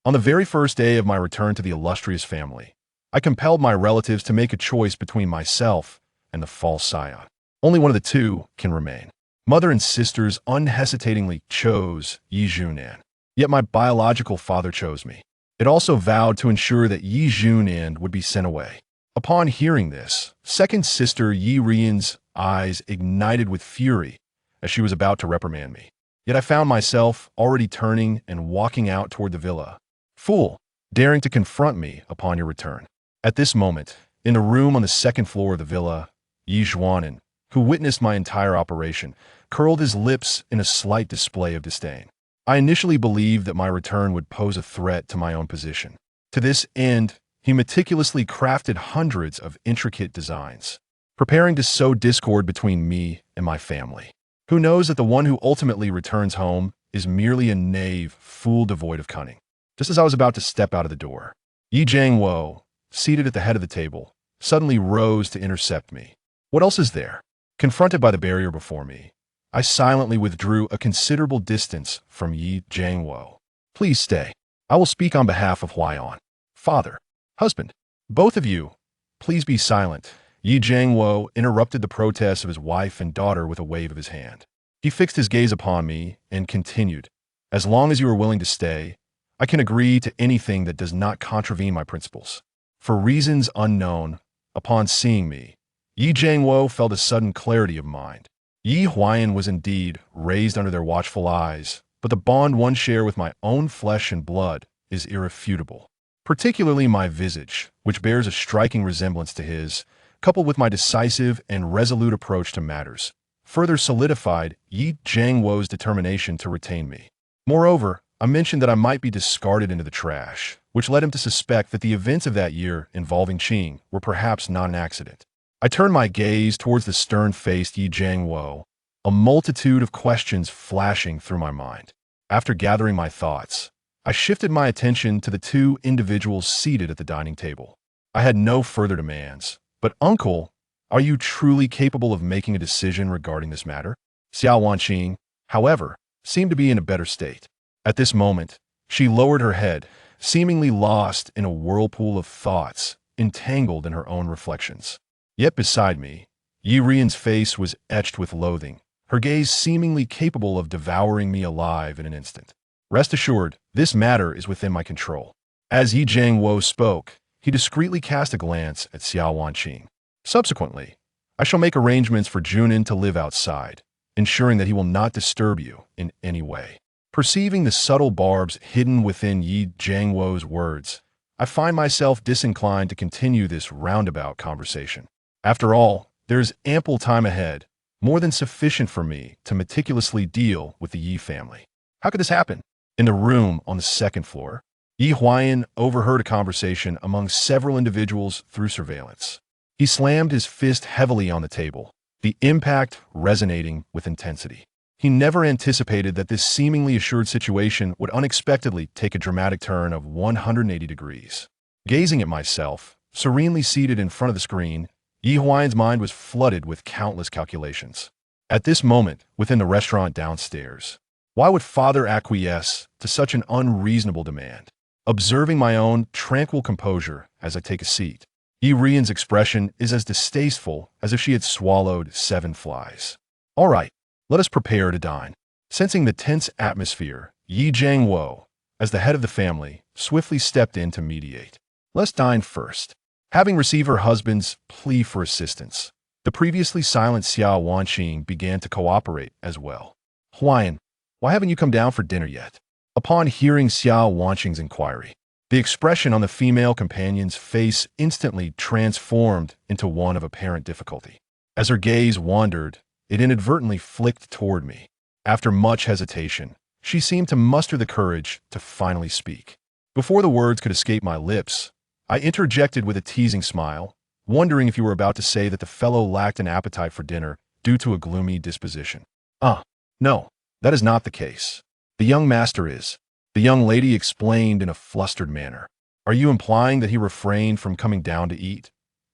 On the very first day of my return to the illustrious family, I compelled my relatives to make a choice between myself and the false Saya. Only one of the two can remain. Mother and sisters unhesitatingly chose Yi Junan. Yet my biological father chose me. It also vowed to ensure that Yi Junan would be sent away. Upon hearing this, second sister Yi Rian's eyes ignited with fury as she was about to reprimand me. Yet I found myself already turning and walking out toward the villa. Fool, daring to confront me upon your return. At this moment, in the room on the second floor of the villa, Yi Zhuanan, who witnessed my entire operation, curled his lips in a slight display of disdain. I initially believed that my return would pose a threat to my own position. To this end, he meticulously crafted hundreds of intricate designs, preparing to sow discord between me and my family. Who knows that the one who ultimately returns home is merely a knave, fool devoid of cunning. Just as I was about to step out of the door, Yi Jiangwo, seated at the head of the table, suddenly rose to intercept me. What else is there? Confronted by the barrier before me, I silently withdrew a considerable distance from Yi Jiangwo. Please stay. I will speak on behalf of Huaiyan. Father, husband, both of you, please be silent. Yi Jiangwo interrupted the protests of his wife and daughter with a wave of his hand. He fixed his gaze upon me and continued, as long as you are willing to stay, I can agree to anything that does not contravene my principles. For reasons unknown, upon seeing me, Yi Jiangwo felt a sudden clarity of mind. Yi Huaiyan was indeed raised under their watchful eyes, but the bond one share with my own flesh and blood is irrefutable. Particularly my visage, which bears a striking resemblance to his, coupled with my decisive and resolute approach to matters, further solidified Yi Jiangwo's determination to retain me. Moreover, I mentioned that I might be discarded into the trash, which led him to suspect that the events of that year involving Qing were perhaps not an accident. I turned my gaze towards the stern-faced Yi Jiangwo, a multitude of questions flashing through my mind. After gathering my thoughts, I shifted my attention to the two individuals seated at the dining table. I had no further demands. But uncle, are you truly capable of making a decision regarding this matter? Xiao Wanqing, however, seemed to be in a better state. At this moment, she lowered her head, seemingly lost in a whirlpool of thoughts, entangled in her own reflections. Yet beside me, Yi Rian's face was etched with loathing, her gaze seemingly capable of devouring me alive in an instant. Rest assured, this matter is within my control. As Yi Jiangwo spoke, he discreetly cast a glance at Xiao Wanqing. Subsequently, I shall make arrangements for Junan to live outside, ensuring that he will not disturb you in any way. Perceiving the subtle barbs hidden within Yi Jiangwo's words, I find myself disinclined to continue this roundabout conversation. After all, there is ample time ahead, more than sufficient for me to meticulously deal with the Yi family. How could this happen? In the room on the second floor, Yi Huaiyan overheard a conversation among several individuals through surveillance. He slammed his fist heavily on the table, the impact resonating with intensity. He never anticipated that this seemingly assured situation would unexpectedly take a dramatic turn of 180 degrees. Gazing at myself, serenely seated in front of the screen, Yi Huaiyan's mind was flooded with countless calculations. At this moment, within the restaurant downstairs, why would father acquiesce to such an unreasonable demand? Observing my own tranquil composure as I take a seat, Yi Rian's expression is as distasteful as if she had swallowed 7 flies. All right, let us prepare to dine. Sensing the tense atmosphere, Yi Jiangwo, as the head of the family, swiftly stepped in to mediate. Let's dine first. Having received her husband's plea for assistance, the previously silent Xiao Wanqing began to cooperate as well. Huaiyan, why haven't you come down for dinner yet? Upon hearing Xiao Wanqing's inquiry, the expression on the female companion's face instantly transformed into one of apparent difficulty. As her gaze wandered, it inadvertently flicked toward me. After much hesitation, she seemed to muster the courage to finally speak. Before the words could escape my lips, I interjected with a teasing smile, wondering if you were about to say that the fellow lacked an appetite for dinner due to a gloomy disposition. No, that is not the case. The young master is, the young lady explained in a flustered manner. Are you implying that he refrained from coming down to eat?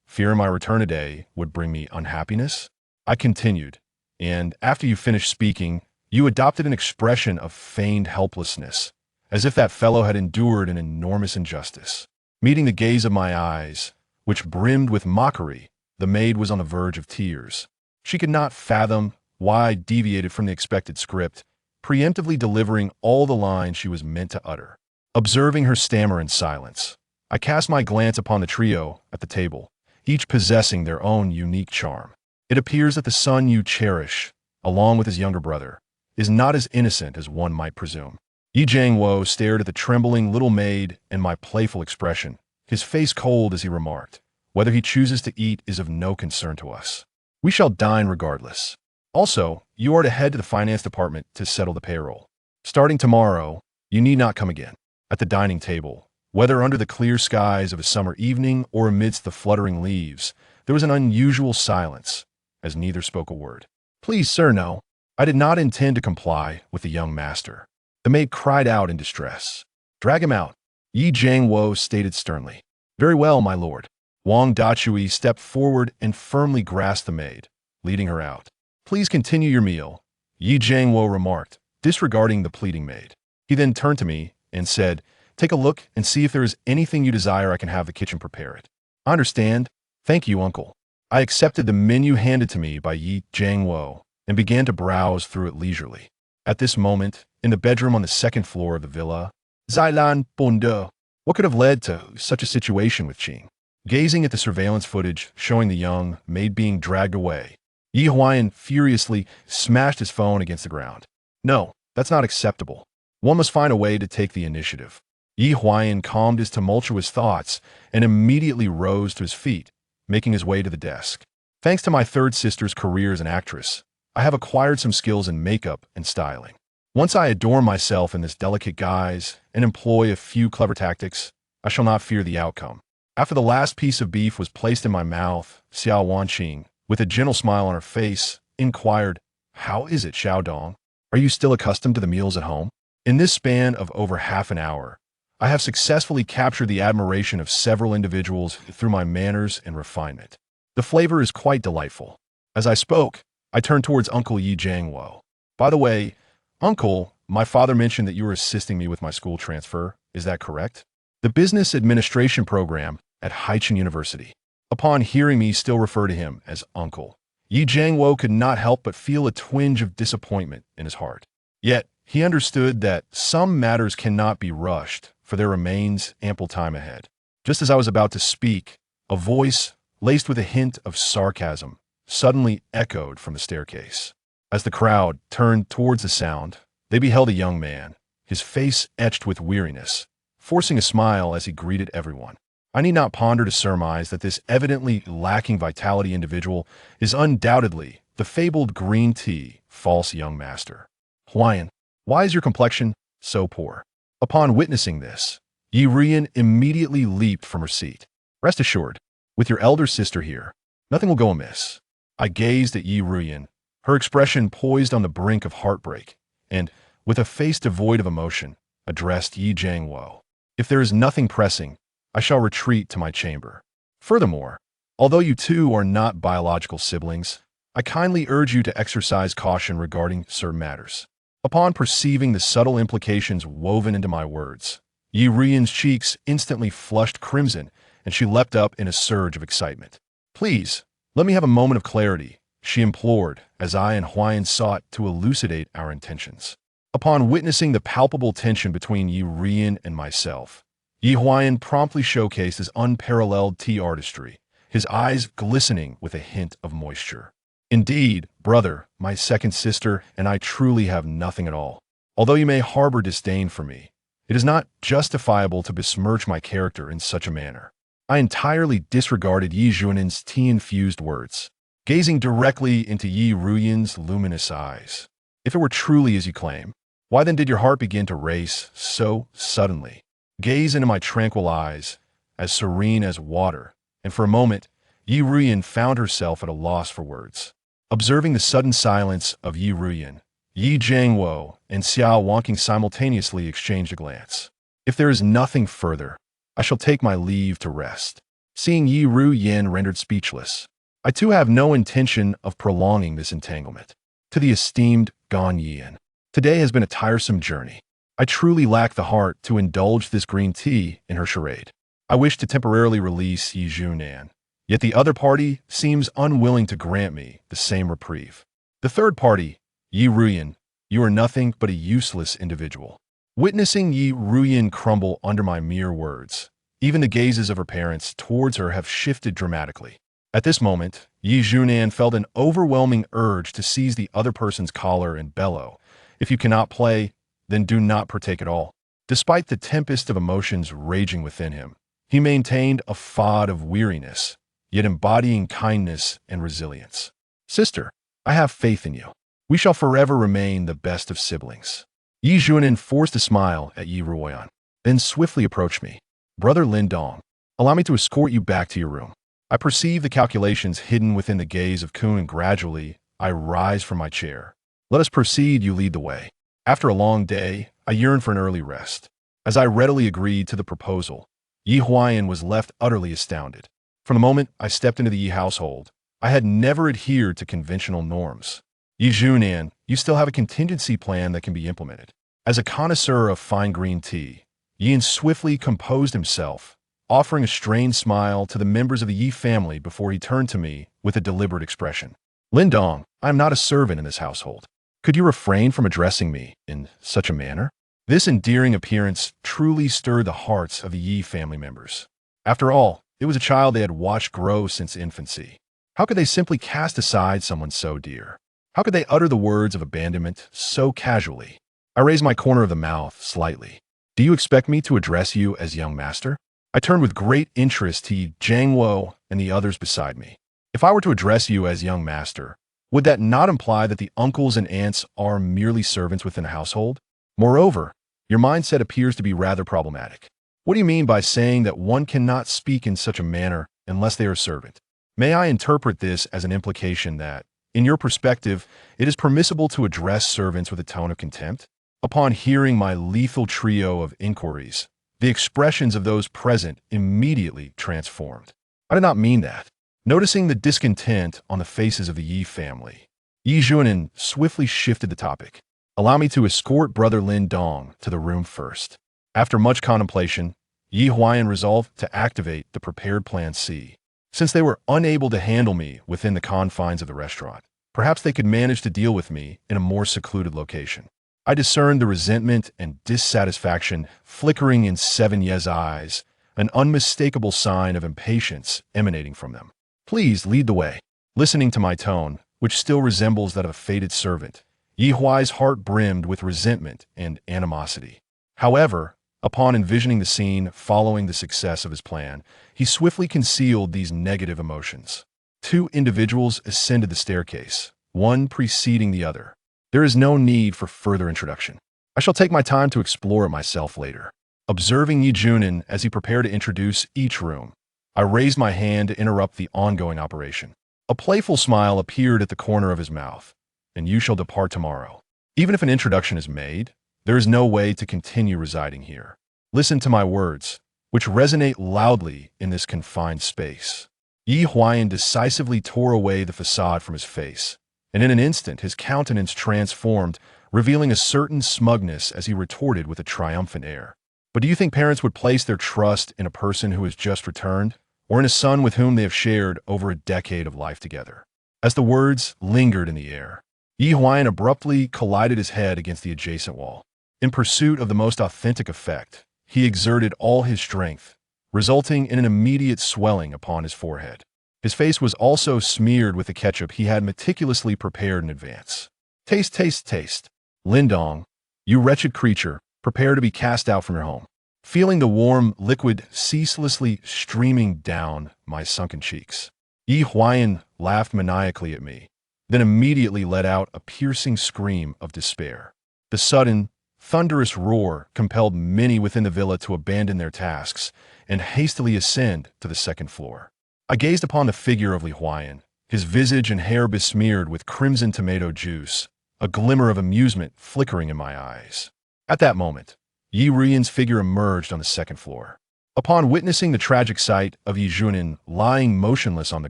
Fear my return today would bring me unhappiness? I continued, and after you finished speaking, you adopted an expression of feigned helplessness, as if that fellow had endured an enormous injustice. Meeting the gaze of my eyes, which brimmed with mockery, the maid was on the verge of tears. She could not fathom why I deviated from the expected script, preemptively delivering all the lines she was meant to utter. Observing her stammer in silence, I cast my glance upon the trio at the table, each possessing their own unique charm. It appears that the son you cherish, along with his younger brother, is not as innocent as one might presume. Yi Jiangwo stared at the trembling little maid and my playful expression, his face cold as he remarked, "Whether he chooses to eat is of no concern to us. We shall dine regardless. Also, you are to head to the finance department to settle the payroll. Starting tomorrow, you need not come again." At the dining table, whether under the clear skies of a summer evening or amidst the fluttering leaves, there was an unusual silence, as neither spoke a word. "Please, sir, no." I did not intend to comply with the young master. The maid cried out in distress. "Drag him out," Yi Jiangwo stated sternly. "Very well, my lord." Wang Dachui stepped forward and firmly grasped the maid, leading her out. "Please continue your meal," Yi Jiangwo remarked, disregarding the pleading maid. He then turned to me and said, "Take a look and see if there is anything you desire I can have the kitchen prepare it." "I understand. Thank you, uncle." I accepted the menu handed to me by Yi Jiangwo and began to browse through it leisurely. At this moment, in the bedroom on the second floor of the villa, Zailan Bonde. What could have led to such a situation with Qing? Gazing at the surveillance footage showing the young maid being dragged away, Yi Huayan furiously smashed his phone against the ground. "No, that's not acceptable. One must find a way to take the initiative." Yi Huayan calmed his tumultuous thoughts and immediately rose to his feet, making his way to the desk. "Thanks to my third sister's career as an actress, I have acquired some skills in makeup and styling. Once I adorn myself in this delicate guise and employ a few clever tactics, I shall not fear the outcome." After the last piece of beef was placed in my mouth, Xiao Wanqing, with a gentle smile on her face, inquired, "How is it, Xiao Dong? Are you still accustomed to the meals at home?" In this span of over half an hour, I have successfully captured the admiration of several individuals through my manners and refinement. The flavor is quite delightful. As I spoke, I turned towards Uncle Yi Jiangwo. "By the way, Uncle, my father mentioned that you were assisting me with my school transfer. Is that correct?" "The business administration program at Haichen University." Upon hearing me still refer to him as Uncle, Yi Jiangwo could not help but feel a twinge of disappointment in his heart. Yet, he understood that some matters cannot be rushed, for there remains ample time ahead. Just as I was about to speak, a voice, laced with a hint of sarcasm, suddenly echoed from the staircase. As the crowd turned towards the sound, they beheld a young man, his face etched with weariness, forcing a smile as he greeted everyone. I need not ponder to surmise that this evidently lacking vitality individual is undoubtedly the fabled green tea false young master. "Huayan, why is your complexion so poor?" Upon witnessing this, Yi Ruyan immediately leaped from her seat. "Rest assured, with your elder sister here, nothing will go amiss." I gazed at Yi Ruyan, her expression poised on the brink of heartbreak, and, with a face devoid of emotion, addressed Yi Jiangwo. "If there is nothing pressing, I shall retreat to my chamber. Furthermore, although you two are not biological siblings, I kindly urge you to exercise caution regarding certain matters." Upon perceiving the subtle implications woven into my words, Yi Ruyan's cheeks instantly flushed crimson, and she leapt up in a surge of excitement. "Please, let me have a moment of clarity," she implored, as I and Huayan sought to elucidate our intentions. Upon witnessing the palpable tension between Yi Ruyan and myself, Yi Huayan promptly showcased his unparalleled tea artistry, his eyes glistening with a hint of moisture. "Indeed, brother, my second sister and I truly have nothing at all. Although you may harbor disdain for me, it is not justifiable to besmirch my character in such a manner." I entirely disregarded Yi Junin's tea-infused words, gazing directly into Yi Ruyan's luminous eyes. "If it were truly as you claim, why then did your heart begin to race so suddenly?" Gaze into my tranquil eyes, as serene as water, and for a moment, Yi Ruyan found herself at a loss for words. Observing the sudden silence of Yi Ruyan, Yi Jiangwo and Xiao Wanqing simultaneously exchanged a glance. "If there is nothing further, I shall take my leave to rest." Seeing Yi Ruyan rendered speechless, I too have no intention of prolonging this entanglement. To the esteemed Gan Yian, today has been a tiresome journey. I truly lack the heart to indulge this green tea in her charade. I wish to temporarily release Yi Junan, yet the other party seems unwilling to grant me the same reprieve. The third party, Yi Ruyan, you are nothing but a useless individual. Witnessing Yi Ruyan crumble under my mere words, even the gazes of her parents towards her have shifted dramatically. At this moment, Yi Junan felt an overwhelming urge to seize the other person's collar and bellow. If you cannot play, then do not partake at all. Despite the tempest of emotions raging within him, he maintained a facade of weariness, yet embodying kindness and resilience. Sister, I have faith in you. We shall forever remain the best of siblings. Yi Junan forced a smile at Yi Ruoyan, then swiftly approached me. Brother Lin Dong, allow me to escort you back to your room. I perceive the calculations hidden within the gaze of Kun, and gradually I rise from my chair. Let us proceed, you lead the way. After a long day, I yearn for an early rest. As I readily agreed to the proposal, Yi Huayan was left utterly astounded. From the moment I stepped into the Yi household, I had never adhered to conventional norms. Yi Junan, you still have a contingency plan that can be implemented. As a connoisseur of fine green tea, Yin swiftly composed himself, offering a strained smile to the members of the Yi family before he turned to me with a deliberate expression. Lin Dong, I am not a servant in this household. Could you refrain from addressing me in such a manner? This endearing appearance truly stirred the hearts of the Yi family members. After all, it was a child they had watched grow since infancy. How could they simply cast aside someone so dear? How could they utter the words of abandonment so casually? I raised my corner of the mouth slightly. Do you expect me to address you as young master? I turned with great interest to Yi Jiangwo and the others beside me. If I were to address you as young master, would that not imply that the uncles and aunts are merely servants within a household? Moreover, your mindset appears to be rather problematic. What do you mean by saying that one cannot speak in such a manner unless they are a servant? May I interpret this as an implication that, in your perspective, it is permissible to address servants with a tone of contempt? Upon hearing my lethal trio of inquiries, the expressions of those present immediately transformed. I did not mean that. Noticing the discontent on the faces of the Yi family, Yi Junan swiftly shifted the topic. Allow me to escort Brother Lin Dong to the room first. After much contemplation, Yi Huayan resolved to activate the prepared Plan C. Since they were unable to handle me within the confines of the restaurant, perhaps they could manage to deal with me in a more secluded location. I discerned the resentment and dissatisfaction flickering in Seven Ye's eyes, an unmistakable sign of impatience emanating from them. Please lead the way. Listening to my tone, which still resembles that of a fated servant, Yi Huai's heart brimmed with resentment and animosity. However, upon envisioning the scene following the success of his plan, he swiftly concealed these negative emotions. Two individuals ascended the staircase, one preceding the other. There is no need for further introduction. I shall take my time to explore it myself later. Observing Yi Junan as he prepared to introduce each room, I raised my hand to interrupt the ongoing operation. A playful smile appeared at the corner of his mouth. And you shall depart tomorrow. Even if an introduction is made, there is no way to continue residing here. Listen to my words, which resonate loudly in this confined space. Yi Huayan decisively tore away the facade from his face, and in an instant his countenance transformed, revealing a certain smugness as he retorted with a triumphant air. But do you think parents would place their trust in a person who has just returned, or in a son with whom they have shared over a decade of life together? As the words lingered in the air, Yi Huayan abruptly collided his head against the adjacent wall. In pursuit of the most authentic effect, he exerted all his strength, resulting in an immediate swelling upon his forehead. His face was also smeared with the ketchup he had meticulously prepared in advance. Taste, taste, taste. Lin Dong, you wretched creature, prepare to be cast out from your home. Feeling the warm liquid ceaselessly streaming down my sunken cheeks, Yi Huayan laughed maniacally at me, then immediately let out a piercing scream of despair. The sudden, thunderous roar compelled many within the villa to abandon their tasks and hastily ascend to the second floor. I gazed upon the figure of Li Huayan, his visage and hair besmeared with crimson tomato juice, a glimmer of amusement flickering in my eyes. At that moment, Yi Ruyan's figure emerged on the second floor. Upon witnessing the tragic sight of Yi Junan lying motionless on the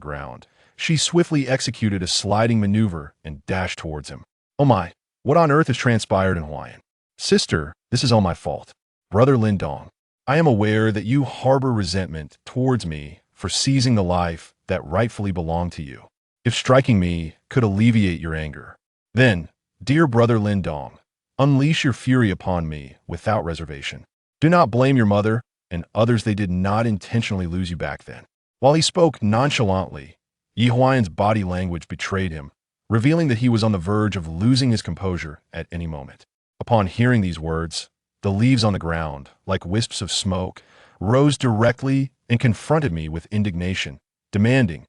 ground, she swiftly executed a sliding maneuver and dashed towards him. Oh my, what on earth has transpired in Huayan? Sister, This is all my fault. Brother Lin Dong, I am aware that you harbor resentment towards me for seizing the life that rightfully belonged to you. If striking me could alleviate your anger, then, dear brother Lin Dong, unleash your fury upon me without reservation. Do not blame your mother and others. They did not intentionally lose you back then. While he spoke nonchalantly, Yi Huayan's body language betrayed him, revealing that he was on the verge of losing his composure at any moment. Upon hearing these words, the leaves on the ground, like wisps of smoke, rose directly and confronted me with indignation, demanding,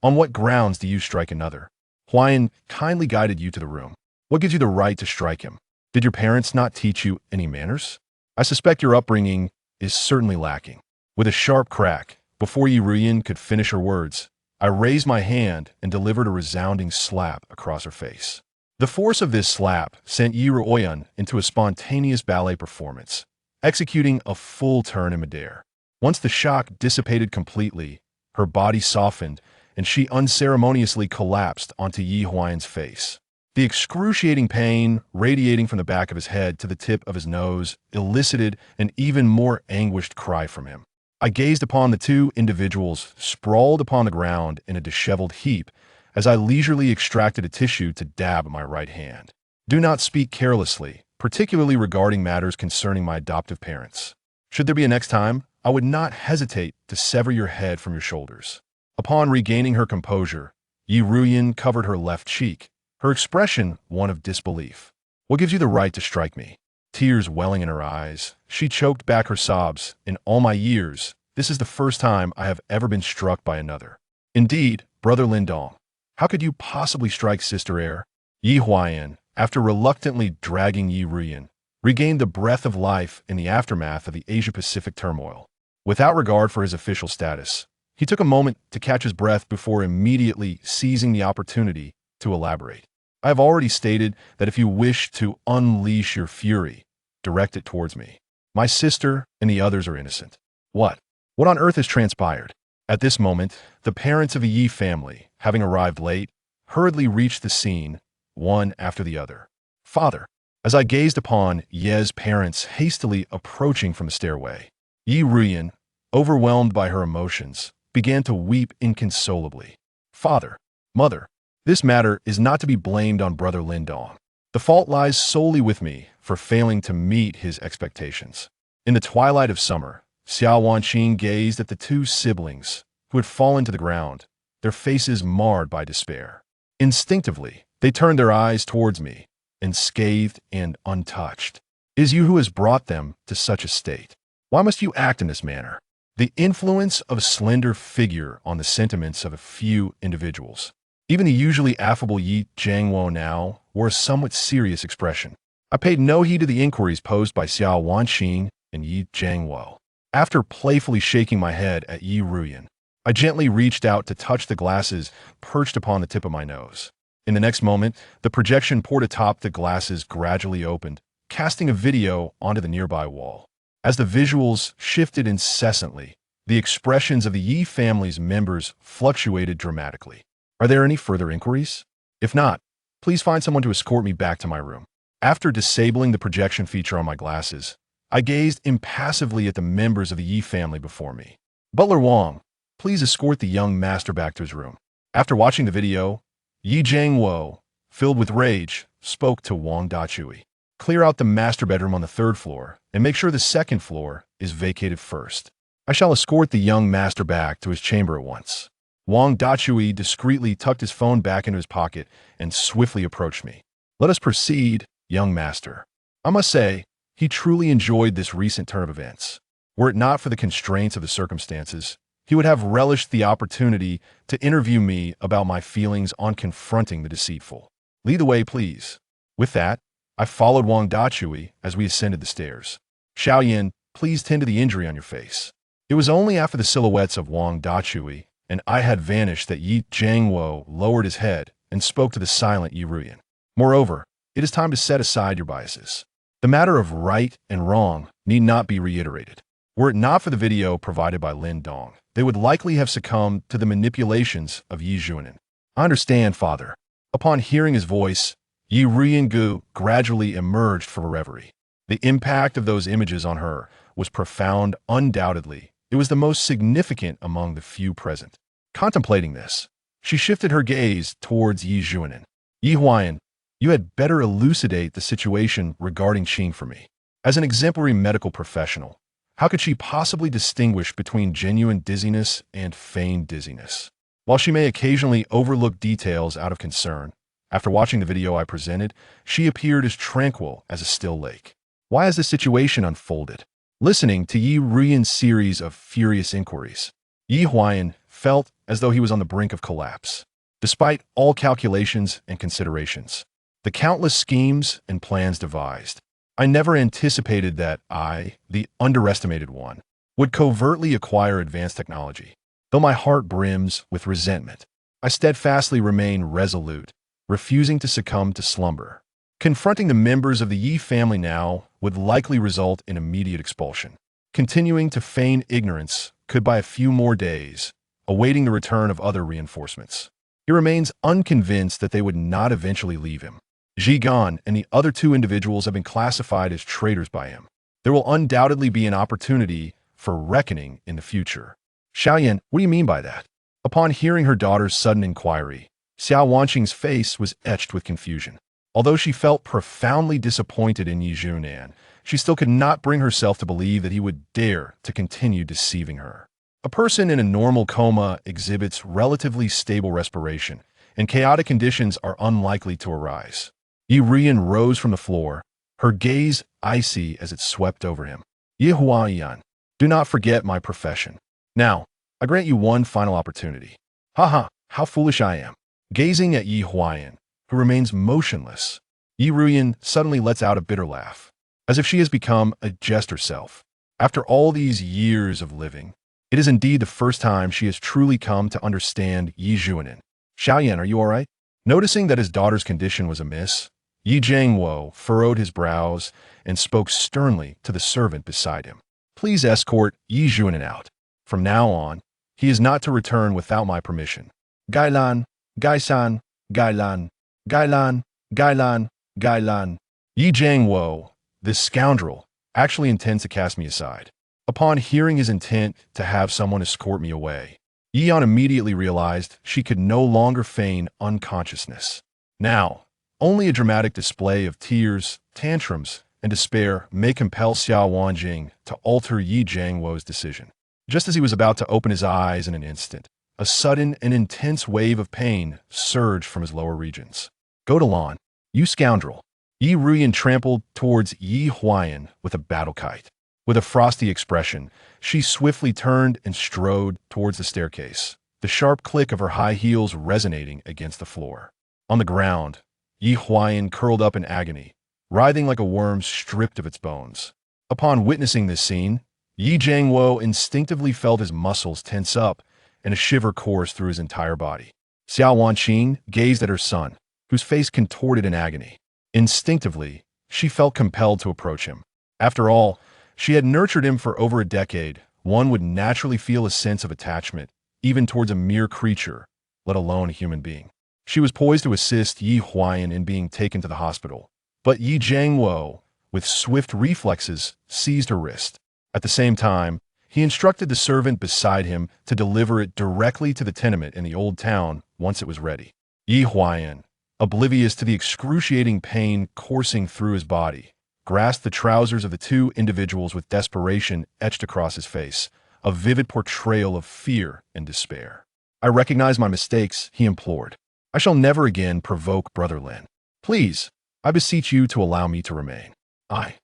"On what grounds do you strike another?" Huayan kindly guided you to the room. What gives you the right to strike him? Did your parents not teach you any manners? I suspect your upbringing is certainly lacking. With a sharp crack, before Yi Ruyan could finish her words, I raised my hand and delivered a resounding slap across her face. The force of this slap sent Yi Ruyan into a spontaneous ballet performance, executing a full turn in midair. Once the shock dissipated completely, her body softened and she unceremoniously collapsed onto Yi Huayan's face. The excruciating pain radiating from the back of his head to the tip of his nose elicited an even more anguished cry from him. I gazed upon the two individuals sprawled upon the ground in a disheveled heap as I leisurely extracted a tissue to dab my right hand. Do not speak carelessly, particularly regarding matters concerning my adoptive parents. Should there be a next time, I would not hesitate to sever your head from your shoulders. Upon regaining her composure, Yi Ruyan covered her left cheek, her expression one of disbelief. What gives you the right to strike me? Tears welling in her eyes, she choked back her sobs. In all my years, this is the first time I have ever been struck by another. Indeed, brother Lin Dong, how could you possibly strike sister heir? Yi Huayan, after reluctantly dragging Yi Ruyan, regained the breath of life in the aftermath of the Asia-Pacific turmoil. Without regard for his official status, he took a moment to catch his breath before immediately seizing the opportunity to elaborate. I have already stated that if you wish to unleash your fury, direct it towards me. My sister and the others are innocent. What? What on earth has transpired? At this moment, the parents of the Yi family, having arrived late, hurriedly reached the scene, one after the other. Father, as I gazed upon Ye's parents hastily approaching from the stairway, Yi Ruyan, overwhelmed by her emotions, began to weep inconsolably. Father, mother, this matter is not to be blamed on brother Lin Dong. The fault lies solely with me for failing to meet his expectations. In the twilight of summer, Xiao Wanqing gazed at the two siblings who had fallen to the ground, their faces marred by despair. Instinctively, they turned their eyes towards me, unscathed and untouched. It is you who has brought them to such a state. Why must you act in this manner? The influence of a slender figure on the sentiments of a few individuals. Even the usually affable Yi Jiangwo now wore a somewhat serious expression. I paid no heed to the inquiries posed by Xiao Wanqing and Yi Jiangwo. After playfully shaking my head at Yi Ruyan, I gently reached out to touch the glasses perched upon the tip of my nose. In the next moment, the projection port atop the glasses gradually opened, casting a video onto the nearby wall. As the visuals shifted incessantly, the expressions of the Yi family's members fluctuated dramatically. Are there any further inquiries? If not, please find someone to escort me back to my room. After disabling the projection feature on my glasses, I gazed impassively at the members of the Yi family before me. Butler Wang, please escort the young master back to his room. After watching the video, Yi Jiangwo, filled with rage, spoke to Wang Dachui. Clear out the master bedroom on the 3rd floor and make sure the 2nd floor is vacated first. I shall escort the young master back to his chamber at once. Wang Dachui discreetly tucked his phone back into his pocket and swiftly approached me. Let us proceed, young master. I must say, he truly enjoyed this recent turn of events. Were it not for the constraints of the circumstances, he would have relished the opportunity to interview me about my feelings on confronting the deceitful. Lead the way, please. With that, I followed Wang Dachui as we ascended the stairs. Xiaoyan, please tend to the injury on your face. It was only after the silhouettes of Wang Dachui and I had vanished that Yi Jiangwo lowered his head and spoke to the silent Yi Ruyan. Moreover, it is time to set aside your biases. The matter of right and wrong need not be reiterated. Were it not for the video provided by Lin Dong, they would likely have succumbed to the manipulations of Yi Juanan. I understand, father. Upon hearing his voice, Yi Ruyan gradually emerged from a reverie. The impact of those images on her was profound, undoubtedly. It was the most significant among the few present. Contemplating this, she shifted her gaze towards Yi Zhuanan. Yi Huayan, you had better elucidate the situation regarding Qing for me. As an exemplary medical professional, how could she possibly distinguish between genuine dizziness and feigned dizziness? While she may occasionally overlook details out of concern, after watching the video I presented, she appeared as tranquil as a still lake. Why has this situation unfolded? Listening to Yi Ruyan's series of furious inquiries, Yi Huayan felt as though he was on the brink of collapse. Despite all calculations and considerations, the countless schemes and plans devised, I never anticipated that I, the underestimated one, would covertly acquire advanced technology. Though my heart brims with resentment, I steadfastly remain resolute, refusing to succumb to slumber. Confronting the members of the Yi family now would likely result in immediate expulsion. Continuing to feign ignorance could buy a few more days, awaiting the return of other reinforcements. He remains unconvinced that they would not eventually leave him. Zhi Gan and the other two individuals have been classified as traitors by him. There will undoubtedly be an opportunity for reckoning in the future. Xiaoyan, what do you mean by that? Upon hearing her daughter's sudden inquiry, Xiao Wanqing's face was etched with confusion. Although she felt profoundly disappointed in Yi Zhuanan, she still could not bring herself to believe that he would dare to continue deceiving her. A person in a normal coma exhibits relatively stable respiration, and chaotic conditions are unlikely to arise. Yi Ruyan rose from the floor, her gaze icy as it swept over him. Yi Huayan, do not forget my profession. Now, I grant you one final opportunity. Haha, how foolish I am. Gazing at Yi Huayan, who remains motionless, Yi Ruyan suddenly lets out a bitter laugh, as if she has become a jest herself. After all these years of living, it is indeed the first time she has truly come to understand Yi Zhuanan. Xiaoyan, are you all right? Noticing that his daughter's condition was amiss, Yi Jiangwo furrowed his brows and spoke sternly to the servant beside him. Please escort Yi Zhuanan out. From now on, he is not to return without my permission. Gailan, Gaisan, Gailan, Gailan, Gailan, Gailan. Yi Jiangwo, this scoundrel, actually intends to cast me aside. Upon hearing his intent to have someone escort me away, Yi Yan immediately realized she could no longer feign unconsciousness. Now, only a dramatic display of tears, tantrums, and despair may compel Xiao Wanjing to alter Yi Jiangwo's decision. Just as he was about to open his eyes in an instant, a sudden and intense wave of pain surged from his lower regions. Go to lawn, you scoundrel. Yi Ruyan trampled towards Yi Huayan with a battle kite. With a frosty expression, she swiftly turned and strode towards the staircase, the sharp click of her high heels resonating against the floor. On the ground, Yi Huayan curled up in agony, writhing like a worm stripped of its bones. Upon witnessing this scene, Yi Jiangwo instinctively felt his muscles tense up and a shiver course through his entire body. Xiao Wanqing gazed at her son, whose face contorted in agony. Instinctively, she felt compelled to approach him. After all, she had nurtured him for over a decade. One would naturally feel a sense of attachment, even towards a mere creature, let alone a human being. She was poised to assist Yi Huayan in being taken to the hospital, but Yi Jiangwo, with swift reflexes, seized her wrist. At the same time, he instructed the servant beside him to deliver it directly to the tenement in the old town once it was ready. Yi Huayan, oblivious to the excruciating pain coursing through his body, grasped the trousers of the two individuals with desperation etched across his face, a vivid portrayal of fear and despair. I recognize my mistakes, he implored. I shall never again provoke Brother Lin. Please, I beseech you to allow me to remain. I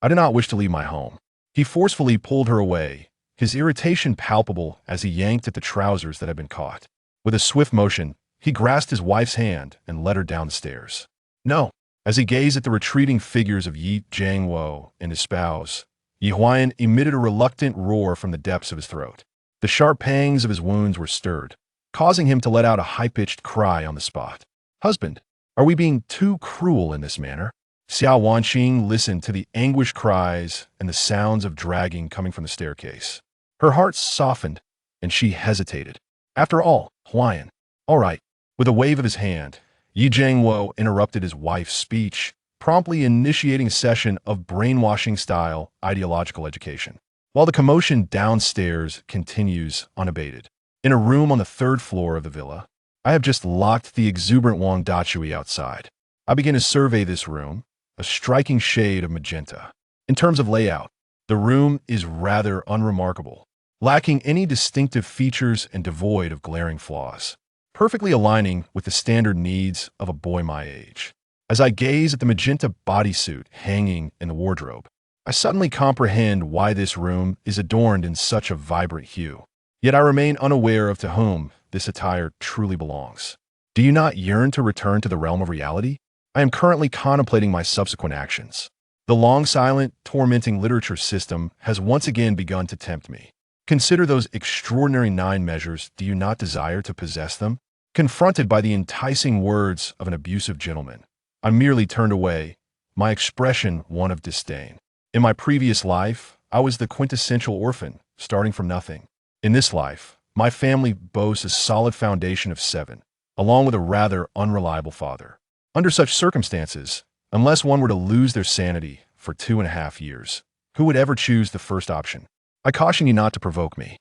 do not wish to leave my home. He forcefully pulled her away, his irritation palpable as he yanked at the trousers that had been caught. With a swift motion, he grasped his wife's hand and led her down the stairs. No. As he gazed at the retreating figures of Yi Jiangwo and his spouse, Yi Huayan emitted a reluctant roar from the depths of his throat. The sharp pangs of his wounds were stirred, causing him to let out a high-pitched cry on the spot. Husband, are we being too cruel in this manner? Xiao Wanqing listened to the anguished cries and the sounds of dragging coming from the staircase. Her heart softened, and she hesitated. After all, Huayan. All right. With a wave of his hand, Yi Jiangwo interrupted his wife's speech, promptly initiating a session of brainwashing-style ideological education, while the commotion downstairs continues unabated. In a room on the third floor of the villa, I have just locked the exuberant Wang Dachui outside. I begin to survey this room, a striking shade of magenta. In terms of layout, the room is rather unremarkable, lacking any distinctive features and devoid of glaring flaws, perfectly aligning with the standard needs of a boy my age. As I gaze at the magenta bodysuit hanging in the wardrobe, I suddenly comprehend why this room is adorned in such a vibrant hue. Yet I remain unaware of to whom this attire truly belongs. Do you not yearn to return to the realm of reality? I am currently contemplating my subsequent actions. The long-silent, tormenting literature system has once again begun to tempt me. Consider those extraordinary 9 measures. Do you not desire to possess them? Confronted by the enticing words of an abusive gentleman, I merely turned away, my expression one of disdain. In my previous life, I was the quintessential orphan, starting from nothing. In this life, my family boasts a solid foundation of 7, along with a rather unreliable father. Under such circumstances, unless one were to lose their sanity for 2.5 years, who would ever choose the first option? I caution you not to provoke me.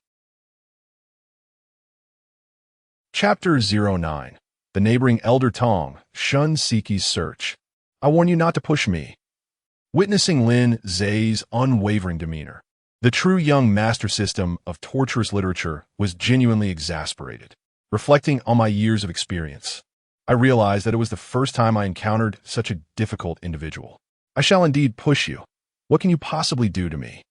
Chapter 09. The neighboring elder Tong, Shun Siki's search. I warn you not to push me. Witnessing Lin Ze's unwavering demeanor, the true young master system of torturous literature was genuinely exasperated. Reflecting on my years of experience, I realized that it was the first time I encountered such a difficult individual. I shall indeed push you. What can you possibly do to me?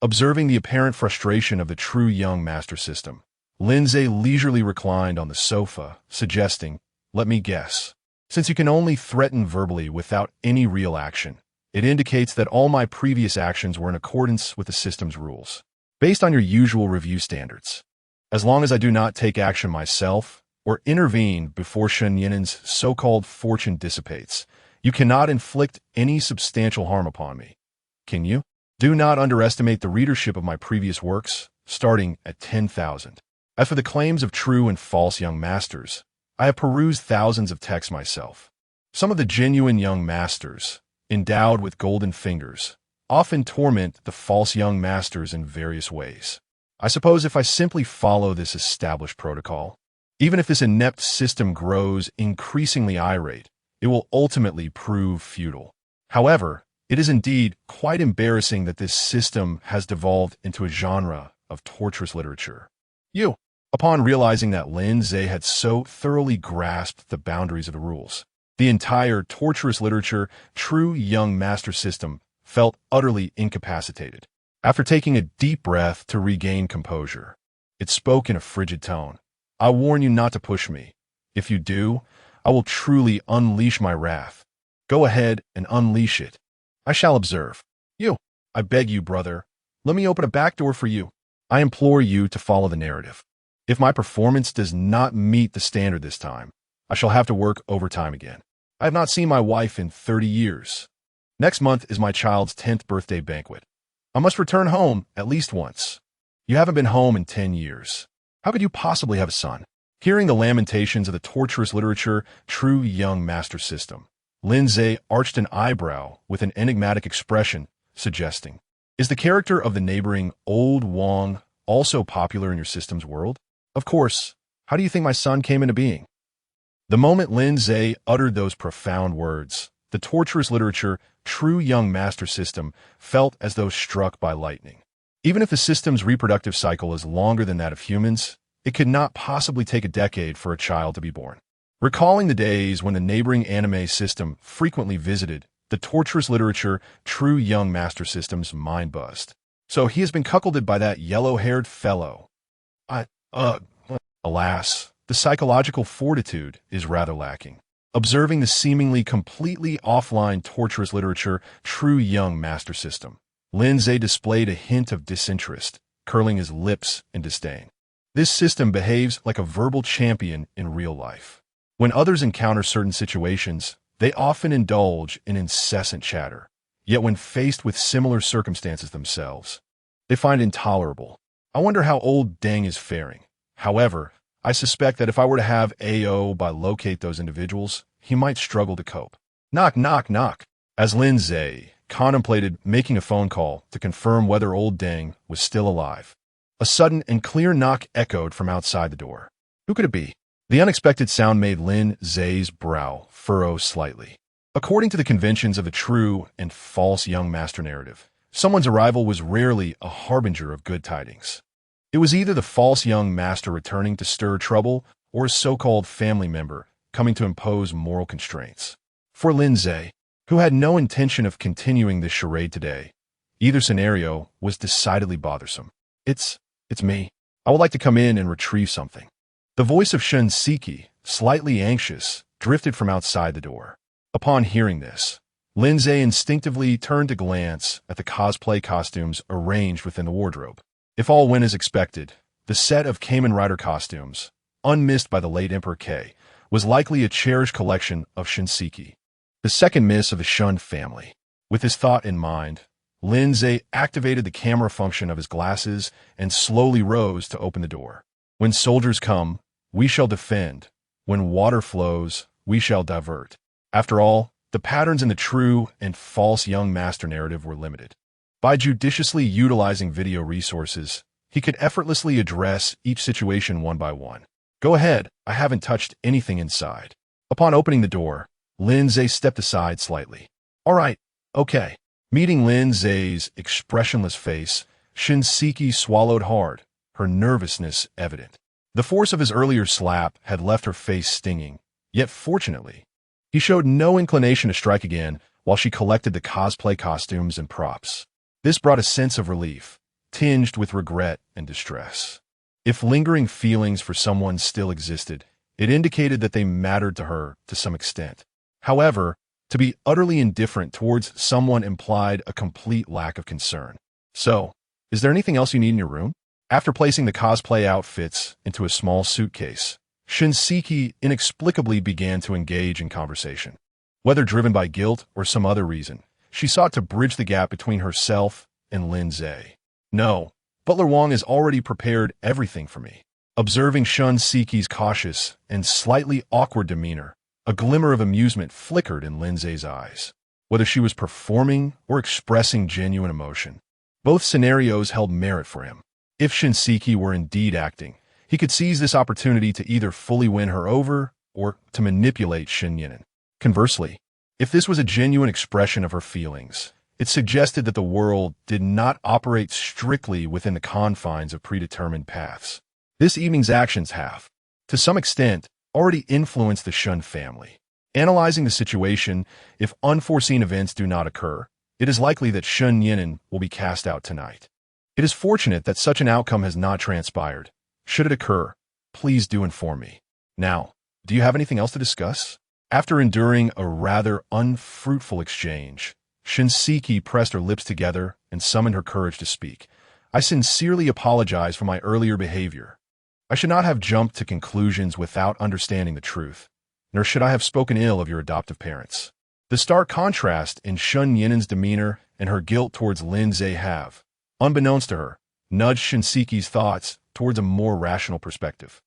Observing the apparent frustration of the true young master system, Lin Ze leisurely reclined on the sofa, suggesting, "Let me guess. Since you can only threaten verbally without any real action, it indicates that all my previous actions were in accordance with the system's rules, based on your usual review standards. As long as I do not take action myself or intervene before Shen Yinen's so-called fortune dissipates, you cannot inflict any substantial harm upon me. Can you? Do not underestimate the readership of my previous works, starting at 10,000. As for the claims of true and false young masters, I have perused thousands of texts myself. Some of the genuine young masters, endowed with golden fingers, often torment the false young masters in various ways. I suppose if I simply follow this established protocol, even if this inept system grows increasingly irate, it will ultimately prove futile. However, it is indeed quite embarrassing that this system has devolved into a genre of torturous literature. Upon realizing that Lin Ze had so thoroughly grasped the boundaries of the rules, the entire torturous literature, true young master system felt utterly incapacitated. After taking a deep breath to regain composure, it spoke in a frigid tone. I warn you not to push me. If you do, I will truly unleash my wrath. Go ahead and unleash it. I shall observe. I beg you, brother, let me open a back door for you. I implore you to follow the narrative. If my performance does not meet the standard this time, I shall have to work overtime again. I have not seen my wife in 30 years. Next month is my child's 10th birthday banquet. I must return home at least once. You haven't been home in 10 years. How could you possibly have a son? Hearing the lamentations of the torturous literature, true young master system, Lin Ze arched an eyebrow with an enigmatic expression, suggesting, "Is the character of the neighboring old Wang also popular in your system's world? Of course. How do you think my son came into being?" The moment Lin Ze uttered those profound words, the torturous literature, true young master system felt as though struck by lightning. Even if the system's reproductive cycle is longer than that of humans, it could not possibly take a decade for a child to be born. Recalling the days when the neighboring anime system frequently visited, the torturous literature, true young master system's mind buzzed. So he has been cuckolded by that yellow-haired fellow. Alas, the psychological fortitude is rather lacking. Observing the seemingly completely offline torturous literature, true young master system, Lin Ze displayed a hint of disinterest, curling his lips in disdain. This system behaves like a verbal champion in real life. When others encounter certain situations, they often indulge in incessant chatter. Yet when faced with similar circumstances themselves, they find intolerable. I wonder how old Deng is faring. However, I suspect that if I were to have AO by locate those individuals, he might struggle to cope. Knock, knock, knock. As Lin Ze contemplated making a phone call to confirm whether old Deng was still alive, a sudden and clear knock echoed from outside the door. Who could it be? The unexpected sound made Lin Ze's brow furrow slightly. According to the conventions of the true and false young master narrative, someone's arrival was rarely a harbinger of good tidings. It was either the false young master returning to stir trouble or a so-called family member coming to impose moral constraints. For Lin Ze, who had no intention of continuing this charade today, either scenario was decidedly bothersome. It's me. I would like to come in and retrieve something. The voice of Shun Siki, slightly anxious, drifted from outside the door. Upon hearing this, Lin Ze instinctively turned to glance at the cosplay costumes arranged within the wardrobe. If all went as expected, the set of Kamen Rider costumes, unmissed by the late Emperor K, was likely a cherished collection of Shinseki, the second miss of the Shun family. With his thought in mind, Lin Ze activated the camera function of his glasses and slowly rose to open the door. When soldiers come, we shall defend. When water flows, we shall divert. After all, the patterns in the true and false young master narrative were limited. By judiciously utilizing video resources, he could effortlessly address each situation one by one. Go ahead, I haven't touched anything inside. Upon opening the door, Lin Ze stepped aside slightly. All right, okay. Meeting Lin Ze's expressionless face, Shinseki swallowed hard, her nervousness evident. The force of his earlier slap had left her face stinging, yet fortunately, he showed no inclination to strike again while she collected the cosplay costumes and props. This brought a sense of relief, tinged with regret and distress. If lingering feelings for someone still existed, it indicated that they mattered to her to some extent. However, to be utterly indifferent towards someone implied a complete lack of concern. So, is there anything else you need in your room? After placing the cosplay outfits into a small suitcase, Shinseki inexplicably began to engage in conversation. Whether driven by guilt or some other reason, she sought to bridge the gap between herself and Lin Ze. No, Butler Wong has already prepared everything for me. Observing Shunseki's cautious and slightly awkward demeanor, a glimmer of amusement flickered in Lin Ze's eyes. Whether she was performing or expressing genuine emotion, both scenarios held merit for him. If Shinseki were indeed acting, he could seize this opportunity to either fully win her over or to manipulate Shin Yinan. Conversely, if this was a genuine expression of her feelings, it suggested that the world did not operate strictly within the confines of predetermined paths. This evening's actions have, to some extent, already influenced the Shun family. Analyzing the situation, if unforeseen events do not occur, it is likely that Shun Yinan will be cast out tonight. It is fortunate that such an outcome has not transpired. Should it occur, please do inform me. Now, do you have anything else to discuss? After enduring a rather unfruitful exchange, Shinseki pressed her lips together and summoned her courage to speak. I sincerely apologize for my earlier behavior. I should not have jumped to conclusions without understanding the truth, nor should I have spoken ill of your adoptive parents. The stark contrast in Shun Yinan's demeanor and her guilt towards Lin Ze have, unbeknownst to her, nudged Shinseki's thoughts towards a more rational perspective.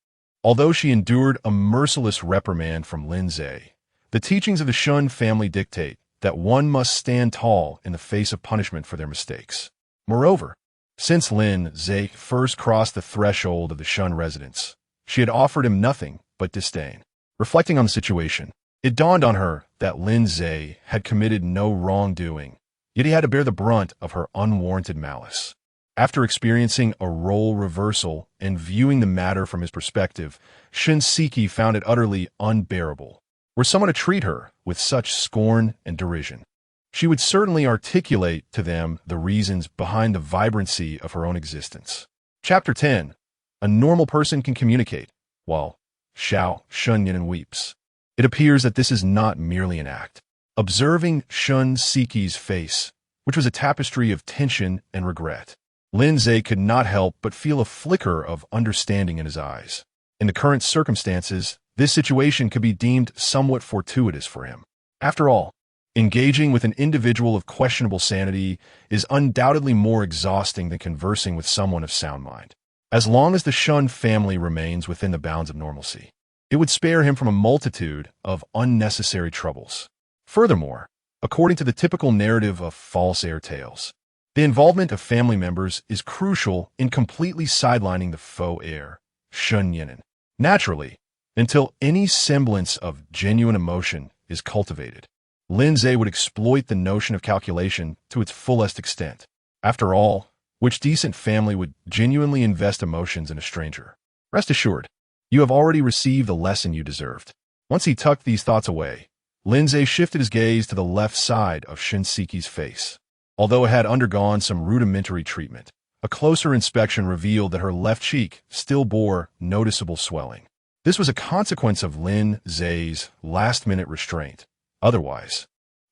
Although she endured a merciless reprimand from Lin Ze, the teachings of the Shun family dictate that one must stand tall in the face of punishment for their mistakes. Moreover, since Lin Ze first crossed the threshold of the Shun residence, she had offered him nothing but disdain. Reflecting on the situation, it dawned on her that Lin Ze had committed no wrongdoing, yet he had to bear the brunt of her unwarranted malice. After experiencing a role reversal and viewing the matter from his perspective, Shinseki found it utterly unbearable. Were someone to treat her with such scorn and derision, she would certainly articulate to them the reasons behind the vibrancy of her own existence. Chapter 10. A normal person can communicate, while Shun Yinan weeps. It appears that this is not merely an act. Observing Shunseki's face, which was a tapestry of tension and regret, Lin Ze could not help but feel a flicker of understanding in his eyes. In the current circumstances, this situation could be deemed somewhat fortuitous for him. After all, engaging with an individual of questionable sanity is undoubtedly more exhausting than conversing with someone of sound mind. As long as the Shun family remains within the bounds of normalcy, it would spare him from a multitude of unnecessary troubles. Furthermore, according to the typical narrative of false heir tales. The involvement of family members is crucial in completely sidelining the faux heir, Shun Yinan. Naturally, until any semblance of genuine emotion is cultivated, Lin Ze would exploit the notion of calculation to its fullest extent. After all, which decent family would genuinely invest emotions in a stranger? Rest assured, you have already received the lesson you deserved. Once he tucked these thoughts away, Lin Ze shifted his gaze to the left side of Shinseki's face. Although it had undergone some rudimentary treatment, a closer inspection revealed that her left cheek still bore noticeable swelling. This was a consequence of Lin Ze's last-minute restraint. Otherwise,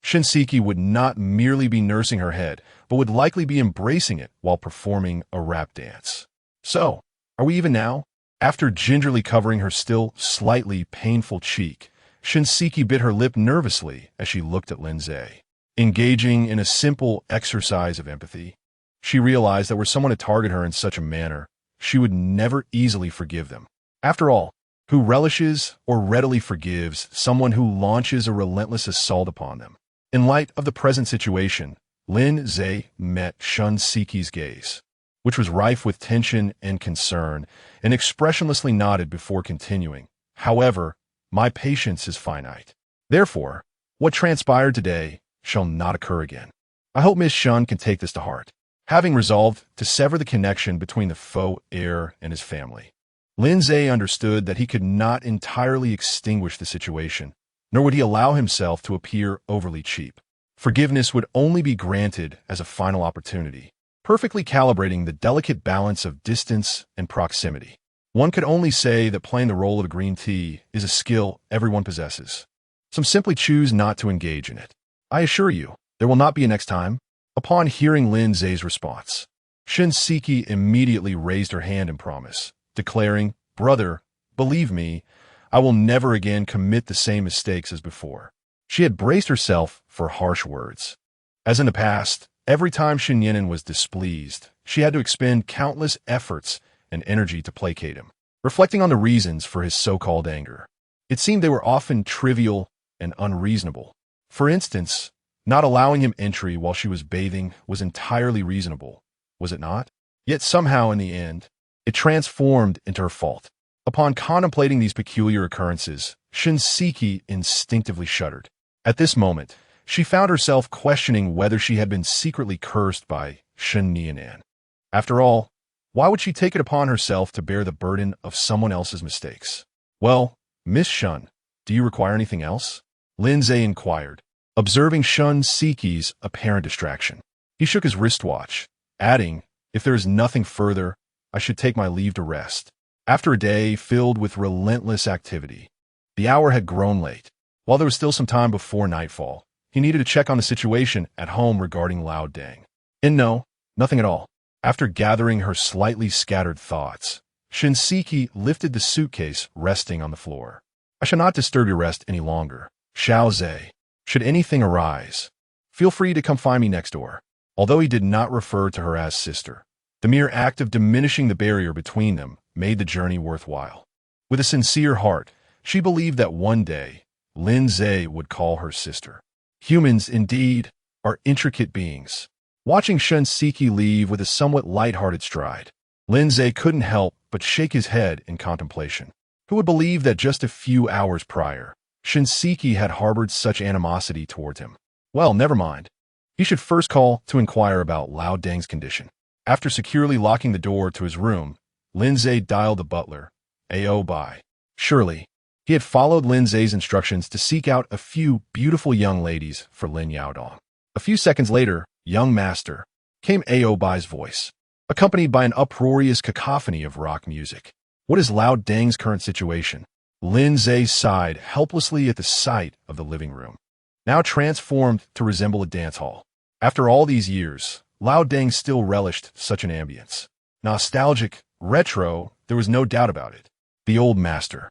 Shinseki would not merely be nursing her head, but would likely be embracing it while performing a rap dance. So, are we even now? After gingerly covering her still slightly painful cheek, Shinseki bit her lip nervously as she looked at Lin Ze. Engaging in a simple exercise of empathy, she realized that were someone to target her in such a manner, she would never easily forgive them. After all, who relishes or readily forgives someone who launches a relentless assault upon them? In light of the present situation, Lin Ze met Shunseki's gaze, which was rife with tension and concern, and expressionlessly nodded before continuing. However, my patience is finite. Therefore, what transpired today shall not occur again. I hope Miss Shun can take this to heart. Having resolved to sever the connection between the faux heir and his family, Lin Ze understood that he could not entirely extinguish the situation, nor would he allow himself to appear overly cheap. Forgiveness would only be granted as a final opportunity, perfectly calibrating the delicate balance of distance and proximity. One could only say that playing the role of a green tea is a skill everyone possesses. Some simply choose not to engage in it. I assure you, there will not be a next time. Upon hearing Lin Ze's response, Shinseki immediately raised her hand in promise, declaring, "Brother, believe me, I will never again commit the same mistakes as before." She had braced herself for harsh words. As in the past, every time Shin Yinan was displeased, she had to expend countless efforts and energy to placate him. Reflecting on the reasons for his so-called anger, it seemed they were often trivial and unreasonable. For instance, not allowing him entry while she was bathing was entirely reasonable, was it not? Yet somehow in the end, it transformed into her fault. Upon contemplating these peculiar occurrences, Shinseki instinctively shuddered. At this moment, she found herself questioning whether she had been secretly cursed by Shin Yinan. After all, why would she take it upon herself to bear the burden of someone else's mistakes? "Well, Miss Shun, do you require anything else?" Lin Ze inquired, observing Shunseki's apparent distraction. He shook his wristwatch, adding, "If there is nothing further, I should take my leave to rest." After a day filled with relentless activity, the hour had grown late. While there was still some time before nightfall, he needed to check on the situation at home regarding Lao Dang. And no, nothing at all. After gathering her slightly scattered thoughts, Shinseki lifted the suitcase resting on the floor. "I shall not disturb your rest any longer. Xiao Ze, should anything arise, feel free to come find me next door." Although he did not refer to her as sister, the mere act of diminishing the barrier between them made the journey worthwhile. With a sincere heart, she believed that one day, Lin Ze would call her sister. Humans, indeed, are intricate beings. Watching Shinseki leave with a somewhat light-hearted stride, Lin Ze couldn't help but shake his head in contemplation. Who would believe that just a few hours prior, Shinseki had harbored such animosity towards him? Well, never mind. He should first call to inquire about Lao Dang's condition. After securely locking the door to his room, Lin Ze dialed the butler, A.O. Bai. Surely, he had followed Lin Ze's instructions to seek out a few beautiful young ladies for Lin Yaodong. A few seconds later, "Young master," came A.O. Bai's voice, accompanied by an uproarious cacophony of rock music. "What is Lao Dang's current situation?" Lin Ze sighed helplessly at the sight of the living room, now transformed to resemble a dance hall. After all these years, Lao Dang still relished such an ambience. Nostalgic, retro, there was no doubt about it. The old master.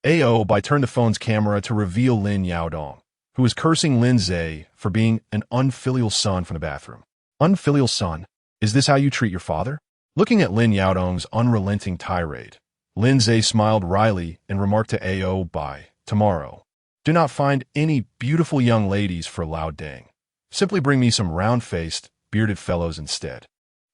A.O. Bai turned the phone's camera to reveal Lin Yaodong, who was cursing Lin Ze for being an unfilial son from the bathroom. "Unfilial son? Is this how you treat your father?" Looking at Lin Yaodong's unrelenting tirade, Lin Ze smiled wryly and remarked to A.O. Bai, "Tomorrow, Do not find any beautiful young ladies for Lao Deng. Simply bring me some round-faced, bearded fellows instead.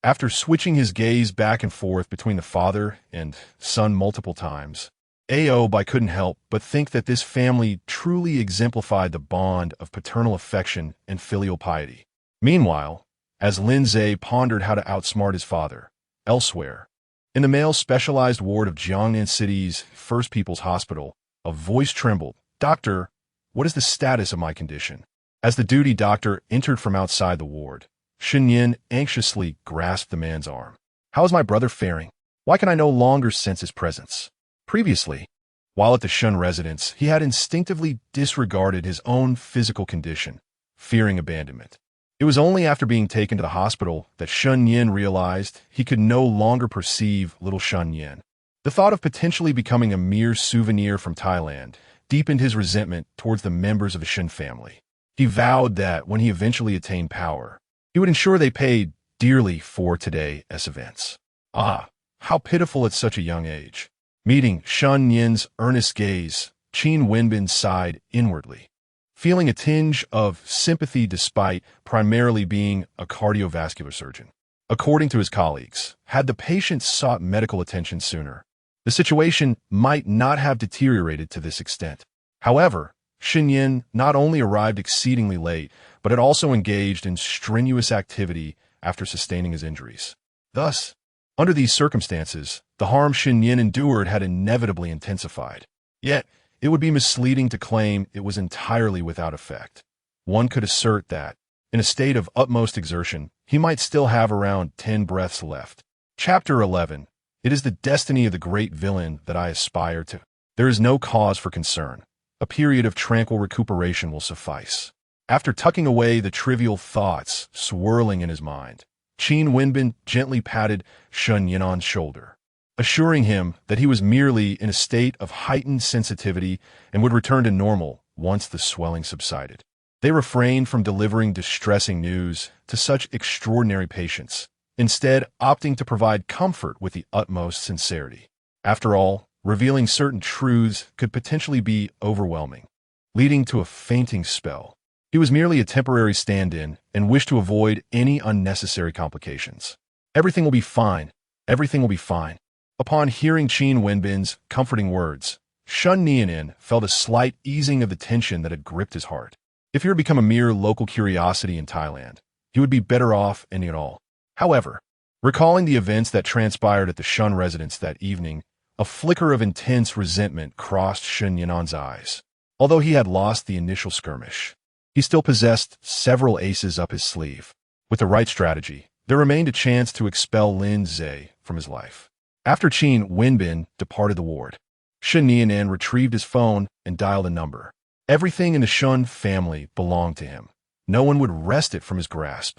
After switching his gaze back and forth between the father and son multiple times, Aobai couldn't help but think that this family truly exemplified the bond of paternal affection and filial piety. Meanwhile, as Lin Ze pondered how to outsmart his father, elsewhere, in the male specialized ward of Jiangnan City's First People's Hospital, a voice trembled. "Doctor, what is the status of my condition?" As the duty doctor entered from outside the ward, Shen anxiously grasped the man's arm. "How is my brother faring? Why can I no longer sense his presence?" Previously, while at the Shun residence, he had instinctively disregarded his own physical condition, fearing abandonment. It was only after being taken to the hospital that Shun Yin realized he could no longer perceive little Shun Yin. The thought of potentially becoming a mere souvenir from Thailand deepened his resentment towards the members of the Shun family. He vowed that when he eventually attained power, he would ensure they paid dearly for today's events. Ah, how pitiful at such a young age. Meeting Shun Yin's earnest gaze, Qin Wenbin sighed inwardly, feeling a tinge of sympathy despite primarily being a cardiovascular surgeon. According to his colleagues, had the patient sought medical attention sooner, the situation might not have deteriorated to this extent. However, Shen Yin not only arrived exceedingly late, but had also engaged in strenuous activity after sustaining his injuries. Thus, under these circumstances, the harm Shen Yin endured had inevitably intensified. Yet, it would be misleading to claim it was entirely without effect. One could assert that, in a state of utmost exertion, he might still have around 10 breaths left. Chapter 11. It is the destiny of the great villain that I aspire to. There is no cause for concern. A period of tranquil recuperation will suffice. After tucking away the trivial thoughts swirling in his mind, Qin Wenbin gently patted Shun Yin on shoulder, assuring him that he was merely in a state of heightened sensitivity and would return to normal once the swelling subsided. They refrained from delivering distressing news to such extraordinary patients, instead opting to provide comfort with the utmost sincerity. After all, revealing certain truths could potentially be overwhelming, leading to a fainting spell. He was merely a temporary stand-in and wished to avoid any unnecessary complications. "Everything will be fine. Everything will be fine." Upon hearing Qin Wenbin's comforting words, Shun Nianin felt a slight easing of the tension that had gripped his heart. If he had become a mere local curiosity in Thailand, he would be better off ending it all. However, recalling the events that transpired at the Shun residence that evening, a flicker of intense resentment crossed Shen Yanan's eyes. Although he had lost the initial skirmish, he still possessed several aces up his sleeve. With the right strategy, there remained a chance to expel Lin Ze from his life. After Qin Wenbin departed the ward, Shen Nianan retrieved his phone and dialed a number. Everything in the Shun family belonged to him. No one would wrest it from his grasp.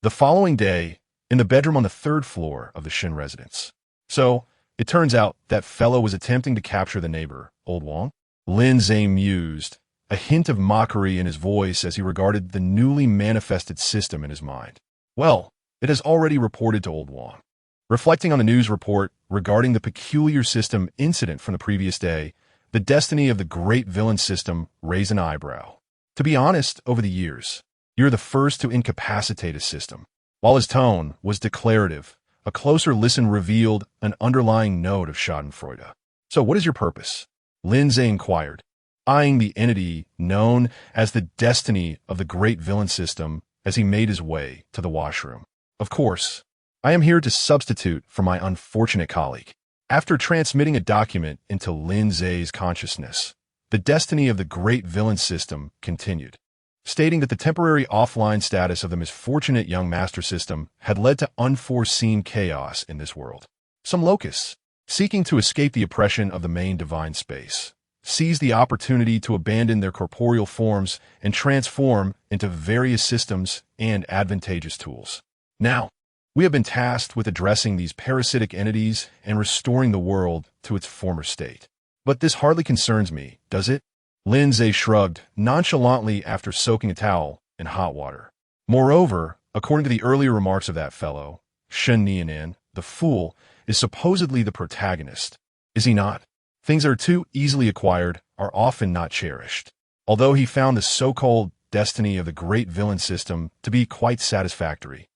The following day, in the bedroom on the 3rd floor of the Shen residence. "So, it turns out that fellow was attempting to capture the neighbor, Old Wang?" Lin Ze mused, a hint of mockery in his voice as he regarded the newly manifested system in his mind. "Well, it has already reported to Old Wang." Reflecting on the news report regarding the peculiar system incident from the previous day, the destiny of the great villain system raised an eyebrow. To be honest, over the years, you're the first to incapacitate a system. While his tone was declarative, a closer listen revealed an underlying note of schadenfreude. "So what is your purpose?" Lin Ze inquired, eyeing the entity known as the destiny of the great villain system as he made his way to the washroom. "Of course, I am here to substitute for my unfortunate colleague." After transmitting a document into Lin Ze's consciousness, the destiny of the great villain system continued, stating that the temporary offline status of the misfortunate young master system had led to unforeseen chaos in this world. Some locusts, seeking to escape the oppression of the main divine space, seized the opportunity to abandon their corporeal forms and transform into various systems and advantageous tools. Now, we have been tasked with addressing these parasitic entities and restoring the world to its former state. But this hardly concerns me, does it? Lin Ze shrugged nonchalantly after soaking a towel in hot water. Moreover, according to the earlier remarks of that fellow, Shen Nianan, the fool, is supposedly the protagonist. Is he not? Things that are too easily acquired are often not cherished. Although he found the so-called destiny of the great villain system to be quite satisfactory,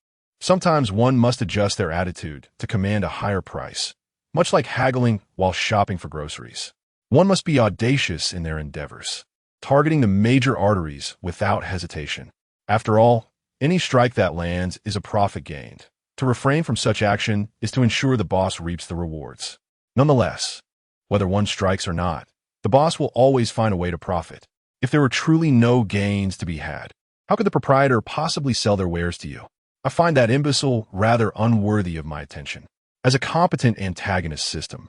sometimes one must adjust their attitude to command a higher price, much like haggling while shopping for groceries. One must be audacious in their endeavors, targeting the major arteries without hesitation. After all, any strike that lands is a profit gained. To refrain from such action is to ensure the boss reaps the rewards. Nonetheless, whether one strikes or not, the boss will always find a way to profit. If there were truly no gains to be had, how could the proprietor possibly sell their wares to you? I find that imbecile rather unworthy of my attention. As a competent antagonist system,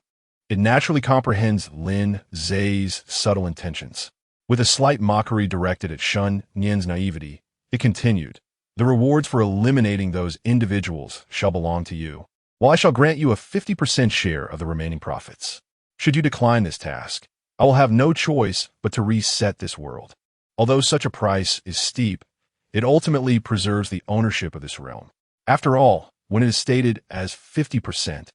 it naturally comprehends Lin Ze's subtle intentions. With a slight mockery directed at Shun Nian's naivety, it continued, "The rewards for eliminating those individuals shall belong to you, while I shall grant you a 50% share of the remaining profits. Should you decline this task, I will have no choice but to reset this world. Although such a price is steep, it ultimately preserves the ownership of this realm. After all, when it is stated as 50%,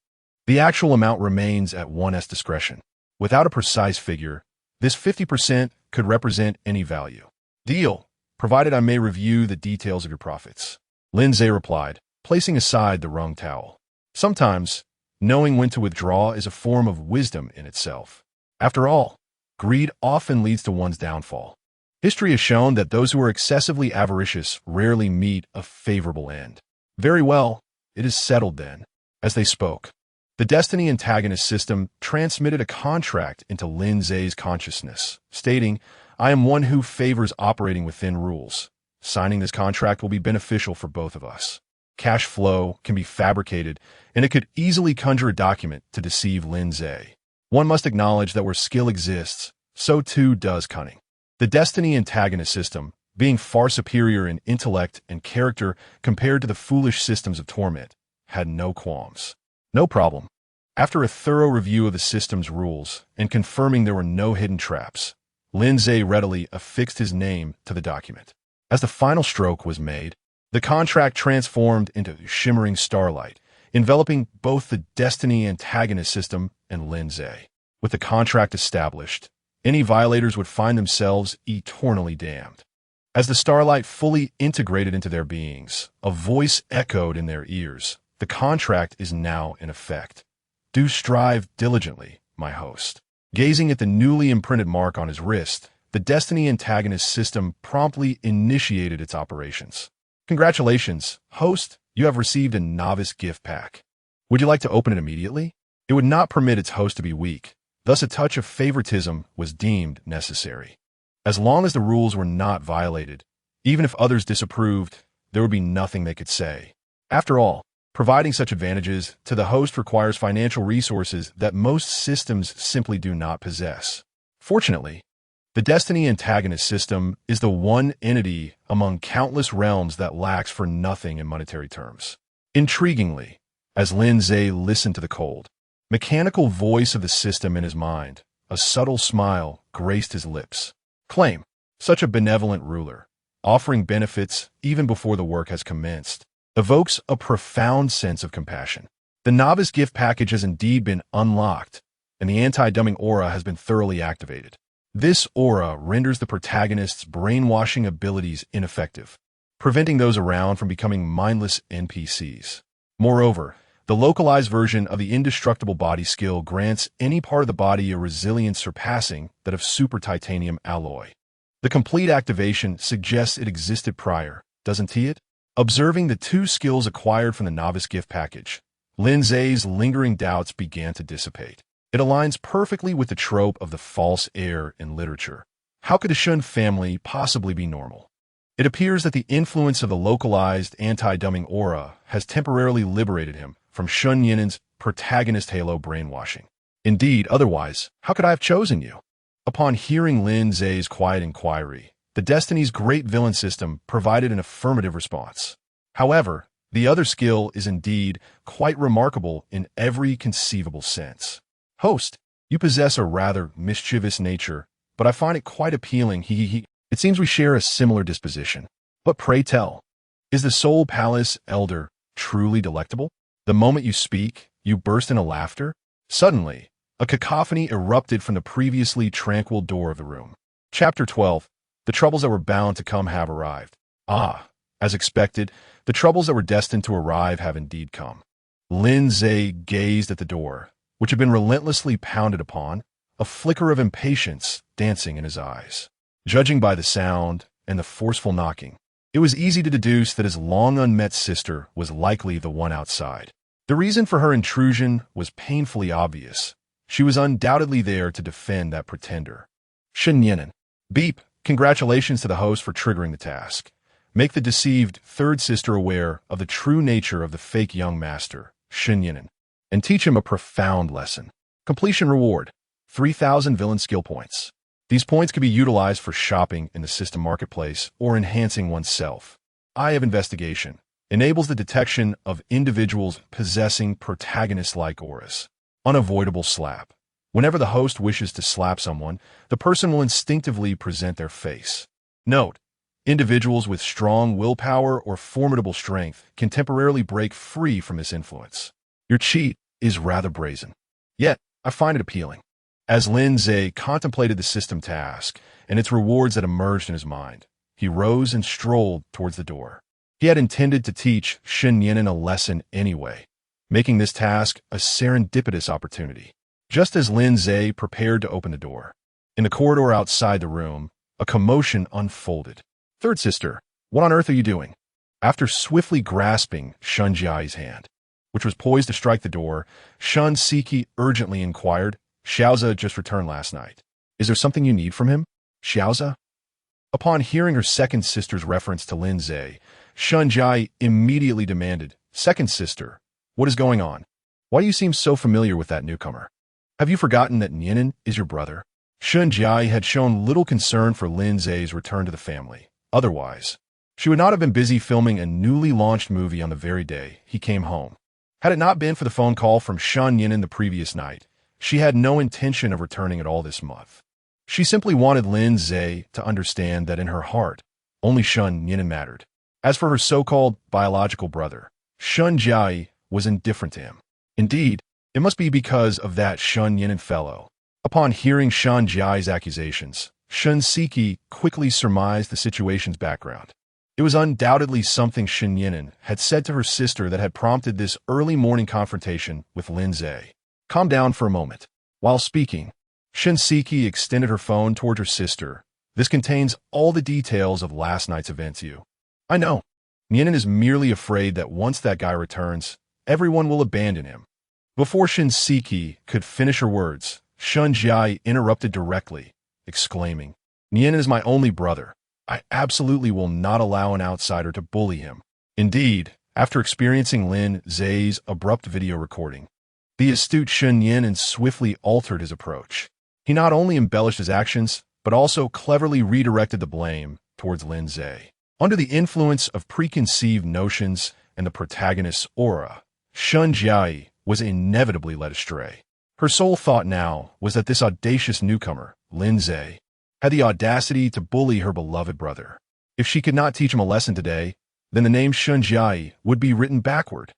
the actual amount remains at one's discretion. Without a precise figure, this 50% could represent any value. Deal, provided I may review the details of your profits." Lin Ze replied, placing aside the wrung towel. Sometimes, knowing when to withdraw is a form of wisdom in itself. After all, greed often leads to one's downfall. History has shown that those who are excessively avaricious rarely meet a favorable end. Very well, it is settled then. As they spoke, the Destiny antagonist system transmitted a contract into Lin Ze's consciousness, stating, "I am one who favors operating within rules. Signing this contract will be beneficial for both of us." Cash flow can be fabricated, and it could easily conjure a document to deceive Lin Ze. One must acknowledge that where skill exists, so too does cunning. The Destiny antagonist system, being far superior in intellect and character compared to the foolish systems of torment, had no qualms. No problem. After a thorough review of the system's rules and confirming there were no hidden traps, Lin Ze readily affixed his name to the document. As the final stroke was made, the contract transformed into shimmering starlight, enveloping both the Destiny antagonist system and Lin Ze. With the contract established, any violators would find themselves eternally damned. As the starlight fully integrated into their beings, a voice echoed in their ears. "The contract is now in effect. Do strive diligently, my host." Gazing at the newly imprinted mark on his wrist, the Destiny antagonist system promptly initiated its operations. "Congratulations, host, you have received a novice gift pack. Would you like to open it immediately?" It would not permit its host to be weak, thus a touch of favoritism was deemed necessary. As long as the rules were not violated, even if others disapproved, there would be nothing they could say. After all, providing such advantages to the host requires financial resources that most systems simply do not possess. Fortunately, the Destiny antagonist system is the one entity among countless realms that lacks for nothing in monetary terms. Intriguingly, as Lin Ze listened to the cold, mechanical voice of the system in his mind, a subtle smile graced his lips. Claim, such a benevolent ruler, offering benefits even before the work has commenced, evokes a profound sense of compassion. The novice gift package has indeed been unlocked, and the anti-dumbing aura has been thoroughly activated. This aura renders the protagonist's brainwashing abilities ineffective, preventing those around from becoming mindless NPCs. Moreover, the localized version of the indestructible body skill grants any part of the body a resilience surpassing that of super titanium alloy. The complete activation suggests it existed prior, doesn't it? Observing the two skills acquired from the novice gift package, Lin Ze's lingering doubts began to dissipate. It aligns perfectly with the trope of the false heir in literature. How could a Shun family possibly be normal? It appears that the influence of the localized anti-dumbing aura has temporarily liberated him from Shun Yinen's protagonist halo brainwashing. Indeed, otherwise, how could I have chosen you? Upon hearing Lin Ze's quiet inquiry, the Destiny's great villain system provided an affirmative response. However, the other skill is indeed quite remarkable in every conceivable sense. Host, you possess a rather mischievous nature, but I find it quite appealing. It seems we share a similar disposition. But pray tell, is the Soul Palace Elder truly delectable? The moment you speak, you burst into laughter. Suddenly, A cacophony erupted from the previously tranquil door of the room. Chapter 12. The troubles that were bound to come have arrived. Ah, as expected, the troubles that were destined to arrive have indeed come. Lin Ze gazed at the door, which had been relentlessly pounded upon, a flicker of impatience dancing in his eyes. Judging by the sound and the forceful knocking, it was easy to deduce that his long-unmet sister was likely the one outside. The reason for her intrusion was painfully obvious. She was undoubtedly there to defend that pretender. Shen Yinan. Beep. Congratulations to the host for triggering the task. Make the deceived third sister aware of the true nature of the fake young master, Shen Yinan, and teach him a profound lesson. Completion reward: 3,000 villain skill points. These points can be utilized for shopping in the system marketplace or enhancing oneself. Eye of Investigation enables the detection of individuals possessing protagonist-like auras. Unavoidable slap. Whenever the host wishes to slap someone, the person will instinctively present their face. Note: individuals with strong willpower or formidable strength can temporarily break free from this influence. Your cheat is rather brazen. Yet, I find it appealing. As Lin Ze contemplated the system task and its rewards that emerged in his mind, he rose and strolled towards the door. He had intended to teach Shen Yinan a lesson anyway, making this task a serendipitous opportunity. Just as Lin Ze prepared to open the door, in the corridor outside the room, a commotion unfolded. Third sister, what on earth are you doing? After swiftly grasping Shun Jiai's hand, which was poised to strike the door, Shun Siki urgently inquired, Xiaoza just returned last night. Is there something you need from him? Xiaoza? Upon hearing her second sister's reference to Lin Ze, Shun Jai immediately demanded, Second sister, what is going on? Why do you seem so familiar with that newcomer? Have you forgotten that Yinan is your brother? Shun Jai had shown little concern for Lin Ze's return to the family. Otherwise, she would not have been busy filming a newly launched movie on the very day he came home. Had it not been for the phone call from Shun Yinan the previous night, she had no intention of returning at all this month. She simply wanted Lin Ze to understand that in her heart, only Shun Yinan mattered. As for her so-called biological brother, Shun Jai was indifferent to him. Indeed, it must be because of that Shun Yinan fellow. Upon hearing Shun Jai's accusations, Shun Siki quickly surmised the situation's background. It was undoubtedly something Shen Yinan had said to her sister that had prompted this early morning confrontation with Lin Ze. Calm down for a moment. While speaking, Shun Siki extended her phone toward her sister. This contains all the details of last night's events. I know. Yinan is merely afraid that once that guy returns, everyone will abandon him. Before Shun Siki could finish her words, Shun Jai interrupted directly, exclaiming, Yinan is my only brother. I absolutely will not allow an outsider to bully him. Indeed, after experiencing Lin Ze's abrupt video recording, the astute Shun Yinan swiftly altered his approach. He not only embellished his actions, but also cleverly redirected the blame towards Lin Ze. Under the influence of preconceived notions and the protagonist's aura, Shun Jai was inevitably led astray. Her sole thought now was that this audacious newcomer, Lin Ze, had the audacity to bully her beloved brother. If she could not teach him a lesson today, then the name Shun Jai would be written backward.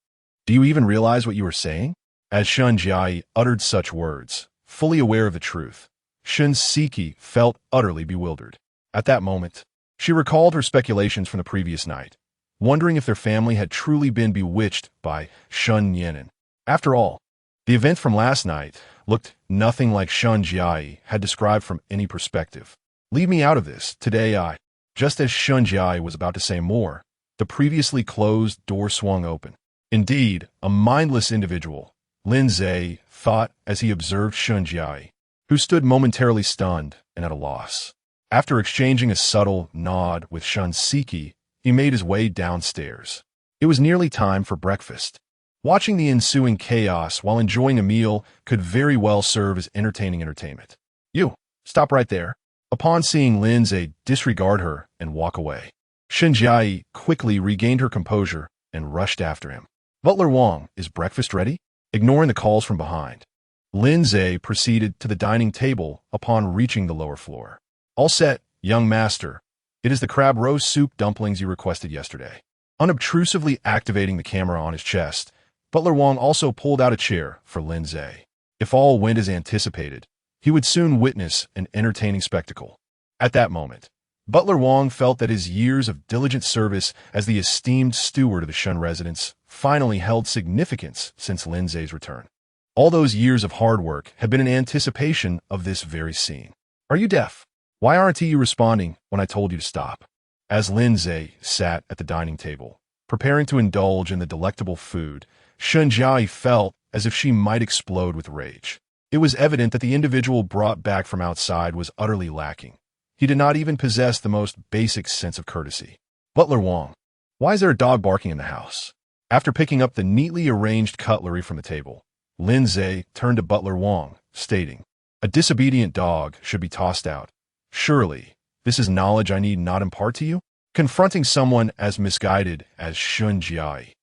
Do you even realize what you are saying? As Shun Jai uttered such words, fully aware of the truth, Shun Siki felt utterly bewildered. At that moment, she recalled her speculations from the previous night, wondering if their family had truly been bewitched by Shun Yinan. After all, the events from last night looked nothing like Shun Jai had described from any perspective. Leave me out of this. Today Just as Shun Jai was about to say more, the previously closed door swung open. Indeed, a mindless individual, Lin Ze thought as he observed Shun Jai, who stood momentarily stunned and at a loss. After exchanging a subtle nod with Shun Siki, he made his way downstairs. It was nearly time for breakfast. Watching the ensuing chaos while enjoying a meal could very well serve as entertaining entertainment. You, stop right there. Upon seeing Lin Ze disregard her and walk away, Shen Jai quickly regained her composure and rushed after him. Butler Wang, is breakfast ready? Ignoring the calls from behind, Lin Ze proceeded to the dining table upon reaching the lower floor. All set, young master. It is the crab roast soup dumplings you requested yesterday. Unobtrusively activating the camera on his chest, Butler Wang also pulled out a chair for Lin Ze. If all went as anticipated, he would soon witness an entertaining spectacle. At that moment, Butler Wong felt that his years of diligent service as the esteemed steward of the Shun residence finally held significance since Lin Ze's return. All those years of hard work had been in anticipation of this very scene. Are you deaf? Why aren't you responding when I told you to stop? As Lin Ze sat at the dining table, preparing to indulge in the delectable food, Shun Jiai felt as if she might explode with rage. It was evident that the individual brought back from outside was utterly lacking. He did not even possess the most basic sense of courtesy. Butler Wong, why is there a dog barking in the house? After picking up the neatly arranged cutlery from the table, Lin Ze turned to Butler Wong, stating, "A disobedient dog should be tossed out. Surely, this is knowledge I need not impart to you?" Confronting someone as misguided as Shun Jiai,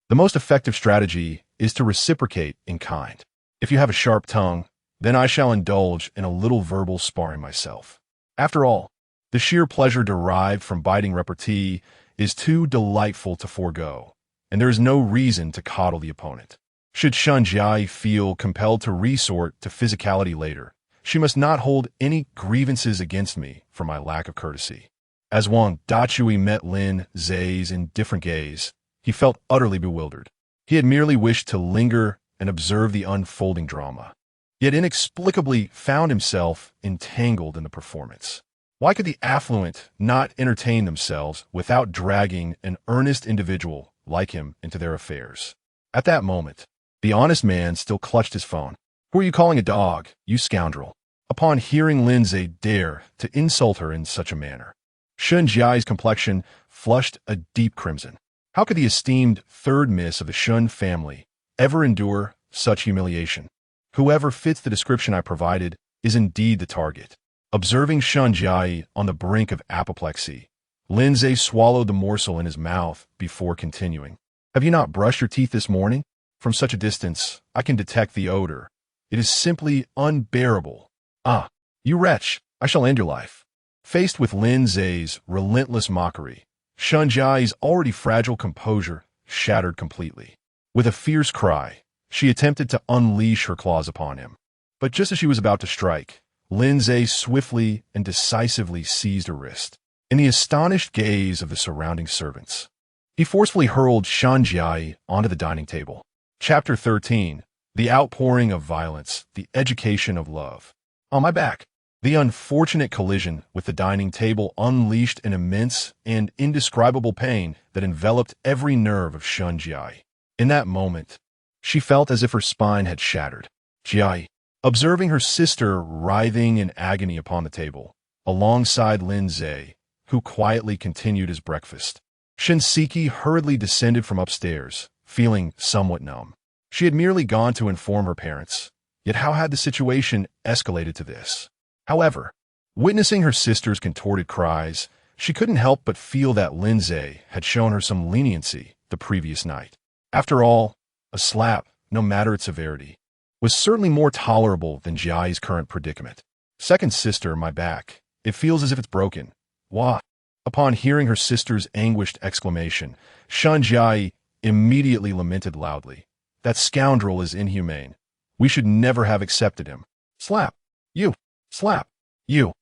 the most effective strategy is to reciprocate in kind. If you have a sharp tongue, then I shall indulge in a little verbal sparring myself. After all, the sheer pleasure derived from biting repartee is too delightful to forego, and there is no reason to coddle the opponent. Should Shun Jiai feel compelled to resort to physicality later, she must not hold any grievances against me for my lack of courtesy. As Wang Dachui met Lin Ze's indifferent gaze, he felt utterly bewildered. He had merely wished to linger and observe the unfolding drama, yet inexplicably found himself entangled in the performance. Why could the affluent not entertain themselves without dragging an earnest individual like him into their affairs? At that moment, the honest man still clutched his phone. "Who are you calling a dog, you scoundrel?" Upon hearing Lin Ze dare to insult her in such a manner, Shun Jiai's complexion flushed a deep crimson. How could the esteemed third miss of the Shun family ever endure such humiliation? Whoever fits the description I provided is indeed the target. Observing Shun Jiai on the brink of apoplexy, Lin Ze swallowed the morsel in his mouth before continuing. "Have you not brushed your teeth this morning? From such a distance, I can detect the odor. It is simply unbearable. Ah, you wretch, I shall end your life." Faced with Lin Ze's relentless mockery, Shun Jiai's already fragile composure shattered completely. With a fierce cry, she attempted to unleash her claws upon him. But just as she was about to strike, Lin Ze swiftly and decisively seized her wrist. In the astonished gaze of the surrounding servants, he forcefully hurled Shun Jiai onto the dining table. Chapter 13. The Outpouring of Violence, the Education of Love. On my back. The unfortunate collision with the dining table unleashed an immense and indescribable pain that enveloped every nerve of Shun Jiai. In that moment, she felt as if her spine had shattered. Jiai, observing her sister writhing in agony upon the table, alongside Lin Ze, who quietly continued his breakfast, Shinseki hurriedly descended from upstairs, feeling somewhat numb. She had merely gone to inform her parents, yet how had the situation escalated to this? However, witnessing her sister's contorted cries, she couldn't help but feel that Lin Ze had shown her some leniency the previous night. After all, a slap, no matter its severity, was certainly more tolerable than Jiai's current predicament. "Second sister, my back. It feels as if it's broken." Wah! Upon hearing her sister's anguished exclamation, Shun Jiai immediately lamented loudly. "That scoundrel is inhumane. We should never have accepted him." Slap! You! Slap! You!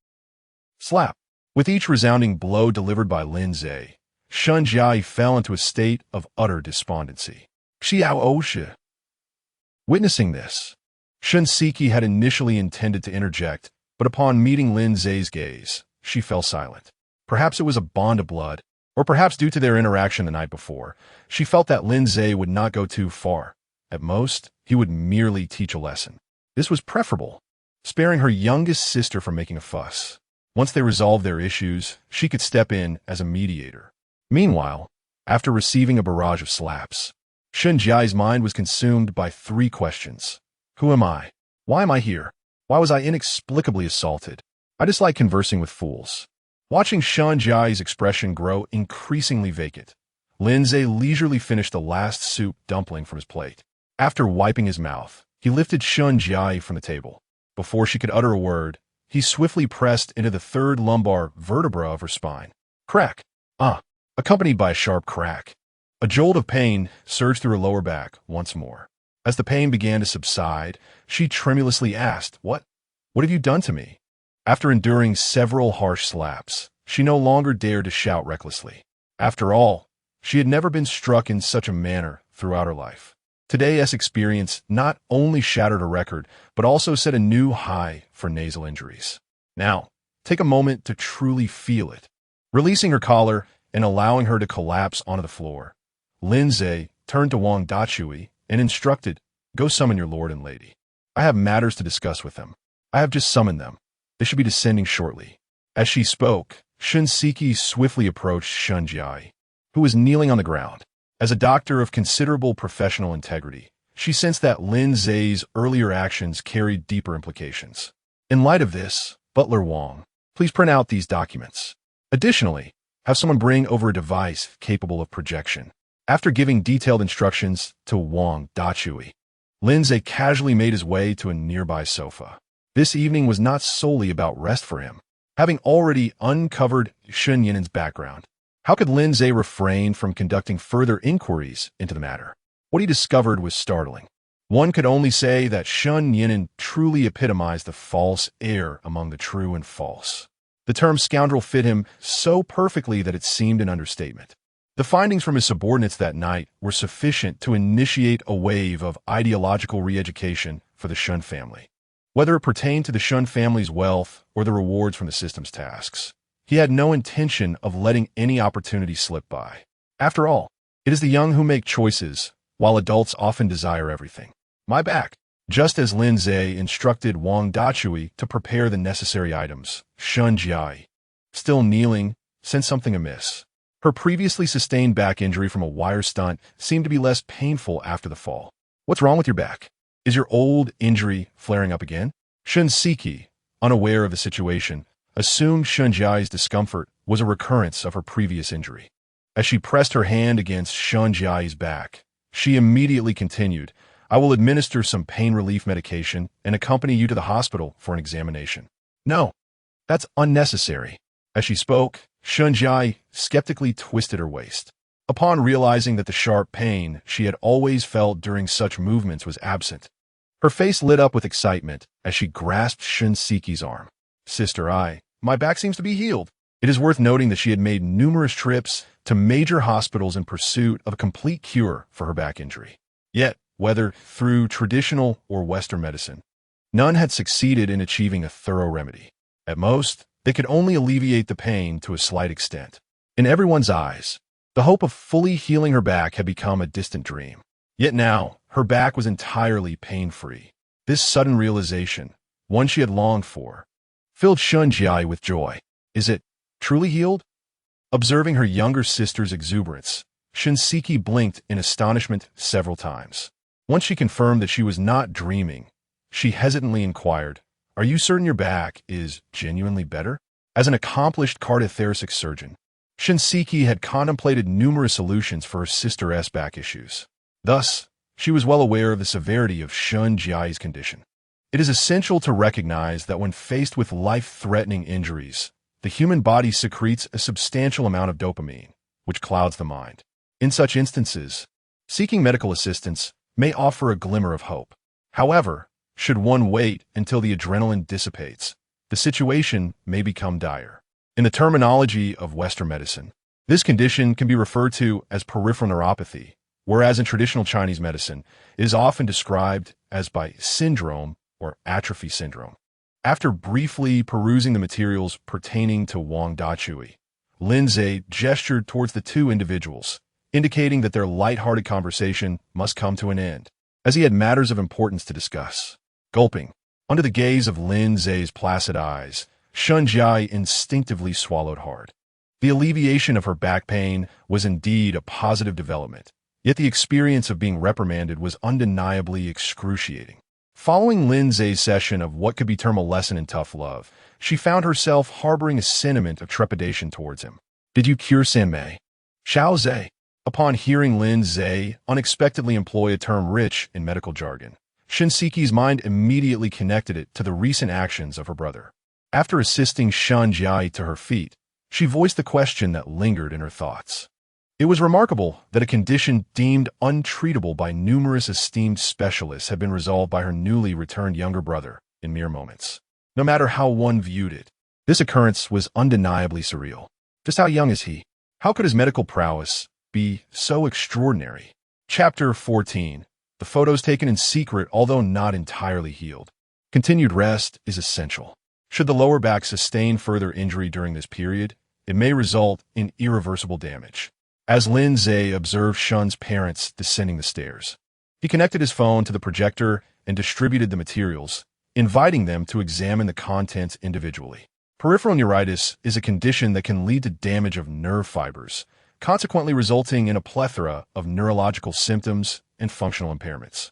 Slap! With each resounding blow delivered by Lin Ze, Shun Jiai fell into a state of utter despondency. Xiao Oshi. Witnessing this, Shinseki had initially intended to interject, but upon meeting Lin Ze's gaze, she fell silent. Perhaps it was a bond of blood, or perhaps due to their interaction the night before, she felt that Lin Ze would not go too far. At most, he would merely teach a lesson. This was preferable, sparing her youngest sister from making a fuss. Once they resolved their issues, she could step in as a mediator. Meanwhile, after receiving a barrage of slaps, Shun Jiai's mind was consumed by three questions. Who am I? Why am I here? Why was I inexplicably assaulted? I dislike conversing with fools. Watching Shun Jiai's expression grow increasingly vacant, Lin Ze leisurely finished the last soup dumpling from his plate. After wiping his mouth, he lifted Shun Jiai from the table. Before she could utter a word, he swiftly pressed into the third lumbar vertebra of her spine. Crack! Accompanied by a sharp crack. A jolt of pain surged through her lower back once more. As the pain began to subside, she tremulously asked, What have you done to me?" After enduring several harsh slaps, she no longer dared to shout recklessly. After all, she had never been struck in such a manner throughout her life. Today's experience not only shattered her record, but also set a new high for nasal injuries. Now, take a moment to truly feel it. Releasing her collar and allowing her to collapse onto the floor, Lin Ze turned to Wang Dachui and instructed, "Go summon your lord and lady. I have matters to discuss with them. I have just summoned them. They should be descending shortly." As she spoke, Shun Siki swiftly approached Shun Jiai, who was kneeling on the ground. As a doctor of considerable professional integrity, she sensed that Lin Ze's earlier actions carried deeper implications. In light of this, Butler Wang, please print out these documents. Additionally, have someone bring over a device capable of projection. After giving detailed instructions to Wang Dachui, Lin Ze casually made his way to a nearby sofa. This evening was not solely about rest for him. Having already uncovered Shun Yinen's background, how could Lin Ze refrain from conducting further inquiries into the matter? What he discovered was startling. One could only say that Shun Yinen truly epitomized the false heir among the true and false. The term scoundrel fit him so perfectly that it seemed an understatement. The findings from his subordinates that night were sufficient to initiate a wave of ideological re-education for the Shun family. Whether it pertained to the Shun family's wealth or the rewards from the system's tasks, he had no intention of letting any opportunity slip by. After all, it is the young who make choices, while adults often desire everything. My back. Just as Lin Ze instructed Wang Dachui to prepare the necessary items, Shun Jiai, still kneeling, sensed something amiss. Her previously sustained back injury from a wire stunt seemed to be less painful after the fall. "What's wrong with your back? Is your old injury flaring up again?" Shun Siki, unaware of the situation, assumed Shun Jiai's discomfort was a recurrence of her previous injury. As she pressed her hand against Shun Jiai's back, she immediately continued, "I will administer some pain relief medication and accompany you to the hospital for an examination." "No, that's unnecessary." As she spoke, Shun Jiai skeptically twisted her waist. Upon realizing that the sharp pain she had always felt during such movements was absent, her face lit up with excitement as she grasped Shun Siki's arm. "Sister, my back seems to be healed." It is worth noting that she had made numerous trips to major hospitals in pursuit of a complete cure for her back injury. Yet, whether through traditional or Western medicine, none had succeeded in achieving a thorough remedy. At most, they could only alleviate the pain to a slight extent. In everyone's eyes, the hope of fully healing her back had become a distant dream. Yet now, her back was entirely pain-free. This sudden realization, one she had longed for, filled Shun Jiai with joy. "Is it truly healed?" Observing her younger sister's exuberance, Shun Siki blinked in astonishment several times. Once she confirmed that she was not dreaming, she hesitantly inquired, "Are you certain your back is genuinely better?" As an accomplished cardiothoracic surgeon, Shun Siki had contemplated numerous solutions for her sister's back issues. Thus, she was well aware of the severity of Shun Jiai's condition. It is essential to recognize that when faced with life-threatening injuries, the human body secretes a substantial amount of dopamine, which clouds the mind. In such instances, seeking medical assistance may offer a glimmer of hope. However, should one wait until the adrenaline dissipates, the situation may become dire. In the terminology of Western medicine, this condition can be referred to as peripheral neuropathy, whereas in traditional Chinese medicine, it is often described as by syndrome or atrophy syndrome. After briefly perusing the materials pertaining to Wang Dachui, Lin Ze gestured towards the two individuals, indicating that their light-hearted conversation must come to an end, as he had matters of importance to discuss. Gulping, under the gaze of Lin Ze's placid eyes, Shun Jiai instinctively swallowed hard. The alleviation of her back pain was indeed a positive development, yet the experience of being reprimanded was undeniably excruciating. Following Lin Ze's session of what could be termed a lesson in tough love, she found herself harboring a sentiment of trepidation towards him. "Did you cure Sanmei?" Xiao Ze. Upon hearing Lin Ze unexpectedly employ a term rich in medical jargon, Shun Siki's mind immediately connected it to the recent actions of her brother. After assisting Shun Jiai to her feet, she voiced the question that lingered in her thoughts. It was remarkable that a condition deemed untreatable by numerous esteemed specialists had been resolved by her newly returned younger brother in mere moments. No matter how one viewed it, this occurrence was undeniably surreal. Just how young is he? How could his medical prowess be so extraordinary? Chapter 14. The photos taken in secret, although not entirely healed. Continued rest is essential. Should the lower back sustain further injury during this period, it may result in irreversible damage. As Lin Ze observed Shun's parents descending the stairs, he connected his phone to the projector and distributed the materials, inviting them to examine the contents individually. Peripheral neuritis is a condition that can lead to damage of nerve fibers, consequently resulting in a plethora of neurological symptoms and functional impairments.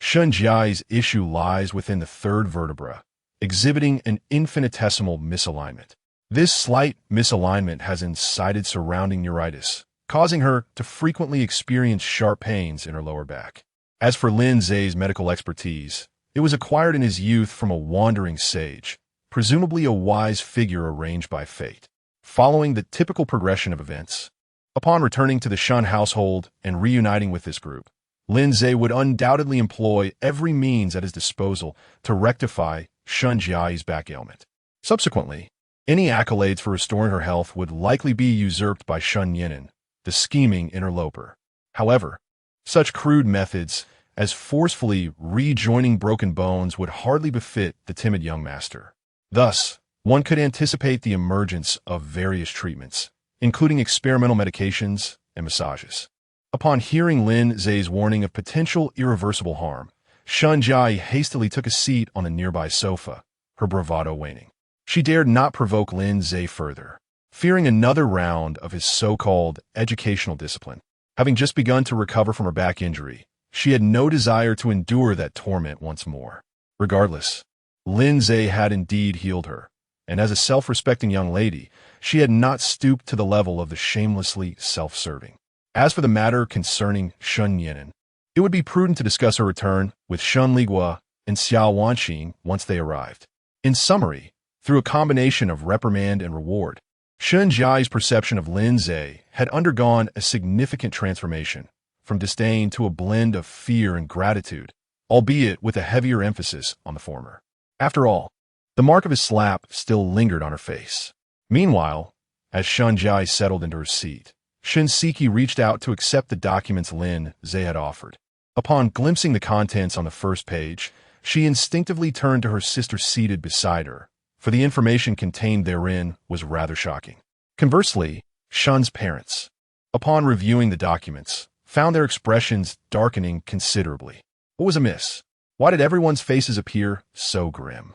Shun Jiai's issue lies within the third vertebra, exhibiting an infinitesimal misalignment. This slight misalignment has incited surrounding neuritis, causing her to frequently experience sharp pains in her lower back. As for Lin Ze's medical expertise, it was acquired in his youth from a wandering sage, presumably a wise figure arranged by fate. Following the typical progression of events, upon returning to the Shun household and reuniting with this group, Lin Ze would undoubtedly employ every means at his disposal to rectify Shun Jiai's back ailment. Subsequently, any accolades for restoring her health would likely be usurped by Shun Yinan, the scheming interloper. However, such crude methods as forcefully rejoining broken bones would hardly befit the timid young master. Thus, one could anticipate the emergence of various treatments, including experimental medications and massages. Upon hearing Lin Ze's warning of potential irreversible harm, Shun Jai hastily took a seat on a nearby sofa, her bravado waning. She dared not provoke Lin Ze further, fearing another round of his so-called educational discipline. Having just begun to recover from her back injury, she had no desire to endure that torment once more. Regardless, Lin Ze had indeed healed her, and as a self-respecting young lady, she had not stooped to the level of the shamelessly self-serving. As for the matter concerning Shun Yinan, it would be prudent to discuss her return with Shun Ligua and Xiao Wanxin once they arrived. In summary, through a combination of reprimand and reward, Shun Jiai's perception of Lin Ze had undergone a significant transformation, from disdain to a blend of fear and gratitude, albeit with a heavier emphasis on the former. After all, the mark of his slap still lingered on her face. Meanwhile, as Shun Jai settled into her seat, Shun Siki reached out to accept the documents Lin Ze had offered. Upon glimpsing the contents on the first page, she instinctively turned to her sister seated beside her, for the information contained therein was rather shocking. Conversely, Shun's parents, upon reviewing the documents, found their expressions darkening considerably. What was amiss? Why did everyone's faces appear so grim?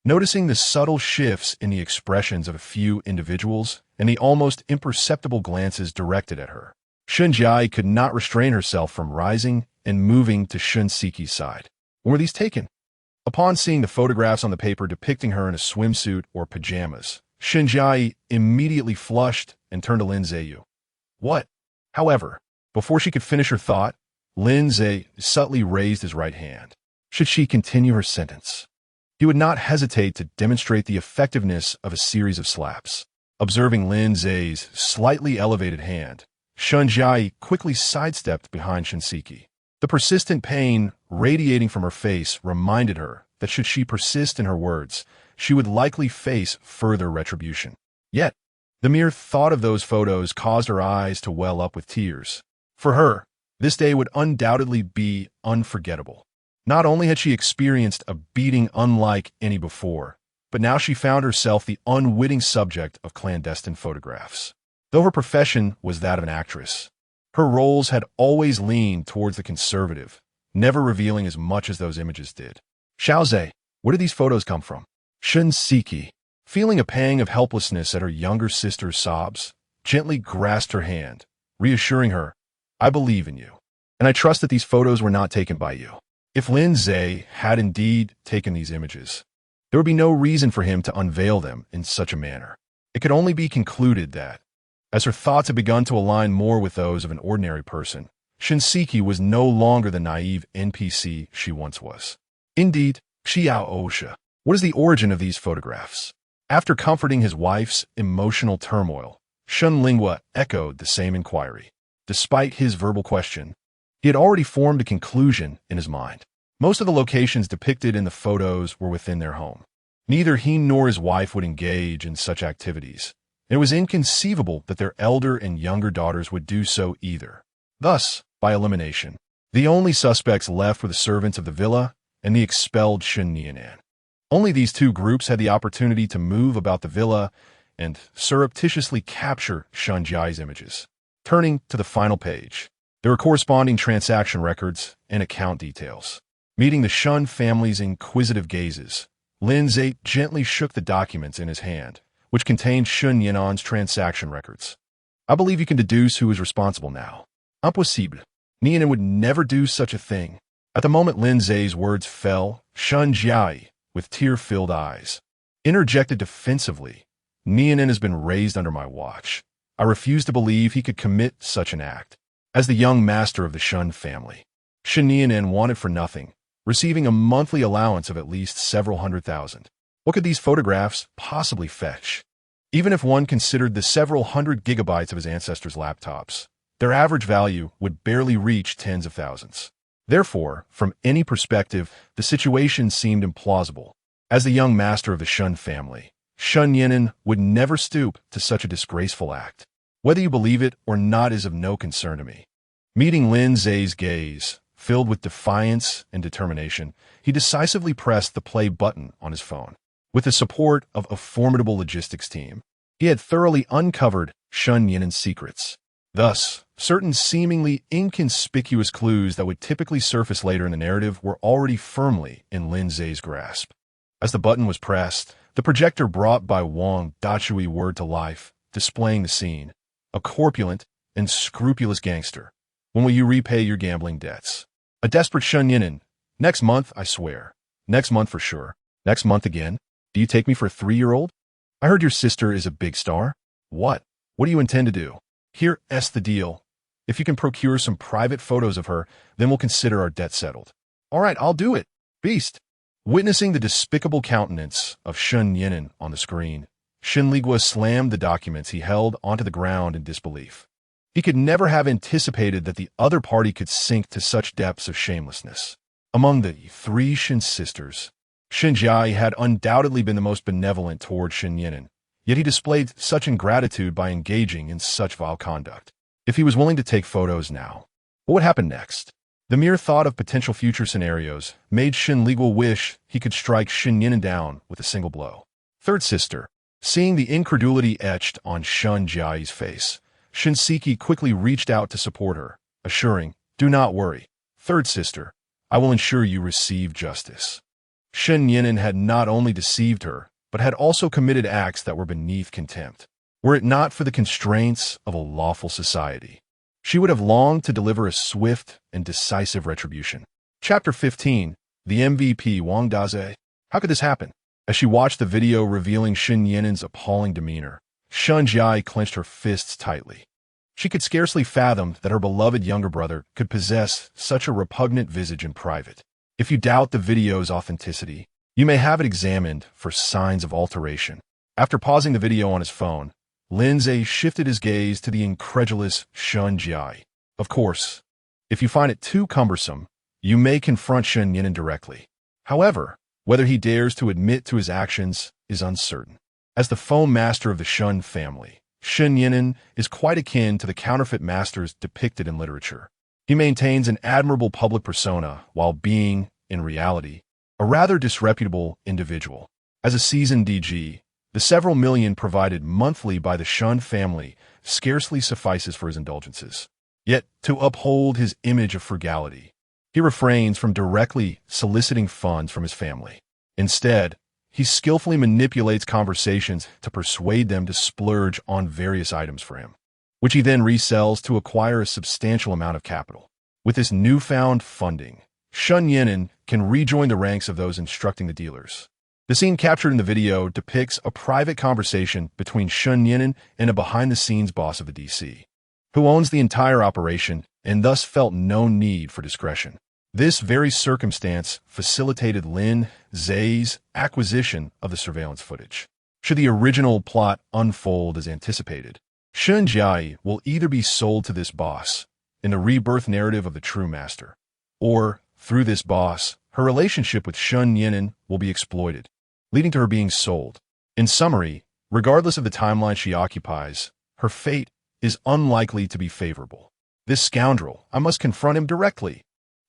Noticing the subtle shifts in the expressions of a few individuals and the almost imperceptible glances directed at her, Shun Jai could not restrain herself from rising and moving to Shun Siki's side. When were these taken? Upon seeing the photographs on the paper depicting her in a swimsuit or pajamas, Shun Jai immediately flushed and turned to Lin Ze. What? However, before she could finish her thought, Lin Ze subtly raised his right hand. Should she continue her sentence, he would not hesitate to demonstrate the effectiveness of a series of slaps. Observing Lin Ze's slightly elevated hand, Shun Jai quickly sidestepped behind Shun Siki. The persistent pain radiating from her face reminded her that should she persist in her words, she would likely face further retribution. Yet, the mere thought of those photos caused her eyes to well up with tears. For her, this day would undoubtedly be unforgettable. Not only had she experienced a beating unlike any before, but now she found herself the unwitting subject of clandestine photographs. Though her profession was that of an actress, her roles had always leaned towards the conservative, never revealing as much as those images did. Xiaoze, where did these photos come from? Shun Siki, feeling a pang of helplessness at her younger sister's sobs, gently grasped her hand, reassuring her, I believe in you, and I trust that these photos were not taken by you. If Lin Ze had indeed taken these images, there would be no reason for him to unveil them in such a manner. It could only be concluded that, as her thoughts had begun to align more with those of an ordinary person, Shun Siki was no longer the naive NPC she once was. Indeed, Xiao Osha, what is the origin of these photographs? After comforting his wife's emotional turmoil, Shun Lingua echoed the same inquiry. Despite his verbal question, he had already formed a conclusion in his mind. Most of the locations depicted in the photos were within their home. Neither he nor his wife would engage in such activities. It was inconceivable that their elder and younger daughters would do so either. Thus, by elimination, the only suspects left were the servants of the villa and the expelled Shen Nianan. Only these two groups had the opportunity to move about the villa and surreptitiously capture Shen Jiai's images. Turning to the final page, there were corresponding transaction records and account details. Meeting the Shen family's inquisitive gazes, Lin Ze gently shook the documents in his hand, which contained Shen Yanan's transaction records. I believe you can deduce who is responsible now. Impossible. Nianan would never do such a thing. At the moment Lin Ze's words fell, Shen Jiai, with tear-filled eyes, interjected defensively, Nianan has been raised under my watch. I refuse to believe he could commit such an act. As the young master of the Shen family, Shen Nianan wanted for nothing, receiving a monthly allowance of at least several $100,000. What could these photographs possibly fetch? Even if one considered the several hundred gigabytes of his ancestors' laptops, their average value would barely reach tens of thousands. Therefore, from any perspective, the situation seemed implausible. As the young master of the Shen family, Shen Nianan would never stoop to such a disgraceful act. Whether you believe it or not is of no concern to me. Meeting Lin Ze's gaze, filled with defiance and determination, he decisively pressed the play button on his phone. With the support of a formidable logistics team, he had thoroughly uncovered Shen Nianan's secrets. Thus, certain seemingly inconspicuous clues that would typically surface later in the narrative were already firmly in Lin Ze's grasp. As the button was pressed, the projector brought by Wang Dachui word to life, displaying the scene. A corpulent and scrupulous gangster. When will you repay your gambling debts? A desperate Shen Nianan. Next month, I swear. Next month for sure. Next month again. Do you take me for a 3-year-old? I heard your sister is a big star. What? What do you intend to do? Here's the deal. If you can procure some private photos of her, then we'll consider our debt settled. All right, I'll do it. Beast. Witnessing the despicable countenance of Shen Nianan on the screen, Shen Ligua slammed the documents he held onto the ground in disbelief. He could never have anticipated that the other party could sink to such depths of shamelessness. Among the 3 Shen sisters, Shen Jiai had undoubtedly been the most benevolent toward Shen Nianan, yet he displayed such ingratitude by engaging in such vile conduct. If he was willing to take photos now, what would happen next? The mere thought of potential future scenarios made Shen Ligua wish he could strike Shen Nianan down with a single blow. Third sister, seeing the incredulity etched on Shen Jiai's face, Shen Siki quickly reached out to support her, assuring, "Do not worry, third sister, I will ensure you receive justice." Shen Nianan had not only deceived her, but had also committed acts that were beneath contempt. Were it not for the constraints of a lawful society, she would have longed to deliver a swift and decisive retribution. Chapter 15. The MVP Wang Daze. How could this happen? As she watched the video revealing Shen Nianan's appalling demeanor, Shen Jiai clenched her fists tightly. She could scarcely fathom that her beloved younger brother could possess such a repugnant visage in private. If you doubt the video's authenticity, you may have it examined for signs of alteration. After pausing the video on his phone, Lin Ze shifted his gaze to the incredulous Shen Jiai. Of course, if you find it too cumbersome, you may confront Shen Nianan directly. However, whether he dares to admit to his actions is uncertain. As the foam master of the Shen family, Shen Nianan is quite akin to the counterfeit masters depicted in literature. He maintains an admirable public persona while being, in reality, a rather disreputable individual. As a seasoned DG, the several million provided monthly by the Shen family scarcely suffices for his indulgences. Yet, to uphold his image of frugality, he refrains from directly soliciting funds from his family. Instead, he skillfully manipulates conversations to persuade them to splurge on various items for him, which he then resells to acquire a substantial amount of capital. With this newfound funding, Shen Nianan can rejoin the ranks of those instructing the dealers. The scene captured in the video depicts a private conversation between Shen Nianan and a behind-the-scenes boss of the DC, who owns the entire operation and thus felt no need for discretion. This very circumstance facilitated Lin Ze's acquisition of the surveillance footage. Should the original plot unfold as anticipated, Shun Jiai will either be sold to this boss, in the rebirth narrative of the true master, or, through this boss, her relationship with Shun Yinan will be exploited, leading to her being sold. In summary, regardless of the timeline she occupies, her fate is unlikely to be favorable. This scoundrel, I must confront him directly.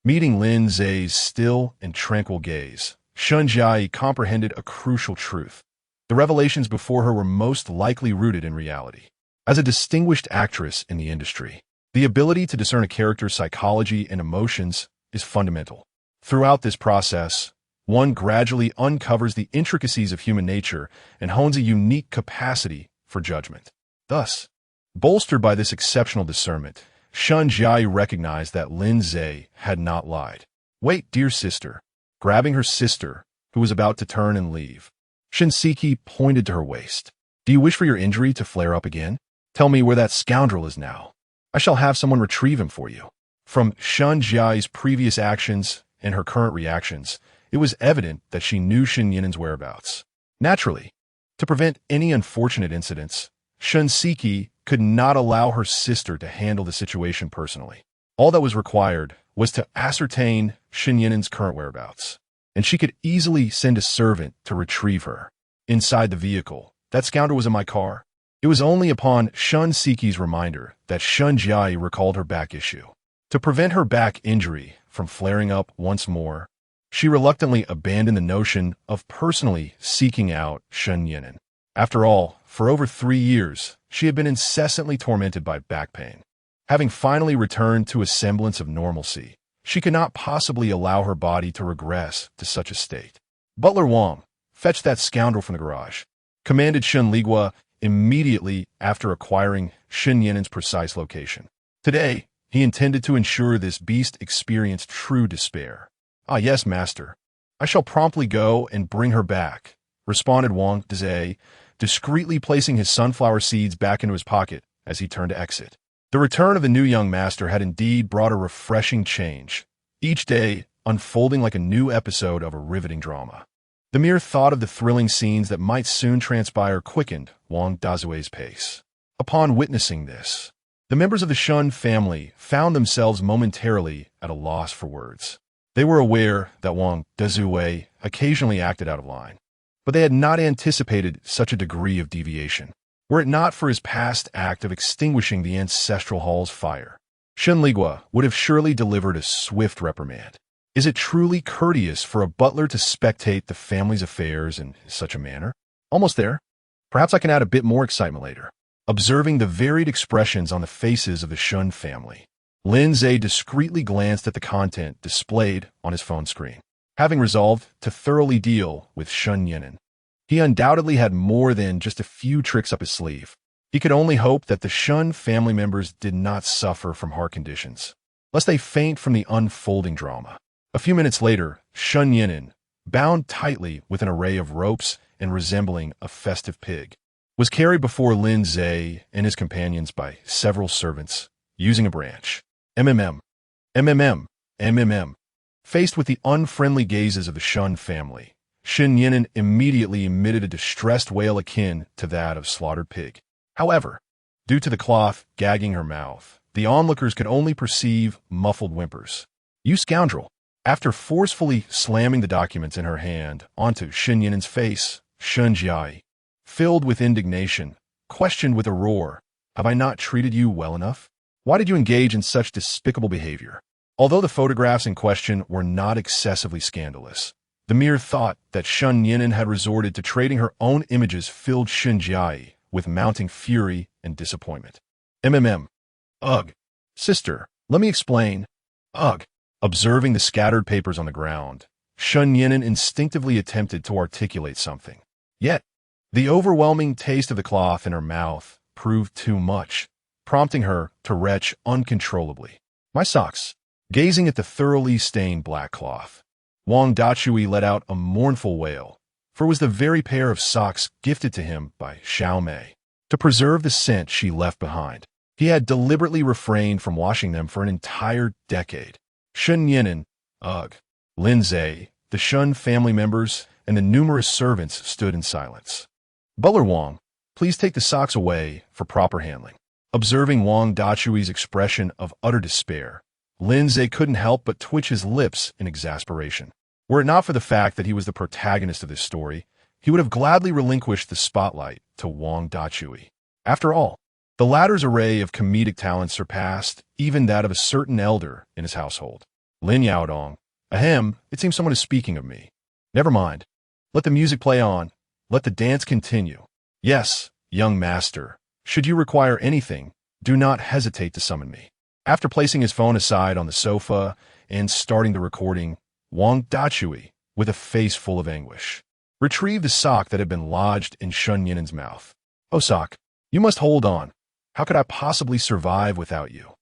Meeting Lin Ze's still and tranquil gaze, Shun Jiai comprehended a crucial truth. The revelations before her were most likely rooted in reality. As a distinguished actress in the industry, the ability to discern a character's psychology and emotions is fundamental. Throughout this process, one gradually uncovers the intricacies of human nature and hones a unique capacity for judgment. Thus, bolstered by this exceptional discernment, Shun Jiai recognized that Lin Ze had not lied. "Wait, dear sister." Grabbing her sister, who was about to turn and leave, Shinseki pointed to her waist. "Do you wish for your injury to flare up again? Tell me where that scoundrel is now. I shall have someone retrieve him for you." From Shun Jiai's previous actions and her current reactions, it was evident that she knew Shun Yinan's whereabouts. Naturally, to prevent any unfortunate incidents, Shinseki could not allow her sister to handle the situation personally. All that was required was to ascertain Shun Yinan's current whereabouts, and she could easily send a servant to retrieve her. Inside the vehicle, "That scoundrel was in my car." It was only upon Shinseki's reminder that Shun Jiai recalled her back issue. To prevent her back injury from flaring up once more, she reluctantly abandoned the notion of personally seeking out Shun Yinan. After all, for over 3 years, she had been incessantly tormented by back pain. Having finally returned to a semblance of normalcy, she could not possibly allow her body to regress to such a state. "Butler Wang, fetch that scoundrel from the garage," commanded Shun Ligua immediately after acquiring Shun Yinan's precise location. Today, he intended to ensure this beast experienced true despair. "Ah, yes, master. I shall promptly go and bring her back," responded Wang Ze, discreetly placing his sunflower seeds back into his pocket as he turned to exit. The return of the new young master had indeed brought a refreshing change, each day unfolding like a new episode of a riveting drama. The mere thought of the thrilling scenes that might soon transpire quickened Wang Dazue's pace. Upon witnessing this, the members of the Shun family found themselves momentarily at a loss for words. They were aware that Wang Dazue occasionally acted out of line, but they had not anticipated such a degree of deviation. Were it not for his past act of extinguishing the ancestral hall's fire, Shun Ligua would have surely delivered a swift reprimand. Is it truly courteous for a butler to spectate the family's affairs in such a manner? Almost there. Perhaps I can add a bit more excitement later. Observing the varied expressions on the faces of the Shun family, Lin Ze discreetly glanced at the content displayed on his phone screen. Having resolved to thoroughly deal with Shun Yinan, he undoubtedly had more than just a few tricks up his sleeve. He could only hope that the Shun family members did not suffer from heart conditions, lest they faint from the unfolding drama. A few minutes later, Shun Yinan, bound tightly with an array of ropes and resembling a festive pig, was carried before Lin Ze and his companions by several servants, using a branch. MMM. MMM. MMM. Faced with the unfriendly gazes of the Shun family, Shun Yinan immediately emitted a distressed wail akin to that of slaughtered pig. However, due to the cloth gagging her mouth, the onlookers could only perceive muffled whimpers. "You scoundrel!" After forcefully slamming the documents in her hand onto Shun Yinan's face, Shun Jiai, filled with indignation, questioned with a roar, "Have I not treated you well enough? Why did you engage in such despicable behavior?" Although the photographs in question were not excessively scandalous, the mere thought that Shun Yinan had resorted to trading her own images filled Shun Jiai with mounting fury and disappointment. MMM. Ugh. Sister, let me explain. Ugh. Observing the scattered papers on the ground, Shun Yinan instinctively attempted to articulate something. Yet, the overwhelming taste of the cloth in her mouth proved too much, prompting her to retch uncontrollably. "My socks." Gazing at the thoroughly stained black cloth, Wang Dachui let out a mournful wail, for it was the very pair of socks gifted to him by Xiao Mei. To preserve the scent she left behind, he had deliberately refrained from washing them for an entire decade. Shun Yinan, ugh, Lin Ze, the Shun family members, and the numerous servants stood in silence. "Butler Wang, please take the socks away for proper handling." Observing Wang Dachui's expression of utter despair, Lin Ze couldn't help but twitch his lips in exasperation. Were it not for the fact that he was the protagonist of this story, he would have gladly relinquished the spotlight to Wang Dachui. After all, the latter's array of comedic talents surpassed even that of a certain elder in his household. Lin Yaodong. Ahem, it seems someone is speaking of me. Never mind. Let the music play on. Let the dance continue. Yes, young master. Should you require anything, do not hesitate to summon me. After placing his phone aside on the sofa and starting the recording, Wang Dachui, with a face full of anguish, retrieved the sock that had been lodged in Shun Yinen's mouth. Oh, sock, you must hold on. How could I possibly survive without you?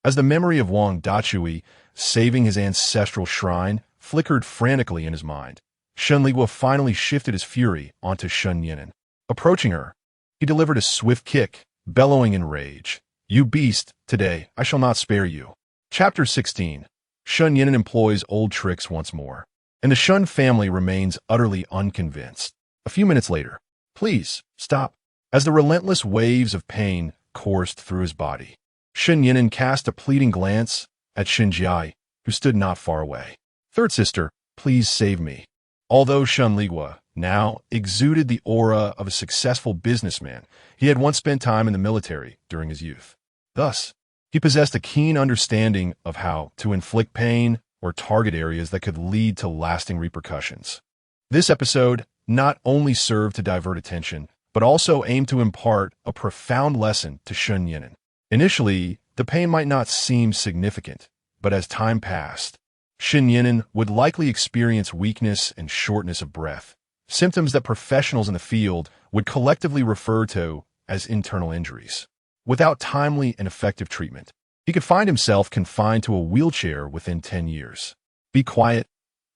As the memory of Wang Dachui saving his ancestral shrine flickered frantically in his mind, Shun Ligua finally shifted his fury onto Shun Yinen. Approaching her, he delivered a swift kick, bellowing in rage. You beast, today I shall not spare you. Chapter 16. Shun Yinen employs old tricks once more, and the Shun family remains utterly unconvinced. A few minutes later, please, stop. As the relentless waves of pain coursed through his body, Shun Yinen cast a pleading glance at Shin Jiai, who stood not far away. Third sister, please save me. Although Shun Ligua now exuded the aura of a successful businessman, he had once spent time in the military during his youth. Thus, he possessed a keen understanding of how to inflict pain or target areas that could lead to lasting repercussions. This episode not only served to divert attention, but also aimed to impart a profound lesson to Shun Yinen. Initially, the pain might not seem significant, but as time passed, Shun Yinen would likely experience weakness and shortness of breath, symptoms that professionals in the field would collectively refer to as internal injuries. Without timely and effective treatment, he could find himself confined to a wheelchair within 10 years. Be quiet,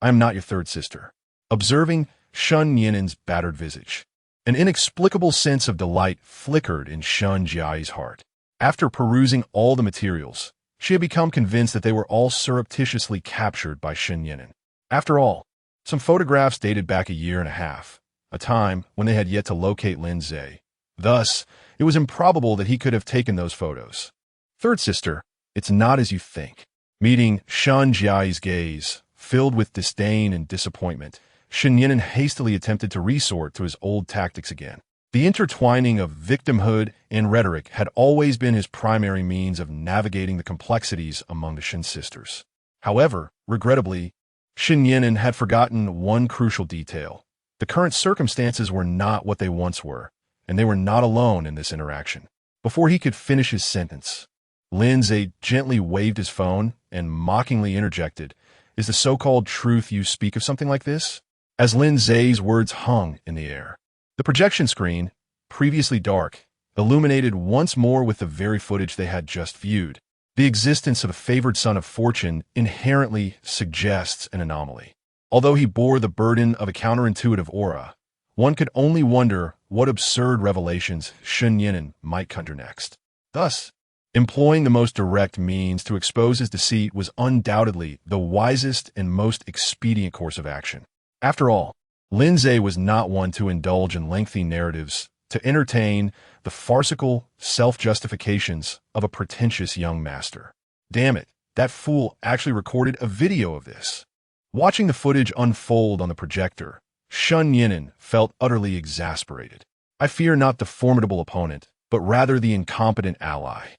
I am not your third sister. Observing Shun Yinen's battered visage, an inexplicable sense of delight flickered in Shun Jiai's heart. After perusing all the materials, she had become convinced that they were all surreptitiously captured by Shun Yinen. After all, some photographs dated back a year and a half, a time when they had yet to locate Lin Ze. Thus, it was improbable that he could have taken those photos. Third sister, it's not as you think. Meeting Shun Jiai's gaze, filled with disdain and disappointment, Shun Yinen hastily attempted to resort to his old tactics again. The intertwining of victimhood and rhetoric had always been his primary means of navigating the complexities among the Shin sisters. However, regrettably, Shun Yinen had forgotten one crucial detail. The current circumstances were not what they once were, and they were not alone in this interaction. Before he could finish his sentence, Lin Ze gently waved his phone and mockingly interjected, "Is the so-called truth you speak of something like this?" As Lin Ze's words hung in the air, the projection screen, previously dark, illuminated once more with the very footage they had just viewed. The existence of a favored son of fortune inherently suggests an anomaly. Although he bore the burden of a counterintuitive aura, one could only wonder what absurd revelations Shun Yinen might conjure next. Thus, employing the most direct means to expose his deceit was undoubtedly the wisest and most expedient course of action. After all, Lin Ze was not one to indulge in lengthy narratives to entertain the farcical self-justifications of a pretentious young master. Damn it, that fool actually recorded a video of this. Watching the footage unfold on the projector, Shun Yinen felt utterly exasperated. I fear not the formidable opponent, but rather the incompetent ally.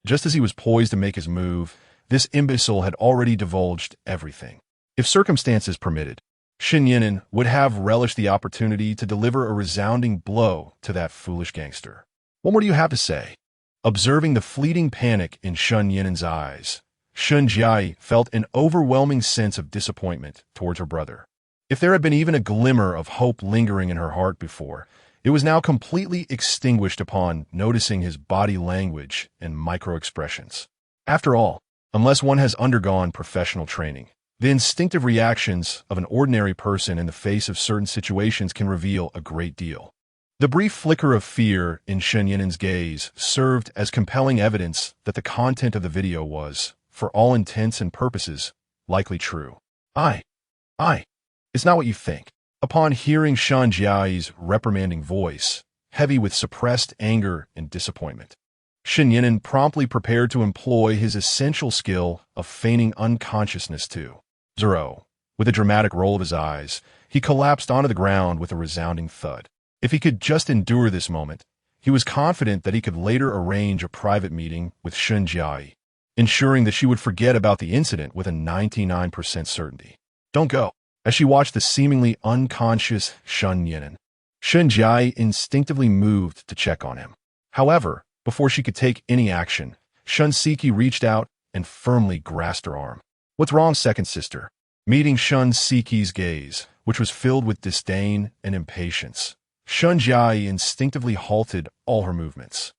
Just as he was poised to make his move, this imbecile had already divulged everything. If circumstances permitted, Shun Yinen would have relished the opportunity to deliver a resounding blow to that foolish gangster. What more do you have to say? Observing the fleeting panic in Shun Yinen's eyes, Shun Jiai felt an overwhelming sense of disappointment towards her brother. If there had been even a glimmer of hope lingering in her heart before, it was now completely extinguished upon noticing his body language and micro-expressions. After all, unless one has undergone professional training, the instinctive reactions of an ordinary person in the face of certain situations can reveal a great deal. The brief flicker of fear in Shun Yinen's gaze served as compelling evidence that the content of the video was, for all intents and purposes, likely true. It's not what you think. Upon hearing Shun Jiai's reprimanding voice, heavy with suppressed anger and disappointment, Shen Yinan promptly prepared to employ his essential skill of feigning unconsciousness too. Zero. With a dramatic roll of his eyes, he collapsed onto the ground with a resounding thud. If he could just endure this moment, he was confident that he could later arrange a private meeting with Shen Jiai, ensuring that she would forget about the incident with a 99% certainty. Don't go. As she watched the seemingly unconscious Shen Yinan, Shen Jiai instinctively moved to check on him. However, before she could take any action, Shen Siki reached out and firmly grasped her arm. What's wrong, second sister? Meeting Shen Siki's gaze, which was filled with disdain and impatience, Shen Jiai instinctively halted all her movements.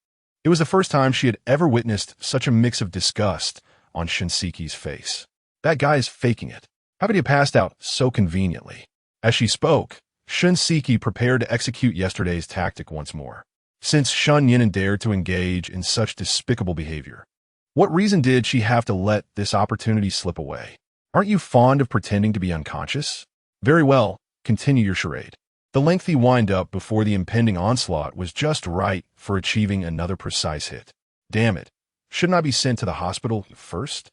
It was the first time she had ever witnessed such a mix of disgust on Shen Siki's face. That guy is faking it. How could he have passed out so conveniently? As she spoke, Shen Siki prepared to execute yesterday's tactic once more. Since Shen Yinan dared to engage in such despicable behavior, what reason did she have to let this opportunity slip away? Aren't you fond of pretending to be unconscious? Very well, continue your charade. The lengthy wind-up before the impending onslaught was just right for achieving another precise hit. Damn it, shouldn't I be sent to the hospital first?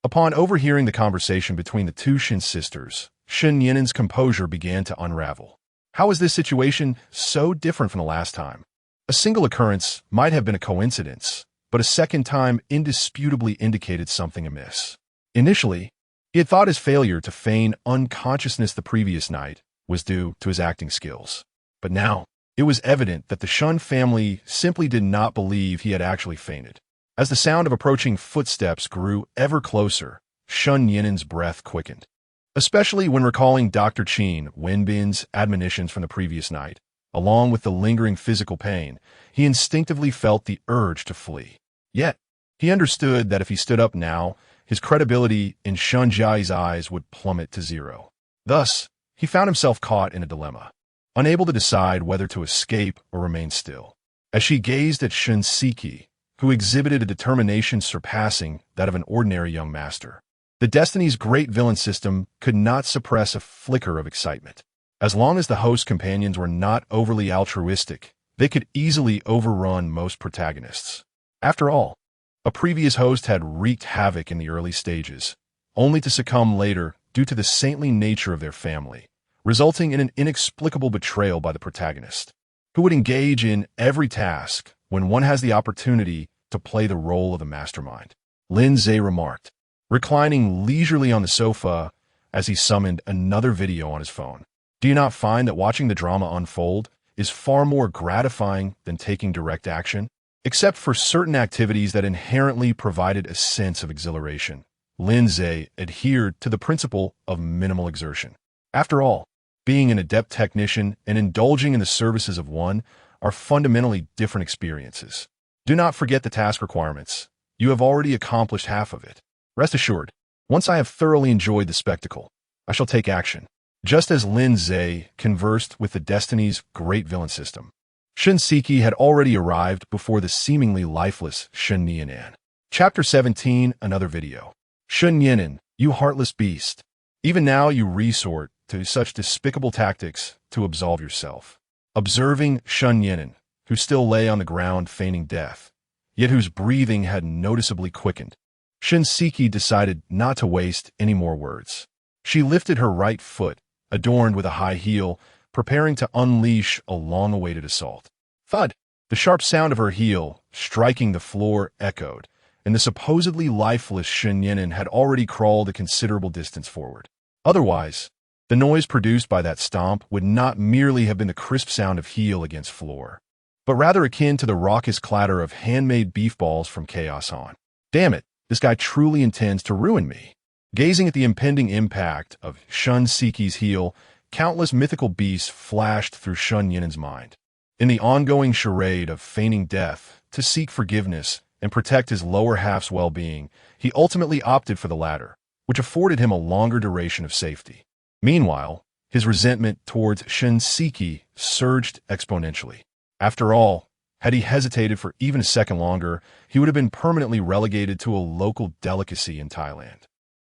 Upon overhearing the conversation between the two Shen sisters, Shen Yinan's composure began to unravel. How was this situation so different from the last time? A single occurrence might have been a coincidence, but a second time indisputably indicated something amiss. Initially, he had thought his failure to feign unconsciousness the previous night was due to his acting skills. But now, it was evident that the Shen family simply did not believe he had actually fainted. As the sound of approaching footsteps grew ever closer, Shen Yinan's breath quickened. Especially when recalling Dr. Qin Wenbin's admonitions from the previous night, along with the lingering physical pain, he instinctively felt the urge to flee. Yet, he understood that if he stood up now, his credibility in Shen Jiai's eyes would plummet to zero. Thus, he found himself caught in a dilemma, unable to decide whether to escape or remain still. As she gazed at Shen Siki, who exhibited a determination surpassing that of an ordinary young master, the Destiny's great villain system could not suppress a flicker of excitement. As long as the host companions were not overly altruistic, they could easily overrun most protagonists. After all, a previous host had wreaked havoc in the early stages, only to succumb later due to the saintly nature of their family, resulting in an inexplicable betrayal by the protagonist, who would engage in every task when one has the opportunity to play the role of the mastermind. Lin Ze remarked, reclining leisurely on the sofa as he summoned another video on his phone. Do you not find that watching the drama unfold is far more gratifying than taking direct action? Except for certain activities that inherently provided a sense of exhilaration, Lin Ze adhered to the principle of minimal exertion. After all, being an adept technician and indulging in the services of one are fundamentally different experiences. Do not forget the task requirements. You have already accomplished half of it. Rest assured, once I have thoroughly enjoyed the spectacle, I shall take action. Just as Lin Ze conversed with the Destiny's great villain system, Shen Siki had already arrived before the seemingly lifeless Shen Yinan. Chapter 17, another video. Shen Yinan, you heartless beast. Even now you resort to such despicable tactics to absolve yourself. Observing Shen Yinan, who still lay on the ground feigning death, yet whose breathing had noticeably quickened, Shen Siki decided not to waste any more words. She lifted her right foot, adorned with a high heel, preparing to unleash a long-awaited assault. Thud! The sharp sound of her heel, striking the floor, echoed, and the supposedly lifeless Shen Yinan had already crawled a considerable distance forward. Otherwise, the noise produced by that stomp would not merely have been the crisp sound of heel against floor, but rather akin to the raucous clatter of handmade beef balls from Chaos On. Damn it, this guy truly intends to ruin me. Gazing at the impending impact of Shen Siki's heel, countless mythical beasts flashed through Shen Yinan's mind. In the ongoing charade of feigning death to seek forgiveness and protect his lower half's well-being, he ultimately opted for the latter, which afforded him a longer duration of safety. Meanwhile, his resentment towards Shen Siki surged exponentially. After all, had he hesitated for even a second longer, he would have been permanently relegated to a local delicacy in Thailand.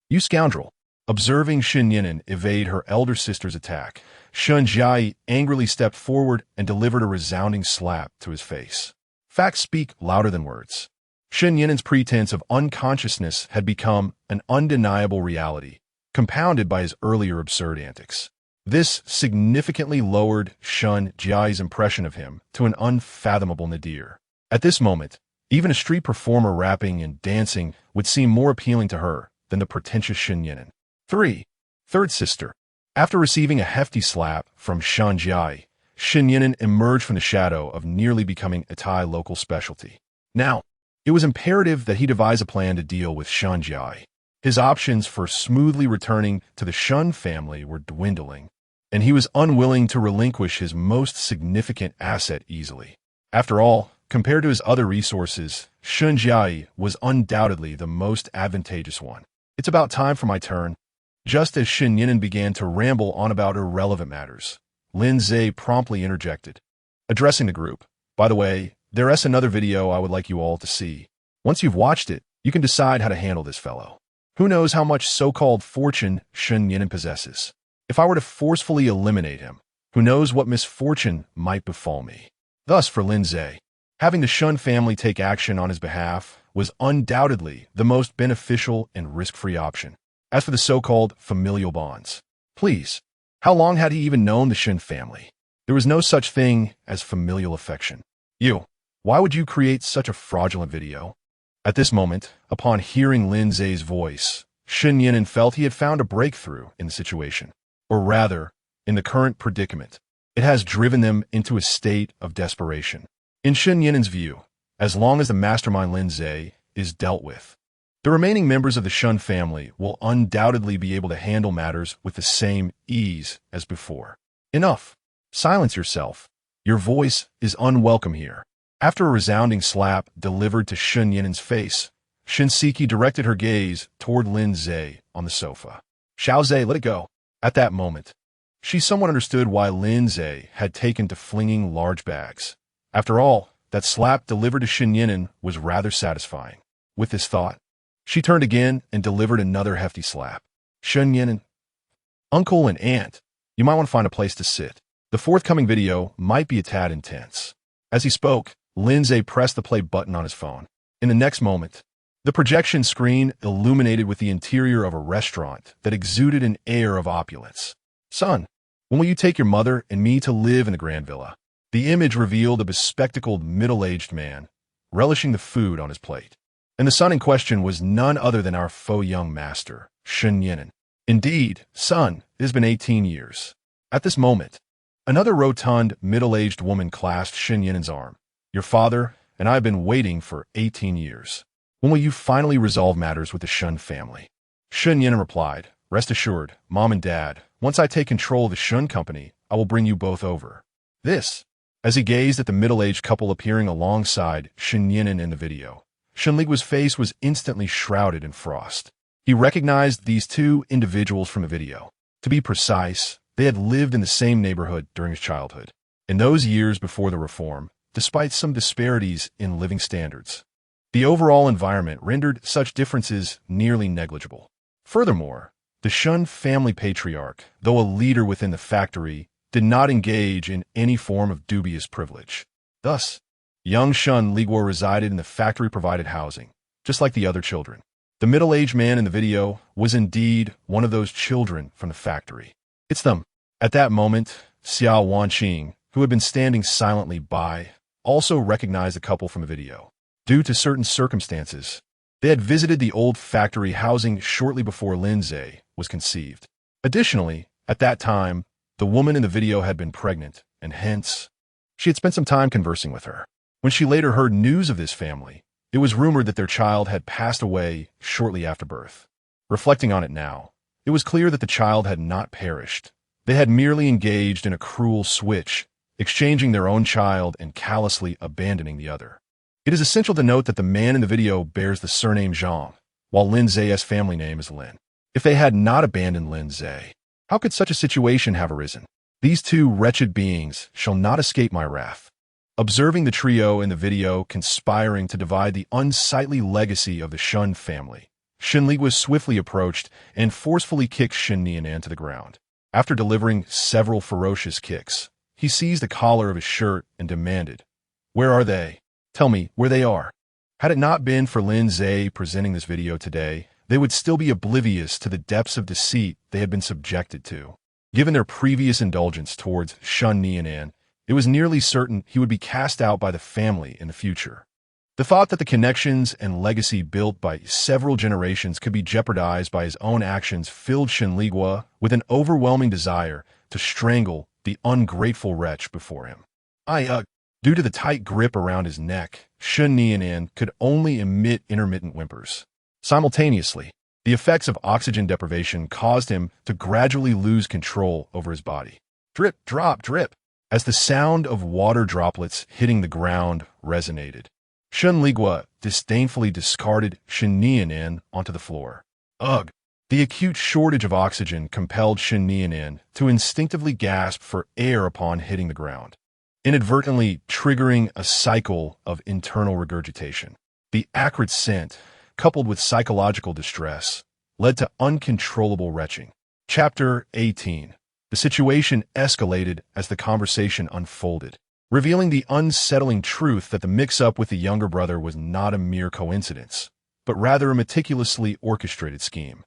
You scoundrel! Observing Shen Yinan evade her elder sister's attack, Shen Jiai angrily stepped forward and delivered a resounding slap to his face. Facts speak louder than words. Shen Yinen's pretense of unconsciousness had become an undeniable reality, compounded by his earlier absurd antics. This significantly lowered Shun Jiai's impression of him to an unfathomable nadir. At this moment, even a street performer rapping and dancing would seem more appealing to her than the pretentious Shen Yinen. 3. Third sister. After receiving a hefty slap from Shan Jiai, Shen Yinen emerged from the shadow of nearly becoming a Thai local specialty. Now, it was imperative that he devise a plan to deal with Shan Jiai. His options for smoothly returning to the Shun family were dwindling, and he was unwilling to relinquish his most significant asset easily. After all, compared to his other resources, Shan Jiai was undoubtedly the most advantageous one. It's about time for my turn. Just as Shen Yinen began to ramble on about irrelevant matters, Lin Ze promptly interjected, addressing the group. By the way, there's another video I would like you all to see. Once you've watched it, you can decide how to handle this fellow. Who knows how much so-called fortune Shen Yinen possesses? If I were to forcefully eliminate him, who knows what misfortune might befall me? Thus, for Lin Ze, having the Shun family take action on his behalf was undoubtedly the most beneficial and risk-free option. As for the so-called familial bonds, please, how long had he even known the Shen family? There was no such thing as familial affection. Why would you create such a fraudulent video? At this moment, upon hearing Lin Ze's voice, Shen Yinen felt he had found a breakthrough in the situation, or rather, in the current predicament. It has driven them into a state of desperation. In Shen Yinen's view, as long as the mastermind Lin Ze is dealt with, the remaining members of the Shun family will undoubtedly be able to handle matters with the same ease as before. Enough. Silence yourself. Your voice is unwelcome here. After a resounding slap delivered to Shen Yinen's face, Shinseki directed her gaze toward Lin Ze on the sofa. Xiao Ze, let it go. At that moment, she somewhat understood why Lin Ze had taken to flinging large bags. After all, that slap delivered to Shen Yinen was rather satisfying. With this thought, she turned again and delivered another hefty slap. Shen Yinen, uncle and aunt, you might want to find a place to sit. The forthcoming video might be a tad intense. As he spoke, Lin Ze pressed the play button on his phone. In the next moment, the projection screen illuminated with the interior of a restaurant that exuded an air of opulence. Son, when will you take your mother and me to live in the grand villa? The image revealed a bespectacled middle-aged man, relishing the food on his plate. And the son in question was none other than our faux young master, Shen Yinen. Indeed, son, it has been 18 years. At this moment, another rotund, middle-aged woman clasped Shen Yinen's arm. Your father and I have been waiting for 18 years. When will you finally resolve matters with the Shun family? Shen Yinen replied, rest assured, Mom and Dad, once I take control of the Shun company, I will bring you both over. This, as he gazed at the middle-aged couple appearing alongside Shen Yinen in the video, Shenligu's face was instantly shrouded in frost. He recognized these two individuals from the video. To be precise, they had lived in the same neighborhood during his childhood. In those years before the reform, despite some disparities in living standards, the overall environment rendered such differences nearly negligible. Furthermore, the Shun family patriarch, though a leader within the factory, did not engage in any form of dubious privilege. Thus, young Shun Liguo resided in the factory-provided housing, just like the other children. The middle-aged man in the video was indeed one of those children from the factory. It's them. At that moment, Xiao Wanqing, who had been standing silently by, also recognized the couple from the video. Due to certain circumstances, they had visited the old factory housing shortly before Lin Ze was conceived. Additionally, at that time, the woman in the video had been pregnant, and hence, she had spent some time conversing with her. When she later heard news of this family, it was rumored that their child had passed away shortly after birth. Reflecting on it now, it was clear that the child had not perished. They had merely engaged in a cruel switch, exchanging their own child and callously abandoning the other. It is essential to note that the man in the video bears the surname Zhang, while Lin Ze's family name is Lin. If they had not abandoned Lin Ze, how could such a situation have arisen? These two wretched beings shall not escape my wrath. Observing the trio in the video conspiring to divide the unsightly legacy of the Shun family, Shenli was swiftly approached and forcefully kicked Shen Nianan to the ground. After delivering several ferocious kicks, he seized the collar of his shirt and demanded, "Where are they?" Tell me where they are. Had it not been for Lin Ze presenting this video today, they would still be oblivious to the depths of deceit they had been subjected to. Given their previous indulgence towards Shun Nianan, it was nearly certain he would be cast out by the family in the future. The thought that the connections and legacy built by several generations could be jeopardized by his own actions filled Shen Ligua with an overwhelming desire to strangle the ungrateful wretch before him. Due to the tight grip around his neck, Shun Nianan could only emit intermittent whimpers. Simultaneously, the effects of oxygen deprivation caused him to gradually lose control over his body. Drip, drop, drip, as the sound of water droplets hitting the ground resonated. Shun Ligua disdainfully discarded Shen Nianan onto the floor. Ugh! The acute shortage of oxygen compelled Shen Nianan to instinctively gasp for air upon hitting the ground, inadvertently triggering a cycle of internal regurgitation. The acrid scent, coupled with psychological distress, led to uncontrollable retching. Chapter 18. The situation escalated as the conversation unfolded, revealing the unsettling truth that the mix-up with the younger brother was not a mere coincidence, but rather a meticulously orchestrated scheme.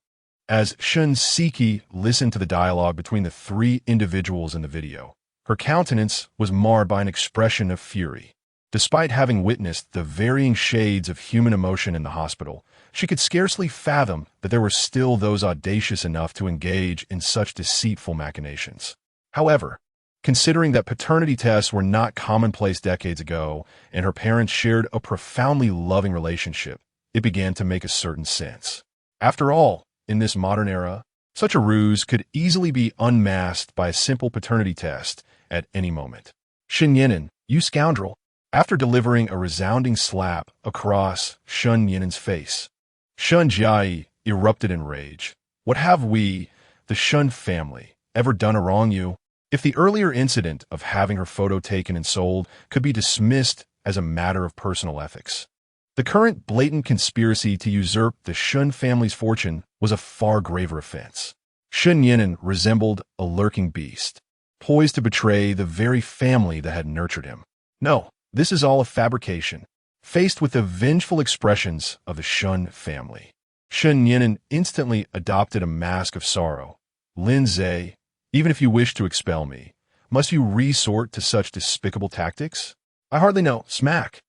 As Shun Siki listened to the dialogue between the three individuals in the video, her countenance was marred by an expression of fury. Despite having witnessed the varying shades of human emotion in the hospital, she could scarcely fathom that there were still those audacious enough to engage in such deceitful machinations. However, considering that paternity tests were not commonplace decades ago and her parents shared a profoundly loving relationship, it began to make a certain sense. After all, in this modern era, such a ruse could easily be unmasked by a simple paternity test at any moment. Shen Yinan, you scoundrel! After delivering a resounding slap across Shun Yinan's face, Shun Jiai erupted in rage. What have we, the Shun family, ever done to wrong you? If the earlier incident of having her photo taken and sold could be dismissed as a matter of personal ethics, the current blatant conspiracy to usurp the Shun family's fortune was a far graver offense. Shun Yinan resembled a lurking beast, poised to betray the very family that had nurtured him. No, this is all a fabrication. Faced with the vengeful expressions of the Shun family, Shun Yinan instantly adopted a mask of sorrow. Lin Ze, even if you wish to expel me, must you resort to such despicable tactics? I hardly know. Smack.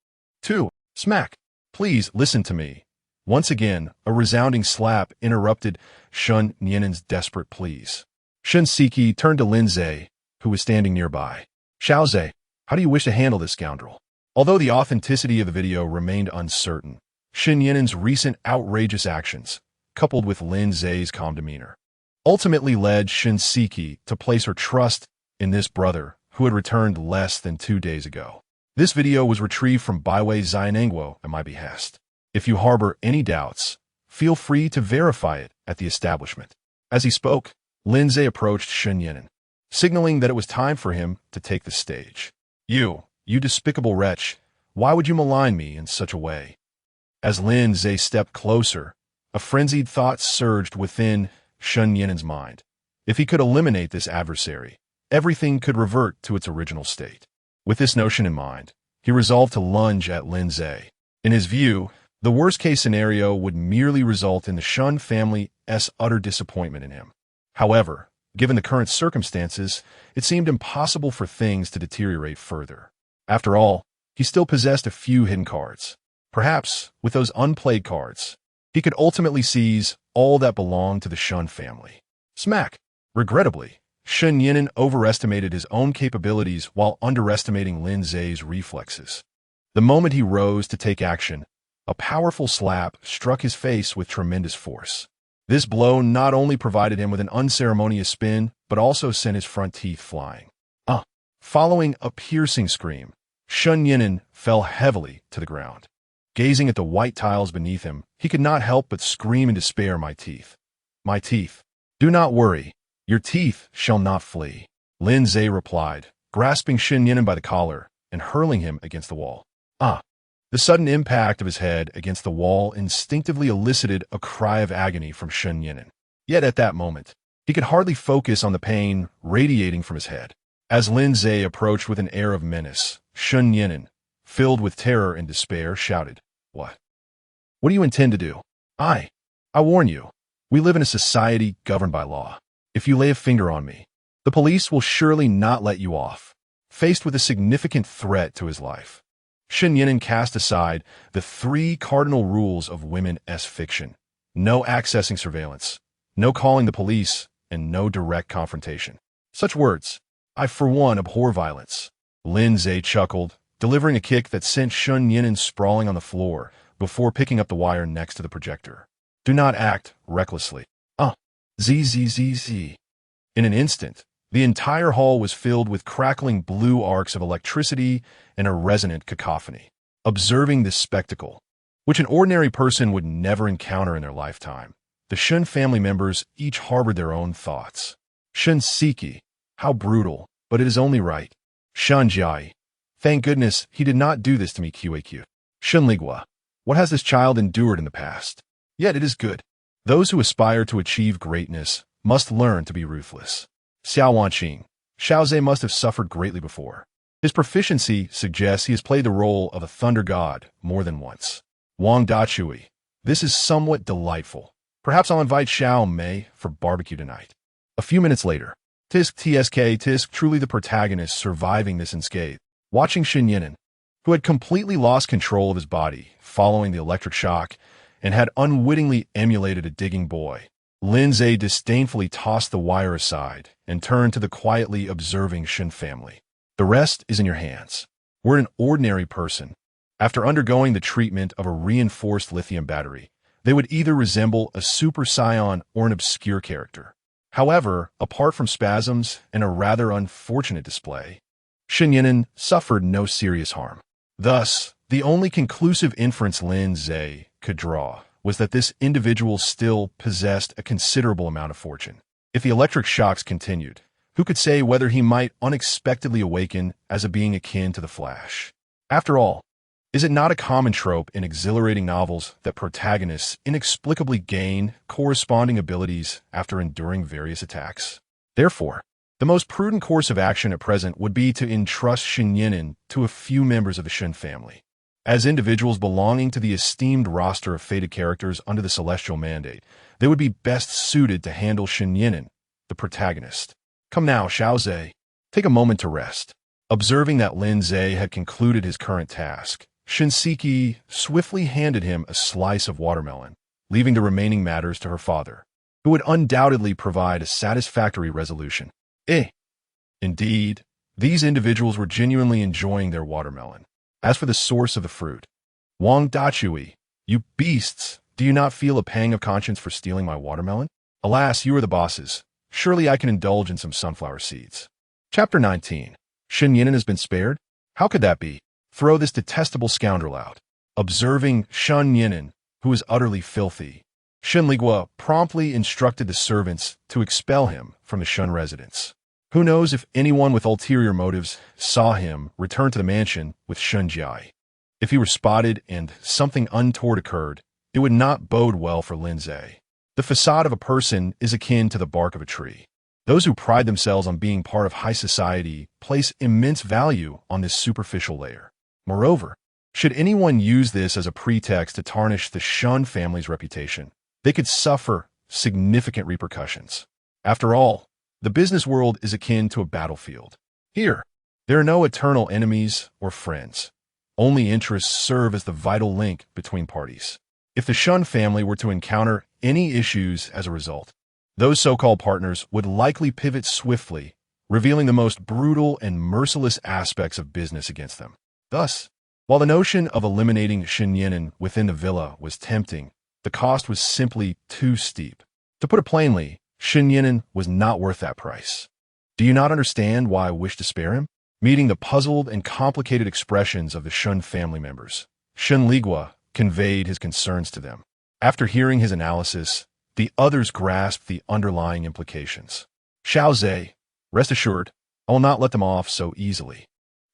2. Smack. Please listen to me. Once again, a resounding slap interrupted Shun Nianan's desperate pleas. Shun Siki turned to Lin Ze, who was standing nearby. Xiao Ze, how do you wish to handle this scoundrel? Although the authenticity of the video remained uncertain, Shun Yinan's recent outrageous actions, coupled with Lin Ze's calm demeanor, ultimately led Shun Siki to place her trust in this brother who had returned less than 2 days ago. This video was retrieved from Baiwei Zaiwen at my behest. If you harbor any doubts, feel free to verify it at the establishment. As he spoke, Lin Ze approached Shun Yinan, signaling that it was time for him to take the stage. You despicable wretch, why would you malign me in such a way? As Lin Ze stepped closer, a frenzied thought surged within Shun Yinan's mind. If he could eliminate this adversary, everything could revert to its original state. With this notion in mind, he resolved to lunge at Lin Ze. In his view, the worst-case scenario would merely result in the Shun family's utter disappointment in him. However, given the current circumstances, it seemed impossible for things to deteriorate further. After all, he still possessed a few hidden cards. Perhaps, with those unplayed cards, he could ultimately seize all that belonged to the Shun family. Smack! Regrettably, Shun Yinan overestimated his own capabilities while underestimating Lin Ze's reflexes. The moment he rose to take action, a powerful slap struck his face with tremendous force. This blow not only provided him with an unceremonious spin, but also sent his front teeth flying. Following a piercing scream, Shun Yinan fell heavily to the ground. Gazing at the white tiles beneath him, he could not help but scream in despair, "My teeth! My teeth! Do not worry, your teeth shall not flee," Lin Ze replied, grasping Shun Yinan by the collar and hurling him against the wall. The sudden impact of his head against the wall instinctively elicited a cry of agony from Shun Yinan. Yet at that moment, he could hardly focus on the pain radiating from his head. As Lin Ze approached with an air of menace, Shun Yinan, filled with terror and despair, shouted, "What? What do you intend to do?" I warn you, we live in a society governed by law. If you lay a finger on me, the police will surely not let you off." Faced with a significant threat to his life, Shen Yinan cast aside the three cardinal rules of women's fiction: no accessing surveillance, no calling the police, and no direct confrontation. Such words, "I for one abhor violence." Lin Ze chuckled, delivering a kick that sent Shen Yinan sprawling on the floor before picking up the wire next to the projector. "Do not act recklessly." Z. In an instant, the entire hall was filled with crackling blue arcs of electricity and a resonant cacophony. Observing this spectacle, which an ordinary person would never encounter in their lifetime, the Shen family members each harbored their own thoughts. "Shen Siki, how brutal, but it is only right." "Shen Jiai, thank goodness he did not do this to me." QAQ. "Shen Ligua, what has this child endured in the past? Yet it is good." Those who aspire to achieve greatness must learn to be ruthless. Xiao Wanqing, Xiao Ze must have suffered greatly before. His proficiency suggests he has played the role of a thunder god more than once. Wang Dachui, this is somewhat delightful. Perhaps I'll invite Xiao Mei for barbecue tonight. A few minutes later, Tisk, truly the protagonist surviving this unscathed, watching Shen Yinan, who had completely lost control of his body following the electric shock and had unwittingly emulated a digging boy. Lin Ze disdainfully tossed the wire aside and turned to the quietly observing Shen family. "The rest is in your hands. We're an ordinary person. After undergoing the treatment of a reinforced lithium battery, they would either resemble a super scion or an obscure character. However, apart from spasms and a rather unfortunate display, Shen Yinan suffered no serious harm. Thus, the only conclusive inference Lin Ze could draw was that this individual still possessed a considerable amount of fortune. If the electric shocks continued, who could say whether he might unexpectedly awaken as a being akin to the Flash? After all, is it not a common trope in exhilarating novels that protagonists inexplicably gain corresponding abilities after enduring various attacks? Therefore, the most prudent course of action at present would be to entrust Shen Yinan to a few members of the Shen family. As individuals belonging to the esteemed roster of fated characters under the Celestial Mandate, they would be best suited to handle Shen Yinan, the protagonist. "Come now, Xiao Ze, take a moment to rest." Observing that Lin Ze had concluded his current task, Shen Siki swiftly handed him a slice of watermelon, leaving the remaining matters to her father, who would undoubtedly provide a satisfactory resolution. Indeed, these individuals were genuinely enjoying their watermelon. As for the source of the fruit, "Wang Dachui, you beasts, do you not feel a pang of conscience for stealing my watermelon? Alas, you are the bosses. Surely I can indulge in some sunflower seeds." Chapter 19. Shen Yinan has been spared? How could that be? Throw this detestable scoundrel out. Observing Shen Yinan, who is utterly filthy, Shen Ligua promptly instructed the servants to expel him from the Shen residence. Who knows if anyone with ulterior motives saw him return to the mansion with Shen Jiai. If he were spotted and something untoward occurred, it would not bode well for Lin Ze. The facade of a person is akin to the bark of a tree. Those who pride themselves on being part of high society place immense value on this superficial layer. Moreover, should anyone use this as a pretext to tarnish the Shen family's reputation, they could suffer significant repercussions. After all, the business world is akin to a battlefield. Here, there are no eternal enemies or friends. Only interests serve as the vital link between parties. If the Shen family were to encounter any issues as a result, those so-called partners would likely pivot swiftly, revealing the most brutal and merciless aspects of business against them. Thus, while the notion of eliminating Shen Yinan within the villa was tempting, the cost was simply too steep. To put it plainly, Shen Yinan was not worth that price. Do you not understand why I wish to spare him? Meeting the puzzled and complicated expressions of the Shen family members, Shen Ligua conveyed his concerns to them. After hearing his analysis, the others grasped the underlying implications. "Xiao Ze, rest assured, I will not let them off so easily."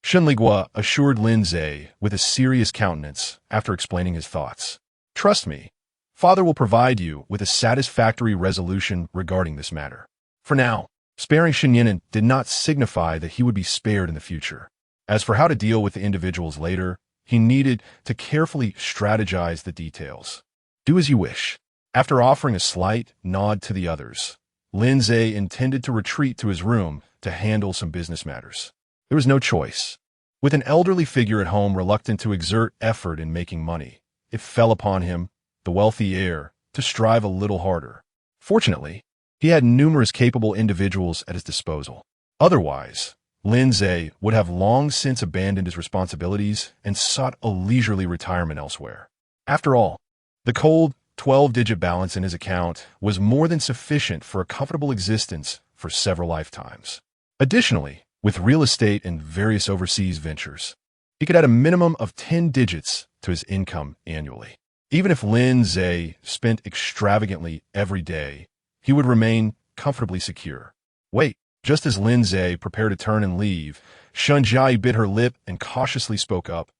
Shen Ligua assured Lin Ze with a serious countenance after explaining his thoughts. "Trust me, Father will provide you with a satisfactory resolution regarding this matter. For now, sparing Shen Yinan did not signify that he would be spared in the future. As for how to deal with the individuals later, he needed to carefully strategize the details. Do as you wish. After offering a slight nod to the others, Lin Ze intended to retreat to his room to handle some business matters. There was no choice. With an elderly figure at home reluctant to exert effort in making money, it fell upon him, the wealthy heir, to strive a little harder. Fortunately, he had numerous capable individuals at his disposal. Otherwise, Lin Ze would have long since abandoned his responsibilities and sought a leisurely retirement elsewhere. After all, the cold 12-digit balance in his account was more than sufficient for a comfortable existence for several lifetimes. Additionally, with real estate and various overseas ventures, he could add a minimum of 10 digits to his income annually. Even if Lin Ze spent extravagantly every day, he would remain comfortably secure. Wait, just as Lin Ze prepared to turn and leave, Shun Jia bit her lip and cautiously spoke up.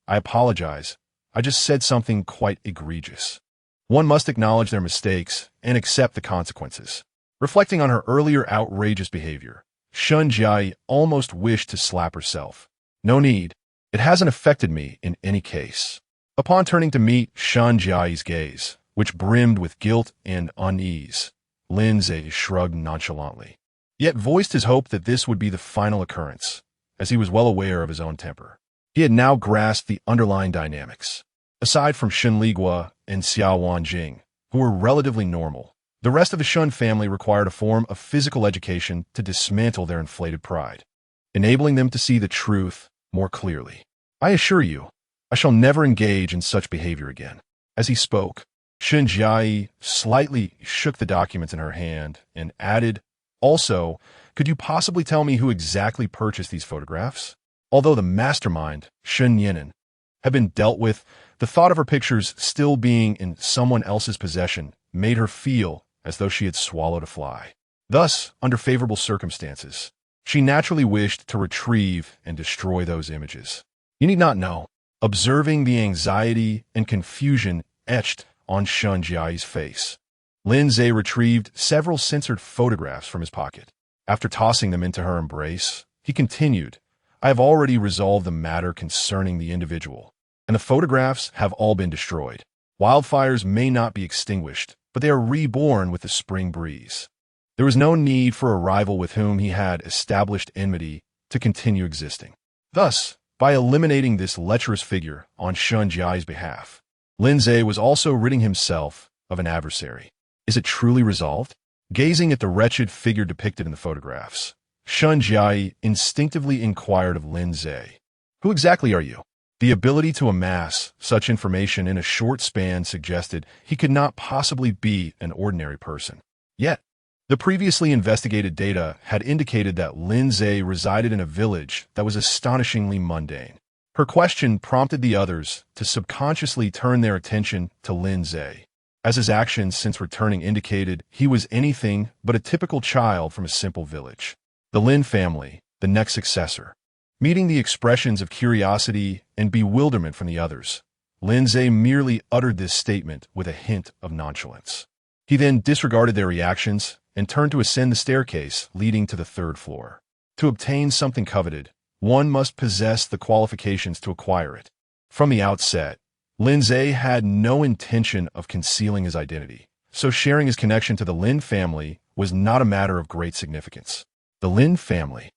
I apologize. I just said something quite egregious. One must acknowledge their mistakes and accept the consequences. Reflecting on her earlier outrageous behavior, Shun Jia almost wished to slap herself. No need. It hasn't affected me in any case. Upon turning to meet Shun Jia's gaze, which brimmed with guilt and unease, Lin Ze shrugged nonchalantly, yet voiced his hope that this would be the final occurrence, as he was well aware of his own temper. He had now grasped the underlying dynamics. Aside from Shen Ligua and Xiao Wanjing, who were relatively normal, the rest of the Shun family required a form of physical education to dismantle their inflated pride, enabling them to see the truth more clearly. I assure you, I shall never engage in such behavior again. As he spoke, Shun Jia slightly shook the documents in her hand and added, also, could you possibly tell me who exactly purchased these photographs? Although the mastermind, Shun Yinan, had been dealt with, the thought of her pictures still being in someone else's possession made her feel as though she had swallowed a fly. Thus, under favorable circumstances, she naturally wished to retrieve and destroy those images. You need not know. Observing the anxiety and confusion etched on Shun Jia's face, Lin Ze retrieved several censored photographs from his pocket. After tossing them into her embrace, he continued, I have already resolved the matter concerning the individual, and the photographs have all been destroyed. Wildfires may not be extinguished, but they are reborn with the spring breeze. There was no need for a rival with whom he had established enmity to continue existing. Thus, by eliminating this lecherous figure on Shun Jia's behalf, Lin Ze was also ridding himself of an adversary. Is it truly resolved? Gazing at the wretched figure depicted in the photographs, Shun Jia instinctively inquired of Lin Ze, who exactly are you? The ability to amass such information in a short span suggested he could not possibly be an ordinary person. Yet, the previously investigated data had indicated that Lin Ze resided in a village that was astonishingly mundane. Her question prompted the others to subconsciously turn their attention to Lin Ze, as his actions since returning indicated he was anything but a typical child from a simple village. The Lin family, the next successor. Meeting the expressions of curiosity and bewilderment from the others, Lin Ze merely uttered this statement with a hint of nonchalance. He then disregarded their reactions and turned to ascend the staircase leading to the third floor. To obtain something coveted, one must possess the qualifications to acquire it. From the outset, Lin Ze had no intention of concealing his identity, so sharing his connection to the Lin family was not a matter of great significance. The Lin family,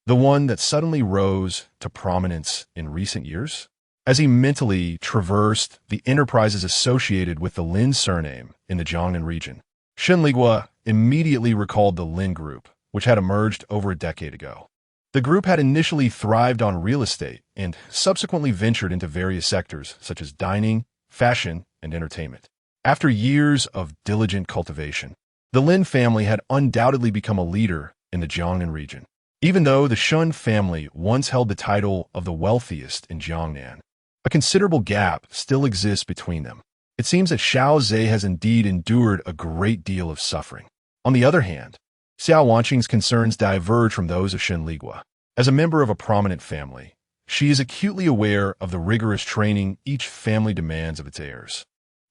the one that suddenly rose to prominence in recent years? As he mentally traversed the enterprises associated with the Lin surname in the Jiangnan region, Shen Ligua immediately recalled the Lin Group, which had emerged over a decade ago. The group had initially thrived on real estate and subsequently ventured into various sectors such as dining, fashion, and entertainment. After years of diligent cultivation, the Lin family had undoubtedly become a leader in the Jiangnan region. Even though the Shun family once held the title of the wealthiest in Jiangnan, a considerable gap still exists between them. It seems that Xiao Ze has indeed endured a great deal of suffering. On the other hand, Xiao Wanqing's concerns diverge from those of Shen Ligua. As a member of a prominent family, she is acutely aware of the rigorous training each family demands of its heirs.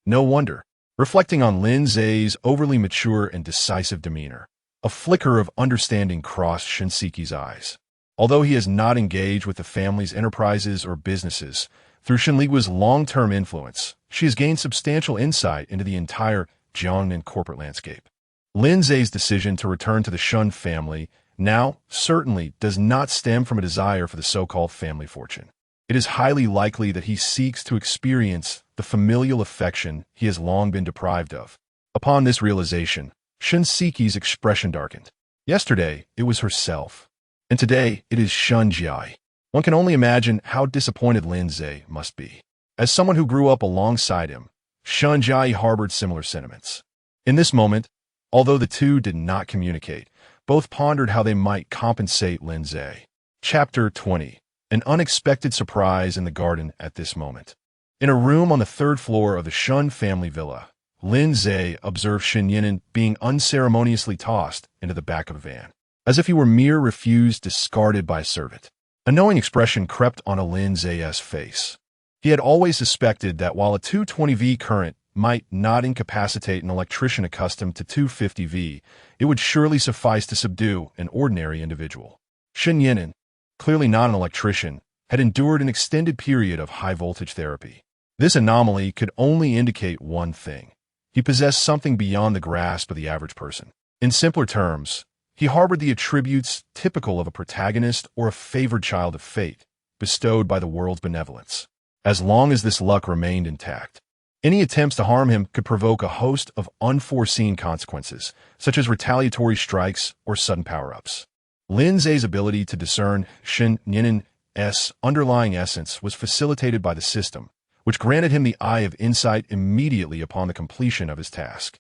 No wonder, reflecting on Lin Ze's overly mature and decisive demeanor, a flicker of understanding crossed Shinsiki's eyes. Although he has not engaged with the family's enterprises or businesses, through Shenligua's long-term influence, she has gained substantial insight into the entire Jiangnan corporate landscape. Lin Ze's decision to return to the Shun family now certainly does not stem from a desire for the so-called family fortune. It is highly likely that he seeks to experience the familial affection he has long been deprived of. Upon this realization, Shun Siki's expression darkened. Yesterday, it was herself, and today it is Shun Jiai. One can only imagine how disappointed Lin Ze must be. As someone who grew up alongside him, Shun Jiai harbored similar sentiments. In this moment, although the two did not communicate, both pondered how they might compensate Lin Ze. Chapter 20. An unexpected surprise in the garden at this moment. In a room on the third floor of the Shun family villa, Lin Ze observed Shen Yinan being unceremoniously tossed into the back of a van, as if he were mere refuse discarded by a servant. A knowing expression crept onto Lin Ze's face. He had always suspected that while a 220V current might not incapacitate an electrician accustomed to 250V, it would surely suffice to subdue an ordinary individual. Shen Yinan, clearly not an electrician, had endured an extended period of high-voltage therapy. This anomaly could only indicate one thing. He possessed something beyond the grasp of the average person. In simpler terms, he harbored the attributes typical of a protagonist or a favored child of fate, bestowed by the world's benevolence. As long as this luck remained intact, any attempts to harm him could provoke a host of unforeseen consequences, such as retaliatory strikes or sudden power-ups. Lin Ze's ability to discern Shen Yinan's underlying essence was facilitated by the system, which granted him the eye of insight immediately upon the completion of his task.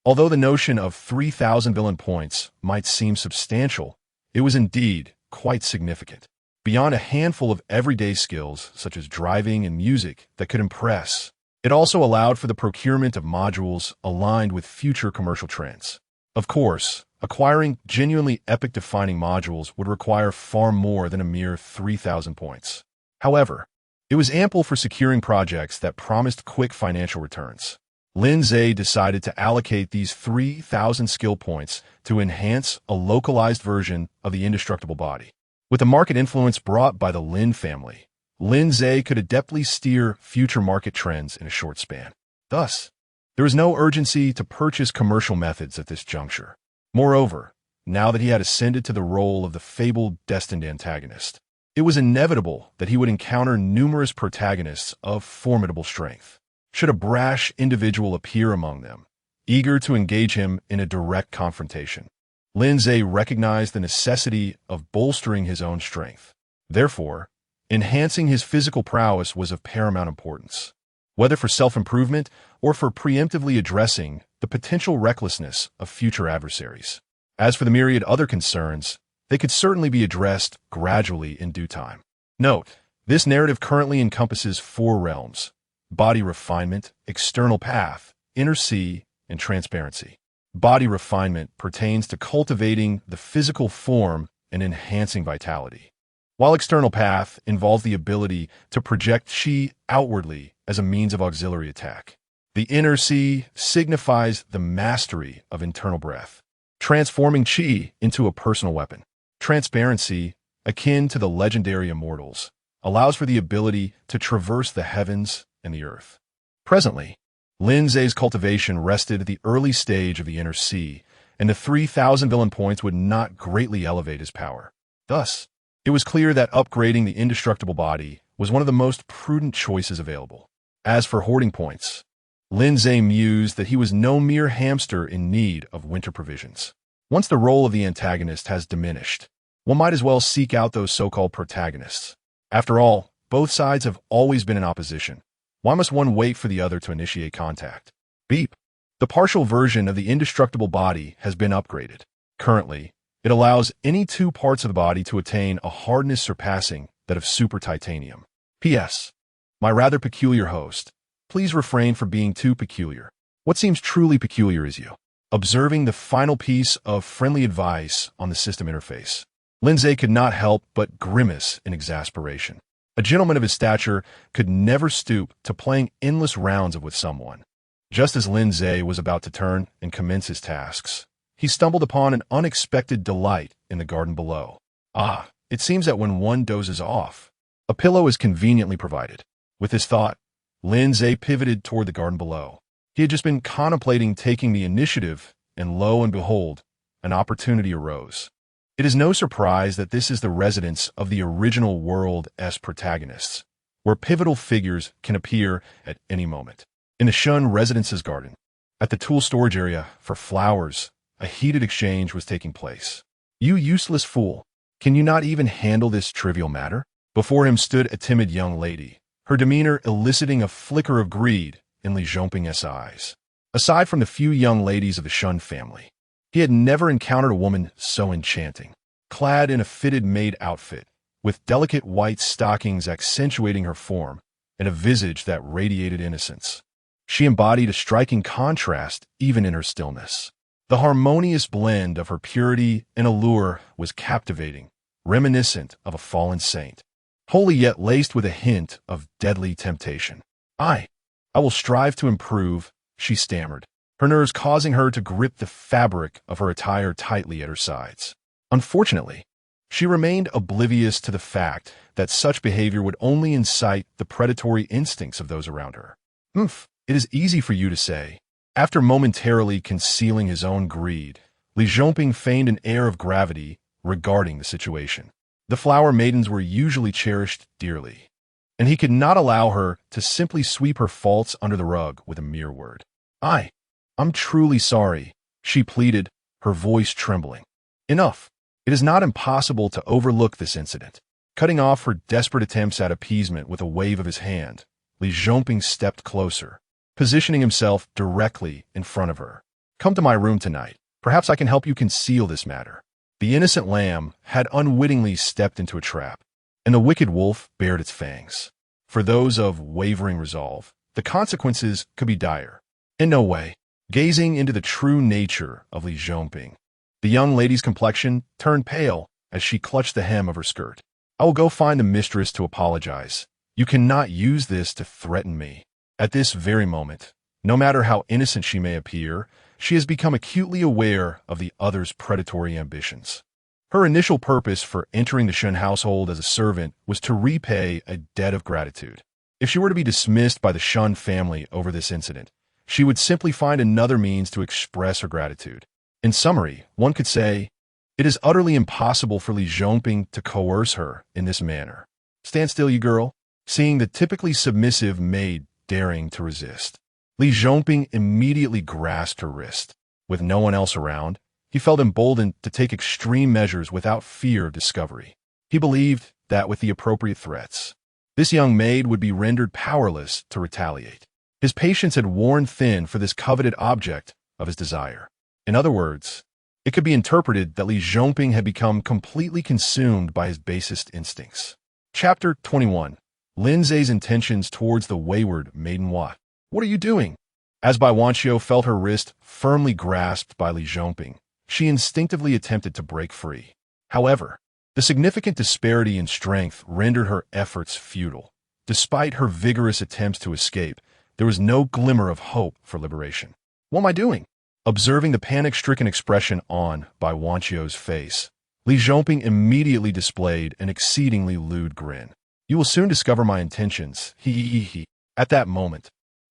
Although the notion of 3,000 villain points might seem substantial, it was indeed quite significant. Beyond a handful of everyday skills, such as driving and music, that could impress, it also allowed for the procurement of modules aligned with future commercial trends. Of course, acquiring genuinely epic-defining modules would require far more than a mere 3,000 points. However, it was ample for securing projects that promised quick financial returns. Lin Ze decided to allocate these 3,000 skill points to enhance a localized version of the indestructible body. With the market influence brought by the Lin family, Lin Ze could adeptly steer future market trends in a short span. Thus, there was no urgency to purchase commercial methods at this juncture. Moreover, now that he had ascended to the role of the fabled destined antagonist, it was inevitable that he would encounter numerous protagonists of formidable strength. Should a brash individual appear among them, eager to engage him in a direct confrontation, Lin Ze recognized the necessity of bolstering his own strength. Therefore, enhancing his physical prowess was of paramount importance, whether for self-improvement or for preemptively addressing the potential recklessness of future adversaries. As for the myriad other concerns, they could certainly be addressed gradually in due time. Note, this narrative currently encompasses 4 realms: body refinement, external path, inner sea, and transparency. Body refinement pertains to cultivating the physical form and enhancing vitality, while external path involves the ability to project qi outwardly as a means of auxiliary attack. The inner sea signifies the mastery of internal breath, transforming qi into a personal weapon. Transparency, akin to the legendary immortals, allows for the ability to traverse the heavens and the earth. Presently, Lin Ze's cultivation rested at the early stage of the inner sea, and the 3,000 villain points would not greatly elevate his power. Thus, it was clear that upgrading the indestructible body was one of the most prudent choices available. As for hoarding points, Lin Ze mused that he was no mere hamster in need of winter provisions. Once the role of the antagonist has diminished, one might as well seek out those so-called protagonists. After all, both sides have always been in opposition. Why must one wait for the other to initiate contact? Beep. The partial version of the indestructible body has been upgraded. Currently, it allows any 2 parts of the body to attain a hardness surpassing that of super titanium. P.S. My rather peculiar host, please refrain from being too peculiar. What seems truly peculiar is you observing the final piece of friendly advice on the system interface. Lin Ze could not help but grimace in exasperation. A gentleman of his stature could never stoop to playing endless rounds with someone. Just as Lin Ze was about to turn and commence his tasks, he stumbled upon an unexpected delight in the garden below. Ah, It seems that when one dozes off, a pillow is conveniently provided. With this thought, Lin Ze pivoted toward the garden below. He had just been contemplating taking the initiative, and lo and behold, an opportunity arose. It is no surprise that this is the residence of the original world's protagonists, where pivotal figures can appear at any moment. In the Shun Residence's garden, at the tool storage area for flowers, a heated exchange was taking place. "You useless fool! Can you not even handle this trivial matter?" Before him stood a timid young lady, her demeanor eliciting a flicker of greed in Li Zhongping's eyes. Aside from the few young ladies of the Shun family, he had never encountered a woman so enchanting. Clad in a fitted maid outfit, with delicate white stockings accentuating her form, and a visage that radiated innocence, she embodied a striking contrast even in her stillness. The harmonious blend of her purity and allure was captivating, reminiscent of a fallen saint, holy yet laced with a hint of deadly temptation. I will strive to improve," she stammered, her nerves causing her to grip the fabric of her attire tightly at her sides. Unfortunately, she remained oblivious to the fact that such behavior would only incite the predatory instincts of those around her. It is easy for you to say." After momentarily concealing his own greed, Li Zhongping feigned an air of gravity regarding the situation. The flower maidens were usually cherished dearly, and he could not allow her to simply sweep her faults under the rug with a mere word. I'm truly sorry," she pleaded, her voice trembling. "Enough. It is not impossible to overlook this incident." Cutting off her desperate attempts at appeasement with a wave of his hand, Li Zhongping stepped closer, positioning himself directly in front of her. "Come to my room tonight. Perhaps I can help you conceal this matter." The innocent lamb had unwittingly stepped into a trap, and the wicked wolf bared its fangs. For those of wavering resolve, the consequences could be dire. In no way. Gazing into the true nature of Li Zhongping, the young lady's complexion turned pale as she clutched the hem of her skirt. "I will go find the mistress to apologize. You cannot use this to threaten me." At this very moment, no matter how innocent she may appear, she has become acutely aware of the other's predatory ambitions. Her initial purpose for entering the Shun household as a servant was to repay a debt of gratitude. If she were to be dismissed by the Shun family over this incident, she would simply find another means to express her gratitude. In summary, one could say, it is utterly impossible for Li Zhongping to coerce her in this manner. "Stand still, you girl." Seeing the typically submissive maid daring to resist, Li Zhongping immediately grasped her wrist. With no one else around, he felt emboldened to take extreme measures without fear of discovery. He believed that with the appropriate threats, this young maid would be rendered powerless to retaliate. His patience had worn thin for this coveted object of his desire. In other words, it could be interpreted that Li Zhongping had become completely consumed by his basest instincts. Chapter 21. Lin Ze's intentions towards the wayward maiden. "What are you doing?" As Bai Wanqiu felt her wrist firmly grasped by Li Zhongping, she instinctively attempted to break free. However, the significant disparity in strength rendered her efforts futile. Despite her vigorous attempts to escape, there was no glimmer of hope for liberation. "What am I doing?" Observing the panic-stricken expression on Bai Wanqiu's face, Li Zhongping immediately displayed an exceedingly lewd grin. "You will soon discover my intentions, he. At that moment,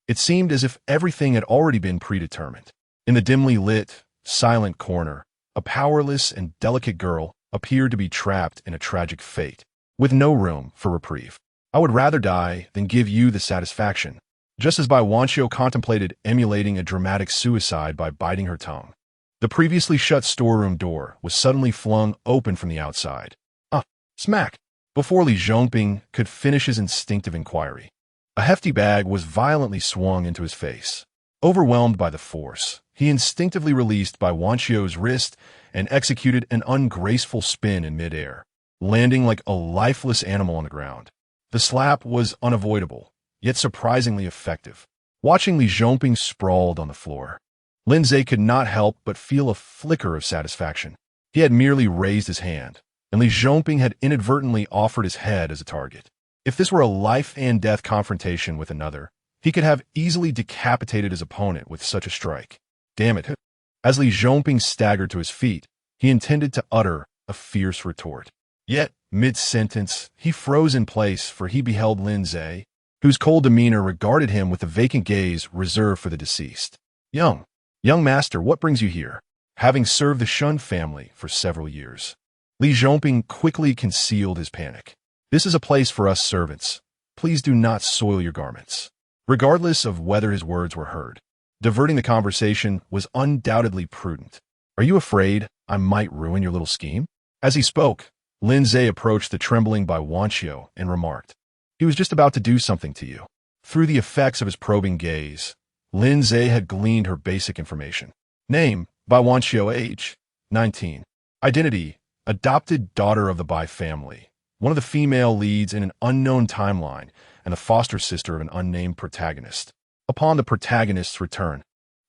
it seemed as if everything had already been predetermined. In the dimly lit, silent corner, a powerless and delicate girl appeared to be trapped in a tragic fate, with no room for reprieve. "I would rather die than give you the satisfaction." Just as Bai Wanqiu contemplated emulating a dramatic suicide by biting her tongue, the previously shut storeroom door was suddenly flung open from the outside. Smack! Before Li Zhongping could finish his instinctive inquiry, a hefty bag was violently swung into his face. Overwhelmed by the force, he instinctively released Bai Wanqiu's wrist and executed an ungraceful spin in midair, landing like a lifeless animal on the ground. The slap was unavoidable, yet surprisingly effective. Watching Li Zhongping sprawled on the floor, Lin Ze could not help but feel a flicker of satisfaction. He had merely raised his hand, and Li Zhongping had inadvertently offered his head as a target. If this were a life-and-death confrontation with another, he could have easily decapitated his opponent with such a strike. Damn it. As Li Zhongping staggered to his feet, he intended to utter a fierce retort. Yet, Mid-sentence, he froze in place, for he beheld Lin Ze, whose cold demeanor regarded him with a vacant gaze reserved for the deceased. Young master, what brings you here? Having served the Shun family for several years. Li Zhongping quickly concealed his panic. This is a place for us servants. Please do not soil your garments. Regardless of whether his words were heard, diverting the conversation was undoubtedly prudent. Are you afraid I might ruin your little scheme? As he spoke, Lin Ze approached the trembling Bai Wanqiu and remarked, he was just about to do something to you. Through the effects of his probing gaze, Lin Ze had gleaned her basic information. Name, Bai Wanqiu, age, 19. Identity, adopted daughter of the Bai family, one of the female leads in an unknown timeline, and the foster sister of an unnamed protagonist. Upon the protagonist's return,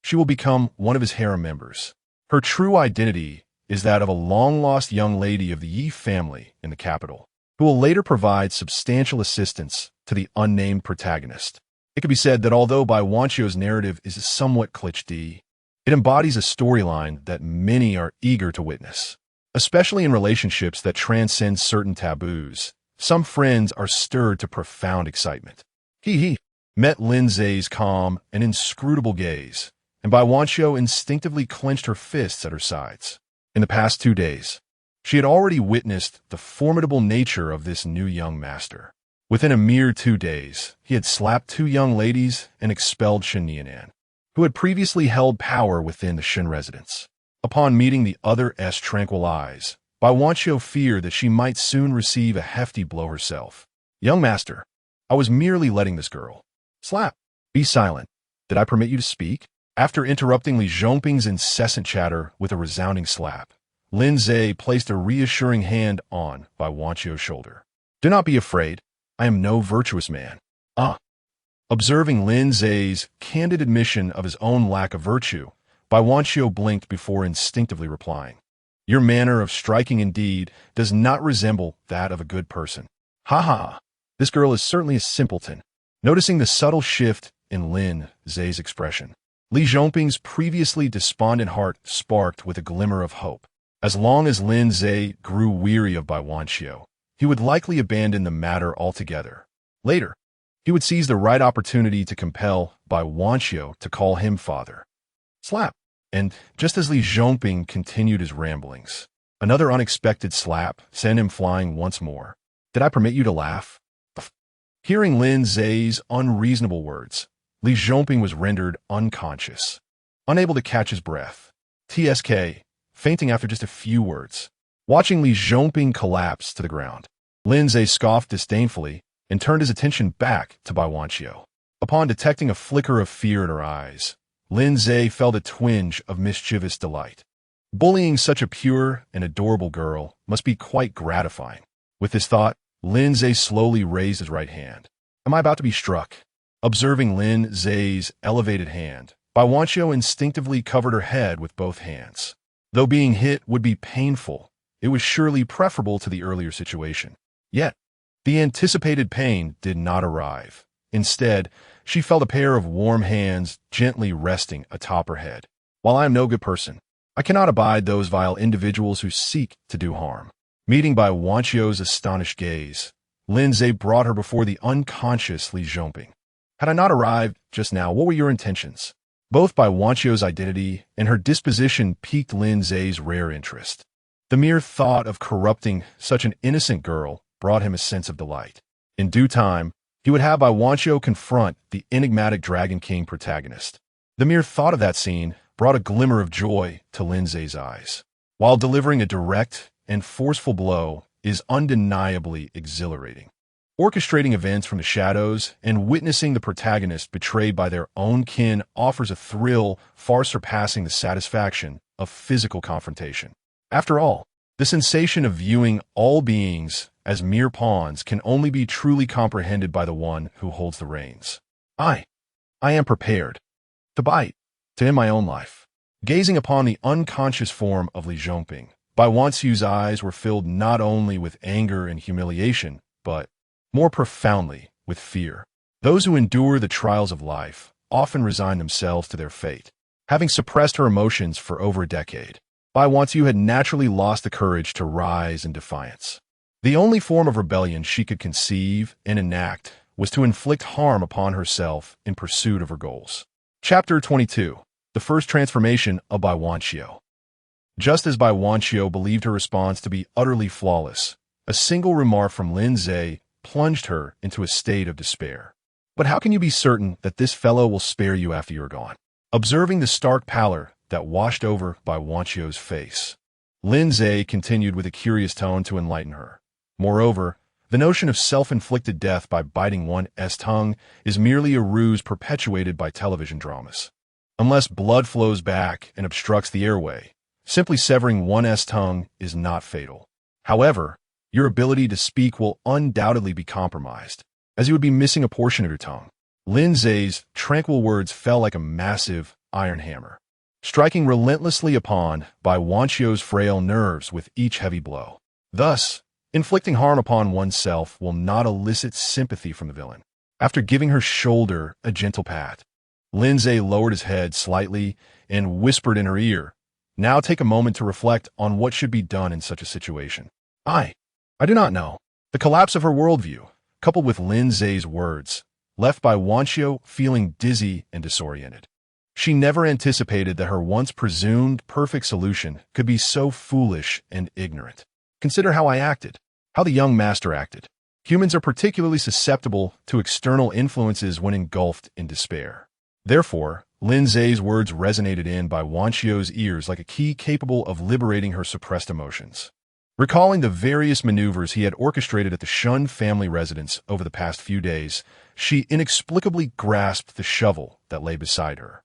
she will become one of his harem members. Her true identity is that of a long-lost young lady of the Yi family in the capital, who will later provide substantial assistance to the unnamed protagonist. It could be said that although Bai Wanqiu's narrative is somewhat cliché, it embodies a storyline that many are eager to witness. Especially in relationships that transcend certain taboos, some friends are stirred to profound excitement. He met Lin Ze's calm and inscrutable gaze, and Bai Wanqiu instinctively clenched her fists at her sides. In the past 2 days, she had already witnessed the formidable nature of this new young master. Within a mere 2 days, he had slapped 2 young ladies and expelled Shen Nianan, who had previously held power within the Shen residence. Upon meeting the other's tranquil eyes, Bai Wanqiu feared that she might soon receive a hefty blow herself. Young master, I was merely letting this girl slap. Be silent. Did I permit you to speak? After interrupting Li Zhongping's incessant chatter with a resounding slap, Lin Ze placed a reassuring hand on Bai Wanqiu's shoulder. Do not be afraid. I am no virtuous man. Observing Lin Ze's candid admission of his own lack of virtue, Bai Wanqiu blinked before instinctively replying. Your manner of striking indeed does not resemble that of a good person. This girl is certainly a simpleton. Noticing the subtle shift in Lin Ze's expression, Li Zhongping's previously despondent heart sparked with a glimmer of hope. As long as Lin Ze grew weary of Bai Wanqiu, he would likely abandon the matter altogether. Later, he would seize the right opportunity to compel Bai Wanqiu to call him father. Slap. And just as Li Zhongping continued his ramblings, another unexpected slap sent him flying once more. Did I permit you to laugh? Hearing Lin Ze's unreasonable words, Li Zhongping was rendered unconscious, unable to catch his breath. TSK, fainting after just a few words. Watching Li Zhongping collapse to the ground, Lin Ze scoffed disdainfully and turned his attention back to Bai Wanqiu. Upon detecting a flicker of fear in her eyes, Lin Ze felt a twinge of mischievous delight. Bullying such a pure and adorable girl must be quite gratifying. With this thought, Lin Ze slowly raised his right hand. Am I about to be struck? Observing Lin Ze's elevated hand, Bai Wanqiu instinctively covered her head with both hands. Though being hit would be painful, it was surely preferable to the earlier situation. Yet, the anticipated pain did not arrive. Instead, she felt a pair of warm hands gently resting atop her head. While I am no good person, I cannot abide those vile individuals who seek to do harm. Meeting Bai Wanqiu's astonished gaze, Lin Ze brought her before the unconscious Li Zhongping. Had I not arrived just now, what were your intentions? Both Bai Wanqiu's identity and her disposition piqued Lin Ze's rare interest. The mere thought of corrupting such an innocent girl brought him a sense of delight. In due time, he would have Bai Wanqiu confront the enigmatic Dragon King protagonist. The mere thought of that scene brought a glimmer of joy to Lin Ze's eyes. While delivering a direct and forceful blow is undeniably exhilarating, orchestrating events from the shadows and witnessing the protagonist betrayed by their own kin offers a thrill far surpassing the satisfaction of physical confrontation. After all, the sensation of viewing all beings as mere pawns can only be truly comprehended by the one who holds the reins. I am prepared to bite, to end my own life. Gazing upon the unconscious form of Li Zhongping, Bai Wanqiu's eyes were filled not only with anger and humiliation, but, more profoundly, with fear. Those who endure the trials of life often resign themselves to their fate. Having suppressed her emotions for over a decade, Bai Wanqiu had naturally lost the courage to rise in defiance. The only form of rebellion she could conceive and enact was to inflict harm upon herself in pursuit of her goals. Chapter 22. The First Transformation of Bai Wanqiu. Just as Bai Wanqiu believed her response to be utterly flawless, a single remark from Lin Ze plunged her into a state of despair. But how can you be certain that this fellow will spare you after you're gone? Observing the stark pallor that washed over Bai Wanqiu's face, Lin Ze continued with a curious tone to enlighten her. Moreover, the notion of self-inflicted death by biting one's tongue is merely a ruse perpetuated by television dramas. Unless blood flows back and obstructs the airway, simply severing one's tongue is not fatal. However, your ability to speak will undoubtedly be compromised, as you would be missing a portion of your tongue. Lin Ze's tranquil words fell like a massive iron hammer, striking relentlessly upon Bai Wanqiu's frail nerves with each heavy blow. Thus, inflicting harm upon oneself will not elicit sympathy from the villain. After giving her shoulder a gentle pat, Lin Ze lowered his head slightly and whispered in her ear, "Now take a moment to reflect on what should be done in such a situation." I do not know. The collapse of her worldview, coupled with Lin Ze's words, left Bai Wanqiu feeling dizzy and disoriented. She never anticipated that her once presumed perfect solution could be so foolish and ignorant. Consider how I acted, how the young master acted. Humans are particularly susceptible to external influences when engulfed in despair. Therefore, Lin Ze's words resonated in Bai Wanqiu's ears like a key capable of liberating her suppressed emotions. Recalling the various maneuvers he had orchestrated at the Shun family residence over the past few days, she inexplicably grasped the shovel that lay beside her.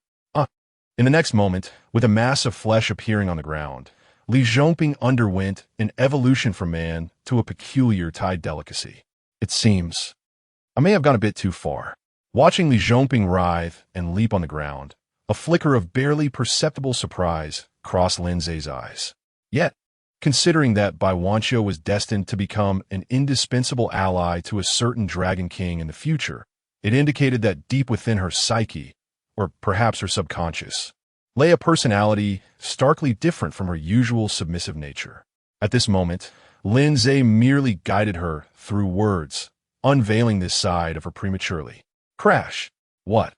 In the next moment, with a mass of flesh appearing on the ground, Li Zhongping underwent an evolution from man to a peculiar Thai delicacy. It seems I may have gone a bit too far. Watching Li Zhongping writhe and leap on the ground, a flicker of barely perceptible surprise crossed Lin Ze's eyes. Yet, considering that Bai Wanqiu was destined to become an indispensable ally to a certain Dragon King in the future, it indicated that deep within her psyche, or perhaps her subconscious, lay a personality starkly different from her usual submissive nature. At this moment, Lin Ze merely guided her through words, unveiling this side of her prematurely. Crash! What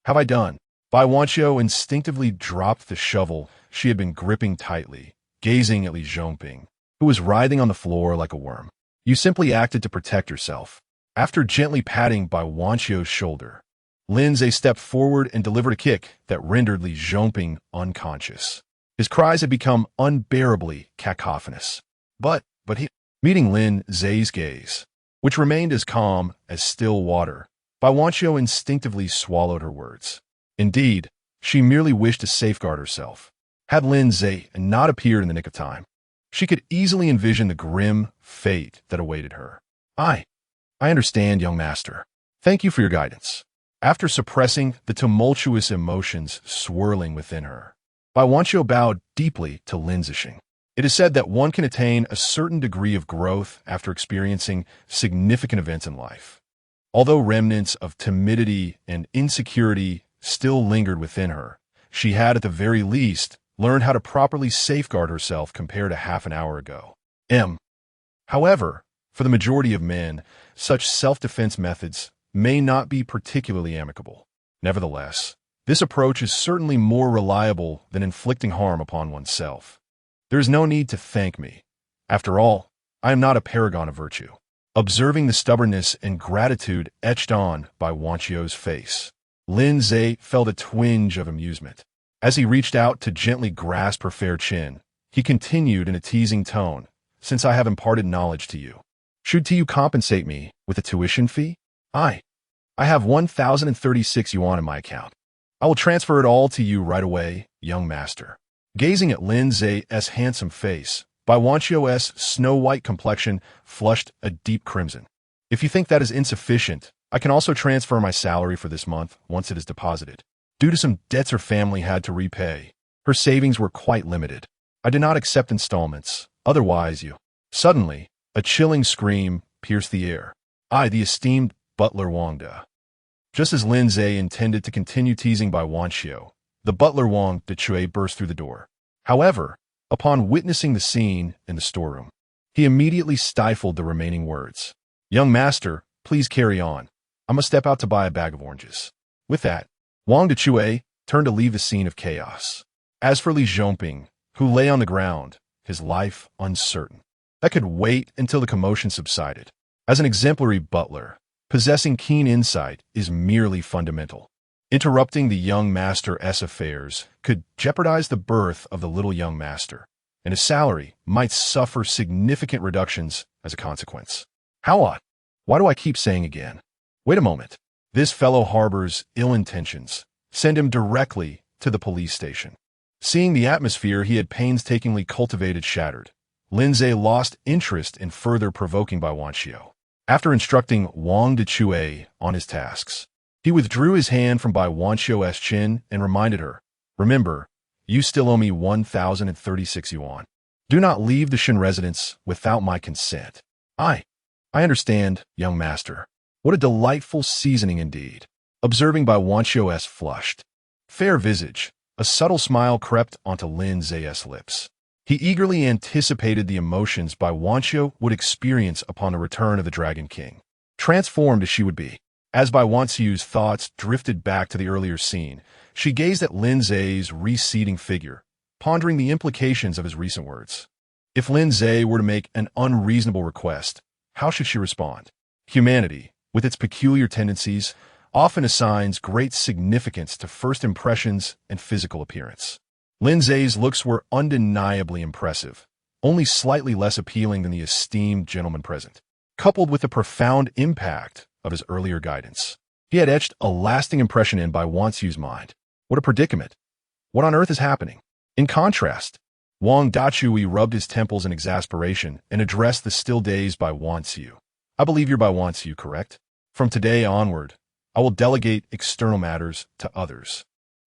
have I done? Bai Wanqiu instinctively dropped the shovel she had been gripping tightly, gazing at Li Zhongping, who was writhing on the floor like a worm. You simply acted to protect yourself. After gently patting Bai Wanqiu's shoulder, Lin Ze stepped forward and delivered a kick that rendered Li Zhongping unconscious. His cries had become unbearably cacophonous. But he, meeting Lin Ze's gaze, which remained as calm as still water, Bai Wanqiu instinctively swallowed her words. Indeed, she merely wished to safeguard herself. Had Lin Ze not appeared in the nick of time, she could easily envision the grim fate that awaited her. I understand, young master. Thank you for your guidance. After suppressing the tumultuous emotions swirling within her, Bai Wanqiu bowed deeply to Lin Ze. It is said that one can attain a certain degree of growth after experiencing significant events in life. Although remnants of timidity and insecurity still lingered within her, she had at the very least learned how to properly safeguard herself compared to half an hour ago. However, for the majority of men, such self-defense methods may not be particularly amicable. Nevertheless, this approach is certainly more reliable than inflicting harm upon oneself. There is no need to thank me. After all, I am not a paragon of virtue. Observing the stubbornness and gratitude etched on Bai Wanqiu's face, Lin Ze felt a twinge of amusement. As he reached out to gently grasp her fair chin, he continued in a teasing tone, "Since I have imparted knowledge to you, should you compensate me with a tuition fee? I have 1,036 yuan in my account. I will transfer it all to you right away, young master." Gazing at Lin Ze's handsome face, Bai Wanqiu's snow-white complexion flushed a deep crimson. "If you think that is insufficient, I can also transfer my salary for this month once it is deposited. Due to some debts her family had to repay, her savings were quite limited. I did not accept installments, otherwise you—" Suddenly, a chilling scream pierced the air. The esteemed butler Wang De. Just as Lin Ze intended to continue teasing Bai Wanqiu, the butler Wang De burst through the door. However, upon witnessing the scene in the storeroom, He immediately stifled the remaining words. "Young master, please carry on. I must step out to buy a bag of oranges." With that, Wang Dechue turned to leave the scene of chaos. As for Li Zhongping, who lay on the ground, his life uncertain, that could wait until the commotion subsided. As an exemplary butler, possessing keen insight is merely fundamental. Interrupting the young master's affairs could jeopardize the birth of the little young master, and his salary might suffer significant reductions as a consequence. How odd. Why do I keep saying again? Wait a moment. This fellow harbors ill intentions. Send him directly to the police station. Seeing the atmosphere he had painstakingly cultivated shattered, Lin Ze lost interest in further provoking by Wanxiu. After instructing Wang Dechue on his tasks, he withdrew his hand from Bai Wanxiu's chin and reminded her, "Remember, you still owe me 1,036 yuan. Do not leave the Shen residence without my consent." I understand, young master. What a delightful seasoning indeed. Observing Bai Wanxiu's flushed, fair visage, a subtle smile crept onto Lin Ze's lips. He eagerly anticipated the emotions Bai Wanxiu would experience upon the return of the Dragon King, transformed as she would be. As Bai Wanxiu's thoughts drifted back to the earlier scene, she gazed at Lin Ze's receding figure, pondering the implications of his recent words. If Lin Ze were to make an unreasonable request, how should she respond? Humanity, with its peculiar tendencies, often assigns great significance to first impressions and physical appearance. Lin Ze's looks were undeniably impressive, only slightly less appealing than the esteemed gentleman present. Coupled with the profound impact of his earlier guidance, he had etched a lasting impression in Bai Wanxiu's mind. What a predicament! What on earth is happening? In contrast, Wang Dechue rubbed his temples in exasperation and addressed the still dazed Bai Wanxiu. "I believe you're Bai Wanxiu, correct? From today onward, I will delegate external matters to others,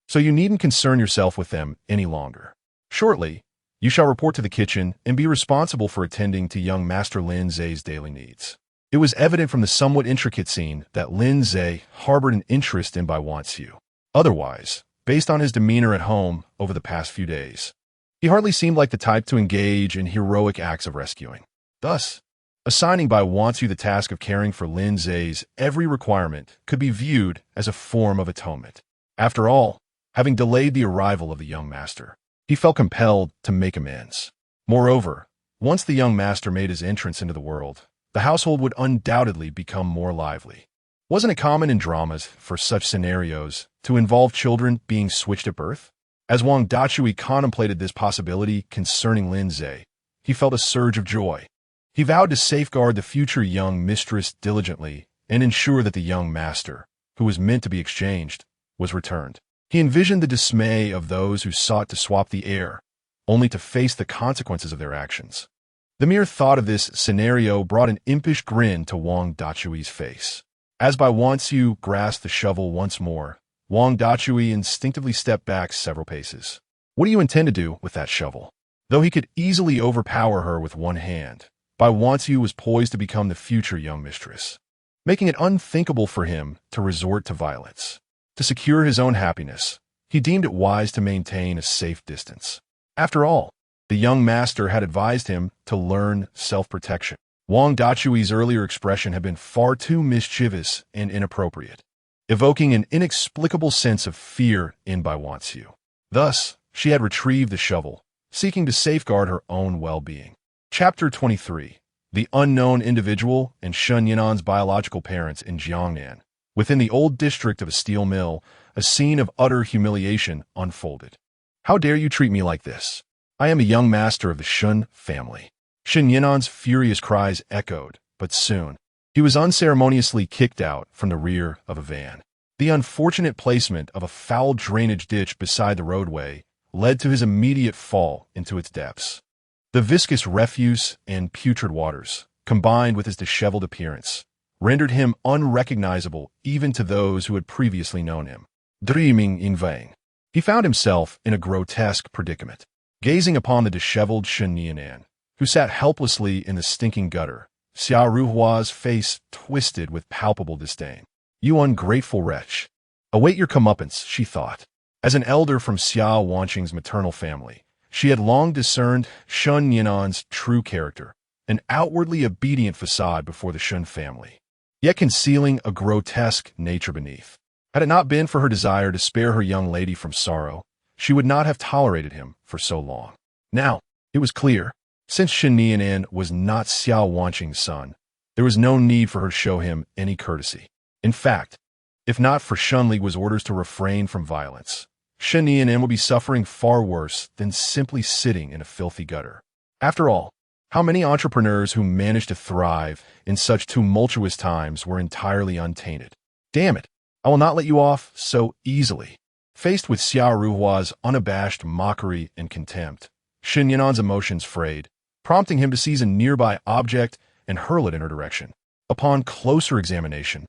so you needn't concern yourself with them any longer. Shortly, you shall report to the kitchen and be responsible for attending to young Master Lin Ze's daily needs." It was evident from the somewhat intricate scene that Lin Ze harbored an interest in Bai Wanxiu. Otherwise, based on his demeanor at home over the past few days, he hardly seemed like the type to engage in heroic acts of rescuing. Thus, assigning Bai Wanxiu the task of caring for Lin Ze's every requirement could be viewed as a form of atonement. After all, having delayed the arrival of the young master, he felt compelled to make amends. Moreover, once the young master made his entrance into the world, the household would undoubtedly become more lively. Wasn't it common in dramas for such scenarios to involve children being switched at birth? As Wang Dechue contemplated this possibility concerning Lin Ze, he felt a surge of joy. He vowed to safeguard the future young mistress diligently and ensure that the young master, who was meant to be exchanged, was returned. He envisioned the dismay of those who sought to swap the heir, only to face the consequences of their actions. The mere thought of this scenario brought an impish grin to Wang Dechue's face. As Bai Wanxiu grasped the shovel once more, Wang Dechue instinctively stepped back several paces. "What do you intend to do with that shovel?" Though he could easily overpower her with one hand, Bai Wanxiu was poised to become the future young mistress, making it unthinkable for him to resort to violence. To secure his own happiness, he deemed it wise to maintain a safe distance. After all, the young master had advised him to learn self-protection. Wang Dechue's earlier expression had been far too mischievous and inappropriate, evoking an inexplicable sense of fear in Bai Wanxiu. Thus, she had retrieved the shovel, seeking to safeguard her own well-being. Chapter 23. The unknown individual and Shen Yinan's biological parents in Jiangnan. Within the old district of a steel mill, a scene of utter humiliation unfolded. "How dare you treat me like this? I am a young master of the Shen family." Shen Yinan's furious cries echoed, but soon, he was unceremoniously kicked out from the rear of a van. The unfortunate placement of a foul drainage ditch beside the roadway led to his immediate fall into its depths. The viscous refuse and putrid waters, combined with his disheveled appearance, rendered him unrecognizable even to those who had previously known him. Dreaming in vain. He found himself in a grotesque predicament. Gazing upon the disheveled Shen Yinan, who sat helplessly in the stinking gutter, Xia Ruhua's face twisted with palpable disdain. "You ungrateful wretch. Await your comeuppance," she thought. As an elder from Xia Wanqing's maternal family, she had long discerned Shen Yinan's true character, an outwardly obedient facade before the Shun family, yet concealing a grotesque nature beneath. Had it not been for her desire to spare her young lady from sorrow, she would not have tolerated him for so long. Now, it was clear, since Shen Nianan was not Xiao Wanqing's son, there was no need for her to show him any courtesy. In fact, if not for Shun Li's orders to refrain from violence, Shen Nianan would be suffering far worse than simply sitting in a filthy gutter. After all, how many entrepreneurs who managed to thrive in such tumultuous times were entirely untainted? Damn it, I will not let you off so easily. Faced with Xiao Ruhua's unabashed mockery and contempt, Shen Yanan's emotions frayed, prompting him to seize a nearby object and hurl it in her direction. Upon closer examination,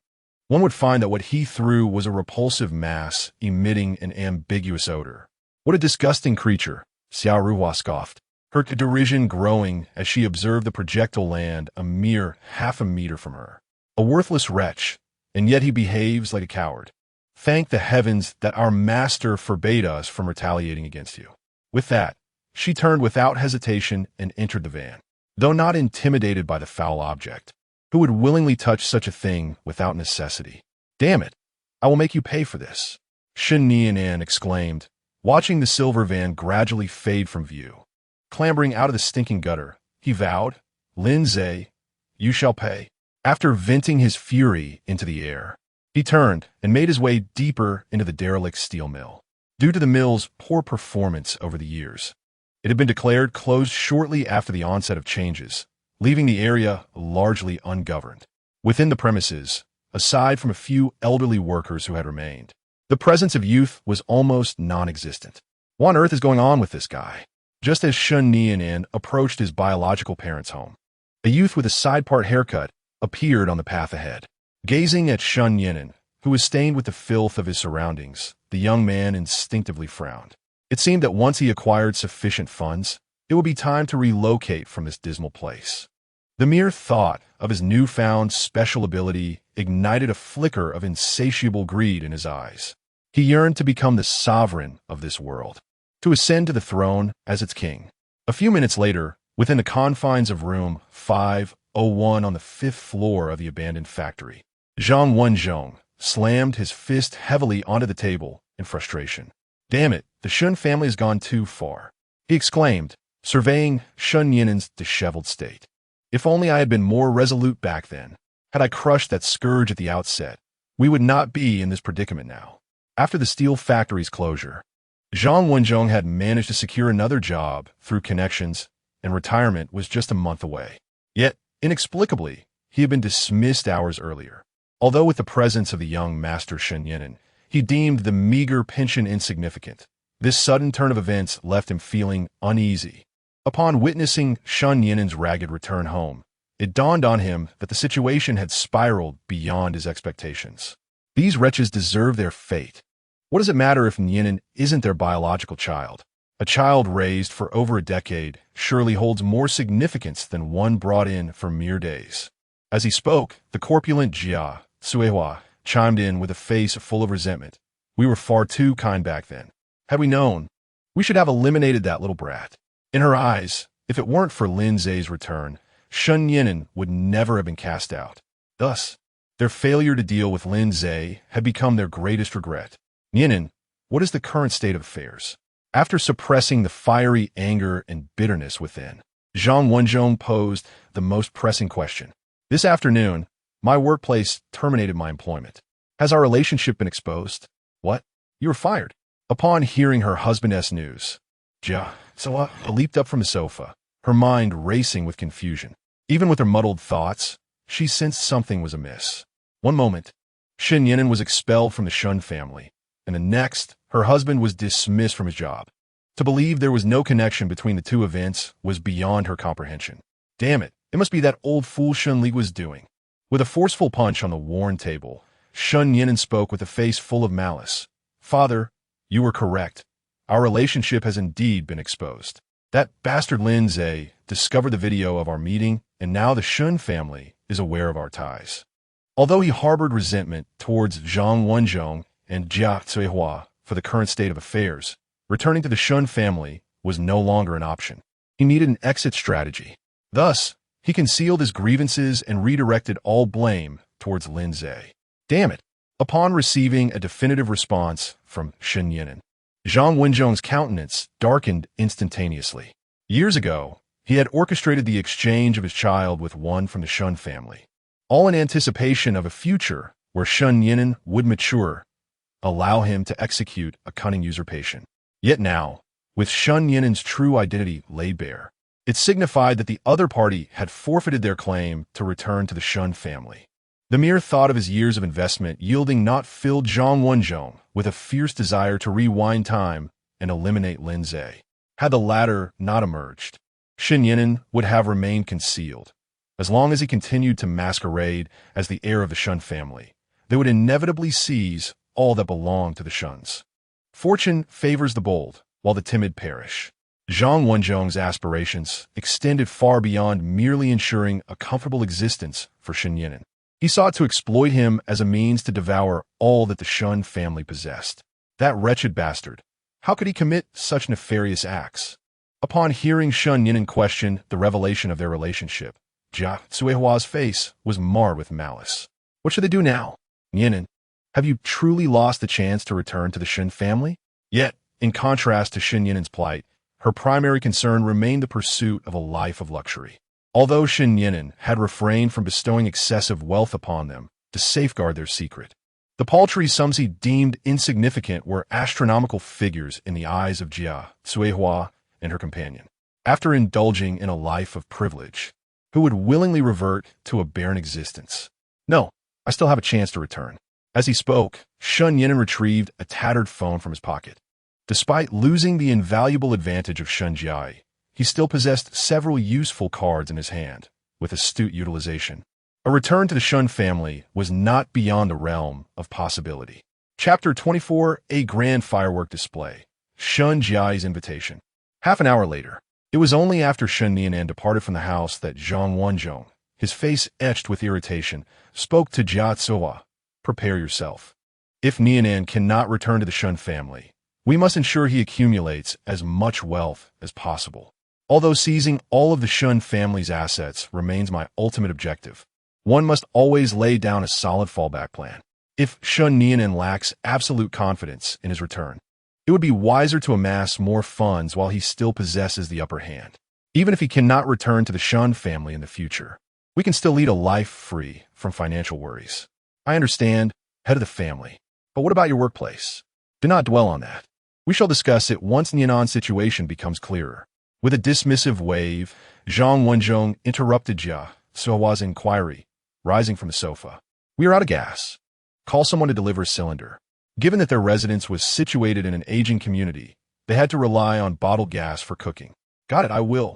one would find that what he threw was a repulsive mass emitting an ambiguous odor. What a disgusting creature, Xiao Ruhua scoffed, her derision growing as she observed the projectile land a mere half a meter from her. A worthless wretch, and yet he behaves like a coward. Thank the heavens that our master forbade us from retaliating against you. With that, she turned without hesitation and entered the van. Though not intimidated by the foul object, who would willingly touch such a thing without necessity? Damn it, I will make you pay for this, Shen Nianan exclaimed, watching the silver van gradually fade from view. Clambering out of the stinking gutter, he vowed, Lin Ze, you shall pay. After venting his fury into the air, he turned and made his way deeper into the derelict steel mill. Due to the mill's poor performance over the years, it had been declared closed shortly after the onset of changes, leaving the area largely ungoverned. Within the premises, aside from a few elderly workers who had remained, the presence of youth was almost non-existent. What on earth is going on with this guy? Just as Shen Nianan approached his biological parents' home, a youth with a side-part haircut appeared on the path ahead. Gazing at Shen Nianan, who was stained with the filth of his surroundings, the young man instinctively frowned. It seemed that once he acquired sufficient funds, it would be time to relocate from this dismal place. The mere thought of his newfound special ability ignited a flicker of insatiable greed in his eyes. He yearned to become the sovereign of this world, to ascend to the throne as its king. A few minutes later, within the confines of room 501 on the 5th floor of the abandoned factory, Zhang Wenzhong slammed his fist heavily onto the table in frustration. Damn it, the Shun family has gone too far, he exclaimed, surveying Shen Yanan's disheveled state. If only I had been more resolute back then. Had I crushed that scourge at the outset, we would not be in this predicament now. After the steel factory's closure, Zhang Wenzhong had managed to secure another job through connections, and retirement was just a month away. Yet, inexplicably, he had been dismissed hours earlier. Although with the presence of the young master Shen Yanan, he deemed the meager pension insignificant, this sudden turn of events left him feeling uneasy. Upon witnessing Shen Yanan's ragged return home, it dawned on him that the situation had spiraled beyond his expectations. These wretches deserve their fate. What does it matter if Nianan isn't their biological child? A child raised for over a decade surely holds more significance than one brought in for mere days. As he spoke, the corpulent Jia Suihua chimed in with a face full of resentment. We were far too kind back then. Had we known, we should have eliminated that little brat. In her eyes, if it weren't for Lin Ze's return, Shen Yanan would never have been cast out. Thus, their failure to deal with Lin Ze had become their greatest regret. Nianan, what is the current state of affairs? After suppressing the fiery anger and bitterness within, Zhang Wenzhong posed the most pressing question. This afternoon, my workplace terminated my employment. Has our relationship been exposed? What? You were fired. Upon hearing her husband's news, Jia Suihua leaped up from the sofa, her mind racing with confusion. Even with her muddled thoughts, she sensed something was amiss. One moment, Shen Yanan was expelled from the Shun family, and the next, her husband was dismissed from his job. To believe there was no connection between the two events was beyond her comprehension. Damn it, it must be that old fool Shun Li was doing. With a forceful punch on the worn table, Shen Yanan spoke with a face full of malice. Father, you were correct. Our relationship has indeed been exposed. That bastard Lin Ze discovered the video of our meeting, and now the Shun family is aware of our ties. Although he harbored resentment towards Zhang Wenzhong and Jia Suihua for the current state of affairs, returning to the Shun family was no longer an option. He needed an exit strategy. Thus, He concealed his grievances and redirected all blame towards Lin Ze. Damn it! Upon receiving a definitive response from Shen Yinan, Zhang Wenzhong's countenance darkened instantaneously. Years ago, he had orchestrated the exchange of his child with one from the Shun family, all in anticipation of a future where Shen Yinan would mature, allow him to execute a cunning usurpation. Yet now, with Shen Yinan's true identity laid bare, it signified that the other party had forfeited their claim to return to the Shun family. The mere thought of his years of investment yielding not filled Zhang Wenzhong with a fierce desire to rewind time and eliminate Lin Ze. Had the latter not emerged, Shen Yinan would have remained concealed. As long as he continued to masquerade as the heir of the Shun family, they would inevitably seize all that belonged to the Shuns. Fortune favors the bold, while the timid perish. Zhang Wenzhong's aspirations extended far beyond merely ensuring a comfortable existence for Shen Yinan. He sought to exploit him as a means to devour all that the Shun family possessed. That wretched bastard! How could he commit such nefarious acts? Upon hearing Shen Yinan question the revelation of their relationship, Jia Cuihua's face was marred with malice. What should they do now? Yinan, have you truly lost the chance to return to the Shen family? Yet, in contrast to Shen Yinan's plight, her primary concern remained the pursuit of a life of luxury. Although Shen Yinan had refrained from bestowing excessive wealth upon them to safeguard their secret, the paltry sums he deemed insignificant were astronomical figures in the eyes of Jia Cuihua and her companion. After indulging in a life of privilege, who would willingly revert to a barren existence? No, I still have a chance to return. As he spoke, Shen Yinan retrieved a tattered phone from his pocket. Despite losing the invaluable advantage of Shen Jiai, he still possessed several useful cards in his hand, with astute utilization. A return to the Shun family was not beyond the realm of possibility. Chapter 24, A Grand Firework Display. Shen Jiai's Invitation. Half an hour later, it was only after Shen Yinan departed from the house that Zhang Wenzhong, his face etched with irritation, spoke to Jia Cuihua. Prepare yourself. If Nianan cannot return to the Shun family, we must ensure he accumulates as much wealth as possible. Although seizing all of the Shun family's assets remains my ultimate objective, one must always lay down a solid fallback plan. If Shen Nianan lacks absolute confidence in his return, it would be wiser to amass more funds while he still possesses the upper hand. Even if he cannot return to the Shun family in the future, we can still lead a life free from financial worries. I understand, head of the family, but what about your workplace? Do not dwell on that. We shall discuss it once Nianan's situation becomes clearer. With a dismissive wave, Zhang Wenzhong interrupted Jia Cuihua's inquiry, rising from the sofa. We are out of gas. Call someone to deliver a cylinder. Given that their residence was situated in an aging community, they had to rely on bottled gas for cooking. Got it, I will.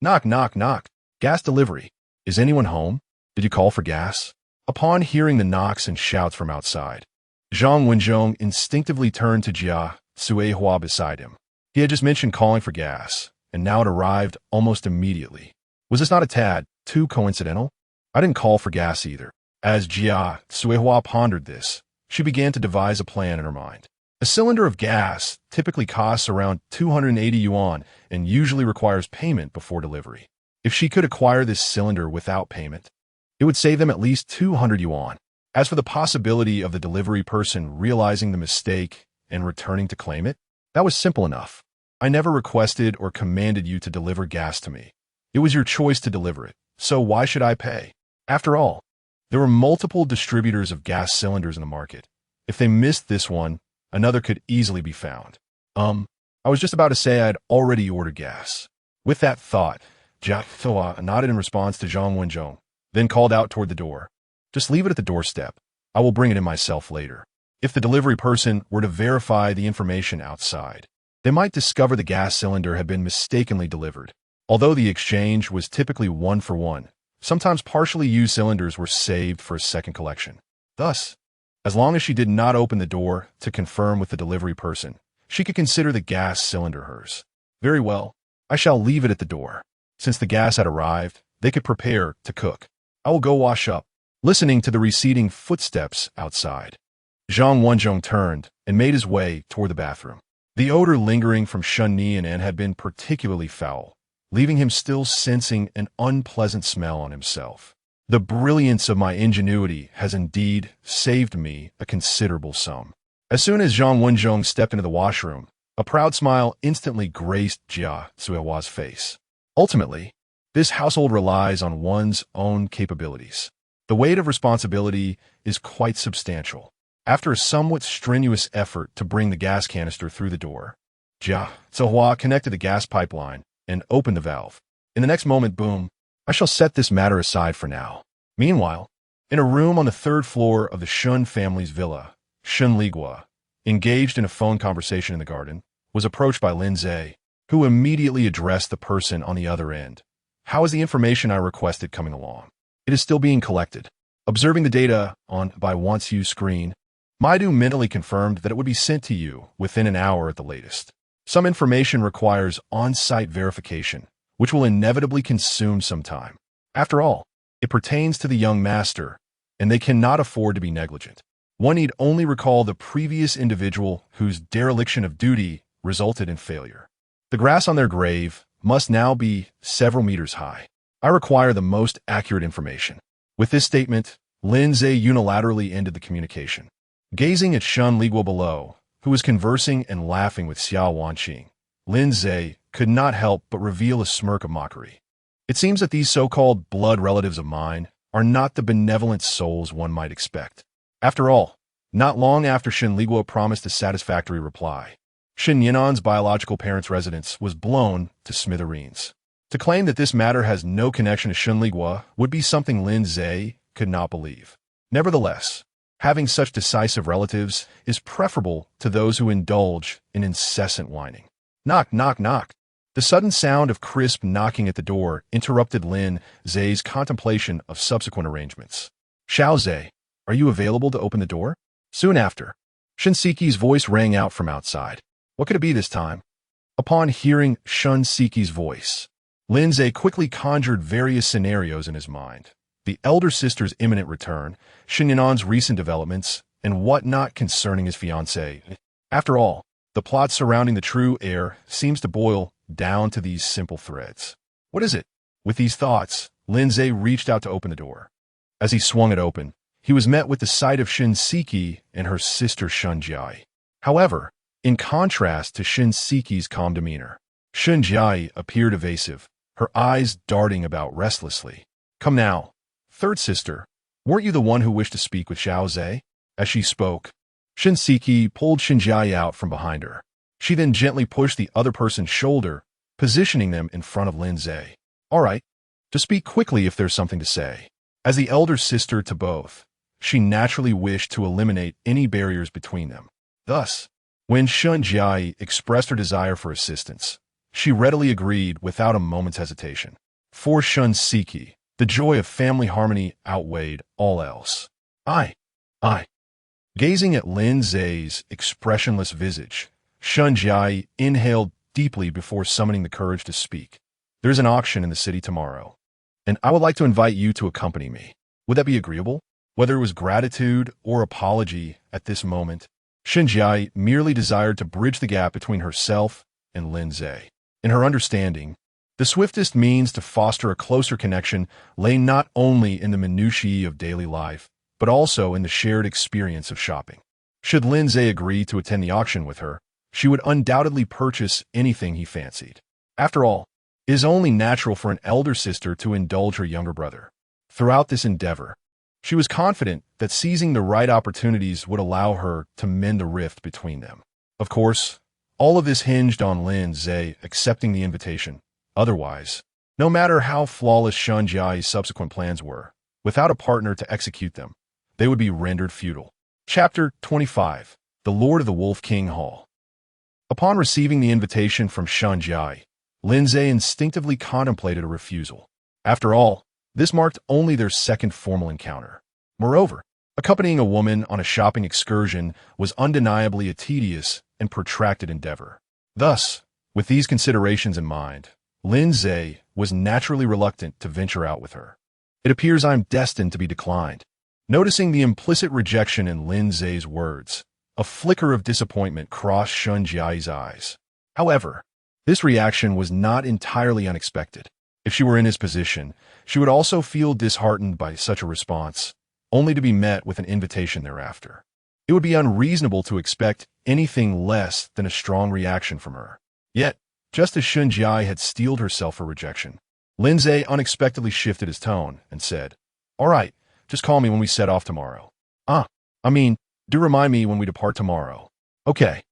Knock, knock, knock. Gas delivery. Is anyone home? Did you call for gas? Upon hearing the knocks and shouts from outside, Zhang Wenzhong instinctively turned to Jia Cuihua beside him. He had just mentioned calling for gas, and now it arrived almost immediately. Was this not a tad too coincidental? I didn't call for gas either. As Jia Cuihua pondered this, she began to devise a plan in her mind. A cylinder of gas typically costs around 280 yuan and usually requires payment before delivery. If she could acquire this cylinder without payment, it would save them at least 200 yuan. As for the possibility of the delivery person realizing the mistake and returning to claim it, that was simple enough. I never requested or commanded you to deliver gas to me. It was your choice to deliver it, so why should I pay? After all, there were multiple distributors of gas cylinders in the market. If they missed this one, another could easily be found. I was just about to say I had already ordered gas. With that thought, Jia Cuihua nodded in response to Zhang Wenzhong, then called out toward the door. Just leave it at the doorstep. I will bring it in myself later. If the delivery person were to verify the information outside, they might discover the gas cylinder had been mistakenly delivered. Although the exchange was typically 1-for-1, sometimes partially used cylinders were saved for a second collection. Thus, as long as she did not open the door to confirm with the delivery person, she could consider the gas cylinder hers. Very well, I shall leave it at the door. Since the gas had arrived, they could prepare to cook. I will go wash up. Listening to the receding footsteps outside, Zhang Wenzhong turned and made his way toward the bathroom. The odor lingering from Shen Nianan had been particularly foul, leaving him still sensing an unpleasant smell on himself. The brilliance of my ingenuity has indeed saved me a considerable sum. As soon as Zhang Wenzhong stepped into the washroom, a proud smile instantly graced Jia Zuohua's face. Ultimately, this household relies on one's own capabilities. The weight of responsibility is quite substantial. After a somewhat strenuous effort to bring the gas canister through the door, Jia Zuohua connected the gas pipeline and opened the valve. In the next moment, boom, I shall set this matter aside for now. Meanwhile, in a room on the third floor of the Shun family's villa, Shun Ligua, engaged in a phone conversation in the garden, was approached by Lin Ze, who immediately addressed the person on the other end. How is the information I requested coming along? It is still being collected. Observing the data on by once used screen, Maidu mentally confirmed that it would be sent to you within an hour at the latest. Some information requires on-site verification, which will inevitably consume some time. After all, it pertains to the young master, and they cannot afford to be negligent. One need only recall the previous individual whose dereliction of duty resulted in failure. The grass on their grave must now be several meters high. I require the most accurate information. With this statement, Lin Ze unilaterally ended the communication. Gazing at Shun Ligua below, who was conversing and laughing with Xiao Wanqing, Lin Ze could not help but reveal a smirk of mockery. It seems that these so-called blood relatives of mine are not the benevolent souls one might expect. After all, not long after Shin Ligua promised a satisfactory reply, Shin Yinan's biological parents' residence was blown to smithereens. To claim that this matter has no connection to Shin Ligua would be something Lin Ze could not believe. Nevertheless, having such decisive relatives is preferable to those who indulge in incessant whining. Knock, knock, knock. The sudden sound of crisp knocking at the door interrupted Lin Ze's contemplation of subsequent arrangements. Xiao Ze, are you available to open the door? Soon after, Shinsiki's voice rang out from outside. What could it be this time? Upon hearing Shinsiki's voice, Lin Ze quickly conjured various scenarios in his mind. The elder sister's imminent return, Shin Yinan's recent developments, and whatnot concerning his fiancée. After all, the plot surrounding the true heir seems to boil down to these simple threads. What is it? With these thoughts, Lin Ze reached out to open the door. As he swung it open, he was met with the sight of Shinsiki and her sister Shun Jiai. However, in contrast to Shinsiki's calm demeanor, Shun Jiai appeared evasive, her eyes darting about restlessly. Come now, third sister, weren't you the one who wished to speak with Xiao Ze? As she spoke, Shinsiki pulled Shin Jiai out from behind her. She then gently pushed the other person's shoulder, positioning them in front of Lin Ze. All right, to speak quickly if there's something to say. As the elder sister to both, she naturally wished to eliminate any barriers between them. Thus, when Shun Jiai expressed her desire for assistance, she readily agreed without a moment's hesitation. For Shinsiki, the joy of family harmony outweighed all else. I. Gazing at Lin Ze's expressionless visage, Shun Jiai inhaled deeply before summoning the courage to speak. There's an auction in the city tomorrow, and I would like to invite you to accompany me. Would that be agreeable? Whether it was gratitude or apology at this moment, Shin Jiai merely desired to bridge the gap between herself and Lin Ze. In her understanding, the swiftest means to foster a closer connection lay not only in the minutiae of daily life, but also in the shared experience of shopping. Should Lin Ze agree to attend the auction with her, she would undoubtedly purchase anything he fancied. After all, it is only natural for an elder sister to indulge her younger brother. Throughout this endeavor, she was confident that seizing the right opportunities would allow her to mend the rift between them. Of course, all of this hinged on Lin Ze accepting the invitation. Otherwise, no matter how flawless Shun Jiai's subsequent plans were, without a partner to execute them, they would be rendered futile. Chapter 25. The Lord of the Wolf King Hall. Upon receiving the invitation from Shun Jiai, Lin Ze instinctively contemplated a refusal. After all, this marked only their second formal encounter. Moreover, accompanying a woman on a shopping excursion was undeniably a tedious and protracted endeavor. Thus, with these considerations in mind, Lin Ze was naturally reluctant to venture out with her. It appears I'm destined to be declined. Noticing the implicit rejection in Lin Ze's words, a flicker of disappointment crossed Shun Jiai's eyes. However, This reaction was not entirely unexpected. If she were in his position, she would also feel disheartened by such a response, only to be met with an invitation thereafter. It would be unreasonable to expect anything less than a strong reaction from her. Yet, just as Shun Jai had steeled herself for rejection, Lin Ze unexpectedly shifted his tone and said, "All right, just call me when we set off tomorrow." Do remind me when we depart tomorrow." Okay.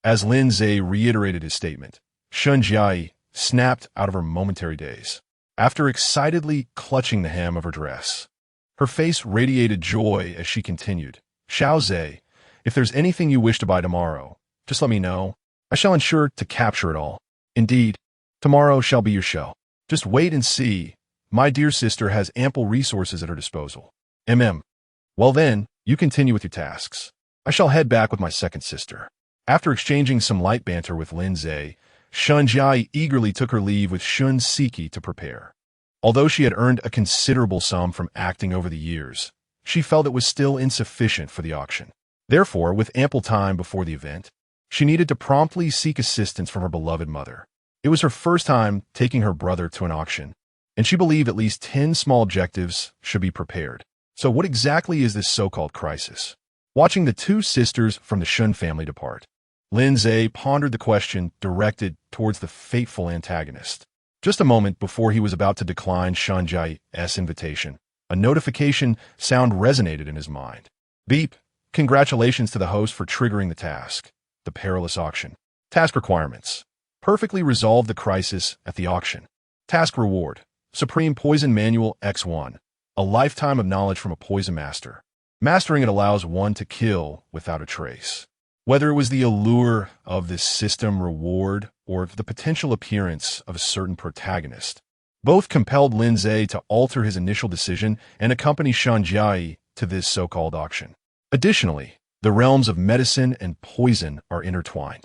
As Lin Ze reiterated his statement, Shun Jai snapped out of her momentary daze. After excitedly clutching the hem of her dress, her face radiated joy as she continued, "Xiao Ze, if there's anything you wish to buy tomorrow, just let me know. I shall ensure to capture it all. Indeed, tomorrow shall be your show. Just wait and see. My dear sister has ample resources at her disposal. Well then, you continue with your tasks. I shall head back with my second sister." After exchanging some light banter with Lin Ze, Shun Jai eagerly took her leave with Shun Siki to prepare. Although she had earned a considerable sum from acting over the years, she felt it was still insufficient for the auction. Therefore, with ample time before the event, she needed to promptly seek assistance from her beloved mother. It was her first time taking her brother to an auction, and she believed at least 10 small objectives should be prepared. So what exactly is this so-called crisis? Watching the two sisters from the Shun family depart, Lin Ze pondered the question directed towards the fateful antagonist. Just a moment before he was about to decline Shun Jai's invitation, a notification sound resonated in his mind. Beep! Congratulations to the host for triggering the task. The perilous auction. Task requirements. Perfectly resolve the crisis at the auction. Task reward. Supreme Poison Manual X1. A lifetime of knowledge from a poison master. Mastering it allows one to kill without a trace. Whether it was the allure of this system reward or the potential appearance of a certain protagonist, both compelled Lin Ze to alter his initial decision and accompany Shun Jai to this so-called auction. Additionally, the realms of medicine and poison are intertwined.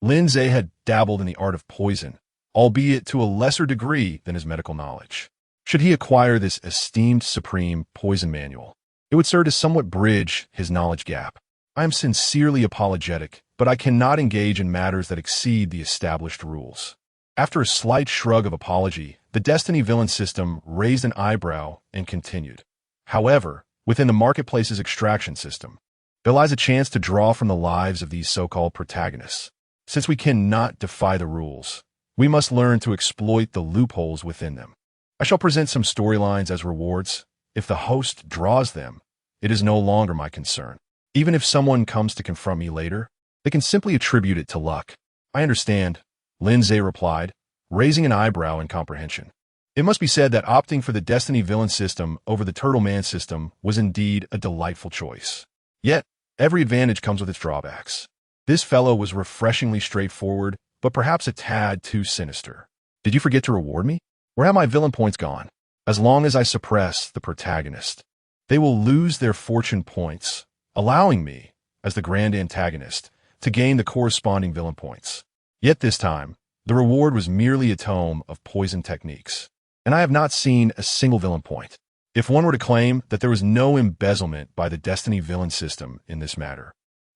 Lin Ze had dabbled in the art of poison, albeit to a lesser degree than his medical knowledge. Should he acquire this esteemed supreme poison manual, it would serve to somewhat bridge his knowledge gap. I am sincerely apologetic, but I cannot engage in matters that exceed the established rules. After a slight shrug of apology, the Destiny villain system raised an eyebrow and continued. However, within the marketplace's extraction system, there lies a chance to draw from the lives of these so-called protagonists. Since we cannot defy the rules, we must learn to exploit the loopholes within them. I shall present some storylines as rewards. If the host draws them, it is no longer my concern. Even if someone comes to confront me later, they can simply attribute it to luck. I understand, Lin Ze replied, raising an eyebrow in comprehension. It must be said that opting for the Destiny villain system over the Turtle Man system was indeed a delightful choice. Yet, every advantage comes with its drawbacks. This fellow was refreshingly straightforward, but perhaps a tad too sinister. Did you forget to reward me? Where have my villain points gone? As long as I suppress the protagonist, they will lose their fortune points, allowing me, as the grand antagonist, to gain the corresponding villain points. Yet this time, the reward was merely a tome of poison techniques, and I have not seen a single villain point. If one were to claim that there was no embezzlement by the Destiny villain system in this matter,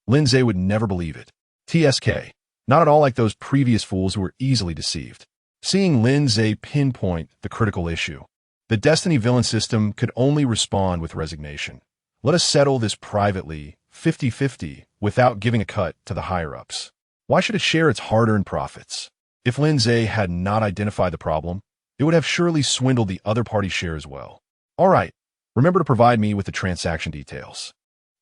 Lin Ze would never believe it. TSK, not at all like those previous fools who were easily deceived. Seeing Lin Ze pinpoint the critical issue, the Destiny villain system could only respond with resignation. Let us settle this privately, 50-50, without giving a cut to the higher-ups. Why should it share its hard-earned profits? If Lin Ze had not identified the problem, it would have surely swindled the other party's share as well. All right, remember to provide me with the transaction details.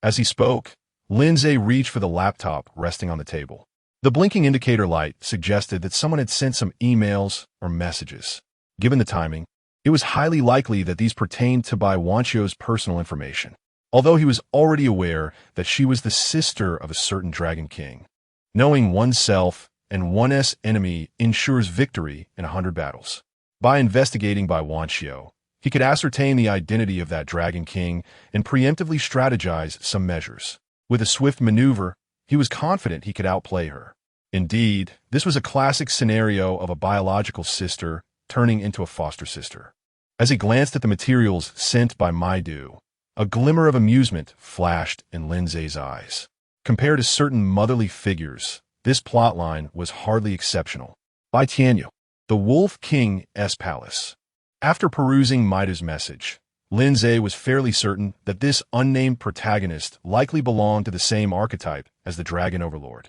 As he spoke, Lin Ze reached for the laptop resting on the table. The blinking indicator light suggested that someone had sent some emails or messages. Given the timing, it was highly likely that these pertained to Bai Wanqiu's personal information, although he was already aware that she was the sister of a certain Dragon King. Knowing oneself and one's enemy ensures victory in 100 battles. By investigating Bai Wanqiu, he could ascertain the identity of that Dragon King and preemptively strategize some measures. With a swift maneuver, he was confident he could outplay her. Indeed, this was a classic scenario of a biological sister turning into a foster sister. As he glanced at the materials sent by Maidu, a glimmer of amusement flashed in Lin Ze's eyes. Compared to certain motherly figures, This plotline was hardly exceptional. By Tianyu, the Wolf King's Palace. After perusing Maida's message, Lin Ze was fairly certain that this unnamed protagonist likely belonged to the same archetype as the Dragon Overlord.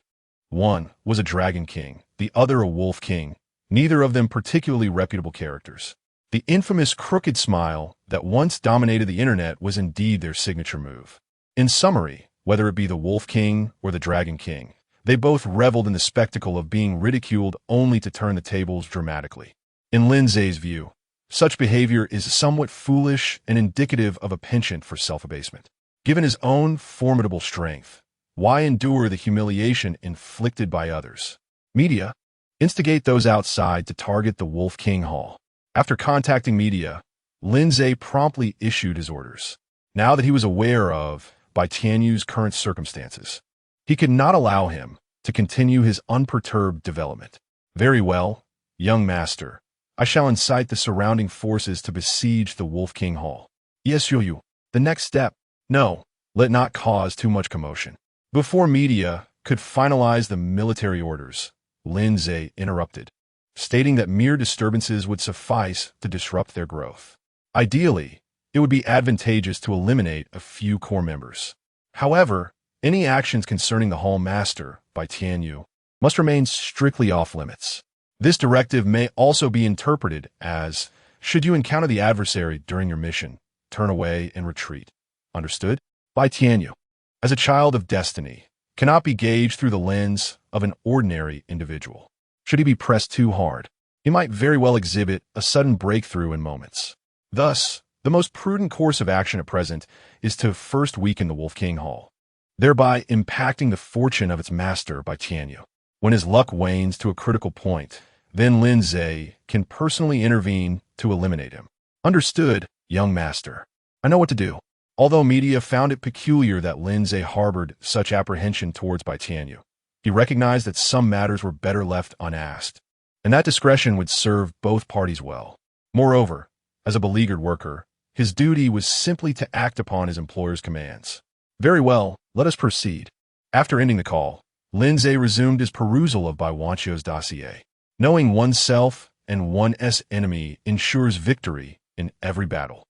One was a Dragon King, the other a Wolf King, neither of them particularly reputable characters. The infamous crooked smile that once dominated the internet was indeed their signature move. In summary, whether it be the Wolf King or the Dragon King, they both reveled in the spectacle of being ridiculed only to turn the tables dramatically. In Lin Ze's view, such behavior is somewhat foolish and indicative of a penchant for self-abasement. Given his own formidable strength, why endure the humiliation inflicted by others? Media, instigate those outside to target the Wolf King Hall. After contacting media, Lin Ze promptly issued his orders. Now that he was aware of, by Tianyu's current circumstances, he could not allow him to continue his unperturbed development. Very well, young master. I shall incite the surrounding forces to besiege the Wolf King Hall. Yes, you. The next step. No, let not cause too much commotion. Before media could finalize the military orders, Lin Ze interrupted, stating that mere disturbances would suffice to disrupt their growth. Ideally, it would be advantageous to eliminate a few core members. However, any actions concerning the Hall Master by Tianyu must remain strictly off-limits. This directive may also be interpreted as, should you encounter the adversary during your mission, turn away and retreat. Understood? By Tianyu, as a child of destiny, cannot be gauged through the lens of an ordinary individual. Should he be pressed too hard, he might very well exhibit a sudden breakthrough in moments. Thus, the most prudent course of action at present is to first weaken the Wolf King Hall, thereby impacting the fortune of its master by Tianyu. When his luck wanes to a critical point, then Lin Ze can personally intervene to eliminate him. Understood, young master. I know what to do. Although media found it peculiar that Lin Ze harbored such apprehension towards Bai Tianyu, he recognized that some matters were better left unasked, and that discretion would serve both parties well. Moreover, as a beleaguered worker, his duty was simply to act upon his employer's commands. Very well, let us proceed. After ending the call, Lin Ze resumed his perusal of Bai Wanqiu's dossier. Knowing oneself and one's enemy ensures victory in every battle.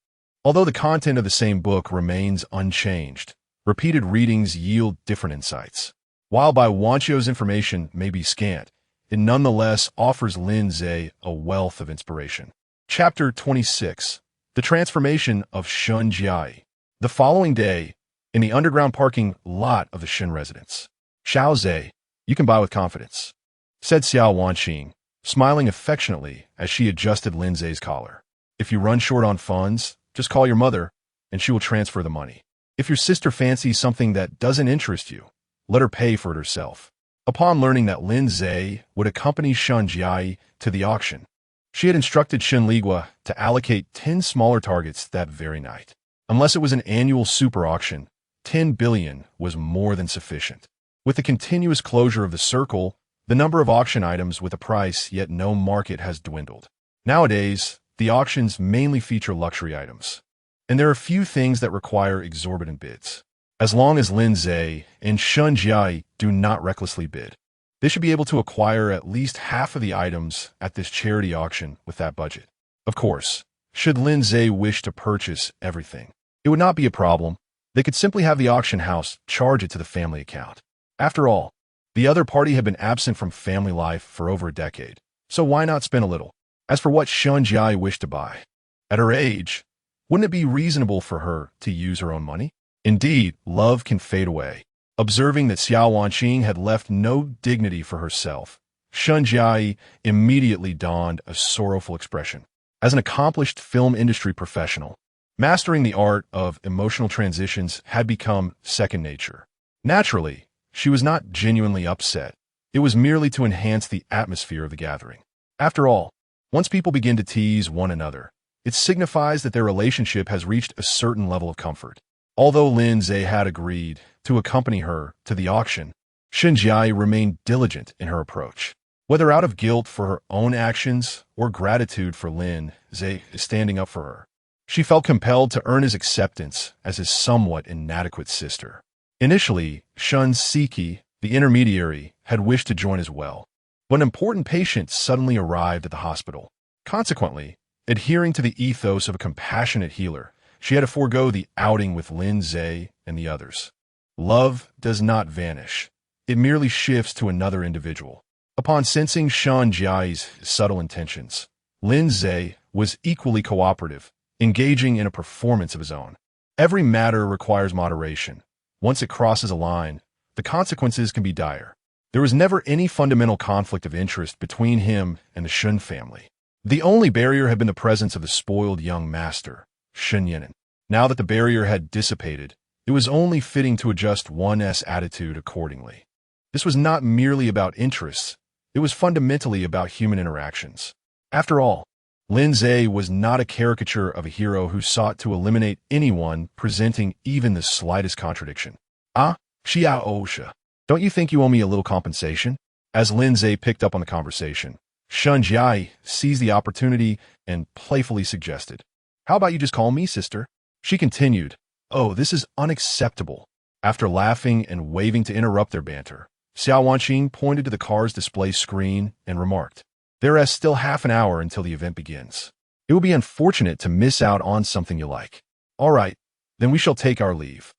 Although the content of the same book remains unchanged, repeated readings yield different insights. While Bai Wanqiu's information may be scant, it nonetheless offers Lin Ze a wealth of inspiration. Chapter 26. The Transformation of Shun Jiai. The following day, in the underground parking lot of the Shen residence, Xiao Ze, you can buy with confidence, said Xiao Wanqing, smiling affectionately as she adjusted Lin Ze's collar. If you run short on funds, just call your mother, and she will transfer the money. If your sister fancies something that doesn't interest you, let her pay for it herself. Upon learning that Lin Ze would accompany Shun Jiai to the auction, she had instructed Shen Ligua to allocate 10 smaller targets that very night. Unless it was an annual super auction, 10 billion was more than sufficient. With the continuous closure of the circle, the number of auction items with a price yet no market has dwindled. Nowadays, the auctions mainly feature luxury items, and there are few things that require exorbitant bids. As long as Lin Ze and Shun Jiai do not recklessly bid, they should be able to acquire at least half of the items at this charity auction with that budget. Of course, should Lin Ze wish to purchase everything, it would not be a problem. They could simply have the auction house charge it to the family account. After all, the other party had been absent from family life for over a decade, so why not spend a little? As for what Shun Jiai wished to buy, at her age, wouldn't it be reasonable for her to use her own money? Indeed, love can fade away. Observing that Xiao Wanqing had left no dignity for herself, Shun Jiai immediately donned a sorrowful expression. As an accomplished film industry professional, mastering the art of emotional transitions had become second nature. Naturally, she was not genuinely upset. It was merely to enhance the atmosphere of the gathering. After all, once people begin to tease one another, it signifies that their relationship has reached a certain level of comfort. Although Lin Ze had agreed to accompany her to the auction, Shun Jiai remained diligent in her approach. Whether out of guilt for her own actions or gratitude for Lin Ze standing up for her, she felt compelled to earn his acceptance as his somewhat inadequate sister. Initially, Shun Siki the intermediary, had wished to join as well. But an important patient suddenly arrived at the hospital. Consequently, adhering to the ethos of a compassionate healer, she had to forego the outing with Lin Ze and the others. Love does not vanish. It merely shifts to another individual. Upon sensing Shan Jiai's subtle intentions, Lin Ze was equally cooperative, engaging in a performance of his own. Every matter requires moderation. Once it crosses a line, the consequences can be dire. There was never any fundamental conflict of interest between him and the Shun family. The only barrier had been the presence of the spoiled young master, Shun Yinan. Now that the barrier had dissipated, it was only fitting to adjust one's attitude accordingly. This was not merely about interests, it was fundamentally about human interactions. After all, Lin Ze was not a caricature of a hero who sought to eliminate anyone presenting even the slightest contradiction. Ah, Xiao Osha, don't you think you owe me a little compensation? As Lin Ze picked up on the conversation, Shun Jiai seized the opportunity and playfully suggested, "How about you just call me sister?" She continued, "Oh, this is unacceptable." After laughing and waving to interrupt their banter, Xiao Wanqing pointed to the car's display screen and remarked, "There is still half an hour until the event begins. It will be unfortunate to miss out on something you like." "All right, then we shall take our leave,"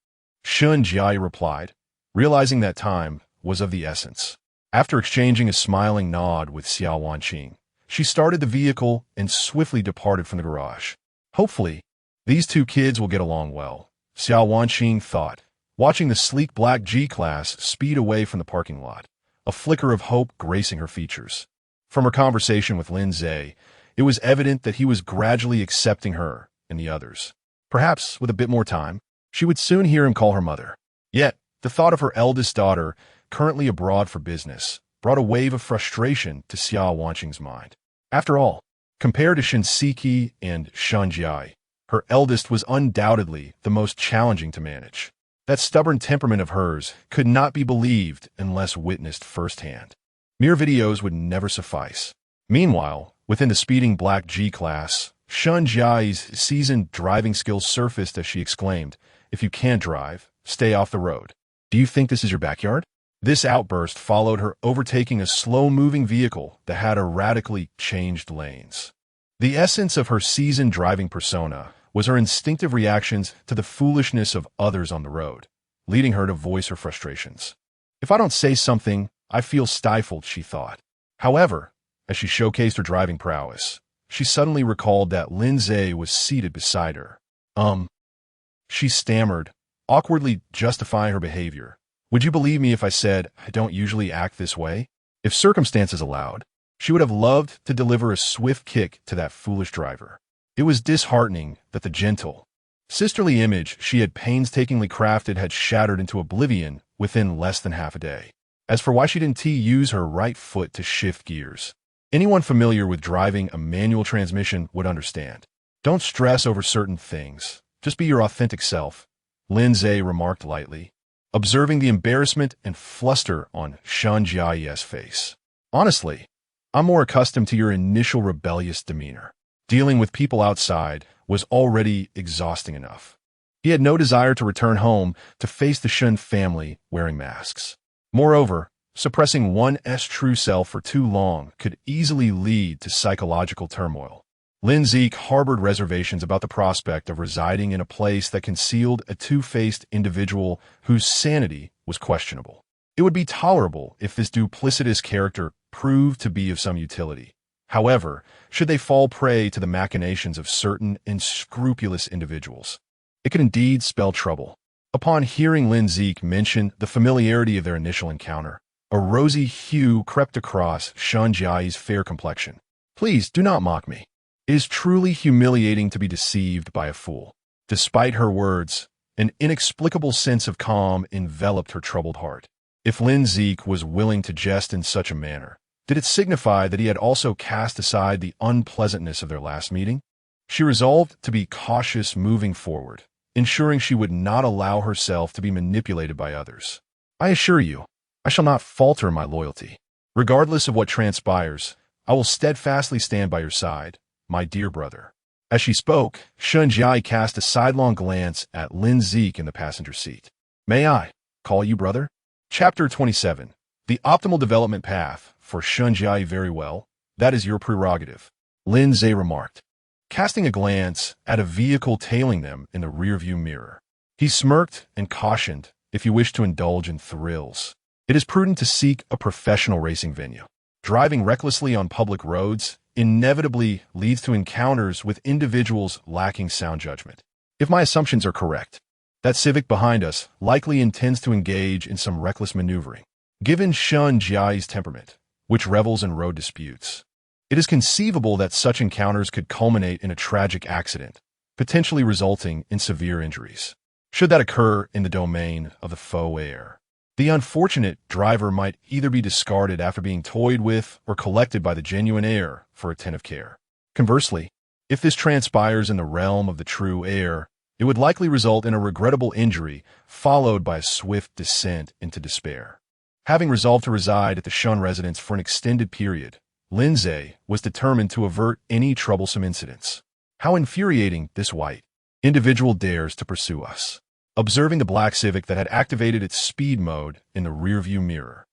Shun Jiai replied, realizing that time was of the essence. After exchanging a smiling nod with Xiao Wanqing, she started the vehicle and swiftly departed from the garage. Hopefully, these two kids will get along well, Xiao Wanqing thought, watching the sleek black G-Class speed away from the parking lot, a flicker of hope gracing her features. From her conversation with Lin Ze, it was evident that he was gradually accepting her and the others. Perhaps, with a bit more time, she would soon hear him call her mother. Yet, the thought of her eldest daughter, currently abroad for business, brought a wave of frustration to Xiao Wanqing's mind. After all, compared to Shinseki and Shanjiai, her eldest was undoubtedly the most challenging to manage. That stubborn temperament of hers could not be believed unless witnessed firsthand. Mere videos would never suffice. Meanwhile, within the speeding black G-Class, Shanjiai's seasoned driving skills surfaced as she exclaimed, "If you can't drive, stay off the road. Do you think this is your backyard?" This outburst followed her overtaking a slow-moving vehicle that had erratically changed lanes. The essence of her seasoned driving persona was her instinctive reactions to the foolishness of others on the road, leading her to voice her frustrations. "If I don't say something, I feel stifled," she thought. However, as she showcased her driving prowess, she suddenly recalled that Lin Ze was seated beside her. She stammered, awkwardly justifying her behavior. "Would you believe me if I said I don't usually act this way?" If circumstances allowed, she would have loved to deliver a swift kick to that foolish driver. It was disheartening that the gentle, sisterly image she had painstakingly crafted had shattered into oblivion within less than half a day. As for why she didn't use her right foot to shift gears, anyone familiar with driving a manual transmission would understand. "Don't stress over certain things. Just be your authentic self," Lin Ze remarked lightly, observing the embarrassment and fluster on Shan Jiai's face. "Honestly, I'm more accustomed to your initial rebellious demeanor. Dealing with people outside was already exhausting enough." He had no desire to return home to face the Shun family wearing masks. Moreover, suppressing one's true self for too long could easily lead to psychological turmoil. Lin Ze harbored reservations about the prospect of residing in a place that concealed a two-faced individual whose sanity was questionable. It would be tolerable if this duplicitous character proved to be of some utility. However, should they fall prey to the machinations of certain unscrupulous individuals, it could indeed spell trouble. Upon hearing Lin Ze mention the familiarity of their initial encounter, a rosy hue crept across Shanjiai's fair complexion. "Please do not mock me. It is truly humiliating to be deceived by a fool." Despite her words, an inexplicable sense of calm enveloped her troubled heart. If Lin Ze was willing to jest in such a manner, did it signify that he had also cast aside the unpleasantness of their last meeting? She resolved to be cautious moving forward, ensuring she would not allow herself to be manipulated by others. "I assure you, I shall not falter in my loyalty. Regardless of what transpires, I will steadfastly stand by your side, my dear brother." As she spoke, Shun Jiai cast a sidelong glance at Lin Ze in the passenger seat. "May I call you brother?" Chapter 27. The optimal development path for Shunjai. Very well, that is your prerogative, Lin Ze remarked, casting a glance at a vehicle tailing them in the rearview mirror. He smirked and cautioned, if you wish to indulge in thrills, it is prudent to seek a professional racing venue. Driving recklessly on public roads inevitably leads to encounters with individuals lacking sound judgment. If my assumptions are correct, that Civic behind us likely intends to engage in some reckless maneuvering. Given Shun Jiai's temperament, which revels in road disputes, it is conceivable that such encounters could culminate in a tragic accident, potentially resulting in severe injuries. Should that occur in the domain of the faux heir, the unfortunate driver might either be discarded after being toyed with or collected by the genuine heir for attentive care. Conversely, if this transpires in the realm of the true heir, it would likely result in a regrettable injury followed by a swift descent into despair. Having resolved to reside at the Shun residence for an extended period, Lin Ze was determined to avert any troublesome incidents. How infuriating this white individual dares to pursue us. Observing the black Civic that had activated its speed mode in the rearview mirror,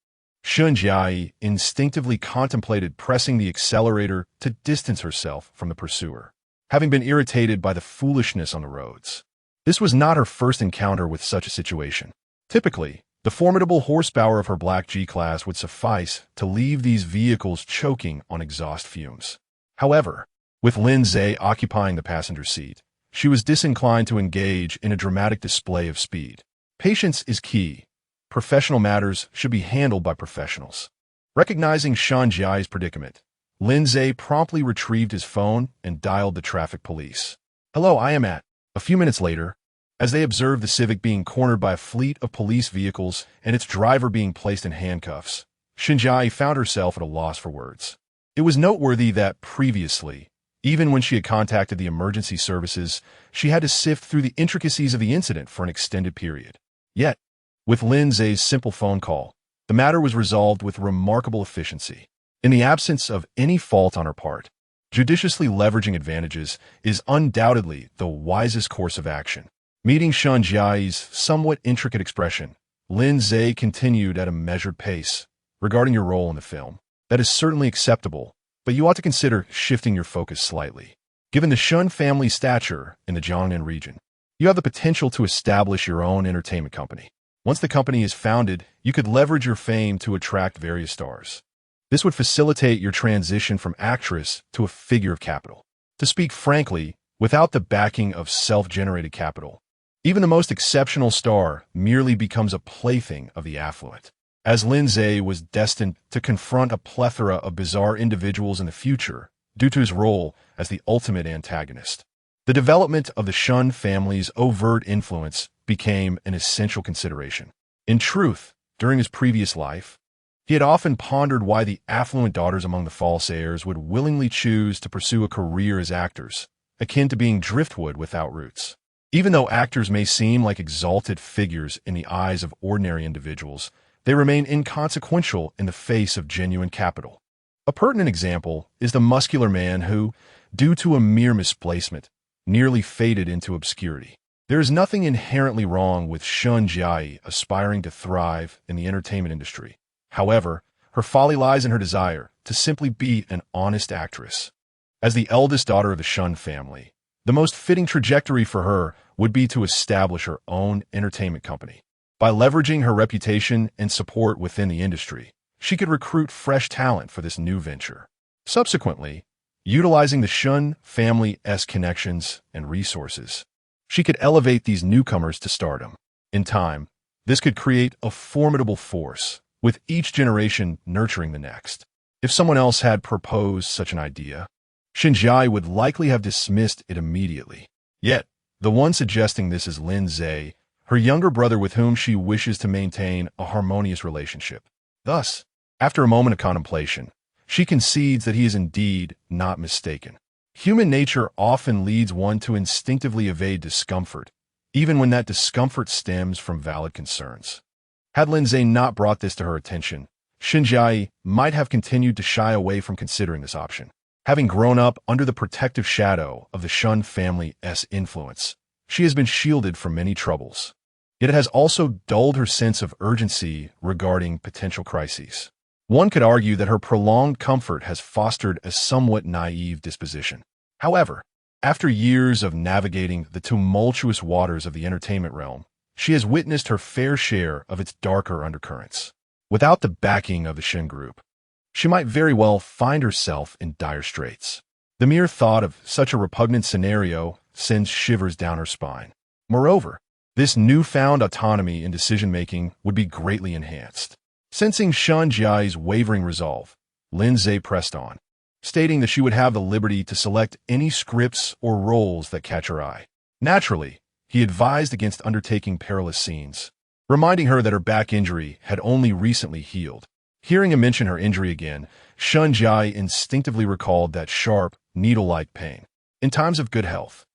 Shun Jiai instinctively contemplated pressing the accelerator to distance herself from the pursuer, having been irritated by the foolishness on the roads. This was not her first encounter with such a situation. Typically, the formidable horsepower of her black G-Class would suffice to leave these vehicles choking on exhaust fumes. However, with Lin Ze occupying the passenger seat, she was disinclined to engage in a dramatic display of speed. Patience is key. Professional matters should be handled by professionals. Recognizing Shun Jiai's predicament, Lin Ze promptly retrieved his phone and dialed the traffic police. Hello, I am at. A few minutes later, as they observed the Civic being cornered by a fleet of police vehicles and its driver being placed in handcuffs, Shunjai found herself at a loss for words. It was noteworthy that previously, even when she had contacted the emergency services, she had to sift through the intricacies of the incident for an extended period. Yet, with Lin Ze's simple phone call, the matter was resolved with remarkable efficiency. In the absence of any fault on her part, judiciously leveraging advantages is undoubtedly the wisest course of action. Meeting Shun Jiai's somewhat intricate expression, Lin Ze continued at a measured pace. Regarding your role in the film, that is certainly acceptable, but you ought to consider shifting your focus slightly. Given the Shun family's stature in the Jiangnan region, you have the potential to establish your own entertainment company. Once the company is founded, you could leverage your fame to attract various stars. This would facilitate your transition from actress to a figure of capital. To speak frankly, without the backing of self-generated capital, even the most exceptional star merely becomes a plaything of the affluent. As Lin Ze was destined to confront a plethora of bizarre individuals in the future due to his role as the ultimate antagonist, the development of the Shun family's overt influence became an essential consideration. In truth, during his previous life, he had often pondered why the affluent daughters among the false heirs would willingly choose to pursue a career as actors, akin to being driftwood without roots. Even though actors may seem like exalted figures in the eyes of ordinary individuals, they remain inconsequential in the face of genuine capital. A pertinent example is the muscular man who, due to a mere misplacement, nearly faded into obscurity. There is nothing inherently wrong with Shun Jiai aspiring to thrive in the entertainment industry. However, her folly lies in her desire to simply be an honest actress. As the eldest daughter of the Shun family, the most fitting trajectory for her would be to establish her own entertainment company. By leveraging her reputation and support within the industry, she could recruit fresh talent for this new venture. Subsequently, utilizing the Shun family's connections and resources, she could elevate these newcomers to stardom. In time, this could create a formidable force, with each generation nurturing the next. If someone else had proposed such an idea, Shunjai would likely have dismissed it immediately. Yet, the one suggesting this is Lin Ze, her younger brother with whom she wishes to maintain a harmonious relationship. Thus, after a moment of contemplation, she concedes that he is indeed not mistaken. Human nature often leads one to instinctively evade discomfort, even when that discomfort stems from valid concerns. Had Lin Ze not brought this to her attention, Shunjai might have continued to shy away from considering this option. Having grown up under the protective shadow of the Shun family's influence, she has been shielded from many troubles. Yet it has also dulled her sense of urgency regarding potential crises. One could argue that her prolonged comfort has fostered a somewhat naive disposition. However, after years of navigating the tumultuous waters of the entertainment realm, she has witnessed her fair share of its darker undercurrents. Without the backing of the Shin Group, she might very well find herself in dire straits. The mere thought of such a repugnant scenario sends shivers down her spine. Moreover, this newfound autonomy in decision-making would be greatly enhanced. Sensing Shen Jiai's wavering resolve, Lin Ze pressed on, stating that she would have the liberty to select any scripts or roles that catch her eye. Naturally, he advised against undertaking perilous scenes, reminding her that her back injury had only recently healed. Hearing him mention her injury again, Shen Jiai instinctively recalled that sharp, needle-like pain. In times of good health,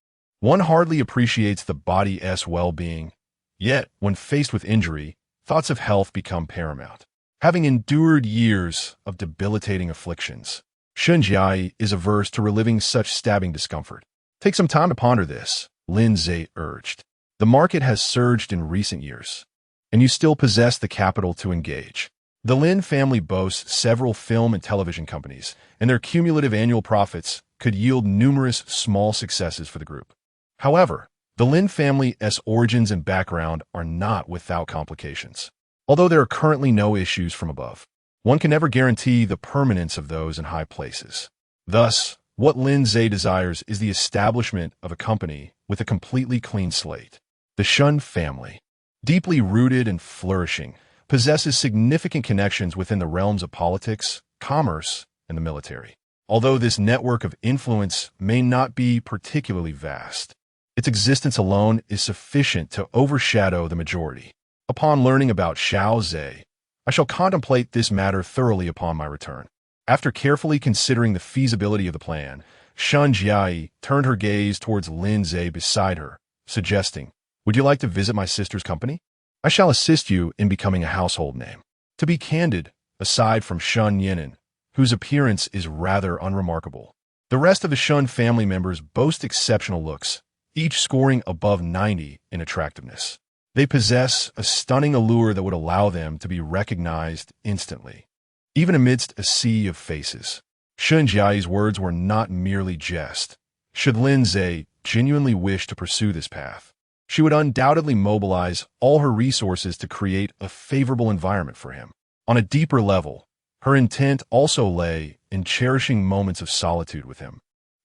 one hardly appreciates the body's well-being, yet when faced with injury, thoughts of health become paramount. Having endured years of debilitating afflictions, Shen Jiai is averse to reliving such stabbing discomfort. Take some time to ponder this, Lin Ze urged. The market has surged in recent years, and you still possess the capital to engage. The Lin family boasts several film and television companies, and their cumulative annual profits could yield numerous small successes for the group. However, the Lin family's origins and background are not without complications. Although there are currently no issues from above, one can never guarantee the permanence of those in high places. Thus, what Lin Ze desires is the establishment of a company with a completely clean slate. The Shen family, deeply rooted and flourishing, possesses significant connections within the realms of politics, commerce, and the military. Although this network of influence may not be particularly vast, its existence alone is sufficient to overshadow the majority. Upon learning about Xiao Ze, I shall contemplate this matter thoroughly upon my return. After carefully considering the feasibility of the plan, Shen Jiai turned her gaze towards Lin Ze beside her, suggesting, "Would you like to visit my sister's company? I shall assist you in becoming a household name." To be candid, aside from Shen Yinan, whose appearance is rather unremarkable, the rest of the Shen family members boast exceptional looks, each scoring above 90 in attractiveness. They possess a stunning allure that would allow them to be recognized instantly, even amidst a sea of faces. Shen Jiai's words were not merely jest. Should Lin Ze genuinely wish to pursue this path, she would undoubtedly mobilize all her resources to create a favorable environment for him. On a deeper level, her intent also lay in cherishing moments of solitude with him,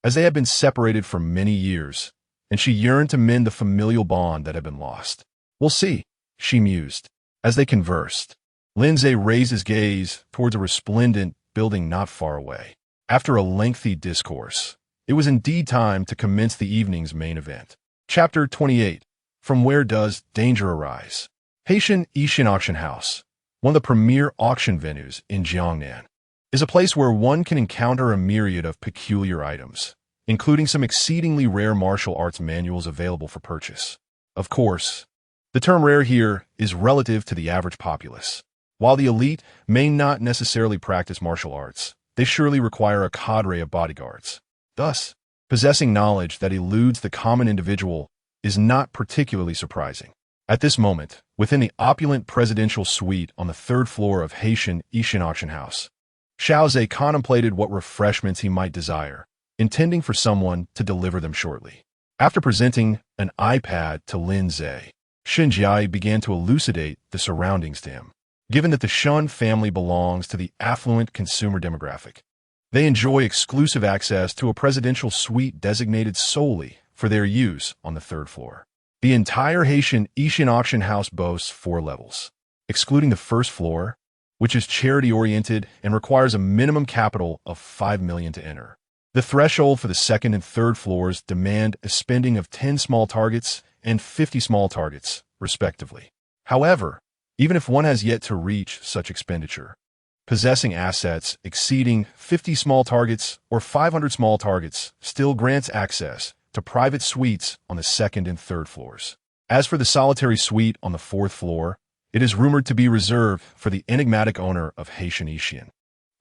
as they had been separated for many years, and she yearned to mend the familial bond that had been lost. "We'll see," she mused. As they conversed, Lin Ze raised his gaze towards a resplendent building not far away. After a lengthy discourse, it was indeed time to commence the evening's main event. Chapter 28. From Where Does Danger Arise? Haitian Yixin Auction House, one of the premier auction venues in Jiangnan, is a place where one can encounter a myriad of peculiar items, including some exceedingly rare martial arts manuals available for purchase. Of course, the term rare here is relative to the average populace. While the elite may not necessarily practice martial arts, they surely require a cadre of bodyguards. Thus, possessing knowledge that eludes the common individual is not particularly surprising. At this moment, within the opulent presidential suite on the third floor of Haitian Yixin Auction House, Xiao Ze contemplated what refreshments he might desire, intending for someone to deliver them shortly. After presenting an iPad to Lin Ze, Shen Jiai began to elucidate the surroundings to him. Given that the Shen family belongs to the affluent consumer demographic, they enjoy exclusive access to a presidential suite designated solely for their use on the third floor. The entire Haitian Yixin Auction House boasts 4 levels, excluding the first floor, which is charity-oriented and requires a minimum capital of 5 million to enter. The threshold for the second and third floors demand a spending of 10 small targets and 50 small targets, respectively. However, even if one has yet to reach such expenditure, possessing assets exceeding 50 small targets or 500 small targets still grants access to private suites on the second and third floors. As for the solitary suite on the fourth floor, it is rumored to be reserved for the enigmatic owner of Haitian Yixin,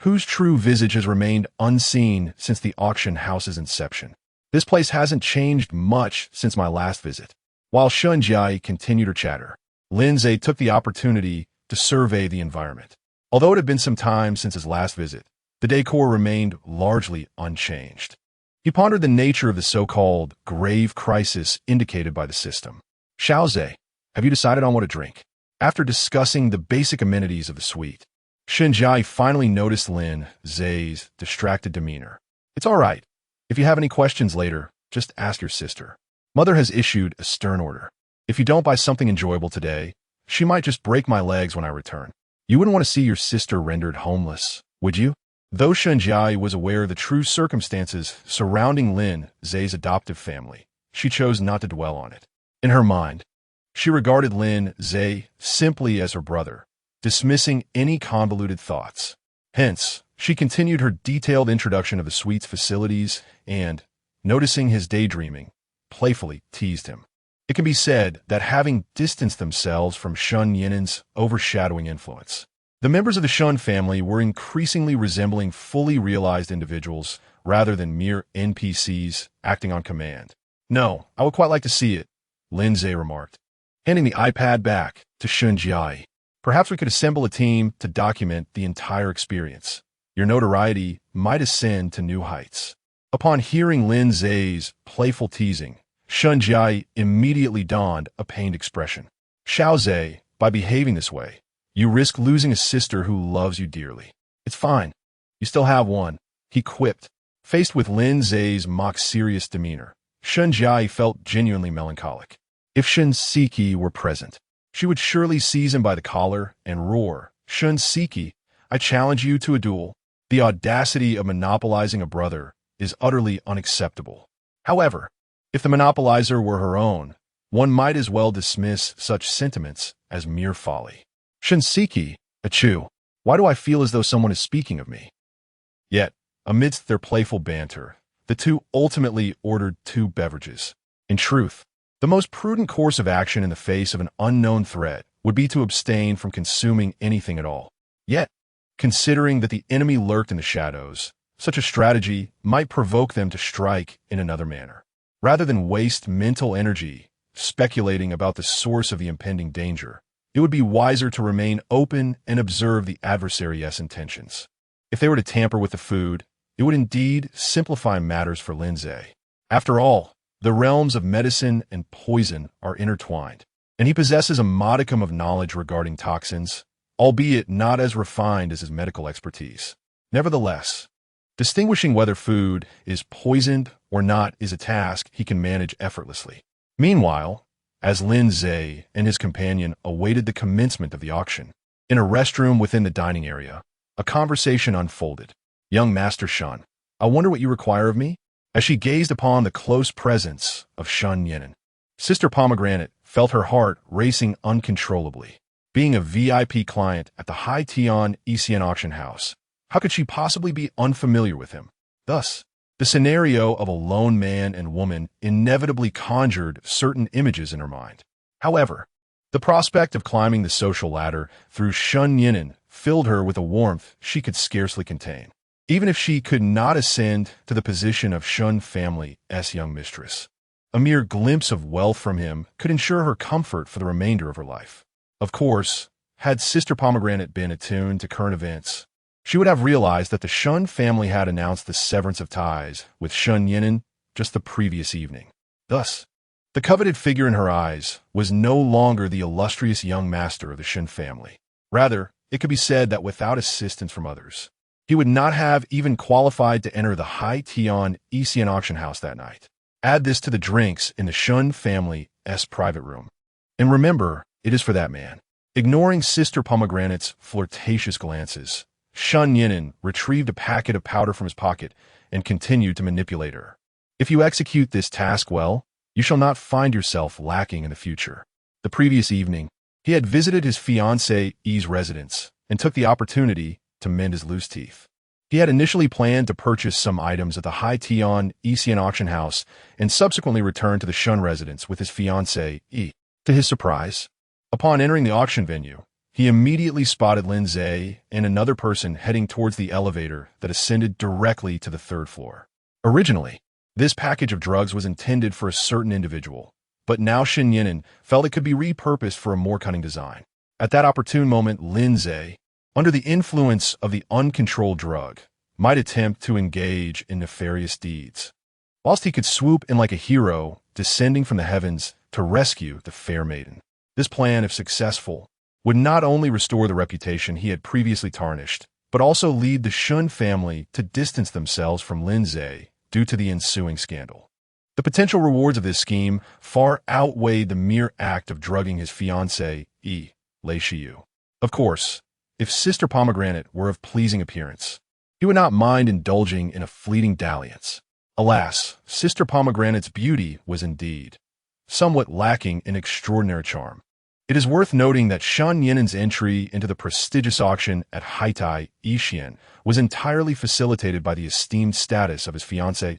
whose true visage has remained unseen since the auction house's inception. This place hasn't changed much since my last visit. While Shen Jiai continued her chatter, Lin Ze took the opportunity to survey the environment. Although it had been some time since his last visit, the decor remained largely unchanged. He pondered the nature of the so-called grave crisis indicated by the system. Xiaoze, have you decided on what to drink? After discussing the basic amenities of the suite, Shenjai finally noticed Lin Ze's distracted demeanor. It's all right. If you have any questions later, just ask your sister. Mother has issued a stern order. If you don't buy something enjoyable today, she might just break my legs when I return. You wouldn't want to see your sister rendered homeless, would you? Though Shenjai was aware of the true circumstances surrounding Lin Ze's adoptive family, she chose not to dwell on it. In her mind, she regarded Lin Ze simply as her brother, dismissing any convoluted thoughts. Hence, she continued her detailed introduction of the suite's facilities and, noticing his daydreaming, playfully teased him. It can be said that having distanced themselves from Shun Yinen's overshadowing influence, the members of the Shun family were increasingly resembling fully realized individuals rather than mere NPCs acting on command. No, I would quite like to see it, Lin Ze remarked, handing the iPad back to Shun Jai. Perhaps we could assemble a team to document the entire experience. Your notoriety might ascend to new heights. Upon hearing Lin Ze's playful teasing, Shun Jai immediately donned a pained expression. Xiaoze, by behaving this way, you risk losing a sister who loves you dearly. It's fine. You still have one, he quipped. Faced with Lin Ze's mock-serious demeanor, Shun Jai felt genuinely melancholic. If Shun Siki were present, she would surely seize him by the collar and roar, Shun Siki, I challenge you to a duel. The audacity of monopolizing a brother is utterly unacceptable. However, if the monopolizer were her own, one might as well dismiss such sentiments as mere folly. Shinseki, achoo, why do I feel as though someone is speaking of me? Yet, amidst their playful banter, the two ultimately ordered 2 beverages. In truth, the most prudent course of action in the face of an unknown threat would be to abstain from consuming anything at all. Yet, considering that the enemy lurked in the shadows, such a strategy might provoke them to strike in another manner. Rather than waste mental energy speculating about the source of the impending danger, it would be wiser to remain open and observe the adversary's intentions. If they were to tamper with the food, it would indeed simplify matters for Lin Ze. After all, the realms of medicine and poison are intertwined, and he possesses a modicum of knowledge regarding toxins, albeit not as refined as his medical expertise. Nevertheless, distinguishing whether food is poisoned or not is a task he can manage effortlessly. Meanwhile, as Lin Ze and his companion awaited the commencement of the auction, in a restroom within the dining area, a conversation unfolded. Young Master Shun, I wonder what you require of me? As she gazed upon the close presence of Shun Yinen, Sister Pomegranate felt her heart racing uncontrollably. Being a VIP client at the High Tian Isian auction house, how could she possibly be unfamiliar with him? Thus, the scenario of a lone man and woman inevitably conjured certain images in her mind. However, the prospect of climbing the social ladder through Shun Yinen filled her with a warmth she could scarcely contain. Even if she could not ascend to the position of Shun family's young mistress, a mere glimpse of wealth from him could ensure her comfort for the remainder of her life. Of course, had Sister Pomegranate been attuned to current events, she would have realized that the Shun family had announced the severance of ties with Shun Yinen just the previous evening. Thus, the coveted figure in her eyes was no longer the illustrious young master of the Shun family. Rather, it could be said that without assistance from others, he would not have even qualified to enter the High Tian Isian auction house that night. Add this to the drinks in the Shun family's private room, and remember, it is for that man. Ignoring Sister Pomegranate's flirtatious glances, Shun Yinen retrieved a packet of powder from his pocket and continued to manipulate her. If you execute this task well, you shall not find yourself lacking in the future. The previous evening, he had visited his fiancée's residence and took the opportunity to mend his loose teeth. He had initially planned to purchase some items at the High Tian Isian auction house and subsequently return to the Shun residence with his fiancée. To his surprise, upon entering the auction venue, he immediately spotted Lin Ze and another person heading towards the elevator that ascended directly to the 3rd floor. Originally, this package of drugs was intended for a certain individual, but now Shen Yinan felt it could be repurposed for a more cunning design. At that opportune moment, Lin Ze, under the influence of the uncontrolled drug, might attempt to engage in nefarious deeds. Whilst he could swoop in like a hero, descending from the heavens to rescue the fair maiden. This plan, if successful, would not only restore the reputation he had previously tarnished, but also lead the Shun family to distance themselves from Lin Ze due to the ensuing scandal. The potential rewards of this scheme far outweighed the mere act of drugging his fiancée, Lei Shiyu. Of course, if Sister Pomegranate were of pleasing appearance, he would not mind indulging in a fleeting dalliance. Alas, Sister Pomegranate's beauty was indeed somewhat lacking in extraordinary charm. It is worth noting that Shen Yinan's entry into the prestigious auction at Haitai Yixian was entirely facilitated by the esteemed status of his fiancée,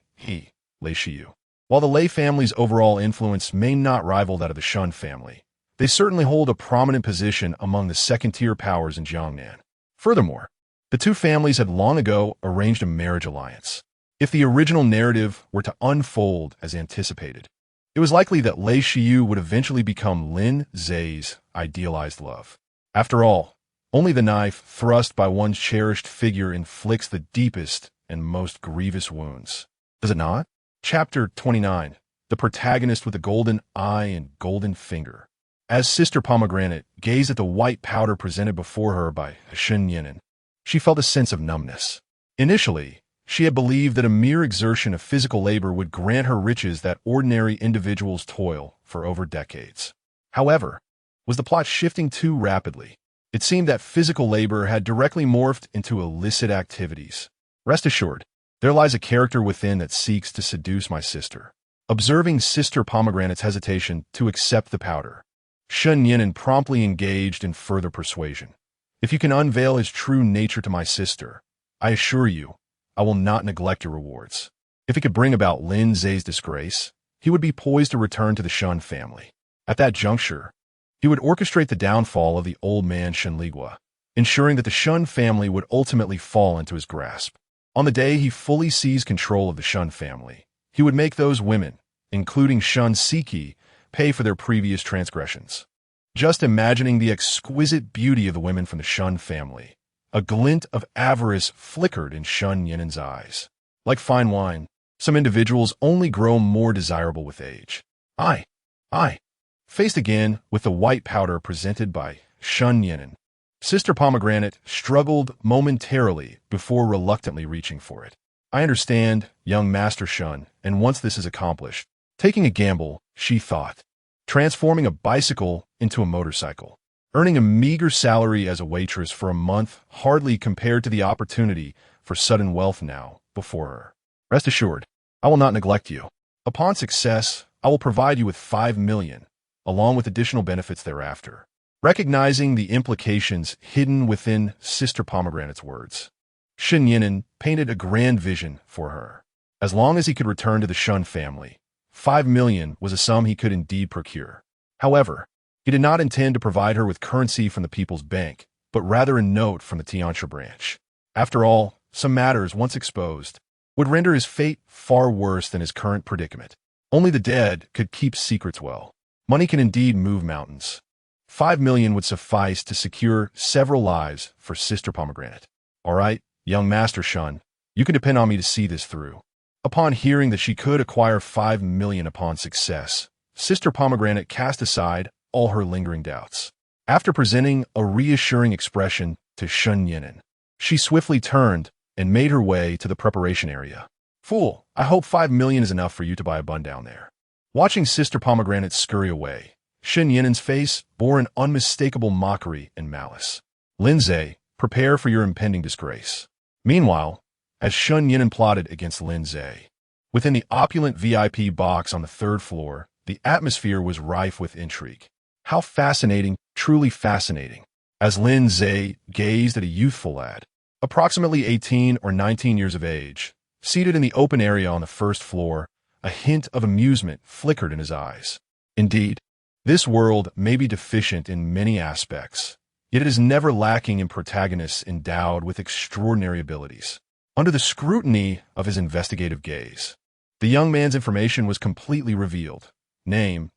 Lei Shiyu. While the Lei family's overall influence may not rival that of the Shun family, they certainly hold a prominent position among the second-tier powers in Jiangnan. Furthermore, the two families had long ago arranged a marriage alliance. If the original narrative were to unfold as anticipated, it was likely that Lei Shiyu would eventually become Lin Ze's idealized love. After all, only the knife thrust by one's cherished figure inflicts the deepest and most grievous wounds. Does it not? Chapter 29. The protagonist with the golden eye and golden finger. As Sister Pomegranate gazed at the white powder presented before her by Shen Yinan, she felt a sense of numbness. Initially, she had believed that a mere exertion of physical labor would grant her riches that ordinary individuals toil for over decades. However, was the plot shifting too rapidly? It seemed that physical labor had directly morphed into illicit activities. Rest assured, there lies a character within that seeks to seduce my sister. Observing Sister Pomegranate's hesitation to accept the powder, Shen Yinan promptly engaged in further persuasion. If you can unveil his true nature to my sister, I assure you, I will not neglect your rewards. If it could bring about Lin Ze's disgrace, he would be poised to return to the Shun family. At that juncture, he would orchestrate the downfall of the old man Shenligua, ensuring that the Shun family would ultimately fall into his grasp. On the day he fully seized control of the Shun family, he would make those women, including Shun Siki, pay for their previous transgressions. Just imagining the exquisite beauty of the women from the Shun family, a glint of avarice flickered in Shen Yinan's eyes. Like fine wine, some individuals only grow more desirable with age. I, faced again with the white powder presented by Shen Yinan, Sister Pomegranate struggled momentarily before reluctantly reaching for it. I understand, young Master Shun, and once this is accomplished, taking a gamble, she thought, transforming a bicycle into a motorcycle. Earning a meager salary as a waitress for a month hardly compared to the opportunity for sudden wealth now before her. Rest assured, I will not neglect you. Upon success, I will provide you with 5 million, along with additional benefits thereafter. Recognizing the implications hidden within Sister Pomegranate's words, Shen Yinan painted a grand vision for her. As long as he could return to the Shun family, 5 million was a sum he could indeed procure. However, he did not intend to provide her with currency from the People's Bank, but rather a note from the Tianxia branch. After all, some matters, once exposed, would render his fate far worse than his current predicament. Only the dead could keep secrets well. Money can indeed move mountains. 5 million would suffice to secure several lives for Sister Pomegranate. All right, young Master Shun, you can depend on me to see this through. Upon hearing that she could acquire 5 million upon success, Sister Pomegranate cast aside all her lingering doubts. After presenting a reassuring expression to Shen Yinan, she swiftly turned and made her way to the preparation area. Fool, I hope 5 million is enough for you to buy a bun down there. Watching Sister Pomegranate scurry away, Shen Yinan's face bore an unmistakable mockery and malice. Lin Ze, prepare for your impending disgrace. Meanwhile, as Shen Yinan plotted against Lin Ze, within the opulent VIP box on the 3rd floor, the atmosphere was rife with intrigue. How fascinating, truly fascinating. As Lin Ze gazed at a youthful lad, approximately 18 or 19 years of age, seated in the open area on the 1st floor, a hint of amusement flickered in his eyes. Indeed, this world may be deficient in many aspects, yet it is never lacking in protagonists endowed with extraordinary abilities. Under the scrutiny of his investigative gaze, the young man's information was completely revealed. Name,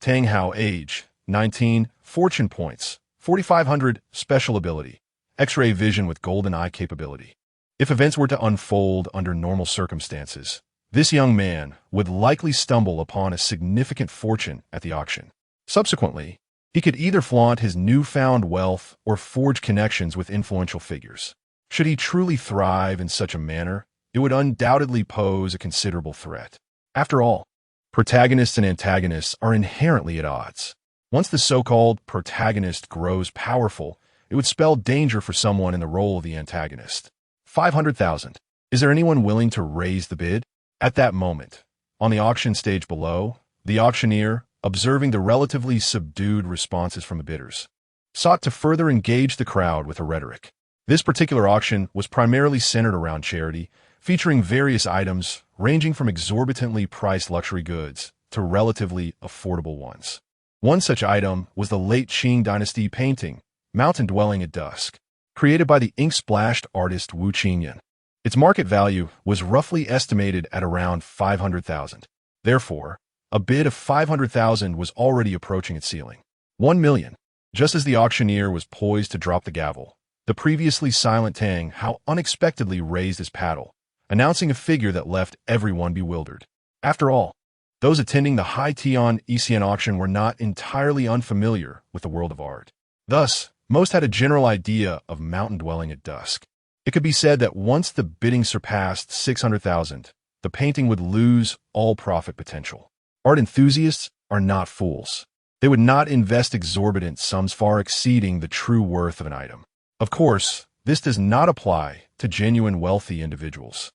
Tang Hao, age 19, fortune points 4,500, special ability, X-ray vision with golden eye capability. If events were to unfold under normal circumstances, this young man would likely stumble upon a significant fortune at the auction. Subsequently, he could either flaunt his newfound wealth or forge connections with influential figures. Should he truly thrive in such a manner, it would undoubtedly pose a considerable threat. After all, protagonists and antagonists are inherently at odds. Once the so-called protagonist grows powerful, it would spell danger for someone in the role of the antagonist. 500,000. Is there anyone willing to raise the bid? At that moment, on the auction stage below, the auctioneer, observing the relatively subdued responses from the bidders, sought to further engage the crowd with a rhetoric. This particular auction was primarily centered around charity, featuring various items ranging from exorbitantly priced luxury goods to relatively affordable ones. One such item was the late Qing Dynasty painting, Mountain Dwelling at Dusk, created by the ink-splashed artist Wu Qingyan. Its market value was roughly estimated at around 500,000. Therefore, a bid of 500,000 was already approaching its ceiling. 1 million. Just as the auctioneer was poised to drop the gavel, the previously silent Tang Hao unexpectedly raised his paddle, announcing a figure that left everyone bewildered. After all, those attending the Hai Tian Isian auction were not entirely unfamiliar with the world of art. Thus, most had a general idea of Mountain Dwelling at Dusk. It could be said that once the bidding surpassed 600,000, the painting would lose all profit potential. Art enthusiasts are not fools. They would not invest exorbitant sums far exceeding the true worth of an item. Of course, this does not apply to genuine wealthy individuals,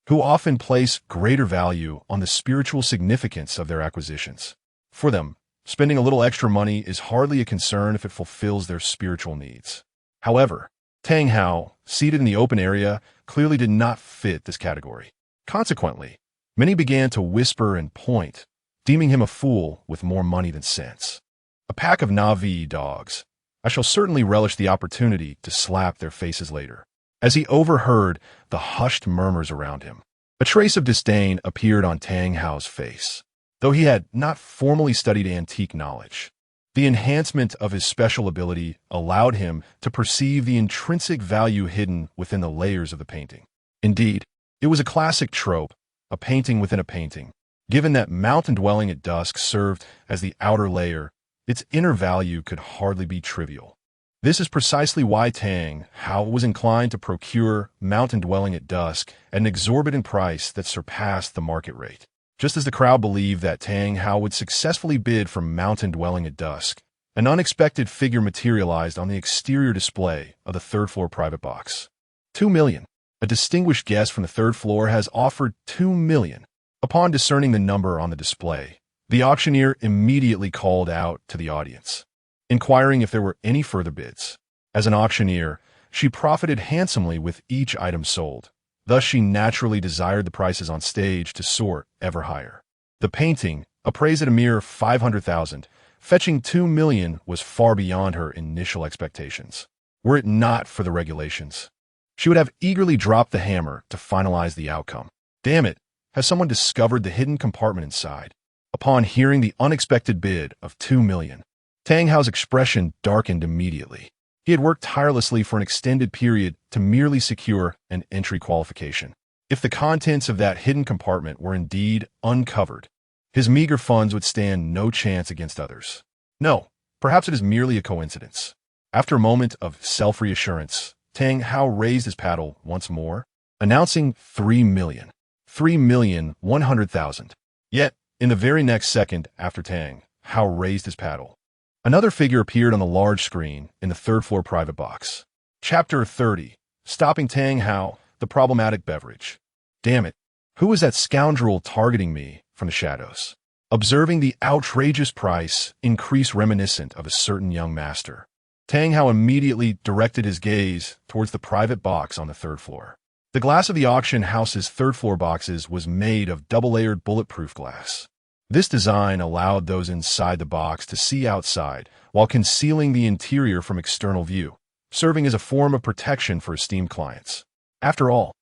who often place greater value on the spiritual significance of their acquisitions. For them, spending a little extra money is hardly a concern if it fulfills their spiritual needs. However, Tang Hao, seated in the open area, clearly did not fit this category. Consequently, many began to whisper and point, deeming him a fool with more money than sense. A pack of Navi dogs. I shall certainly relish the opportunity to slap their faces later. As he overheard the hushed murmurs around him, a trace of disdain appeared on Tang Hao's face. Though he had not formally studied antique knowledge, the enhancement of his special ability allowed him to perceive the intrinsic value hidden within the layers of the painting. Indeed, it was a classic trope, a painting within a painting. Given that Mountain Dwelling at Dusk served as the outer layer, its inner value could hardly be trivial. This is precisely why Tang Hao was inclined to procure Mountain Dwelling at Dusk at an exorbitant price that surpassed the market rate. Just as the crowd believed that Tang Hao would successfully bid for Mountain Dwelling at Dusk, an unexpected figure materialized on the exterior display of the third-floor private box. 2 million. A distinguished guest from the third floor has offered 2 million. Upon discerning the number on the display, the auctioneer immediately called out to the audience, inquiring if there were any further bids. As an auctioneer, she profited handsomely with each item sold. Thus, she naturally desired the prices on stage to soar ever higher. The painting, appraised at a mere 500,000, fetching 2 million, was far beyond her initial expectations. Were it not for the regulations, she would have eagerly dropped the hammer to finalize the outcome. Damn it, has someone discovered the hidden compartment inside? Upon hearing the unexpected bid of 2 million, Tang Hao's expression darkened immediately. He had worked tirelessly for an extended period to merely secure an entry qualification. If the contents of that hidden compartment were indeed uncovered, his meager funds would stand no chance against others. No, perhaps it is merely a coincidence. After a moment of self-reassurance, Tang Hao raised his paddle once more, announcing 3 million. 3,100,000. Yet, in the very next second after Tang Hao raised his paddle, another figure appeared on the large screen in the third-floor private box. Chapter 30. Stopping Tang Hao, the problematic beverage. Damn it, who was that scoundrel targeting me from the shadows? Observing the outrageous price increase reminiscent of a certain young master, Tang Hao immediately directed his gaze towards the private box on the third floor. The glass of the auction house's third-floor boxes was made of double-layered bulletproof glass. This design allowed those inside the box to see outside while concealing the interior from external view, serving as a form of protection for esteemed clients. After all,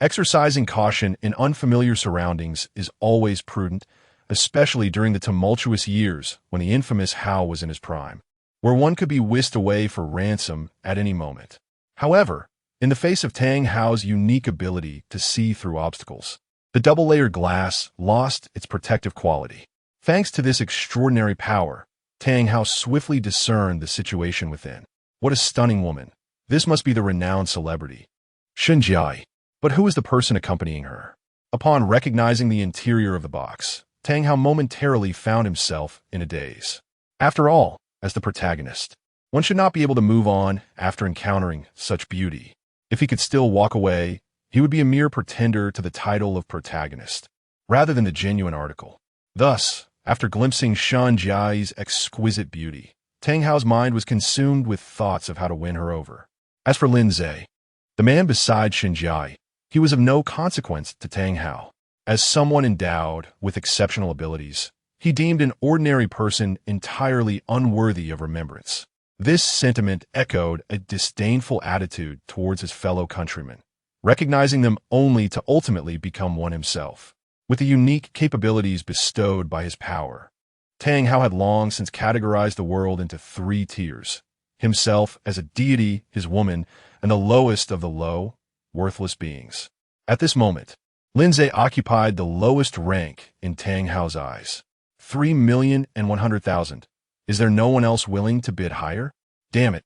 exercising caution in unfamiliar surroundings is always prudent, especially during the tumultuous years when the infamous Hao was in his prime, where one could be whisked away for ransom at any moment. However, in the face of Tang Hao's unique ability to see through obstacles, the double-layered glass lost its protective quality. Thanks to this extraordinary power, Tang Hao swiftly discerned the situation within. What a stunning woman. This must be the renowned celebrity, Shen Jia. But who is the person accompanying her? Upon recognizing the interior of the box, Tang Hao momentarily found himself in a daze. After all, as the protagonist, one should not be able to move on after encountering such beauty. If he could still walk away, he would be a mere pretender to the title of protagonist, rather than the genuine article. Thus, after glimpsing Shen Jia's exquisite beauty, Tang Hao's mind was consumed with thoughts of how to win her over. As for Lin Ze, the man beside Shen Jia, he was of no consequence to Tang Hao. As someone endowed with exceptional abilities, he deemed an ordinary person entirely unworthy of remembrance. This sentiment echoed a disdainful attitude towards his fellow countrymen, recognizing them only to ultimately become one himself. With the unique capabilities bestowed by his power, Tang Hao had long since categorized the world into three tiers: himself as a deity, his woman, and the lowest of the low, worthless beings. At this moment, Lin Ze occupied the lowest rank in Tang Hao's eyes. 3,100,000. Is there no one else willing to bid higher? Damn it.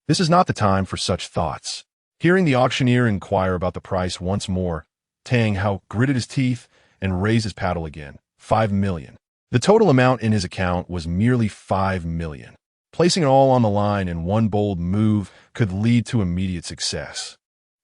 This is not the time for such thoughts. Hearing the auctioneer inquire about the price once more, Tang Hao gritted his teeth and raised his paddle again. 5 million. The total amount in his account was merely 5 million. Placing it all on the line in one bold move could lead to immediate success.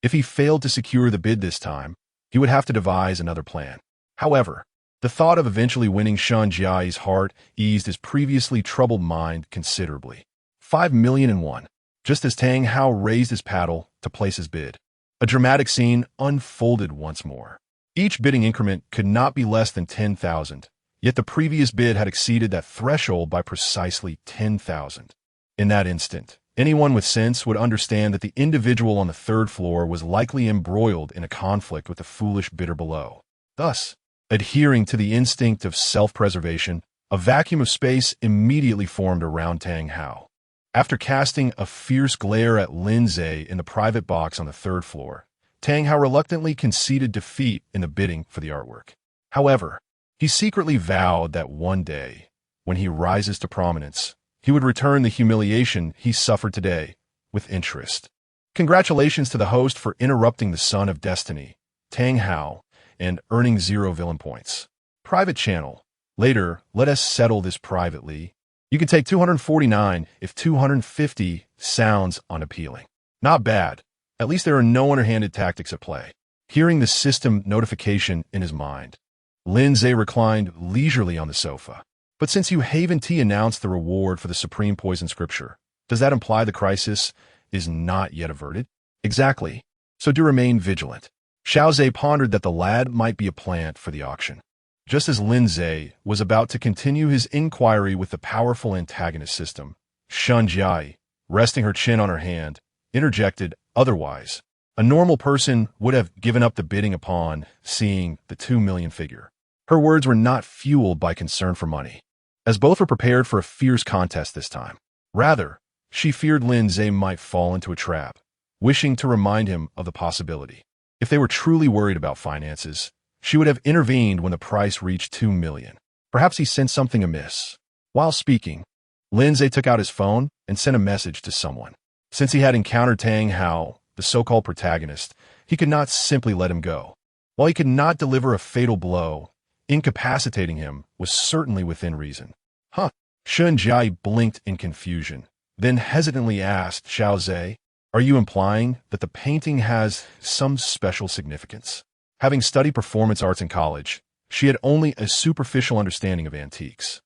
If he failed to secure the bid this time, he would have to devise another plan. However, the thought of eventually winning Shen Jia's heart eased his previously troubled mind considerably. 5,000,001. Just as Tang Hao raised his paddle to place his bid, a dramatic scene unfolded once more. Each bidding increment could not be less than 10,000, yet the previous bid had exceeded that threshold by precisely 10,000. In that instant, anyone with sense would understand that the individual on the third floor was likely embroiled in a conflict with the foolish bidder below. Thus, adhering to the instinct of self-preservation, a vacuum of space immediately formed around Tang Hao. After casting a fierce glare at Lin Ze in the private box on the third floor, Tang Hao reluctantly conceded defeat in the bidding for the artwork. However, he secretly vowed that one day, when he rises to prominence, he would return the humiliation he suffered today with interest. Congratulations to the host for interrupting the Son of Destiny, Tang Hao, and earning 0 villain points. Private channel. Later, let us settle this privately. You can take 249 if 250 sounds unappealing. Not bad. At least there are no underhanded tactics at play. Hearing the system notification in his mind, Lin Ze reclined leisurely on the sofa. But since you Haven T announced the reward for the Supreme Poison Scripture, does that imply the crisis is not yet averted? Exactly. So do remain vigilant. Xiao Ze pondered that the lad might be a plant for the auction. Just as Lin Ze was about to continue his inquiry with the powerful antagonist system, Shen Jia, resting her chin on her hand, interjected, otherwise, a normal person would have given up the bidding upon seeing the 2 million figure. Her words were not fueled by concern for money, as both were prepared for a fierce contest this time. Rather, she feared Lin Ze might fall into a trap, wishing to remind him of the possibility. If they were truly worried about finances, she would have intervened when the price reached 2 million. Perhaps he sensed something amiss. While speaking, Lin Ze took out his phone and sent a message to someone. Since he had encountered Tang Hao, the so-called protagonist, he could not simply let him go. While he could not deliver a fatal blow, incapacitating him was certainly within reason. Huh? Shen Jia blinked in confusion, then hesitantly asked Xiao Ze, "Are you implying that the painting has some special significance?" Having studied performance arts in college, she had only a superficial understanding of antiques.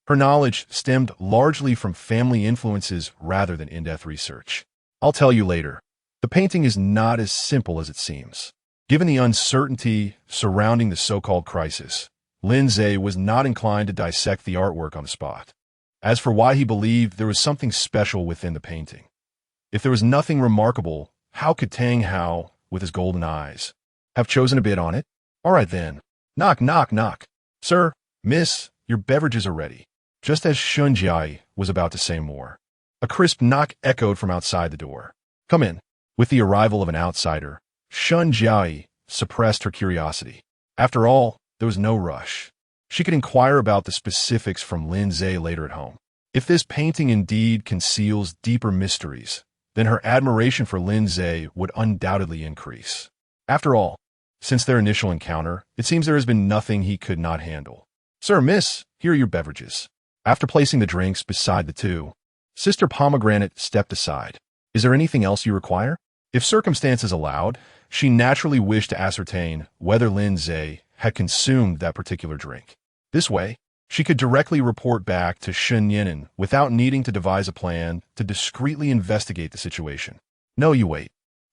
Her knowledge stemmed largely from family influences rather than in-depth research. I'll tell you later. The painting is not as simple as it seems. Given the uncertainty surrounding the so-called crisis, Lin Ze was not inclined to dissect the artwork on the spot. As for why he believed there was something special within the painting, if there was nothing remarkable, how could Tang Hao, with his golden eyes, have chosen a bid on it? All right then. Knock, knock, knock. Sir, Miss, your beverages are ready. Just as Shun Jiai was about to say more, a crisp knock echoed from outside the door. Come in. With the arrival of an outsider, Shun Jiai suppressed her curiosity. After all, there was no rush. She could inquire about the specifics from Lin Ze later at home. If this painting indeed conceals deeper mysteries, then her admiration for Lin Ze would undoubtedly increase. After all, since their initial encounter, it seems there has been nothing he could not handle. Sir, miss, here are your beverages. After placing the drinks beside the two, Sister Pomegranate stepped aside. Is there anything else you require? If circumstances allowed, she naturally wished to ascertain whether Lin Ze had consumed that particular drink. This way, she could directly report back to Shun Yinan without needing to devise a plan to discreetly investigate the situation. No, you wait.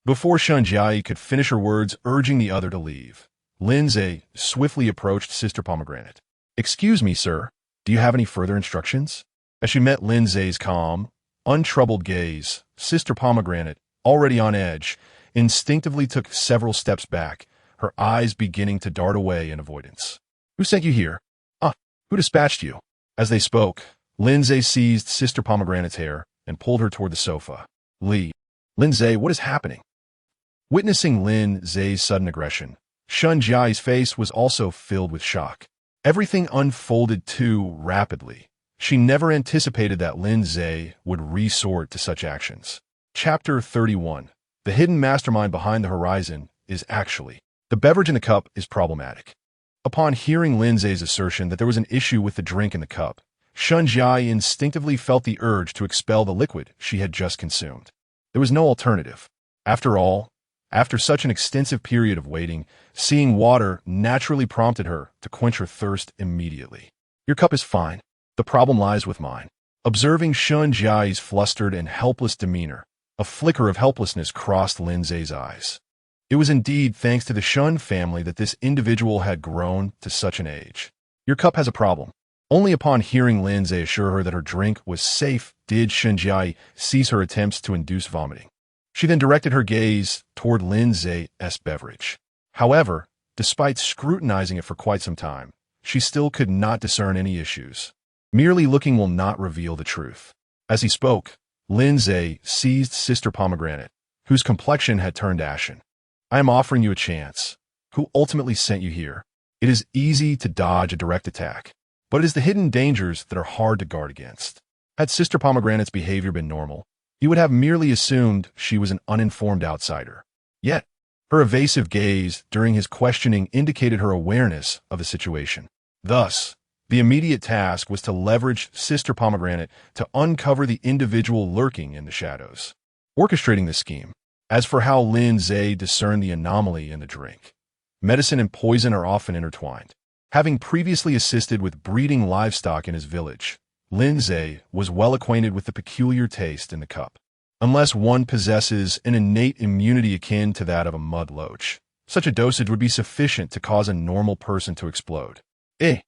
Before Shun Jiai could finish her words urging the other to leave, Lin Ze swiftly approached Sister Pomegranate. Excuse me, sir. Do you have any further instructions? As she met Lin Ze's calm, untroubled gaze, Sister Pomegranate, already on edge, instinctively took several steps back, her eyes beginning to dart away in avoidance. Who sent you here? Who dispatched you? As they spoke, Lin Ze seized Sister Pomegranate's hair and pulled her toward the sofa. Lin Ze, what is happening? Witnessing Lin Ze's sudden aggression, Shun Jiai's face was also filled with shock. Everything unfolded too rapidly. She never anticipated that Lin Ze would resort to such actions. Chapter 31. The hidden mastermind behind the horizon is actually. The beverage in the cup is problematic. Upon hearing Lin Ze's assertion that there was an issue with the drink in the cup, Shun Jiai instinctively felt the urge to expel the liquid she had just consumed. There was no alternative. After all, after such an extensive period of waiting, seeing water naturally prompted her to quench her thirst immediately. Your cup is fine. The problem lies with mine. Observing Shun Jiai's flustered and helpless demeanor, a flicker of helplessness crossed Lin Ze's eyes. It was indeed thanks to the Shun family that this individual had grown to such an age. Your cup has a problem. Only upon hearing Lin Ze assure her that her drink was safe did Shun Jiai cease her attempts to induce vomiting. She then directed her gaze toward Lin Ze's beverage. However, despite scrutinizing it for quite some time, she still could not discern any issues. Merely looking will not reveal the truth. As he spoke, Lin Ze seized Sister Pomegranate, whose complexion had turned ashen. I am offering you a chance. Who ultimately sent you here? It is easy to dodge a direct attack, but it is the hidden dangers that are hard to guard against. Had Sister Pomegranate's behavior been normal, you would have merely assumed she was an uninformed outsider. Yet, her evasive gaze during his questioning indicated her awareness of the situation. Thus, the immediate task was to leverage Sister Pomegranate to uncover the individual lurking in the shadows. Orchestrating this scheme. As for how Lin Ze discerned the anomaly in the drink, medicine and poison are often intertwined. Having previously assisted with breeding livestock in his village, Lin Ze was well acquainted with the peculiar taste in the cup. Unless one possesses an innate immunity akin to that of a mud loach, such a dosage would be sufficient to cause a normal person to explode. It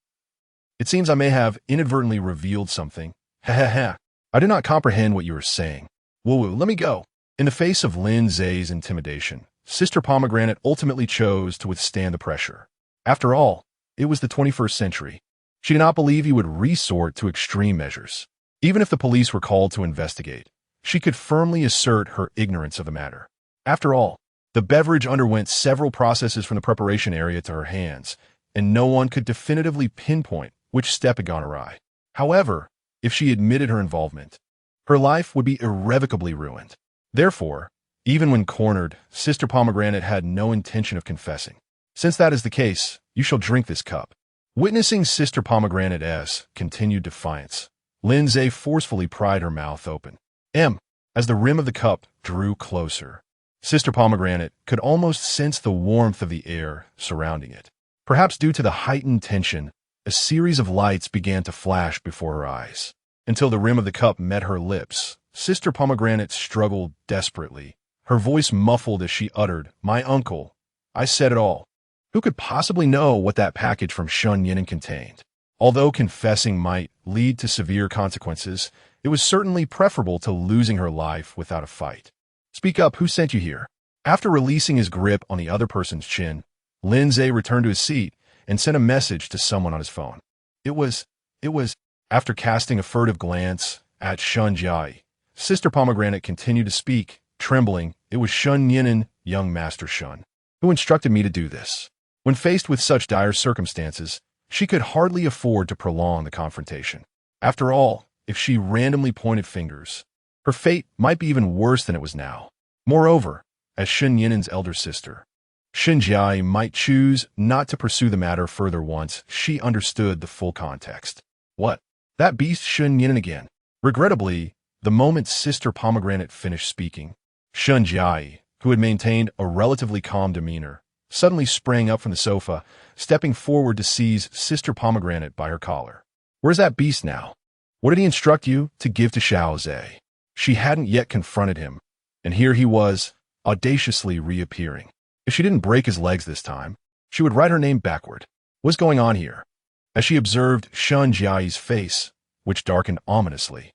seems I may have inadvertently revealed something. Ha. I do not comprehend what you are saying. Woo, let me go. In the face of Lin Ze's intimidation, Sister Pomegranate ultimately chose to withstand the pressure. After all, it was the 21st century. She did not believe he would resort to extreme measures. Even if the police were called to investigate, she could firmly assert her ignorance of the matter. After all, the beverage underwent several processes from the preparation area to her hands, and no one could definitively pinpoint which step had gone awry. However, if she admitted her involvement, her life would be irrevocably ruined. Therefore, even when cornered, Sister Pomegranate had no intention of confessing. Since that is the case, you shall drink this cup. Witnessing Sister Pomegranate's continued defiance, Lin Ze forcefully pried her mouth open. As the rim of the cup drew closer, Sister Pomegranate could almost sense the warmth of the air surrounding it. Perhaps due to the heightened tension, a series of lights began to flash before her eyes. Until the rim of the cup met her lips, Sister Pomegranate struggled desperately, her voice muffled as she uttered, "My uncle, I said it all." Who could possibly know what that package from Shun Yinan contained? Although confessing might lead to severe consequences, it was certainly preferable to losing her life without a fight. Speak up, who sent you here? After releasing his grip on the other person's chin, Lin Ze returned to his seat and sent a message to someone on his phone. It was, after casting a furtive glance at Shun Jiai, Sister Pomegranate continued to speak, trembling. It was Shun Yinan, young Master Shun, who instructed me to do this. When faced with such dire circumstances, she could hardly afford to prolong the confrontation. After all, if she randomly pointed fingers, her fate might be even worse than it was now. Moreover, as Shun Yinan's elder sister, Shun Jiai might choose not to pursue the matter further once she understood the full context. What? That beast Shun Yinan again. Regrettably, the moment Sister Pomegranate finished speaking, Shun Jiai, who had maintained a relatively calm demeanor, suddenly sprang up from the sofa, stepping forward to seize Sister Pomegranate by her collar. Where's that beast now? What did he instruct you to give to Xiao Zhe? She hadn't yet confronted him, and here he was, audaciously reappearing. If she didn't break his legs this time, she would write her name backward. What's going on here? As she observed Shun Jiai's face, which darkened ominously,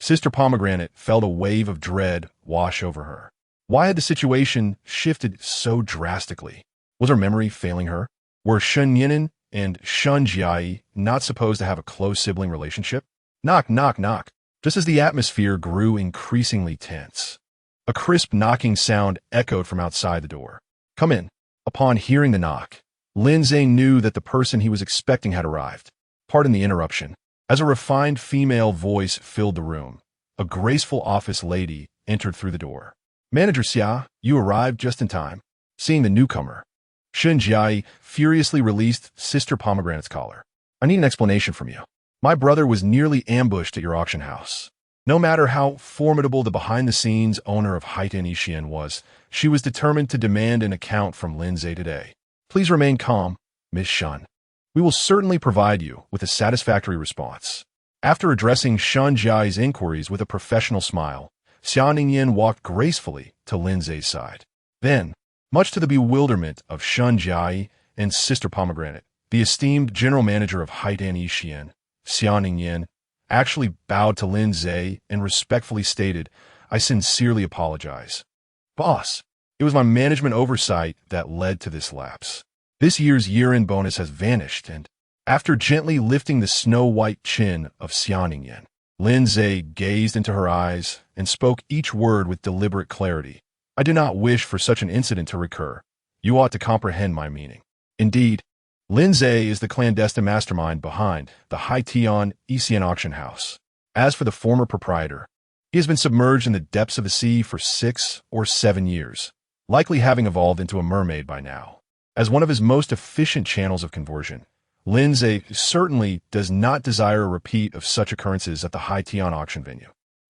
Sister Pomegranate felt a wave of dread wash over her. Why had the situation shifted so drastically? Was her memory failing her? Were Shun Yinan and Shun Jiai not supposed to have a close sibling relationship? Knock, knock, knock. Just as the atmosphere grew increasingly tense, a crisp knocking sound echoed from outside the door. Come in. Upon hearing the knock, Lin Ze knew that the person he was expecting had arrived. Pardon the interruption. As a refined female voice filled the room, a graceful office lady entered through the door. Manager Xia, you arrived just in time. Seeing the newcomer, Shun Jiai furiously released Sister Pomegranate's collar. I need an explanation from you. My brother was nearly ambushed at your auction house. No matter how formidable the behind-the-scenes owner of Haiten Ishian was, she was determined to demand an account from Lin Ze today. Please remain calm, Miss Shun. We will certainly provide you with a satisfactory response. After addressing Shun Jiai's inquiries with a professional smile, Xia Ningyan walked gracefully to Lin Ze's side. Then, much to the bewilderment of Shun Jiai and Sister Pomegranate, the esteemed general manager of Haiten Ishian, Xia Ningyan, actually bowed to Lin Ze and respectfully stated, I sincerely apologize. Boss, it was my management oversight that led to this lapse. This year's year-end bonus has vanished, and after gently lifting the snow-white chin of Xia Ningyan, Lin Ze gazed into her eyes and spoke each word with deliberate clarity. I do not wish for such an incident to recur. You ought to comprehend my meaning. Indeed, Lin Ze is the clandestine mastermind behind the Haitian Isian auction house. As for the former proprietor, he has been submerged in the depths of the sea for 6 or 7 years, likely having evolved into a mermaid by now. As one of his most efficient channels of conversion, Lin Ze certainly does not desire a repeat of such occurrences at the Haitian auction venue.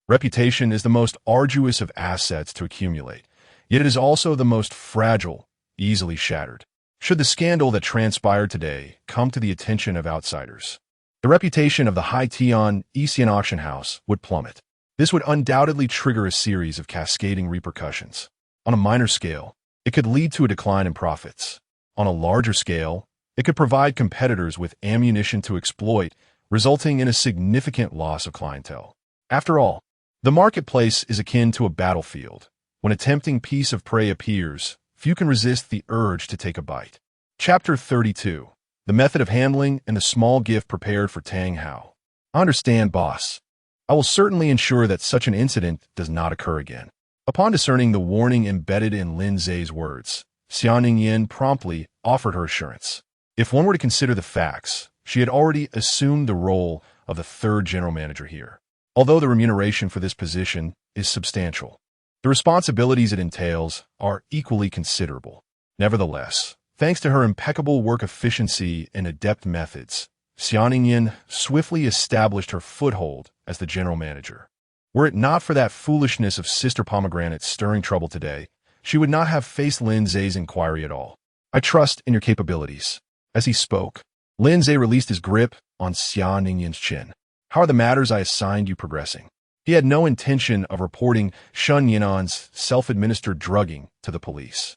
Reputation is the most arduous of assets to accumulate, yet it is also the most fragile, easily shattered. Should the scandal that transpired today come to the attention of outsiders, the reputation of the Haitian Isian auction house would plummet. This would undoubtedly trigger a series of cascading repercussions. On a minor scale, it could lead to a decline in profits. On a larger scale, it could provide competitors with ammunition to exploit, resulting in a significant loss of clientele. After all, the marketplace is akin to a battlefield. When a tempting piece of prey appears, few can resist the urge to take a bite. Chapter 32. The Method of Handling and the Small Gift Prepared for Tang Hao. I understand, boss. I will certainly ensure that such an incident does not occur again. Upon discerning the warning embedded in Lin Ze's words, Xia Ningyan promptly offered her assurance. If one were to consider the facts, she had already assumed the role of the third general manager here. Although the remuneration for this position is substantial, the responsibilities it entails are equally considerable. Nevertheless, thanks to her impeccable work efficiency and adept methods, Xia Ningyan swiftly established her foothold as the general manager. Were it not for that foolishness of Sister Pomegranate stirring trouble today, she would not have faced Lin Ze's inquiry at all. I trust in your capabilities. As he spoke, Lin Ze released his grip on Xia Ningyan's chin. How are the matters I assigned you progressing? He had no intention of reporting Shun Yinan's self-administered drugging to the police.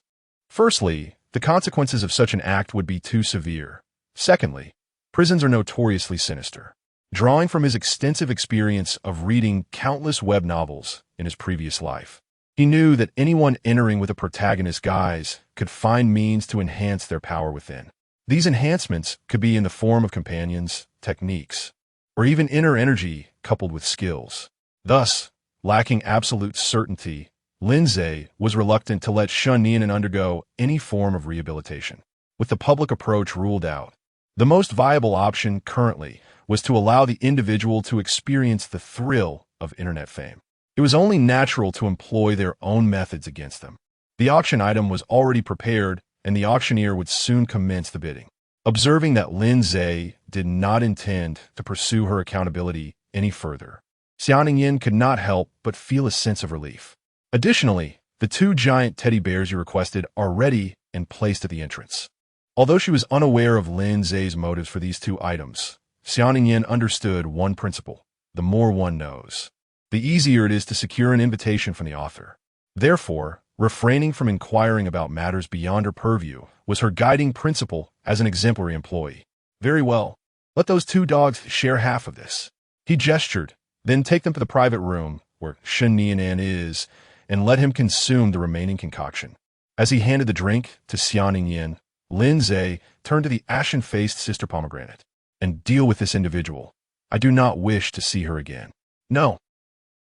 Firstly, the consequences of such an act would be too severe. Secondly, prisons are notoriously sinister. Drawing from his extensive experience of reading countless web novels in his previous life, he knew that anyone entering with a protagonist's guise could find means to enhance their power within. These enhancements could be in the form of companions, techniques, or even inner energy coupled with skills. Thus, lacking absolute certainty, Lin Ze was reluctant to let Shun Nianen undergo any form of rehabilitation. With the public approach ruled out, the most viable option currently was to allow the individual to experience the thrill of internet fame. It was only natural to employ their own methods against them. The auction item was already prepared, and the auctioneer would soon commence the bidding. Observing that Lin Ze did not intend to pursue her accountability any further, Xiaoning could not help but feel a sense of relief. Additionally, the 2 giant teddy bears you requested are ready and placed at the entrance. Although she was unaware of Lin Ze's motives for these 2 items, Xiaoning understood one principle: the more one knows, the easier it is to secure an invitation from the author. Therefore, refraining from inquiring about matters beyond her purview was her guiding principle as an exemplary employee. Very well. Let those 2 dogs share half of this. He gestured, then take them to the private room where Shun Nianen is, and let him consume the remaining concoction. As he handed the drink to Xiaoning, Lin Ze turned to the ashen-faced Sister Pomegranate. And deal with this individual. I do not wish to see her again. No.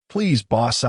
Please, boss,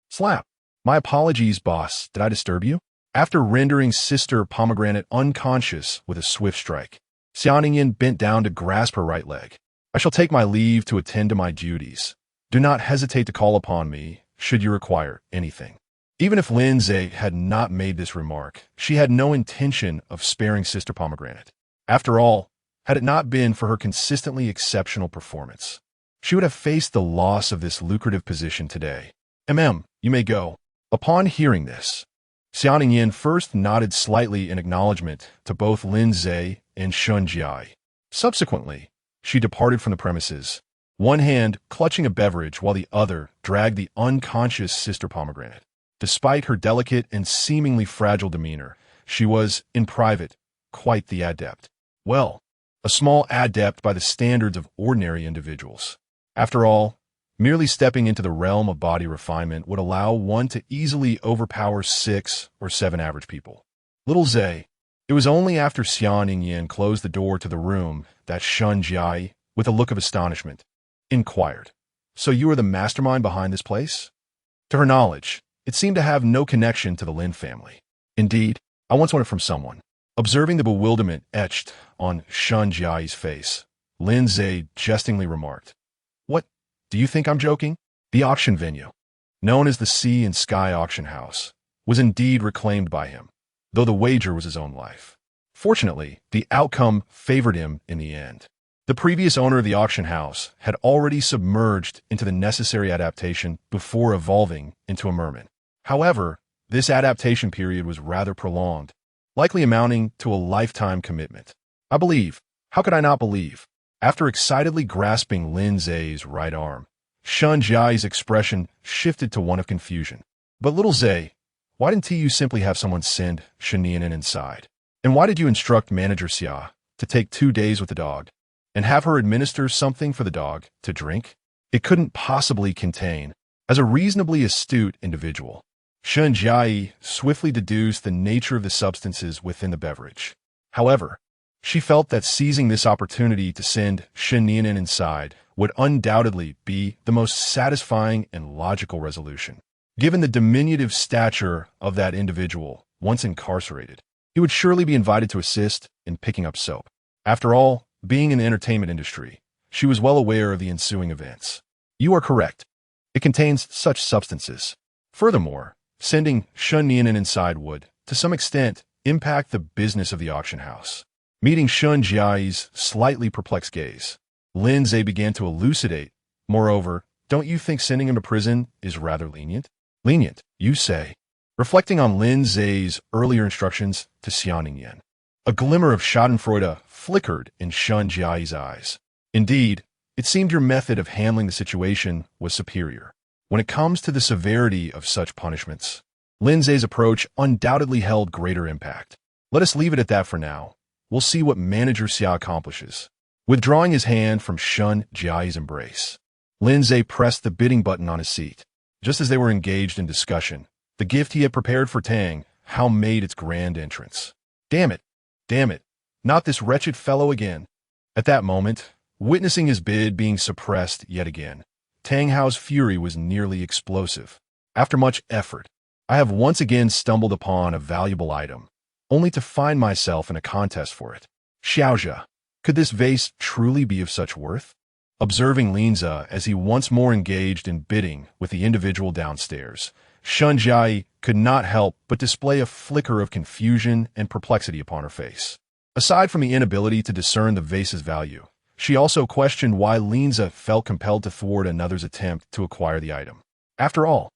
Slap. My apologies, boss. Did I disturb you? After rendering Sister Pomegranate unconscious with a swift strike, Xiaoning bent down to grasp her right leg. I shall take my leave to attend to my duties. Do not hesitate to call upon me, should you require anything. Even if Lin Ze had not made this remark, she had no intention of sparing Sister Pomegranate. After all, had it not been for her consistently exceptional performance, she would have faced the loss of this lucrative position today. You may go. Upon hearing this, Xiaoning first nodded slightly in acknowledgement to both Lin Ze and Shun Jia. Subsequently, she departed from the premises, one hand clutching a beverage while the other dragged the unconscious Sister Pomegranate. Despite her delicate and seemingly fragile demeanor, she was, in private, quite the adept. Well, a small adept by the standards of ordinary individuals. After all, merely stepping into the realm of body refinement would allow one to easily overpower 6 or 7 average people. Little Ze, it was only after Xiaoning closed the door to the room that Shun Jia, with a look of astonishment, inquired, "So you are the mastermind behind this place?" To her knowledge, it seemed to have no connection to the Lin family. Indeed, I once won it from someone. Observing the bewilderment etched on Shun Jia's face, Lin Ze jestingly remarked, "What, do you think I'm joking?" The auction venue, known as the Sea and Sky Auction House, was indeed reclaimed by him, though the wager was his own life. Fortunately, the outcome favored him in the end. The previous owner of the auction house had already submerged into the necessary adaptation before evolving into a merman. However, this adaptation period was rather prolonged, likely amounting to a lifetime commitment. I believe. How could I not believe? After excitedly grasping Lin Ze's right arm, Shun Jia's expression shifted to one of confusion. But little Ze, why didn't you simply have someone send Shun Nianen inside? And why did you instruct Manager Xia to take 2 days with the dog and have her administer something for the dog to drink? It couldn't possibly contain. As a reasonably astute individual, Shun Jia swiftly deduced the nature of the substances within the beverage. However, she felt that seizing this opportunity to send Shun Nianen inside would undoubtedly be the most satisfying and logical resolution. Given the diminutive stature of that individual, once incarcerated, he would surely be invited to assist in picking up soap. After all, being in the entertainment industry, she was well aware of the ensuing events. You are correct. It contains such substances. Furthermore, sending Shun Nianen inside would, to some extent, impact the business of the auction house. Meeting Shun Jia's slightly perplexed gaze, Lin Ze began to elucidate. Moreover, don't you think sending him to prison is rather lenient? Lenient, you say. Reflecting on Lin Ze's earlier instructions to Xiaoning, a glimmer of schadenfreude flickered in Shun Jia's eyes. Indeed, it seemed your method of handling the situation was superior. When it comes to the severity of such punishments, Lin Ze's approach undoubtedly held greater impact. Let us leave it at that for now. We'll see what Manager Xia accomplishes. Withdrawing his hand from Shun Jia's embrace, Lin Ze pressed the bidding button on his seat. Just as they were engaged in discussion, the gift he had prepared for Tang Hao made its grand entrance. Damn it! Not this wretched fellow again. At that moment, witnessing his bid being suppressed yet again, Tang Hao's fury was nearly explosive. After much effort, I have once again stumbled upon a valuable item, only to find myself in a contest for it. Xiaozhe, could this vase truly be of such worth? Observing Lin Ze as he once more engaged in bidding with the individual downstairs, Shun Jiayi could not help but display a flicker of confusion and perplexity upon her face. Aside from the inability to discern the vase's value, she also questioned why Lin Ze felt compelled to thwart another's attempt to acquire the item. After all,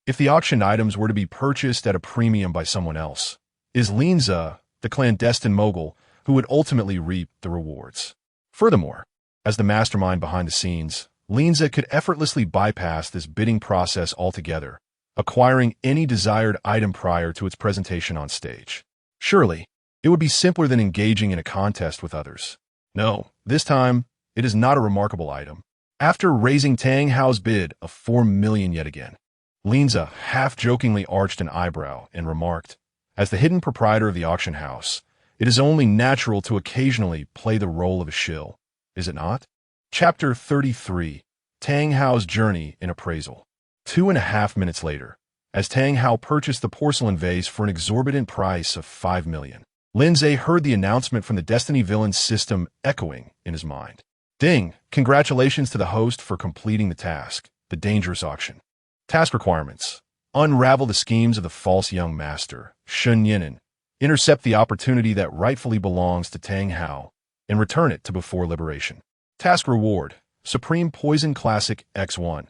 if the auctioned items were to be purchased at a premium by someone else, is Lin Ze the clandestine mogul who would ultimately reap the rewards? Furthermore, as the mastermind behind the scenes, Lin Ze could effortlessly bypass this bidding process altogether, acquiring any desired item prior to its presentation on stage. Surely, it would be simpler than engaging in a contest with others. No, this time, it is not a remarkable item. After raising Tang Hao's bid of 4 million yet again, Lin Ze half-jokingly arched an eyebrow and remarked, as the hidden proprietor of the auction house, it is only natural to occasionally play the role of a shill, is it not? Chapter 33, Tang Hao's Journey in Appraisal. 2.5 minutes later, as Tang Hao purchased the porcelain vase for an exorbitant price of 5 million, Lin Ze heard the announcement from the Destiny Villain system echoing in his mind. Ding! Congratulations to the host for completing the task, the dangerous auction. Task requirements. Unravel the schemes of the false young master, Shun Yinan. Intercept the opportunity that rightfully belongs to Tang Hao, and return it to before liberation. Task reward. Supreme Poison Classic X1.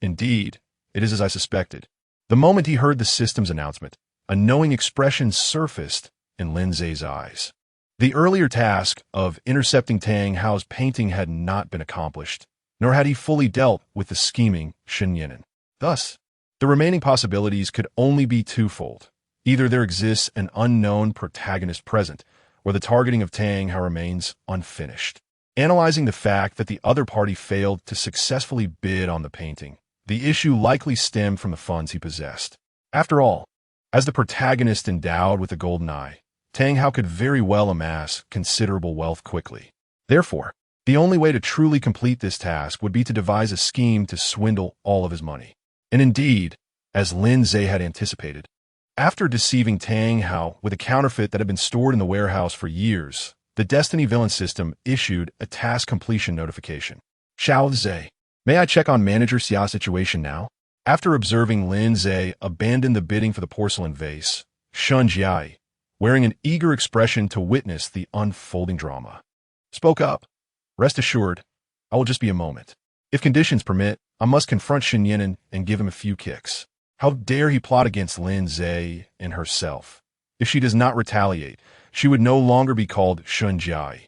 Indeed, it is as I suspected. The moment he heard the system's announcement, a knowing expression surfaced in Lin Ze's eyes. The earlier task of intercepting Tang Hao's painting had not been accomplished, nor had he fully dealt with the scheming Shun Yinan. Thus, the remaining possibilities could only be twofold. Either there exists an unknown protagonist present, or the targeting of Tang Hao remains unfinished. Analyzing the fact that the other party failed to successfully bid on the painting, the issue likely stemmed from the funds he possessed. After all, as the protagonist endowed with a golden eye, Tang Hao could very well amass considerable wealth quickly. Therefore, the only way to truly complete this task would be to devise a scheme to swindle all of his money. And indeed, as Lin Ze had anticipated, after deceiving Tang Hao with a counterfeit that had been stored in the warehouse for years, the Destiny Villain system issued a task completion notification. Xiao Ze, may I check on Manager Xia's situation now? After observing Lin Ze abandon the bidding for the porcelain vase, Shun Jiayi, wearing an eager expression to witness the unfolding drama, spoke up. Rest assured, I will just be a moment. If conditions permit, I must confront Shun Yinan and give him a few kicks. How dare he plot against Lin Ze and herself? If she does not retaliate, she would no longer be called Shun Jiayi.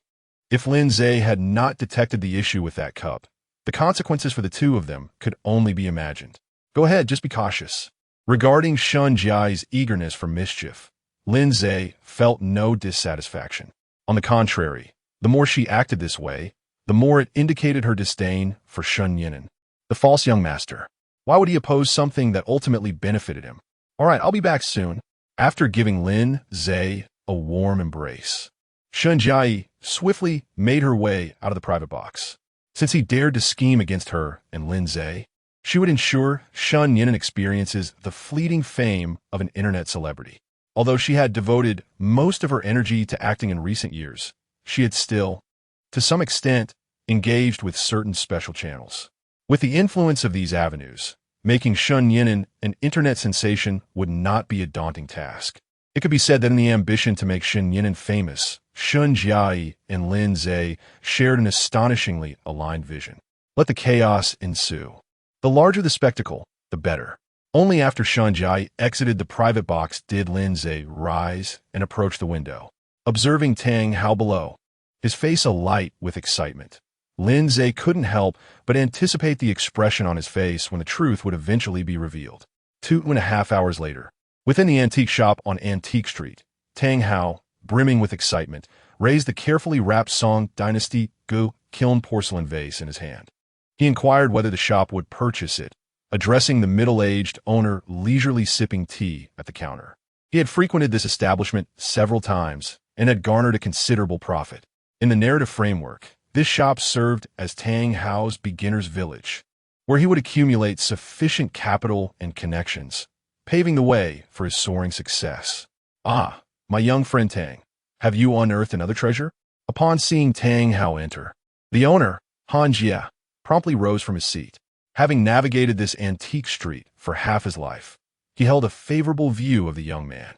If Lin Ze had not detected the issue with that cup, the consequences for the two of them could only be imagined. Go ahead, just be cautious. Regarding Shun Jiayi's eagerness for mischief, Lin Ze felt no dissatisfaction. On the contrary, the more she acted this way, the more it indicated her disdain for Shun Yinan, the false young master. Why would he oppose something that ultimately benefited him? All right, I'll be back soon. After giving Lin Ze a warm embrace, Shun Jiayi swiftly made her way out of the private box. Since he dared to scheme against her and Lin Ze, she would ensure Shun Yinan experiences the fleeting fame of an internet celebrity. Although she had devoted most of her energy to acting in recent years, she had still, to some extent, engaged with certain special channels. With the influence of these avenues, making Shun Yinan an internet sensation would not be a daunting task. It could be said that in the ambition to make Shun Yinan famous, Shun Jiayi and Lin Ze shared an astonishingly aligned vision. Let the chaos ensue. The larger the spectacle, the better. Only after Shun Jiayi exited the private box did Lin Ze rise and approach the window. Observing Tang Hao below, his face alight with excitement, Lin Ze couldn't help but anticipate the expression on his face when the truth would eventually be revealed. 2.5 hours later, within the antique shop on Antique Street, Tang Hao, brimming with excitement, raised the carefully wrapped Song Dynasty Gu kiln porcelain vase in his hand. He inquired whether the shop would purchase it, addressing the middle-aged owner leisurely sipping tea at the counter. He had frequented this establishment several times and had garnered a considerable profit. In the narrative framework, this shop served as Tang Hao's beginner's village, where he would accumulate sufficient capital and connections, paving the way for his soaring success. Ah, my young friend Tang, have you unearthed another treasure? Upon seeing Tang Hao enter, the owner, Han Jie, promptly rose from his seat. Having navigated this antique street for half his life, he held a favorable view of the young man.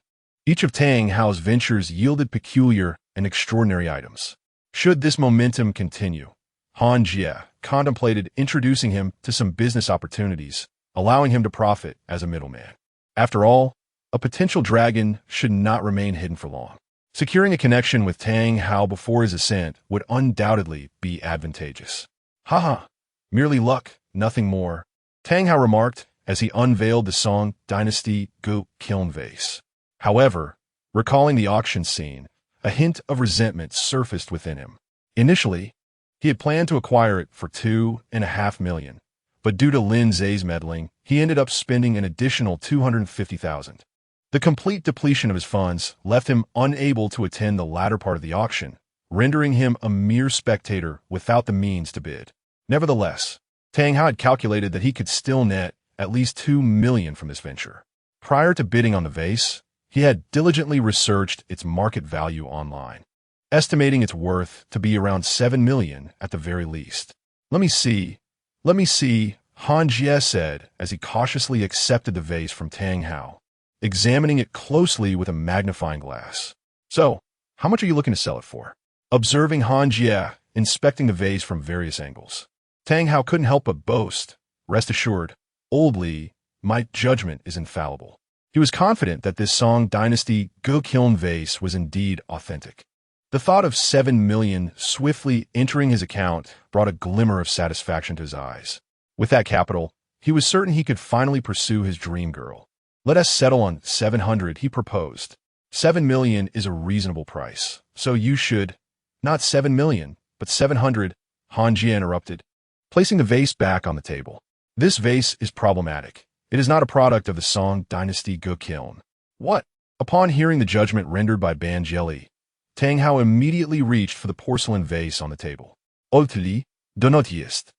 Each of Tang Hao's ventures yielded peculiar and extraordinary items. Should this momentum continue, Han Jie contemplated introducing him to some business opportunities, allowing him to profit as a middleman. After all, a potential dragon should not remain hidden for long. Securing a connection with Tang Hao before his ascent would undoubtedly be advantageous. Haha, merely luck, nothing more, Tang Hao remarked as he unveiled the Song Dynasty Go Kiln vase. However, recalling the auction scene, a hint of resentment surfaced within him. Initially, he had planned to acquire it for $2.5 million, but due to Lin Ze's meddling, he ended up spending an additional $250,000. The complete depletion of his funds left him unable to attend the latter part of the auction, rendering him a mere spectator without the means to bid. Nevertheless, Tang Hao had calculated that he could still net at least $2 million from this venture. Prior to bidding on the vase, he had diligently researched its market value online, estimating its worth to be around $7 million at the very least. Let me see, Han Jie said as he cautiously accepted the vase from Tang Hao, examining it closely with a magnifying glass. So, how much are you looking to sell it for? Observing Han Jie inspecting the vase from various angles, Tang Hao couldn't help but boast, "Rest assured, old Li, my judgment is infallible." He was confident that this Song Dynasty Go Kiln vase was indeed authentic. The thought of $7 million swiftly entering his account brought a glimmer of satisfaction to his eyes. With that capital, he was certain he could finally pursue his dream girl. "Let us settle on 700, he proposed. $7 million is a reasonable price, so you should—" "Not $7 million, but 700, Han Jie interrupted, placing the vase back on the table. "This vase is problematic. It is not a product of the Song Dynasty Go Kiln." "What?" Upon hearing the judgment rendered by Ban Jieli, Tang Hao immediately reached for the porcelain vase on the table. "Otli, donotist.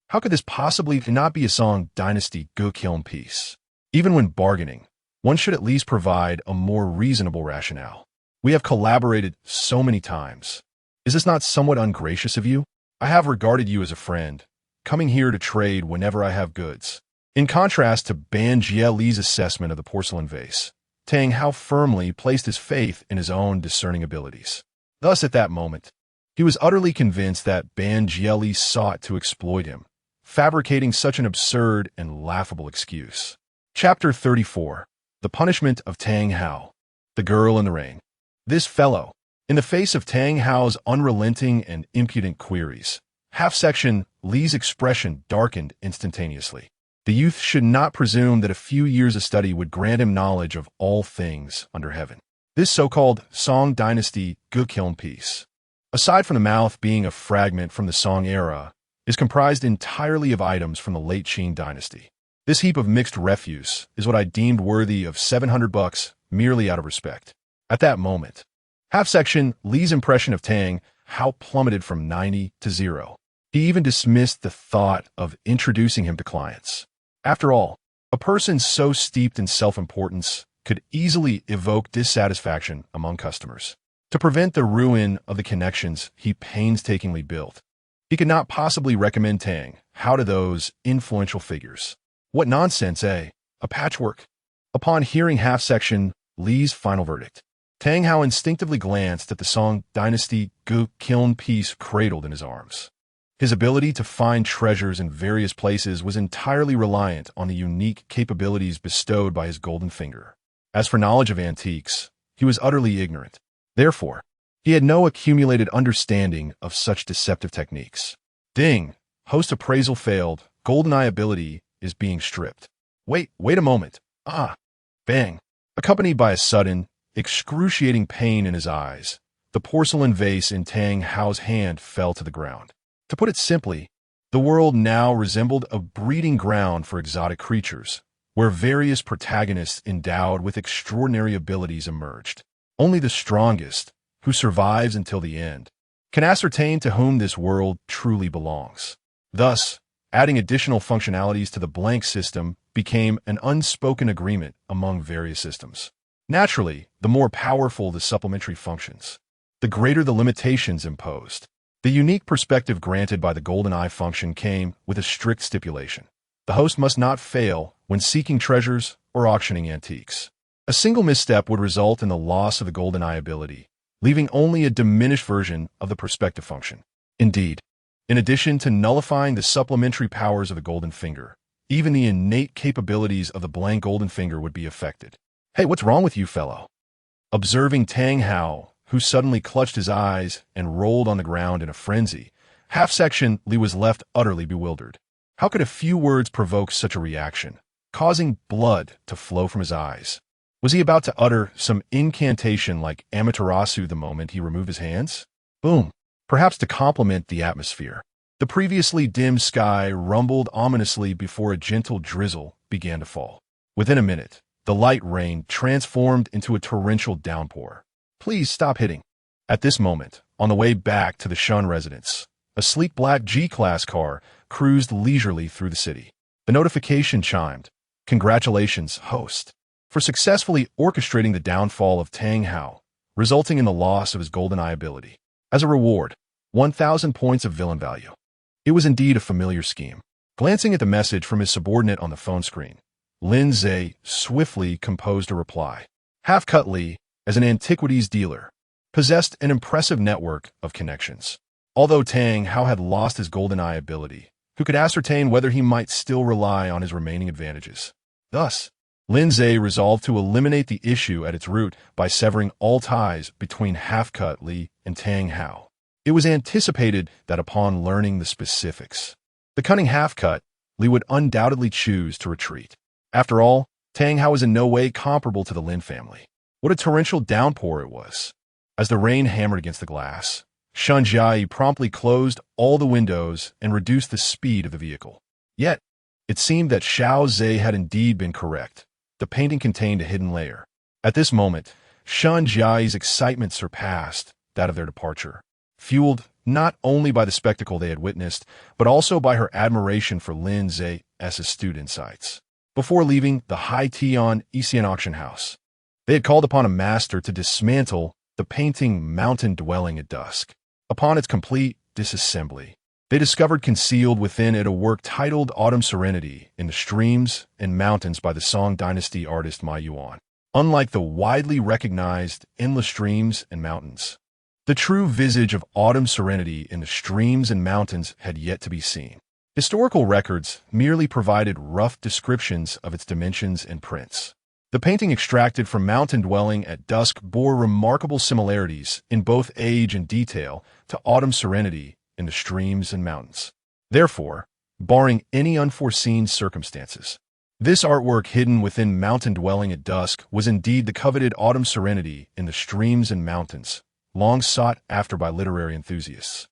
How could this possibly not be a Song Dynasty Go Kiln piece? Even when bargaining, one should at least provide a more reasonable rationale. We have collaborated so many times. Is this not somewhat ungracious of you? I have regarded you as a friend, coming here to trade whenever I have goods." In contrast to Ban Jieli's assessment of the porcelain vase, Tang Hao firmly placed his faith in his own discerning abilities. Thus, at that moment, he was utterly convinced that Ban Jieli sought to exploit him, fabricating such an absurd and laughable excuse. Chapter 34. The Punishment of Tang Hao. The Girl in the Rain. This fellow, in the face of Tang Hao's unrelenting and impudent queries, half-section Li's expression darkened instantaneously. The youth should not presume that a few years of study would grant him knowledge of all things under heaven. This so-called Song Dynasty Go Kiln piece, aside from the mouth being a fragment from the Song era, is comprised entirely of items from the late Qing dynasty. This heap of mixed refuse is what I deemed worthy of $700 merely out of respect. At that moment, half-section Li's impression of Tang Hao plummeted from 90 to 0. He even dismissed the thought of introducing him to clients. After all, a person so steeped in self-importance could easily evoke dissatisfaction among customers. To prevent the ruin of the connections he painstakingly built, he could not possibly recommend Tang Hao to those influential figures. What nonsense, eh? A patchwork. Upon hearing half-section Li's final verdict, Tang Hao instinctively glanced at the Song Dynasty Go Kiln piece cradled in his arms. His ability to find treasures in various places was entirely reliant on the unique capabilities bestowed by his golden finger. As for knowledge of antiques, he was utterly ignorant. Therefore, he had no accumulated understanding of such deceptive techniques. Ding! Host appraisal failed. GoldenEye ability is being stripped. Wait a moment. Ah! Bang! Accompanied by a sudden, excruciating pain in his eyes, the porcelain vase in Tang Hao's hand fell to the ground. To put it simply, the world now resembled a breeding ground for exotic creatures, where various protagonists endowed with extraordinary abilities emerged. Only the strongest, who survives until the end, can ascertain to whom this world truly belongs. Thus, adding additional functionalities to the blank system became an unspoken agreement among various systems. Naturally, the more powerful the supplementary functions, the greater the limitations imposed. The unique perspective granted by the GoldenEye function came with a strict stipulation. The host must not fail when seeking treasures or auctioning antiques. A single misstep would result in the loss of the GoldenEye ability, leaving only a diminished version of the perspective function. Indeed, in addition to nullifying the supplementary powers of the Golden Finger, even the innate capabilities of the blank Golden Finger would be affected. "Hey, what's wrong with you, fellow?" Observing Tang Hao, who suddenly clutched his eyes and rolled on the ground in a frenzy, Half-Section Li was left utterly bewildered. How could a few words provoke such a reaction, causing blood to flow from his eyes? Was he about to utter some incantation like Amaterasu the moment he removed his hands? Boom! Perhaps to complement the atmosphere. The previously dim sky rumbled ominously before a gentle drizzle began to fall. Within a minute, the light rain transformed into a torrential downpour. "Please stop hitting." At this moment, on the way back to the Shun residence, a sleek black G-Class car cruised leisurely through the city. The notification chimed. "Congratulations, host, for successfully orchestrating the downfall of Tang Hao, resulting in the loss of his GoldenEye ability. As a reward, 1,000 points of villain value." It was indeed a familiar scheme. Glancing at the message from his subordinate on the phone screen, Lin Ze swiftly composed a reply. Half-Cut Li, as an antiquities dealer, possessed an impressive network of connections. Although Tang Hao had lost his GoldenEye ability, who could ascertain whether he might still rely on his remaining advantages. Thus, Lin Ze resolved to eliminate the issue at its root by severing all ties between Half-Cut Li and Tang Hao. It was anticipated that upon learning the specifics, the cunning Half-Cut Li would undoubtedly choose to retreat. After all, Tang Hao was in no way comparable to the Lin family. What a torrential downpour it was. As the rain hammered against the glass, Shun Jiayi promptly closed all the windows and reduced the speed of the vehicle. Yet, it seemed that Xiao Zhe had indeed been correct. The painting contained a hidden layer. At this moment, Shun Jiayi's excitement surpassed that of their departure, fueled not only by the spectacle they had witnessed, but also by her admiration for Lin Ze's astute insights. Before leaving the Hai Tian Isian auction house, they had called upon a master to dismantle the painting Mountain Dwelling at Dusk. Upon its complete disassembly, they discovered concealed within it a work titled Autumn Serenity in the Streams and Mountains by the Song Dynasty artist Ma Yuan. Unlike the widely recognized Endless Streams and Mountains, the true visage of Autumn Serenity in the Streams and Mountains had yet to be seen. Historical records merely provided rough descriptions of its dimensions and prints. The painting extracted from Mountain Dwelling at Dusk bore remarkable similarities in both age and detail to Autumn Serenity in the Streams and Mountains. Therefore, barring any unforeseen circumstances, this artwork hidden within Mountain Dwelling at Dusk was indeed the coveted Autumn Serenity in the Streams and Mountains, long sought after by literary enthusiasts.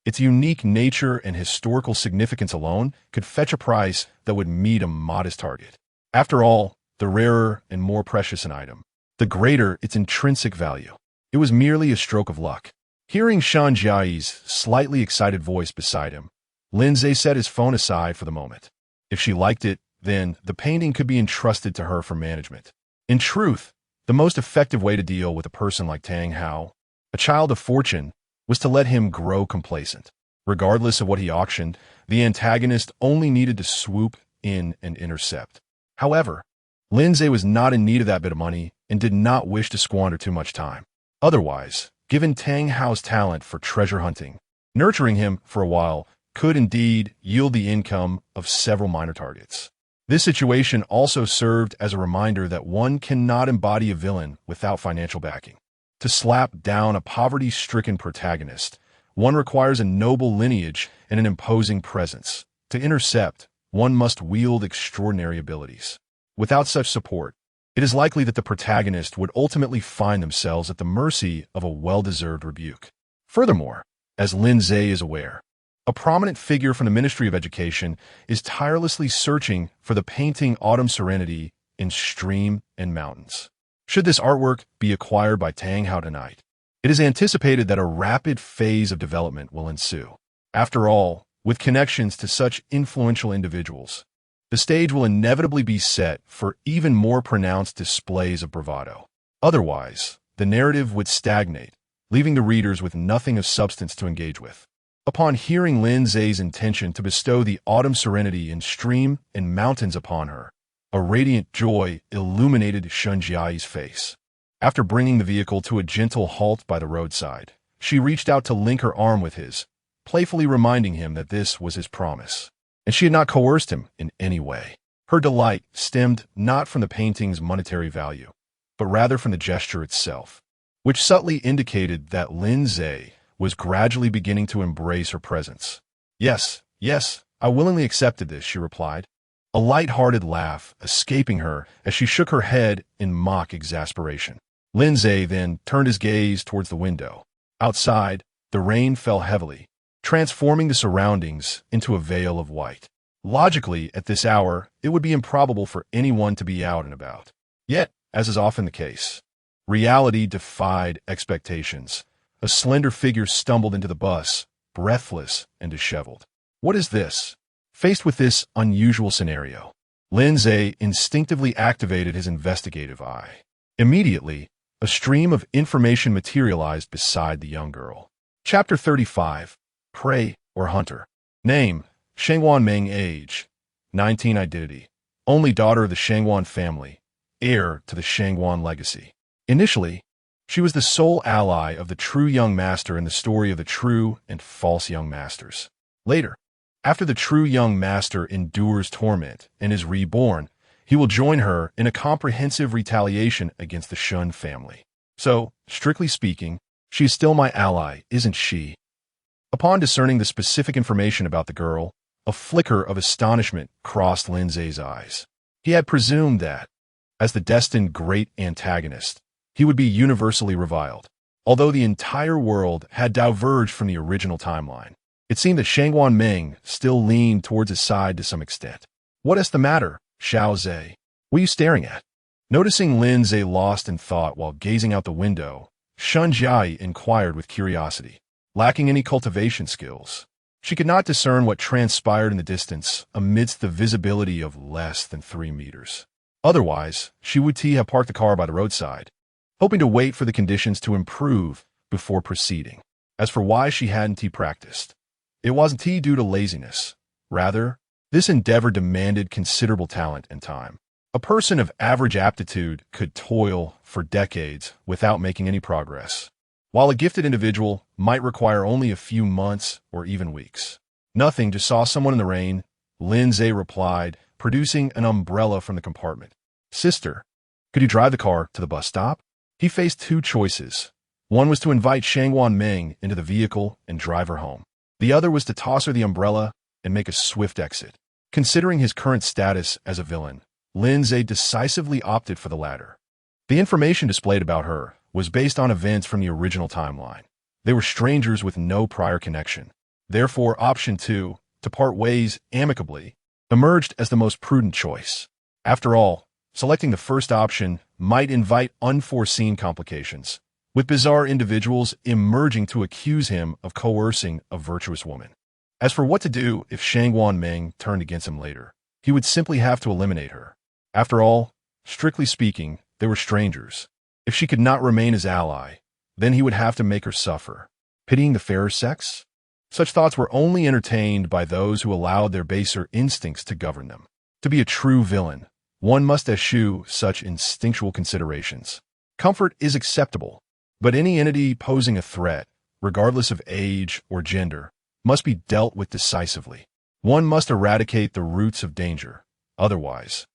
Its unique nature and historical significance alone could fetch a price that would meet a modest target. After all, the rarer and more precious an item, the greater its intrinsic value. It was merely a stroke of luck. Hearing Shun Jiayi's slightly excited voice beside him, Lin Ze set his phone aside for the moment. If she liked it, then the painting could be entrusted to her for management. In truth, the most effective way to deal with a person like Tang Hao, a child of fortune, was to let him grow complacent. Regardless of what he auctioned, the antagonist only needed to swoop in and intercept. However, Lin Ze was not in need of that bit of money and did not wish to squander too much time. Otherwise, given Tang Hao's talent for treasure hunting, nurturing him for a while could indeed yield the income of several minor targets. This situation also served as a reminder that one cannot embody a villain without financial backing. To slap down a poverty-stricken protagonist, one requires a noble lineage and an imposing presence. To intercept, one must wield extraordinary abilities. Without such support, it is likely that the protagonist would ultimately find themselves at the mercy of a well-deserved rebuke. Furthermore, as Lin Ze is aware, a prominent figure from the Ministry of Education is tirelessly searching for the painting Autumn Serenity in Stream and Mountains. Should this artwork be acquired by Tang Hao tonight, It is anticipated that a rapid phase of development will ensue. After all, with connections to such influential individuals, the stage will inevitably be set for even more pronounced displays of bravado. Otherwise, the narrative would stagnate, leaving the readers with nothing of substance to engage with. Upon hearing Lin Ze's intention to bestow the autumn serenity in stream and mountains upon her, a radiant joy illuminated Shen Jiayi's face. After bringing the vehicle to a gentle halt by the roadside, she reached out to link her arm with his, playfully reminding him that this was his promise, and she had not coerced him in any way. Her delight stemmed not from the painting's monetary value, but rather from the gesture itself, which subtly indicated that Lin Ze was gradually beginning to embrace her presence. Yes, I willingly accepted this, she replied, a light-hearted laugh escaping her as she shook her head in mock exasperation. Lin Ze then turned his gaze towards the window. Outside, the rain fell heavily, transforming the surroundings into a veil of white. Logically, at this hour, it would be improbable for anyone to be out and about. Yet, as is often the case, reality defied expectations. A slender figure stumbled into the bus, breathless and disheveled. What is this? Faced with this unusual scenario, Lin Ze instinctively activated his investigative eye. Immediately, a stream of information materialized beside the young girl. Chapter 35. Prey or Hunter. Name, Shangwan Meng. Age, 19. Identity, only daughter of the Shangwan family, heir to the Shangwan legacy. Initially, she was the sole ally of the true young master in the story of the true and false young masters. Later, after the true young master endures torment and is reborn, he will join her in a comprehensive retaliation against the Shun family. So, strictly speaking, she is still my ally, isn't she? Upon discerning the specific information about the girl, a flicker of astonishment crossed Lin Ze's eyes. He had presumed that, as the destined great antagonist, he would be universally reviled. Although the entire world had diverged from the original timeline, it seemed that Shangwan Meng still leaned towards his side to some extent. What is the matter, Xiao Ze? What are you staring at? Noticing Lin Ze lost in thought while gazing out the window, Shen Jiayi inquired with curiosity. Lacking any cultivation skills, she could not discern what transpired in the distance amidst the visibility of less than 3 meters. Otherwise, she would have parked the car by the roadside, hoping to wait for the conditions to improve before proceeding. As for why she hadn't practiced, it wasn't due to laziness. Rather, this endeavor demanded considerable talent and time. A person of average aptitude could toil for decades without making any progress, while a gifted individual might require only a few months or even weeks. Nothing, just saw someone in the rain, Lin Ze replied, producing an umbrella from the compartment. Sister, could you drive the car to the bus stop? He faced 2 choices. One was to invite Shangwan Meng into the vehicle and drive her home. The other was to toss her the umbrella and make a swift exit. Considering his current status as a villain, Lin Ze decisively opted for the latter. The information displayed about her was based on events from the original timeline. They were strangers with no prior connection. Therefore, option 2, to part ways amicably, emerged as the most prudent choice. After all, selecting the first option might invite unforeseen complications, with bizarre individuals emerging to accuse him of coercing a virtuous woman. As for what to do if Shangwan Meng turned against him later, he would simply have to eliminate her. After all, strictly speaking, they were strangers. If she could not remain his ally, then he would have to make her suffer. Pitying the fairer sex? Such thoughts were only entertained by those who allowed their baser instincts to govern them. To be a true villain, one must eschew such instinctual considerations. Comfort is acceptable, but any entity posing a threat, regardless of age or gender, must be dealt with decisively. One must eradicate the roots of danger. Otherwise,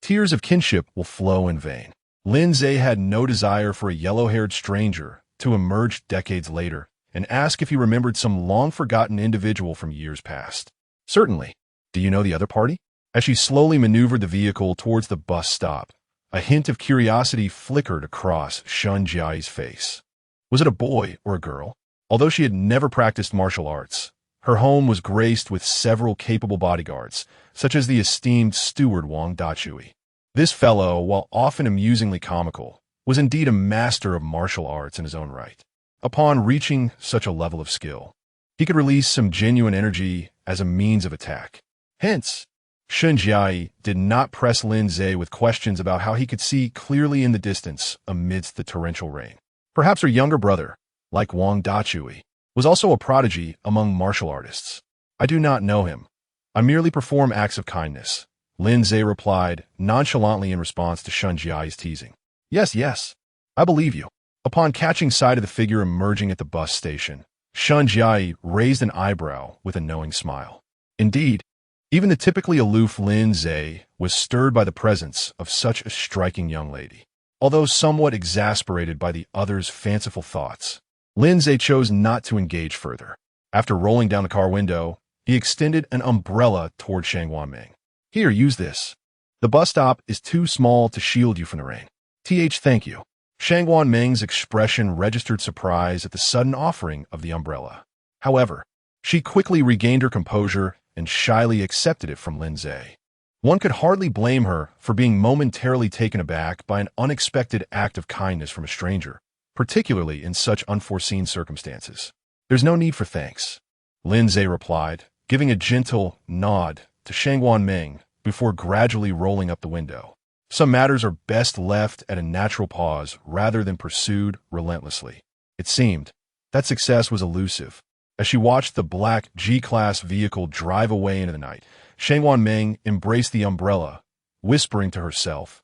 tears of kinship will flow in vain. Lin Ze had no desire for a yellow-haired stranger to emerge decades later and ask if he remembered some long-forgotten individual from years past. Certainly. Do you know the other party? As she slowly maneuvered the vehicle towards the bus stop, a hint of curiosity flickered across Shen Jiayi's face. Was it a boy or a girl? Although she had never practiced martial arts, her home was graced with several capable bodyguards, such as the esteemed steward Wang Dachui. This fellow, while often amusingly comical, was indeed a master of martial arts in his own right. Upon reaching such a level of skill, he could release some genuine energy as a means of attack. Hence, Shunjiai did not press Lin Ze with questions about how he could see clearly in the distance amidst the torrential rain. Perhaps her younger brother, like Wang Dachui, was also a prodigy among martial artists. I do not know him. I merely perform acts of kindness, Lin Ze replied nonchalantly in response to Shunjiai's teasing. Yes, I believe you. Upon catching sight of the figure emerging at the bus station, Shunjiai raised an eyebrow with a knowing smile. Indeed, even the typically aloof Lin Ze was stirred by the presence of such a striking young lady. Although somewhat exasperated by the other's fanciful thoughts, Lin Ze chose not to engage further. After rolling down the car window, he extended an umbrella toward Shang Wanming. Here, use this. The bus stop is too small to shield you from the rain. Thank you. Shang Wanming's expression registered surprise at the sudden offering of the umbrella. However, she quickly regained her composure and shyly accepted it from Lin Ze. One could hardly blame her for being momentarily taken aback by an unexpected act of kindness from a stranger, particularly in such unforeseen circumstances. There's no need for thanks, Lin Ze replied, giving a gentle nod to Shang Wanming before gradually rolling up the window. Some matters are best left at a natural pause rather than pursued relentlessly. It seemed that success was elusive. As she watched the black G-Class vehicle drive away into the night, Shang Wanming embraced the umbrella, whispering to herself,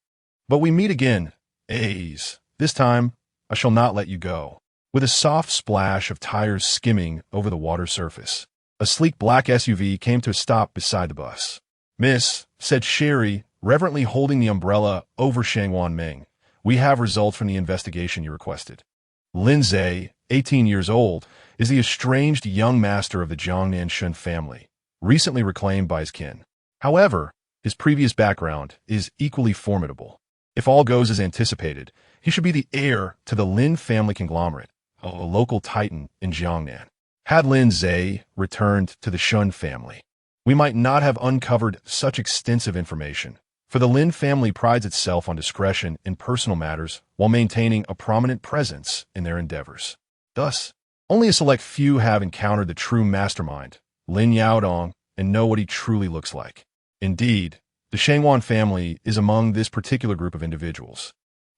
"But we meet again, A's. This time, I shall not let you go." With a soft splash of tires skimming over the water surface, a sleek black SUV came to a stop beside the bus. "Miss," said Sherry, reverently holding the umbrella over Shang Wanming, "we have results from the investigation you requested." Lin Ze, 18 years old, is the estranged young master of the Jiangnan Shun family, recently reclaimed by his kin. However, his previous background is equally formidable. If all goes as anticipated, he should be the heir to the Lin family conglomerate, a local titan in Jiangnan. Had Lin Ze returned to the Shun family, we might not have uncovered such extensive information, for the Lin family prides itself on discretion in personal matters while maintaining a prominent presence in their endeavors. Thus, only a select few have encountered the true mastermind, Lin Yaodong, and know what he truly looks like. Indeed, the Shangwan family is among this particular group of individuals.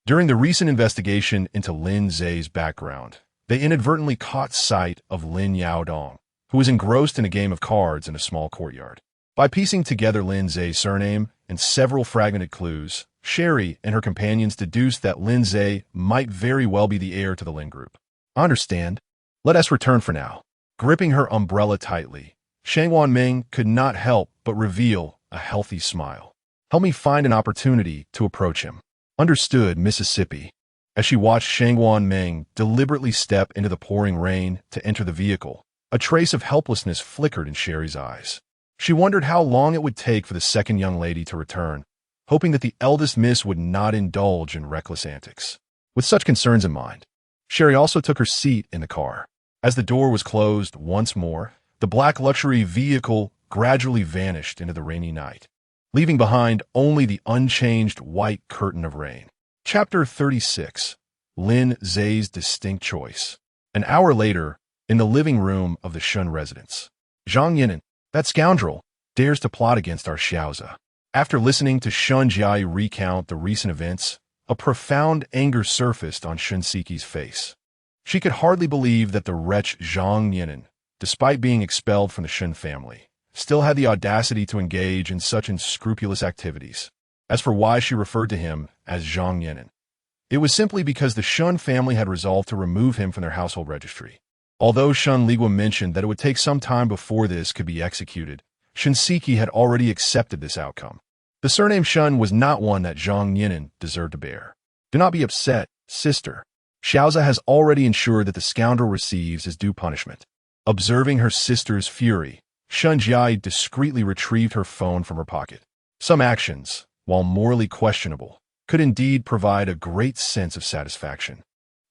During the recent investigation into Lin Ze's background, they inadvertently caught sight of Lin Yaodong, who was engrossed in a game of cards in a small courtyard. By piecing together Lin Ze's surname and several fragmented clues, Sherry and her companions deduced that Lin Ze might very well be the heir to the Lin group. "Understand. Let us return for now." Gripping her umbrella tightly, Shang Wanming could not help but reveal a healthy smile. "Help me find an opportunity to approach him." "Understood, Mississippi." As she watched Shang Wanming deliberately step into the pouring rain to enter the vehicle, a trace of helplessness flickered in Sherry's eyes. She wondered how long it would take for the second young lady to return, hoping that the eldest miss would not indulge in reckless antics. With such concerns in mind, Sherry also took her seat in the car. As the door was closed once more, the black luxury vehicle gradually vanished into the rainy night, leaving behind only the unchanged white curtain of rain. Chapter 36. Lin Ze's Distinct Choice. An hour later, in the living room of the Shun residence, Zhang Yinan, that scoundrel, dares to plot against our Xiaoza. After listening to Shun Jiai recount the recent events, a profound anger surfaced on Shun Siki's face. She could hardly believe that the wretch Zhang Yinan, despite being expelled from the Shun family, still had the audacity to engage in such unscrupulous activities. As for why she referred to him as Zhang Yinan, it was simply because the Shun family had resolved to remove him from their household registry. Although Shun Ligua mentioned that it would take some time before this could be executed, Shun Siki had already accepted this outcome. The surname Shun was not one that Zhang Yinan deserved to bear. "Do not be upset, sister. Xiaoza has already ensured that the scoundrel receives his due punishment." Observing her sister's fury, Shun Jiai discreetly retrieved her phone from her pocket. Some actions, while morally questionable, could indeed provide a great sense of satisfaction,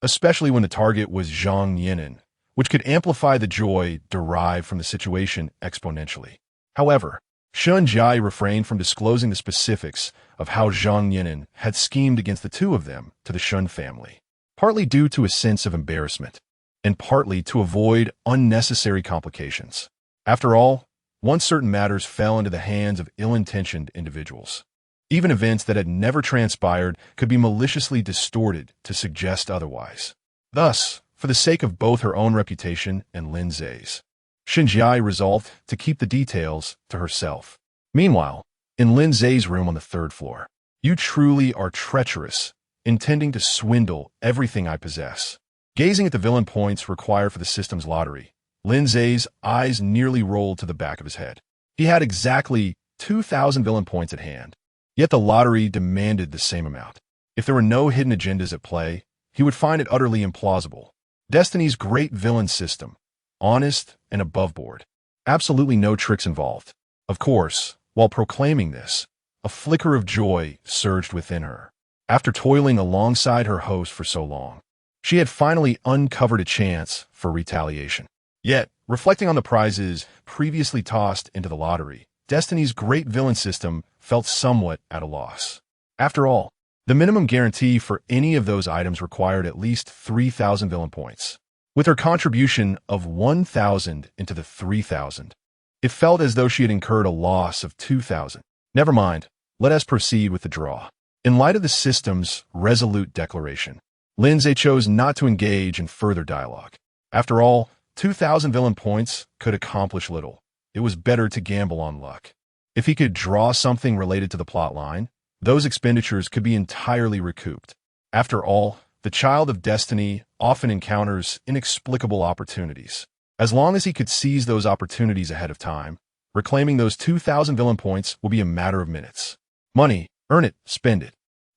especially when the target was Zhang Yinan, which could amplify the joy derived from the situation exponentially. However, Shun Jiai refrained from disclosing the specifics of how Zhang Yinan had schemed against the two of them to the Shun family, partly due to a sense of embarrassment, and partly to avoid unnecessary complications. After all, once certain matters fell into the hands of ill-intentioned individuals. Even events that had never transpired could be maliciously distorted to suggest otherwise. Thus, for the sake of both her own reputation and Lin Ze's, Xinjiai resolved to keep the details to herself. Meanwhile, in Lin Ze's room on the third floor, "You truly are treacherous, intending to swindle everything I possess." Gazing at the villain points required for the system's lottery, Lin Ze's eyes nearly rolled to the back of his head. He had exactly 2,000 villain points at hand, yet the lottery demanded the same amount. If there were no hidden agendas at play, he would find it utterly implausible. Destiny's great villain system, honest and above board. Absolutely no tricks involved. Of course, while proclaiming this, a flicker of joy surged within her. After toiling alongside her host for so long, she had finally uncovered a chance for retaliation. Yet, reflecting on the prizes previously tossed into the lottery, Destiny's great villain system felt somewhat at a loss. After all, the minimum guarantee for any of those items required at least 3,000 villain points. With her contribution of 1,000 into the 3,000, it felt as though she had incurred a loss of 2,000. Never mind, let us proceed with the draw. In light of the system's resolute declaration, Lin Ze chose not to engage in further dialogue. After all, 2,000 villain points could accomplish little. It was better to gamble on luck. If he could draw something related to the plotline, those expenditures could be entirely recouped. After all, the child of destiny often encounters inexplicable opportunities. As long as he could seize those opportunities ahead of time, reclaiming those 2,000 villain points will be a matter of minutes. Money, earn it, spend it.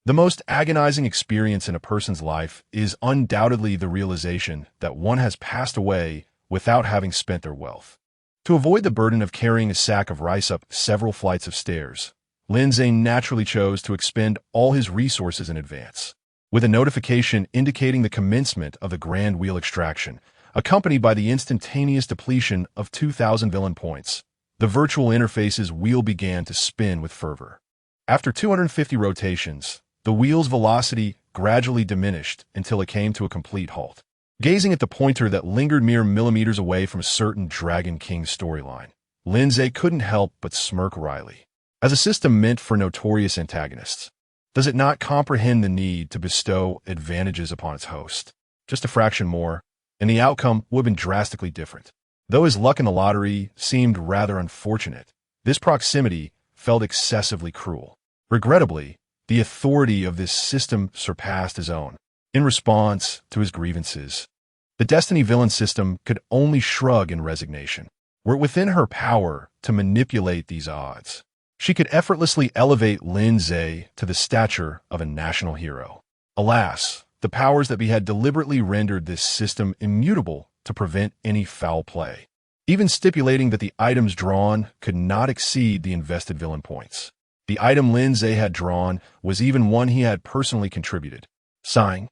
The most agonizing experience in a person's life is undoubtedly the realization that one has passed away without having spent their wealth. To avoid the burden of carrying a sack of rice up several flights of stairs, Lin Ze naturally chose to expend all his resources in advance. With a notification indicating the commencement of the Grand Wheel extraction, accompanied by the instantaneous depletion of 2,000 villain points, the virtual interface's wheel began to spin with fervor. After 250 rotations, the wheel's velocity gradually diminished until it came to a complete halt. Gazing at the pointer that lingered mere millimeters away from a certain Dragon King storyline, Lin Ze couldn't help but smirk wryly. As a system meant for notorious antagonists, does it not comprehend the need to bestow advantages upon its host? Just a fraction more, and the outcome would have been drastically different. Though his luck in the lottery seemed rather unfortunate, this proximity felt excessively cruel. Regrettably, the authority of this system surpassed his own. In response to his grievances, the Destiny villain system could only shrug in resignation. Were it within her power to manipulate these odds, she could effortlessly elevate Lin Ze to the stature of a national hero. Alas, the powers that be had deliberately rendered this system immutable to prevent any foul play, even stipulating that the items drawn could not exceed the invested villain points. The item Lin Ze had drawn was even one he had personally contributed. Sighing,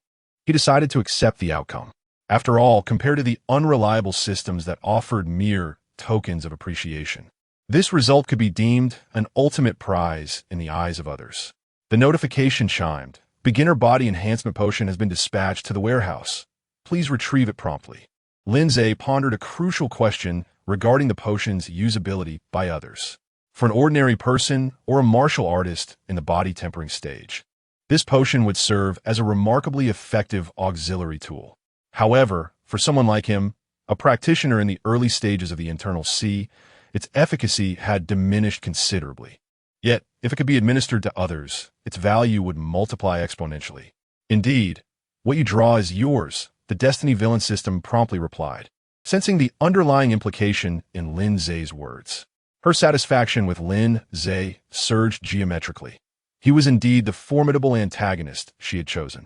he decided to accept the outcome. After all, compared to the unreliable systems that offered mere tokens of appreciation, this result could be deemed an ultimate prize in the eyes of others. The notification chimed. Beginner Body Enhancement Potion has been dispatched to the warehouse. Please retrieve it promptly. Lin Ze pondered a crucial question regarding the potion's usability by others. For an ordinary person or a martial artist in the body tempering stage, this potion would serve as a remarkably effective auxiliary tool. However, for someone like him, a practitioner in the early stages of the internal C, its efficacy had diminished considerably. Yet, if it could be administered to others, its value would multiply exponentially. Indeed, what you draw is yours, the Destiny villain system promptly replied, sensing the underlying implication in Lin Ze's words. Her satisfaction with Lin Ze surged geometrically. He was indeed the formidable antagonist she had chosen.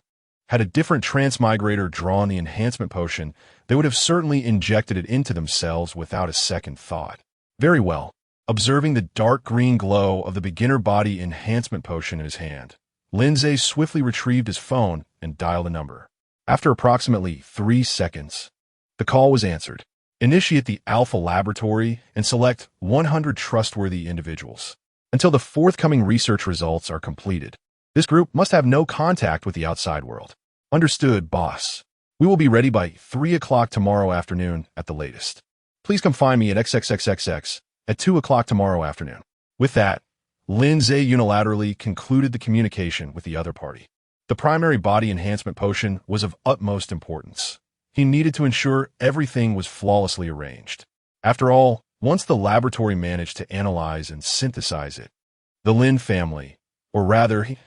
Had a different transmigrator drawn the enhancement potion, they would have certainly injected it into themselves without a second thought. Very well. Observing the dark green glow of the beginner body enhancement potion in his hand, Lin Ze swiftly retrieved his phone and dialed a number. After approximately 3 seconds, the call was answered. Initiate the Alpha Laboratory and select 100 trustworthy individuals until the forthcoming research results are completed. This group must have no contact with the outside world. Understood, boss. We will be ready by 3 o'clock tomorrow afternoon at the latest. Please come find me at XXXXX at 2 o'clock tomorrow afternoon. With that, Lin Ze unilaterally concluded the communication with the other party. The primary body enhancement potion was of utmost importance. He needed to ensure everything was flawlessly arranged. After all, once the laboratory managed to analyze and synthesize it, the Lin family, or rather, he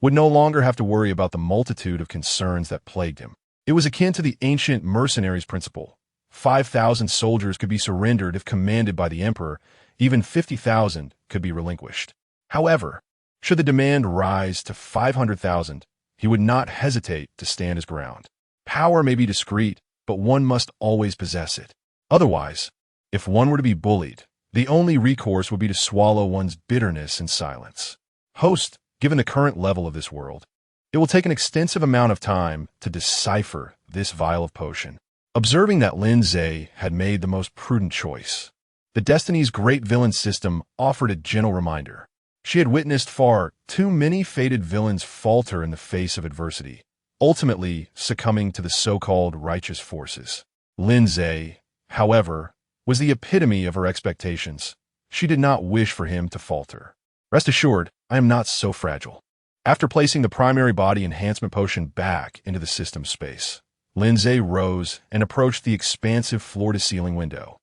would no longer have to worry about the multitude of concerns that plagued him. It was akin to the ancient mercenaries' principle. 5,000 soldiers could be surrendered if commanded by the emperor, even 50,000 could be relinquished. However, should the demand rise to 500,000, he would not hesitate to stand his ground. Power may be discreet, but one must always possess it. Otherwise, if one were to be bullied, the only recourse would be to swallow one's bitterness in silence. Host, given the current level of this world, it will take an extensive amount of time to decipher this vial of potion. Observing that Lin Ze had made the most prudent choice, the Destiny's great villain system offered a gentle reminder. She had witnessed far too many fated villains falter in the face of adversity, ultimately succumbing to the so-called righteous forces. Lin Ze, however, was the epitome of her expectations. She did not wish for him to falter. Rest assured, I am not so fragile. After placing the primary body enhancement potion back into the system space, Lin Ze rose and approached the expansive floor-to-ceiling window.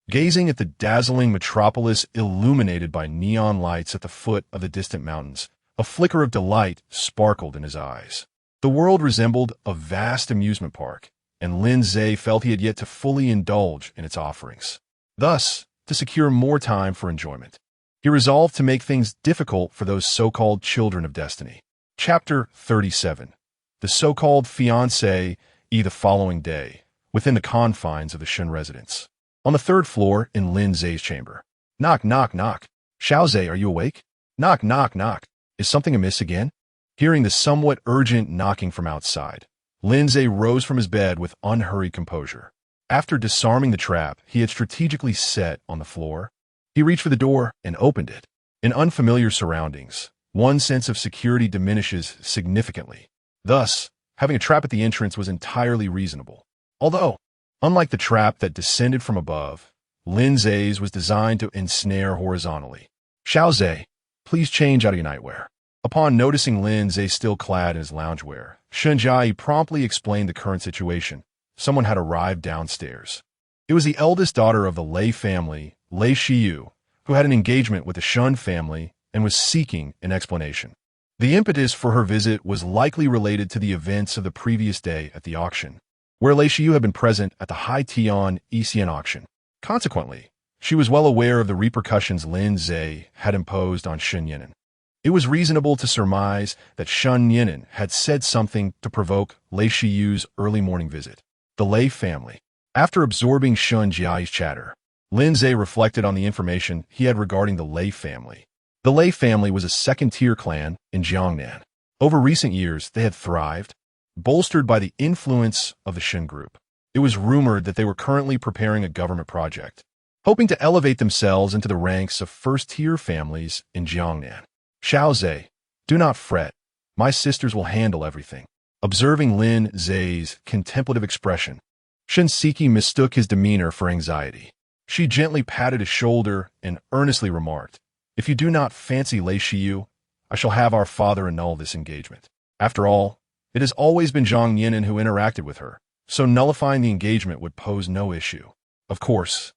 Gazing at the dazzling metropolis illuminated by neon lights at the foot of the distant mountains, a flicker of delight sparkled in his eyes. The world resembled a vast amusement park, and Lin Ze felt he had yet to fully indulge in its offerings. Thus, to secure more time for enjoyment, he resolved to make things difficult for those so-called children of destiny. Chapter 37. The so-called fiancé the following day, within the confines of the Shun residence. On the third floor in Lin Ze's chamber. Knock, knock, knock. Xiao Ze, are you awake? Knock, knock, knock. Is something amiss again? Hearing the somewhat urgent knocking from outside, Lin Ze rose from his bed with unhurried composure. After disarming the trap he had strategically set on the floor, he reached for the door and opened it. In unfamiliar surroundings, one's sense of security diminishes significantly. Thus, having a trap at the entrance was entirely reasonable. Although, unlike the trap that descended from above, Lin Ze's was designed to ensnare horizontally. Xiao Ze, please change out of your nightwear. Upon noticing Lin Ze still clad in his loungewear, Shun Jia promptly explained the current situation. Someone had arrived downstairs. It was the eldest daughter of the Lei family, Lei Shiyu, who had an engagement with the Shun family and was seeking an explanation. The impetus for her visit was likely related to the events of the previous day at the auction, where Lei Shiyu had been present at the Hai Tian Isian auction. Consequently, she was well aware of the repercussions Lin Ze had imposed on Shun Yinan. It was reasonable to surmise that Shun Yinan had said something to provoke Lei Shiyu's early morning visit. The Lei family. After absorbing Shun Jiai's chatter, Lin Ze reflected on the information he had regarding the Lei family. The Lei family was a second-tier clan in Jiangnan. Over recent years, they had thrived, bolstered by the influence of the Shun group. It was rumored that they were currently preparing a government project, hoping to elevate themselves into the ranks of first-tier families in Jiangnan. Xiao Ze, do not fret. My sisters will handle everything. Observing Lin Ze's contemplative expression, Shun Siki mistook his demeanor for anxiety. She gently patted his shoulder and earnestly remarked, if you do not fancy Lei Shiyu, I shall have our father annul this engagement. After all, it has always been Zhang Yinan who interacted with her, so nullifying the engagement would pose no issue. Of course,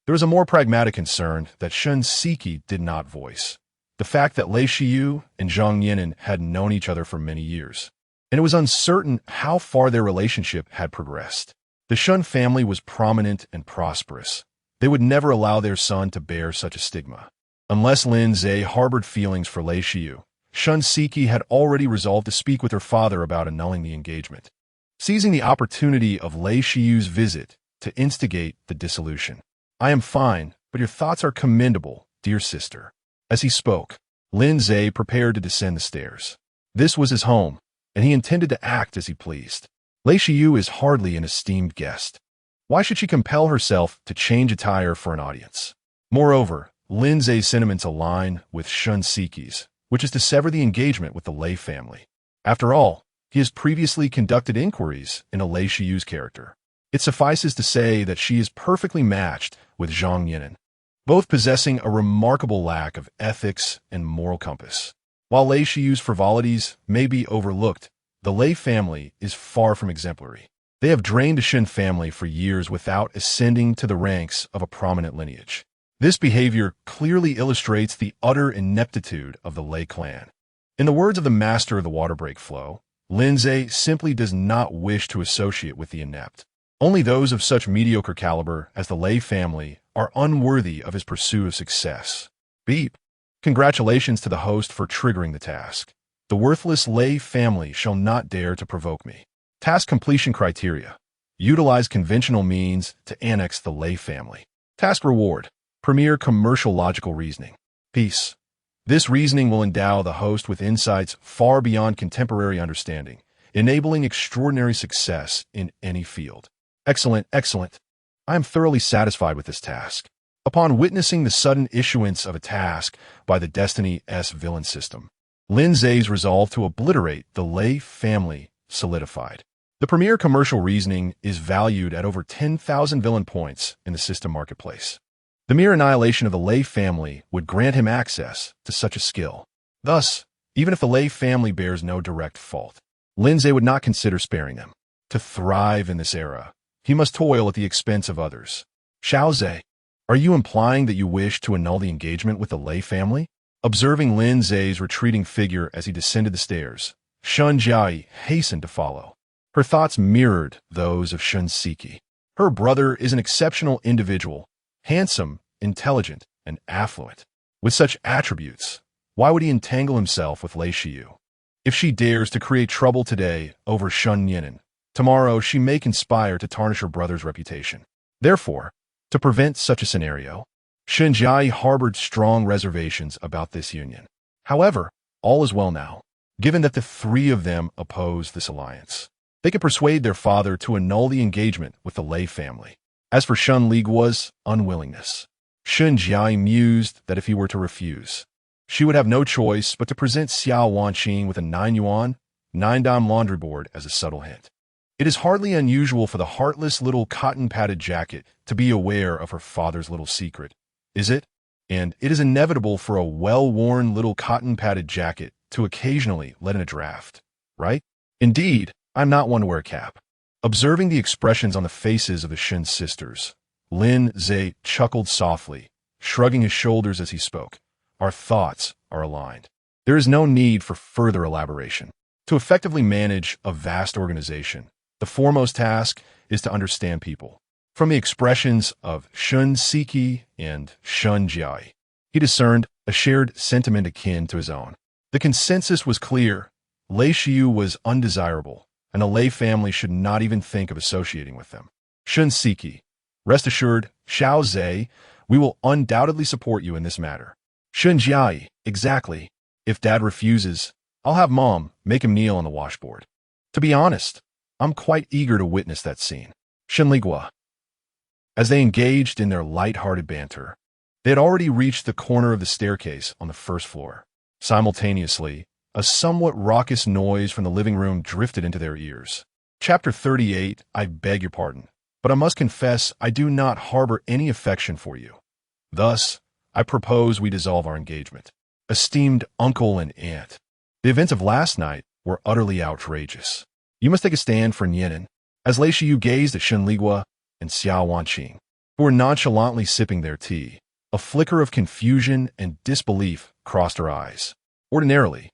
there was a more pragmatic concern that Shun Siki did not voice. The fact that Lei Shiyu and Zhang Yinan had known each other for many years, and it was uncertain how far their relationship had progressed. The Shun family was prominent and prosperous. They would never allow their son to bear such a stigma. Unless Lin Ze harbored feelings for Lei Shiyu, Shun Siki had already resolved to speak with her father about annulling the engagement, seizing the opportunity of Lei Shiyu's visit to instigate the dissolution. I am fine, but your thoughts are commendable, dear sister. As he spoke, Lin Ze prepared to descend the stairs. This was his home, and he intended to act as he pleased. Lei Shiyu is hardly an esteemed guest. Why should she compel herself to change attire for an audience? Moreover, Lin Ze's sentiments align with Shun Siki's, which is to sever the engagement with the Lei family. After all, he has previously conducted inquiries into Lei Shiyu's character. It suffices to say that she is perfectly matched with Zhang Yinan, both possessing a remarkable lack of ethics and moral compass. While Lei Shiyu's frivolities may be overlooked, the Lei family is far from exemplary. They have drained the Shen family for years without ascending to the ranks of a prominent lineage. This behavior clearly illustrates the utter ineptitude of the Lei clan. In the words of the master of the water break flow, Lin Ze simply does not wish to associate with the inept. Only those of such mediocre caliber as the Lei family are unworthy of his pursuit of success. Beep. Congratulations to the host for triggering the task. The worthless Lei family shall not dare to provoke me. Task completion criteria. Utilize conventional means to annex the Lei family. Task reward. Premier commercial logical reasoning. Peace. This reasoning will endow the host with insights far beyond contemporary understanding, enabling extraordinary success in any field. Excellent, excellent. I am thoroughly satisfied with this task. Upon witnessing the sudden issuance of a task by the Destiny S villain system, Lin Ze's resolve to obliterate the Lei family solidified. The premier commercial reasoning is valued at over 10,000 villain points in the system marketplace. The mere annihilation of the Lei family would grant him access to such a skill. Thus, even if the Lei family bears no direct fault, Lin Ze would not consider sparing them. To thrive in this era, he must toil at the expense of others. Xiao Ze, are you implying that you wish to annul the engagement with the Lei family? Observing Lin Ze's retreating figure as he descended the stairs, Shun Jiai hastened to follow. Her thoughts mirrored those of Shun Siki. Her brother is an exceptional individual, handsome, intelligent, and affluent. With such attributes, why would he entangle himself with Lei Shiyu? If she dares to create trouble today over Shun Yinan, tomorrow she may conspire to tarnish her brother's reputation. Therefore, to prevent such a scenario, Shun Jiai harbored strong reservations about this union. However, all is well now, given that the three of them oppose this alliance. They could persuade their father to annul the engagement with the Lei family. As for Shun Ligua's unwillingness, Shun Jiai mused that if he were to refuse, she would have no choice but to present Xiao Wanqing with a 9-yuan, 9-dime laundry board as a subtle hint. It is hardly unusual for the heartless little cotton-padded jacket to be aware of her father's little secret, is it? And it is inevitable for a well-worn little cotton-padded jacket to occasionally let in a draft, right? Indeed, I'm not one to wear a cap. Observing the expressions on the faces of the Shen sisters, Lin Ze chuckled softly, shrugging his shoulders as he spoke. Our thoughts are aligned. There is no need for further elaboration. To effectively manage a vast organization, the foremost task is to understand people. From the expressions of Shun Siki and Shun Jiai, he discerned a shared sentiment akin to his own. The consensus was clear. Lei Shiyu was undesirable, and the Lei family should not even think of associating with them. Shun Siki, rest assured, Xiao Ze, we will undoubtedly support you in this matter. Shun Jiai, exactly. If Dad refuses, I'll have Mom make him kneel on the washboard. To be honest, I'm quite eager to witness that scene. Shun Ligua. As they engaged in their light-hearted banter, they had already reached the corner of the staircase on the first floor. Simultaneously, a somewhat raucous noise from the living room drifted into their ears. Chapter 38, I beg your pardon, but I must confess I do not harbor any affection for you. Thus, I propose we dissolve our engagement. Esteemed uncle and aunt, the events of last night were utterly outrageous. You must take a stand for Nianin. As Lei Shiyu gazed at Shun Ligua and Xiao Wanqing, who were nonchalantly sipping their tea, a flicker of confusion and disbelief crossed her eyes. Ordinarily,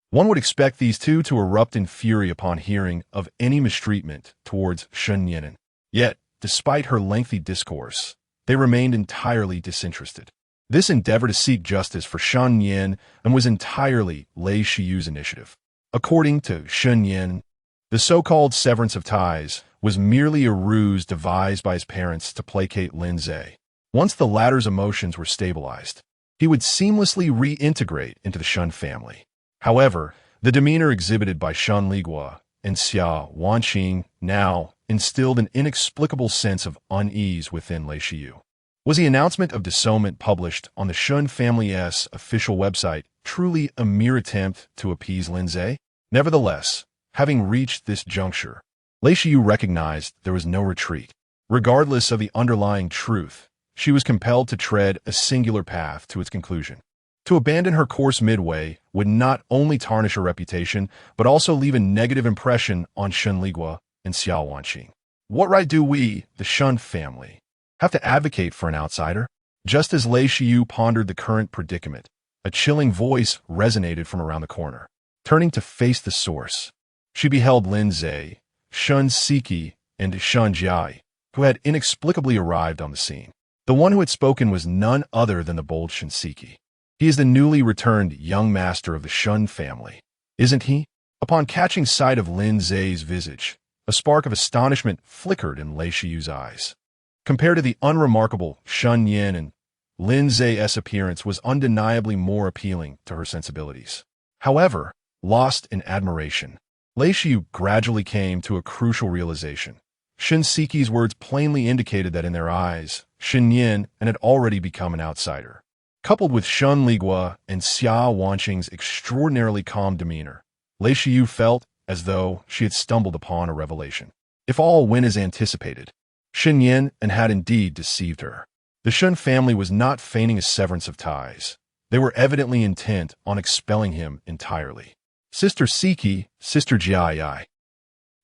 one would expect these two to erupt in fury upon hearing of any mistreatment towards Shun Yinan. Yet, despite her lengthy discourse, they remained entirely disinterested. This endeavor to seek justice for Shun Yin was entirely Lei Shiyu's initiative. According to Shun Yin, the so-called severance of ties was merely a ruse devised by his parents to placate Lin Ze. Once the latter's emotions were stabilized, he would seamlessly reintegrate into the Shun family. However, the demeanor exhibited by Shun Ligua and Xiao Wanqing now instilled an inexplicable sense of unease within Lei Shiyu. Was the announcement of disownment published on the Shun family's official website truly a mere attempt to appease Lin Ze? Nevertheless, Having reached this juncture, Lei Shiyu recognized there was no retreat. Regardless of the underlying truth, she was compelled to tread a singular path to its conclusion. To abandon her course midway would not only tarnish her reputation, but also leave a negative impression on Shenligua and Xiao Wanqing. What right do we, the Shun family, have to advocate for an outsider? Just as Lei Shiyu pondered the current predicament, a chilling voice resonated from around the corner. Turning to face the source, she beheld Lin Ze, Shun Siki, and Shun Jiai, who had inexplicably arrived on the scene. The one who had spoken was none other than the bold Shinseki. He is the newly returned young master of the Shun family, isn't he? Upon catching sight of Lin Ze's visage, a spark of astonishment flickered in Lei Shiyu's eyes. Compared to the unremarkable Shun Yin, and Lin Ze's appearance was undeniably more appealing to her sensibilities. However, lost in admiration, Lei Shiyu gradually came to a crucial realization. Shinseki's words plainly indicated that in their eyes, Shin Yin had already become an outsider. Coupled with Shun Ligua and Xia Wanqing's extraordinarily calm demeanor, Lei Shiyu felt as though she had stumbled upon a revelation. If all went as anticipated, Shin Yin had indeed deceived her. The Shun family was not feigning a severance of ties. They were evidently intent on expelling him entirely. Sister Siki, Sister Jiai,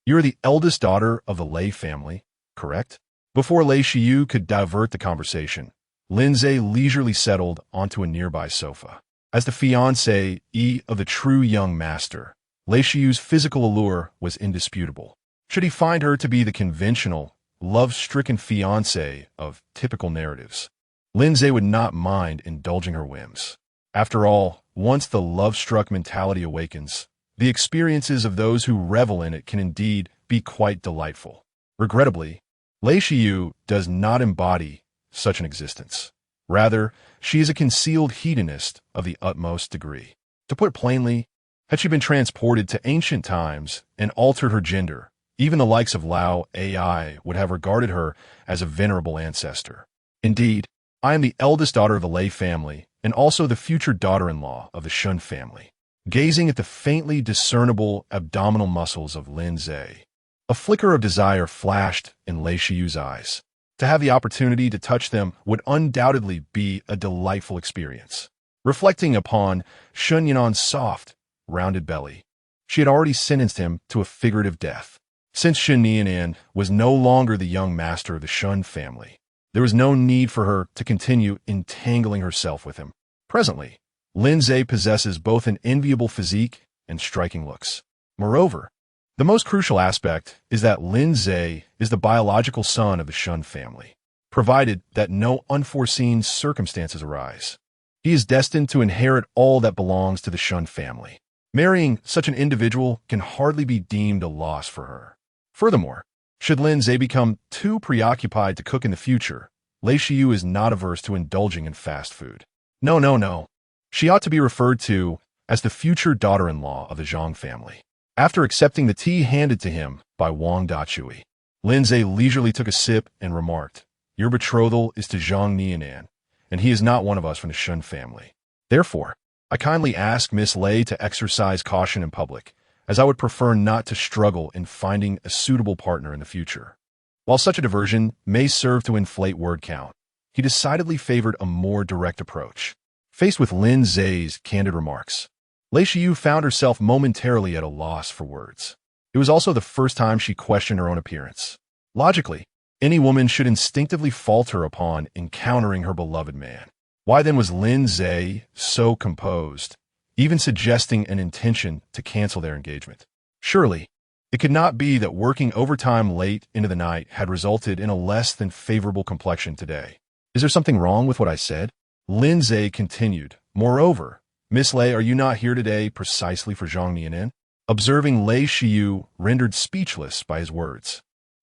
you're the eldest daughter of the Lei family, correct? Before Lei Shiyu could divert the conversation, Lin Ze leisurely settled onto a nearby sofa. As the fiancée of the true young master, Lei Shiyu's physical allure was indisputable. Should he find her to be the conventional, love-stricken fiancée of typical narratives, Lin Ze would not mind indulging her whims. After all, once the love-struck mentality awakens, the experiences of those who revel in it can indeed be quite delightful. Regrettably, Lei Shiyu does not embody such an existence. Rather, she is a concealed hedonist of the utmost degree. To put plainly, had she been transported to ancient times and altered her gender, even the likes of Lao AI would have regarded her as a venerable ancestor. Indeed, I am the eldest daughter of the Lei family and also the future daughter-in-law of the Shun family. Gazing at the faintly discernible abdominal muscles of Lin Ze, a flicker of desire flashed in Lei Shiyu's eyes. To have the opportunity to touch them would undoubtedly be a delightful experience. Reflecting upon Shun Yinan's soft, rounded belly, she had already sentenced him to a figurative death. Since Shin Yinan was no longer the young master of the Shun family, there was no need for her to continue entangling herself with him. Presently, Lin Ze possesses both an enviable physique and striking looks. Moreover, the most crucial aspect is that Lin Ze is the biological son of the Shun family, provided that no unforeseen circumstances arise. He is destined to inherit all that belongs to the Shun family. Marrying such an individual can hardly be deemed a loss for her. Furthermore, should Lin Ze become too preoccupied to cook in the future, Lei Shiyu is not averse to indulging in fast food. No. She ought to be referred to as the future daughter-in-law of the Zhang family. After accepting the tea handed to him by Wang Dachui, Lin Ze leisurely took a sip and remarked, "Your betrothal is to Zhang Nianan, and he is not one of us from the Shun family. Therefore, I kindly ask Miss Lei to exercise caution in public, as I would prefer not to struggle in finding a suitable partner in the future." While such a diversion may serve to inflate word count, he decidedly favored a more direct approach. Faced with Lin Ze's candid remarks, Lei Shiyu found herself momentarily at a loss for words. It was also the first time she questioned her own appearance. Logically, any woman should instinctively falter upon encountering her beloved man. Why then was Lin Ze so composed, even suggesting an intention to cancel their engagement? Surely, it could not be that working overtime late into the night had resulted in a less than favorable complexion today. Is there something wrong with what I said? Lin Ze continued, "Moreover, Miss Lei, are you not here today precisely for Zhang Nianan?" Observing Lei Shiyu rendered speechless by his words,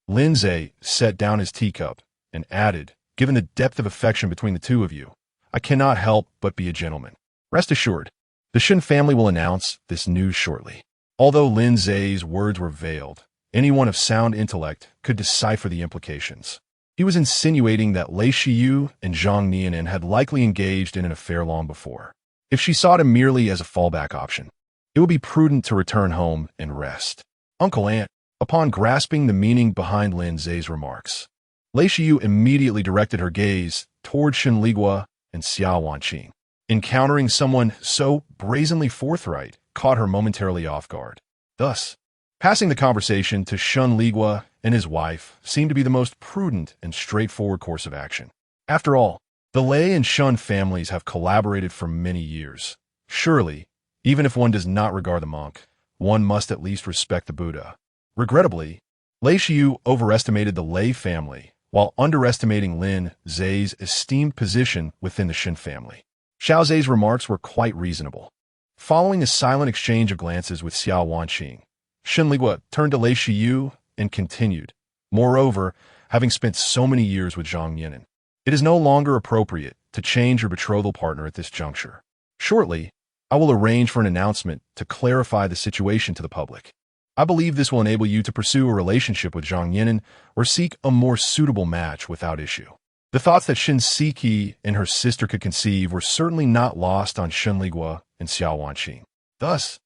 Lin Ze set down his teacup and added, "Given the depth of affection between the two of you, I cannot help but be a gentleman. Rest assured, the Shin family will announce this news shortly." Although Lin Ze's words were veiled, anyone of sound intellect could decipher the implications. He was insinuating that Lei Shiyu and Zhang Nianan had likely engaged in an affair long before. If she sought him merely as a fallback option, it would be prudent to return home and rest. Uncle Aunt, upon grasping the meaning behind Lin Ze's remarks, Lei Shiyu immediately directed her gaze toward Shen Ligua and Xiao Wanqing. Encountering someone so brazenly forthright caught her momentarily off guard. Thus, passing the conversation to Shen Ligua and his wife seemed to be the most prudent and straightforward course of action. After all, the Lei and Shun families have collaborated for many years. Surely, even if one does not regard the monk, one must at least respect the Buddha. Regrettably, Lei Shiyu overestimated the Lei family while underestimating Lin Ze's esteemed position within the Shin family. Xiao Ze's remarks were quite reasonable. Following a silent exchange of glances with Xiao Wanqing, Shen Ligua turned to Lei Shiyu and continued, "Moreover, having spent so many years with Zhang Yinan, it is no longer appropriate to change your betrothal partner at this juncture. Shortly, I will arrange for an announcement to clarify the situation to the public. I believe this will enable you to pursue a relationship with Zhang Yinan or seek a more suitable match without issue." The thoughts that Shin Siki and her sister could conceive were certainly not lost on Shen Ligua and Xiao Wanqing. Thus,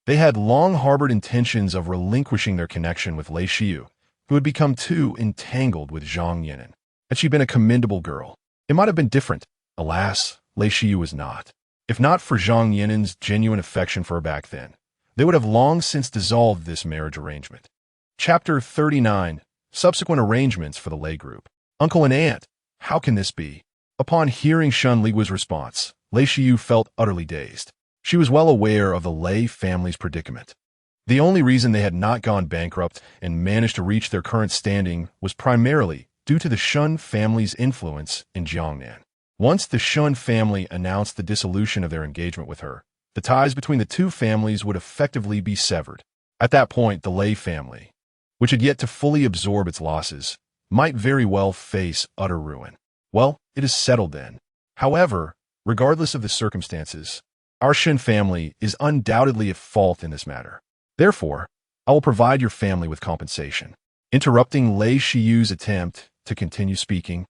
they had long harbored intentions of relinquishing their connection with Lei Shiyu, who had become too entangled with Zhang Yinan. Had she been a commendable girl, it might have been different. Alas, Lei Shiyu was not. If not for Zhang Yinan's genuine affection for her back then, they would have long since dissolved this marriage arrangement. Chapter 39. Subsequent arrangements for the Lei group. Uncle and Aunt, how can this be? Upon hearing Shen Ligua's response, Lei Shiyu felt utterly dazed. She was well aware of the Lei family's predicament. The only reason they had not gone bankrupt and managed to reach their current standing was primarily due to the Shun family's influence in Jiangnan. Once the Shun family announced the dissolution of their engagement with her, the ties between the two families would effectively be severed. At that point, the Lei family, which had yet to fully absorb its losses, might very well face utter ruin. Well, it is settled then. However, regardless of the circumstances, our Shin family is undoubtedly at fault in this matter. Therefore, I will provide your family with compensation. Interrupting Lei Shiyu's attempt to continue speaking,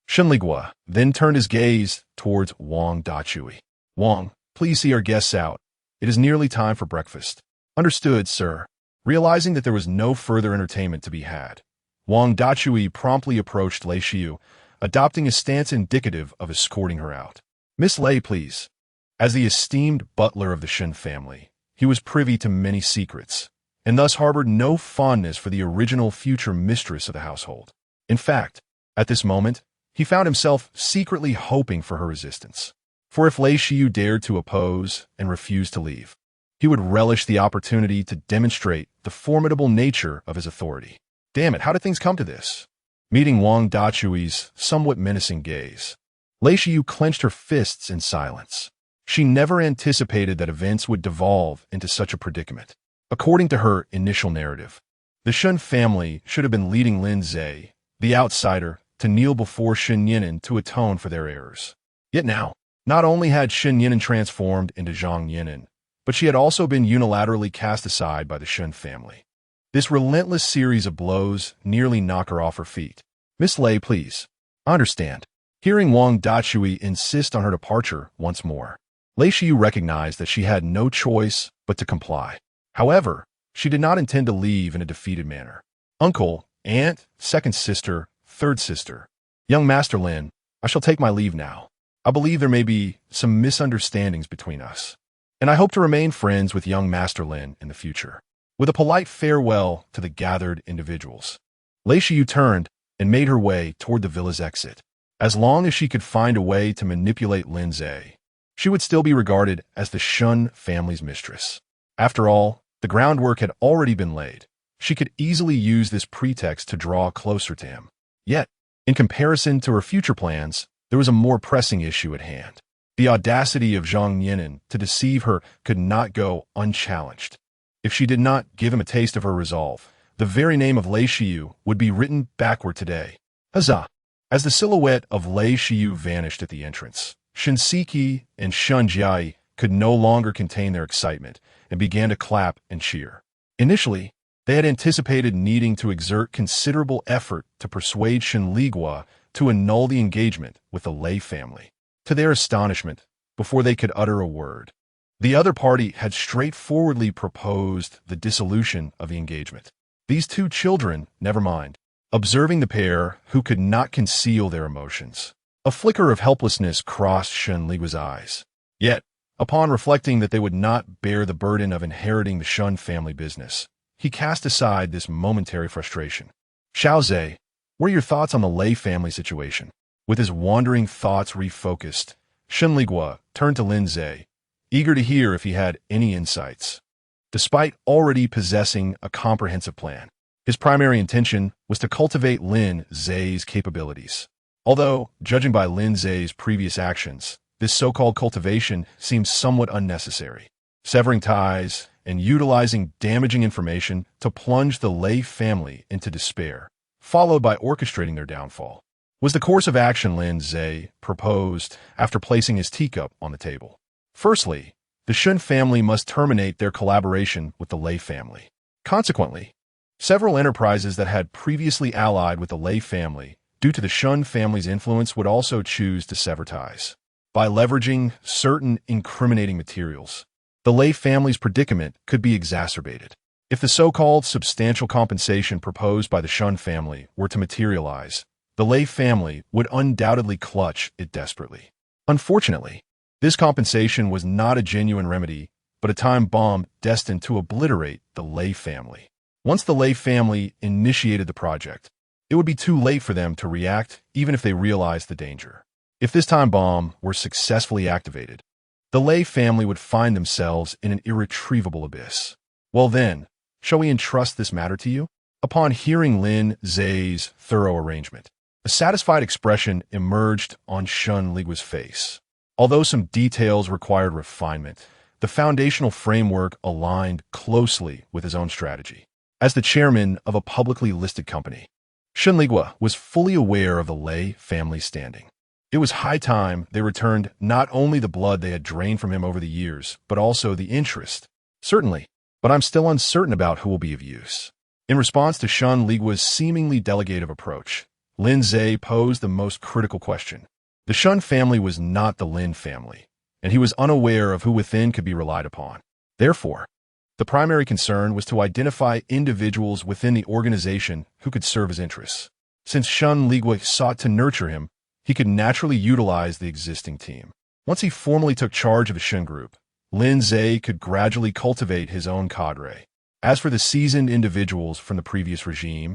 Shen Ligua then turned his gaze towards Wang Dachui. "Wang, please see our guests out. It is nearly time for breakfast." "Understood, sir." Realizing that there was no further entertainment to be had, Wang Dachui promptly approached Lei Shiyu, adopting a stance indicative of escorting her out. "Miss Lei, please." As the esteemed butler of the Shen family, he was privy to many secrets, and thus harbored no fondness for the original future mistress of the household. In fact, at this moment, he found himself secretly hoping for her resistance. For if Lei Shiyu dared to oppose and refuse to leave, he would relish the opportunity to demonstrate the formidable nature of his authority. Damn it, how did things come to this? Meeting Wang Dachui's somewhat menacing gaze, Lei Shiyu clenched her fists in silence. She never anticipated that events would devolve into such a predicament. According to her initial narrative, the Shun family should have been leading Lin Ze, the outsider, to kneel before Shen Yinan to atone for their errors. Yet now, not only had Shen Yinan transformed into Zhang Yinan, but she had also been unilaterally cast aside by the Shen family. This relentless series of blows nearly knocked her off her feet. "Miss Lei, please." "I understand." Hearing Wang Dachui insist on her departure once more, Lei Shiyu recognized that she had no choice but to comply. However, she did not intend to leave in a defeated manner. "Uncle, aunt, second sister, third sister. Young Master Lin, I shall take my leave now. I believe there may be some misunderstandings between us, and I hope to remain friends with young Master Lin in the future." With a polite farewell to the gathered individuals, Lei Shiyu turned and made her way toward the villa's exit. As long as she could find a way to manipulate Lin Ze, she would still be regarded as the Shun family's mistress. After all, the groundwork had already been laid. She could easily use this pretext to draw closer to him. Yet, in comparison to her future plans, there was a more pressing issue at hand. The audacity of Zhang Yinan to deceive her could not go unchallenged. If she did not give him a taste of her resolve, the very name of Lei Shiyu would be written backward today. Huzzah! As the silhouette of Lei Shiyu vanished at the entrance, Shinseki and Shunjiai could no longer contain their excitement and began to clap and cheer. Initially, they had anticipated needing to exert considerable effort to persuade Shen Ligua to annul the engagement with the Lei family. To their astonishment, before they could utter a word, The other party had straightforwardly proposed the dissolution of the engagement. These two children, never mind, observing the pair who could not conceal their emotions. A flicker of helplessness crossed Shen Ligua's eyes. Yet, upon reflecting that they would not bear the burden of inheriting the Shun family business, he cast aside this momentary frustration. Xiao Ze, what are your thoughts on the Lei family situation? With his wandering thoughts refocused, Shen Ligua turned to Lin Ze, eager to hear if he had any insights. Despite already possessing a comprehensive plan, his primary intention was to cultivate Lin Ze's capabilities. Although, judging by Lin Ze's previous actions, this so-called cultivation seems somewhat unnecessary. Severing ties and utilizing damaging information to plunge the Lei family into despair, followed by orchestrating their downfall, was the course of action Lin Ze proposed after placing his teacup on the table. Firstly, the Shun family must terminate their collaboration with the Lei family. Consequently, several enterprises that had previously allied with the Lei family due to the Shun family's influence would also choose to sever ties. By leveraging certain incriminating materials, the Lei family's predicament could be exacerbated. If the so-called substantial compensation proposed by the Shun family were to materialize, the Lei family would undoubtedly clutch it desperately. Unfortunately, this compensation was not a genuine remedy, but a time bomb destined to obliterate the Lei family. Once the Lei family initiated the project, it would be too late for them to react even if they realized the danger. If this time bomb were successfully activated, the Lei family would find themselves in an irretrievable abyss. Well then, shall we entrust this matter to you? Upon hearing Lin Ze's thorough arrangement, a satisfied expression emerged on Shun Ligua's face. Although some details required refinement, the foundational framework aligned closely with his own strategy. As the chairman of a publicly listed company, Shun Ligua was fully aware of the Lei family's standing. It was high time they returned not only the blood they had drained from him over the years, but also the interest. Certainly, but I'm still uncertain about who will be of use. In response to Shun Ligua's seemingly delegative approach, Lin Ze posed the most critical question. The Shun family was not the Lin family, and he was unaware of who within could be relied upon. Therefore, the primary concern was to identify individuals within the organization who could serve his interests. Since Shun Ligua sought to nurture him, he could naturally utilize the existing team. Once he formally took charge of the Shun group, Lin Ze could gradually cultivate his own cadre. As for the seasoned individuals from the previous regime,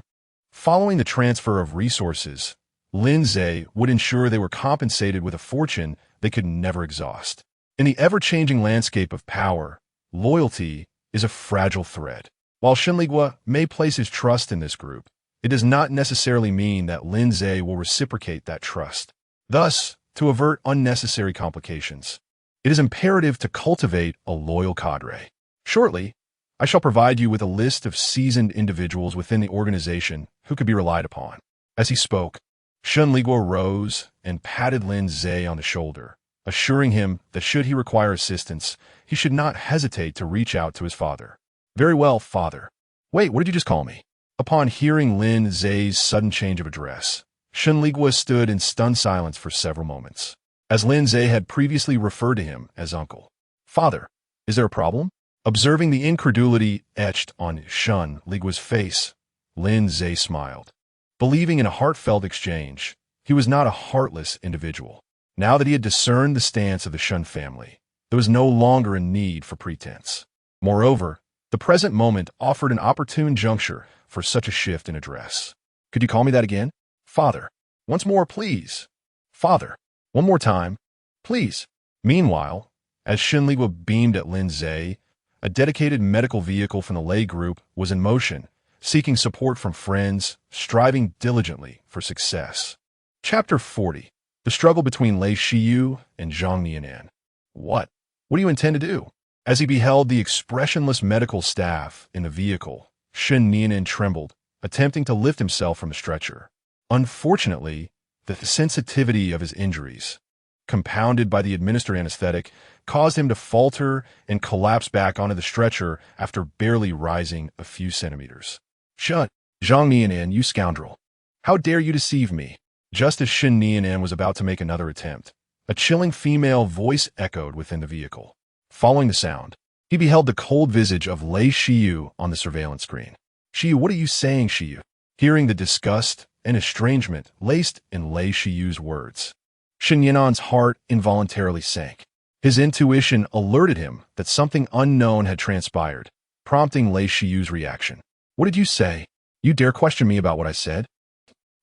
following the transfer of resources, Lin Ze would ensure they were compensated with a fortune they could never exhaust. In the ever-changing landscape of power, loyalty is a fragile thread. While Shun Ligua may place his trust in this group, it does not necessarily mean that Lin Ze will reciprocate that trust. Thus, to avert unnecessary complications, it is imperative to cultivate a loyal cadre. Shortly, I shall provide you with a list of seasoned individuals within the organization who could be relied upon. As he spoke, Shun Ligua rose and patted Lin Ze on the shoulder, assuring him that should he require assistance, he should not hesitate to reach out to his father. Very well, father. Wait, what did you just call me? Upon hearing Lin Ze's sudden change of address, Shun Ligua stood in stunned silence for several moments, as Lin Ze had previously referred to him as uncle. Father, is there a problem? Observing the incredulity etched on Shun Ligua's face, Lin Ze smiled. Believing in a heartfelt exchange, he was not a heartless individual. Now that he had discerned the stance of the Shun family, there was no longer a need for pretense. Moreover, the present moment offered an opportune juncture for such a shift in address. Could you call me that again? Father. Once more, please. Father. One more time. Please. Meanwhile, as Shun Ligua beamed at Lin Ze, a dedicated medical vehicle from the Lei group was in motion, seeking support from friends, striving diligently for success. Chapter 40. The struggle between Lei Shiyu and Zhang Nianan. What? What do you intend to do? As he beheld the expressionless medical staff in the vehicle, Shen Nianan trembled, attempting to lift himself from the stretcher. Unfortunately, the sensitivity of his injuries, compounded by the administered anesthetic, caused him to falter and collapse back onto the stretcher after barely rising a few centimeters. Shut, Zhang Nianan, you scoundrel. How dare you deceive me? Just as Shen Nianan was about to make another attempt, a chilling female voice echoed within the vehicle. Following the sound, he beheld the cold visage of Lei Shiyu on the surveillance screen. Shiyu, what are you saying, Shiyu? Hearing the disgust and estrangement laced in Lei Shiyu's words, Shen Yinan's heart involuntarily sank. His intuition alerted him that something unknown had transpired, prompting Lei Shiyu's reaction. What did you say? You dare question me about what I said?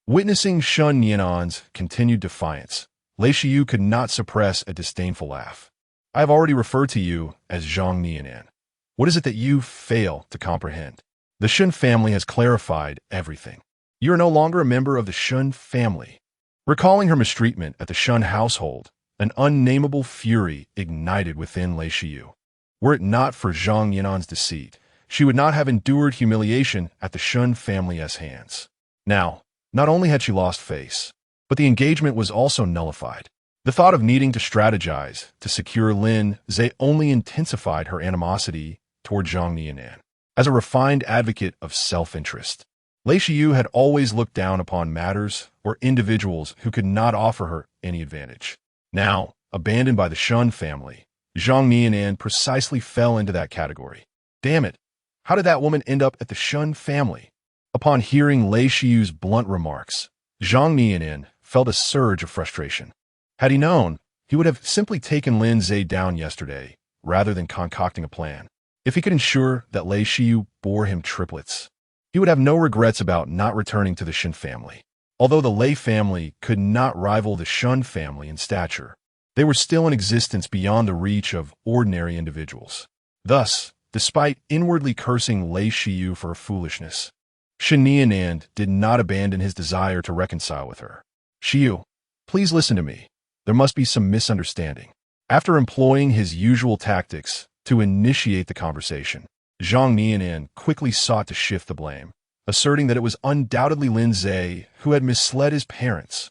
Witnessing Shen Yinan's continued defiance, Lei Shiyu could not suppress a disdainful laugh. I have already referred to you as Zhang Nianan. What is it that you fail to comprehend? The Shen family has clarified everything. You are no longer a member of the Shen family. Recalling her mistreatment at the Shen household, an unnameable fury ignited within Lei Shiyu. Were it not for Zhang Yinan's deceit, she would not have endured humiliation at the Shen family's hands. Now, not only had she lost face, but the engagement was also nullified. The thought of needing to strategize to secure Lin Ze only intensified her animosity toward Zhang Nianan. As a refined advocate of self-interest, Lei Shiyu had always looked down upon matters or individuals who could not offer her any advantage. Now, abandoned by the Shen family, Zhang Nianan precisely fell into that category. Damn it, how did that woman end up at the Shen family? Upon hearing Lei Shiyu's blunt remarks, Zhang Nianan felt a surge of frustration. Had he known, he would have simply taken Lin Ze down yesterday, rather than concocting a plan. If he could ensure that Lei Shiyu bore him triplets, he would have no regrets about not returning to the Shen family. Although the Lei family could not rival the Shen family in stature, they were still in existence beyond the reach of ordinary individuals. Thus, despite inwardly cursing Lei Shiyu for her foolishness, Shen Nianan did not abandon his desire to reconcile with her. Shiyu, please listen to me. There must be some misunderstanding. After employing his usual tactics to initiate the conversation, Zhang Nianan quickly sought to shift the blame, asserting that it was undoubtedly Lin Ze who had misled his parents.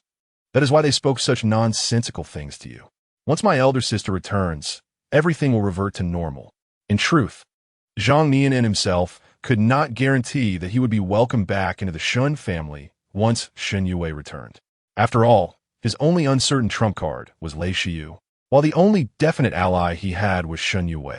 That is why they spoke such nonsensical things to you. Once my elder sister returns, everything will revert to normal. In truth, Zhang Nianan himself could not guarantee that he would be welcomed back into the Shen family once Shen Yue returned. After all, his only uncertain trump card was Lei Shiyu, while the only definite ally he had was Shen Yue.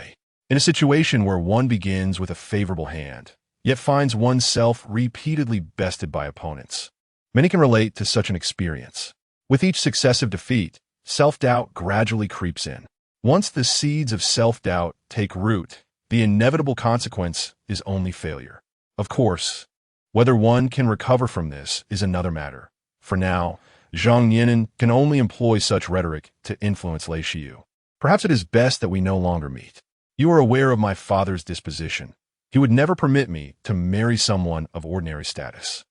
In a situation where one begins with a favorable hand, yet finds oneself repeatedly bested by opponents, many can relate to such an experience. With each successive defeat, self-doubt gradually creeps in. Once the seeds of self-doubt take root, the inevitable consequence is only failure. Of course, whether one can recover from this is another matter. For now, Zhang Nianan can only employ such rhetoric to influence Lei Shiyu. Perhaps it is best that we no longer meet. You are aware of my father's disposition. He would never permit me to marry someone of ordinary status.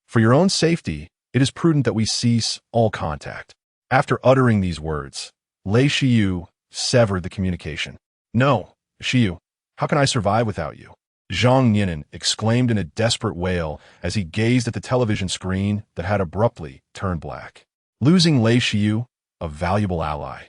For your own safety, it is prudent that we cease all contact. After uttering these words, Lei Shiyu severed the communication. No, Shiyu, how can I survive without you? Zhang Nianan exclaimed in a desperate wail as he gazed at the television screen that had abruptly turned black. Losing Lei Shiyu, a valuable ally,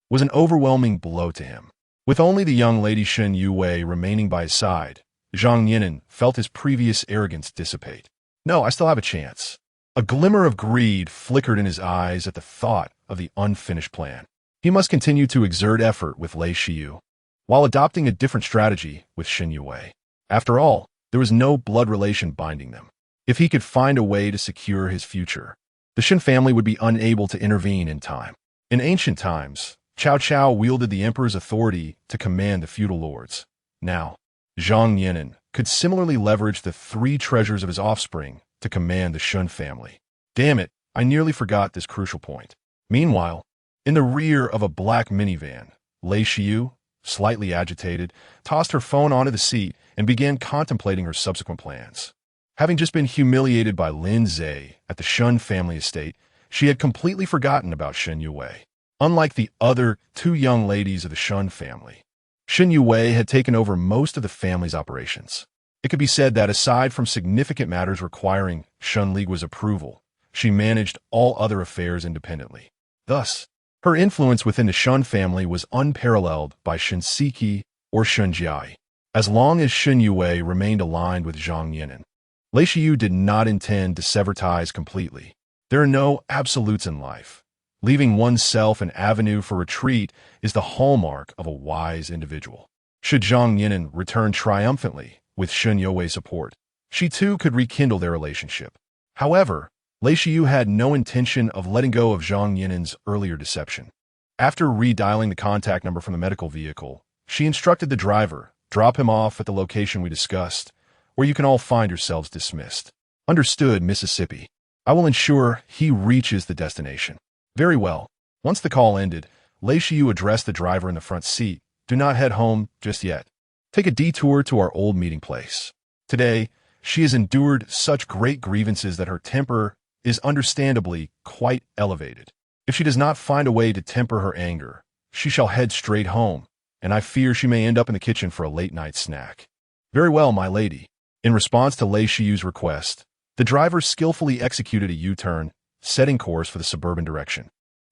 was an overwhelming blow to him. With only the young lady Shen Yue remaining by his side, Zhang Nianan felt his previous arrogance dissipate. No, I still have a chance. A glimmer of greed flickered in his eyes at the thought of the unfinished plan. He must continue to exert effort with Lei Shiyu, while adopting a different strategy with Shen Yue. After all, there was no blood relation binding them. If he could find a way to secure his future, the Shen family would be unable to intervene in time. In ancient times, Cao Cao wielded the emperor's authority to command the feudal lords. Now, Zhang Nianan could similarly leverage the 3 treasures of his offspring to command the Shen family. Damn it, I nearly forgot this crucial point. Meanwhile, in the rear of a black minivan, Lei Shiyu, slightly agitated, tossed her phone onto the seat and began contemplating her subsequent plans. Having just been humiliated by Lin Ze at the Shen family estate, she had completely forgotten about Shen Yue. Unlike the other 2 young ladies of the Shen family, Shen Yue had taken over most of the family's operations. It could be said that aside from significant matters requiring Shen Ligua's approval, she managed all other affairs independently. Thus, her influence within the Shen family was unparalleled by Shen Siki or Shen Jiai. As long as Shen Yue remained aligned with Zhang Nianan, Lei Shiyu did not intend to sever ties completely. There are no absolutes in life. Leaving oneself an avenue for retreat is the hallmark of a wise individual. Should Zhang Yinan return triumphantly with Shun Youwei's support, she too could rekindle their relationship. However, Lei Shiyu had no intention of letting go of Zhang Yinan's earlier deception. After redialing the contact number from the medical vehicle, she instructed the driver, drop him off at the location we discussed, where you can all find yourselves dismissed. Understood, Mississippi. I will ensure he reaches the destination. Very well. Once the call ended, Lei Shiyu addressed the driver in the front seat. Do not head home just yet. Take a detour to our old meeting place. Today, she has endured such great grievances that her temper is understandably quite elevated. If she does not find a way to temper her anger, she shall head straight home, and I fear she may end up in the kitchen for a late-night snack. Very well, my lady. In response to Lei Shiyu's request, the driver skillfully executed a U-turn, setting course for the suburban direction.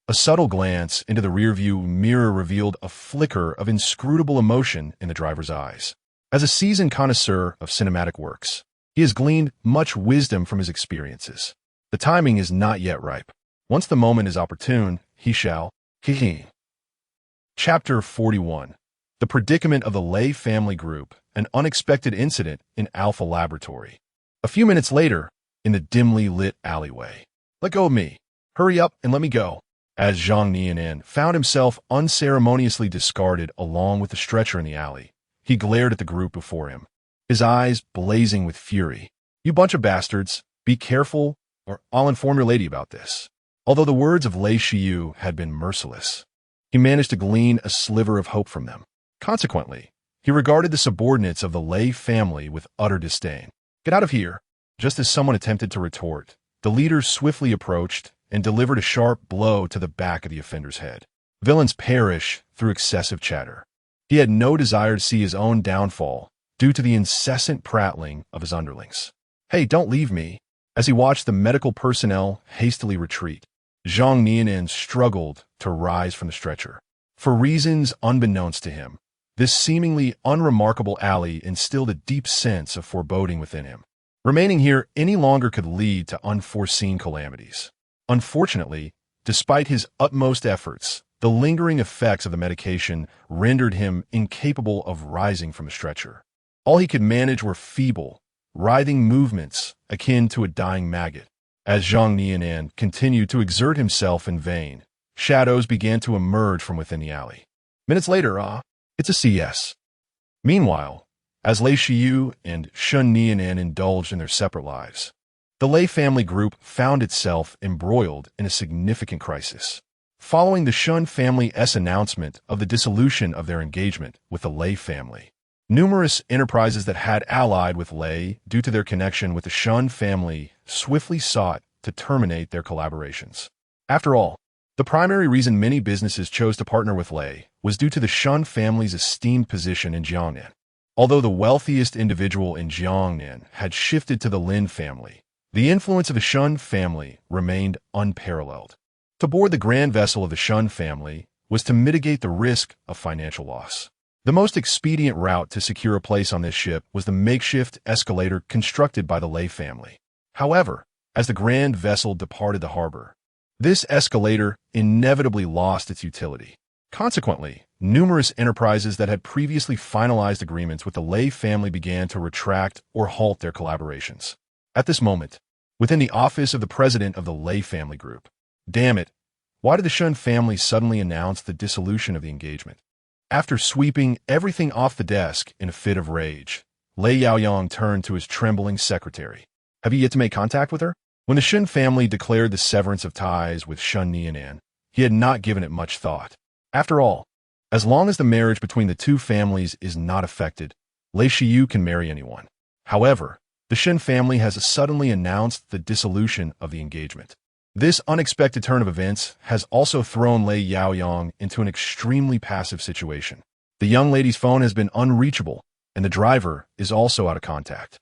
A subtle glance into the rearview mirror revealed a flicker of inscrutable emotion in the driver's eyes. As a seasoned connoisseur of cinematic works, he has gleaned much wisdom from his experiences. The timing is not yet ripe. Once the moment is opportune, he shall. Chapter 41. The Predicament of the Lei Family Group, an Unexpected Incident in Alpha Laboratory. A few minutes later, in the dimly lit alleyway. Let go of me. Hurry up and let me go. As Zhang Nianan found himself unceremoniously discarded along with the stretcher in the alley, he glared at the group before him, his eyes blazing with fury. You bunch of bastards, be careful, or I'll inform your lady about this. Although the words of Lei Shiyu had been merciless, he managed to glean a sliver of hope from them. Consequently, he regarded the subordinates of the Lei family with utter disdain. Get out of here. Just as someone attempted to retort, the leader swiftly approached and delivered a sharp blow to the back of the offender's head. Villains perish through excessive chatter. He had no desire to see his own downfall due to the incessant prattling of his underlings. Hey, don't leave me. As he watched the medical personnel hastily retreat, Zhang Nianan struggled to rise from the stretcher. For reasons unbeknownst to him, this seemingly unremarkable alley instilled a deep sense of foreboding within him. Remaining here any longer could lead to unforeseen calamities. Unfortunately, despite his utmost efforts, the lingering effects of the medication rendered him incapable of rising from the stretcher. All he could manage were feeble, writhing movements akin to a dying maggot. As Zhang Nianan continued to exert himself in vain, shadows began to emerge from within the alley. Minutes later, it's a CS. Meanwhile, as Lei Shiyu and Shun Nianan indulged in their separate lives, the Lei family group found itself embroiled in a significant crisis. Following the Shun family's announcement of the dissolution of their engagement with the Lei family, numerous enterprises that had allied with Lei due to their connection with the Shun family swiftly sought to terminate their collaborations. After all, the primary reason many businesses chose to partner with Lei was due to the Shun family's esteemed position in Jiangnan. Although the wealthiest individual in Jiangnan had shifted to the Lin family, the influence of the Shun family remained unparalleled. To board the grand vessel of the Shun family was to mitigate the risk of financial loss. The most expedient route to secure a place on this ship was the makeshift escalator constructed by the Lei family. However, as the grand vessel departed the harbor, this escalator inevitably lost its utility. Consequently, numerous enterprises that had previously finalized agreements with the Lei family began to retract or halt their collaborations. At this moment, within the office of the president of the Lei family group, damn it, why did the Shun family suddenly announce the dissolution of the engagement? After sweeping everything off the desk in a fit of rage, Lei Yaoyang turned to his trembling secretary. Have you yet to make contact with her? When the Shun family declared the severance of ties with Shun Nianan, he had not given it much thought. After all, as long as the marriage between the two families is not affected, Lei Shiyu can marry anyone. However, the Shun family has suddenly announced the dissolution of the engagement. This unexpected turn of events has also thrown Lei Yaoyang into an extremely passive situation. The young lady's phone has been unreachable, and the driver is also out of contact.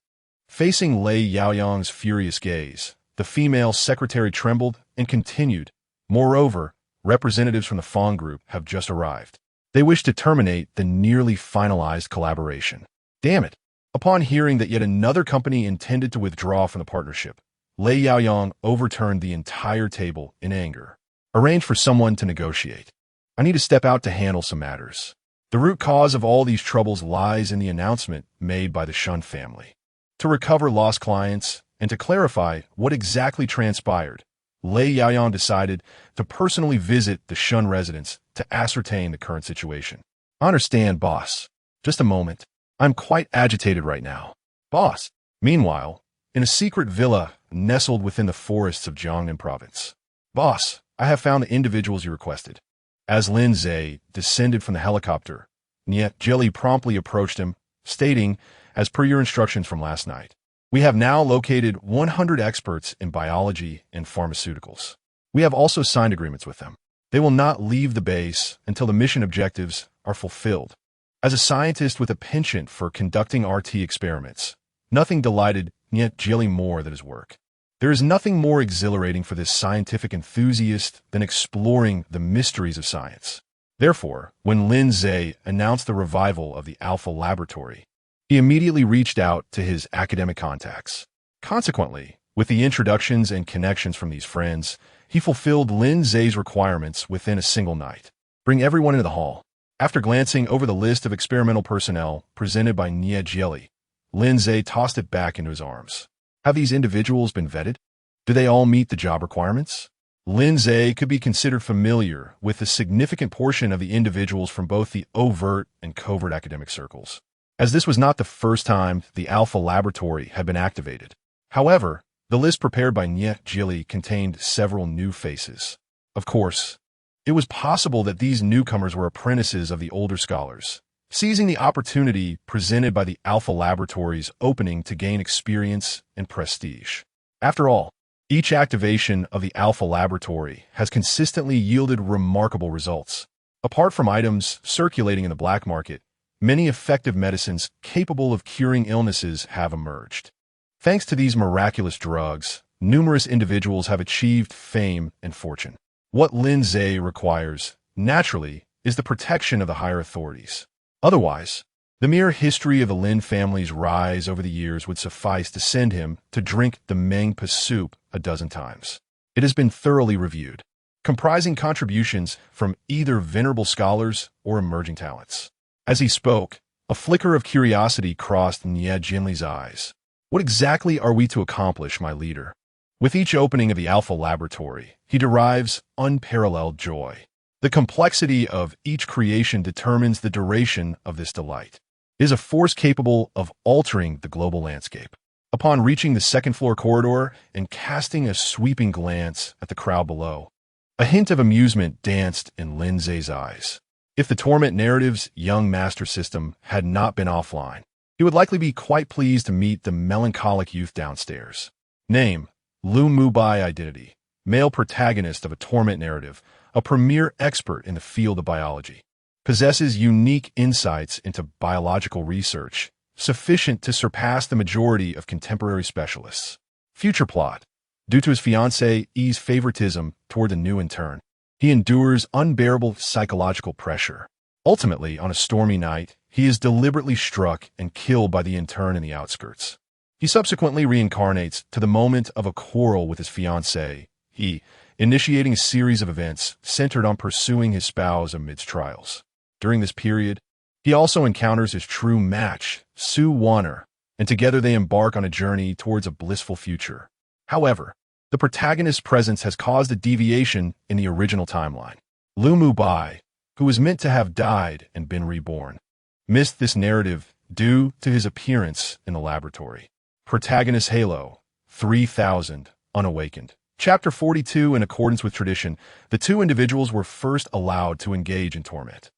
Facing Lei Yaoyang's furious gaze, the female secretary trembled and continued. Moreover, representatives from the Fong Group have just arrived. They wish to terminate the nearly finalized collaboration. Damn it! Upon hearing that yet another company intended to withdraw from the partnership, Lei Yaoyang overturned the entire table in anger. Arrange for someone to negotiate. I need to step out to handle some matters. The root cause of all these troubles lies in the announcement made by the Shun family. To recover lost clients and to clarify what exactly transpired, Lei Yaoyan decided to personally visit the Shun residence to ascertain the current situation. I understand, boss. Just a moment. I'm quite agitated right now. Boss. Meanwhile, in a secret villa nestled within the forests of Jiangnan province. Boss, I have found the individuals you requested. As Lin Ze descended from the helicopter, Niet Jilly promptly approached him, stating, as per your instructions from last night, we have now located 100 experts in biology and pharmaceuticals. We have also signed agreements with them. They will not leave the base until the mission objectives are fulfilled. As a scientist with a penchant for conducting RT experiments, nothing delighted Niet Jilly more than his work. There is nothing more exhilarating for this scientific enthusiast than exploring the mysteries of science. Therefore, when Lin Ze announced the revival of the Alpha Laboratory, he immediately reached out to his academic contacts. Consequently, with the introductions and connections from these friends, he fulfilled Lin Ze's requirements within a single night. Bring everyone into the hall. After glancing over the list of experimental personnel presented by Niet Jilly, Lin Ze tossed it back into his arms. Have these individuals been vetted? Do they all meet the job requirements? Lin Ze could be considered familiar with a significant portion of the individuals from both the overt and covert academic circles, as this was not the first time the Alpha Laboratory had been activated. However, the list prepared by Niet Jilly contained several new faces. Of course, it was possible that these newcomers were apprentices of the older scholars, seizing the opportunity presented by the Alpha Laboratory's opening to gain experience and prestige. After all, each activation of the Alpha Laboratory has consistently yielded remarkable results. Apart from items circulating in the black market, many effective medicines capable of curing illnesses have emerged. Thanks to these miraculous drugs, numerous individuals have achieved fame and fortune. What Lin Ze requires, naturally, is the protection of the higher authorities. Otherwise, the mere history of the Lin family's rise over the years would suffice to send him to drink the Mengpa soup a dozen times. It has been thoroughly reviewed, comprising contributions from either venerable scholars or emerging talents. As he spoke, a flicker of curiosity crossed Niet Jilly's eyes. What exactly are we to accomplish, my leader? With each opening of the Alpha Laboratory, he derives unparalleled joy. The complexity of each creation determines the duration of this delight. It is a force capable of altering the global landscape. Upon reaching the second-floor corridor and casting a sweeping glance at the crowd below, a hint of amusement danced in Lin Ze's eyes. If the Torment Narrative's young master system had not been offline, he would likely be quite pleased to meet the melancholic youth downstairs. Name, Lu Mubai. Identity, male protagonist of a Torment Narrative, a premier expert in the field of biology. Possesses unique insights into biological research, sufficient to surpass the majority of contemporary specialists. Future plot. Due to his fiancée-E's favoritism toward the new intern, he endures unbearable psychological pressure. Ultimately, on a stormy night, he is deliberately struck and killed by the intern in the outskirts. He subsequently reincarnates to the moment of a quarrel with his fiancée-E, initiating a series of events centered on pursuing his spouse amidst trials. During this period, he also encounters his true match, Su Wanner, and together they embark on a journey towards a blissful future. However, the protagonist's presence has caused a deviation in the original timeline. Lu Mubai, who was meant to have died and been reborn, missed this narrative due to his appearance in the laboratory. Protagonist Halo, 3000, Unawakened. Chapter 42. In accordance with tradition, the two individuals were first allowed to engage in torment.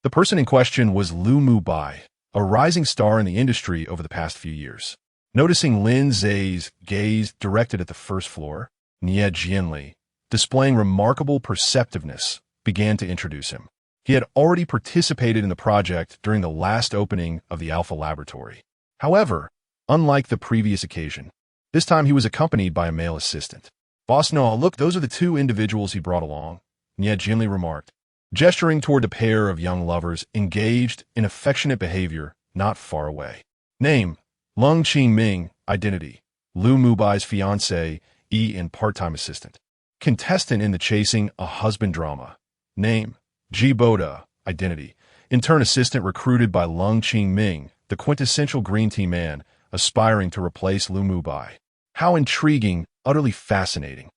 The person in question was Lu Mubai, a rising star in the industry over the past few years. Noticing Lin Ze's gaze directed at the first floor, Niet Jilly, displaying remarkable perceptiveness, began to introduce him. He had already participated in the project during the last opening of the Alpha Laboratory. However, unlike the previous occasion, this time he was accompanied by a male assistant. Boss Noah, look, those are the two individuals he brought along, Niet Jilly remarked, gesturing toward a pair of young lovers engaged in affectionate behavior not far away. Name, Lung Qing Ming. Identity, Lu Mubai's fiancée, E and part-time assistant. contestant in the Chasing a Husband drama. Name, Ji Boda. Identity, intern assistant recruited by Lung Qingming, the quintessential green tea man, aspiring to replace Lu Mubai. How intriguing, utterly fascinating.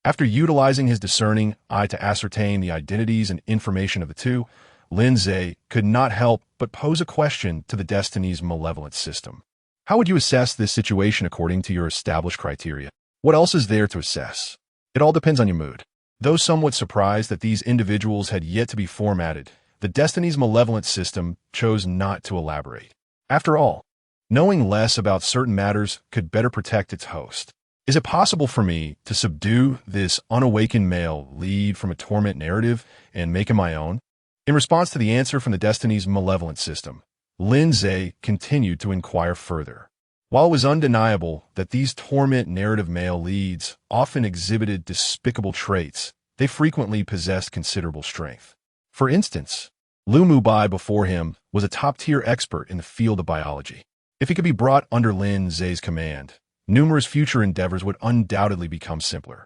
After utilizing his discerning eye to ascertain the identities and information of the two, Lin Ze could not help but pose a question to the Destiny's malevolent system. How would you assess this situation according to your established criteria? What else is there to assess? It all depends on your mood. Though somewhat surprised that these individuals had yet to be formatted, the Destiny's malevolent system chose not to elaborate. After all, knowing less about certain matters could better protect its host. Is it possible for me to subdue this unawakened male lead from a torment narrative and make him my own? In response to the answer from the Destiny's malevolent system, Lin Ze continued to inquire further. While it was undeniable that these torment narrative male leads often exhibited despicable traits, they frequently possessed considerable strength. For instance, Lu Mubai before him was a top-tier expert in the field of biology. If he could be brought under Lin Ze's command, numerous future endeavors would undoubtedly become simpler.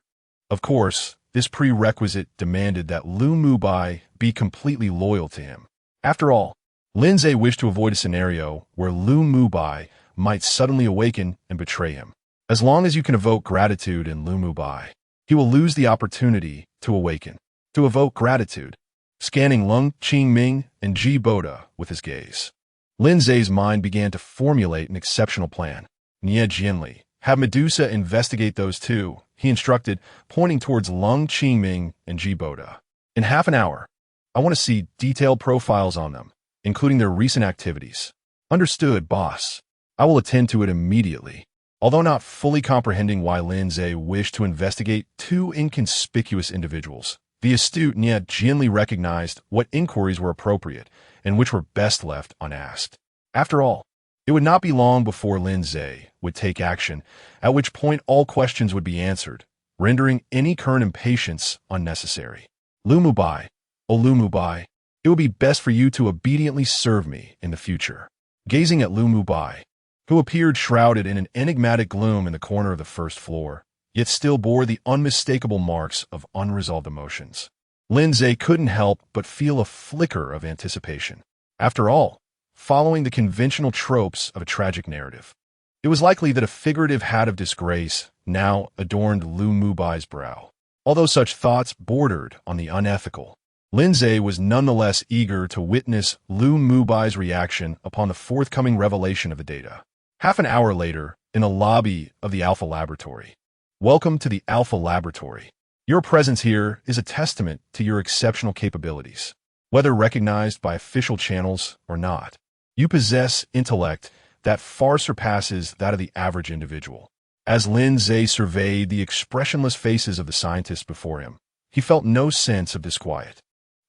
Of course, this prerequisite demanded that Lu Mubai be completely loyal to him. After all, Lin Ze wished to avoid a scenario where Lu Mubai might suddenly awaken and betray him. As long as you can evoke gratitude in Lu Mubai, he will lose the opportunity to awaken. To evoke gratitude, scanning Lung Qingming and Ji Boda with his gaze, Lin Ze's mind began to formulate an exceptional plan. Nie Jianli, have Medusa investigate those two, he instructed, pointing towards Lung Qingming and Ji Boda. In half an hour, I want to see detailed profiles on them, including their recent activities. Understood, boss. I will attend to it immediately. Although not fully comprehending why Lin Ze wished to investigate two inconspicuous individuals, the astute Nie Jianli recognized what inquiries were appropriate and which were best left unasked. After all, it would not be long before Lin Ze would take action, at which point all questions would be answered, rendering any current impatience unnecessary. Lu Mubai, O Lu Mubai, it would be best for you to obediently serve me in the future. Gazing at Lu Mubai, who appeared shrouded in an enigmatic gloom in the corner of the first floor, yet still bore the unmistakable marks of unresolved emotions, Lin Ze couldn't help but feel a flicker of anticipation. After all, following the conventional tropes of a tragic narrative, it was likely that a figurative hat of disgrace now adorned Lu Mubai's brow. Although such thoughts bordered on the unethical, Lin Ze was nonetheless eager to witness Lu Mubai's reaction upon the forthcoming revelation of the data. Half an hour later, in a lobby of the Alpha Laboratory. Welcome to the Alpha Laboratory. Your presence here is a testament to your exceptional capabilities. Whether recognized by official channels or not, you possess intellect that far surpasses that of the average individual. As Lin Ze surveyed the expressionless faces of the scientists before him, he felt no sense of disquiet.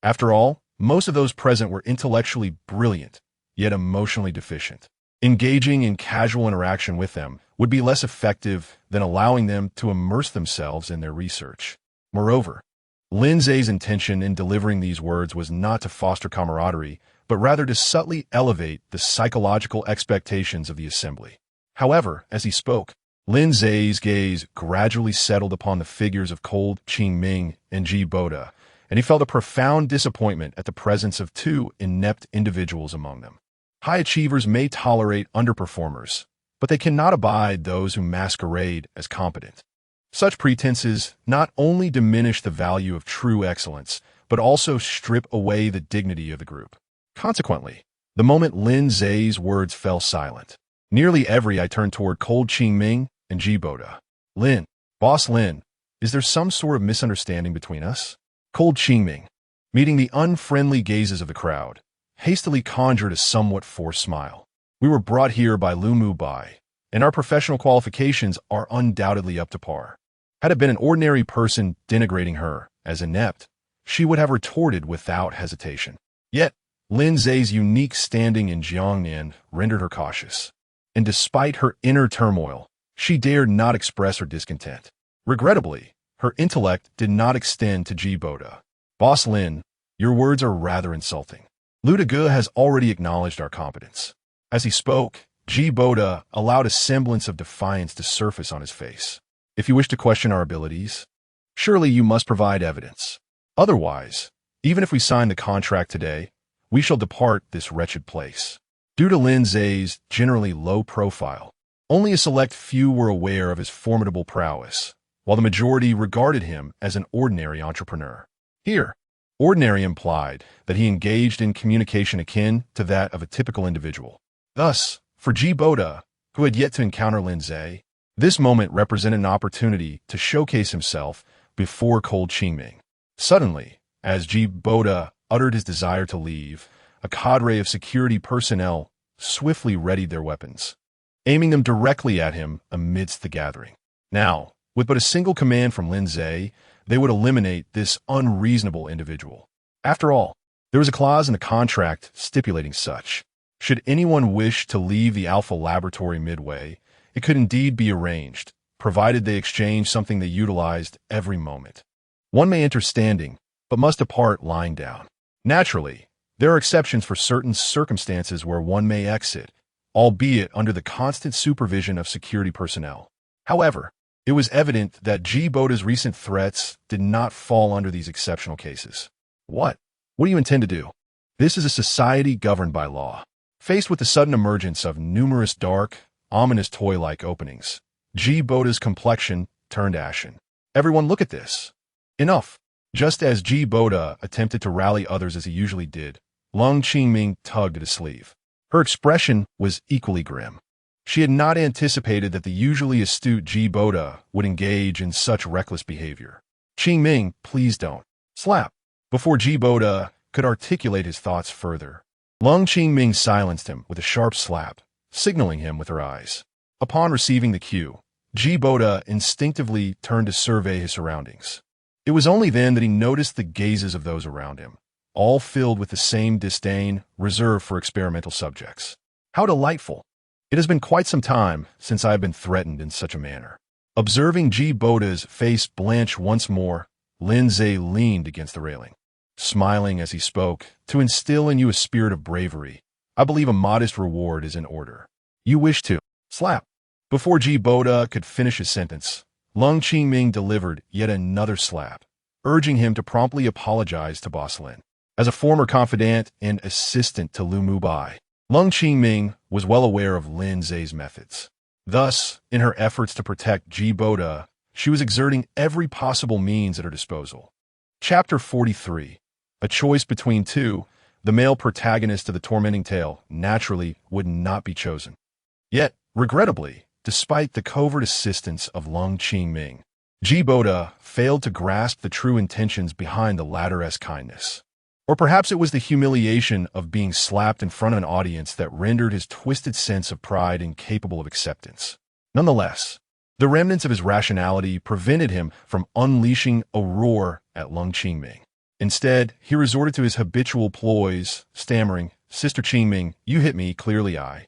After all, most of those present were intellectually brilliant, yet emotionally deficient. Engaging in casual interaction with them would be less effective than allowing them to immerse themselves in their research. Moreover, Lin Ze's intention in delivering these words was not to foster camaraderie, but rather to subtly elevate the psychological expectations of the assembly. However, as he spoke, Lin Ze's gaze gradually settled upon the figures of cold Qingming and Ji Boda, and he felt a profound disappointment at the presence of two inept individuals among them. High achievers may tolerate underperformers, but they cannot abide those who masquerade as competent. Such pretenses not only diminish the value of true excellence, but also strip away the dignity of the group. Consequently, the moment Lin Ze's words fell silent, nearly every eye turned toward cold Qingming and Ji Boda. Lin, Boss Lin, is there some sort of misunderstanding between us? Cold Qingming, meeting the unfriendly gazes of the crowd, hastily conjured a somewhat forced smile. We were brought here by Lu Mubai, and our professional qualifications are undoubtedly up to par. Had it been an ordinary person denigrating her as inept, she would have retorted without hesitation. Yet, Lin Ze's unique standing in Jiangnan rendered her cautious, and despite her inner turmoil, she dared not express her discontent. Regrettably, her intellect did not extend to Ji Boda. Boss Lin, your words are rather insulting. Lu Dege has already acknowledged our competence. As he spoke, Ji Boda allowed a semblance of defiance to surface on his face. If you wish to question our abilities, Surely you must provide evidence. Otherwise, even if we sign the contract today, we shall depart this wretched place. Due to Lin Ze's generally low profile, only a select few were aware of his formidable prowess, while the majority regarded him as an ordinary entrepreneur. Here, ordinary implied that he engaged in communication akin to that of a typical individual. Thus, for Ji Boda, who had yet to encounter Lin Ze, this moment represented an opportunity to showcase himself before cold Qingming. Suddenly, as Ji Boda uttered his desire to leave, a cadre of security personnel swiftly readied their weapons, aiming them directly at him amidst the gathering. Now, with but a single command from Lin Ze, they would eliminate this unreasonable individual. After all, there was a clause in the contract stipulating such. Should anyone wish to leave the Alpha Laboratory midway, it could indeed be arranged, provided they exchanged something they utilized every moment. One may enter standing, but must depart lying down. Naturally, there are exceptions for certain circumstances where one may exit, albeit under the constant supervision of security personnel. However, it was evident that Ji Boda's recent threats did not fall under these exceptional cases. What do you intend to do? This is a society governed by law. Faced with the sudden emergence of numerous dark, ominous toy-like openings, Ji Boda's complexion turned ashen. Everyone look at this. Enough. Just as Ji Boda attempted to rally others as he usually did, Lung Qingming tugged at his sleeve. Her expression was equally grim. She had not anticipated that the usually astute Ji Boda would engage in such reckless behavior. Qingming, please don't. Slap. Before Ji Boda could articulate his thoughts further, Lung Qingming silenced him with a sharp slap, signaling him with her eyes. Upon receiving the cue, Ji Boda instinctively turned to survey his surroundings. It was only then that he noticed the gazes of those around him, all filled with the same disdain reserved for experimental subjects. How delightful! It has been quite some time since I have been threatened in such a manner. Observing Ji Boda's face blanch once more, Lin Ze leaned against the railing, smiling as he spoke, to instill in you a spirit of bravery. I believe a modest reward is in order. You wish to slap. Before Ji Boda could finish his sentence, Lung Qingming delivered yet another slap, urging him to promptly apologize to Boss Lin. As a former confidant and assistant to Lu Mubai, Lung Qingming was well aware of Lin Ze's methods. Thus, in her efforts to protect Ji Boda, she was exerting every possible means at her disposal. Chapter 43. A choice between two, the male protagonist of the tormenting tale naturally would not be chosen. Yet, regrettably, despite the covert assistance of Lung Qingming, Ji Boda failed to grasp the true intentions behind the latter's kindness. Or perhaps it was the humiliation of being slapped in front of an audience that rendered his twisted sense of pride incapable of acceptance. Nonetheless, the remnants of his rationality prevented him from unleashing a roar at Lung Qingming. Instead, he resorted to his habitual ploys, stammering, "Sister Qingming, you hit me, clearly I."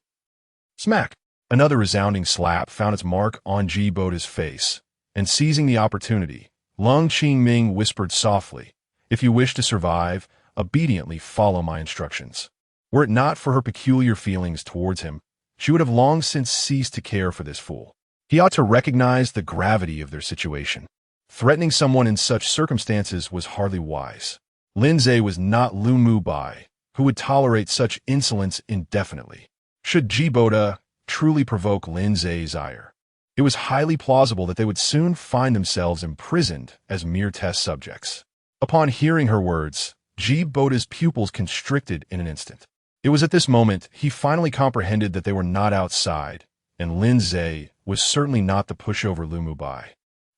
Smack! Another resounding slap found its mark on Ji Boda's face, and seizing the opportunity, Lung Qingming whispered softly, "If you wish to survive, obediently follow my instructions." Were it not for her peculiar feelings towards him, she would have long since ceased to care for this fool. He ought to recognize the gravity of their situation. Threatening someone in such circumstances was hardly wise. Lin Ze was not Lu Mubai, who would tolerate such insolence indefinitely. Should Ji Boda truly provoke Lin Ze's ire, it was highly plausible that they would soon find themselves imprisoned as mere test subjects. Upon hearing her words, Ji Boda's pupils constricted in an instant. It was at this moment he finally comprehended that they were not outside, and Lin Ze was certainly not the pushover Lu Mubai.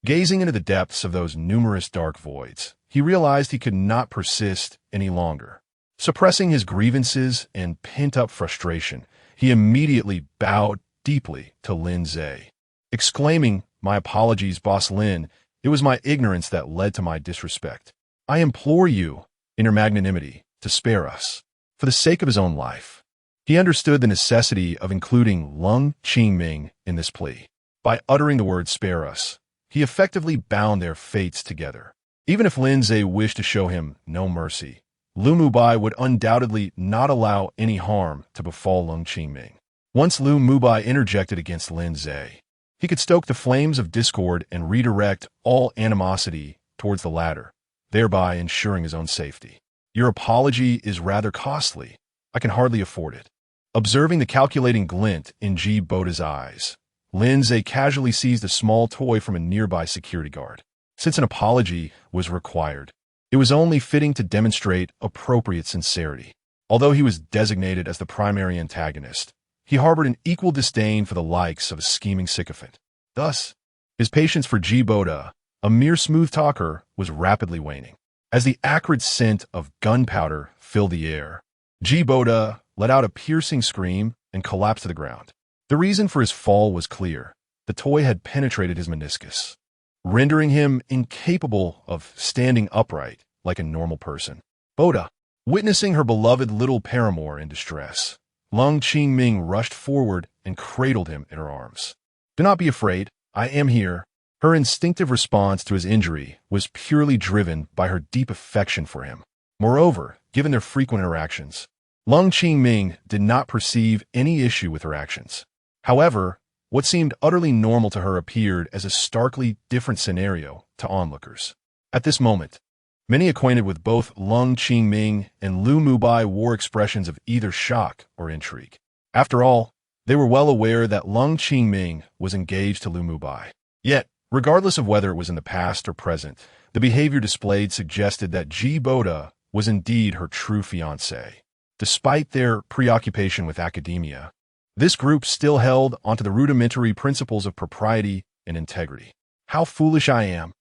Gazing into the depths of those numerous dark voids, he realized he could not persist any longer. Suppressing his grievances and pent-up frustration, he immediately bowed deeply to Lin Ze, exclaiming, "My apologies, Boss Lin. It was my ignorance that led to my disrespect. I implore you, in your magnanimity, to spare us, for the sake of his own life." He understood the necessity of including Lung Qingming in this plea. By uttering the word "spare us," he effectively bound their fates together. Even if Lin Ze wished to show him no mercy, Lu Mubai would undoubtedly not allow any harm to befall Lung Qingming. Once Lu Mubai interjected against Lin Ze, he could stoke the flames of discord and redirect all animosity towards the ladder, thereby ensuring his own safety. Your apology is rather costly. I can hardly afford it. Observing the calculating glint in Boda's eyes, Lin Ze casually seized a small toy from a nearby security guard. Since an apology was required, it was only fitting to demonstrate appropriate sincerity. Although he was designated as the primary antagonist, he harbored an equal disdain for the likes of a scheming sycophant. Thus, his patience for Boda, a mere smooth talker, was rapidly waning. As the acrid scent of gunpowder filled the air, Boda let out a piercing scream and collapsed to the ground. The reason for his fall was clear. The toy had penetrated his meniscus, rendering him incapable of standing upright like a normal person. Boda, witnessing her beloved little paramour in distress, Lung Qingming rushed forward and cradled him in her arms. "Do not be afraid. I am here." Her instinctive response to his injury was purely driven by her deep affection for him. Moreover, given their frequent interactions, Lung Qingming did not perceive any issue with her actions. However, what seemed utterly normal to her appeared as a starkly different scenario to onlookers. At this moment, many acquainted with both Lung Qingming and Lu Mubai wore expressions of either shock or intrigue. After all, they were well aware that Lung Qingming was engaged to Lu Mubai. Yet, regardless of whether it was in the past or present, the behavior displayed suggested that Boda was indeed her true fiancé. Despite their preoccupation with academia, this group still held onto the rudimentary principles of propriety and integrity. "How foolish I am!"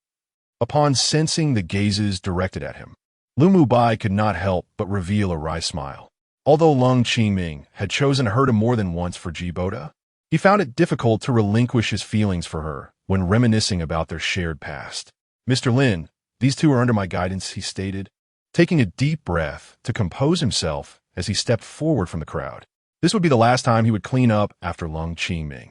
Upon sensing the gazes directed at him, Lu Mubai could not help but reveal a wry smile. Although Lung Qingming had chosen her to more than once for Boda, he found it difficult to relinquish his feelings for her when reminiscing about their shared past. "Mr. Lin, these two are under my guidance," he stated, taking a deep breath to compose himself as he stepped forward from the crowd. This would be the last time he would clean up after Lung Qingming.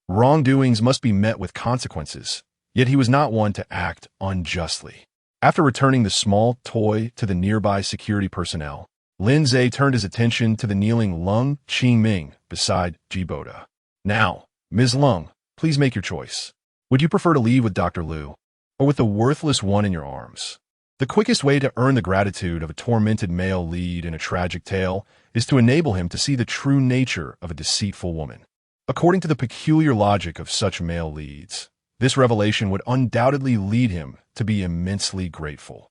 Wrongdoings must be met with consequences, yet he was not one to act unjustly. After returning the small toy to the nearby security personnel, Lin Ze turned his attention to the kneeling Lung Qingming beside Boda. "Now, Ms. Lung, please make your choice. Would you prefer to leave with Dr. Liu, or with the worthless one in your arms?" The quickest way to earn the gratitude of a tormented male lead in a tragic tale is to enable him to see the true nature of a deceitful woman. According to the peculiar logic of such male leads, this revelation would undoubtedly lead him to be immensely grateful.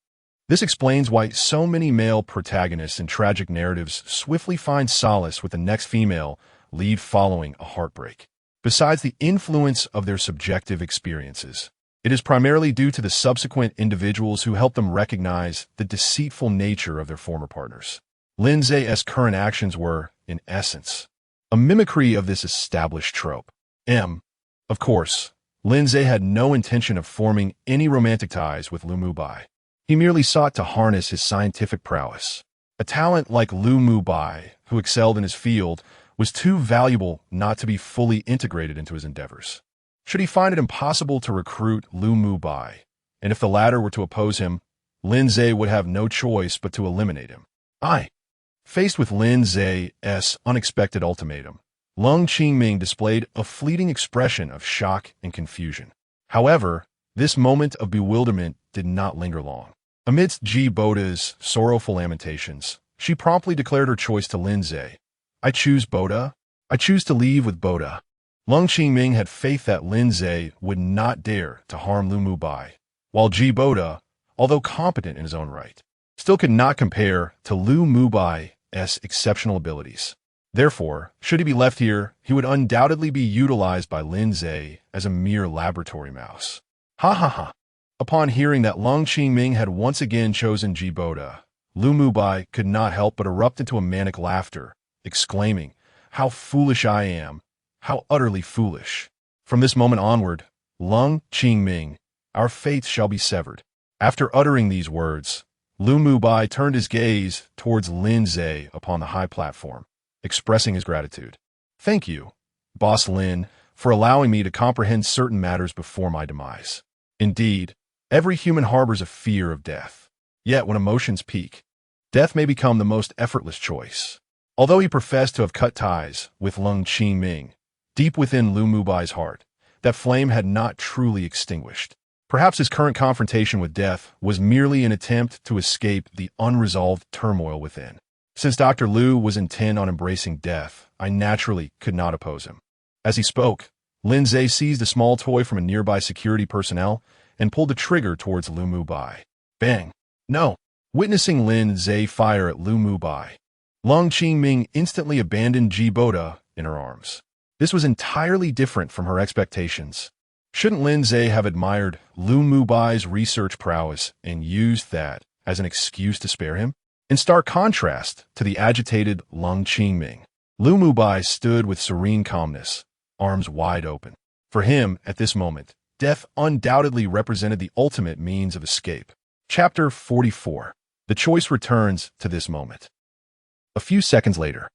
This explains why so many male protagonists in tragic narratives swiftly find solace with the next female lead following a heartbreak. Besides the influence of their subjective experiences, it is primarily due to the subsequent individuals who help them recognize the deceitful nature of their former partners. Lin Ze's current actions were, in essence, a mimicry of this established trope. Of course, Lin Ze had no intention of forming any romantic ties with Lu Mubai. He merely sought to harness his scientific prowess. A talent like Lu Mubai, who excelled in his field, was too valuable not to be fully integrated into his endeavors. Should he find it impossible to recruit Lu Mubai, and if the latter were to oppose him, Lin Ze would have no choice but to eliminate him. Faced with Lin Ze's unexpected ultimatum, Lung Qingming displayed a fleeting expression of shock and confusion. However, this moment of bewilderment did not linger long. Amidst Boda's sorrowful lamentations, she promptly declared her choice to Lin Ze. "I choose Boda. I choose to leave with Boda." Lung Qingming had faith that Lin Ze would not dare to harm Lu Mubai, while Boda, although competent in his own right, still could not compare to Lu Mubai's exceptional abilities. Therefore, should he be left here, he would undoubtedly be utilized by Lin Ze as a mere laboratory mouse. Ha ha ha. Upon hearing that Lung Qingming had once again chosen Boda, Lu Mubai could not help but erupt into a manic laughter, exclaiming, "How foolish I am! How utterly foolish!" From this moment onward, Lung Qingming, our fates shall be severed. After uttering these words, Lu Mubai turned his gaze towards Lin Ze upon the high platform, expressing his gratitude. "Thank you, Boss Lin, for allowing me to comprehend certain matters before my demise. Indeed, every human harbors a fear of death. Yet when emotions peak, death may become the most effortless choice." Although he professed to have cut ties with Lung Qingming, deep within Lu Mubai's heart, that flame had not truly extinguished. Perhaps his current confrontation with death was merely an attempt to escape the unresolved turmoil within. Since Dr. Liu was intent on embracing death, I naturally could not oppose him. As he spoke, Lin Ze seized a small toy from a nearby security personnel and pulled the trigger towards Lu Mubai. Bang! No! Witnessing Lin Ze fire at Lu Mubai, Lung Qingming instantly abandoned Ji Boda in her arms. This was entirely different from her expectations. Shouldn't Lin Ze have admired Lu Mubai's research prowess and used that as an excuse to spare him? In stark contrast to the agitated Lung Qingming, Lu Mubai stood with serene calmness, arms wide open. For him, at this moment, death undoubtedly represented the ultimate means of escape. Chapter 44. The choice returns to this moment. A few seconds later,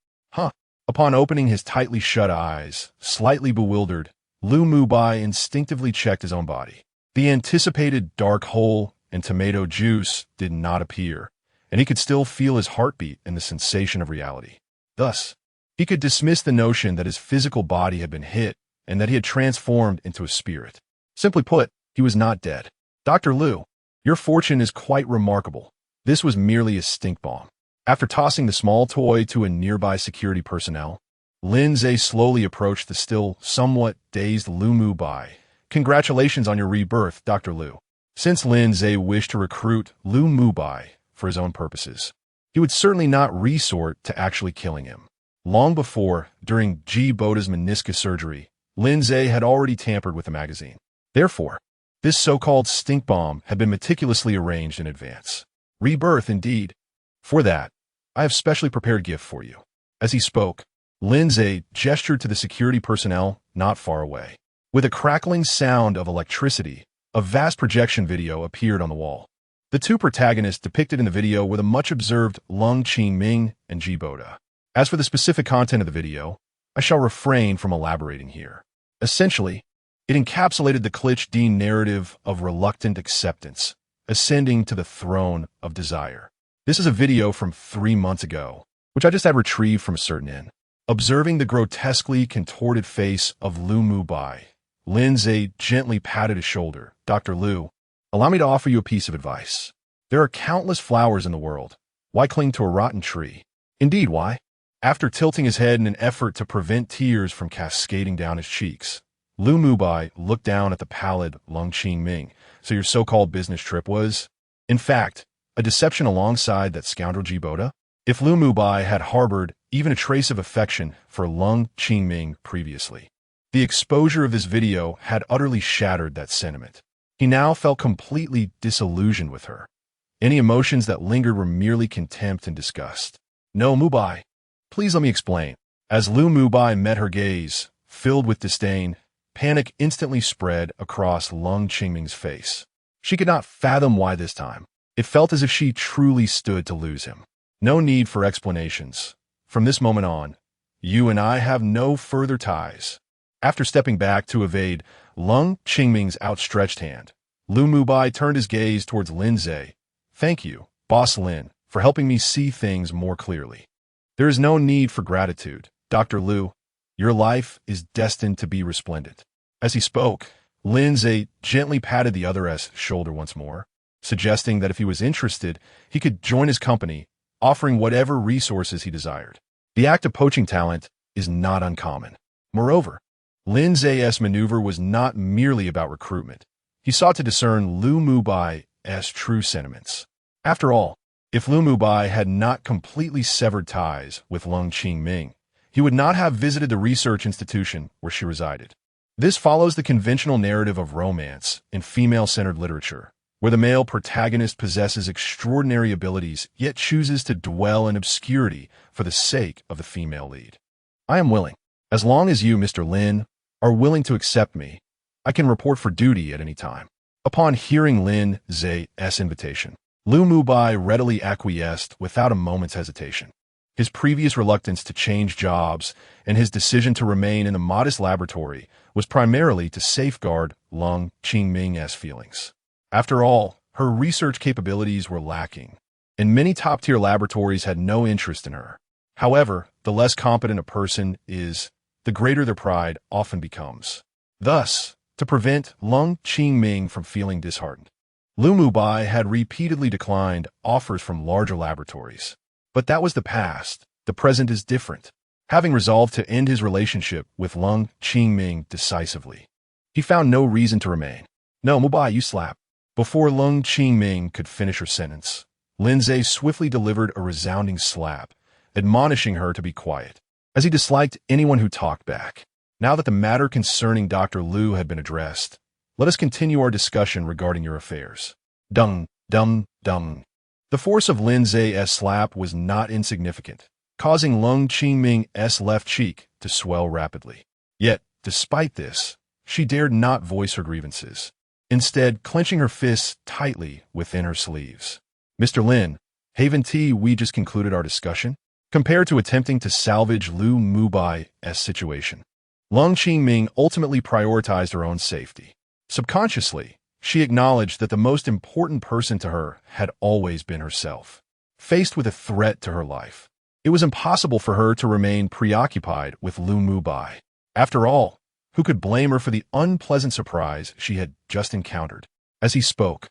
upon opening his tightly shut eyes, slightly bewildered, Lu Mubai instinctively checked his own body. The anticipated dark hole and tomato juice did not appear, and he could still feel his heartbeat and the sensation of reality. Thus, he could dismiss the notion that his physical body had been hit and that he had transformed into a spirit. Simply put, he was not dead. Dr. Liu, your fortune is quite remarkable. This was merely a stink bomb. After tossing the small toy to a nearby security personnel, Lin Ze slowly approached the still somewhat dazed Lu Mubai. Congratulations on your rebirth, Dr. Liu. Since Lin Ze wished to recruit Lu Mubai for his own purposes, he would certainly not resort to actually killing him. Long before, during Ji Boda's meniscus surgery, Lin Ze had already tampered with the magazine. Therefore, this so-called stink bomb had been meticulously arranged in advance. Rebirth, indeed. For that, I have specially prepared a gift for you. As he spoke, Lin Ze gestured to the security personnel not far away. With a crackling sound of electricity, a vast projection video appeared on the wall. The two protagonists depicted in the video were the much-observed Lung Qingming and Ji Boda. As for the specific content of the video, I shall refrain from elaborating here. Essentially, it encapsulated the Clich Dean narrative of reluctant acceptance, ascending to the throne of desire. This is a video from 3 months ago, which I just had retrieved from a certain inn. Observing the grotesquely contorted face of Lu Mubai, Lin Ze gently patted his shoulder. Dr. Liu, allow me to offer you a piece of advice. There are countless flowers in the world. Why cling to a rotten tree? Indeed, why? After tilting his head in an effort to prevent tears from cascading down his cheeks, Lu Mubai looked down at the pallid Lung Qingming. So your so-called business trip was, in fact, a deception alongside that scoundrel Ji Boda? If Lu Mubai had harbored even a trace of affection for Lung Qingming previously, the exposure of this video had utterly shattered that sentiment. He now felt completely disillusioned with her. Any emotions that lingered were merely contempt and disgust. No, Mubai. Please let me explain. As Lu Mubai met her gaze, filled with disdain, panic instantly spread across Lung Qingming's face. She could not fathom why this time. It felt as if she truly stood to lose him. No need for explanations. From this moment on, you and I have no further ties. After stepping back to evade Lung Qingming's outstretched hand, Lu Mubai turned his gaze towards Lin Ze. Thank you, Boss Lin, for helping me see things more clearly. There is no need for gratitude, Dr. Liu. Your life is destined to be resplendent. As he spoke, Lin Ze gently patted the other's shoulder once more, suggesting that if he was interested, he could join his company, offering whatever resources he desired. The act of poaching talent is not uncommon. Moreover, Lin Ze's maneuver was not merely about recruitment. He sought to discern Lu Mubai's true sentiments. After all, if Lu Mubai had not completely severed ties with Lung Qingming, he would not have visited the research institution where she resided. This follows the conventional narrative of romance in female-centered literature, where the male protagonist possesses extraordinary abilities yet chooses to dwell in obscurity for the sake of the female lead. I am willing. As long as you, Mr. Lin, are willing to accept me, I can report for duty at any time. Upon hearing Lin Ze's invitation, Lu Mubai readily acquiesced without a moment's hesitation. His previous reluctance to change jobs and his decision to remain in the modest laboratory was primarily to safeguard Lung Qingming's feelings. After all, her research capabilities were lacking, and many top-tier laboratories had no interest in her. However, the less competent a person is, the greater their pride often becomes. Thus, to prevent Lung Qingming from feeling disheartened. Lu Mubai had repeatedly declined offers from larger laboratories. But that was the past. The present is different. Having resolved to end his relationship with Lung Qingming decisively, he found no reason to remain. "No, Mubai, you slap." Before Lung Qingming could finish her sentence, Lin Ze swiftly delivered a resounding slap, admonishing her to be quiet, as he disliked anyone who talked back. Now that the matter concerning Dr. Liu had been addressed, let us continue our discussion regarding your affairs. Dung, dung, dung. The force of Lin Ze's slap was not insignificant, causing Lung Qingming's left cheek to swell rapidly. Yet, despite this, she dared not voice her grievances, instead clenching her fists tightly within her sleeves. "Mr. Lin, haven't we just concluded our discussion?" Compared to attempting to salvage Lu Mubai's situation, Lung Qingming ultimately prioritized her own safety. Subconsciously, she acknowledged that the most important person to her had always been herself. Faced with a threat to her life, it was impossible for her to remain preoccupied with Lu Mubai. After all, who could blame her for the unpleasant surprise she had just encountered? As he spoke,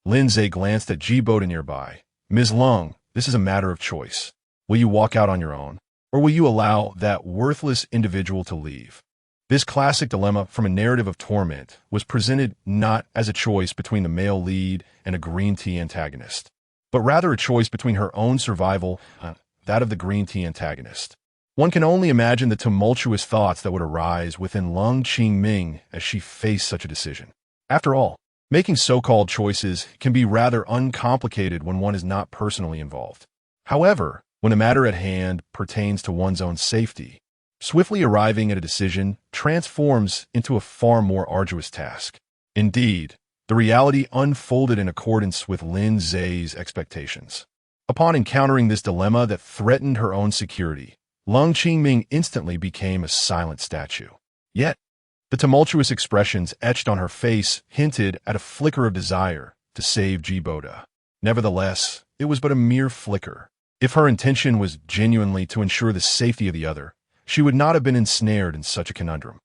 Lin Ze glanced at Ji Boda nearby. "Ms. Lung, this is a matter of choice. Will you walk out on your own, or will you allow that worthless individual to leave?" This classic dilemma from a narrative of torment was presented not as a choice between the male lead and a green tea antagonist, but rather a choice between her own survival and that of the green tea antagonist. One can only imagine the tumultuous thoughts that would arise within Lung Qingming as she faced such a decision. After all, making so-called choices can be rather uncomplicated when one is not personally involved. However, when a matter at hand pertains to one's own safety, swiftly arriving at a decision transforms into a far more arduous task. Indeed, the reality unfolded in accordance with Lin Ze's expectations. Upon encountering this dilemma that threatened her own security, Lung Qingming instantly became a silent statue. Yet, the tumultuous expressions etched on her face hinted at a flicker of desire to save Ji Boda. Nevertheless, it was but a mere flicker. If her intention was genuinely to ensure the safety of the other, she would not have been ensnared in such a conundrum.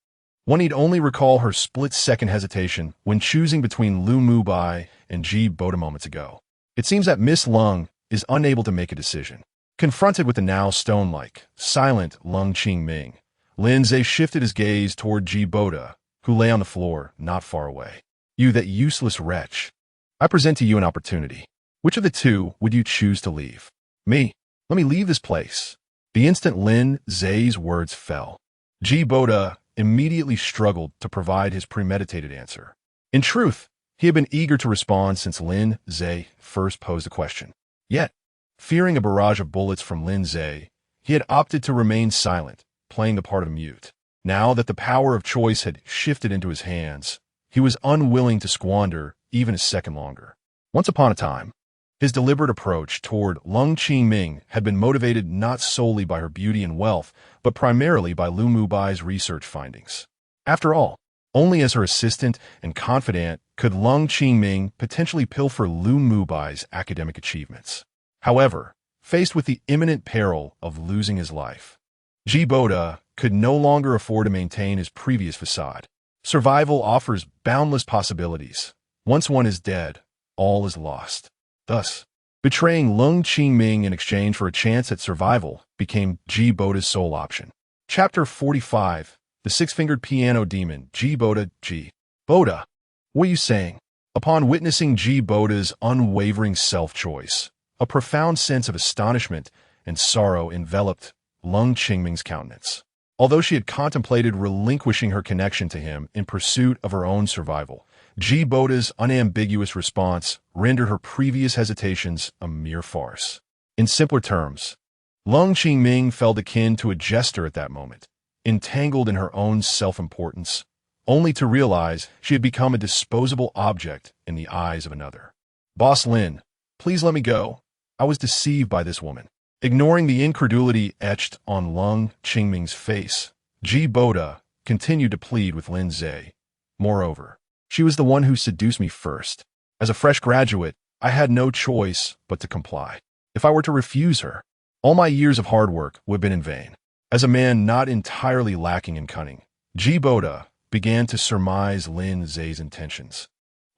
One need only recall her split-second hesitation when choosing between Lu Mubai and Ji Boda moments ago. It seems that Miss Lung is unable to make a decision. Confronted with the now stone-like, silent Lung Qingming, Lin Ze shifted his gaze toward Ji Boda, who lay on the floor not far away. "You, that useless wretch. I present to you an opportunity. Which of the two would you choose to leave?" "Me. Let me leave this place." The instant Lin Ze's words fell, Ji Boda immediately struggled to provide his premeditated answer. In truth, he had been eager to respond since Lin Ze first posed the question. Yet, fearing a barrage of bullets from Lin Ze, he had opted to remain silent, playing the part of mute. Now that the power of choice had shifted into his hands, he was unwilling to squander even a second longer. Once upon a time, his deliberate approach toward Lung Qingming had been motivated not solely by her beauty and wealth, but primarily by Lu Mubai's research findings. After all, only as her assistant and confidant could Lung Qingming potentially pilfer Lu Mubai's academic achievements. However, faced with the imminent peril of losing his life, Ji Boda could no longer afford to maintain his previous facade. Survival offers boundless possibilities. Once one is dead, all is lost. Thus, betraying Lung Qingming in exchange for a chance at survival became Ji Boda's sole option. Chapter 45. The Six-Fingered Piano Demon, Ji Boda. Ji Boda, what are you saying? Upon witnessing Ji Boda's unwavering self-choice, a profound sense of astonishment and sorrow enveloped Lung Qingming's countenance. Although she had contemplated relinquishing her connection to him in pursuit of her own survival, Ji Boda's unambiguous response rendered her previous hesitations a mere farce. In simpler terms, Lung Qingming felt akin to a jester at that moment, entangled in her own self-importance, only to realize she had become a disposable object in the eyes of another. "Boss Lin, please let me go. I was deceived by this woman." Ignoring the incredulity etched on Lung Qingming's face, Ji Boda continued to plead with Lin Ze. "Moreover, she was the one who seduced me first. As a fresh graduate, I had no choice but to comply. If I were to refuse her, all my years of hard work would have been in vain." As a man not entirely lacking in cunning, Ji Boda began to surmise Lin Ze's intentions,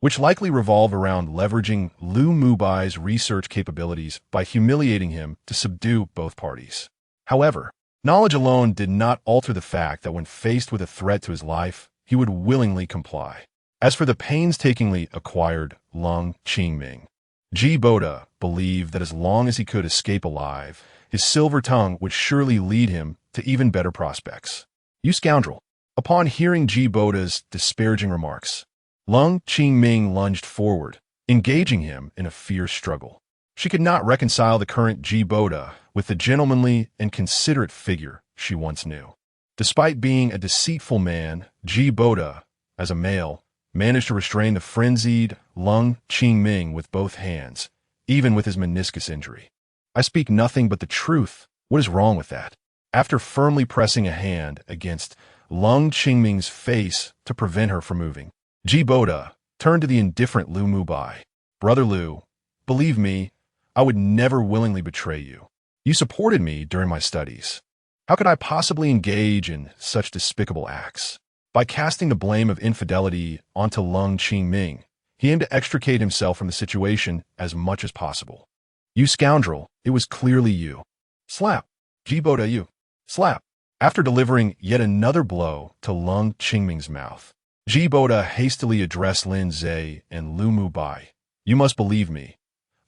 which likely revolve around leveraging Lu Mubai's research capabilities by humiliating him to subdue both parties. However, knowledge alone did not alter the fact that when faced with a threat to his life, he would willingly comply. As for the painstakingly acquired Lung Qingming, Ji Boda believed that as long as he could escape alive, his silver tongue would surely lead him to even better prospects. "You scoundrel!" Upon hearing Ji Boda's disparaging remarks, Lung Qingming lunged forward, engaging him in a fierce struggle. She could not reconcile the current Ji Boda with the gentlemanly and considerate figure she once knew. Despite being a deceitful man, Ji Boda, as a male, managed to restrain the frenzied Lung Qingming with both hands, even with his meniscus injury. "I speak nothing but the truth. What is wrong with that?" After firmly pressing a hand against Lung Qingming's face to prevent her from moving, Ji Boda turned to the indifferent Lu Mubai. "Brother Lu, believe me, I would never willingly betray you. You supported me during my studies. How could I possibly engage in such despicable acts?" By casting the blame of infidelity onto Lung Qingming, he aimed to extricate himself from the situation as much as possible. "You scoundrel, it was clearly you." Slap. "Ji Boda, you." Slap. After delivering yet another blow to Lung Qingming's mouth, Ji Boda hastily addressed Lin Ze and Lu Mubai. "You must believe me.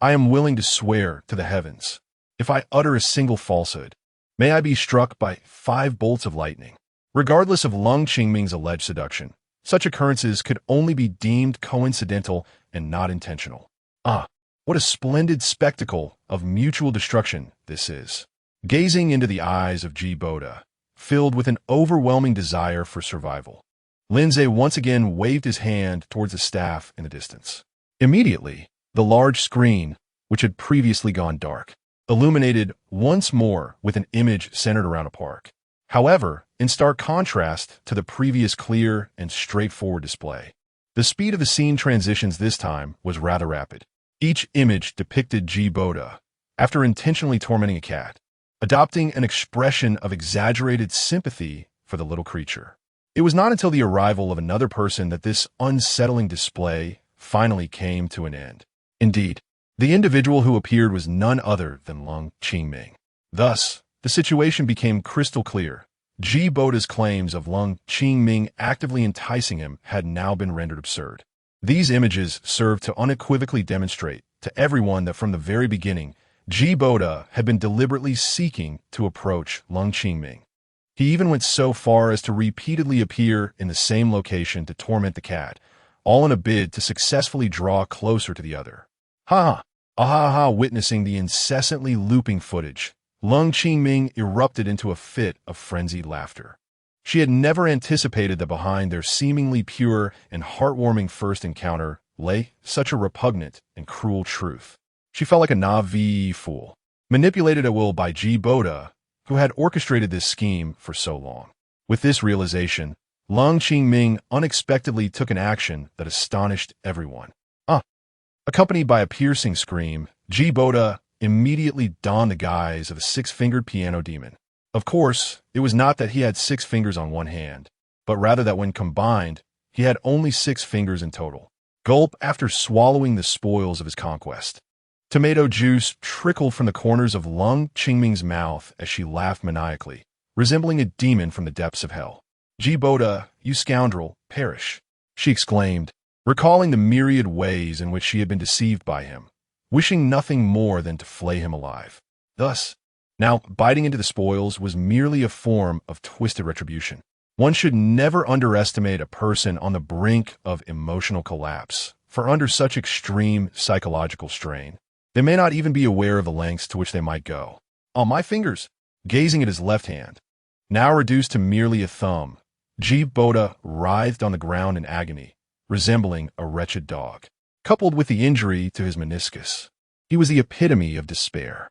I am willing to swear to the heavens. If I utter a single falsehood, may I be struck by 5 bolts of lightning." Regardless of Lung Qingming's alleged seduction, such occurrences could only be deemed coincidental and not intentional. What a splendid spectacle of mutual destruction this is. Gazing into the eyes of Ji Boda, filled with an overwhelming desire for survival, Lin Ze once again waved his hand towards the staff in the distance. Immediately, the large screen, which had previously gone dark, illuminated once more with an image centered around a park. However, in stark contrast to the previous clear and straightforward display, the speed of the scene transitions this time was rather rapid. Each image depicted Ji Boda, after intentionally tormenting a cat, adopting an expression of exaggerated sympathy for the little creature. It was not until the arrival of another person that this unsettling display finally came to an end. Indeed, the individual who appeared was none other than Lung Qingming. Thus, the situation became crystal clear. Ji Boda's claims of Lung Qingming actively enticing him had now been rendered absurd. These images served to unequivocally demonstrate to everyone that from the very beginning, Ji Boda had been deliberately seeking to approach Lung Qingming. He even went so far as to repeatedly appear in the same location to torment the cat, all in a bid to successfully draw closer to the other. Witnessing the incessantly looping footage, Lung Qingming erupted into a fit of frenzied laughter. She had never anticipated that behind their seemingly pure and heartwarming first encounter lay such a repugnant and cruel truth. She felt like a naive fool, manipulated at will by Ji Boda, who had orchestrated this scheme for so long. With this realization, Lung Qingming unexpectedly took an action that astonished everyone. Accompanied by a piercing scream, Ji Boda immediately donned the guise of a 6-fingered piano demon. Of course, it was not that he had 6 fingers on one hand, but rather that when combined, he had only 6 fingers in total. Gulp after swallowing the spoils of his conquest. Tomato juice trickled from the corners of Lung Qingming's mouth as she laughed maniacally, resembling a demon from the depths of hell. "Ji Boda, you scoundrel, perish," she exclaimed, recalling the myriad ways in which she had been deceived by him, wishing nothing more than to flay him alive. Thus, now biting into the spoils was merely a form of twisted retribution. One should never underestimate a person on the brink of emotional collapse, for under such extreme psychological strain, they may not even be aware of the lengths to which they might go. "On my fingers," gazing at his left hand, now reduced to merely a thumb, Ji Boda writhed on the ground in agony, resembling a wretched dog. Coupled with the injury to his meniscus, he was the epitome of despair.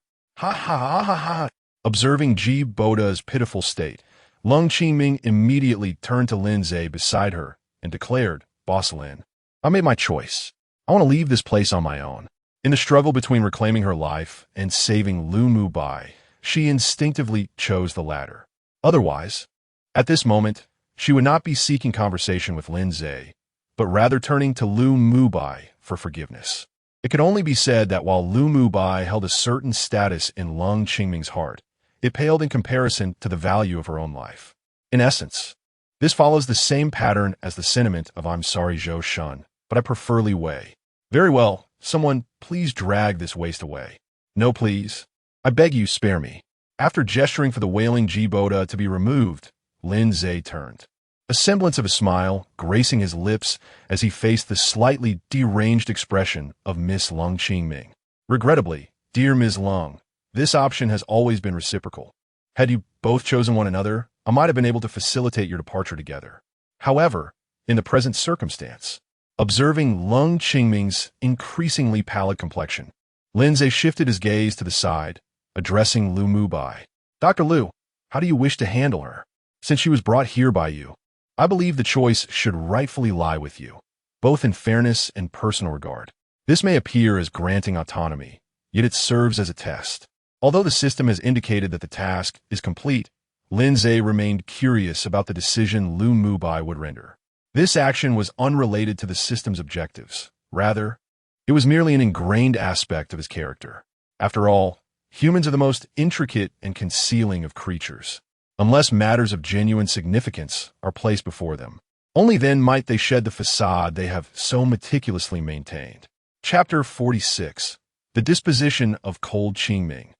Observing Ji Boda's pitiful state, Lung Qingming immediately turned to Lin Ze beside her and declared, "Boss Lin, I made my choice. I want to leave this place on my own." In the struggle between reclaiming her life and saving Lu Mubai, she instinctively chose the latter. Otherwise, at this moment, She would not be seeking conversation with Lin Ze, but rather turning to Lu Mubai for forgiveness. It could only be said that while Lu Mubai held a certain status in Lung Qingming's heart, it paled in comparison to the value of her own life. In essence, this follows the same pattern as the sentiment of "I'm sorry, Zhou Shun, but I prefer Li Wei." Very well, someone please drag this waste away. No, please. I beg you, spare me. After gesturing for the wailing Jiboda to be removed, Lin Ze turned. A semblance of a smile gracing his lips as he faced the slightly deranged expression of Miss Lung Qingming. Regrettably, dear Ms. Lung, this option has always been reciprocal. Had you both chosen one another, I might have been able to facilitate your departure together. However, in the present circumstance, observing Lung Qingming's increasingly pallid complexion, Lin Ze shifted his gaze to the side, addressing Lu Mubai. Dr. Lu, how do you wish to handle her? Since she was brought here by you, I believe the choice should rightfully lie with you, both in fairness and personal regard. This may appear as granting autonomy, yet it serves as a test. Although the system has indicated that the task is complete, Lin Ze remained curious about the decision Lu Mubai would render. This action was unrelated to the system's objectives. Rather, it was merely an ingrained aspect of his character. After all, humans are the most intricate and concealing of creatures. Unless matters of genuine significance are placed before them, only then might they shed the facade they have so meticulously maintained. Chapter 46. The Disposition of Cold Qingming.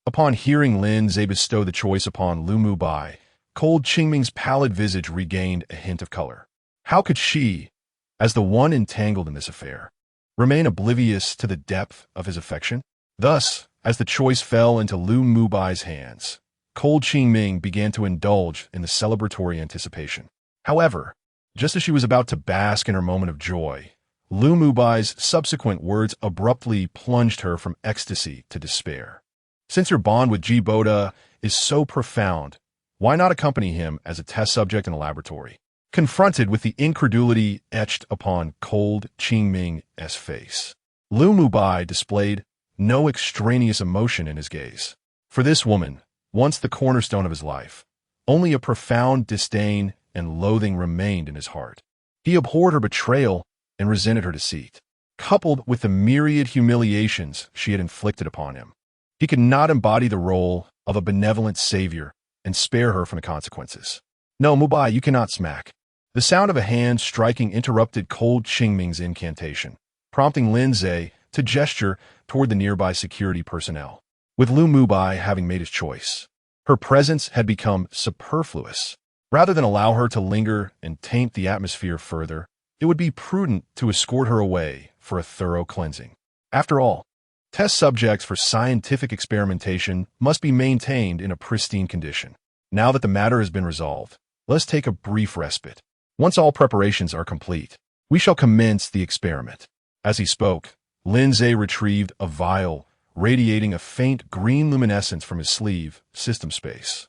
Upon hearing Lin Ze bestow the choice upon Lu Mubai, Cold Qingming's pallid visage regained a hint of color. How could she, as the one entangled in this affair, remain oblivious to the depth of his affection? Thus, as the choice fell into Lu Mubai's hands, Cold Qingming began to indulge in the celebratory anticipation. However, just as she was about to bask in her moment of joy, Lu Mubai's subsequent words abruptly plunged her from ecstasy to despair. Since her bond with Jiboda is so profound, why not accompany him as a test subject in a laboratory? Confronted with the incredulity etched upon Cold Qingming's face, Lu Mubai displayed no extraneous emotion in his gaze. For this woman, once the cornerstone of his life, only a profound disdain and loathing remained in his heart. He abhorred her betrayal and resented her deceit, coupled with the myriad humiliations she had inflicted upon him. He could not embody the role of a benevolent savior and spare her from the consequences. No, Mubai, you cannot smack. The sound of a hand striking interrupted Cold Qingming's incantation, prompting Lin Ze to gesture toward the nearby security personnel. With Lu Mubai having made his choice, her presence had become superfluous. Rather than allow her to linger and taint the atmosphere further, it would be prudent to escort her away for a thorough cleansing. After all, test subjects for scientific experimentation must be maintained in a pristine condition. Now that the matter has been resolved, let's take a brief respite. Once all preparations are complete, we shall commence the experiment. As he spoke, Lin Ze retrieved a vial radiating a faint green luminescence from his sleeve, system space.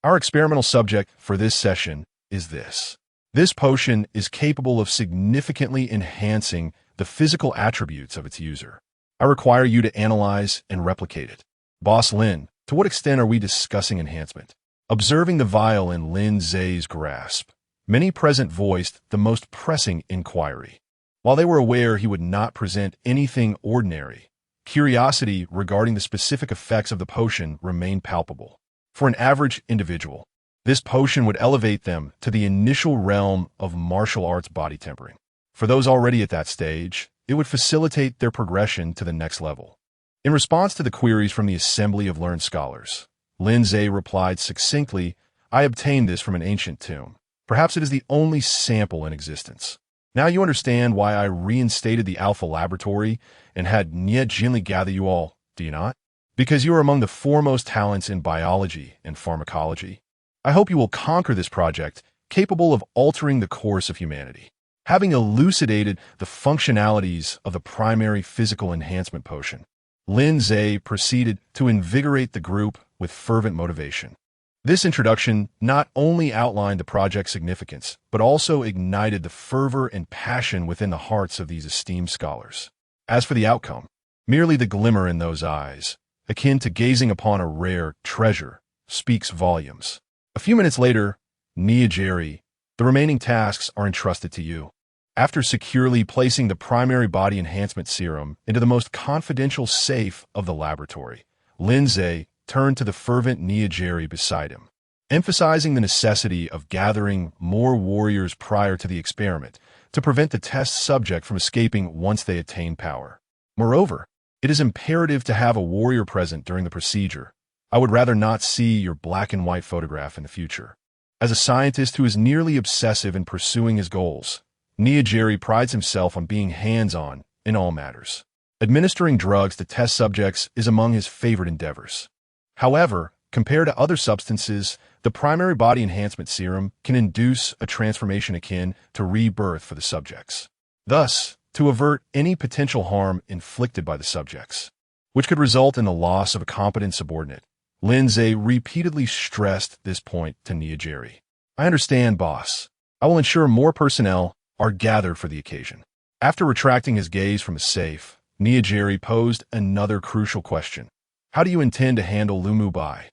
Our experimental subject for this session is this. This potion is capable of significantly enhancing the physical attributes of its user. I require you to analyze and replicate it. Boss Lin, to what extent are we discussing enhancement? Observing the vial in Lin Ze's grasp, many present voiced the most pressing inquiry. While they were aware he would not present anything ordinary, curiosity regarding the specific effects of the potion remained palpable. For an average individual, this potion would elevate them to the initial realm of martial arts body tempering. For those already at that stage, it would facilitate their progression to the next level. In response to the queries from the assembly of learned scholars, Lin Ze replied succinctly, I obtained this from an ancient tomb. Perhaps it is the only sample in existence. Now you understand why I reinstated the Alpha Laboratory and had Nie Jinli gather you all, do you not? Because you are among the foremost talents in biology and pharmacology. I hope you will conquer this project, capable of altering the course of humanity. Having elucidated the functionalities of the primary physical enhancement potion, Lin Ze proceeded to invigorate the group with fervent motivation. This introduction not only outlined the project's significance, but also ignited the fervor and passion within the hearts of these esteemed scholars. As for the outcome, merely the glimmer in those eyes, akin to gazing upon a rare treasure, speaks volumes. A few minutes later, Nia Jerry, The remaining tasks are entrusted to you. After securely placing the primary body enhancement serum into the most confidential safe of the laboratory, Lin Ze turned to the fervent Niajeri beside him, emphasizing the necessity of gathering more warriors prior to the experiment to prevent the test subject from escaping once they attain power. Moreover, it is imperative to have a warrior present during the procedure. I would rather not see your black and white photograph in the future. As a scientist who is nearly obsessive in pursuing his goals, Niajeri prides himself on being hands-on in all matters. Administering drugs to test subjects is among his favorite endeavors. However, compared to other substances, the primary body enhancement serum can induce a transformation akin to rebirth for the subjects. Thus, to avert any potential harm inflicted by the subjects, which could result in the loss of a competent subordinate, Lin Ze repeatedly stressed this point to Niajeri. I understand, boss. I will ensure more personnel are gathered for the occasion. After retracting his gaze from his safe, Niajeri posed another crucial question. How do you intend to handle Lu Mubai?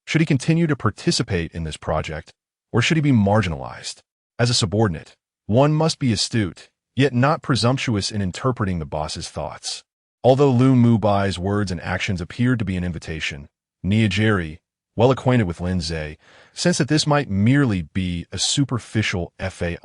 Should he continue to participate in this project, or should he be marginalized? As a subordinate, one must be astute, yet not presumptuous in interpreting the boss's thoughts. Although Lu Mubai's words and actions appeared to be an invitation, Niajeri, well acquainted with Lin Ze, sensed that this might merely be a superficial fade.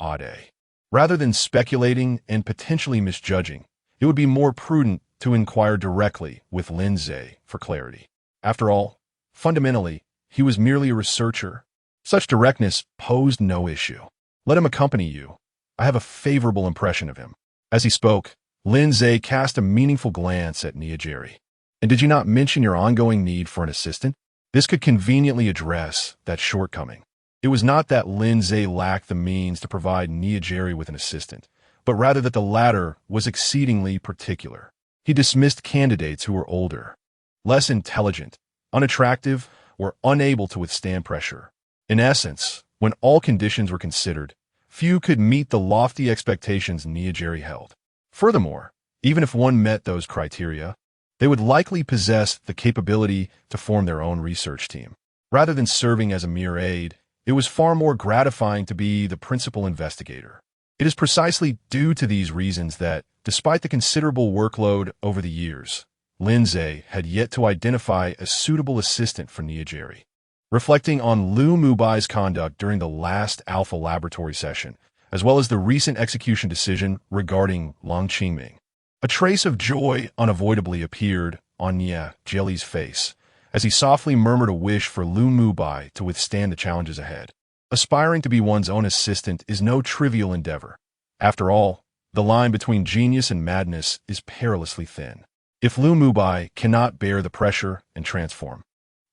Rather than speculating and potentially misjudging, it would be more prudent to inquire directly with Lin Ze for clarity. After all, fundamentally, he was merely a researcher. Such directness posed no issue. Let him accompany you. I have a favorable impression of him. As he spoke, Lin Ze cast a meaningful glance at Niajeri. And did you not mention your ongoing need for an assistant? This could conveniently address that shortcoming. It was not that Lin Ze lacked the means to provide Niajeri with an assistant, but rather that the latter was exceedingly particular. He dismissed candidates who were older, less intelligent, unattractive, or unable to withstand pressure. In essence, when all conditions were considered, few could meet the lofty expectations Niajeri held. Furthermore, even if one met those criteria, they would likely possess the capability to form their own research team. Rather than serving as a mere aide, it was far more gratifying to be the principal investigator. It is precisely due to these reasons that, despite the considerable workload over the years, Lin Ze had yet to identify a suitable assistant for Niajeri. Reflecting on Lu Mubai's conduct during the last Alpha Laboratory session, as well as the recent execution decision regarding Long Qingming, a trace of joy unavoidably appeared on Niajeri's face as he softly murmured a wish for Lu Mubai to withstand the challenges ahead. Aspiring to be one's own assistant is no trivial endeavor. After all, the line between genius and madness is perilously thin. If Lu Mubai cannot bear the pressure and transform,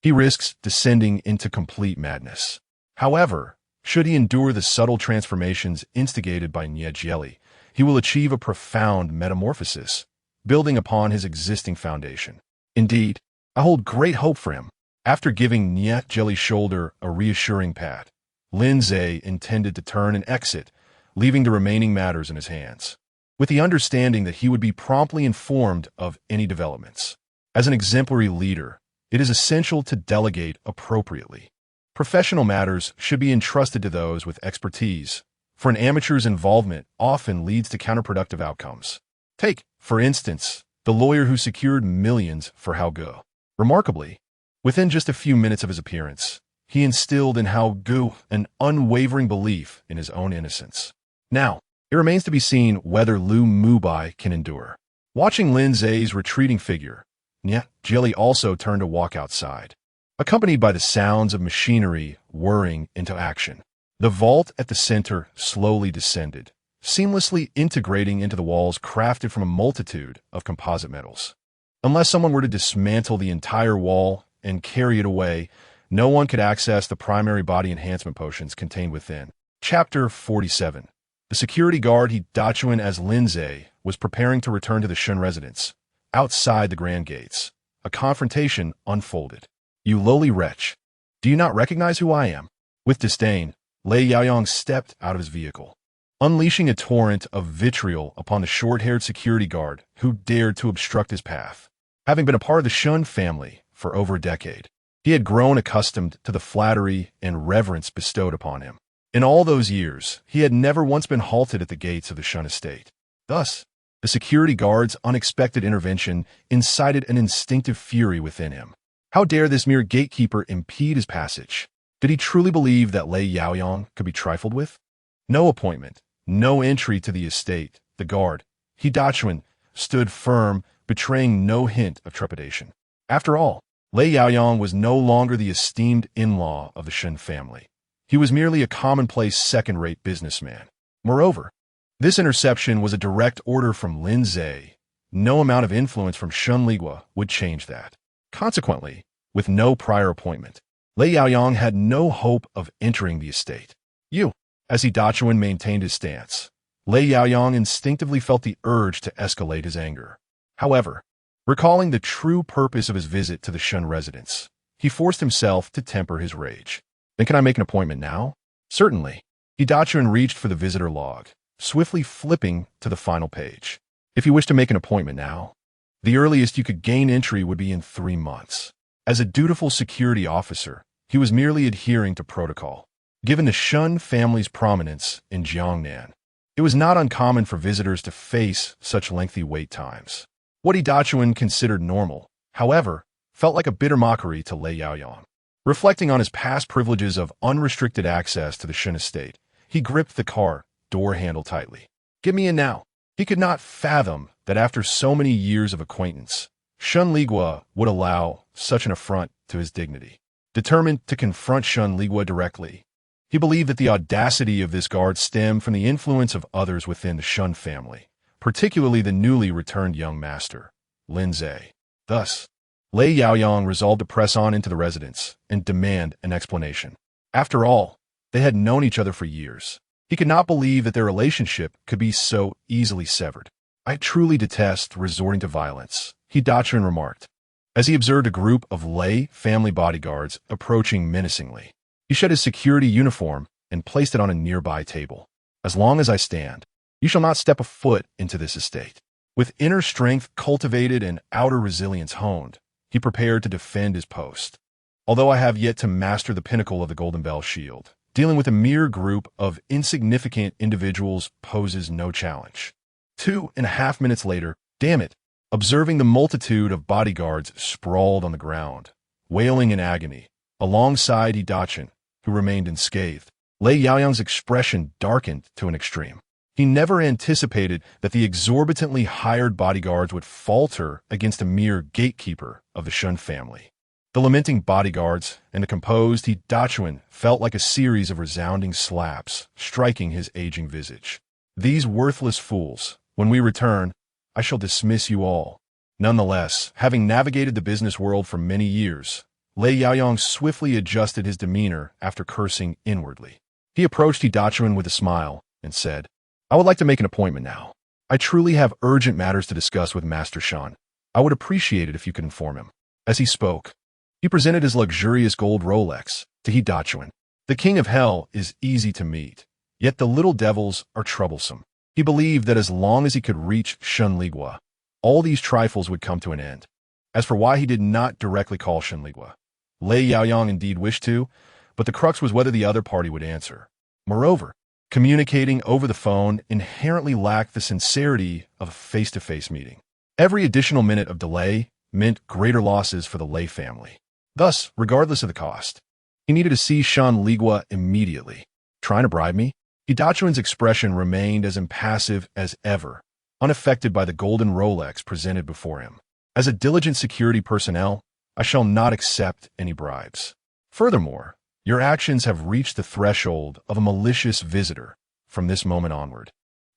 he risks descending into complete madness. However, should he endure the subtle transformations instigated by Niajeri, he will achieve a profound metamorphosis, building upon his existing foundation. Indeed, I hold great hope for him. After giving Niajeri's shoulder a reassuring pat, Lin Ze intended to turn and exit, leaving the remaining matters in his hands, with the understanding that he would be promptly informed of any developments. As an exemplary leader, it is essential to delegate appropriately. Professional matters should be entrusted to those with expertise, for an amateur's involvement often leads to counterproductive outcomes. Take, for instance, the lawyer who secured millions for Hao Gu. Remarkably, within just a few minutes of his appearance, he instilled in Hao Gu an unwavering belief in his own innocence. Now, it remains to be seen whether Lu Mubai can endure. Watching Lin Ze's retreating figure, Niajeri also turned to walk outside, accompanied by the sounds of machinery whirring into action. The vault at the center slowly descended, seamlessly integrating into the walls crafted from a multitude of composite metals. Unless someone were to dismantle the entire wall and carry it away, no one could access the primary body enhancement potions contained within. Chapter 47. The security guard Hidachuan as Lin Ze was preparing to return to the Shun residence. Outside the grand gates, a confrontation unfolded. You lowly wretch, do you not recognize who I am? With disdain, Lei Yaoyong stepped out of his vehicle, unleashing a torrent of vitriol upon the short-haired security guard who dared to obstruct his path. Having been a part of the Shun family for over a decade, he had grown accustomed to the flattery and reverence bestowed upon him. In all those years, he had never once been halted at the gates of the Shun estate. Thus, the security guard's unexpected intervention incited an instinctive fury within him. How dare this mere gatekeeper impede his passage? Did he truly believe that Lei Yaoyang could be trifled with? No appointment, no entry to the estate. The guard, Hidachuan, stood firm, betraying no hint of trepidation. After all, Lei Yaoyang was no longer the esteemed in-law of the Shen family. He was merely a commonplace second-rate businessman. Moreover, this interception was a direct order from Lin Ze. No amount of influence from Shun Ligua would change that. Consequently, with no prior appointment, Lei Yaoyang had no hope of entering the estate. As Hidachuan maintained his stance, Lei Yaoyang instinctively felt the urge to escalate his anger. However, recalling the true purpose of his visit to the Shun residence, he forced himself to temper his rage. Then can I make an appointment now? Certainly. Hidachuan reached for the visitor log, swiftly flipping to the final page. If you wish to make an appointment now, the earliest you could gain entry would be in 3 months. As a dutiful security officer, he was merely adhering to protocol. Given the Shun family's prominence in Jiangnan, it was not uncommon for visitors to face such lengthy wait times. What Hidachuan considered normal, however, felt like a bitter mockery to Lei Yaoyang. Reflecting on his past privileges of unrestricted access to the Shun estate, he gripped the car door handle tightly. Get me in now. He could not fathom that after so many years of acquaintance, Shun Ligua would allow such an affront to his dignity. Determined to confront Shun Ligua directly, he believed that the audacity of this guard stemmed from the influence of others within the Shun family, particularly the newly returned young master, Lin Ze. Thus, Lei Yaoyang resolved to press on into the residence and demand an explanation. After all, they had known each other for years. He could not believe that their relationship could be so easily severed. I truly detest resorting to violence, Hidachuan remarked, as he observed a group of Lei family bodyguards approaching menacingly. He shed his security uniform and placed it on a nearby table. As long as I stand, you shall not step a foot into this estate. With inner strength cultivated and outer resilience honed, he prepared to defend his post. Although I have yet to master the pinnacle of the Golden Bell Shield, dealing with a mere group of insignificant individuals poses no challenge. 2.5 minutes later, damn it, observing the multitude of bodyguards sprawled on the ground, wailing in agony, alongside Hidachuan, who remained unscathed, Lei Yaoyang's expression darkened to an extreme. He never anticipated that the exorbitantly hired bodyguards would falter against a mere gatekeeper of the Shun family. The lamenting bodyguards and the composed Hidachuan felt like a series of resounding slaps striking his aging visage. These worthless fools, when we return, I shall dismiss you all. Nonetheless, having navigated the business world for many years, Lei Yaoyang swiftly adjusted his demeanor after cursing inwardly. He approached Hidachuan with a smile and said, I would like to make an appointment now. I truly have urgent matters to discuss with Master Shan. I would appreciate it if you could inform him. As he spoke, he presented his luxurious gold Rolex to Hidachuan. The king of hell is easy to meet, yet the little devils are troublesome. He believed that as long as he could reach Shun Ligua, all these trifles would come to an end. As for why he did not directly call Shun Ligua, Lei Yaoyang indeed wished to, but the crux was whether the other party would answer. Moreover, communicating over the phone inherently lacked the sincerity of a face-to-face meeting. Every additional minute of delay meant greater losses for the Lei family. Thus, regardless of the cost, he needed to see Shun Ligua immediately. Trying to bribe me? Hidachuan's expression remained as impassive as ever, unaffected by the golden Rolex presented before him. As a diligent security personnel, I shall not accept any bribes. Furthermore, your actions have reached the threshold of a malicious visitor from this moment onward.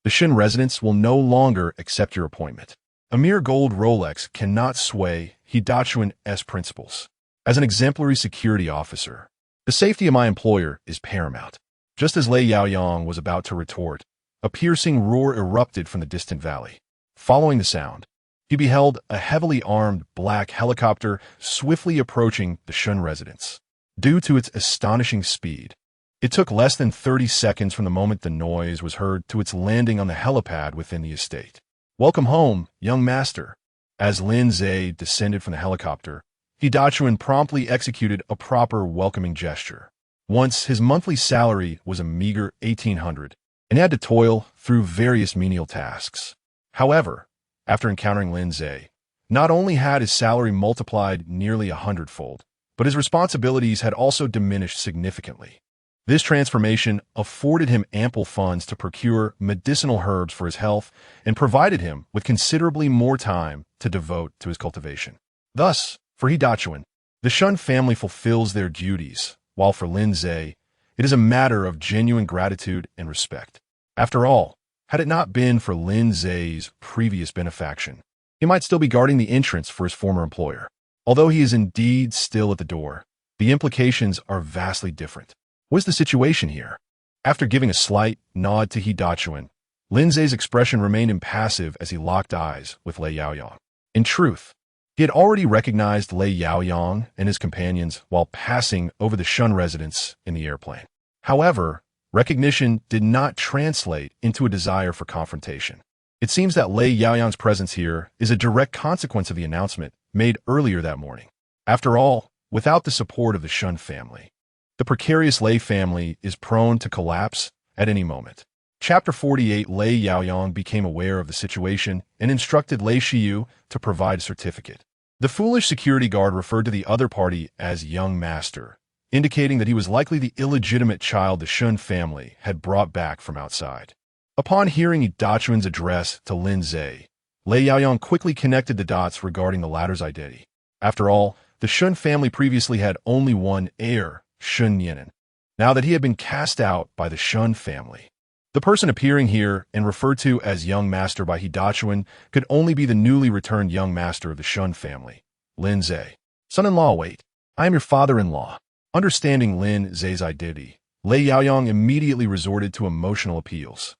The Shin residents will no longer accept your appointment. A mere gold Rolex cannot sway Hidachuan's principles. As an exemplary security officer, the safety of my employer is paramount. Just as Lei Yaoyang was about to retort, a piercing roar erupted from the distant valley. Following the sound, he beheld a heavily armed black helicopter swiftly approaching the Shun residence. Due to its astonishing speed, it took less than 30 seconds from the moment the noise was heard to its landing on the helipad within the estate. Welcome home, young master. As Lin Ze descended from the helicopter, Hidachuan promptly executed a proper welcoming gesture. Once, his monthly salary was a meager 1,800, and he had to toil through various menial tasks. However, after encountering Lin Ze, not only had his salary multiplied nearly 100-fold, but his responsibilities had also diminished significantly. This transformation afforded him ample funds to procure medicinal herbs for his health and provided him with considerably more time to devote to his cultivation. Thus, for Hidachuan, the Shun family fulfills their duties, while for Lin Ze, it is a matter of genuine gratitude and respect. After all, had it not been for Lin Ze's previous benefaction, he might still be guarding the entrance for his former employer. Although he is indeed still at the door, the implications are vastly different. What is the situation here? After giving a slight nod to Hidachuan, Lin Ze's expression remained impassive as he locked eyes with Lei Yaoyang. In truth, he had already recognized Lei Yaoyang and his companions while passing over the Shun residence in the airplane. However, recognition did not translate into a desire for confrontation. It seems that Lei Yaoyang's presence here is a direct consequence of the announcement made earlier that morning. After all, without the support of the Shun family, the precarious Lei family is prone to collapse at any moment. Chapter 48. Lei Yaoyang became aware of the situation and instructed Lei Shiyu to provide a certificate. The foolish security guard referred to the other party as young master, indicating that he was likely the illegitimate child the Shun family had brought back from outside. Upon hearing Hidachuan's address to Lin Ze, Lei Yaoyang quickly connected the dots regarding the latter's identity. After all, the Shun family previously had only one heir, Shun Yinan. Now that he had been cast out by the Shun family, the person appearing here and referred to as young master by Hidachuan could only be the newly returned young master of the Shun family, Lin Ze. Son-in-law, wait. I am your father-in-law. Understanding Lin Ze's identity, Lei Yaoyang immediately resorted to emotional appeals.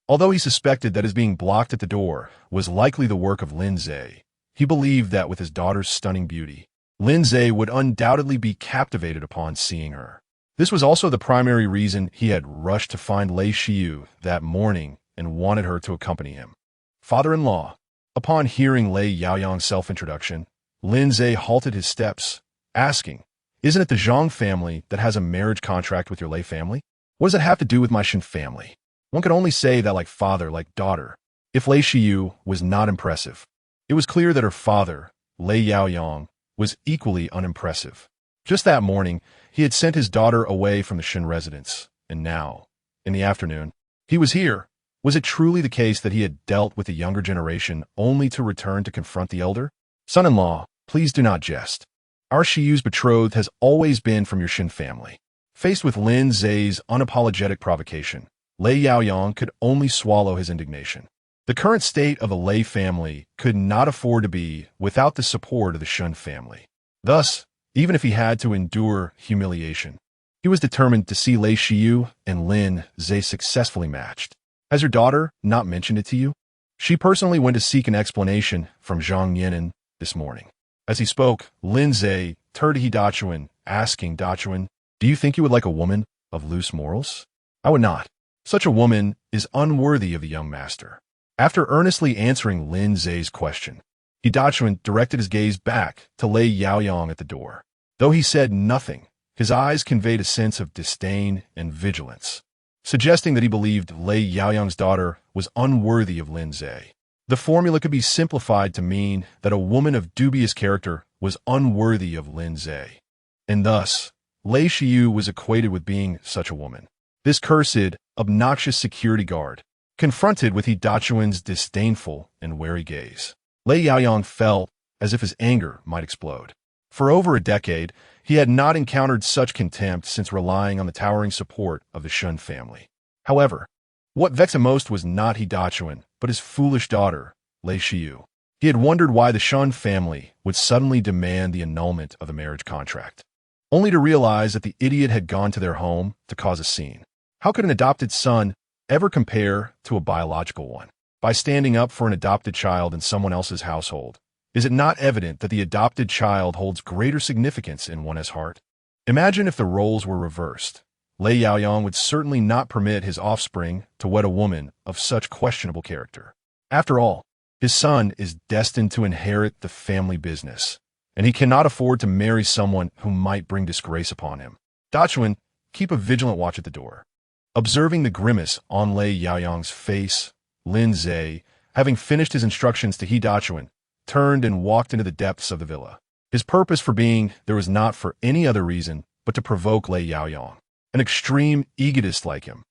Although he suspected that his being blocked at the door was likely the work of Lin Ze, he believed that with his daughter's stunning beauty, Lin Ze would undoubtedly be captivated upon seeing her. This was also the primary reason he had rushed to find Lei Shiyu that morning and wanted her to accompany him. Father-in-law. Upon hearing Lei Yaoyang's self-introduction, Lin Ze halted his steps, asking, "Isn't it the Zhang family that has a marriage contract with your Lei family? What does it have to do with my Shin family?" One could only say that like father, like daughter. If Lei Shiyu was not impressive, it was clear that her father, Lei Yaoyang, was equally unimpressive. Just that morning, he had sent his daughter away from the Shin residence, and now, in the afternoon, he was here. Was it truly the case that he had dealt with the younger generation only to return to confront the elder? Son-in-law, please do not jest. Our Shiyu's betrothed has always been from your Shin family. Faced with Lin Ze's unapologetic provocation, Lei Yaoyang could only swallow his indignation. The current state of the Lei family could not afford to be without the support of the Shun family. Thus, even if he had to endure humiliation, he was determined to see Lei Shiyu and Lin Ze successfully matched. Has your daughter not mentioned it to you? She personally went to seek an explanation from Zhang Yinan this morning. As he spoke, Lin Ze turned to Hidachuan, asking Dachuan, "Do you think you would like a woman of loose morals?" "I would not. Such a woman is unworthy of the young master." After earnestly answering Lin Ze's question, Hidachuan directed his gaze back to Lei Yaoyang at the door. Though he said nothing, his eyes conveyed a sense of disdain and vigilance, suggesting that he believed Lei Yaoyang's daughter was unworthy of Lin Ze. The formula could be simplified to mean that a woman of dubious character was unworthy of Lin Ze, and thus, Lei Shiyu was equated with being such a woman. This cursed, obnoxious security guard, confronted with Hidachuan's disdainful and wary gaze, Lei Yaoyang felt as if his anger might explode. For over a decade, he had not encountered such contempt since relying on the towering support of the Shun family. However, what vexed him most was not Hidachuan, but his foolish daughter, Lei Shiyu. He had wondered why the Shun family would suddenly demand the annulment of the marriage contract, only to realize that the idiot had gone to their home to cause a scene. How could an adopted son ever compare to a biological one? By standing up for an adopted child in someone else's household, is it not evident that the adopted child holds greater significance in one's heart? Imagine if the roles were reversed. Lei Yaoyang would certainly not permit his offspring to wed a woman of such questionable character. After all, his son is destined to inherit the family business, and he cannot afford to marry someone who might bring disgrace upon him. Dachuan, keep a vigilant watch at the door. Observing the grimace on Lei Yaoyang's face, Lin Ze, having finished his instructions to He Dachuan, turned and walked into the depths of the villa. His purpose for being there was not for any other reason but to provoke Lei Yaoyang, an extreme egotist like him.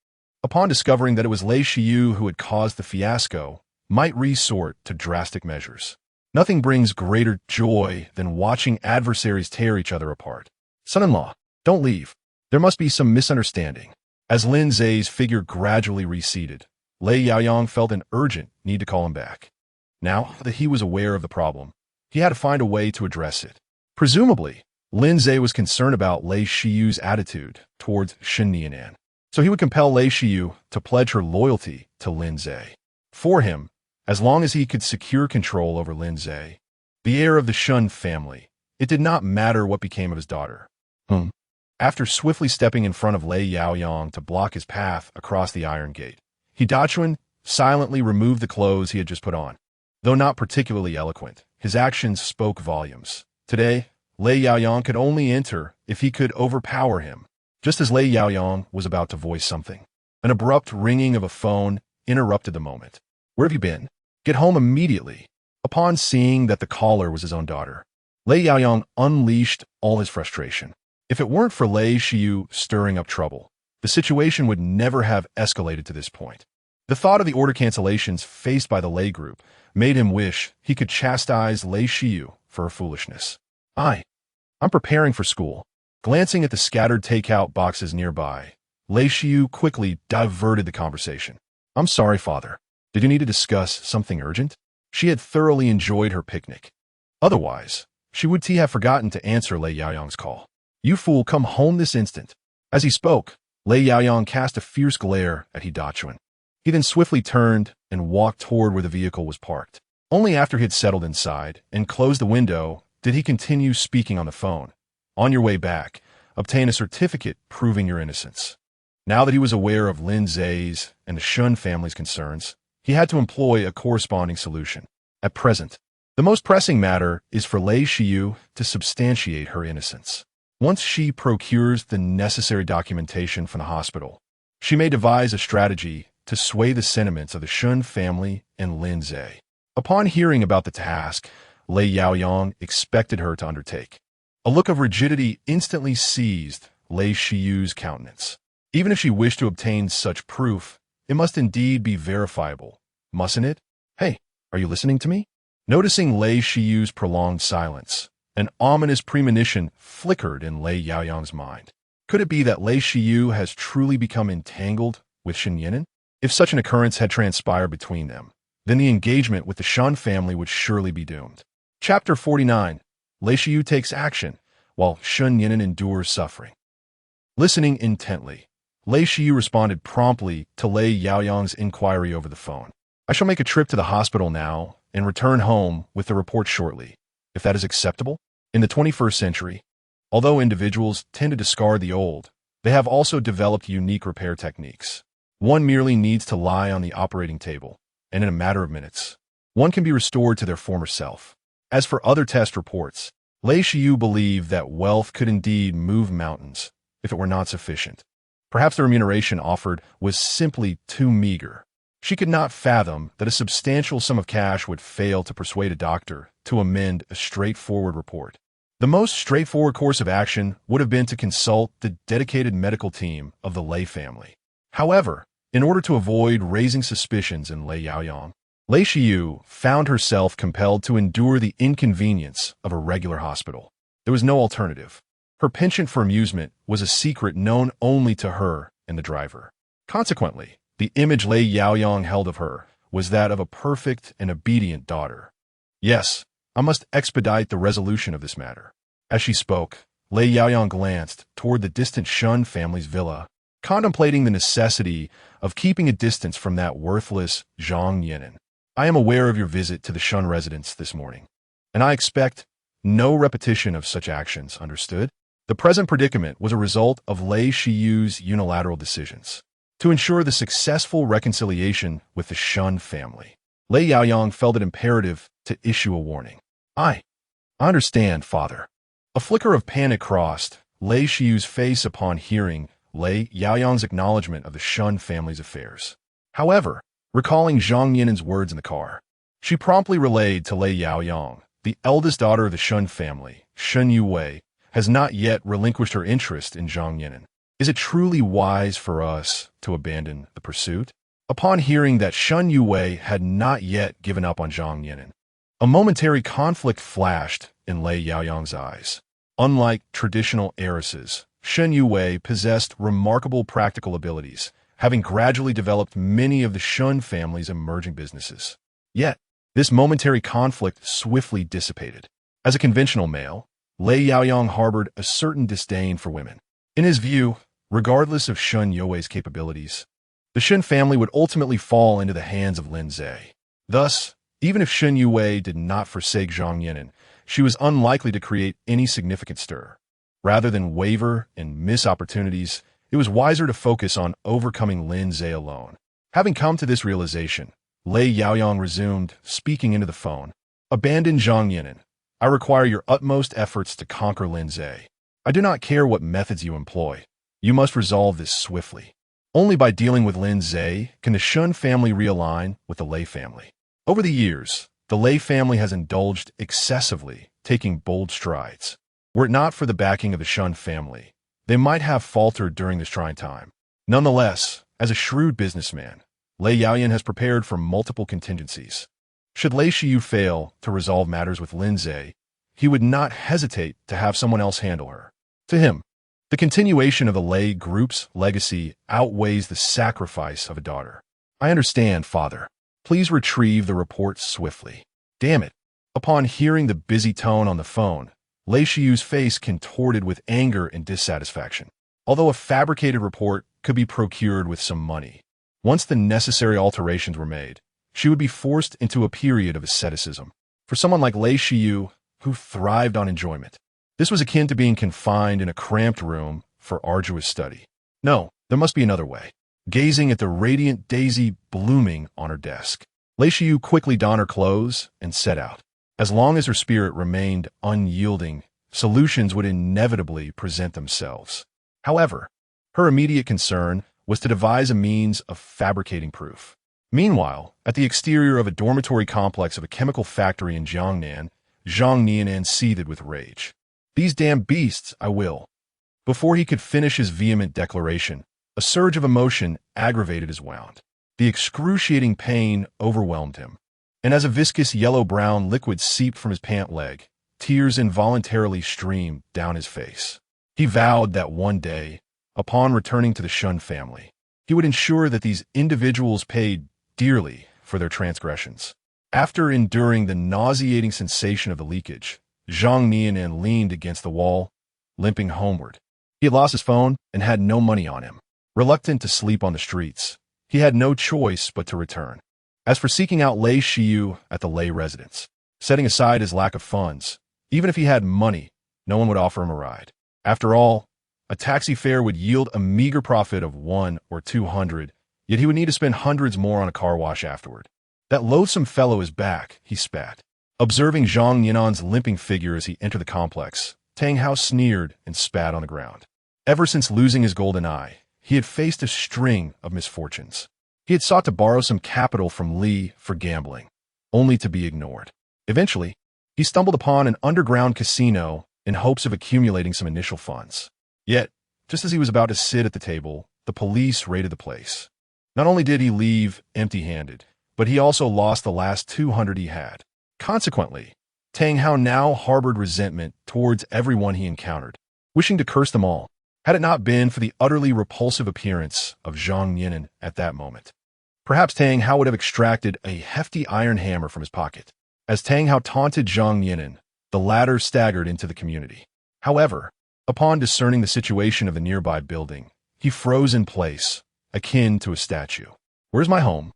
Upon discovering that it was Lei Shiyu who had caused the fiasco, might resort to drastic measures. Nothing brings greater joy than watching adversaries tear each other apart. Son-in-law, don't leave. There must be some misunderstanding. As Lin Ze's figure gradually receded, Lei Yaoyang felt an urgent need to call him back. Now that he was aware of the problem, he had to find a way to address it. Presumably, Lin Ze was concerned about Lei Shiyu's attitude towards Shen Nianan, so he would compel Lei Shiyu to pledge her loyalty to Lin Ze. For him, as long as he could secure control over Lin Ze, the heir of the Shun family, it did not matter what became of his daughter. After swiftly stepping in front of Lei Yaoyang to block his path across the iron gate, He Dachuan silently removed the clothes he had just put on. Though not particularly eloquent, his actions spoke volumes. Today, Lei Yaoyang could only enter if he could overpower him. Just as Lei Yaoyang was about to voice something, an abrupt ringing of a phone interrupted the moment. "Where have you been? Get home immediately." Upon seeing that the caller was his own daughter, Lei Yaoyang unleashed all his frustration. If it weren't for Lei Shiyu stirring up trouble, the situation would never have escalated to this point. The thought of the order cancellations faced by the Lei group made him wish he could chastise Lei Shiyu for her foolishness. I'm preparing for school." Glancing at the scattered takeout boxes nearby, Lei Shiyu quickly diverted the conversation. "I'm sorry, father. Did you need to discuss something urgent?" She had thoroughly enjoyed her picnic. Otherwise, she would have forgotten to answer Lei Yaoyang's call. "You fool, come home this instant." As he spoke, Lei Yaoyang cast a fierce glare at He Dachuan. He then swiftly turned and walked toward where the vehicle was parked. Only after he had settled inside and closed the window did he continue speaking on the phone. "On your way back, obtain a certificate proving your innocence." Now that he was aware of Lin Ze's and the Shun family's concerns, he had to employ a corresponding solution. At present, the most pressing matter is for Lei Shiyu to substantiate her innocence. Once she procures the necessary documentation from the hospital, she may devise a strategy to sway the sentiments of the Shun family and Lin Ze. Upon hearing about the task Lei Yaoyang expected her to undertake, a look of rigidity instantly seized Lei Shiyu's countenance. Even if she wished to obtain such proof, it must indeed be verifiable, mustn't it? "Hey, are you listening to me?" Noticing Lei Shiyu's prolonged silence, an ominous premonition flickered in Lei Yaoyang's mind. Could it be that Lei Shiyu has truly become entangled with Shen Yinan? If such an occurrence had transpired between them, then the engagement with the Shun family would surely be doomed. Chapter 49. Lei Shiyu takes action, while Shen Yinan endures suffering. Listening intently, Lei Shiyu responded promptly to Lei Yaoyang's inquiry over the phone. "I shall make a trip to the hospital now and return home with the report shortly, if that is acceptable." In the 21st century, although individuals tend to discard the old, they have also developed unique repair techniques. One merely needs to lie on the operating table, and in a matter of minutes, one can be restored to their former self. As for other test reports, Lei Shiyu believed that wealth could indeed move mountains if it were not sufficient. Perhaps the remuneration offered was simply too meager. She could not fathom that a substantial sum of cash would fail to persuade a doctor to amend a straightforward report. The most straightforward course of action would have been to consult the dedicated medical team of the Lei family. However, in order to avoid raising suspicions in Lei Yaoyang, Lei Shiyu found herself compelled to endure the inconvenience of a regular hospital. There was no alternative. Her penchant for amusement was a secret known only to her and the driver. Consequently, the image Lei Yaoyang held of her was that of a perfect and obedient daughter. "Yes, I must expedite the resolution of this matter." As she spoke, Lei Yaoyang glanced toward the distant Shun family's villa, contemplating the necessity of keeping a distance from that worthless Zhang Yinan. "I am aware of your visit to the Shun residence this morning, and I expect no repetition of such actions, understood?" The present predicament was a result of Lei Shiyu's unilateral decisions. To ensure the successful reconciliation with the Shun family, Lei Yaoyang felt it imperative to issue a warning. I understand, father." A flicker of panic crossed Lei Shiyu's face upon hearing Lei Yaoyang's acknowledgement of the Shun family's affairs. However, recalling Zhang Yinen's words in the car, she promptly relayed to Lei Yaoyang, the eldest daughter of the Shun family, Shun Yuwei, has not yet relinquished her interest in Zhang Yinen. Is it truly wise for us to abandon the pursuit? Upon hearing that Shun Yuwei had not yet given up on Zhang Yinen, a momentary conflict flashed in Lei Yaoyang's eyes. Unlike traditional heiresses, Shun Yuwei possessed remarkable practical abilities, having gradually developed many of the Shun family's emerging businesses. Yet, this momentary conflict swiftly dissipated. As a conventional male, Lei Yaoyang harbored a certain disdain for women. In his view, regardless of Shun Yuwei's capabilities, the Shun family would ultimately fall into the hands of Lin Ze. Thus, even if Shun Yuwei did not forsake Zhang Yinen, she was unlikely to create any significant stir. Rather than waver and miss opportunities, it was wiser to focus on overcoming Lin Ze alone. Having come to this realization, Lei Yaoyang resumed, speaking into the phone. Abandon Zhang Yinen. I require your utmost efforts to conquer Lin Ze. I do not care what methods you employ. You must resolve this swiftly. Only by dealing with Lin Ze can the Shun family realign with the Lei family. Over the years, the Lei family has indulged excessively, taking bold strides. Were it not for the backing of the Shun family, they might have faltered during this trying time. Nonetheless, as a shrewd businessman, Lei Yaoyan has prepared for multiple contingencies. Should Lei Shiyu fail to resolve matters with Lin Ze, he would not hesitate to have someone else handle her. To him, the continuation of the Lei group's legacy outweighs the sacrifice of a daughter. I understand, father. Please retrieve the report swiftly. Damn it. Upon hearing the busy tone on the phone, Lei Shiyu's face contorted with anger and dissatisfaction. Although a fabricated report could be procured with some money, once the necessary alterations were made, she would be forced into a period of asceticism. For someone like Lei Shiyu, who thrived on enjoyment, this was akin to being confined in a cramped room for arduous study. No, there must be another way. Gazing at the radiant daisy blooming on her desk, Lei Shiyu quickly donned her clothes and set out. As long as her spirit remained unyielding, solutions would inevitably present themselves. However, her immediate concern was to devise a means of fabricating proof. Meanwhile, at the exterior of a dormitory complex of a chemical factory in Jiangnan, Zhang Nianan seethed with rage. These damn beasts, I will. Before he could finish his vehement declaration, a surge of emotion aggravated his wound. The excruciating pain overwhelmed him, and as a viscous yellow-brown liquid seeped from his pant leg, tears involuntarily streamed down his face. He vowed that one day, upon returning to the Shun family, he would ensure that these individuals paid dearly for their transgressions. After enduring the nauseating sensation of the leakage, Zhang Nianan leaned against the wall, limping homeward. He had lost his phone and had no money on him. Reluctant to sleep on the streets, he had no choice but to return. As for seeking out Lei Shiyu at the Lei residence, setting aside his lack of funds, even if he had money, no one would offer him a ride. After all, a taxi fare would yield a meager profit of 100 or 200, yet he would need to spend hundreds more on a car wash afterward. That loathsome fellow is back, he spat. Observing Zhang Yinan's limping figure as he entered the complex, Tang Hao sneered and spat on the ground. Ever since losing his golden eye, he had faced a string of misfortunes. He had sought to borrow some capital from Li for gambling, only to be ignored. Eventually, he stumbled upon an underground casino in hopes of accumulating some initial funds. Yet, just as he was about to sit at the table, the police raided the place. Not only did he leave empty-handed, but he also lost the last 200 he had. Consequently, Tang Hao now harbored resentment towards everyone he encountered, wishing to curse them all, had it not been for the utterly repulsive appearance of Zhang Yinan at that moment. Perhaps Tang Hao would have extracted a hefty iron hammer from his pocket. As Tang Hao taunted Zhang Yinan, the latter staggered into the community. However, upon discerning the situation of the nearby building, he froze in place, akin to a statue. Where's my home?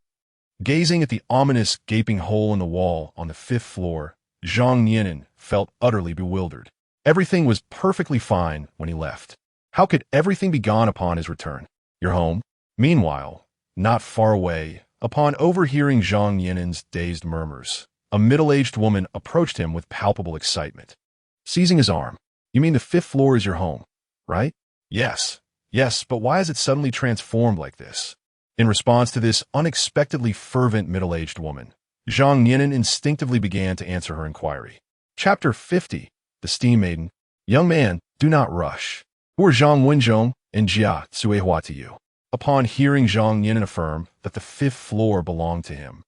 Gazing at the ominous gaping hole in the wall on the 5th floor, Zhang Yinan felt utterly bewildered. Everything was perfectly fine when he left. How could everything be gone upon his return? Your home? Meanwhile, not far away, upon overhearing Zhang Yinan's dazed murmurs, a middle-aged woman approached him with palpable excitement. Seizing his arm, you mean the 5th floor is your home, right? Yes. Yes, but why has it suddenly transformed like this? In response to this unexpectedly fervent middle-aged woman, Zhang Yinan instinctively began to answer her inquiry. Chapter 50. The Steam Maiden. Young man, do not rush. Who are Zhang Wenzhong and Jia Cuihua to you? Upon hearing Zhang Yinan affirm that the fifth floor belonged to him,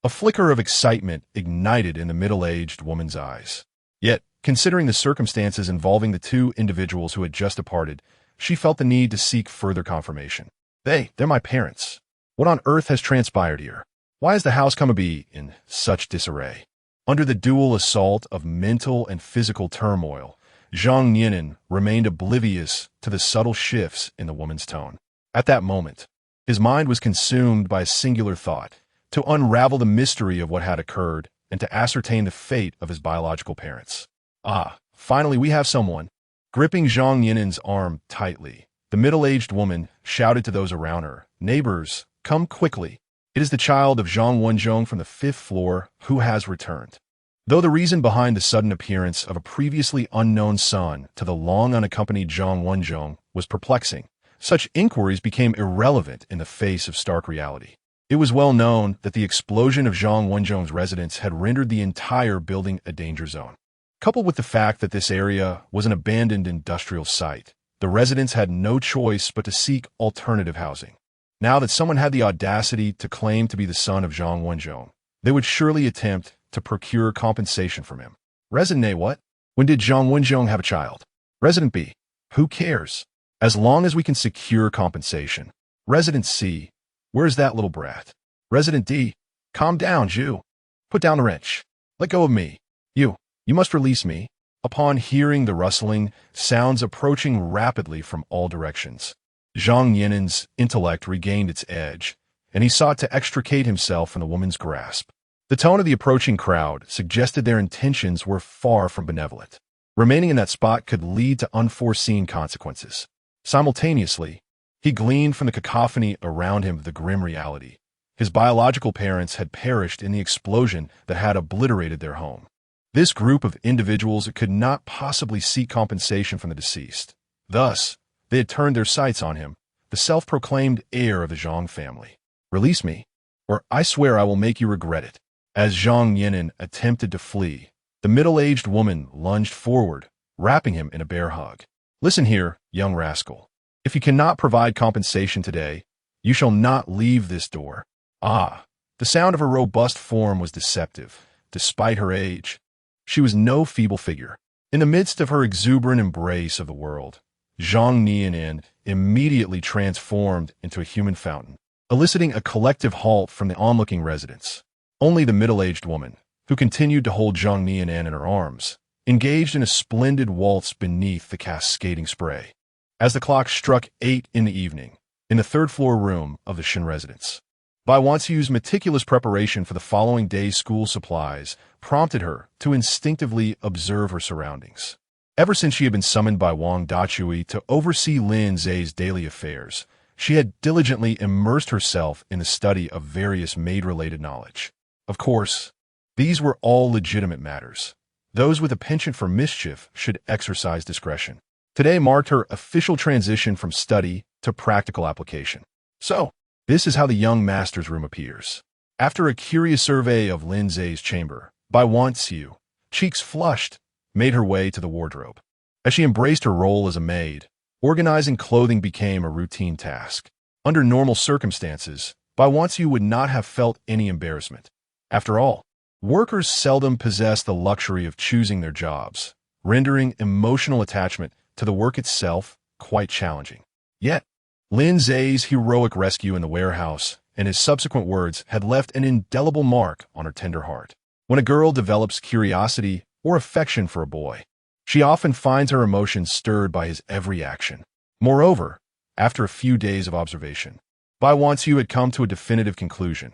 a flicker of excitement ignited in the middle-aged woman's eyes. Yet, considering the circumstances involving the two individuals who had just departed, she felt the need to seek further confirmation. They're my parents. What on earth has transpired here? Why has the house come to be in such disarray? Under the dual assault of mental and physical turmoil, Zhang Yinan remained oblivious to the subtle shifts in the woman's tone. At that moment, his mind was consumed by a singular thought: to unravel the mystery of what had occurred and to ascertain the fate of his biological parents. Finally we have someone. Gripping Zhang Yinan's arm tightly, the middle-aged woman shouted to those around her, "Neighbors, come quickly. It is the child of Zhang Wenzhong from the fifth floor who has returned." Though the reason behind the sudden appearance of a previously unknown son to the long unaccompanied Zhang Wenzhong was perplexing, such inquiries became irrelevant in the face of stark reality. It was well known that the explosion of Zhang Wenzhong's residence had rendered the entire building a danger zone. Coupled with the fact that this area was an abandoned industrial site, the residents had no choice but to seek alternative housing. Now that someone had the audacity to claim to be the son of Zhang Wenzhong, they would surely attempt to procure compensation from him. Resident A, what? When did Zhang Wenzhong have a child? Resident B, who cares? As long as we can secure compensation. Resident C, where's that little brat? Resident D, calm down, Ju. Put down the wrench. Let go of me. You must release me. Upon hearing the rustling sounds approaching rapidly from all directions, Zhang Yinan's intellect regained its edge, and he sought to extricate himself from the woman's grasp. The tone of the approaching crowd suggested their intentions were far from benevolent. Remaining in that spot could lead to unforeseen consequences. Simultaneously, he gleaned from the cacophony around him the grim reality. His biological parents had perished in the explosion that had obliterated their home. This group of individuals could not possibly seek compensation from the deceased. Thus, they had turned their sights on him, the self-proclaimed heir of the Zhang family. Release me, or I swear I will make you regret it. As Zhang Yinan attempted to flee, the middle-aged woman lunged forward, wrapping him in a bear hug. Listen here, young rascal. If you cannot provide compensation today, you shall not leave this door. The sound of her robust form was deceptive. Despite her age, she was no feeble figure. In the midst of her exuberant embrace of the world, Zhang Yinan immediately transformed into a human fountain, eliciting a collective halt from the onlooking residents. Only the middle-aged woman, who continued to hold Zhang Yinan in her arms, engaged in a splendid waltz beneath the cascading spray. As the clock struck 8 in the evening, in the third-floor room of the Shin residence, Bai Wanxiu's meticulous preparation for the following day's school supplies prompted her to instinctively observe her surroundings. Ever since she had been summoned by Wang Dachui to oversee Lin Ze's daily affairs, she had diligently immersed herself in the study of various maid-related knowledge. Of course, these were all legitimate matters. Those with a penchant for mischief should exercise discretion. Today marked her official transition from study to practical application. So, this is how the young master's room appears. After a curious survey of Lin Ze's chamber, Bai Wanxiu, cheeks flushed, made her way to the wardrobe. As she embraced her role as a maid, organizing clothing became a routine task. Under normal circumstances, Bai Wanxiu would not have felt any embarrassment. After all, workers seldom possess the luxury of choosing their jobs, rendering emotional attachment to the work itself quite challenging. Yet, Lin Ze's heroic rescue in the warehouse and his subsequent words had left an indelible mark on her tender heart. When a girl develops curiosity or affection for a boy, she often finds her emotions stirred by his every action. Moreover, after a few days of observation, Bai Wanxiu had come to a definitive conclusion.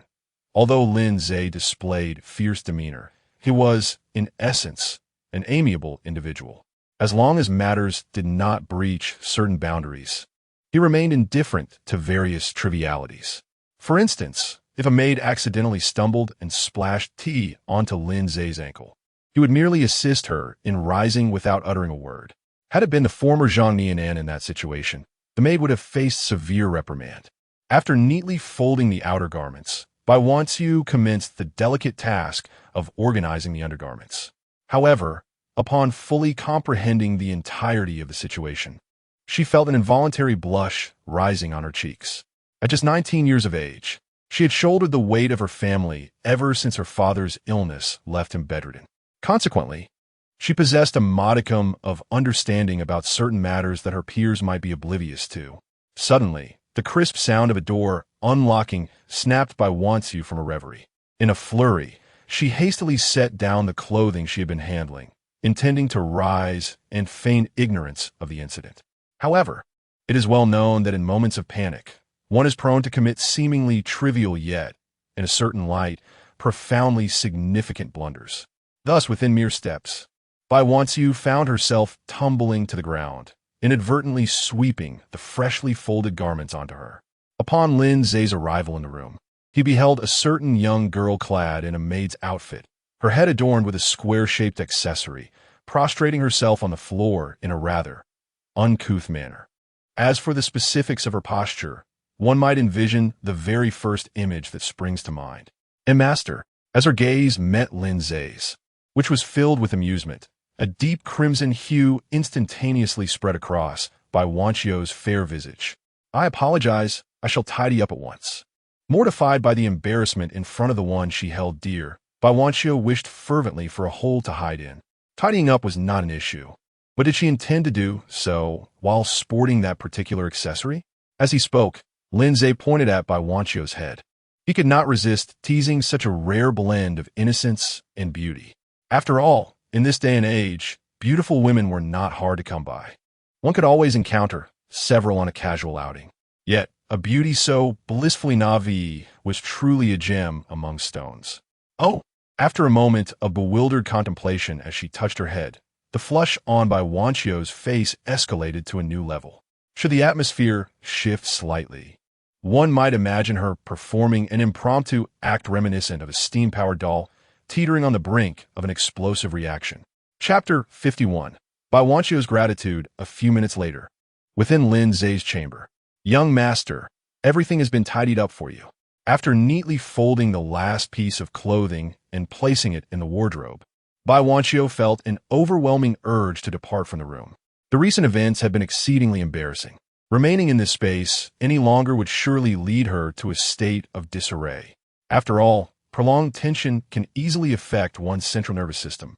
Although Lin Ze displayed fierce demeanor, he was, in essence, an amiable individual. As long as matters did not breach certain boundaries, he remained indifferent to various trivialities. For instance, if a maid accidentally stumbled and splashed tea onto Lin Ze's ankle, he would merely assist her in rising without uttering a word. Had it been the former Zhang Nianan in that situation, the maid would have faced severe reprimand. After neatly folding the outer garments, Bai Wanxiu commenced the delicate task of organizing the undergarments. However, upon fully comprehending the entirety of the situation, she felt an involuntary blush rising on her cheeks. At just 19 years of age, she had shouldered the weight of her family ever since her father's illness left him bedridden. Consequently, she possessed a modicum of understanding about certain matters that her peers might be oblivious to. Suddenly, the crisp sound of a door unlocking snapped Bai Wanxiu from a reverie. In a flurry, she hastily set down the clothing she had been handling, intending to rise and feign ignorance of the incident. However, it is well known that in moments of panic, one is prone to commit seemingly trivial yet, in a certain light, profoundly significant blunders. Thus, within mere steps, Bai Wanxiu found herself tumbling to the ground, inadvertently sweeping the freshly folded garments onto her. Upon Lin Ze's arrival in the room, he beheld a certain young girl clad in a maid's outfit, her head adorned with a square-shaped accessory, prostrating herself on the floor in a rather uncouth manner. As for the specifics of her posture, one might envision the very first image that springs to mind. And master, as her gaze met Lin Ze's, which was filled with amusement, a deep crimson hue instantaneously spread across Bai Wanxiu's fair visage. I apologize, I shall tidy up at once. Mortified by the embarrassment in front of the one she held dear, Bai Wanxiu wished fervently for a hole to hide in. Tidying up was not an issue. But did she intend to do so while sporting that particular accessory? As he spoke, Lin Ze pointed at Bai Wanxiu's head. He could not resist teasing such a rare blend of innocence and beauty. After all, in this day and age, beautiful women were not hard to come by. One could always encounter several on a casual outing. Yet, a beauty so blissfully naive was truly a gem among stones. Oh! After a moment of bewildered contemplation as she touched her head, the flush on Bai Wanxiu's face escalated to a new level. Should the atmosphere shift slightly, one might imagine her performing an impromptu act reminiscent of a steam-powered doll teetering on the brink of an explosive reaction. Chapter 51. Bai Wanxiu's gratitude a few minutes later. Within Lin Ze's chamber. Young master, everything has been tidied up for you. After neatly folding the last piece of clothing and placing it in the wardrobe, Bai Wanxiu felt an overwhelming urge to depart from the room. The recent events had been exceedingly embarrassing. Remaining in this space any longer would surely lead her to a state of disarray. After all, prolonged tension can easily affect one's central nervous system,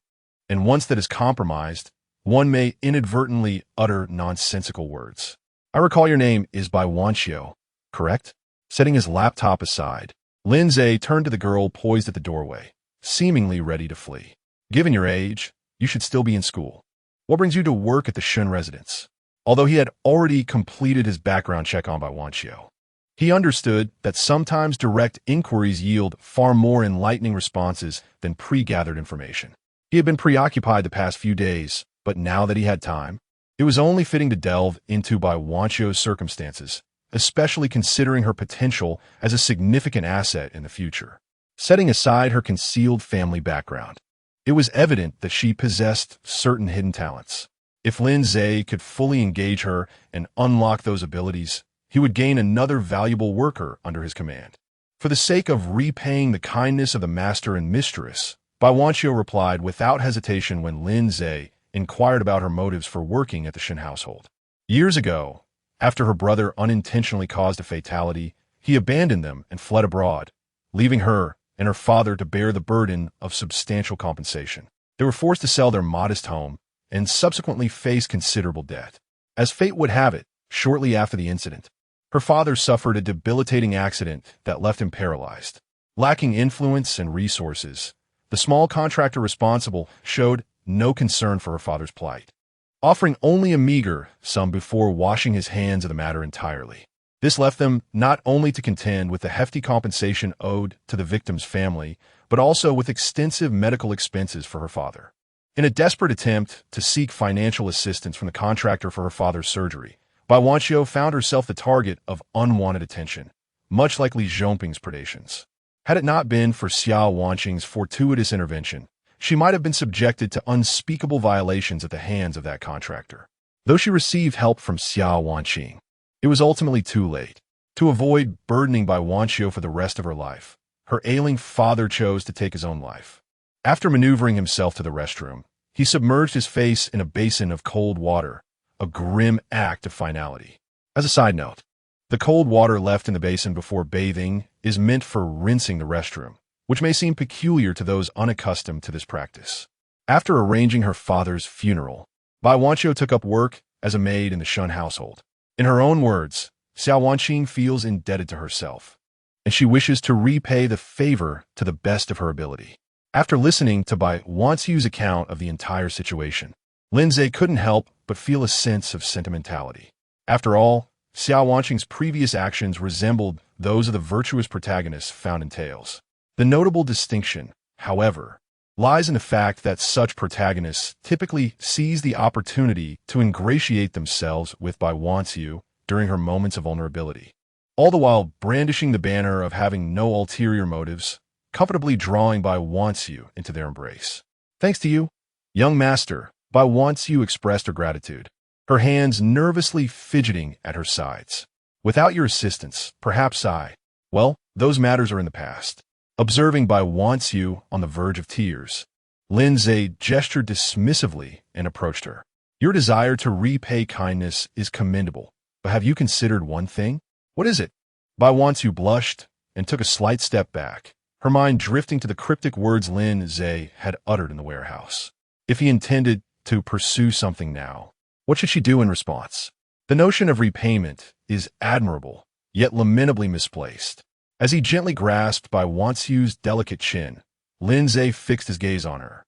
and once that is compromised, one may inadvertently utter nonsensical words. I recall your name is Bai Wanxiu, correct? Setting his laptop aside, Lin Ze turned to the girl poised at the doorway, seemingly ready to flee. Given your age, you should still be in school. What brings you to work at the Shun residence? Although he had already completed his background check on Bai Wanxiu, he understood that sometimes direct inquiries yield far more enlightening responses than pre-gathered information. He had been preoccupied the past few days, but now that he had time, it was only fitting to delve into Bai Wanxiu's circumstances, especially considering her potential as a significant asset in the future. Setting aside her concealed family background, it was evident that she possessed certain hidden talents. If Lin Ze could fully engage her and unlock those abilities, he would gain another valuable worker under his command. For the sake of repaying the kindness of the master and mistress, Bai Wanxiu replied without hesitation when Lin Ze inquired about her motives for working at the Shin household. Years ago, after her brother unintentionally caused a fatality, he abandoned them and fled abroad, leaving her and her father to bear the burden of substantial compensation. They were forced to sell their modest home and subsequently face considerable debt. As fate would have it, shortly after the incident, her father suffered a debilitating accident that left him paralyzed. Lacking influence and resources, the small contractor responsible showed no concern for her father's plight, offering only a meager sum before washing his hands of the matter entirely. This left them not only to contend with the hefty compensation owed to the victim's family, but also with extensive medical expenses for her father. In a desperate attempt to seek financial assistance from the contractor for her father's surgery, Bai Wanxiu found herself the target of unwanted attention, much like Li Zhongping's predations. Had it not been for Xiao Wanqing's fortuitous intervention, she might have been subjected to unspeakable violations at the hands of that contractor. Though she received help from Xiao Wanqing, It was ultimately too late. To avoid burdening Bai Wanqiu for the rest of her life, her ailing father chose to take his own life. After maneuvering himself to the restroom, he submerged his face in a basin of cold water, a grim act of finality. As a side note, the cold water left in the basin before bathing is meant for rinsing the restroom, which may seem peculiar to those unaccustomed to this practice. After arranging her father's funeral, Bai Wanqiu took up work as a maid in the Shun household. In her own words, Xiao Wanqing feels indebted to herself, and she wishes to repay the favor to the best of her ability. After listening to Bai Wanqiu's account of the entire situation, Lin Ze couldn't help but feel a sense of sentimentality. After all, Xiao Wanqing's previous actions resembled those of the virtuous protagonists found in tales. The notable distinction, however, lies in the fact that such protagonists typically seize the opportunity to ingratiate themselves with Bai Wanqiu during her moments of vulnerability, all the while brandishing the banner of having no ulterior motives, comfortably drawing Bai Wanqiu into their embrace. Thanks to you, young master, Bai Wanqiu expressed her gratitude, her hands nervously fidgeting at her sides. Without your assistance, perhaps those matters are in the past. Observing Bai Wanqiu on the verge of tears, Lin Ze gestured dismissively and approached her. Your desire to repay kindness is commendable, but have you considered one thing? What is it? Bai Wanqiu blushed and took a slight step back, her mind drifting to the cryptic words Lin Ze had uttered in the warehouse. If he intended to pursue something now, what should she do in response? The notion of repayment is admirable, yet lamentably misplaced. As he gently grasped Bai Wanqiu's delicate chin, Lin Ze fixed his gaze on her,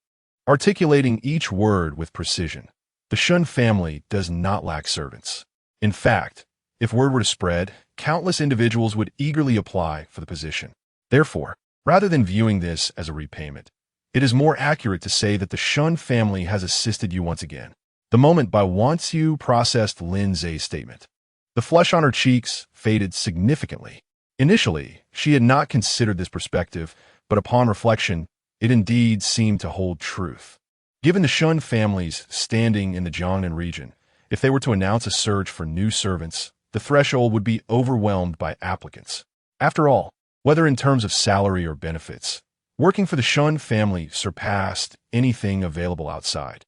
articulating each word with precision. The Shun family does not lack servants. In fact, if word were to spread, countless individuals would eagerly apply for the position. Therefore, rather than viewing this as a repayment, it is more accurate to say that the Shun family has assisted you once again. The moment Bai Wanqiu processed Lin Ze's statement, the flush on her cheeks faded significantly. Initially, she had not considered this perspective, but upon reflection, it indeed seemed to hold truth. Given the Shun family's standing in the Jiangnan region, if they were to announce a search for new servants, the threshold would be overwhelmed by applicants. After all, whether in terms of salary or benefits, working for the Shun family surpassed anything available outside.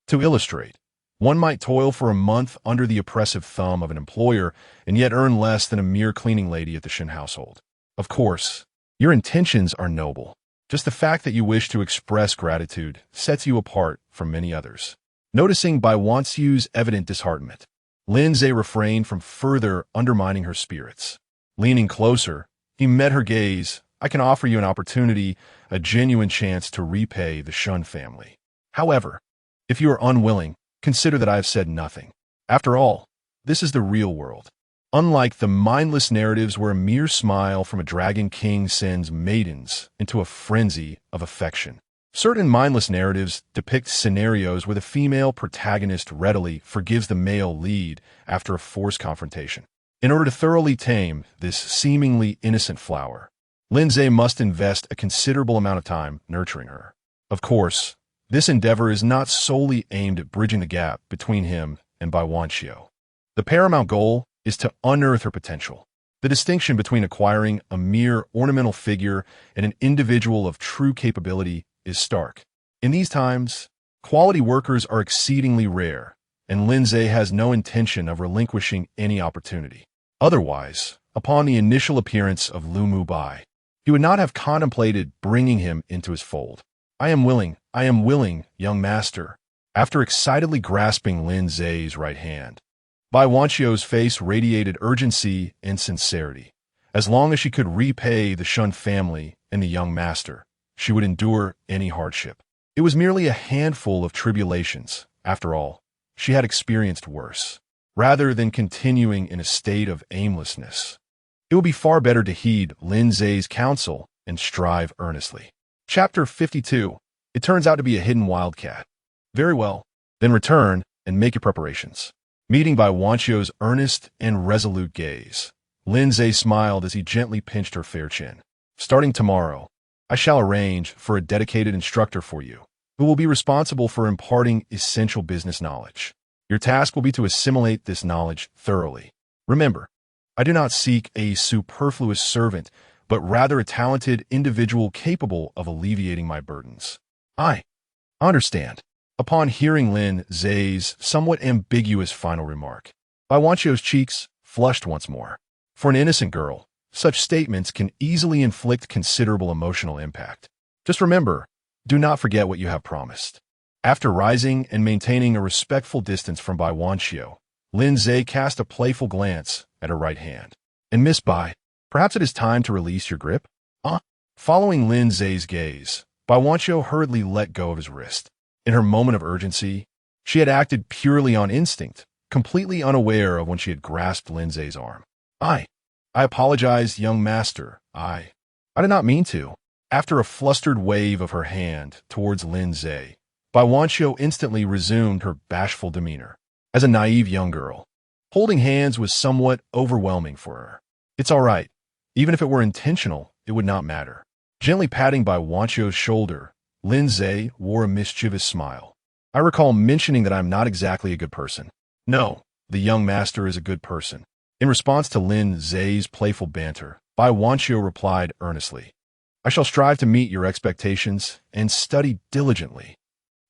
To illustrate, one might toil for a month under the oppressive thumb of an employer and yet earn less than a mere cleaning lady at the Shin household. Of course, your intentions are noble. Just the fact that you wish to express gratitude sets you apart from many others. Noticing Bai Wanqiu's evident disheartenment, Lin Ze refrained from further undermining her spirits. Leaning closer, he met her gaze. I can offer you an opportunity, a genuine chance to repay the Shun family. However, if you are unwilling, consider that I have said nothing. After all, this is the real world. Unlike the mindless narratives where a mere smile from a dragon king sends maidens into a frenzy of affection, certain mindless narratives depict scenarios where the female protagonist readily forgives the male lead after a forced confrontation. In order to thoroughly tame this seemingly innocent flower, Lin Ze must invest a considerable amount of time nurturing her. Of course, this endeavor is not solely aimed at bridging the gap between him and Bai Wanqiu. The paramount goal is to unearth her potential. The distinction between acquiring a mere ornamental figure and an individual of true capability is stark. In these times, quality workers are exceedingly rare, and Lin Ze has no intention of relinquishing any opportunity. Otherwise, upon the initial appearance of Lu Mu Bai, he would not have contemplated bringing him into his fold. I am willing, young master. After excitedly grasping Lin Ze's right hand, Bai Wanqiu's face radiated urgency and sincerity. As long as she could repay the Shun family and the young master, she would endure any hardship. It was merely a handful of tribulations. After all, she had experienced worse. Rather than continuing in a state of aimlessness, it would be far better to heed Lin Ze's counsel and strive earnestly. Chapter 52. It turns out to be a hidden wildcat. Very well. Then return and make your preparations. Meeting Bai Wanqiu's earnest and resolute gaze, Lin Ze smiled as he gently pinched her fair chin. Starting tomorrow, I shall arrange for a dedicated instructor for you, who will be responsible for imparting essential business knowledge. Your task will be to assimilate this knowledge thoroughly. Remember, I do not seek a superfluous servant, but rather a talented individual capable of alleviating my burdens. I understand. Upon hearing Lin Ze's somewhat ambiguous final remark, Bai Wanqiu's cheeks flushed once more. For an innocent girl, such statements can easily inflict considerable emotional impact. Just remember, do not forget what you have promised. After rising and maintaining a respectful distance from Bai Wanqiu, Lin Ze cast a playful glance at her right hand. And Miss Bai, perhaps it is time to release your grip? Following Lin Ze's gaze, Bai Wanqiu hurriedly let go of his wrist. In her moment of urgency, she had acted purely on instinct, completely unaware of when she had grasped Lin Ze's arm. I apologize, young master. I did not mean to. After a flustered wave of her hand towards Lin Ze, Bai Wanqiu instantly resumed her bashful demeanor. As a naive young girl, holding hands was somewhat overwhelming for her. It's all right. Even if it were intentional, it would not matter. Gently patting Bai Wanqiu's shoulder, Lin Ze wore a mischievous smile. I recall mentioning that I'm not exactly a good person. No, the young master is a good person. In response to Lin Ze's playful banter, Bai Wanqiu replied earnestly, I shall strive to meet your expectations and study diligently.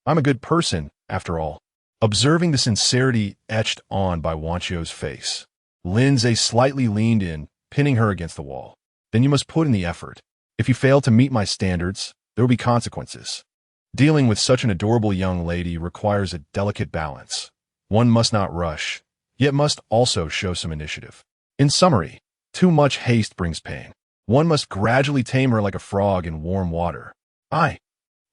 I'm a good person, after all. Observing the sincerity etched on Bai Wanqiu's face, Lin Ze slightly leaned in, pinning her against the wall. Then you must put in the effort. If you fail to meet my standards, there will be consequences. Dealing with such an adorable young lady requires a delicate balance. One must not rush, yet must also show some initiative. In summary, too much haste brings pain. One must gradually tame her like a frog in warm water. I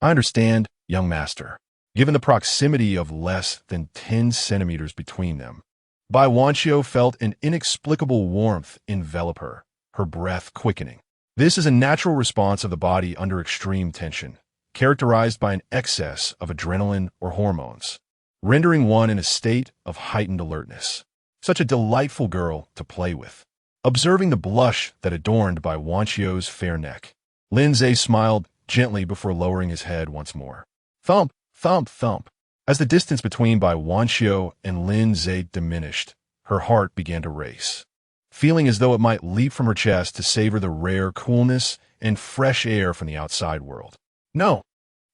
understand, young master. Given the proximity of less than 10 centimeters between them, Bai Wanqiu felt an inexplicable warmth envelop her, her breath quickening. This is a natural response of the body under extreme tension, characterized by an excess of adrenaline or hormones, rendering one in a state of heightened alertness. Such a delightful girl to play with. Observing the blush that adorned Bai Wanqiu's fair neck, Lin Ze smiled gently before lowering his head once more. Thump, thump, thump. As the distance between Bai Wanqiu and Lin Ze diminished, her heart began to race, feeling as though it might leap from her chest to savor the rare coolness and fresh air from the outside world. No,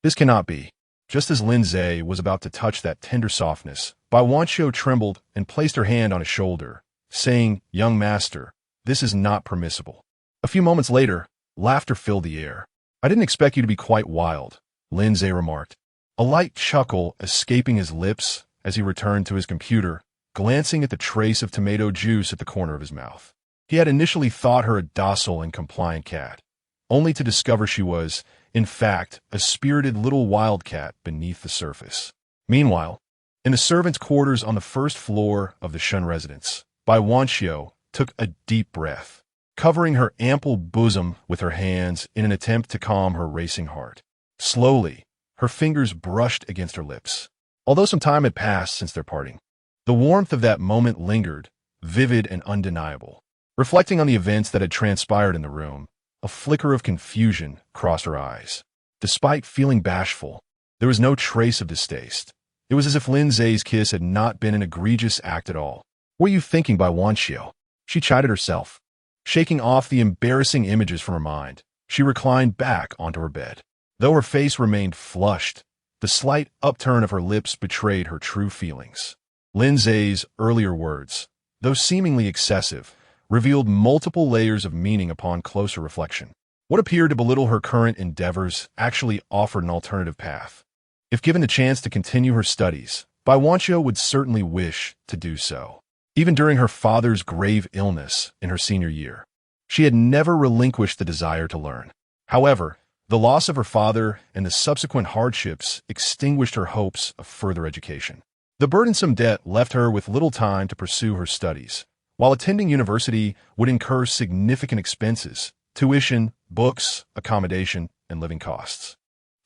this cannot be. Just as Lin Ze was about to touch that tender softness, Bai Wanqiu trembled and placed her hand on his shoulder, saying, Young master, this is not permissible. A few moments later, laughter filled the air. I didn't expect you to be quite wild, Lin Ze remarked, a light chuckle escaping his lips as he returned to his computer, glancing at the trace of tomato juice at the corner of his mouth. He had initially thought her a docile and compliant cat, only to discover she was, in fact, a spirited little wildcat beneath the surface. Meanwhile, in the servants' quarters on the first floor of the Shun residence, Bai Wanqiu took a deep breath, covering her ample bosom with her hands in an attempt to calm her racing heart. Slowly, her fingers brushed against her lips. Although some time had passed since their parting, the warmth of that moment lingered, vivid and undeniable. Reflecting on the events that had transpired in the room, a flicker of confusion crossed her eyes. Despite feeling bashful, there was no trace of distaste. It was as if Lin Ze's kiss had not been an egregious act at all. What are you thinking, Bai Wanqiu? She chided herself. Shaking off the embarrassing images from her mind, she reclined back onto her bed. Though her face remained flushed, the slight upturn of her lips betrayed her true feelings. Lin Ze's earlier words, though seemingly excessive, revealed multiple layers of meaning upon closer reflection. What appeared to belittle her current endeavors actually offered an alternative path. If given the chance to continue her studies, Bai Wanqiu would certainly wish to do so. Even during her father's grave illness in her senior year, she had never relinquished the desire to learn. However, the loss of her father and the subsequent hardships extinguished her hopes of further education. The burdensome debt left her with little time to pursue her studies, while attending university would incur significant expenses, tuition, books, accommodation, and living costs.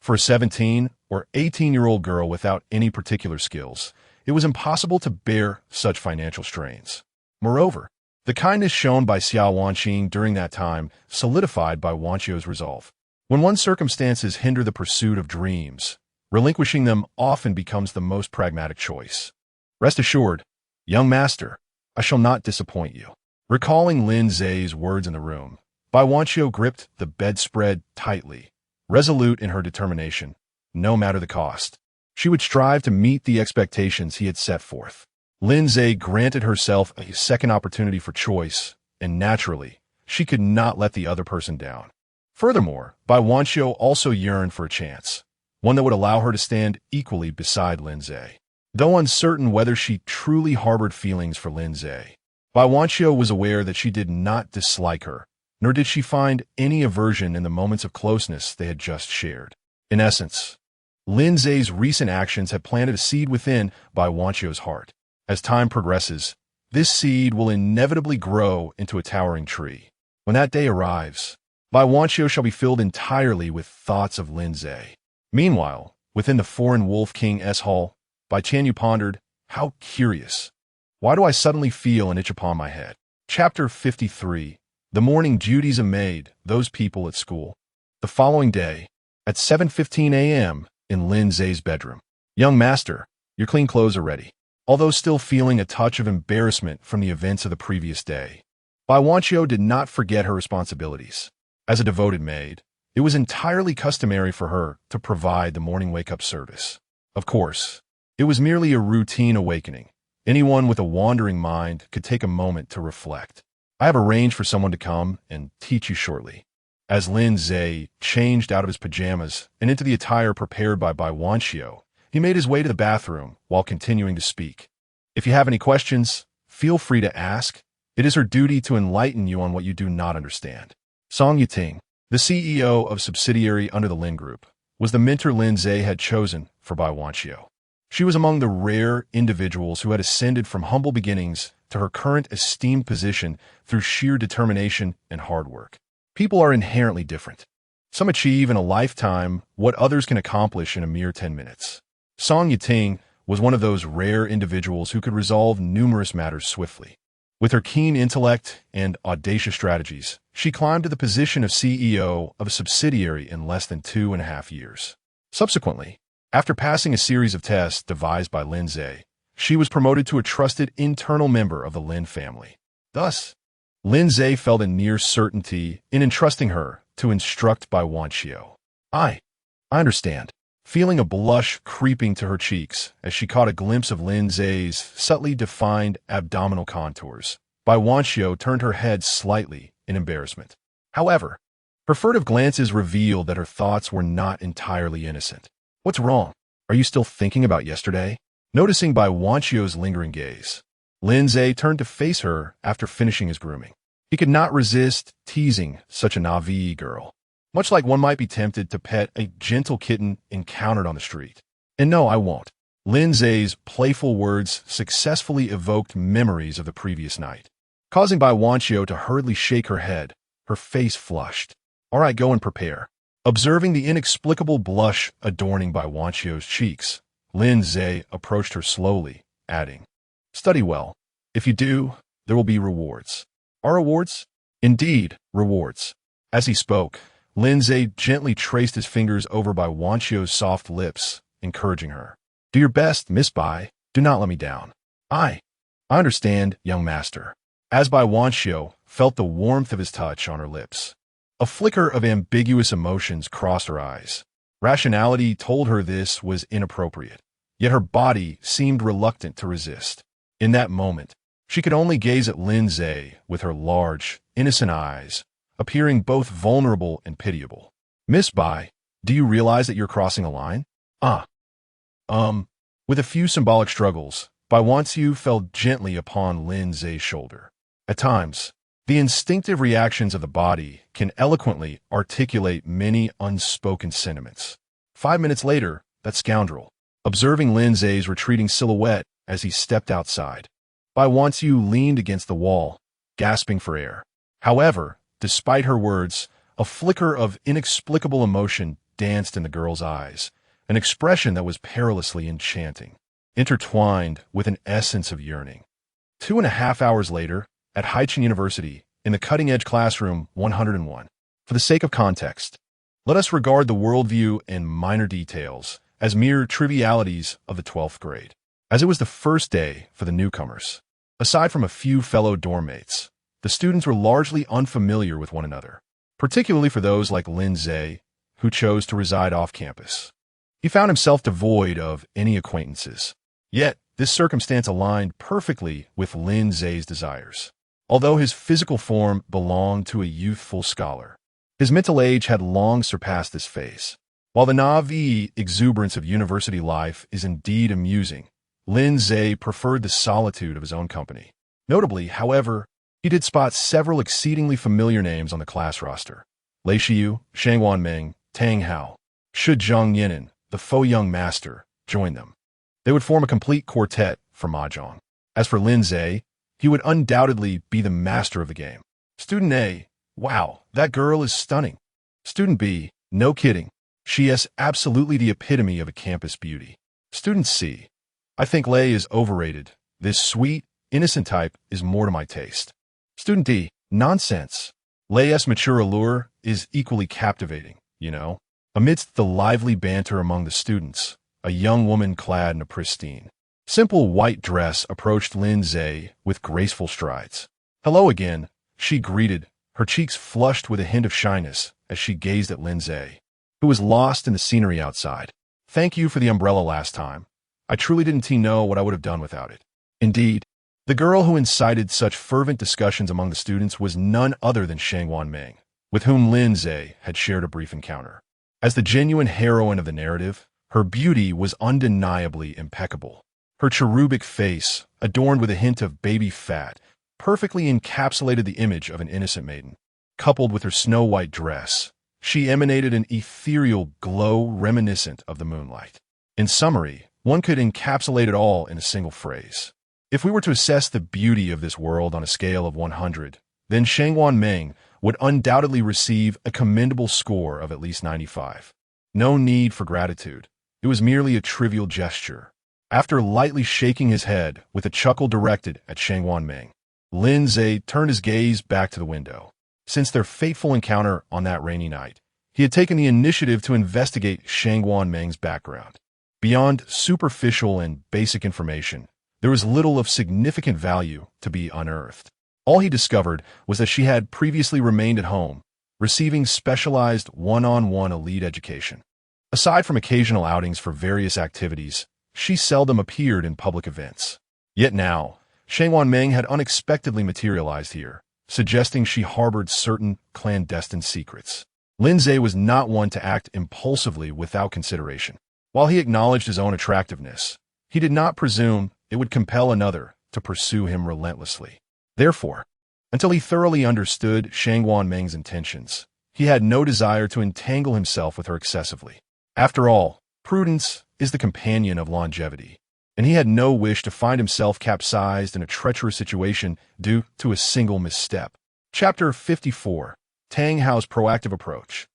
For a 17 or 18-year-old girl without any particular skills, it was impossible to bear such financial strains. Moreover, the kindness shown by Xiao Wanqing during that time solidified Bai Wanqiu's resolve. When one's circumstances hinder the pursuit of dreams, relinquishing them often becomes the most pragmatic choice. Rest assured, young master, I shall not disappoint you. Recalling Lin Ze's words in the room, Bai Wanqiu gripped the bedspread tightly, resolute in her determination, no matter the cost. She would strive to meet the expectations he had set forth. Lin Ze granted herself a second opportunity for choice, and naturally, she could not let the other person down. Furthermore, Bai Wanqiu also yearned for a chance, one that would allow her to stand equally beside Lin Ze. Though uncertain whether she truly harbored feelings for Lin Ze, Bai Wanqiu was aware that she did not dislike her, nor did she find any aversion in the moments of closeness they had just shared. In essence, Lin Ze's recent actions had planted a seed within Bai Wanqiu's heart. As time progresses, this seed will inevitably grow into a towering tree. When that day arrives, Bai Wanqiu shall be filled entirely with thoughts of Lin Ze. Meanwhile, within the foreign Wolf King's hall, Bai Tianyu pondered, how curious. Why do I suddenly feel an itch upon my head? Chapter 53. The morning duties of maid, those people at school. The following day, at 7:15 a.m., in Lin Ze's bedroom. Young master, your clean clothes are ready. Although still feeling a touch of embarrassment from the events of the previous day, Bai Wanqiu did not forget her responsibilities. As a devoted maid, it was entirely customary for her to provide the morning wake-up service. Of course, it was merely a routine awakening. Anyone with a wandering mind could take a moment to reflect. I have arranged for someone to come and teach you shortly. As Lin Ze changed out of his pajamas and into the attire prepared by Bai Wanqiu, he made his way to the bathroom while continuing to speak. If you have any questions, feel free to ask. It is her duty to enlighten you on what you do not understand. Song Yuting, the CEO of subsidiary under the Lin Group, was the mentor Lin Ze had chosen for Bai Wanqiu. She was among the rare individuals who had ascended from humble beginnings to her current esteemed position through sheer determination and hard work. People are inherently different. Some achieve in a lifetime what others can accomplish in a mere 10 minutes. Song Yuting was one of those rare individuals who could resolve numerous matters swiftly. With her keen intellect and audacious strategies, she climbed to the position of CEO of a subsidiary in less than 2.5 years. Subsequently, after passing a series of tests devised by Lin Ze, she was promoted to a trusted internal member of the Lin family. Thus, Lin Ze felt a near certainty in entrusting her to instruct Bai Wanqiu. I understand. Feeling a blush creeping to her cheeks as she caught a glimpse of Lin Ze's subtly defined abdominal contours, Bai Wanqiu turned her head slightly in embarrassment. However, her furtive glances revealed that her thoughts were not entirely innocent. What's wrong? Are you still thinking about yesterday? Noticing Bai Wanqiu's lingering gaze, Lin Ze turned to face her after finishing his grooming. He could not resist teasing such a naive girl, much like one might be tempted to pet a gentle kitten encountered on the street. And no, I won't. Lin Ze's playful words successfully evoked memories of the previous night, causing Bai Wanqiu to hurriedly shake her head. Her face flushed. All right, go and prepare. Observing the inexplicable blush adorning Bai Wanqiu's cheeks, Lin Ze approached her slowly, adding, study well. If you do, there will be rewards. Are rewards? Indeed, rewards. As he spoke, Lin Ze gently traced his fingers over Bai Wanqiu's soft lips, encouraging her. Do your best, Miss Bai. Do not let me down. I understand, young master. As Bai Wanqiu felt the warmth of his touch on her lips, a flicker of ambiguous emotions crossed her eyes. Rationality told her this was inappropriate, yet her body seemed reluctant to resist. In that moment, she could only gaze at Lin Ze with her large, innocent eyes, appearing both vulnerable and pitiable. Miss Bai, do you realize that you're crossing a line? With a few symbolic struggles, Bai Wanqiu fell gently upon Lin Ze's shoulder. At times, the instinctive reactions of the body can eloquently articulate many unspoken sentiments. 5 minutes later, that scoundrel, observing Lin Ze's retreating silhouette as he stepped outside, Bai Wanqiu leaned against the wall, gasping for air. However, despite her words, a flicker of inexplicable emotion danced in the girl's eyes, an expression that was perilously enchanting, intertwined with an essence of yearning. 2.5 hours later, at Haichen University, in the cutting-edge classroom 101. For the sake of context, let us regard the worldview and minor details as mere trivialities of the 12th grade, as it was the first day for the newcomers. Aside from a few fellow dorm mates, the students were largely unfamiliar with one another, particularly for those like Lin Ze, who chose to reside off campus. He found himself devoid of any acquaintances. Yet, this circumstance aligned perfectly with Lin Ze's desires. Although his physical form belonged to a youthful scholar, his mental age had long surpassed this phase. While the naive exuberance of university life is indeed amusing, Lin Ze preferred the solitude of his own company. Notably, however, he did spot several exceedingly familiar names on the class roster. Lei Xiu, Shang Wanming, Tang Hao, Shi Zhongyinan, the faux young master, joined them. They would form a complete quartet for Mahjong. As for Lin Ze, he would undoubtedly be the master of the game. Student A, wow, that girl is stunning. Student B, no kidding. She is absolutely the epitome of a campus beauty. Student C, I think Lei is overrated. This sweet, innocent type is more to my taste. Student D, nonsense. Lei's mature allure is equally captivating, you know. Amidst the lively banter among the students, a young woman clad in a pristine, simple white dress approached Lin Ze with graceful strides. Hello again, she greeted, her cheeks flushed with a hint of shyness as she gazed at Lin Ze, who was lost in the scenery outside. Thank you for the umbrella last time. I truly didn't know what I would have done without it. Indeed, the girl who incited such fervent discussions among the students was none other than Shang Wanming, with whom Lin Ze had shared a brief encounter. As the genuine heroine of the narrative, her beauty was undeniably impeccable. Her cherubic face, adorned with a hint of baby fat, perfectly encapsulated the image of an innocent maiden. Coupled with her snow-white dress, she emanated an ethereal glow reminiscent of the moonlight. In summary, one could encapsulate it all in a single phrase. If we were to assess the beauty of this world on a scale of 100, then Shang Wanming would undoubtedly receive a commendable score of at least 95. No need for gratitude. It was merely a trivial gesture. After lightly shaking his head with a chuckle directed at Shang Wanming, Lin Ze turned his gaze back to the window. Since their fateful encounter on that rainy night, he had taken the initiative to investigate Shang Wanming's background. Beyond superficial and basic information, there was little of significant value to be unearthed. All he discovered was that she had previously remained at home, receiving specialized one-on-one elite education. Aside from occasional outings for various activities, she seldom appeared in public events. Yet now, Shang Wanming had unexpectedly materialized here, suggesting she harbored certain clandestine secrets. Lin Ze was not one to act impulsively without consideration. While he acknowledged his own attractiveness, he did not presume it would compel another to pursue him relentlessly. Therefore, until he thoroughly understood Shang Wanming's intentions, he had no desire to entangle himself with her excessively. After all, prudence is the companion of longevity, and he had no wish to find himself capsized in a treacherous situation due to a single misstep. Chapter 54. Tang Hao's Proactive Approach.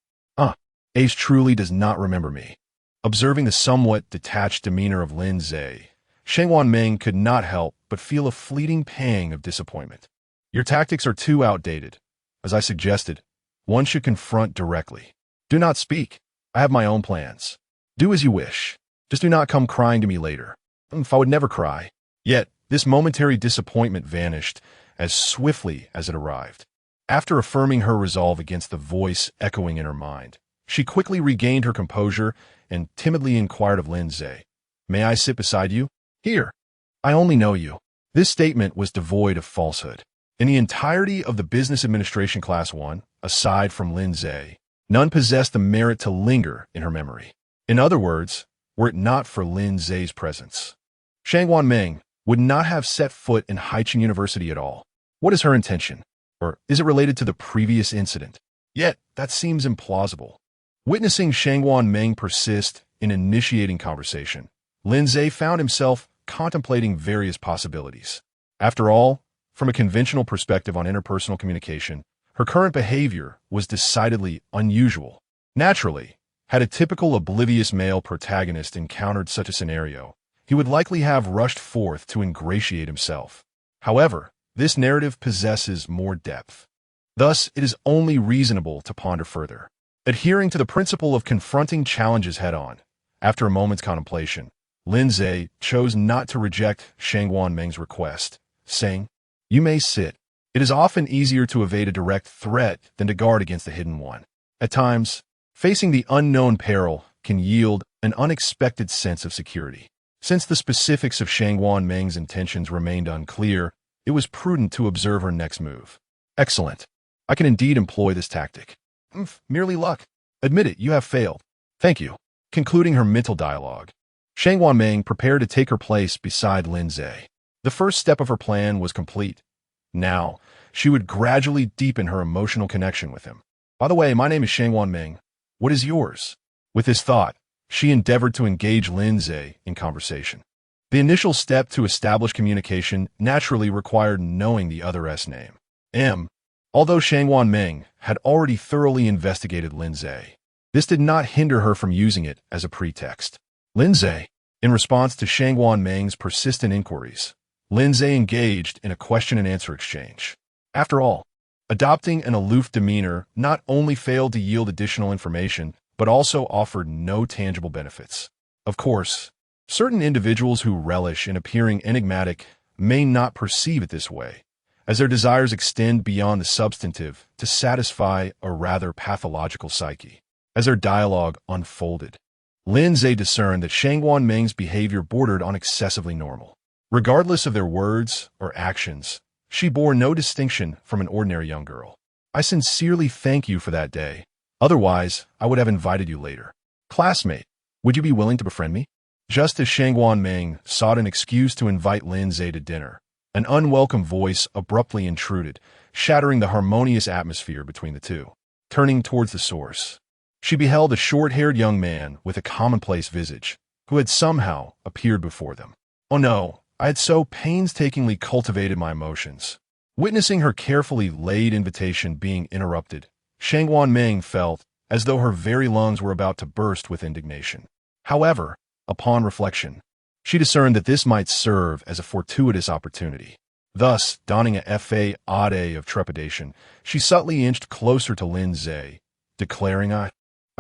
Ace truly does not remember me. Observing the somewhat detached demeanor of Lin Ze, Shang Wanming could not help but feel a fleeting pang of disappointment. Your tactics are too outdated. As I suggested, one should confront directly. Do not speak. I have my own plans. Do as you wish. Just do not come crying to me later. If I would never cry. Yet, this momentary disappointment vanished as swiftly as it arrived. After affirming her resolve against the voice echoing in her mind, she quickly regained her composure and timidly inquired of Lin Ze, "May I sit beside you?" "Here. I only know you." This statement was devoid of falsehood. In the entirety of the Business Administration Class 1, aside from Lin Ze, none possessed the merit to linger in her memory. In other words, were it not for Lin Ze's presence, Shang Wanming would not have set foot in Haicheng University at all. What is her intention? Or is it related to the previous incident? Yet, that seems implausible. Witnessing Shang Wanming persist in initiating conversation, Lin Ze found himself contemplating various possibilities. After all, from a conventional perspective on interpersonal communication, her current behavior was decidedly unusual. Naturally, had a typical oblivious male protagonist encountered such a scenario, he would likely have rushed forth to ingratiate himself. However, this narrative possesses more depth. Thus, it is only reasonable to ponder further. Adhering to the principle of confronting challenges head-on, after a moment's contemplation, Lin Ze chose not to reject Shang Wanming's request, saying, "You may sit." It is often easier to evade a direct threat than to guard against a hidden one. At times, facing the unknown peril can yield an unexpected sense of security. Since the specifics of Shangwan Meng's intentions remained unclear, it was prudent to observe her next move. "Excellent. I can indeed employ this tactic." Merely luck." "Admit it, you have failed." "Thank you." Concluding her mental dialogue, Shangwan Meng prepared to take her place beside Lin Ze. The first step of her plan was complete. Now, she would gradually deepen her emotional connection with him. "By the way, my name is Shangwan Meng. What is yours?" With this thought, she endeavored to engage Lin Ze in conversation. The initial step to establish communication naturally required knowing the other's name. Although Shangwan Meng had already thoroughly investigated Lin Ze, this did not hinder her from using it as a pretext. Lin Ze, in response to Shangwan Meng's persistent inquiries, Lin Ze engaged in a question-and-answer exchange. After all, adopting an aloof demeanor not only failed to yield additional information, but also offered no tangible benefits. Of course, certain individuals who relish in appearing enigmatic may not perceive it this way, as their desires extend beyond the substantive to satisfy a rather pathological psyche. As their dialogue unfolded, Lin Ze discerned that Shangwan Meng's behavior bordered on excessively normal. Regardless of their words or actions, she bore no distinction from an ordinary young girl. "I sincerely thank you for that day. Otherwise, I would have invited you later. Classmate, would you be willing to befriend me?" Just as Shangwan Meng sought an excuse to invite Lin Ze to dinner, an unwelcome voice abruptly intruded, shattering the harmonious atmosphere between the two. Turning towards the source, she beheld a short-haired young man with a commonplace visage, who had somehow appeared before them. "Oh no, I had so painstakingly cultivated my emotions." Witnessing her carefully laid invitation being interrupted, Shangwan Meng felt as though her very lungs were about to burst with indignation. However, upon reflection, she discerned that this might serve as a fortuitous opportunity. Thus, donning a fade of trepidation, she subtly inched closer to Lin Ze, declaring, I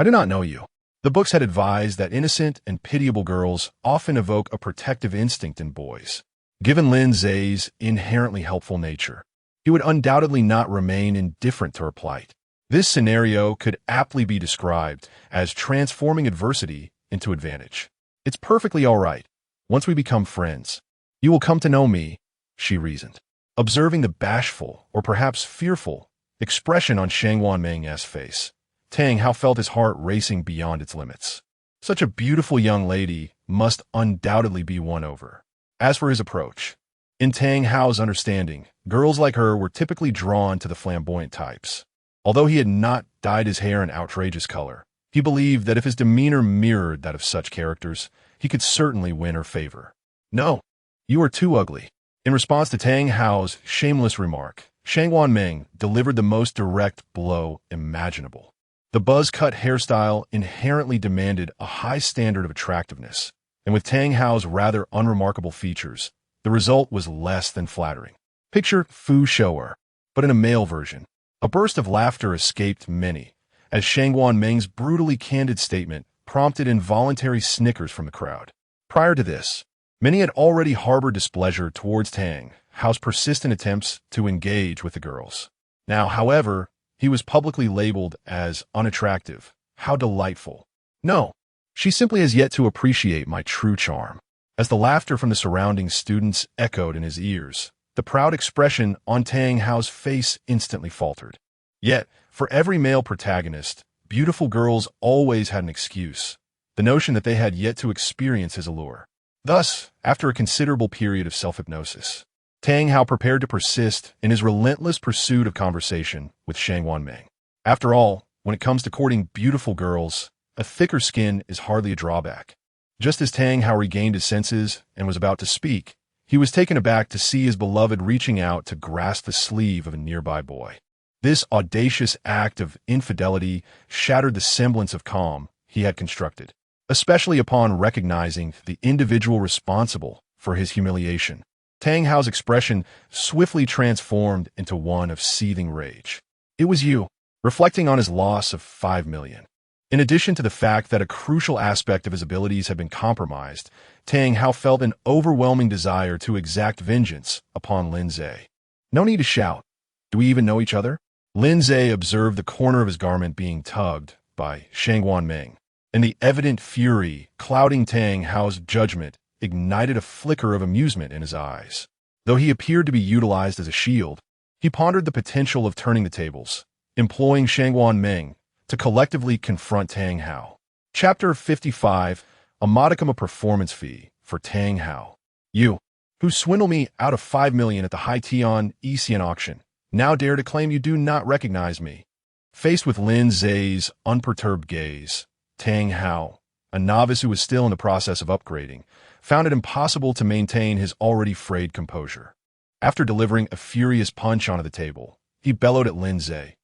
do not know you." The books had advised that innocent and pitiable girls often evoke a protective instinct in boys. Given Lin Ze's inherently helpful nature, he would undoubtedly not remain indifferent to her plight. This scenario could aptly be described as transforming adversity into advantage. "It's perfectly all right. Once we become friends, you will come to know me," she reasoned. Observing the bashful, or perhaps fearful, expression on Shangwan Meng's face, Tang Hao felt his heart racing beyond its limits. Such a beautiful young lady must undoubtedly be won over. As for his approach, in Tang Hao's understanding, girls like her were typically drawn to the flamboyant types. Although he had not dyed his hair an outrageous color, he believed that if his demeanor mirrored that of such characters, he could certainly win her favor. "No, you are too ugly." In response to Tang Hao's shameless remark, Shangwan Meng delivered the most direct blow imaginable. The buzz-cut hairstyle inherently demanded a high standard of attractiveness, and with Tang Hao's rather unremarkable features, the result was less than flattering. Picture Fu Shou'er, but in a male version. A burst of laughter escaped many, as Shangwan Meng's brutally candid statement prompted involuntary snickers from the crowd. Prior to this, many had already harbored displeasure towards Tang Hao's persistent attempts to engage with the girls. Now, however, he was publicly labeled as unattractive. How delightful. "No, she simply has yet to appreciate my true charm." As the laughter from the surrounding students echoed in his ears, the proud expression on Tang Hao's face instantly faltered. Yet, for every male protagonist, beautiful girls always had an excuse, the notion that they had yet to experience his allure. Thus, after a considerable period of self-hypnosis, Tang Hao prepared to persist in his relentless pursuit of conversation with Shangwan Meng. After all, when it comes to courting beautiful girls, a thicker skin is hardly a drawback. Just as Tang Hao regained his senses and was about to speak, he was taken aback to see his beloved reaching out to grasp the sleeve of a nearby boy. This audacious act of infidelity shattered the semblance of calm he had constructed, especially upon recognizing the individual responsible for his humiliation. Tang Hao's expression swiftly transformed into one of seething rage. "It was you." Reflecting on his loss of 5 million. In addition to the fact that a crucial aspect of his abilities had been compromised, Tang Hao felt an overwhelming desire to exact vengeance upon Lin Ze. No need to shout. Do we even know each other? Lin Ze observed the corner of his garment being tugged by Shangguan Ming, and the evident fury clouding Tang Hao's judgment ignited a flicker of amusement in his eyes. Though he appeared to be utilized as a shield, he pondered the potential of turning the tables, employing Shangguan Ming to collectively confront Tang Hao. Chapter 55, a modicum of performance fee for Tang Hao. You, who swindled me out of 5 million at the Haitian Isian auction, now dare to claim you do not recognize me. Faced with Lin Ze's unperturbed gaze, Tang Hao, a novice who was still in the process of upgrading, found it impossible to maintain his already frayed composure. After delivering a furious punch onto the table, he bellowed at Lin Ze.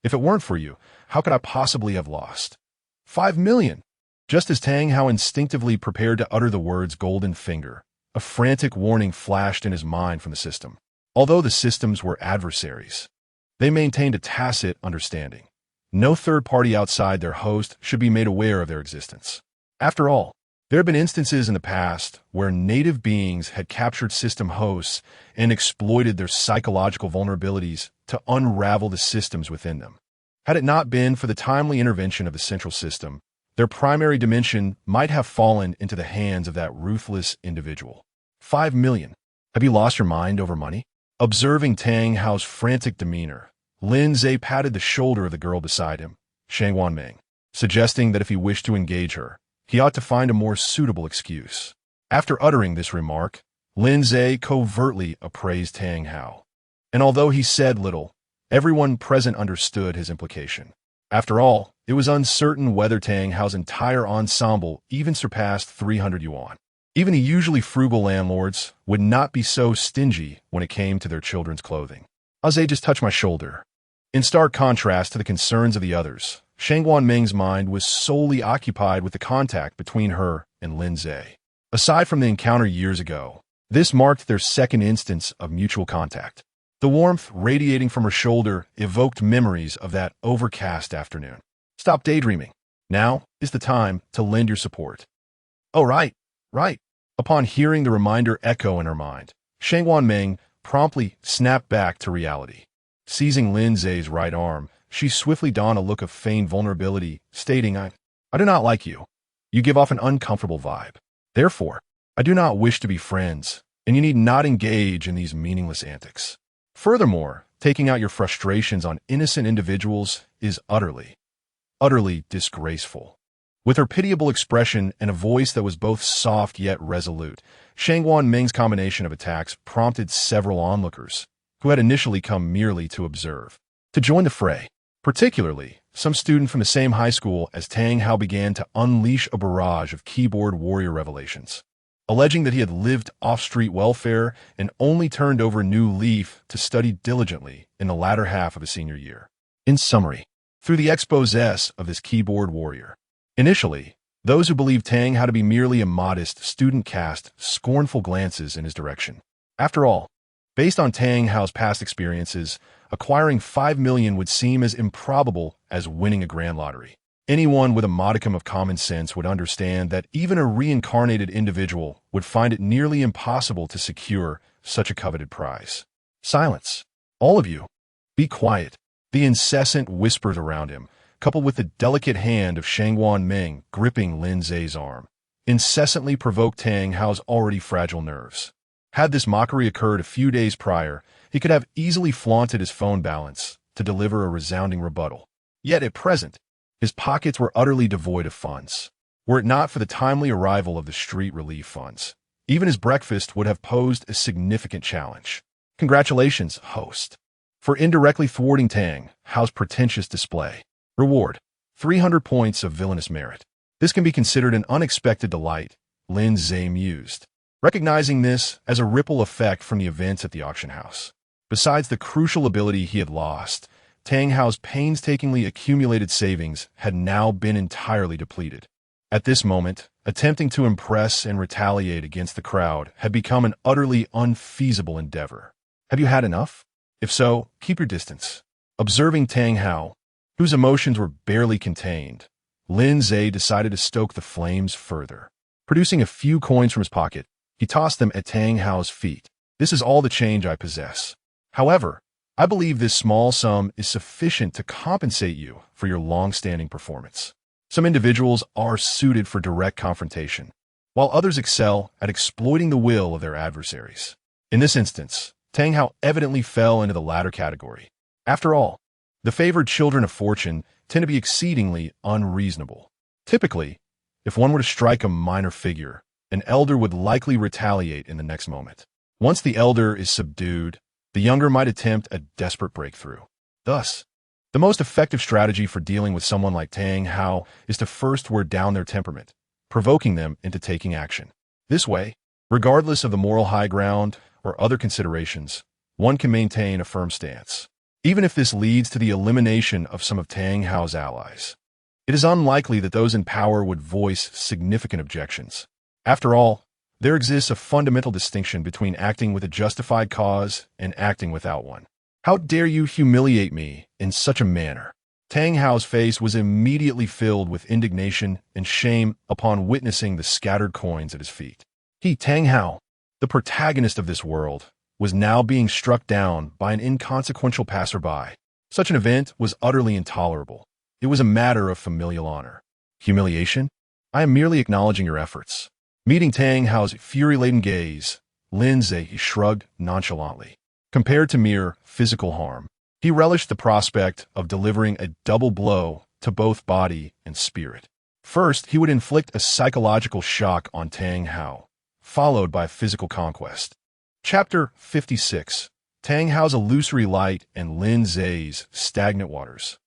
If it weren't for you, how could I possibly have lost? 5 million! Just as Tang Hao instinctively prepared to utter the words golden finger, a frantic warning flashed in his mind from the system. Although the systems were adversaries, they maintained a tacit understanding. No third party outside their host should be made aware of their existence. After all, there have been instances in the past where native beings had captured system hosts and exploited their psychological vulnerabilities to unravel the systems within them. Had it not been for the timely intervention of the central system, their primary dimension might have fallen into the hands of that ruthless individual. 5 million. Have you lost your mind over money? Observing Tang Hao's frantic demeanor, Lin Ze patted the shoulder of the girl beside him, Shangguan Ming, suggesting that if he wished to engage her, he ought to find a more suitable excuse. After uttering this remark, Lin Ze covertly appraised Tang Hao. And although he said little, everyone present understood his implication. After all, it was uncertain whether Tang Hao's entire ensemble even surpassed 300 yuan. Even the usually frugal landlords would not be so stingy when it came to their children's clothing. Ze just touched my shoulder. In stark contrast to the concerns of the others, Shangguan Ming's mind was solely occupied with the contact between her and Lin Ze. Aside from the encounter years ago, this marked their second instance of mutual contact. The warmth radiating from her shoulder evoked memories of that overcast afternoon. Stop daydreaming. Now is the time to lend your support. Oh, right. Upon hearing the reminder echo in her mind, Shangguan Ming promptly snapped back to reality. Seizing Lin Ze's right arm, she swiftly donned a look of feigned vulnerability, stating, I do not like you. You give off an uncomfortable vibe. Therefore, I do not wish to be friends, and you need not engage in these meaningless antics. Furthermore, taking out your frustrations on innocent individuals is utterly disgraceful. With her pitiable expression and a voice that was both soft yet resolute, Shangguan Ming's combination of attacks prompted several onlookers, who had initially come merely to observe, to join the fray. Particularly, some student from the same high school as Tang Hao began to unleash a barrage of keyboard warrior revelations, alleging that he had lived off street welfare and only turned over a new leaf to study diligently in the latter half of his senior year. In summary, through the exposés of this keyboard warrior, initially, those who believed Tang Hao to be merely a modest student cast scornful glances in his direction. After all, based on Tang Hao's past experiences, acquiring 5 million would seem as improbable as winning a grand lottery. Anyone with a modicum of common sense would understand that even a reincarnated individual would find it nearly impossible to secure such a coveted prize. Silence. All of you. Be quiet. The incessant whispers around him, coupled with the delicate hand of Shangguan Ming gripping Lin Ze's arm, incessantly provoked Tang Hao's already fragile nerves. Had this mockery occurred a few days prior, he could have easily flaunted his phone balance to deliver a resounding rebuttal. Yet at present, his pockets were utterly devoid of funds. Were it not for the timely arrival of the street relief funds, even his breakfast would have posed a significant challenge. Congratulations, host, for indirectly thwarting Tang Hao's pretentious display. Reward: 300 points of villainous merit. This can be considered an unexpected delight, Lin Ze mused, recognizing this as a ripple effect from the events at the auction house. Besides the crucial ability he had lost, Tang Hao's painstakingly accumulated savings had now been entirely depleted. At this moment, attempting to impress and retaliate against the crowd had become an utterly unfeasible endeavor. Have you had enough? If so, keep your distance. Observing Tang Hao, whose emotions were barely contained, Lin Ze decided to stoke the flames further. Producing a few coins from his pocket, he tossed them at Tang Hao's feet. "This is all the change I possess. However, I believe this small sum is sufficient to compensate you for your long-standing performance." Some individuals are suited for direct confrontation, while others excel at exploiting the will of their adversaries. In this instance, Tang Hao evidently fell into the latter category. After all, the favored children of fortune tend to be exceedingly unreasonable. Typically, if one were to strike a minor figure, an elder would likely retaliate in the next moment. Once the elder is subdued, the younger might attempt a desperate breakthrough. Thus, the most effective strategy for dealing with someone like Tang Hao is to first wear down their temperament, provoking them into taking action. This way, regardless of the moral high ground or other considerations, one can maintain a firm stance. Even if this leads to the elimination of some of Tang Hao's allies, it is unlikely that those in power would voice significant objections. After all, there exists a fundamental distinction between acting with a justified cause and acting without one. "How dare you humiliate me in such a manner?" Tang Hao's face was immediately filled with indignation and shame upon witnessing the scattered coins at his feet. He, Tang Hao, the protagonist of this world, was now being struck down by an inconsequential passerby. Such an event was utterly intolerable. It was a matter of familial honor. "Humiliation? I am merely acknowledging your efforts." Meeting Tang Hao's fury-laden gaze, Lin Ze shrugged nonchalantly. Compared to mere physical harm, he relished the prospect of delivering a double blow to both body and spirit. First, he would inflict a psychological shock on Tang Hao, followed by physical conquest. Chapter 56. Tang Hao's illusory light and Lin Ze's stagnant waters.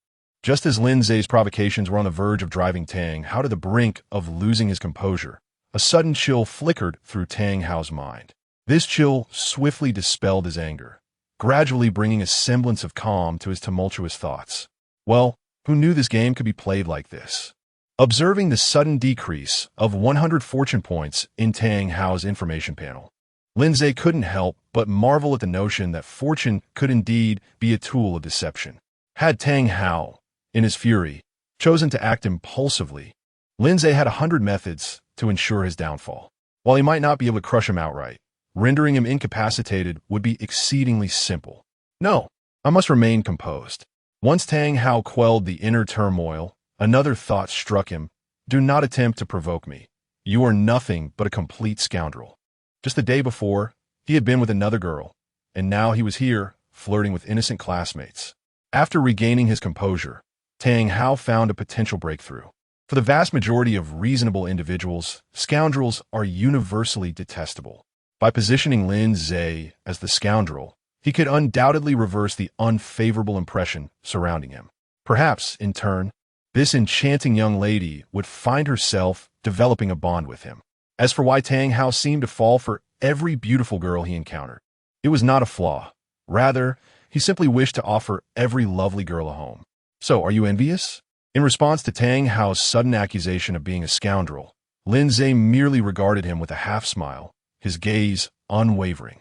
Just as Lin Ze's provocations were on the verge of driving Tang Hao to the brink of losing his composure, a sudden chill flickered through Tang Hao's mind. This chill swiftly dispelled his anger, gradually bringing a semblance of calm to his tumultuous thoughts. Well, who knew this game could be played like this? Observing the sudden decrease of 100 fortune points in Tang Hao's information panel, Lin Ze couldn't help but marvel at the notion that fortune could indeed be a tool of deception. Had Tang Hao, in his fury, chosen to act impulsively, Lin Ze had 100 methods to ensure his downfall. While he might not be able to crush him outright, rendering him incapacitated would be exceedingly simple. No, I must remain composed. Once Tang Hao quelled the inner turmoil, another thought struck him. "Do not attempt to provoke me. You are nothing but a complete scoundrel." Just the day before, he had been with another girl, and now he was here, flirting with innocent classmates. After regaining his composure, Tang Hao found a potential breakthrough. For the vast majority of reasonable individuals, scoundrels are universally detestable. By positioning Lin Ze as the scoundrel, he could undoubtedly reverse the unfavorable impression surrounding him. Perhaps, in turn, this enchanting young lady would find herself developing a bond with him. As for why Tang Hao seemed to fall for every beautiful girl he encountered, it was not a flaw. Rather, he simply wished to offer every lovely girl a home. "So, are you envious?" In response to Tang Hao's sudden accusation of being a scoundrel, Lin Ze merely regarded him with a half-smile, his gaze unwavering.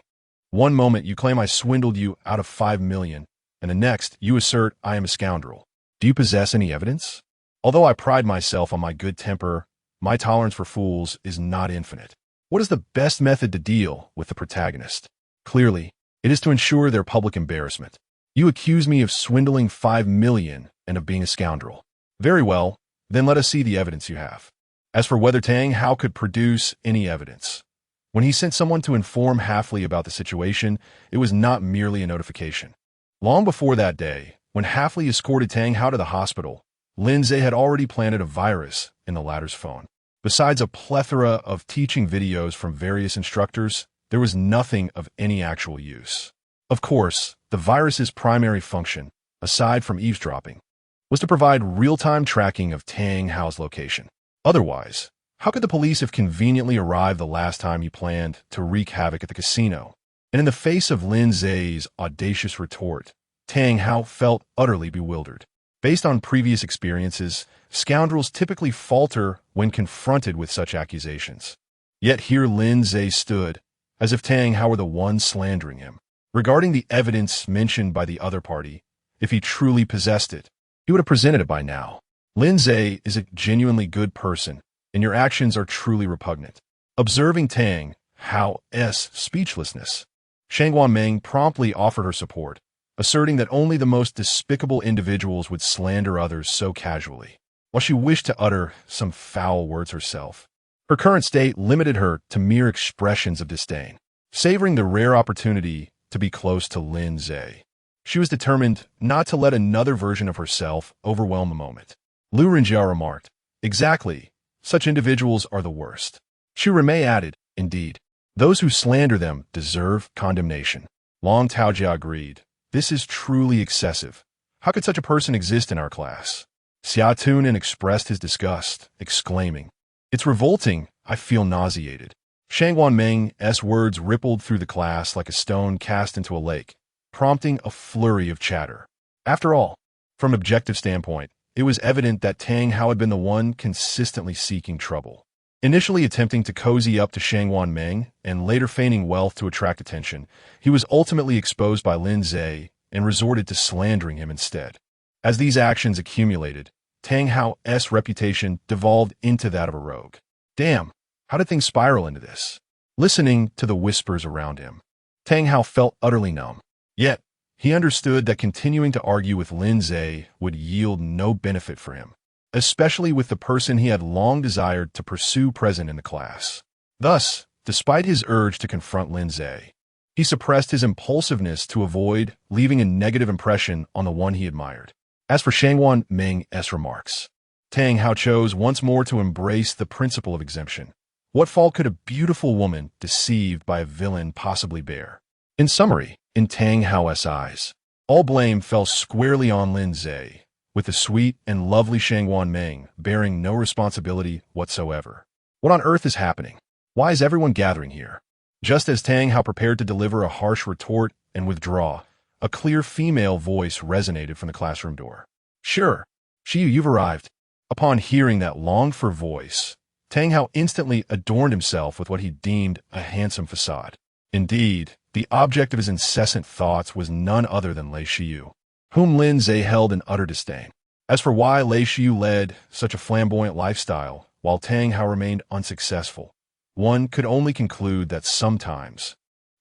"One moment you claim I swindled you out of 5 million, and the next you assert I am a scoundrel. Do you possess any evidence? Although I pride myself on my good temper, my tolerance for fools is not infinite. What is the best method to deal with the protagonist? Clearly, it is to ensure their public embarrassment. You accuse me of swindling 5 million and of being a scoundrel. Very well, then let us see the evidence you have." As for whether Tang Hao could produce any evidence, when he sent someone to inform Hafli about the situation, it was not merely a notification. Long before that day, when Hafli escorted Tang Hao to the hospital, Lin Ze had already planted a virus in the latter's phone. Besides a plethora of teaching videos from various instructors, there was nothing of any actual use. Of course, the virus's primary function, aside from eavesdropping, was to provide real-time tracking of Tang Hao's location. Otherwise, how could the police have conveniently arrived the last time he planned to wreak havoc at the casino? And in the face of Lin Ze's audacious retort, Tang Hao felt utterly bewildered. Based on previous experiences, scoundrels typically falter when confronted with such accusations. Yet here Lin Ze stood, as if Tang Hao were the one slandering him. Regarding the evidence mentioned by the other party, if he truly possessed it, he would have presented it by now. Lin Ze is a genuinely good person, and your actions are truly repugnant. Observing Tang Hao's speechlessness, Shangguan Meng promptly offered her support, asserting that only the most despicable individuals would slander others so casually. While she wished to utter some foul words herself, her current state limited her to mere expressions of disdain. Savoring the rare opportunity to be close to Lin Ze, she was determined not to let another version of herself overwhelm the moment. Lu Renjiao remarked, "Exactly, such individuals are the worst." Xu Remei added, "Indeed, those who slander them deserve condemnation." Long Taojia agreed, "This is truly excessive. How could such a person exist in our class?" Xia Tunin expressed his disgust, exclaiming, "It's revolting, I feel nauseated." Shangguan Meng's words rippled through the class like a stone cast into a lake, prompting a flurry of chatter. After all, from an objective standpoint, it was evident that Tang Hao had been the one consistently seeking trouble. Initially attempting to cozy up to Shangguan Meng and later feigning wealth to attract attention, he was ultimately exposed by Lin Ze and resorted to slandering him instead. As these actions accumulated, Tang Hao's reputation devolved into that of a rogue. Damn, how did things spiral into this? Listening to the whispers around him, Tang Hao felt utterly numb. Yet, he understood that continuing to argue with Lin Ze would yield no benefit for him, especially with the person he had long desired to pursue present in the class. Thus, despite his urge to confront Lin Ze, he suppressed his impulsiveness to avoid leaving a negative impression on the one he admired. As for Shangguan Meng's remarks, Tang Hao chose once more to embrace the principle of exemption. What fault could a beautiful woman deceived by a villain possibly bear? In summary, in Tang Hao's eyes, all blame fell squarely on Lin Ze, with the sweet and lovely Shangguan Meng bearing no responsibility whatsoever. What on earth is happening? Why is everyone gathering here? Just as Tang Hao prepared to deliver a harsh retort and withdraw, a clear female voice resonated from the classroom door. "Sure, Shiyu, you've arrived." Upon hearing that longed-for voice, Tang Hao instantly adorned himself with what he deemed a handsome facade. Indeed, the object of his incessant thoughts was none other than Lei Shiyu, whom Lin Ze held in utter disdain. As for why Lei Shiyu led such a flamboyant lifestyle, while Tang Hao remained unsuccessful, one could only conclude that sometimes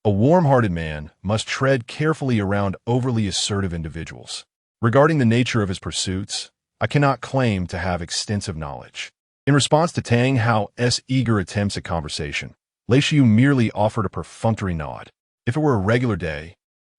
a warm-hearted man must tread carefully around overly assertive individuals. Regarding the nature of his pursuits, I cannot claim to have extensive knowledge. In response to Tang Hao's eager attempts at conversation, Lei Shiyu merely offered a perfunctory nod. If it were a regular day,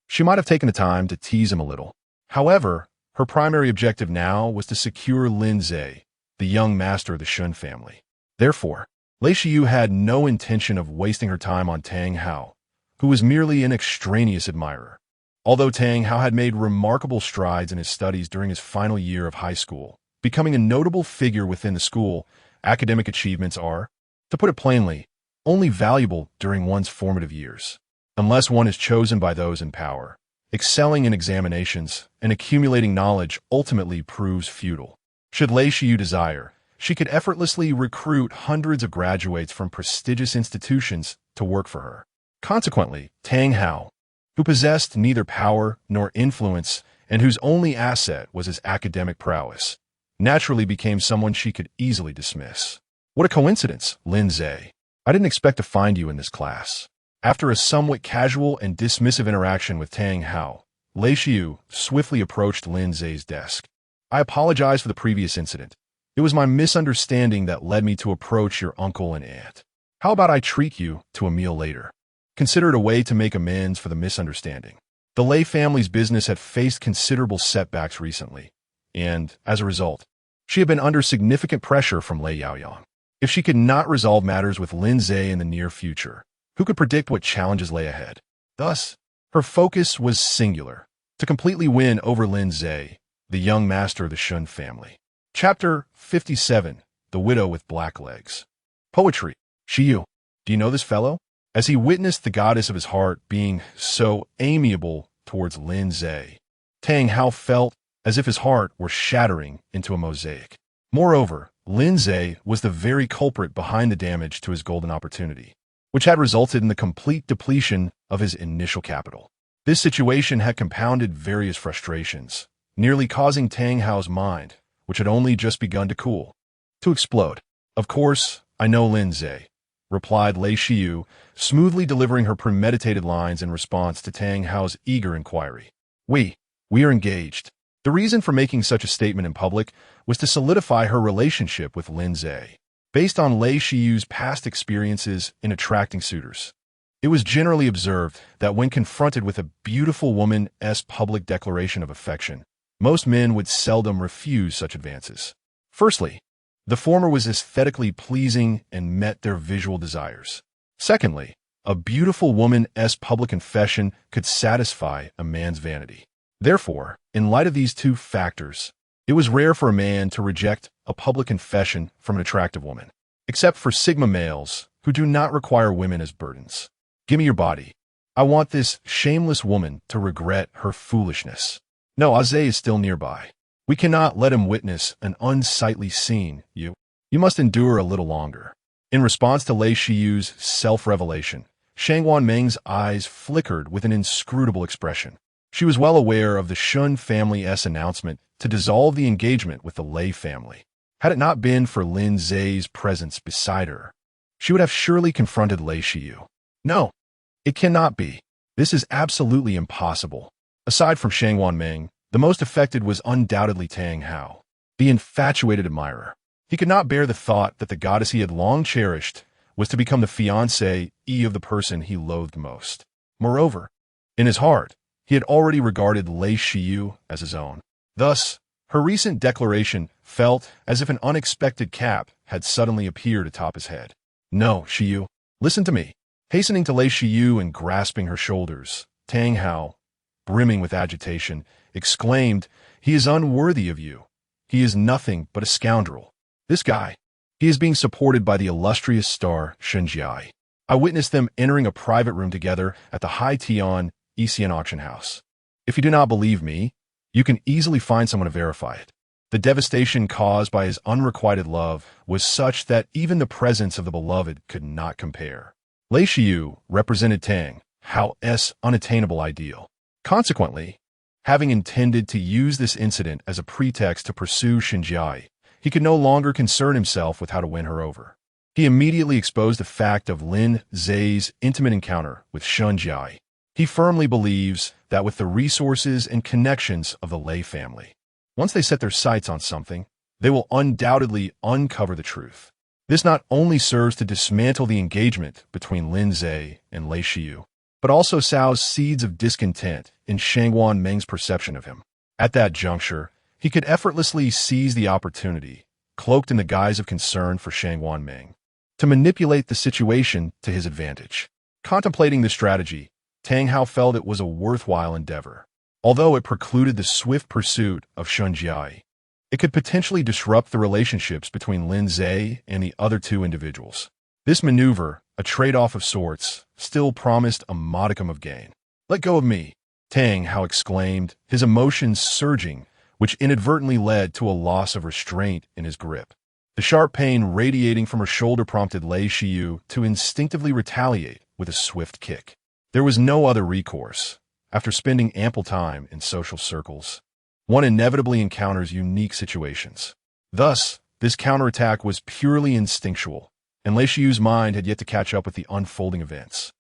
she might have taken the time to tease him a little. However, her primary objective now was to secure Lin Ze, the young master of the Shun family. Therefore, Lei Shiyu had no intention of wasting her time on Tang Hao, who was merely an extraneous admirer. Although Tang Hao had made remarkable strides in his studies during his final year of high school, becoming a notable figure within the school, academic achievements are, to put it plainly, only valuable during one's formative years. Unless one is chosen by those in power, excelling in examinations and accumulating knowledge ultimately proves futile. Should Lei Shiyu desire, she could effortlessly recruit hundreds of graduates from prestigious institutions to work for her. Consequently, Tang Hao, who possessed neither power nor influence and whose only asset was his academic prowess, naturally became someone she could easily dismiss. What a coincidence, Lin Ze. I didn't expect to find you in this class. After a somewhat casual and dismissive interaction with Tang Hao, Lei Shiyu swiftly approached Lin Ze's desk. "I apologize for the previous incident. It was my misunderstanding that led me to approach your uncle and aunt. How about I treat you to a meal later? Consider it a way to make amends for the misunderstanding." The Lei family's business had faced considerable setbacks recently, and, as a result, she had been under significant pressure from Lei Yaoyang. If she could not resolve matters with Lin Ze in the near future, who could predict what challenges lay ahead? Thus, her focus was singular, to completely win over Lin Ze, the young master of the Shun family. Chapter 57, The Widow with Black Legs. Poetry. Shiyu, do you know this fellow? As he witnessed the goddess of his heart being so amiable towards Lin Ze, Tang Hao felt as if his heart were shattering into a mosaic. Moreover, Lin Ze was the very culprit behind the damage to his golden opportunity, which had resulted in the complete depletion of his initial capital. This situation had compounded various frustrations, nearly causing Tang Hao's mind, which had only just begun to cool, to explode. "Of course, I know Lin Ze," replied Lei Shiyu, smoothly delivering her premeditated lines in response to Tang Hao's eager inquiry. We are engaged." The reason for making such a statement in public was to solidify her relationship with Lin Ze, based on Lei Shiyu's past experiences in attracting suitors. It was generally observed that when confronted with a beautiful woman's public declaration of affection, most men would seldom refuse such advances. Firstly, the former was aesthetically pleasing and met their visual desires. Secondly, a beautiful woman's public confession could satisfy a man's vanity. Therefore, in light of these two factors, it was rare for a man to reject a public confession from an attractive woman, except for Sigma males who do not require women as burdens. "Give me your body. I want this shameless woman to regret her foolishness." "No, Aze is still nearby. We cannot let him witness an unsightly scene. You must endure a little longer." In response to Lei Shiyu's self-revelation, Shangwan Meng's eyes flickered with an inscrutable expression. She was well aware of the Shun family's announcement to dissolve the engagement with the Lei family. Had it not been for Lin Ze's presence beside her, she would have surely confronted Lei Shiyu. "No, it cannot be. This is absolutely impossible." Aside from Shangwan Meng, the most affected was undoubtedly Tang Hao, the infatuated admirer. He could not bear the thought that the goddess he had long cherished was to become the fiancée of the person he loathed most. Moreover, in his heart, he had already regarded Lei Shiyu as his own. Thus, her recent declaration felt as if an unexpected cap had suddenly appeared atop his head. "No, Shiyu, listen to me." Hastening to Lei Shiyu and grasping her shoulders, Tang Hao, brimming with agitation, exclaimed, "He is unworthy of you. He is nothing but a scoundrel. This guy, he is being supported by the illustrious star Shenjiai. I witnessed them entering a private room together at the Hai Tian Isian auction house. If you do not believe me, you can easily find someone to verify it." The devastation caused by his unrequited love was such that even the presence of the beloved could not compare. Lei Shiyu represented Tang Hao's unattainable ideal. Consequently, having intended to use this incident as a pretext to pursue Shenjiai, he could no longer concern himself with how to win her over. He immediately exposed the fact of Lin Ze's intimate encounter with Shenjiai. He firmly believes that with the resources and connections of the Lei family, once they set their sights on something, they will undoubtedly uncover the truth. This not only serves to dismantle the engagement between Lin Ze and Lei Shiyu, but also sows seeds of discontent in Shangwan Meng's perception of him. At that juncture, he could effortlessly seize the opportunity, cloaked in the guise of concern for Shangwan Meng, to manipulate the situation to his advantage. Contemplating this strategy, Tang Hao felt it was a worthwhile endeavor. Although it precluded the swift pursuit of Shenjiai, it could potentially disrupt the relationships between Lin Ze and the other two individuals. This maneuver, a trade-off of sorts, still promised a modicum of gain. "Let go of me," Tang Hao exclaimed, his emotions surging, which inadvertently led to a loss of restraint in his grip. The sharp pain radiating from her shoulder prompted Lei Shiyu to instinctively retaliate with a swift kick. There was no other recourse. After spending ample time in social circles, one inevitably encounters unique situations. Thus, this counterattack was purely instinctual, and Lei Shiyu's mind had yet to catch up with the unfolding events.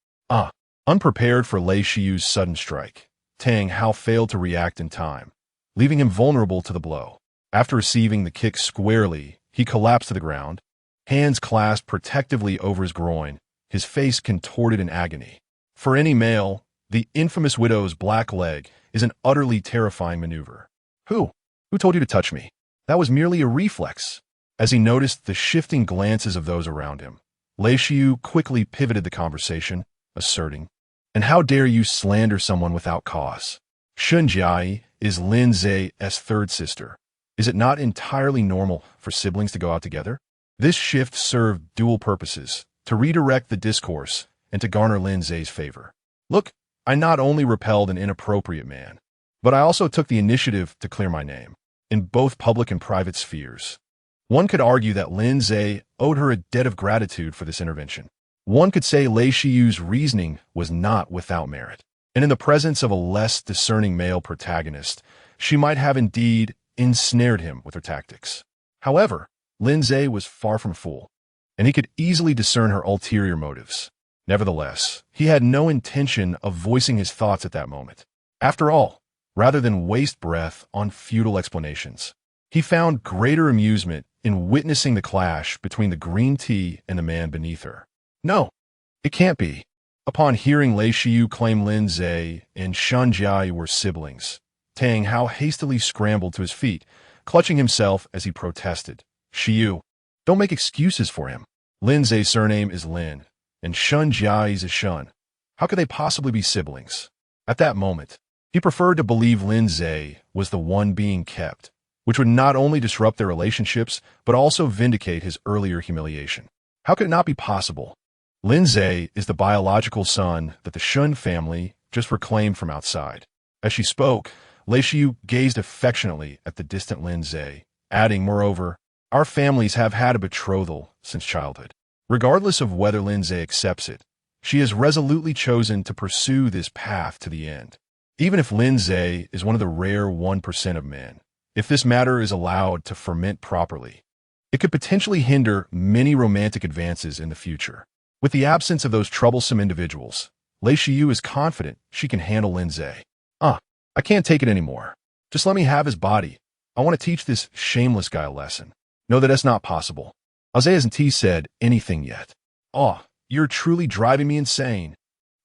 Unprepared for Lei Shiyu's sudden strike, Tang Hao failed to react in time, leaving him vulnerable to the blow. After receiving the kick squarely, he collapsed to the ground, hands clasped protectively over his groin, his face contorted in agony. For any male, the infamous widow's black leg is an utterly terrifying maneuver. Who told you to touch me?" That was merely a reflex. As he noticed the shifting glances of those around him, Lei Shiyu quickly pivoted the conversation, asserting, "And how dare you slander someone without cause? Shenjiai is Lin Ze's third sister. Is it not entirely normal for siblings to go out together?" This shift served dual purposes: to redirect the discourse and to garner Lin Ze's favor. "Look, I not only repelled an inappropriate man, but I also took the initiative to clear my name, in both public and private spheres." One could argue that Lin Ze owed her a debt of gratitude for this intervention. One could say Lei Shiyu's reasoning was not without merit, and in the presence of a less discerning male protagonist, she might have indeed ensnared him with her tactics. However, Lin Ze was far from a fool, and he could easily discern her ulterior motives. Nevertheless, he had no intention of voicing his thoughts at that moment. After all, rather than waste breath on futile explanations, he found greater amusement in witnessing the clash between the green tea and the man beneath her. No, it can't be. Upon hearing Lei Shiyu claim Lin Ze and Shen Jiai were siblings, Tang Hao hastily scrambled to his feet, clutching himself as he protested. Shiyu, don't make excuses for him. Lin Ze's surname is Lin, and Shen Jiai's is Shen. How could they possibly be siblings? At that moment, he preferred to believe Lin Ze was the one being kept, which would not only disrupt their relationships, but also vindicate his earlier humiliation. How could it not be possible? Lin Ze is the biological son that the Shun family just reclaimed from outside. As she spoke, Lei Shiyu gazed affectionately at the distant Lin Ze, adding, moreover, our families have had a betrothal since childhood. Regardless of whether Lin Ze accepts it, she has resolutely chosen to pursue this path to the end. Even if Lin Ze is one of the rare 1% of men, if this matter is allowed to ferment properly, it could potentially hinder many romantic advances in the future. With the absence of those troublesome individuals, Lei Shiyu is confident she can handle Lin Ze. I can't take it anymore. Just let me have his body. I want to teach this shameless guy a lesson. No, that's not possible. Aze hasn't said anything yet. You're truly driving me insane.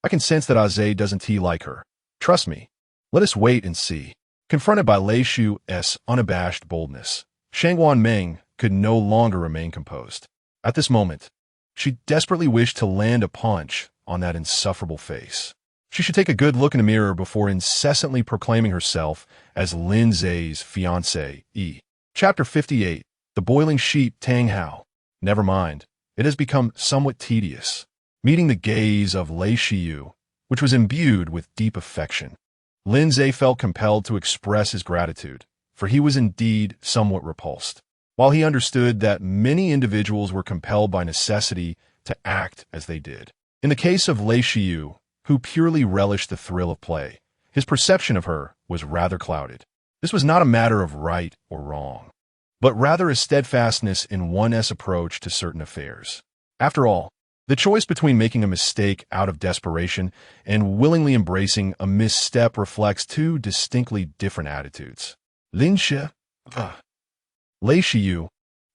I can sense that Aze doesn't like her. Trust me. Let us wait and see. Confronted by Lei Shiyu's unabashed boldness, Shangwan Meng could no longer remain composed. At this moment, she desperately wished to land a punch on that insufferable face. She should take a good look in the mirror before incessantly proclaiming herself as Lin Ze's fiancée. Chapter 58. The Boiling Sheep Tang Hao. Never mind. It has become somewhat tedious. Meeting the gaze of Lei Shiyu, which was imbued with deep affection, Lin Ze felt compelled to express his gratitude, for he was indeed somewhat repulsed. While he understood that many individuals were compelled by necessity to act as they did. In the case of Lei Shiyu, who purely relished the thrill of play, his perception of her was rather clouded. This was not a matter of right or wrong, but rather a steadfastness in one's approach to certain affairs. After all, the choice between making a mistake out of desperation and willingly embracing a misstep reflects two distinctly different attitudes. Lei Shiyu,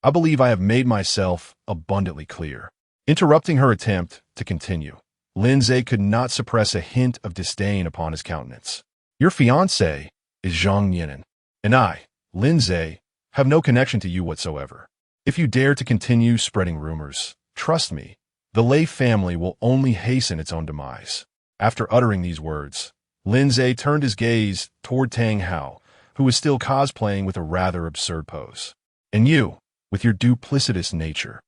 I believe I have made myself abundantly clear. Interrupting her attempt to continue, Lin Ze could not suppress a hint of disdain upon his countenance. Your fiancé is Zhang Yinan, and I, Lin Ze, have no connection to you whatsoever. If you dare to continue spreading rumors, trust me, the Lei family will only hasten its own demise. After uttering these words, Lin Ze turned his gaze toward Tang Hao, who was still cosplaying with a rather absurd pose. And you, with your duplicitous nature,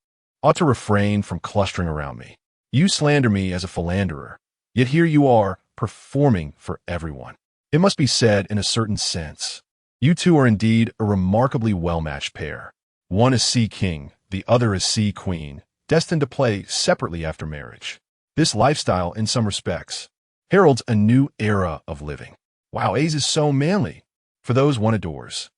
ought to refrain from clustering around me. You slander me as a philanderer, yet here you are, performing for everyone. It must be said in a certain sense. You two are indeed a remarkably well-matched pair. One is Sea King, the other is Sea Queen, destined to play separately after marriage. This lifestyle, in some respects, heralds a new era of living. Wow, Ace is so manly. For those one adores.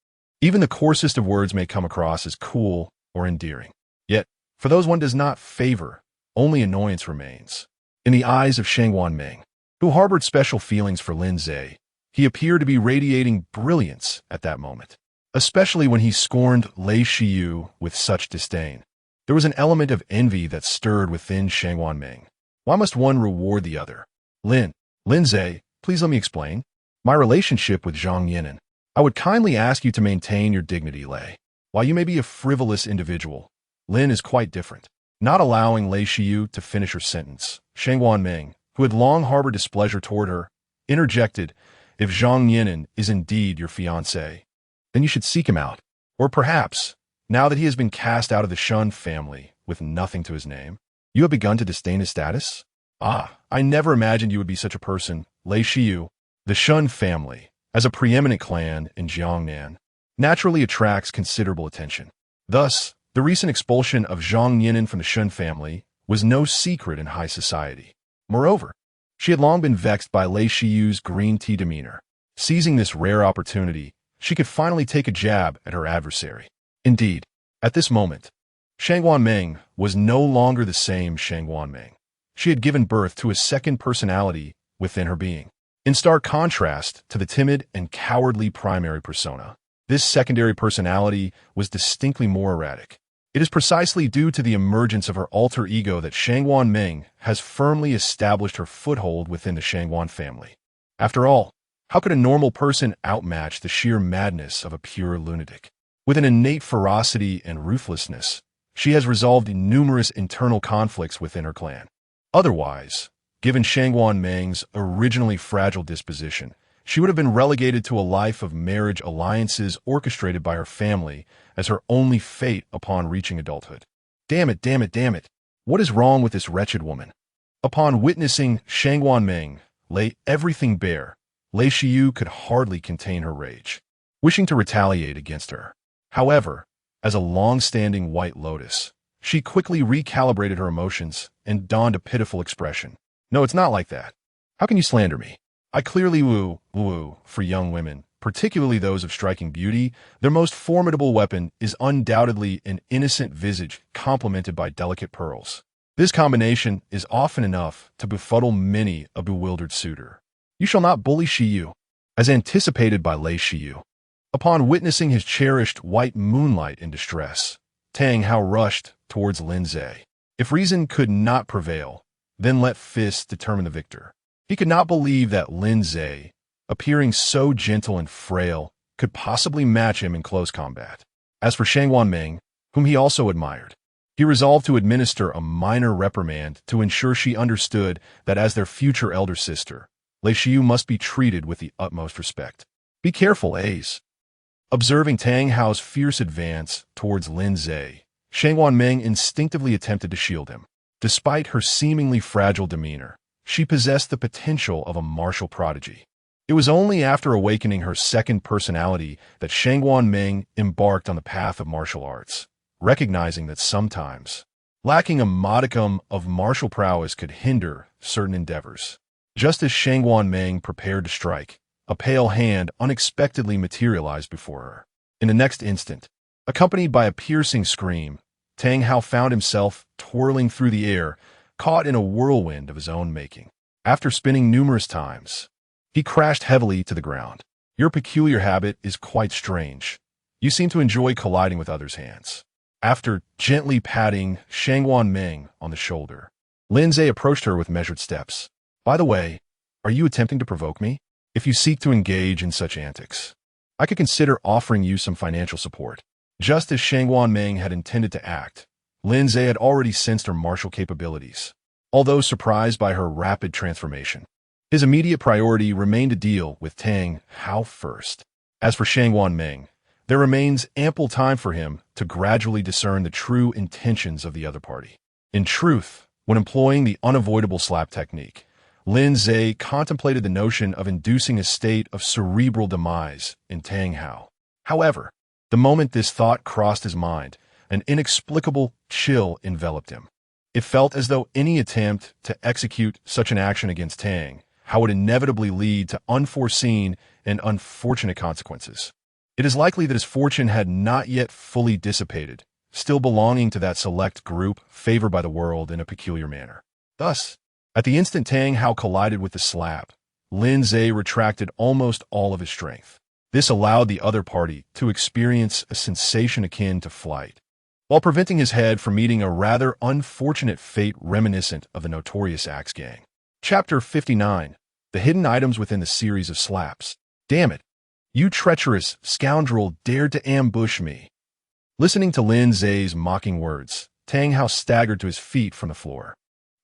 Even the coarsest of words may come across as cool or endearing. Yet, for those one does not favor, only annoyance remains. In the eyes of Shangwan Meng, who harbored special feelings for Lin Ze, he appeared to be radiating brilliance at that moment, especially when he scorned Lei Shiyu with such disdain. There was an element of envy that stirred within Shangwan Meng. Why must one reward the other? Lin Ze, please let me explain. My relationship with Zhang Yinan. I would kindly ask you to maintain your dignity, Lei. While you may be a frivolous individual, Lin is quite different. Not allowing Lei Shiyu to finish her sentence, Shangwan Meng, who had long harbored displeasure toward her, interjected, if Zhang Yinan is indeed your fiancé, then you should seek him out. Or perhaps, now that he has been cast out of the Shun family with nothing to his name, you have begun to disdain his status? I never imagined you would be such a person, Lei Shiyu. The Shun family, as a preeminent clan in Jiangnan, naturally attracts considerable attention. Thus, the recent expulsion of Zhang Yinan from the Shun family was no secret in high society. Moreover, she had long been vexed by Lei Shiyu's green tea demeanor. Seizing this rare opportunity, she could finally take a jab at her adversary. Indeed, at this moment, Shang Wanmeng was no longer the same Shang Wanmeng. She had given birth to a second personality within her being. In stark contrast to the timid and cowardly primary persona, this secondary personality was distinctly more erratic. It is precisely due to the emergence of her alter ego that Shang Wanmeng has firmly established her foothold within the Shangwan family. After all, how could a normal person outmatch the sheer madness of a pure lunatic? With an innate ferocity and ruthlessness, she has resolved numerous internal conflicts within her clan. Otherwise, given Shang Wanmeng's originally fragile disposition, she would have been relegated to a life of marriage alliances orchestrated by her family as her only fate upon reaching adulthood. Damn it, damn it, damn it. What is wrong with this wretched woman? Upon witnessing Shang Wanmeng lay everything bare, Lei Shiyu could hardly contain her rage, wishing to retaliate against her. However, as a long-standing White Lotus, she quickly recalibrated her emotions and donned a pitiful expression. No, it's not like that. How can you slander me? I clearly woo for young women, particularly those of striking beauty. Their most formidable weapon is undoubtedly an innocent visage complemented by delicate pearls. This combination is often enough to befuddle many a bewildered suitor. You shall not bully Shiyu, as anticipated by Lei Shiyu. Upon witnessing his cherished white moonlight in distress, Tang Hao rushed towards Lin Ze. If reason could not prevail, then let fists determine the victor. He could not believe that Lin Ze, appearing so gentle and frail, could possibly match him in close combat. As for Shang Wanmeng, whom he also admired, he resolved to administer a minor reprimand to ensure she understood that as their future elder sister, Lei Shiyu must be treated with the utmost respect. Be careful, Ace. Observing Tang Hao's fierce advance towards Lin Ze, Shang Wanmeng instinctively attempted to shield him. Despite her seemingly fragile demeanor, she possessed the potential of a martial prodigy. It was only after awakening her second personality that Shang Wanmeng embarked on the path of martial arts, recognizing that sometimes lacking a modicum of martial prowess could hinder certain endeavors. Just as Shang Wanmeng prepared to strike, a pale hand unexpectedly materialized before her. In the next instant, accompanied by a piercing scream, Tang Hao found himself twirling through the air, caught in a whirlwind of his own making. After spinning numerous times, he crashed heavily to the ground. Your peculiar habit is quite strange. You seem to enjoy colliding with others' hands. After gently patting Shang Wanmeng on the shoulder, Lin Ze approached her with measured steps. By the way, are you attempting to provoke me? If you seek to engage in such antics, I could consider offering you some financial support. Just as Shang Wanmeng had intended to act, Lin Ze had already sensed her martial capabilities. Although surprised by her rapid transformation, his immediate priority remained to deal with Tang Hao first. As for Shang Wanmeng, there remains ample time for him to gradually discern the true intentions of the other party. In truth, when employing the unavoidable slap technique, Lin Ze contemplated the notion of inducing a state of cerebral demise in Tang Hao. However, the moment this thought crossed his mind, an inexplicable chill enveloped him. It felt as though any attempt to execute such an action against Tang Hao would inevitably lead to unforeseen and unfortunate consequences. It is likely that his fortune had not yet fully dissipated, still belonging to that select group favored by the world in a peculiar manner. Thus, at the instant Tang Hao collided with the slap, Lin Ze retracted almost all of his strength. This allowed the other party to experience a sensation akin to flight, while preventing his head from meeting a rather unfortunate fate reminiscent of the notorious Axe Gang. Chapter 59. The Hidden Items Within the Series of Slaps. Damn it! You treacherous scoundrel dared to ambush me. Listening to Lin Ze's mocking words, Tang Hao staggered to his feet from the floor.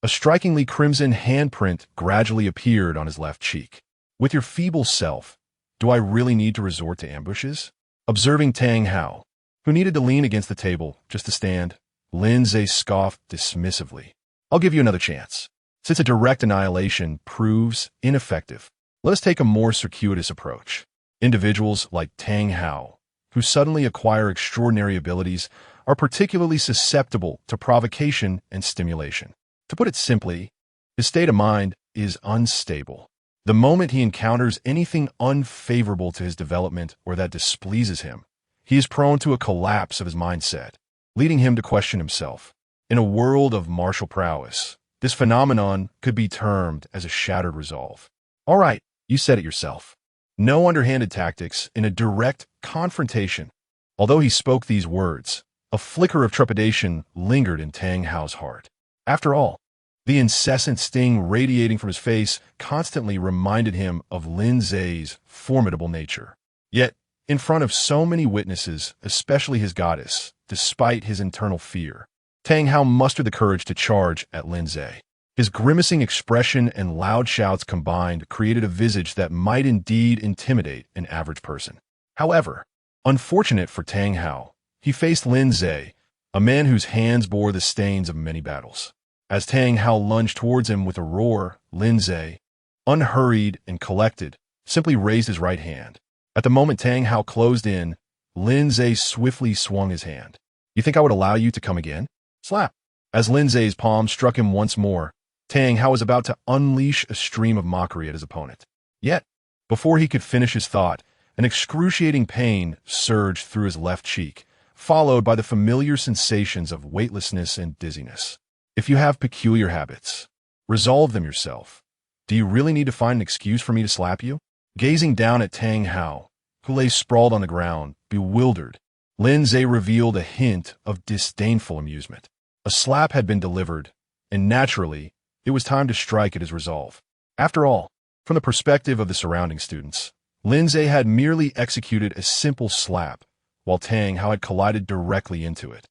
A strikingly crimson handprint gradually appeared on his left cheek. With your feeble self, do I really need to resort to ambushes? Observing Tang Hao, who needed to lean against the table just to stand, Lin Ze scoffed dismissively. I'll give you another chance. Since a direct annihilation proves ineffective, let us take a more circuitous approach. Individuals like Tang Hao, who suddenly acquire extraordinary abilities, are particularly susceptible to provocation and stimulation. To put it simply, his state of mind is unstable. The moment he encounters anything unfavorable to his development or that displeases him, he is prone to a collapse of his mindset, leading him to question himself. In a world of martial prowess, this phenomenon could be termed as a shattered resolve. All right, you said it yourself. No underhanded tactics in a direct confrontation. Although he spoke these words, a flicker of trepidation lingered in Tang Hao's heart. After all, the incessant sting radiating from his face constantly reminded him of Lin Ze's formidable nature. Yet, in front of so many witnesses, especially his goddess, despite his internal fear, Tang Hao mustered the courage to charge at Lin Ze. His grimacing expression and loud shouts combined created a visage that might indeed intimidate an average person. However, unfortunate for Tang Hao, he faced Lin Ze, a man whose hands bore the stains of many battles. As Tang Hao lunged towards him with a roar, Lin Ze, unhurried and collected, simply raised his right hand. At the moment Tang Hao closed in, Lin Ze swiftly swung his hand. "You think I would allow you to come again?" Slap. As Lin Ze's palm struck him once more, Tang Hao was about to unleash a stream of mockery at his opponent. Yet, before he could finish his thought, an excruciating pain surged through his left cheek, followed by the familiar sensations of weightlessness and dizziness. If you have peculiar habits, resolve them yourself. Do you really need to find an excuse for me to slap you? Gazing down at Tang Hao, who lay sprawled on the ground, bewildered, Lin Ze revealed a hint of disdainful amusement. A slap had been delivered, and naturally, it was time to strike at his resolve. After all, from the perspective of the surrounding students, Lin Ze had merely executed a simple slap, while Tang Hao had collided directly into it.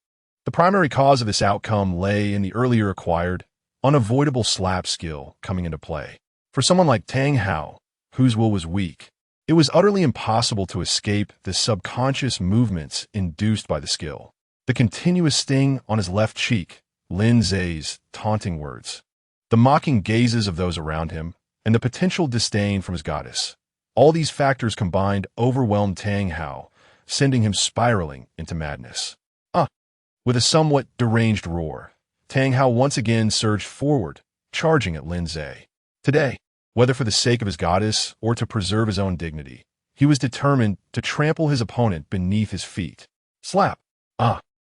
The primary cause of this outcome lay in the earlier acquired, unavoidable slap skill coming into play. For someone like Tang Hao, whose will was weak, it was utterly impossible to escape the subconscious movements induced by the skill. The continuous sting on his left cheek, Lin Ze's taunting words, the mocking gazes of those around him, and the potential disdain from his goddess. All these factors combined overwhelmed Tang Hao, sending him spiraling into madness. With a somewhat deranged roar, Tang Hao once again surged forward, charging at Lin Ze. Today, whether for the sake of his goddess or to preserve his own dignity, he was determined to trample his opponent beneath his feet. Slap.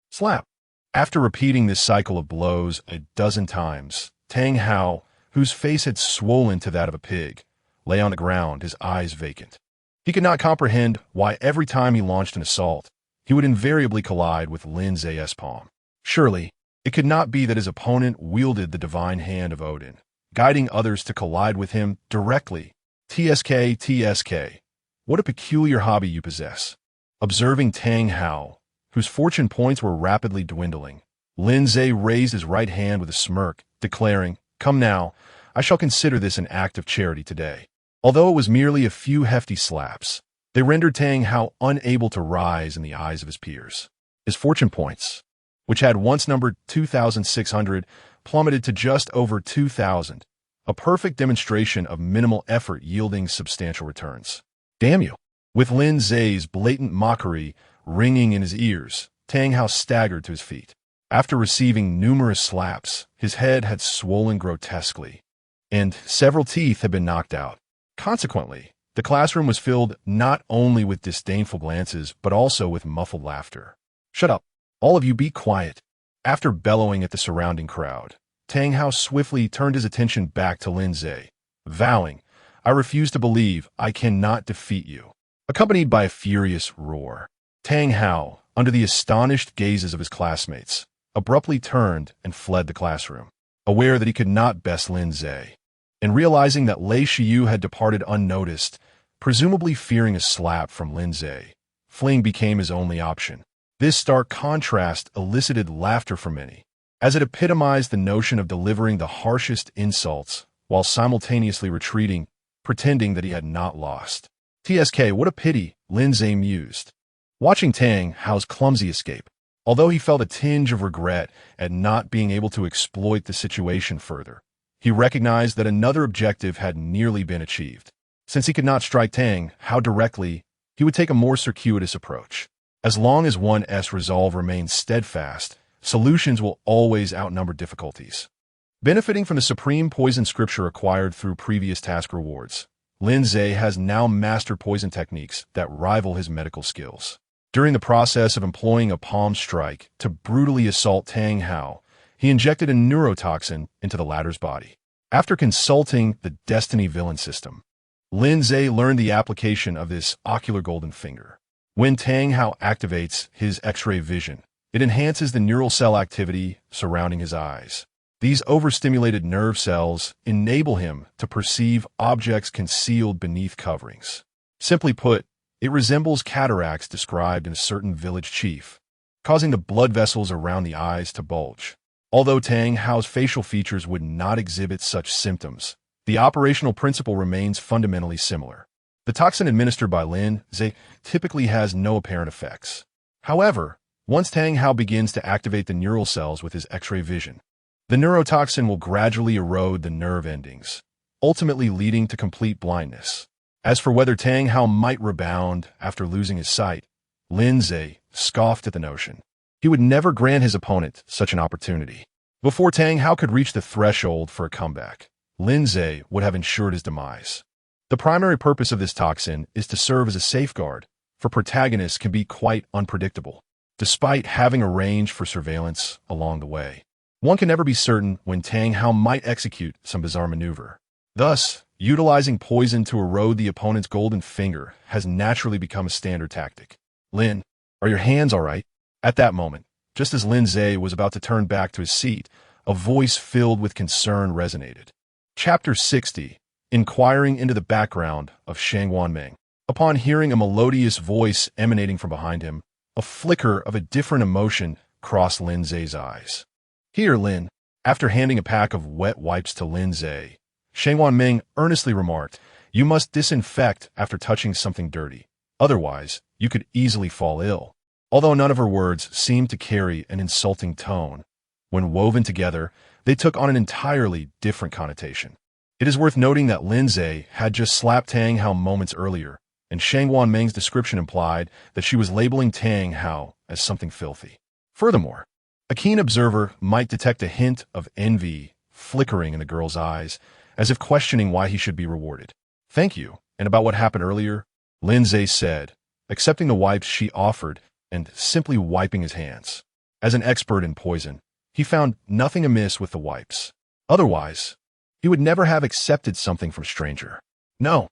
Slap. After repeating this cycle of blows a dozen times, Tang Hao, whose face had swollen to that of a pig, lay on the ground, his eyes vacant. He could not comprehend why every time he launched an assault, he would invariably collide with Lin Ze's palm. Surely, it could not be that his opponent wielded the divine hand of Odin, guiding others to collide with him directly. TSK. What a peculiar hobby you possess. Observing Tang Hao, whose fortune points were rapidly dwindling, Lin Ze raised his right hand with a smirk, declaring, "Come now, I shall consider this an act of charity today." Although it was merely a few hefty slaps, they rendered Tang Hao unable to rise in the eyes of his peers. His fortune points, which had once numbered 2,600, plummeted to just over 2,000, a perfect demonstration of minimal effort yielding substantial returns. Damn you! With Lin Ze's blatant mockery ringing in his ears, Tang Hao staggered to his feet. After receiving numerous slaps, his head had swollen grotesquely, and several teeth had been knocked out. Consequently, the classroom was filled not only with disdainful glances, but also with muffled laughter. "Shut up! All of you be quiet!" After bellowing at the surrounding crowd, Tang Hao swiftly turned his attention back to Lin Ze, vowing, "I refuse to believe I cannot defeat you." Accompanied by a furious roar, Tang Hao, under the astonished gazes of his classmates, abruptly turned and fled the classroom, aware that he could not best Lin Ze. And realizing that Lei Shiyu had departed unnoticed, presumably fearing a slap from Lin Ze, fleeing became his only option. This stark contrast elicited laughter from many, as it epitomized the notion of delivering the harshest insults while simultaneously retreating, pretending that he had not lost. TSK, what a pity, Lin Ze mused, watching Tang Hao's clumsy escape. Although he felt a tinge of regret at not being able to exploit the situation further, he recognized that another objective had nearly been achieved. Since he could not strike Tang Hao directly, he would take a more circuitous approach. As long as one's resolve remains steadfast, solutions will always outnumber difficulties. Benefiting from the supreme poison scripture acquired through previous task rewards, Lin Ze has now mastered poison techniques that rival his medical skills. During the process of employing a palm strike to brutally assault Tang Hao, he injected a neurotoxin into the latter's body. After consulting the Destiny Villain system, Lin Ze learned the application of this ocular golden finger. When Tang Hao activates his X-ray vision, it enhances the neural cell activity surrounding his eyes. These overstimulated nerve cells enable him to perceive objects concealed beneath coverings. Simply put, it resembles cataracts described in a certain village chief, causing the blood vessels around the eyes to bulge. Although Tang Hao's facial features would not exhibit such symptoms, the operational principle remains fundamentally similar. The toxin administered by Lin Ze typically has no apparent effects. However, once Tang Hao begins to activate the neural cells with his X-ray vision, the neurotoxin will gradually erode the nerve endings, ultimately leading to complete blindness. As for whether Tang Hao might rebound after losing his sight, Lin Ze scoffed at the notion. He would never grant his opponent such an opportunity. Before Tang Hao could reach the threshold for a comeback, Lin Ze would have ensured his demise. The primary purpose of this toxin is to serve as a safeguard, for protagonists can be quite unpredictable, despite having a range for surveillance along the way. One can never be certain when Tang Hao might execute some bizarre maneuver. Thus, utilizing poison to erode the opponent's golden finger has naturally become a standard tactic. Lin, are your hands all right? At that moment, just as Lin Ze was about to turn back to his seat, a voice filled with concern resonated. Chapter 60, Inquiring into the Background of Shangwan Meng. Upon hearing a melodious voice emanating from behind him, a flicker of a different emotion crossed Lin Ze's eyes. Here, Lin. After handing a pack of wet wipes to Lin Ze, Shangwan Meng earnestly remarked, "You must disinfect after touching something dirty. Otherwise, you could easily fall ill." Although none of her words seemed to carry an insulting tone, when woven together, they took on an entirely different connotation. It is worth noting that Lin Ze had just slapped Tang Hao moments earlier, and Shangwan Meng's description implied that she was labeling Tang Hao as something filthy. Furthermore, a keen observer might detect a hint of envy flickering in the girl's eyes, as if questioning why he should be rewarded. "Thank you, and about what happened earlier?" Lin Ze said, accepting the wipes she offered and simply wiping his hands. As an expert in poison, he found nothing amiss with the wipes. Otherwise, he would never have accepted something from a stranger. No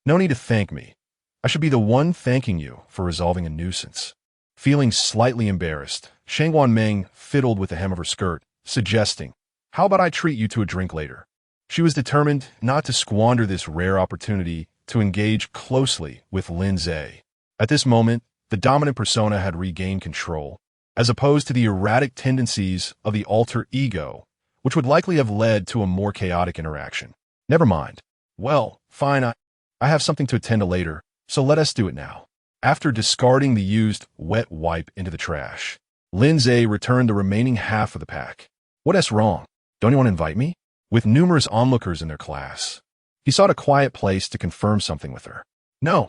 need to thank me. I should be the one thanking you for resolving a nuisance." Feeling slightly embarrassed, Shangwan Meng fiddled with the hem of her skirt, suggesting, "How about I treat you to a drink later?" She was determined not to squander this rare opportunity to engage closely with Lin Ze. At this moment, the dominant persona had regained control, as opposed to the erratic tendencies of the alter ego, which would likely have led to a more chaotic interaction. "Never mind. Well, fine, I have something to attend to later, so let us do it now." After discarding the used wet wipe into the trash, Lin Ze returned the remaining half of the pack. "What's wrong? Don't you want to invite me?" With numerous onlookers in their class, he sought a quiet place to confirm something with her. "No,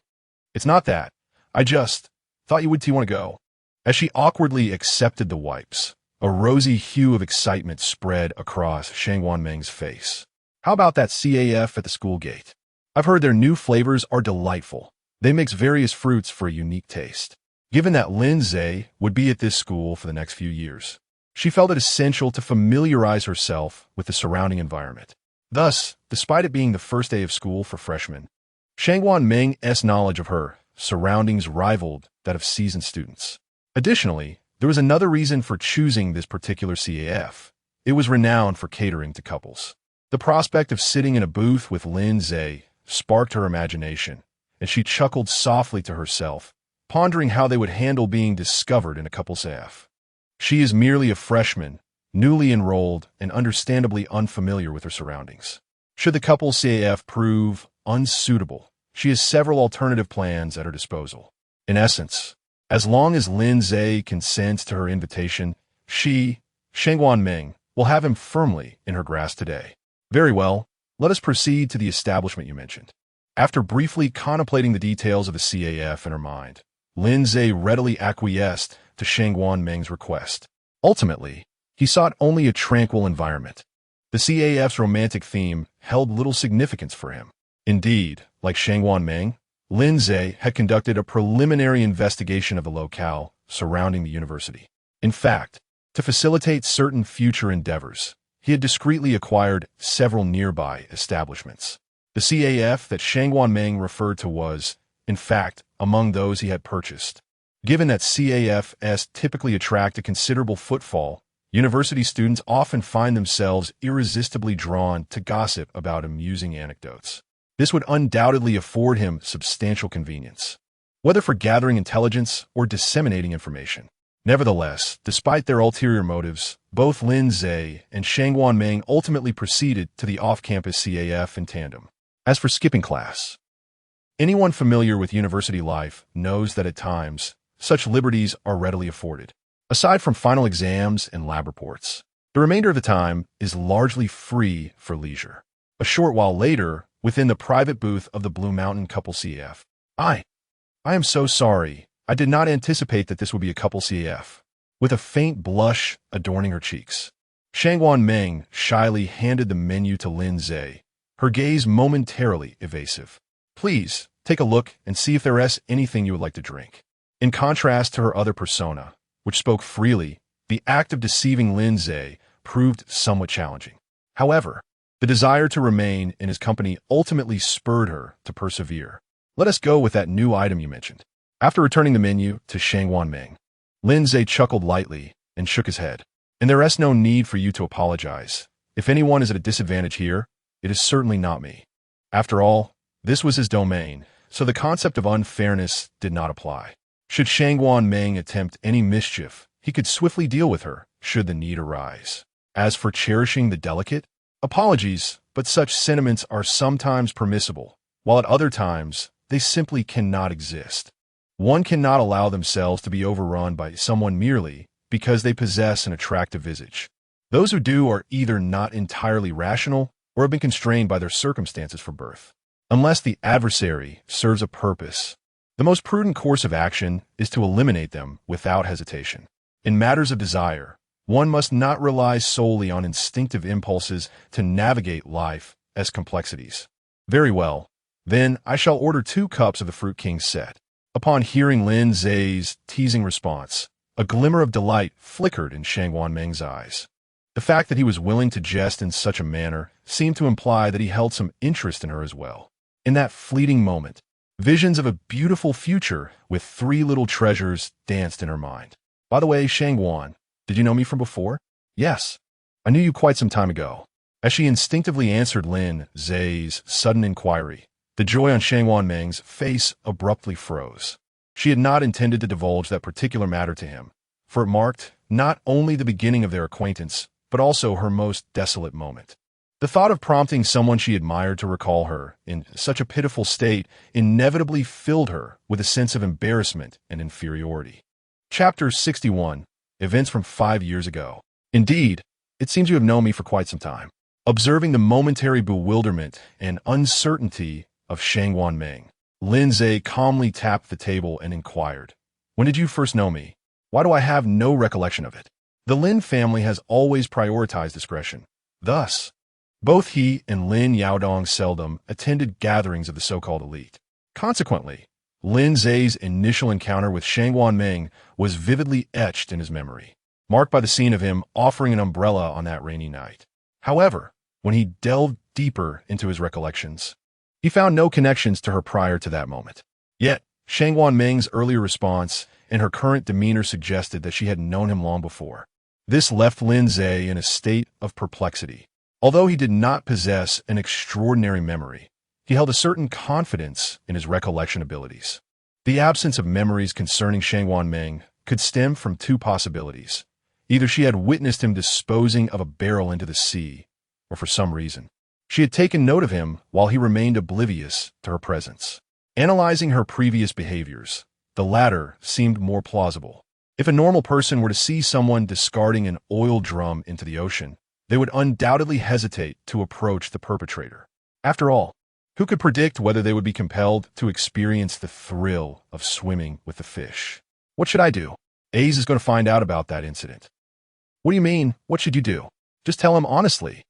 it's not that. I just thought you would want to go." As she awkwardly accepted the wipes, a rosy hue of excitement spread across Shangwan Meng's face. "How about that CAF at the school gate? I've heard their new flavors are delightful. They mix various fruits for a unique taste." Given that Lin Ze would be at this school for the next few years, she felt it essential to familiarize herself with the surrounding environment. Thus, despite it being the first day of school for freshmen, Shangwan Meng's knowledge of her surroundings rivaled that of seasoned students. Additionally, there was another reason for choosing this particular CAF. It was renowned for catering to couples. The prospect of sitting in a booth with Lin Ze sparked her imagination, and she chuckled softly to herself, pondering how they would handle being discovered in a couple's CAF. She is merely a freshman, newly enrolled, and understandably unfamiliar with her surroundings. Should the couple's CAF prove unsuitable, she has several alternative plans at her disposal. In essence, as long as Lin Ze consents to her invitation, she, Shangwan Meng, will have him firmly in her grasp today. "Very well, let us proceed to the establishment you mentioned." After briefly contemplating the details of the CAF in her mind, Lin Ze readily acquiesced to Shangwan Meng's request. Ultimately, he sought only a tranquil environment. The CAF's romantic theme held little significance for him. Indeed, like Shangwan Meng, Lin Ze had conducted a preliminary investigation of the locale surrounding the university. In fact, to facilitate certain future endeavors, he had discreetly acquired several nearby establishments. The CAF that Shangwan Meng referred to was, in fact, among those he had purchased. Given that CAFs typically attract a considerable footfall, university students often find themselves irresistibly drawn to gossip about amusing anecdotes. This would undoubtedly afford him substantial convenience, whether for gathering intelligence or disseminating information. Nevertheless, despite their ulterior motives, both Lin Ze and Shangwan Meng ultimately proceeded to the off-campus CAF in tandem. As for skipping class, anyone familiar with university life knows that at times, such liberties are readily afforded. Aside from final exams and lab reports, the remainder of the time is largely free for leisure. A short while later, within the private booth of the Blue Mountain Couple CAF. I am so sorry. I did not anticipate that this would be a couple CAF. With a faint blush adorning her cheeks, Shangwan Meng shyly handed the menu to Lin Ze, her gaze momentarily evasive. Please, take a look and see if there is anything you would like to drink. In contrast to her other persona, which spoke freely, the act of deceiving Lin Ze proved somewhat challenging. However, the desire to remain in his company ultimately spurred her to persevere. Let us go with that new item you mentioned. After returning the menu to Shangwan Meng, Lin Ze chuckled lightly and shook his head. And there is no need for you to apologize. If anyone is at a disadvantage here, it is certainly not me. After all, this was his domain, so the concept of unfairness did not apply. Should Shangwan Meng attempt any mischief, he could swiftly deal with her, should the need arise. As for cherishing the delicate, apologies, but such sentiments are sometimes permissible, while at other times, they simply cannot exist. One cannot allow themselves to be overrun by someone merely because they possess an attractive visage. Those who do are either not entirely rational or have been constrained by their circumstances for birth. Unless the adversary serves a purpose, the most prudent course of action is to eliminate them without hesitation. In matters of desire, one must not rely solely on instinctive impulses to navigate life as complexities. Very well, then I shall order 2 cups of the Fruit King set. Upon hearing Lin Ze's teasing response, a glimmer of delight flickered in Shangwan Meng's eyes. The fact that he was willing to jest in such a manner seemed to imply that he held some interest in her as well. In that fleeting moment, visions of a beautiful future with 3 little treasures danced in her mind. By the way, Shangwan, did you know me from before? Yes, I knew you quite some time ago. As she instinctively answered Lin Ze's sudden inquiry, the joy on Shangwan Meng's face abruptly froze. She had not intended to divulge that particular matter to him, for it marked not only the beginning of their acquaintance, but also her most desolate moment. The thought of prompting someone she admired to recall her in such a pitiful state inevitably filled her with a sense of embarrassment and inferiority. Chapter 61. Events from 5 years ago. Indeed, it seems you have known me for quite some time. Observing the momentary bewilderment and uncertainty of Shangwan Meng, Lin Ze calmly tapped the table and inquired, "When did you first know me? Why do I have no recollection of it?" The Lin family has always prioritized discretion. Thus, both he and Lin Yaodong seldom attended gatherings of the so-called elite. Consequently, Lin Ze's initial encounter with Shangwan Meng was vividly etched in his memory, marked by the scene of him offering an umbrella on that rainy night. However, when he delved deeper into his recollections, he found no connections to her prior to that moment. Yet, Shangwan Meng's earlier response and her current demeanor suggested that she had known him long before. This left Lin Ze in a state of perplexity. Although he did not possess an extraordinary memory, he held a certain confidence in his recollection abilities. The absence of memories concerning Shangwan Meng could stem from 2 possibilities. Either she had witnessed him disposing of a barrel into the sea, or for some reason, she had taken note of him while he remained oblivious to her presence. Analyzing her previous behaviors, the latter seemed more plausible. If a normal person were to see someone discarding an oil drum into the ocean, they would undoubtedly hesitate to approach the perpetrator. After all, who could predict whether they would be compelled to experience the thrill of swimming with the fish? What should I do? Aze is going to find out about that incident. What do you mean, what should you do? Just tell him honestly.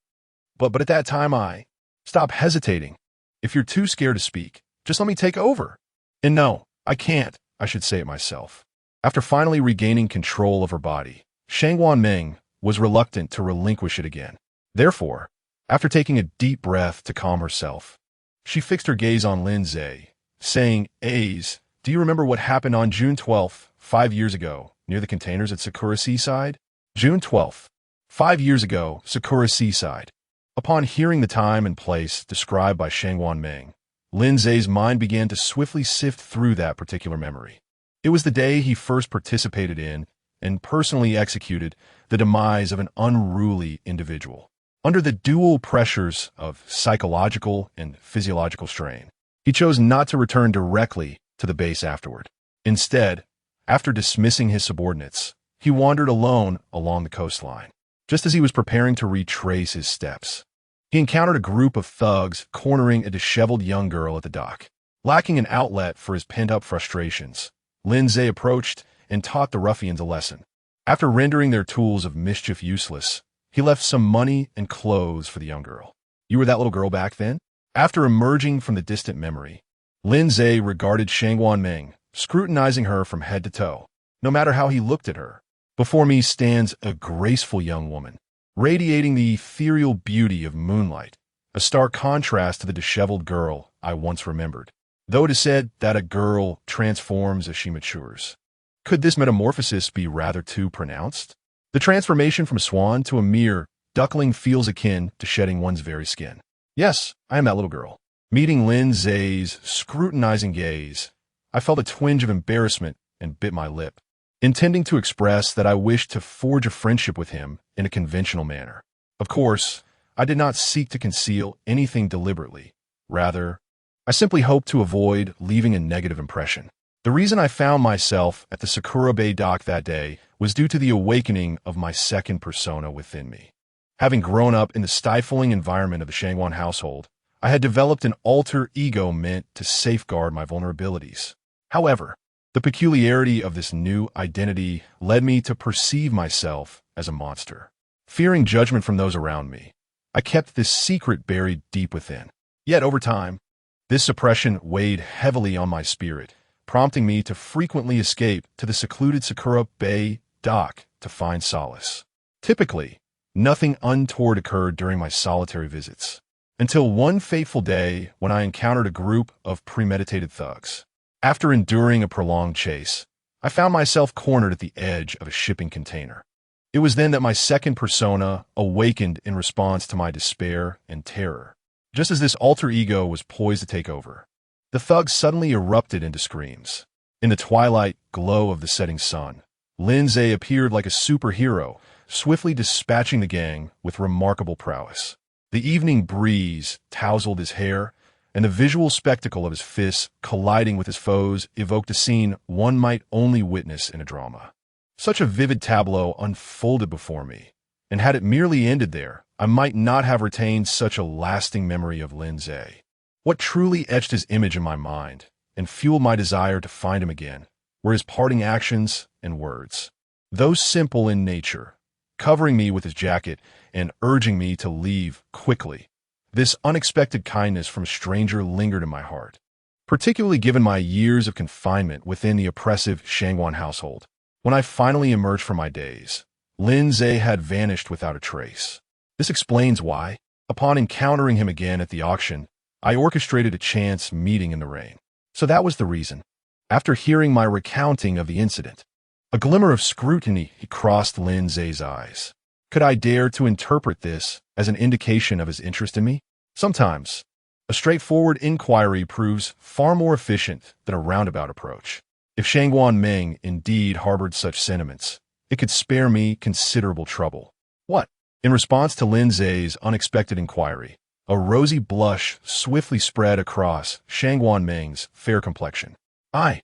But at that time stop hesitating. If you're too scared to speak, just let me take over. And no, I can't, I should say it myself. After finally regaining control of her body, Shangwan Ming was reluctant to relinquish it again. Therefore, after taking a deep breath to calm herself, she fixed her gaze on Lin Ze, saying, "Aze, do you remember what happened on June 12th, 5 years ago, near the containers at Sakura Seaside?" June 12th, 5 years ago, Sakura Seaside. Upon hearing the time and place described by Shangwan Ming, Lin Ze's mind began to swiftly sift through that particular memory. It was the day he first participated in and personally executed the demise of an unruly individual. Under the dual pressures of psychological and physiological strain, he chose not to return directly to the base afterward. Instead, after dismissing his subordinates, he wandered alone along the coastline. Just as he was preparing to retrace his steps, he encountered a group of thugs cornering a disheveled young girl at the dock. Lacking an outlet for his pent-up frustrations, Lin Ze approached and taught the ruffians a lesson. After rendering their tools of mischief useless, he left some money and clothes for the young girl. "You were that little girl back then?" After emerging from the distant memory, Lin Ze regarded Shangwan Ming, scrutinizing her from head to toe. No matter how he looked at her, before me stands a graceful young woman, radiating the ethereal beauty of moonlight, a stark contrast to the disheveled girl I once remembered, though it is said that a girl transforms as she matures. Could this metamorphosis be rather too pronounced? The transformation from swan to a mere duckling feels akin to shedding one's very skin. Yes, I am that little girl. Meeting Lin Ze's scrutinizing gaze, I felt a twinge of embarrassment and bit my lip, intending to express that I wished to forge a friendship with him in a conventional manner. Of course, I did not seek to conceal anything deliberately. Rather, I simply hoped to avoid leaving a negative impression. The reason I found myself at the Sakura Bay dock that day was due to the awakening of my second persona within me. Having grown up in the stifling environment of the Shangwan household, I had developed an alter ego meant to safeguard my vulnerabilities. However, the peculiarity of this new identity led me to perceive myself as a monster. Fearing judgment from those around me, I kept this secret buried deep within. Yet over time, this suppression weighed heavily on my spirit, prompting me to frequently escape to the secluded Sakura Bay dock to find solace. Typically, nothing untoward occurred during my solitary visits, until one fateful day when I encountered a group of premeditated thugs. After enduring a prolonged chase, I found myself cornered at the edge of a shipping container. It was then that my second persona awakened in response to my despair and terror. Just as this alter ego was poised to take over, the thugs suddenly erupted into screams. In the twilight glow of the setting sun, Lin Ze appeared like a superhero, swiftly dispatching the gang with remarkable prowess. The evening breeze tousled his hair, and the visual spectacle of his fists colliding with his foes evoked a scene one might only witness in a drama. Such a vivid tableau unfolded before me, and had it merely ended there, I might not have retained such a lasting memory of Lin Ze. What truly etched his image in my mind and fueled my desire to find him again were his parting actions and words. Though simple in nature, covering me with his jacket and urging me to leave quickly, this unexpected kindness from a stranger lingered in my heart, particularly given my years of confinement within the oppressive Shangwan household. When I finally emerged from my daze, Lin Ze had vanished without a trace. This explains why, upon encountering him again at the auction, I orchestrated a chance meeting in the rain. So that was the reason. After hearing my recounting of the incident, a glimmer of scrutiny crossed Lin Ze's eyes. Could I dare to interpret this as an indication of his interest in me? Sometimes, a straightforward inquiry proves far more efficient than a roundabout approach. If Shangwan Ming indeed harbored such sentiments, it could spare me considerable trouble. What? In response to Lin Ze's unexpected inquiry, a rosy blush swiftly spread across Shangwan Ming's fair complexion. I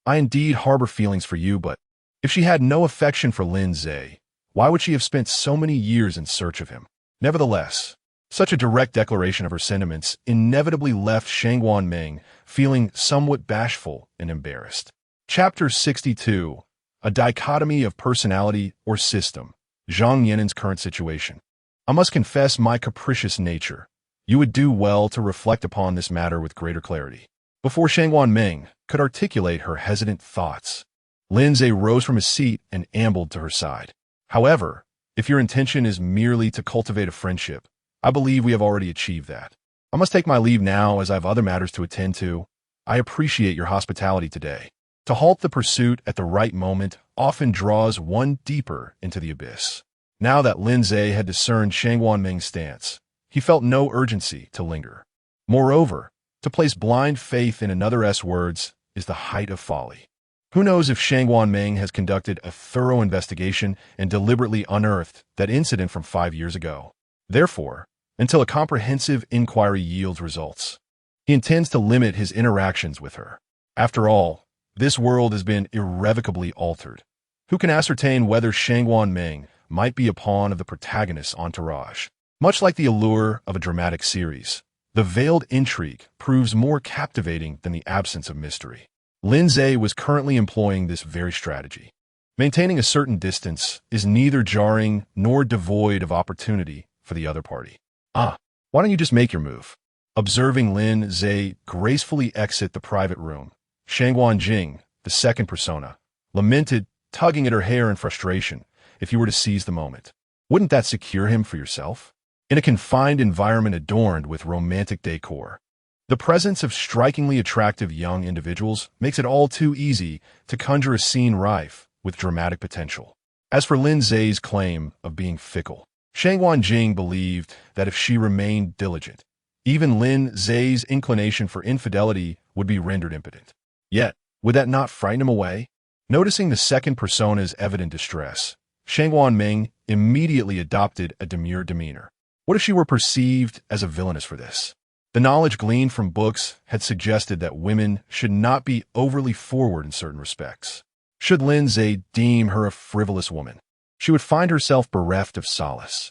indeed harbor feelings for you, but if she had no affection for Lin Ze, why would she have spent so many years in search of him? Nevertheless, such a direct declaration of her sentiments inevitably left Shangwan Ming feeling somewhat bashful and embarrassed. Chapter 62. A dichotomy of personality or system. Zhang Yan'an's current situation. I must confess my capricious nature, You would do well to reflect upon this matter with greater clarity. Before Shangwan Ming could articulate her hesitant thoughts, Lin Ze rose from his seat and ambled to her side. However, if your intention is merely to cultivate a friendship, I believe we have already achieved that. I must take my leave now as I have other matters to attend to. I appreciate your hospitality today. To halt the pursuit at the right moment often draws one deeper into the abyss. Now that Lin Ze had discerned Shangwan Ming's stance, he felt no urgency to linger. Moreover, to place blind faith in another's words is the height of folly. Who knows if Shangwan Ming has conducted a thorough investigation and deliberately unearthed that incident from 5 years ago. Therefore, until a comprehensive inquiry yields results, he intends to limit his interactions with her. After all, this world has been irrevocably altered. Who can ascertain whether Shangwan Ming might be a pawn of the protagonist's entourage? Much like the allure of a dramatic series, the veiled intrigue proves more captivating than the absence of mystery. Lin Ze was currently employing this very strategy. Maintaining a certain distance is neither jarring nor devoid of opportunity for the other party. Why don't you just make your move? Observing Lin Ze gracefully exit the private room, Shangwan Jing, the second persona, lamented, tugging at her hair in frustration. If you were to seize the moment, wouldn't that secure him for yourself? In a confined environment adorned with romantic decor, the presence of strikingly attractive young individuals makes it all too easy to conjure a scene rife with dramatic potential. As for Lin Ze's claim of being fickle, Shangwan Jing believed that if she remained diligent, even Lin Ze's inclination for infidelity would be rendered impotent. Yet, would that not frighten him away? Noticing the second persona's evident distress, Shangwan Ming immediately adopted a demure demeanor. What if she were perceived as a villainess for this? The knowledge gleaned from books had suggested that women should not be overly forward in certain respects. Should Lin Ze deem her a frivolous woman, she would find herself bereft of solace.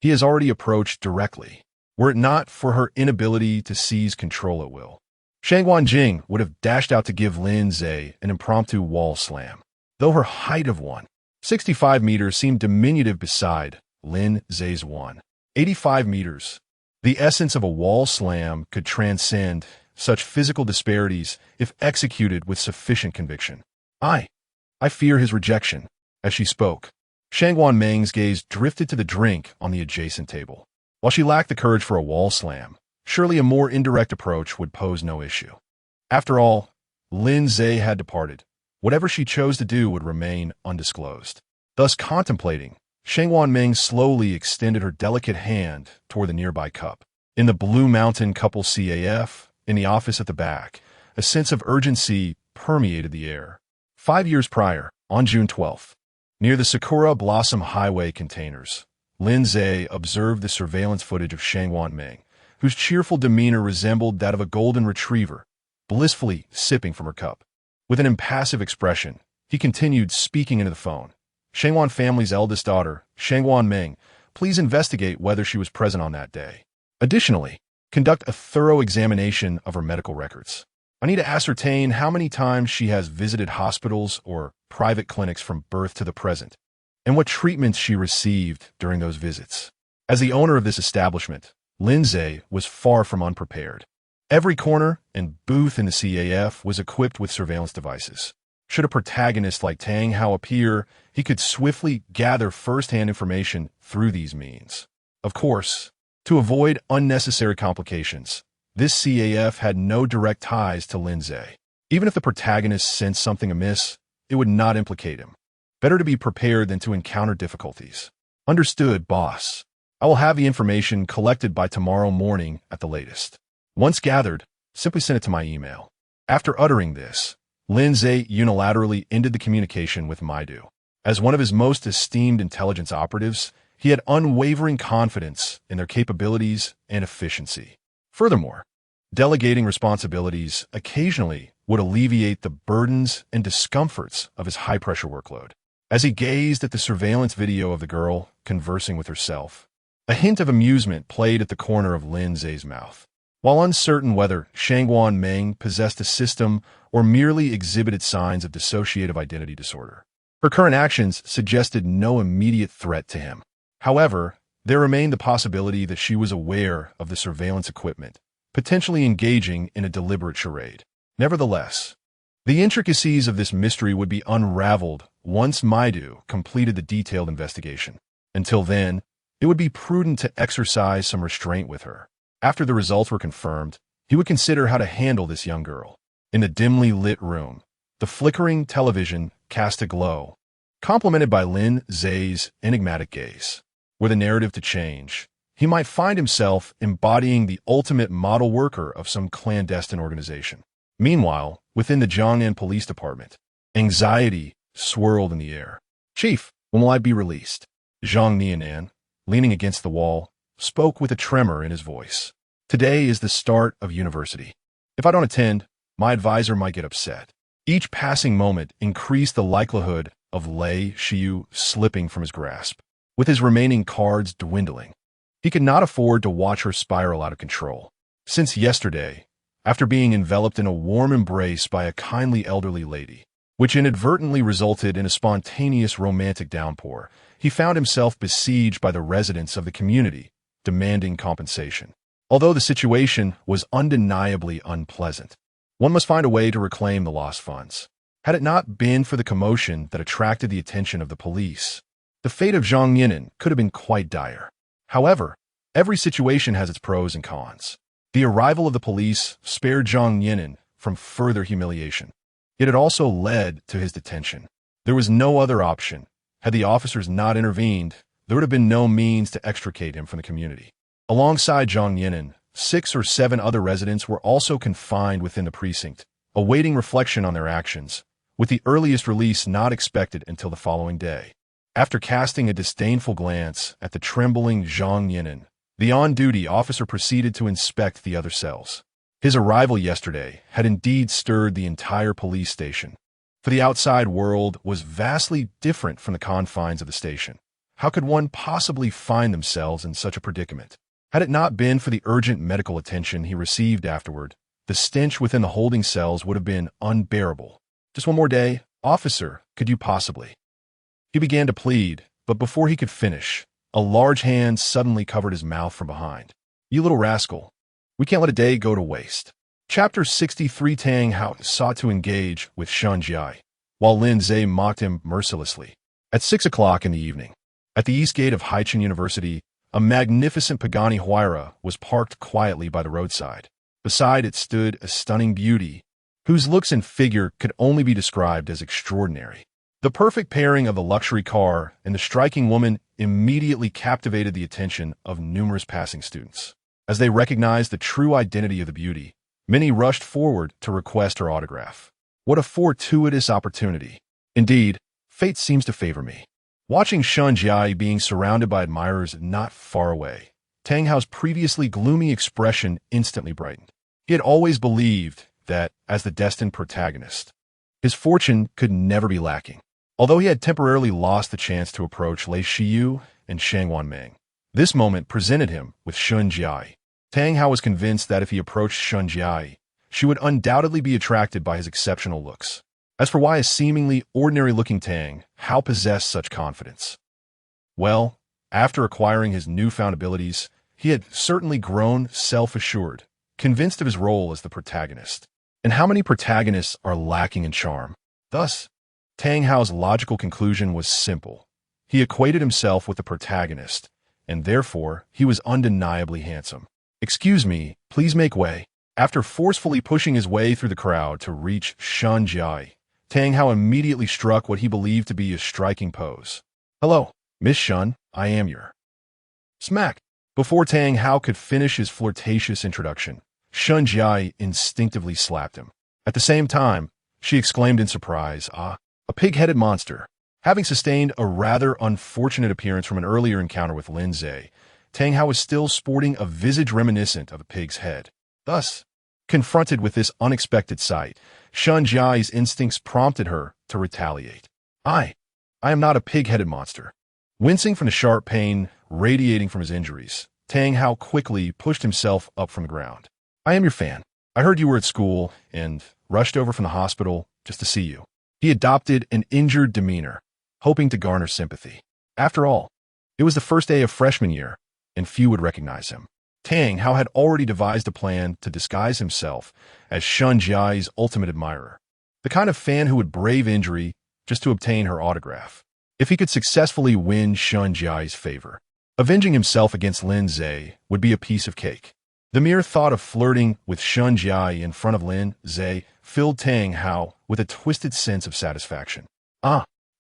He has already approached directly. Were it not for her inability to seize control at will, Shangwan Jing would have dashed out to give Lin Ze an impromptu wall slam. Though her height of 165 meters seemed diminutive beside Lin Ze's 185 meters, the essence of a wall slam could transcend such physical disparities if executed with sufficient conviction. I fear his rejection. As she spoke, Shangwan Ming's gaze drifted to the drink on the adjacent table. While she lacked the courage for a wall slam, surely a more indirect approach would pose no issue. After all, Lin Ze had departed. Whatever she chose to do would remain undisclosed. Thus contemplating, Shangwan Ming slowly extended her delicate hand toward the nearby cup. In the Blue Mountain Couple CAF, in the office at the back, a sense of urgency permeated the air. 5 years prior, on June 12th, near the Sakura Blossom Highway containers, Lin Ze observed the surveillance footage of Shangwan Ming, whose cheerful demeanor resembled that of a golden retriever, blissfully sipping from her cup. With an impassive expression, he continued speaking into the phone. Shangwan family's eldest daughter, Shangwan Ming, please investigate whether she was present on that day. Additionally, conduct a thorough examination of her medical records. I need to ascertain how many times she has visited hospitals or private clinics from birth to the present, and what treatments she received during those visits. As the owner of this establishment, Lin Ze was far from unprepared. Every corner and booth in the CAF was equipped with surveillance devices. Should a protagonist like Tang Hao appear, he could swiftly gather first-hand information through these means. Of course, to avoid unnecessary complications, this CAF had no direct ties to Lin Ze. Even if the protagonist sensed something amiss, it would not implicate him. Better to be prepared than to encounter difficulties. Understood, boss. I will have the information collected by tomorrow morning at the latest. Once gathered, simply send it to my email. After uttering this, Lin Ze unilaterally ended the communication with Maidu. As one of his most esteemed intelligence operatives, he had unwavering confidence in their capabilities and efficiency. Furthermore, delegating responsibilities occasionally would alleviate the burdens and discomforts of his high-pressure workload. As he gazed at the surveillance video of the girl conversing with herself, a hint of amusement played at the corner of Lin Ze's mouth. While uncertain whether Shangwan Ming possessed a system or merely exhibited signs of dissociative identity disorder, her current actions suggested no immediate threat to him. However, There remained the possibility that she was aware of the surveillance equipment, potentially engaging in a deliberate charade. Nevertheless, the intricacies of this mystery would be unraveled once Maidu completed the detailed investigation. Until then, it would be prudent to exercise some restraint with her. After the results were confirmed, he would consider how to handle this young girl. In the dimly lit room, the flickering television cast a glow, complemented by Lin Ze's enigmatic gaze. Were the narrative to change, he might find himself embodying the ultimate model worker of some clandestine organization. Meanwhile, within the Jiangnan Police Department, anxiety swirled in the air. "Chief, when will I be released?" Zhang Nianan, leaning against the wall, spoke with a tremor in his voice. "Today is the start of university. If I don't attend, my advisor might get upset." Each passing moment increased the likelihood of Lei Shiyu slipping from his grasp. With his remaining cards dwindling, he could not afford to watch her spiral out of control. Since yesterday, after being enveloped in a warm embrace by a kindly elderly lady, which inadvertently resulted in a spontaneous romantic downpour, he found himself besieged by the residents of the community, demanding compensation. Although the situation was undeniably unpleasant, one must find a way to reclaim the lost funds. Had it not been for the commotion that attracted the attention of the police, the fate of Zhang Yinan could have been quite dire. However, every situation has its pros and cons. The arrival of the police spared Zhang Yinan from further humiliation. It had also led to his detention. There was no other option. Had the officers not intervened, there would have been no means to extricate him from the community. Alongside Zhang Yinan, 6 or 7 other residents were also confined within the precinct, awaiting reflection on their actions, with the earliest release not expected until the following day. After casting a disdainful glance at the trembling Zhang Yinan, the on-duty officer proceeded to inspect the other cells. His arrival yesterday had indeed stirred the entire police station, for the outside world was vastly different from the confines of the station. How could one possibly find themselves in such a predicament? Had it not been for the urgent medical attention he received afterward, the stench within the holding cells would have been unbearable. "Just one more day, officer, could you possibly?" He began to plead, but before he could finish, a large hand suddenly covered his mouth from behind. "You little rascal. We can't let a day go to waste." Chapter 63. Tang Hao sought to engage with Shen Jia, while Lin Ze mocked him mercilessly. At 6 o'clock in the evening, at the east gate of Haichen University, a magnificent Pagani Huayra was parked quietly by the roadside. Beside it stood a stunning beauty, whose looks and figure could only be described as extraordinary. The perfect pairing of the luxury car and the striking woman immediately captivated the attention of numerous passing students. As they recognized the true identity of the beauty, many rushed forward to request her autograph. What a fortuitous opportunity. Indeed, fate seems to favor me. Watching Shen Jia being surrounded by admirers not far away, Tang Hao's previously gloomy expression instantly brightened. He had always believed that, as the destined protagonist, his fortune could never be lacking. Although he had temporarily lost the chance to approach Lei Shiyu and Shang Wanming, this moment presented him with Shen Jia. Tang Hao was convinced that if he approached Shen Jia, she would undoubtedly be attracted by his exceptional looks. As for why a seemingly ordinary-looking Tang Hao possessed such confidence, well, after acquiring his newfound abilities, he had certainly grown self-assured, convinced of his role as the protagonist. And how many protagonists are lacking in charm? Thus, Tang Hao's logical conclusion was simple. He equated himself with the protagonist, and therefore he was undeniably handsome. "Excuse me, please make way." After forcefully pushing his way through the crowd to reach Shen Jia, Tang Hao immediately struck what he believed to be a striking pose. "Hello, Miss Shen, I am your..." Smack! Before Tang Hao could finish his flirtatious introduction, Shen Jia instinctively slapped him. At the same time, she exclaimed in surprise, "Ah, a pig-headed monster." Having sustained a rather unfortunate appearance from an earlier encounter with Lin Ze, Tang Hao was still sporting a visage reminiscent of a pig's head. Thus, confronted with this unexpected sight, Shen Jia's instincts prompted her to retaliate. I am not a pig-headed monster." Wincing from the sharp pain radiating from his injuries, Tang Hao quickly pushed himself up from the ground. "I am your fan. I heard you were at school and rushed over from the hospital just to see you." He adopted an injured demeanor, hoping to garner sympathy. After all, It was the first day of freshman year, and few would recognize him. Tang Hao had already devised a plan to disguise himself as Shun Jiai's ultimate admirer, the kind of fan who would brave injury just to obtain her autograph. If he could successfully win Shun Jiai's favor, avenging himself against Lin Ze would be a piece of cake. The mere thought of flirting with Shun Jiai in front of Lin Ze filled Tang Hao with a twisted sense of satisfaction.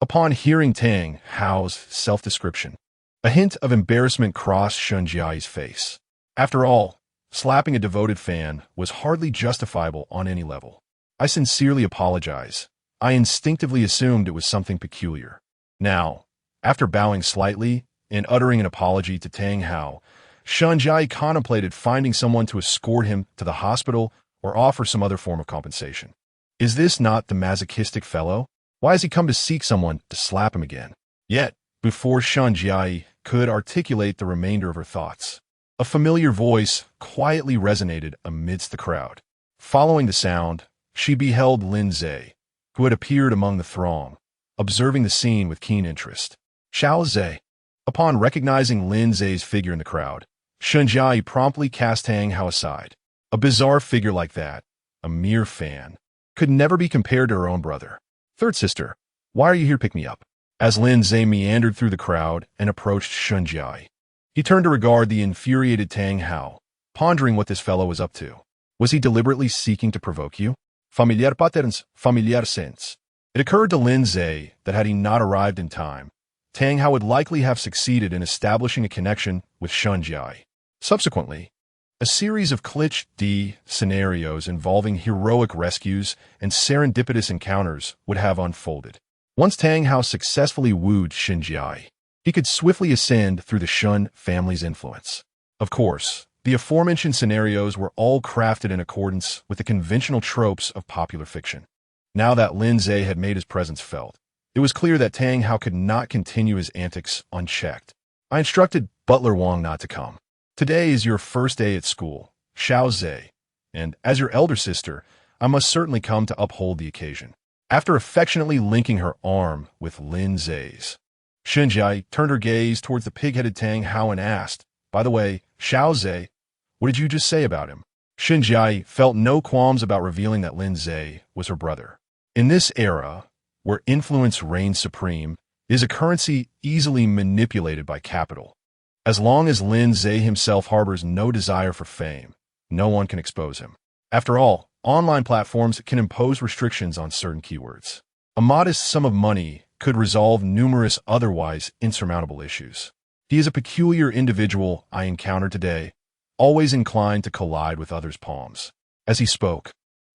Upon hearing Tang Hao's self-description, a hint of embarrassment crossed Shun Jiai's face. After all, slapping a devoted fan was hardly justifiable on any level. I sincerely apologize. I instinctively assumed it was something peculiar. Now, after bowing slightly and uttering an apology to Tang Hao, Shun Jiai contemplated finding someone to escort him to the hospital or offer some other form of compensation. Is this not the masochistic fellow? Why has he come to seek someone to slap him again? Yet, before Shun Jiai could articulate the remainder of her thoughts, a familiar voice quietly resonated amidst the crowd. Following the sound, she beheld Lin Ze, who had appeared among the throng, observing the scene with keen interest. Xiao Ze. Upon recognizing Lin Ze's figure in the crowd, Shun Jiai promptly cast Tang Hao aside. A bizarre figure like that, a mere fan, could never be compared to her own brother. Third sister, why are you here? Pick me up. As Lin Ze meandered through the crowd and approached Shun Jiai, he turned to regard the infuriated Tang Hao, pondering what this fellow was up to. Was he deliberately seeking to provoke you? Familiar patterns, familiar sense. It occurred to Lin Ze that had he not arrived in time, Tang Hao would likely have succeeded in establishing a connection with Shun Jiai. Subsequently, a series of cliché D scenarios involving heroic rescues and serendipitous encounters would have unfolded. Once Tang Hao successfully wooed Shun Jiai, he could swiftly ascend through the Shun family's influence. Of course, the aforementioned scenarios were all crafted in accordance with the conventional tropes of popular fiction. Now that Lin Ze had made his presence felt, it was clear that Tang Hao could not continue his antics unchecked. I instructed Butler Wang not to come. Today is your first day at school, Xiao Ze, and as your elder sister, I must certainly come to uphold the occasion. After affectionately linking her arm with Lin Ze's, Shun Jiai turned her gaze towards the pig-headed Tang Hao and asked, "By the way, Xiao Ze, what did you just say about him?" Shun Jiai felt no qualms about revealing that Lin Ze was her brother. In this era, where influence reigns supreme, is a currency easily manipulated by capital. As long as Lin Ze himself harbors no desire for fame, no one can expose him. After all, online platforms can impose restrictions on certain keywords. A modest sum of money could resolve numerous otherwise insurmountable issues. He is a peculiar individual I encountered today, always inclined to collide with others' palms. As he spoke,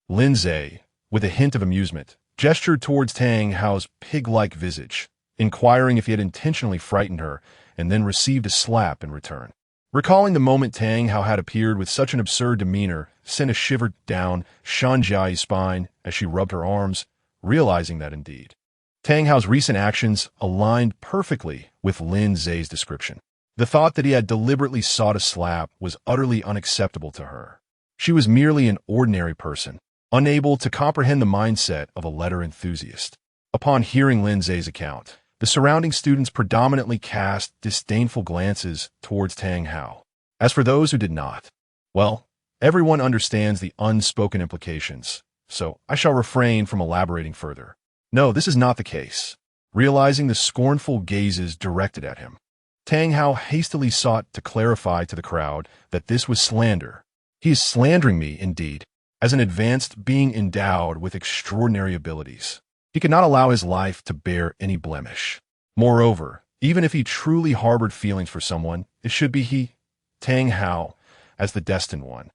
Lin Ze, with a hint of amusement, gestured towards Tang Hao's pig-like visage, inquiring if he had intentionally frightened her, and then received a slap in return. Recalling the moment Tang Hao had appeared with such an absurd demeanor sent a shiver down Shun Jiai's spine as she rubbed her arms, realizing that indeed Tang Hao's recent actions aligned perfectly with Lin Ze's description. The thought that he had deliberately sought a slap was utterly unacceptable to her. She was merely an ordinary person, unable to comprehend the mindset of a letter enthusiast. Upon hearing Lin Ze's account, the surrounding students predominantly cast disdainful glances towards Tang Hao. As for those who did not, well, everyone understands the unspoken implications, so I shall refrain from elaborating further. No, this is not the case. Realizing the scornful gazes directed at him, Tang Hao hastily sought to clarify to the crowd that this was slander. He is slandering me, indeed, as an advanced being endowed with extraordinary abilities. He could not allow his life to bear any blemish. Moreover, even if he truly harbored feelings for someone, it should be he, Tang Hao, as the destined one,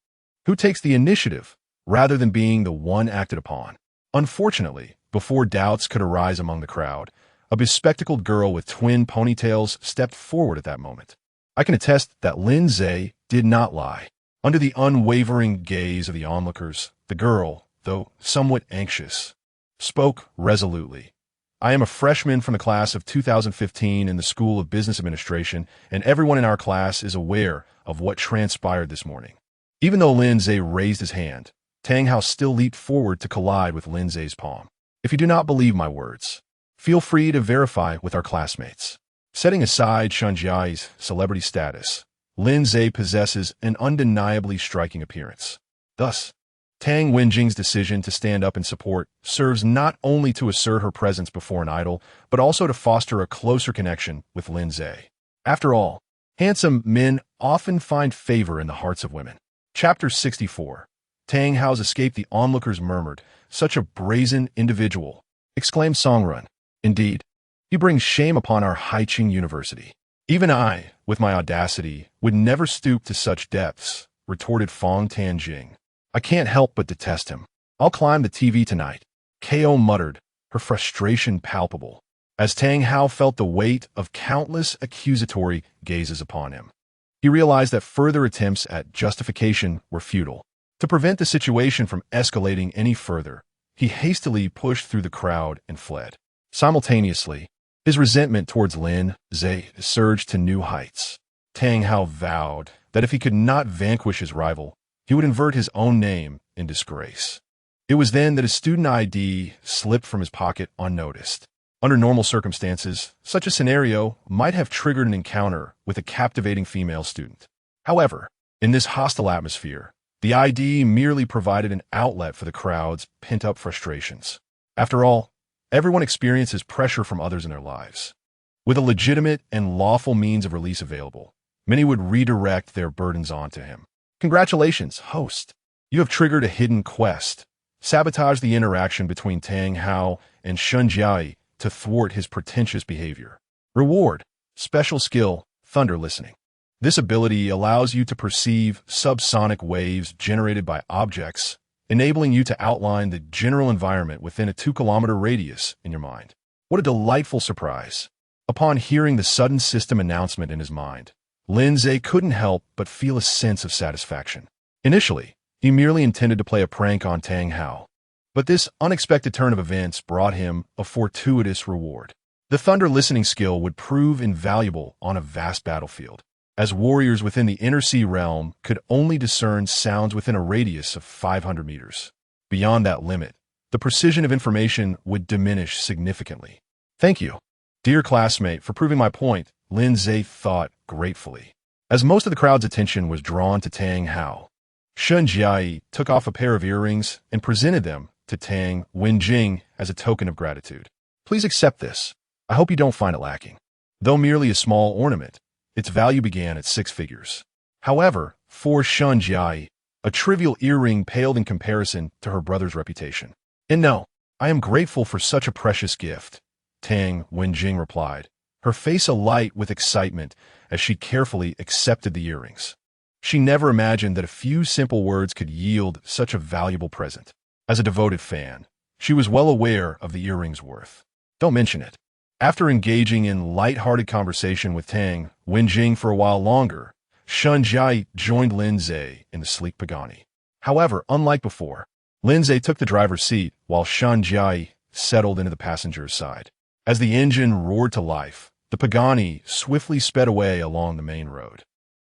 who takes the initiative rather than being the one acted upon. Unfortunately, before doubts could arise among the crowd, a bespectacled girl with twin ponytails stepped forward at that moment. I can attest that Lin Ze did not lie. Under the unwavering gaze of the onlookers, the girl, though somewhat anxious, spoke resolutely. I am a freshman from the class of 2015 in the School of Business Administration, and everyone in our class is aware of what transpired this morning. Even though Lin Ze raised his hand, Tang Hao still leaped forward to collide with Lin Ze's palm. If you do not believe my words, feel free to verify with our classmates. Setting aside Shunjiai's celebrity status, Lin Ze possesses an undeniably striking appearance. Thus, Tang Wenjing's decision to stand up and support serves not only to assert her presence before an idol, but also to foster a closer connection with Lin Ze. After all, handsome men often find favor in the hearts of women. Chapter 64. Tang Hao's escape. The onlookers murmured, "Such a brazen individual," exclaimed Songrun. "Indeed, he brings shame upon our Haiqing University." "Even I, with my audacity, would never stoop to such depths," retorted Fong Tanjing. "I can't help but detest him. I'll climb the TV tonight," Ko muttered, her frustration palpable, as Tang Hao felt the weight of countless accusatory gazes upon him. He realized that further attempts at justification were futile. To prevent the situation from escalating any further, he hastily pushed through the crowd and fled. Simultaneously, his resentment towards Lin Ze surged to new heights. Tang Hao vowed that if he could not vanquish his rival, he would invert his own name in disgrace. It was then that his student ID slipped from his pocket unnoticed. Under normal circumstances, such a scenario might have triggered an encounter with a captivating female student. However, in this hostile atmosphere, the ID merely provided an outlet for the crowd's pent-up frustrations. After all, everyone experiences pressure from others in their lives. With a legitimate and lawful means of release available, many would redirect their burdens onto him. Congratulations, host. You have triggered a hidden quest. Sabotage the interaction between Tang Hao and Shunjiai to thwart his pretentious behavior. Reward: special skill, thunder listening. This ability allows you to perceive subsonic waves generated by objects, enabling you to outline the general environment within a 2-kilometer radius in your mind. What a delightful surprise. Upon hearing the sudden system announcement in his mind, Lin Ze couldn't help but feel a sense of satisfaction. Initially, he merely intended to play a prank on Tang Hao, but this unexpected turn of events brought him a fortuitous reward. The thunder listening skill would prove invaluable on a vast battlefield, as warriors within the inner sea realm could only discern sounds within a radius of 500 meters. Beyond that limit, the precision of information would diminish significantly. "Thank you, dear classmate, for proving my point," Lin Ze thought gratefully. As most of the crowd's attention was drawn to Tang Hao, Shunjiai took off a pair of earrings and presented them to Tang Wenjing as a token of gratitude. "Please accept this. I hope you don't find it lacking." Though merely a small ornament, its value began at 6 figures. However, for Shunjiai, a trivial earring paled in comparison to her brother's reputation. "And no, I am grateful for such a precious gift," Tang Wenjing replied, her face alight with excitement as she carefully accepted the earrings. She never imagined that a few simple words could yield such a valuable present. As a devoted fan, she was well aware of the earrings' worth. "Don't mention it." After engaging in light-hearted conversation with Tang Wenjing for a while longer, Shunjiai joined Lin Ze in the sleek Pagani. However, unlike before, Lin Ze took the driver's seat while Shunjiai settled into the passenger's side. As the engine roared to life, the Pagani swiftly sped away along the main road.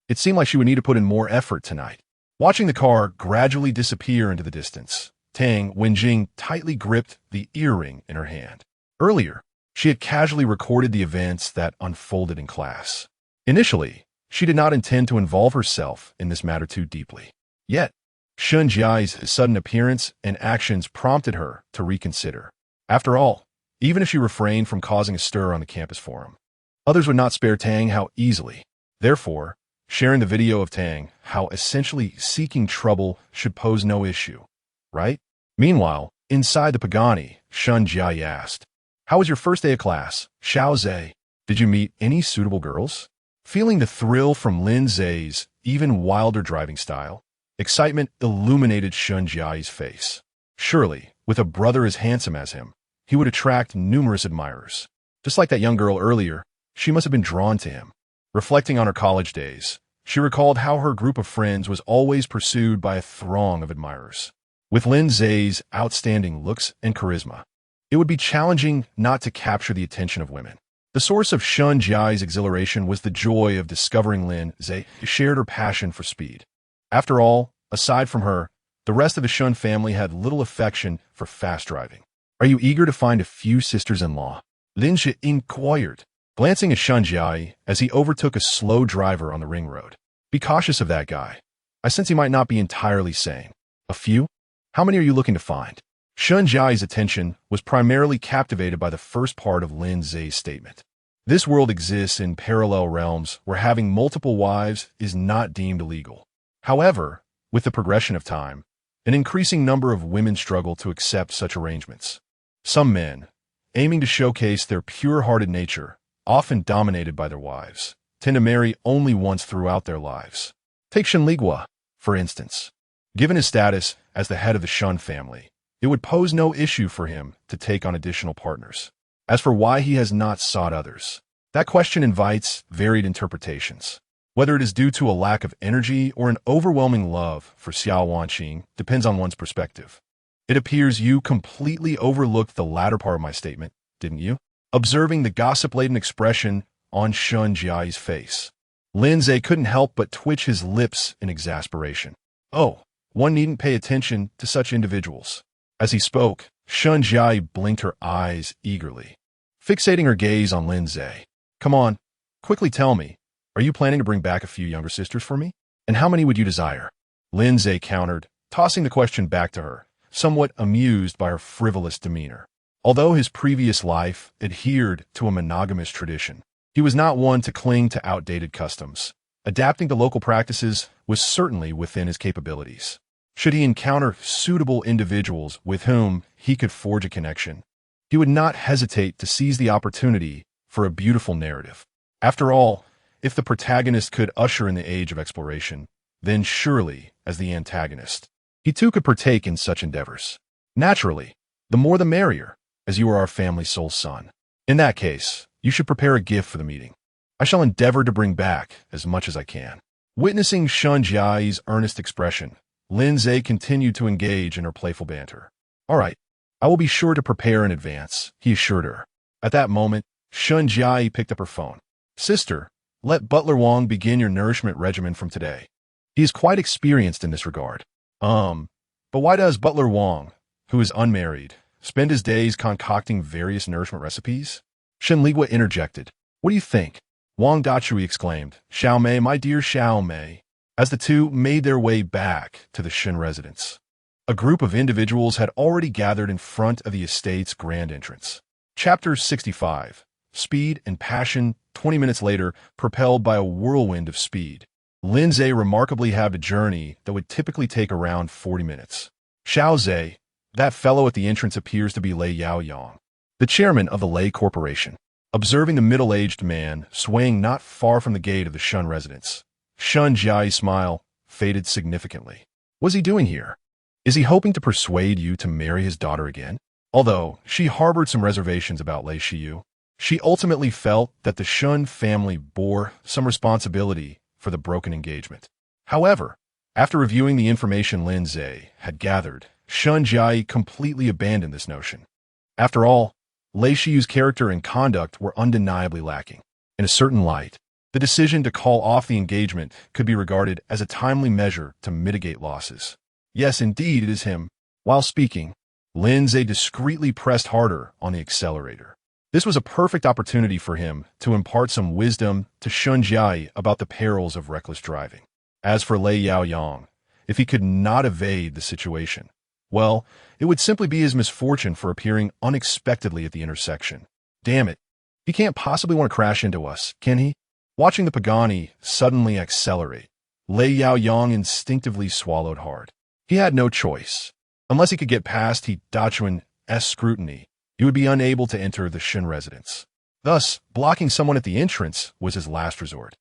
It seemed like she would need to put in more effort tonight. Watching the car gradually disappear into the distance, Tang Wenjing tightly gripped the earring in her hand. Earlier, she had casually recorded the events that unfolded in class. Initially, she did not intend to involve herself in this matter too deeply. Yet, Shunjiai's sudden appearance and actions prompted her to reconsider. After all, even if she refrained from causing a stir on the campus forum, others would not spare Tang Hao easily. Therefore, sharing the video of Tang Hao essentially seeking trouble should pose no issue, right? Meanwhile, inside the Pagani, Shunjiai asked, "How was your first day of class, Xiao Ze? Did you meet any suitable girls?" Feeling the thrill from Lin Ze's even wilder driving style, excitement illuminated Shunjiai's face. Surely, with a brother as handsome as him, he would attract numerous admirers. Just like that young girl earlier, she must have been drawn to him. Reflecting on her college days, she recalled how her group of friends was always pursued by a throng of admirers. With Lin Ze's outstanding looks and charisma, it would be challenging not to capture the attention of women. The source of Shunjiai's exhilaration was the joy of discovering Lin Ze shared her passion for speed. After all, aside from her, the rest of the Shun family had little affection for fast driving. "Are you eager to find a few sisters-in-law?" Lin Ze inquired. glancing at Shun Jiai as he overtook a slow driver on the ring road. Be cautious of that guy. I sense he might not be entirely sane. A few? How many are you looking to find? Shun Jiai's attention was primarily captivated by the first part of Lin Ze's statement. This world exists in parallel realms where having multiple wives is not deemed illegal. However, with the progression of time, an increasing number of women struggle to accept such arrangements. Some men, aiming to showcase their pure-hearted nature, often dominated by their wives, tend to marry only once throughout their lives. Take Shun Ligua, for instance. Given his status as the head of the Shun family, it would pose no issue for him to take on additional partners. As for why he has not sought others, that question invites varied interpretations. Whether it is due to a lack of energy or an overwhelming love for Xiao Wanqing depends on one's perspective. It appears you completely overlooked the latter part of my statement, didn't you? Observing the gossip-laden expression on Shun Jiai's face, Lin Ze couldn't help but twitch his lips in exasperation. Oh, one needn't pay attention to such individuals. As he spoke, Shun Jiai blinked her eyes eagerly, fixating her gaze on Lin Ze. Come on, quickly tell me, are you planning to bring back a few younger sisters for me? And how many would you desire? Lin Ze countered, tossing the question back to her, somewhat amused by her frivolous demeanor. Although his previous life adhered to a monogamous tradition, he was not one to cling to outdated customs. Adapting to local practices was certainly within his capabilities. Should he encounter suitable individuals with whom he could forge a connection, he would not hesitate to seize the opportunity for a beautiful narrative. After all, if the protagonist could usher in the age of exploration, then surely, as the antagonist, he too could partake in such endeavors. Naturally, the more the merrier, as you are our family's sole son. In that case, you should prepare a gift for the meeting. I shall endeavor to bring back as much as I can. Witnessing Shun Jiai's earnest expression, Lin Ze continued to engage in her playful banter. All right, I will be sure to prepare in advance, he assured her. At that moment, Shun Jiai picked up her phone. Sister, let Butler Wang begin your nourishment regimen from today. He is quite experienced in this regard. But why does Butler Wang, who is unmarried, spend his days concocting various nourishment recipes? Shen Ligua interjected. What do you think? Wang Dachui exclaimed. Xiao Mei, my dear Xiao Mei, as the two made their way back to the Shen residence. A group of individuals had already gathered in front of the estate's grand entrance. Chapter 65. Speed and Passion. 20 minutes later, propelled by a whirlwind of speed, Lin Ze remarkably had a journey that would typically take around 40 minutes. Xiao Ze, that fellow at the entrance appears to be Lei Yaoyang, the chairman of the Lei Corporation. Observing the middle-aged man swaying not far from the gate of the Shun residence, Shun Jiai's smile faded significantly. What's he doing here? Is he hoping to persuade you to marry his daughter again? Although she harbored some reservations about Lei Shiyu, she ultimately felt that the Shun family bore some responsibility for the broken engagement. However, after reviewing the information Lin Ze had gathered, Shun Jiai completely abandoned this notion. After all, Lei Shiyu's character and conduct were undeniably lacking. In a certain light, the decision to call off the engagement could be regarded as a timely measure to mitigate losses. Yes, indeed, it is him. While speaking, Lin Ze discreetly pressed harder on the accelerator. This was a perfect opportunity for him to impart some wisdom to Shun Jiai about the perils of reckless driving. As for Lei Yaoyang, if he could not evade the situation, well, it would simply be his misfortune for appearing unexpectedly at the intersection. Damn it, he can't possibly want to crash into us, can he? Watching the Pagani suddenly accelerate, Lei Yaoyang instinctively swallowed hard. He had no choice. Unless he could get past Dachuan's scrutiny, he would be unable to enter the Shin residence. Thus, blocking someone at the entrance was his last resort.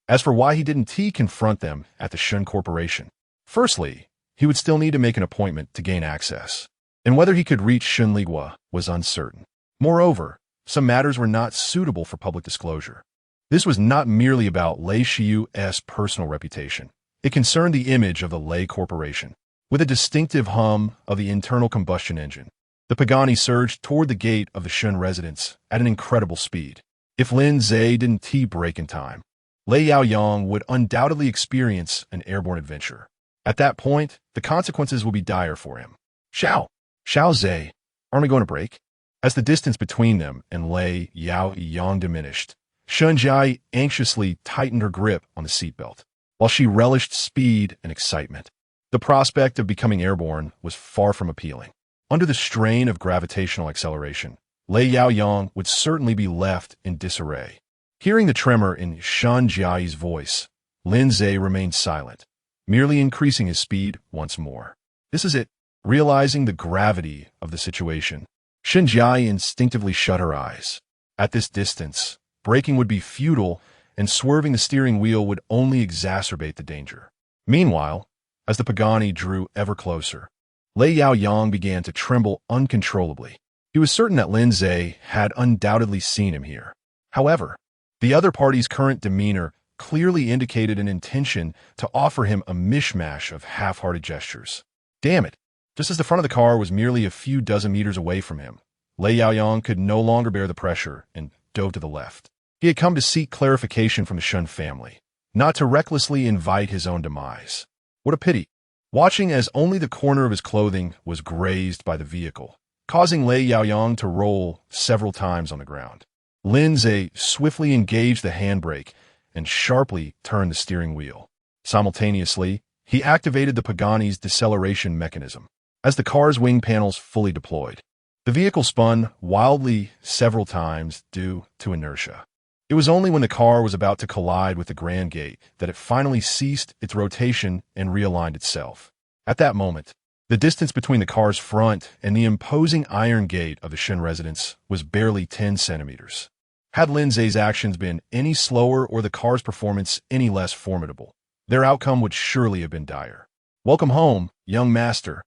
As for why he didn't confront them at the Shin Corporation, firstly, he would still need to make an appointment to gain access, and whether he could reach Shun Ligua was uncertain. Moreover, some matters were not suitable for public disclosure. This was not merely about Lei Shiyu's personal reputation. It concerned the image of the Lei Corporation. With a distinctive hum of the internal combustion engine, the Pagani surged toward the gate of the Shun residence at an incredible speed. If Lin Ze didn't brake in time, Lei Yaoyang would undoubtedly experience an airborne adventure. At that point, the consequences would be dire for him. Xiao Ze, aren't we going to break? As the distance between them and Lei Yaoyang diminished, Shun Jai anxiously tightened her grip on the seatbelt, while she relished speed and excitement. The prospect of becoming airborne was far from appealing. Under the strain of gravitational acceleration, Lei Yaoyang would certainly be left in disarray. Hearing the tremor in Shun Jai's voice, Lin Ze remained silent, merely increasing his speed once more. This is it. Realizing the gravity of the situation, Shun Jai instinctively shut her eyes. At this distance, braking would be futile, and swerving the steering wheel would only exacerbate the danger. Meanwhile, as the Pagani drew ever closer, Lei Yaoyang began to tremble uncontrollably. He was certain that Lin Ze had undoubtedly seen him here. However, the other party's current demeanor clearly indicated an intention to offer him a mishmash of half-hearted gestures. Damn it! Just as the front of the car was merely a few dozen meters away from him, Lei Yaoyang could no longer bear the pressure and dove to the left. He had come to seek clarification from the Shun family, not to recklessly invite his own demise. What a pity! Watching as only the corner of his clothing was grazed by the vehicle, causing Lei Yaoyang to roll several times on the ground. Lin Ze swiftly engaged the handbrake and sharply turned the steering wheel. Simultaneously, he activated the Pagani's deceleration mechanism. As the car's wing panels fully deployed, the vehicle spun wildly several times due to inertia. It was only when the car was about to collide with the Grand Gate that it finally ceased its rotation and realigned itself. At that moment, the distance between the car's front and the imposing iron gate of the Shun residence was barely 10 centimeters. Had Lin Ze's actions been any slower or the car's performance any less formidable, their outcome would surely have been dire. Welcome home, young master.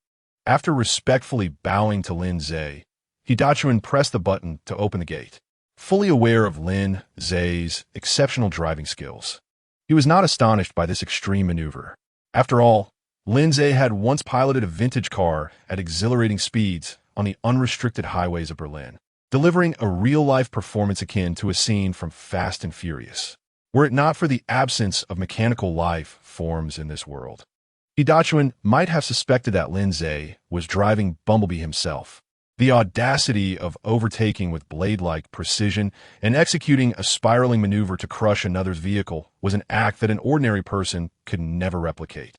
After respectfully bowing to Lin Ze, Hidachuan pressed the button to open the gate. Fully aware of Lin Ze's exceptional driving skills, he was not astonished by this extreme maneuver. After all, Lin Ze had once piloted a vintage car at exhilarating speeds on the unrestricted highways of Berlin, delivering a real-life performance akin to a scene from Fast and Furious. Were it not for the absence of mechanical life forms in this world, Hidachuan might have suspected that Lin Ze was driving Bumblebee himself. The audacity of overtaking with blade-like precision and executing a spiraling maneuver to crush another's vehicle was an act that an ordinary person could never replicate.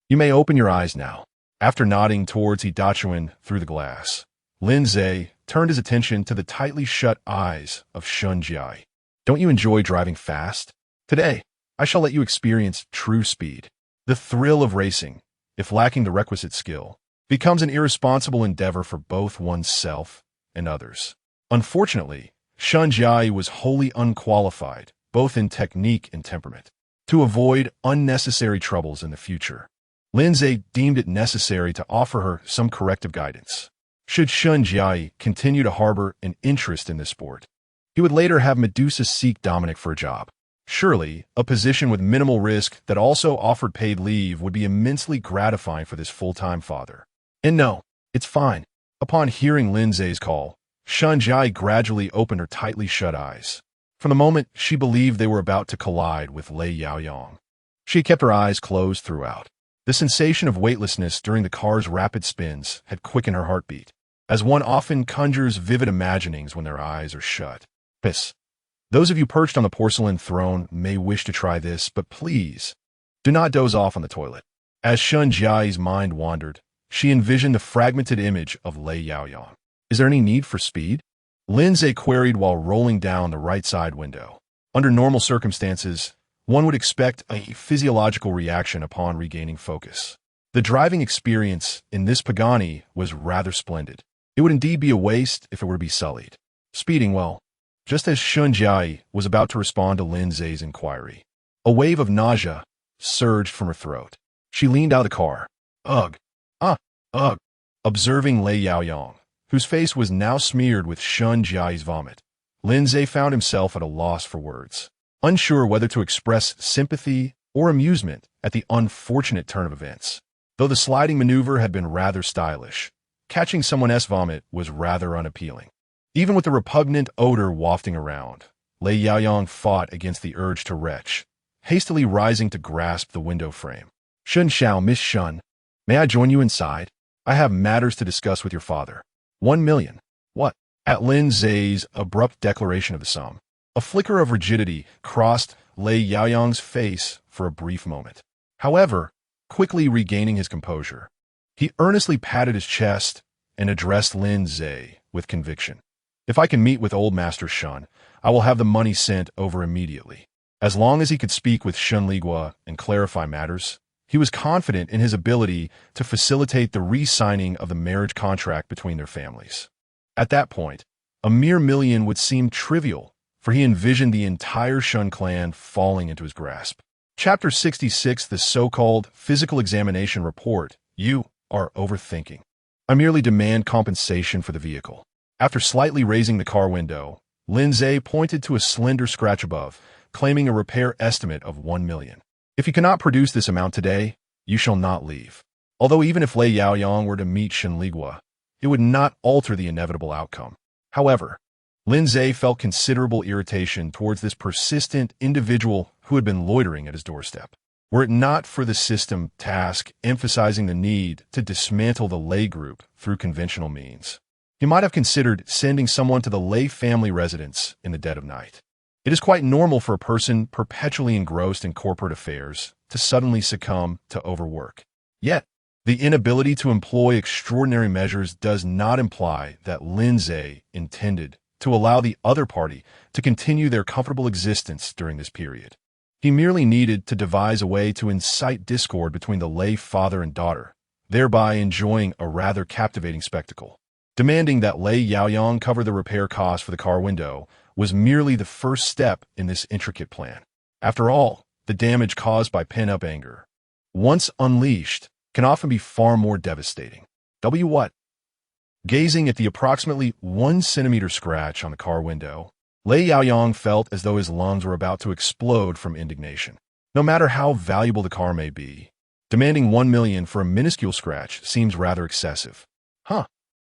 You may open your eyes now. After nodding towards Hidachuan through the glass, Lin Ze turned his attention to the tightly shut eyes of Shun Jai. Don't you enjoy driving fast? Today, I shall let you experience true speed. The thrill of racing, if lacking the requisite skill, becomes an irresponsible endeavor for both oneself and others. Unfortunately, Shun Jai was wholly unqualified, both in technique and temperament, to avoid unnecessary troubles in the future. Lin Ze deemed it necessary to offer her some corrective guidance. Should Shun Jai continue to harbor an interest in this sport, he would later have Medusa seek Dominic for a job. Surely, a position with minimal risk that also offered paid leave would be immensely gratifying for this full-time father. And no, it's fine. Upon hearing Lin Ze's call, Shun Jai gradually opened her tightly shut eyes. From the moment she believed they were about to collide with Lei Yaoyang, she kept her eyes closed throughout. The sensation of weightlessness during the car's rapid spins had quickened her heartbeat, as one often conjures vivid imaginings when their eyes are shut. Piss. Those of you perched on the porcelain throne may wish to try this, but please, do not doze off on the toilet. As Shun Jai's mind wandered, she envisioned the fragmented image of Lei Yaoyang. Is there any need for speed? Lin Ze queried while rolling down the right side window. Under normal circumstances, one would expect a physiological reaction upon regaining focus. The driving experience in this Pagani was rather splendid. It would indeed be a waste if it were to be sullied. Speeding, well, just as Shun Jai was about to respond to Lin Ze's inquiry, a wave of nausea surged from her throat. She leaned out of the car. Ugh. Ugh. Observing Lei Yaoyang, whose face was now smeared with Shun Jai's vomit, Lin Ze found himself at a loss for words, unsure whether to express sympathy or amusement at the unfortunate turn of events. Though the sliding maneuver had been rather stylish, catching someone else's vomit was rather unappealing. Even with the repugnant odor wafting around, Lei Yaoyang fought against the urge to retch, hastily rising to grasp the window frame. Shun Xiao, Miss Shun, may I join you inside? I have matters to discuss with your father. 1 million. What? At Lin Ze's abrupt declaration of the sum, A flicker of rigidity crossed Lei Yaoyang's face for a brief moment. However, quickly regaining his composure, he earnestly patted his chest and addressed Lin Ze with conviction. If I can meet with old Master Shun, I will have the money sent over immediately. As long as he could speak with Shun Ligua and clarify matters, he was confident in his ability to facilitate the re-signing of the marriage contract between their families. At that point, a mere million would seem trivial, for he envisioned the entire Shun clan falling into his grasp. Chapter 66, the so-called physical examination report. You are overthinking. I merely demand compensation for the vehicle. After slightly raising the car window, Lin Ze pointed to a slender scratch above, claiming a repair estimate of 1 million. If you cannot produce this amount today, you shall not leave. Although even if Lei Yaoyang were to meet Shen Ligua, it would not alter the inevitable outcome. However, Lin Ze felt considerable irritation towards this persistent individual who had been loitering at his doorstep. Were it not for the system task emphasizing the need to dismantle the Lei group through conventional means, he might have considered sending someone to the Lei family residence in the dead of night. It is quite normal for a person perpetually engrossed in corporate affairs to suddenly succumb to overwork. Yet, the inability to employ extraordinary measures does not imply that Lin Ze intended to allow the other party to continue their comfortable existence during this period. He merely needed to devise a way to incite discord between the Lei father and daughter, thereby enjoying a rather captivating spectacle. Demanding that Lei Yaoyang cover the repair cost for the car window was merely the first step in this intricate plan. After all, the damage caused by pent-up anger, once unleashed, can often be far more devastating. What? Gazing at the approximately 1 centimeter scratch on the car window, Lei Yaoyang felt as though his lungs were about to explode from indignation. No matter how valuable the car may be, demanding 1 million for a minuscule scratch seems rather excessive.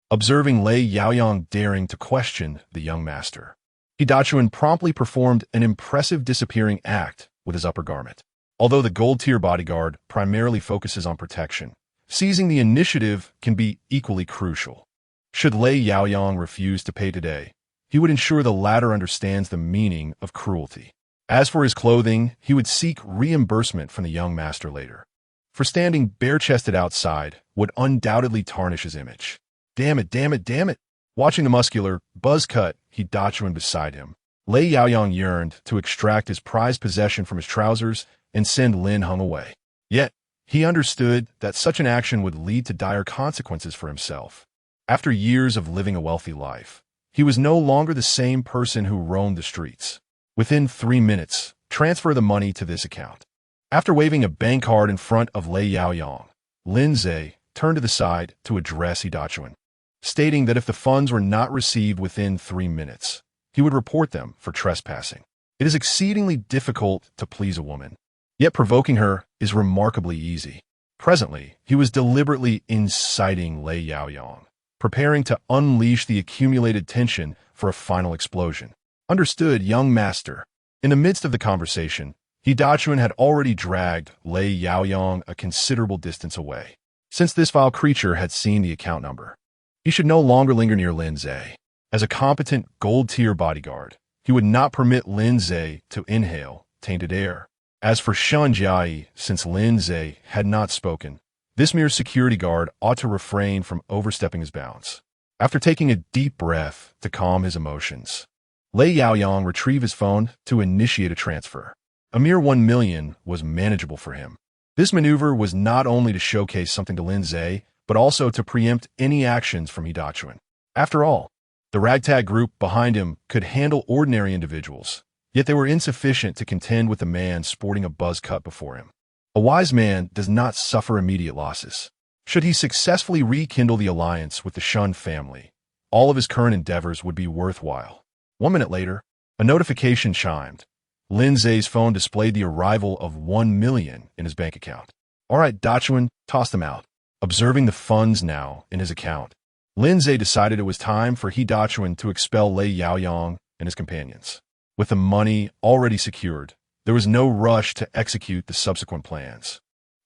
Observing Lei Yaoyang daring to question the young master, Hidachuan promptly performed an impressive disappearing act with his upper garment. Although the gold-tier bodyguard primarily focuses on protection, seizing the initiative can be equally crucial. Should Lei Yaoyang refuse to pay today, he would ensure the latter understands the meaning of cruelty. As for his clothing, he would seek reimbursement from the young master later. For standing bare-chested outside would undoubtedly tarnish his image. Damn it. Watching the muscular, buzz-cut Hidachuan beside him, Lei Yaoyang yearned to extract his prized possession from his trousers and send Lin Hung away. Yet, he understood that such an action would lead to dire consequences for himself. After years of living a wealthy life, he was no longer the same person who roamed the streets. Within 3 minutes, transfer the money to this account. After waving a bank card in front of Lei Yaoyang, Lin Ze turned to the side to address Hidachuan, stating that if the funds were not received within 3 minutes, he would report them for trespassing. It is exceedingly difficult to please a woman, yet provoking her is remarkably easy. Presently, he was deliberately inciting Lei Yaoyang, preparing to unleash the accumulated tension for a final explosion. Understood, young master. In the midst of the conversation, Hidachuan had already dragged Lei Yaoyang a considerable distance away. Since this vile creature had seen the account number, he should no longer linger near Lin Ze. As a competent gold-tier bodyguard, he would not permit Lin Ze to inhale tainted air. As for Shan Jiai, since Lin Ze had not spoken, this mere security guard ought to refrain from overstepping his bounds. After taking a deep breath to calm his emotions, Lei Yaoyang retrieved his phone to initiate a transfer. A mere 1 million was manageable for him. This maneuver was not only to showcase something to Lin Ze, but also to preempt any actions from Hidachuan. After all, the ragtag group behind him could handle ordinary individuals, yet they were insufficient to contend with the man sporting a buzz cut before him. A wise man does not suffer immediate losses. Should he successfully rekindle the alliance with the Shun family, all of his current endeavors would be worthwhile. 1 minute later, a notification chimed. Lin Ze's phone displayed the arrival of 1 million in his bank account. All right, Dachuan, toss them out. Observing the funds now in his account, Lin Ze decided it was time for Hidachuan to expel Lei Yaoyang and his companions. With the money already secured, there was no rush to execute the subsequent plans.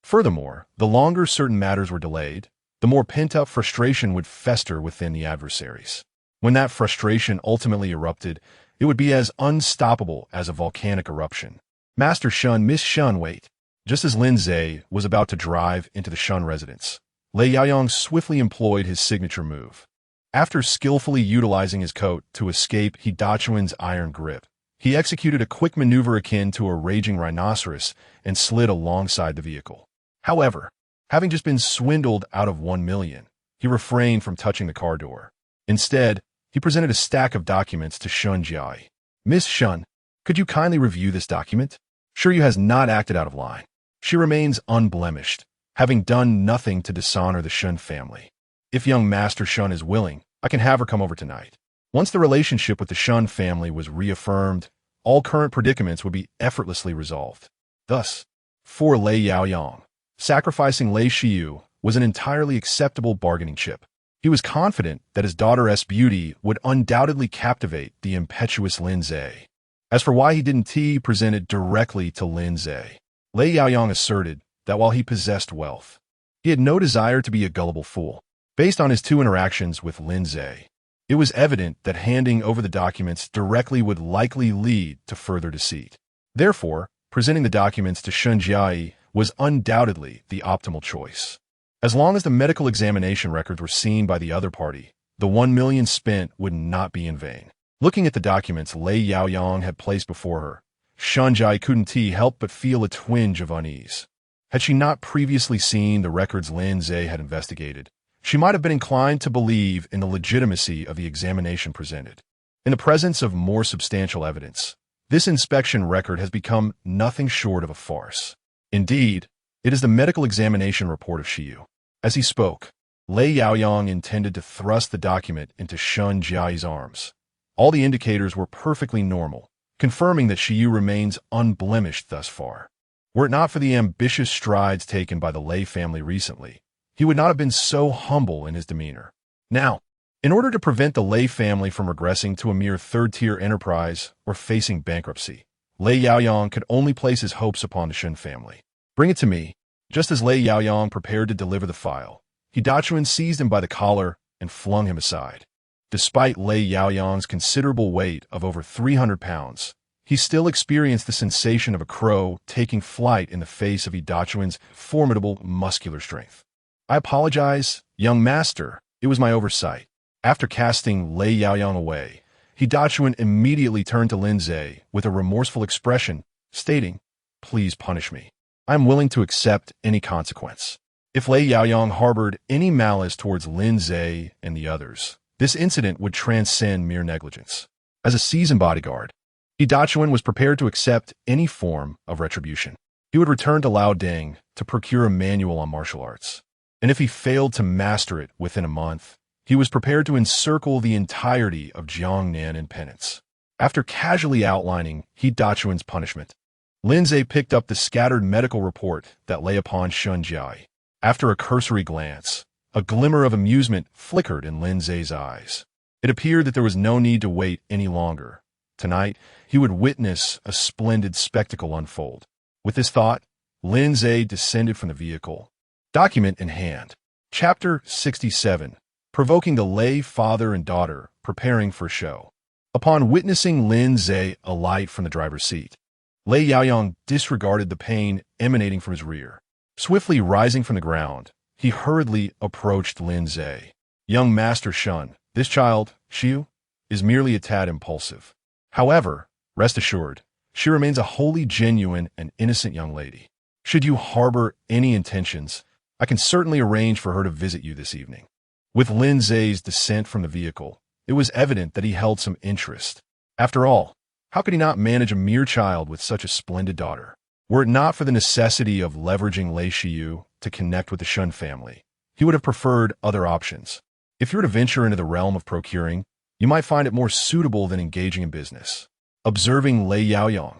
Furthermore, the longer certain matters were delayed, the more pent-up frustration would fester within the adversaries. When that frustration ultimately erupted, It would be as unstoppable as a volcanic eruption. Master Shun, Miss Shun, wait. Just as Lin Ze was about to drive into the Shun residence, Lei Yaoyang swiftly employed his signature move. After skillfully utilizing his coat to escape Hidachuan's iron grip, he executed a quick maneuver akin to a raging rhinoceros and slid alongside the vehicle. However, having just been swindled out of 1 million, he refrained from touching the car door. Instead, he presented a stack of documents to Shun Jiai. Miss Shun, could you kindly review this document? Shiryu has not acted out of line. She remains unblemished, having done nothing to dishonor the Shun family. If young Master Shun is willing, I can have her come over tonight. Once the relationship with the Shun family was reaffirmed, all current predicaments would be effortlessly resolved. Thus, for Lei Yaoyang, sacrificing Lei Shiyu was an entirely acceptable bargaining chip. He was confident that his daughter's beauty would undoubtedly captivate the impetuous Lin Ze. As for why he didn't present it directly to Lin Ze, Lei Yaoyang asserted that while he possessed wealth, he had no desire to be a gullible fool. Based on his 2 interactions with Lin Ze, it was evident that handing over the documents directly would likely lead to further deceit. Therefore, presenting the documents to Shun Jiai was undoubtedly the optimal choice. As long as the medical examination records were seen by the other party, the 1 million spent would not be in vain. Looking at the documents Lei Yaoyang had placed before her, Shun Jiai couldn't help but feel a twinge of unease. Had she not previously seen the records Lin Ze had investigated, she might have been inclined to believe in the legitimacy of the examination presented. In the presence of more substantial evidence, this inspection record has become nothing short of a farce. Indeed, it is the medical examination report of Shiyu. As he spoke, Lei Yaoyang intended to thrust the document into Shun Jiai's arms. All the indicators were perfectly normal, confirming that Shiyu remains unblemished thus far. Were it not for the ambitious strides taken by the Lei family recently, he would not have been so humble in his demeanor. Now, in order to prevent the Lei family from regressing to a mere third-tier enterprise or facing bankruptcy, Lei Yaoyang could only place his hopes upon the Shun family. Bring it to me. Just as Lei Yaoyang prepared to deliver the file, Hidachuan seized him by the collar and flung him aside. Despite Lei Yaoyang's considerable weight of over 300 pounds, he still experienced the sensation of a crow taking flight in the face of Hidachuan's formidable muscular strength. I apologize, young master. It was my oversight. After casting Lei Yaoyang away, Hidachuan immediately turned to Lin Ze with a remorseful expression, stating, "Please punish me. I am willing to accept any consequence." If Lei Yaoyang harbored any malice towards Lin Ze and the others, this incident would transcend mere negligence. As a seasoned bodyguard, Hidachuan was prepared to accept any form of retribution. He would return to Liaoding to procure a manual on martial arts. And if he failed to master it within a month, he was prepared to encircle the entirety of Jiangnan in penance. After casually outlining Hidachuan's punishment, Lin Ze picked up the scattered medical report that lay upon Shun Jiai. After a cursory glance, a glimmer of amusement flickered in Lin Ze's eyes. It appeared that there was no need to wait any longer. Tonight, he would witness a splendid spectacle unfold. With this thought, Lin Ze descended from the vehicle, document in hand. Chapter 67. Provoking the Lei father and daughter preparing for show. Upon witnessing Lin Ze alight from the driver's seat, Lei Yaoyang disregarded the pain emanating from his rear. Swiftly rising from the ground, he hurriedly approached Lin Ze. Young Master Shun, this child, Shiyu, is merely a tad impulsive. However, rest assured, she remains a wholly genuine and innocent young lady. Should you harbor any intentions, I can certainly arrange for her to visit you this evening. With Lin Ze's descent from the vehicle, it was evident that he held some interest. After all, how could he not manage a mere child with such a splendid daughter? Were it not for the necessity of leveraging Lei Shiyu to connect with the Shun family, he would have preferred other options. If you were to venture into the realm of procuring, you might find it more suitable than engaging in business. Observing Lei Yaoyang,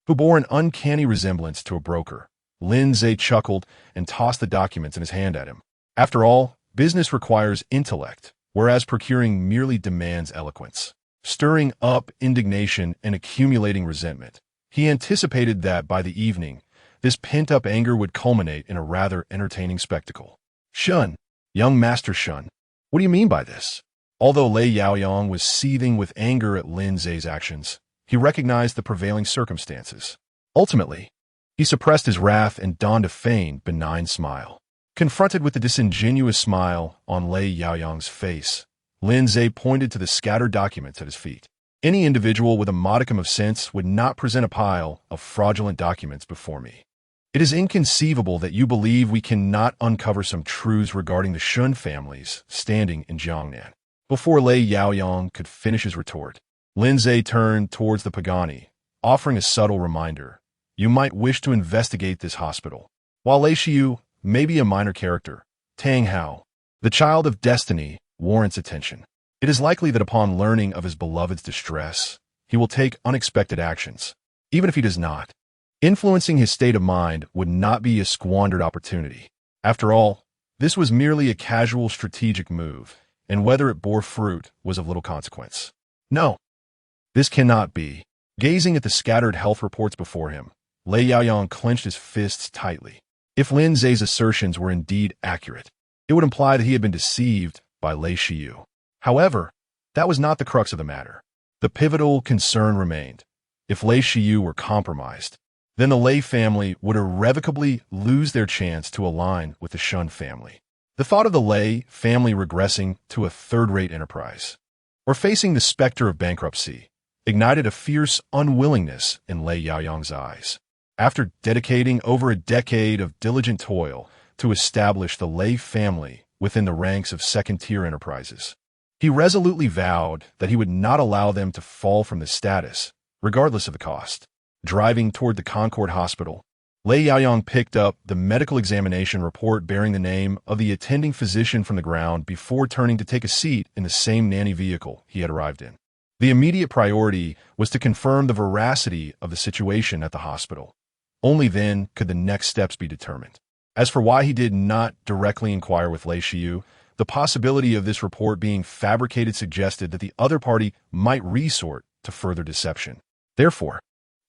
who bore an uncanny resemblance to a broker, Lin Ze chuckled and tossed the documents in his hand at him. After all, business requires intellect, whereas procuring merely demands eloquence. Stirring up indignation and accumulating resentment, he anticipated that by the evening, this pent-up anger would culminate in a rather entertaining spectacle. Shun, young Master Shun, what do you mean by this? Although Lei Yaoyong was seething with anger at Lin Ze's actions, he recognized the prevailing circumstances. Ultimately, he suppressed his wrath and donned a feigned, benign smile. Confronted with the disingenuous smile on Lei Yaoyong's face, Lin Ze pointed to the scattered documents at his feet. Any individual with a modicum of sense would not present a pile of fraudulent documents before me. It is inconceivable that you believe we cannot uncover some truths regarding the Shun families standing in Jiangnan. Before Lei Yaoyong could finish his retort, Lin Ze turned towards the Pagani, offering a subtle reminder. You might wish to investigate this hospital. While Lei Xiu may be a minor character, Tang Hao, the child of destiny, warrants attention. It is likely that upon learning of his beloved's distress, he will take unexpected actions. Even if he does not, influencing his state of mind would not be a squandered opportunity. After all, this was merely a casual strategic move, and whether it bore fruit was of little consequence. No, this cannot be. Gazing at the scattered health reports before him, Lei Yaoyong clenched his fists tightly. If Lin Ze's assertions were indeed accurate, it would imply that he had been deceived by Lei Xiu. However, that was not the crux of the matter. The pivotal concern remained. If Lei Xiu were compromised, then the Lei family would irrevocably lose their chance to align with the Shun family. The thought of the Lei family regressing to a third-rate enterprise, or facing the specter of bankruptcy, ignited a fierce unwillingness in Lei Yaoyong's eyes. After dedicating over a decade of diligent toil to establish the Lei family within the ranks of second-tier enterprises, he resolutely vowed that he would not allow them to fall from this status, regardless of the cost. Driving toward the Concord Hospital, Lei Yaoyong picked up the medical examination report bearing the name of the attending physician from the ground before turning to take a seat in the same nanny vehicle he had arrived in. The immediate priority was to confirm the veracity of the situation at the hospital. Only then could the next steps be determined. As for why he did not directly inquire with Lei Xiu, the possibility of this report being fabricated suggested that the other party might resort to further deception. Therefore,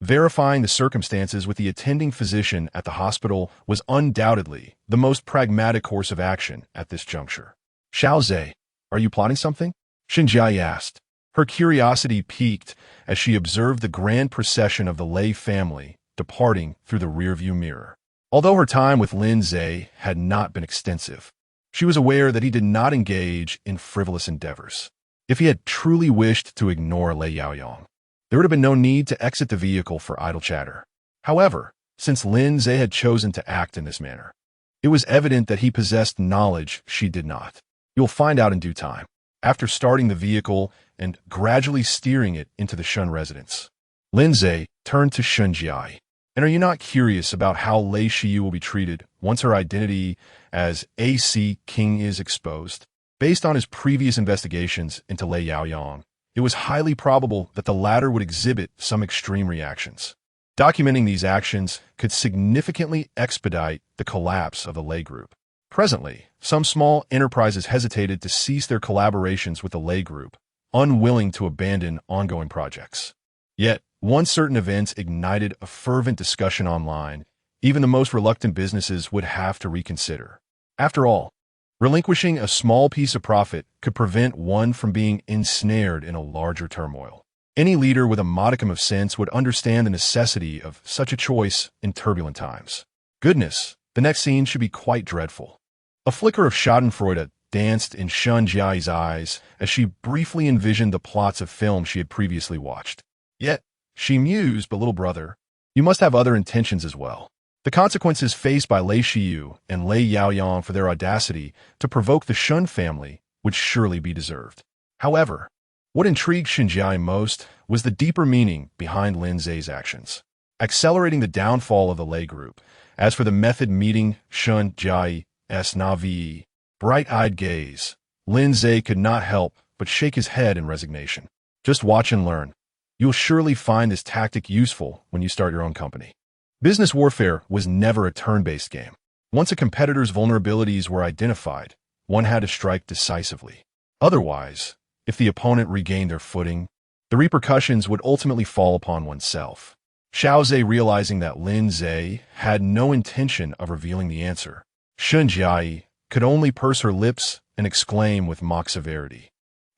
verifying the circumstances with the attending physician at the hospital was undoubtedly the most pragmatic course of action at this juncture. Xiao Ze, are you plotting something? Xinjiai asked. Her curiosity piqued as she observed the grand procession of the Lei family departing through the rearview mirror. Although her time with Lin Ze had not been extensive, she was aware that he did not engage in frivolous endeavors. If he had truly wished to ignore Lei Yaoyong, there would have been no need to exit the vehicle for idle chatter. However, since Lin Ze had chosen to act in this manner, it was evident that he possessed knowledge she did not. You'll find out in due time. After starting the vehicle and gradually steering it into the Shun residence, Lin Ze turned to Xinjiai. And are you not curious about how Lei Xiu will be treated once her identity as AC King is exposed? Based on his previous investigations into Lei Yaoyong, it was highly probable that the latter would exhibit some extreme reactions. Documenting these actions could significantly expedite the collapse of the Lei Group. Presently, some small enterprises hesitated to cease their collaborations with the Lei Group, unwilling to abandon ongoing projects. Yet, once certain events ignited a fervent discussion online, even the most reluctant businesses would have to reconsider. After all, relinquishing a small piece of profit could prevent one from being ensnared in a larger turmoil. Any leader with a modicum of sense would understand the necessity of such a choice in turbulent times. Goodness, the next scene should be quite dreadful. A flicker of schadenfreude danced in Shun Jiai's eyes as she briefly envisioned the plots of film she had previously watched. Yet, she mused, but little brother, you must have other intentions as well. The consequences faced by Lei Xiu and Lei Yaoyong for their audacity to provoke the Shun family would surely be deserved. However, what intrigued Xinjiai most was the deeper meaning behind Lin Ze's actions, accelerating the downfall of the Lei Group. As for the method meeting Shun Jiai's Navi bright-eyed gaze, Lin Ze could not help but shake his head in resignation. Just watch and learn. You'll surely find this tactic useful when you start your own company. Business warfare was never a turn-based game. Once a competitor's vulnerabilities were identified, one had to strike decisively. Otherwise, if the opponent regained their footing, the repercussions would ultimately fall upon oneself. Xiao Ze, realizing that Lin Ze had no intention of revealing the answer, Xinjiai could only purse her lips and exclaim with mock severity.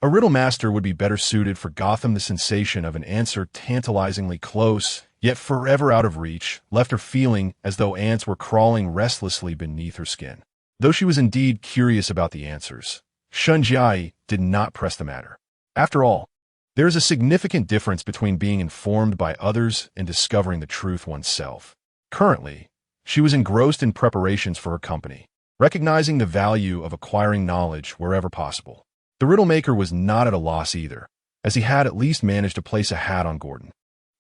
A riddle master would be better suited for Gotham. The sensation of an answer tantalizingly close, yet forever out of reach, left her feeling as though ants were crawling restlessly beneath her skin. Though she was indeed curious about the answers, Shunjai did not press the matter. After all, there is a significant difference between being informed by others and discovering the truth oneself. Currently, she was engrossed in preparations for her company, recognizing the value of acquiring knowledge wherever possible. The riddle maker was not at a loss either, as he had at least managed to place a hat on Gordon.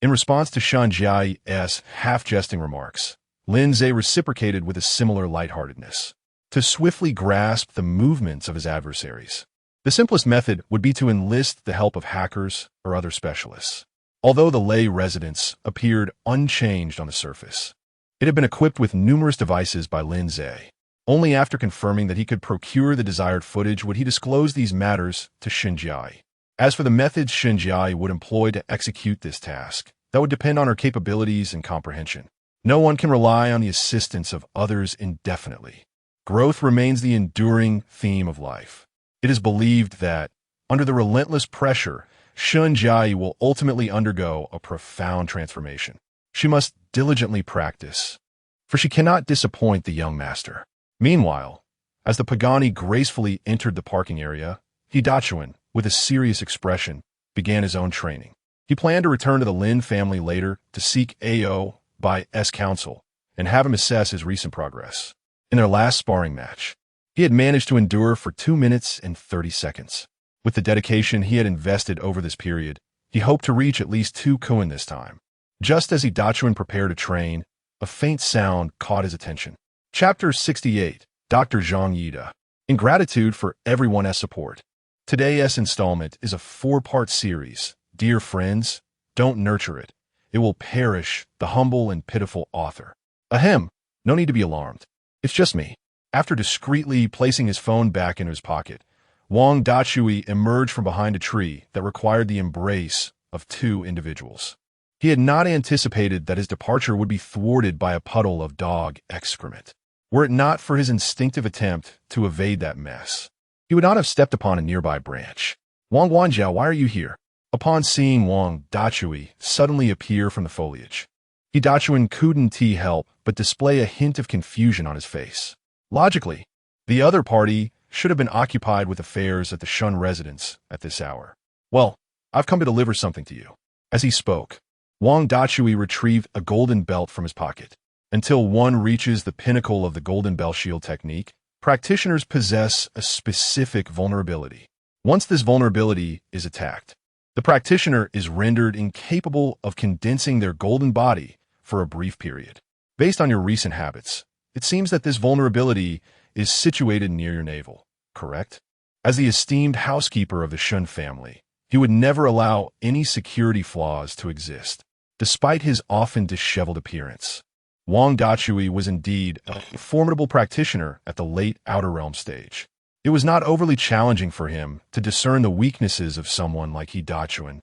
In response to Shunjai's half-jesting remarks, Lin Ze reciprocated with a similar lightheartedness, to swiftly grasp the movements of his adversaries. The simplest method would be to enlist the help of hackers or other specialists. Although the lay residence appeared unchanged on the surface, it had been equipped with numerous devices by Lin Ze. Only after confirming that he could procure the desired footage would he disclose these matters to Shunjai. As for the methods Shunjai would employ to execute this task, that would depend on her capabilities and comprehension. No one can rely on the assistance of others indefinitely. Growth remains the enduring theme of life. It is believed that, under the relentless pressure, Shunjai will ultimately undergo a profound transformation. She must diligently practice, for she cannot disappoint the young master. Meanwhile, as the Pagani gracefully entered the parking area, Hidachuan, with a serious expression, began his own training. He planned to return to the Lin family later to seek AO by S counsel and have him assess his recent progress. In their last sparring match, he had managed to endure for 2 minutes and 30 seconds. With the dedication he had invested over this period, he hoped to reach at least 2 Kuin this time. Just as Hidachuan prepared to train, a faint sound caught his attention. Chapter 68, Dr. Zhang Yida. In gratitude for everyone's support, today's installment is a 4-part series. Dear friends, don't nurture it. It will perish, the humble and pitiful author. Ahem, no need to be alarmed. It's just me. After discreetly placing his phone back into his pocket, Wang Dachui emerged from behind a tree that required the embrace of 2 individuals. He had not anticipated that his departure would be thwarted by a puddle of dog excrement. Were it not for his instinctive attempt to evade that mess, he would not have stepped upon a nearby branch. Wang Wanjiao, why are you here? Upon seeing Wang Dachui suddenly appear from the foliage, Hidachuan couldn't help but display a hint of confusion on his face. Logically, the other party should have been occupied with affairs at the Shun residence at this hour. Well, I've come to deliver something to you. As he spoke, Wang Dachui retrieved a golden belt from his pocket. Until one reaches the pinnacle of the golden bell shield technique, practitioners possess a specific vulnerability. Once this vulnerability is attacked, the practitioner is rendered incapable of condensing their golden body for a brief period. Based on your recent habits, it seems that this vulnerability is situated near your navel, correct? As the esteemed housekeeper of the Shun family, he would never allow any security flaws to exist. Despite his often disheveled appearance, Wang Dachui was indeed a formidable practitioner at the late Outer Realm stage. It was not overly challenging for him to discern the weaknesses of someone like Hidachuan,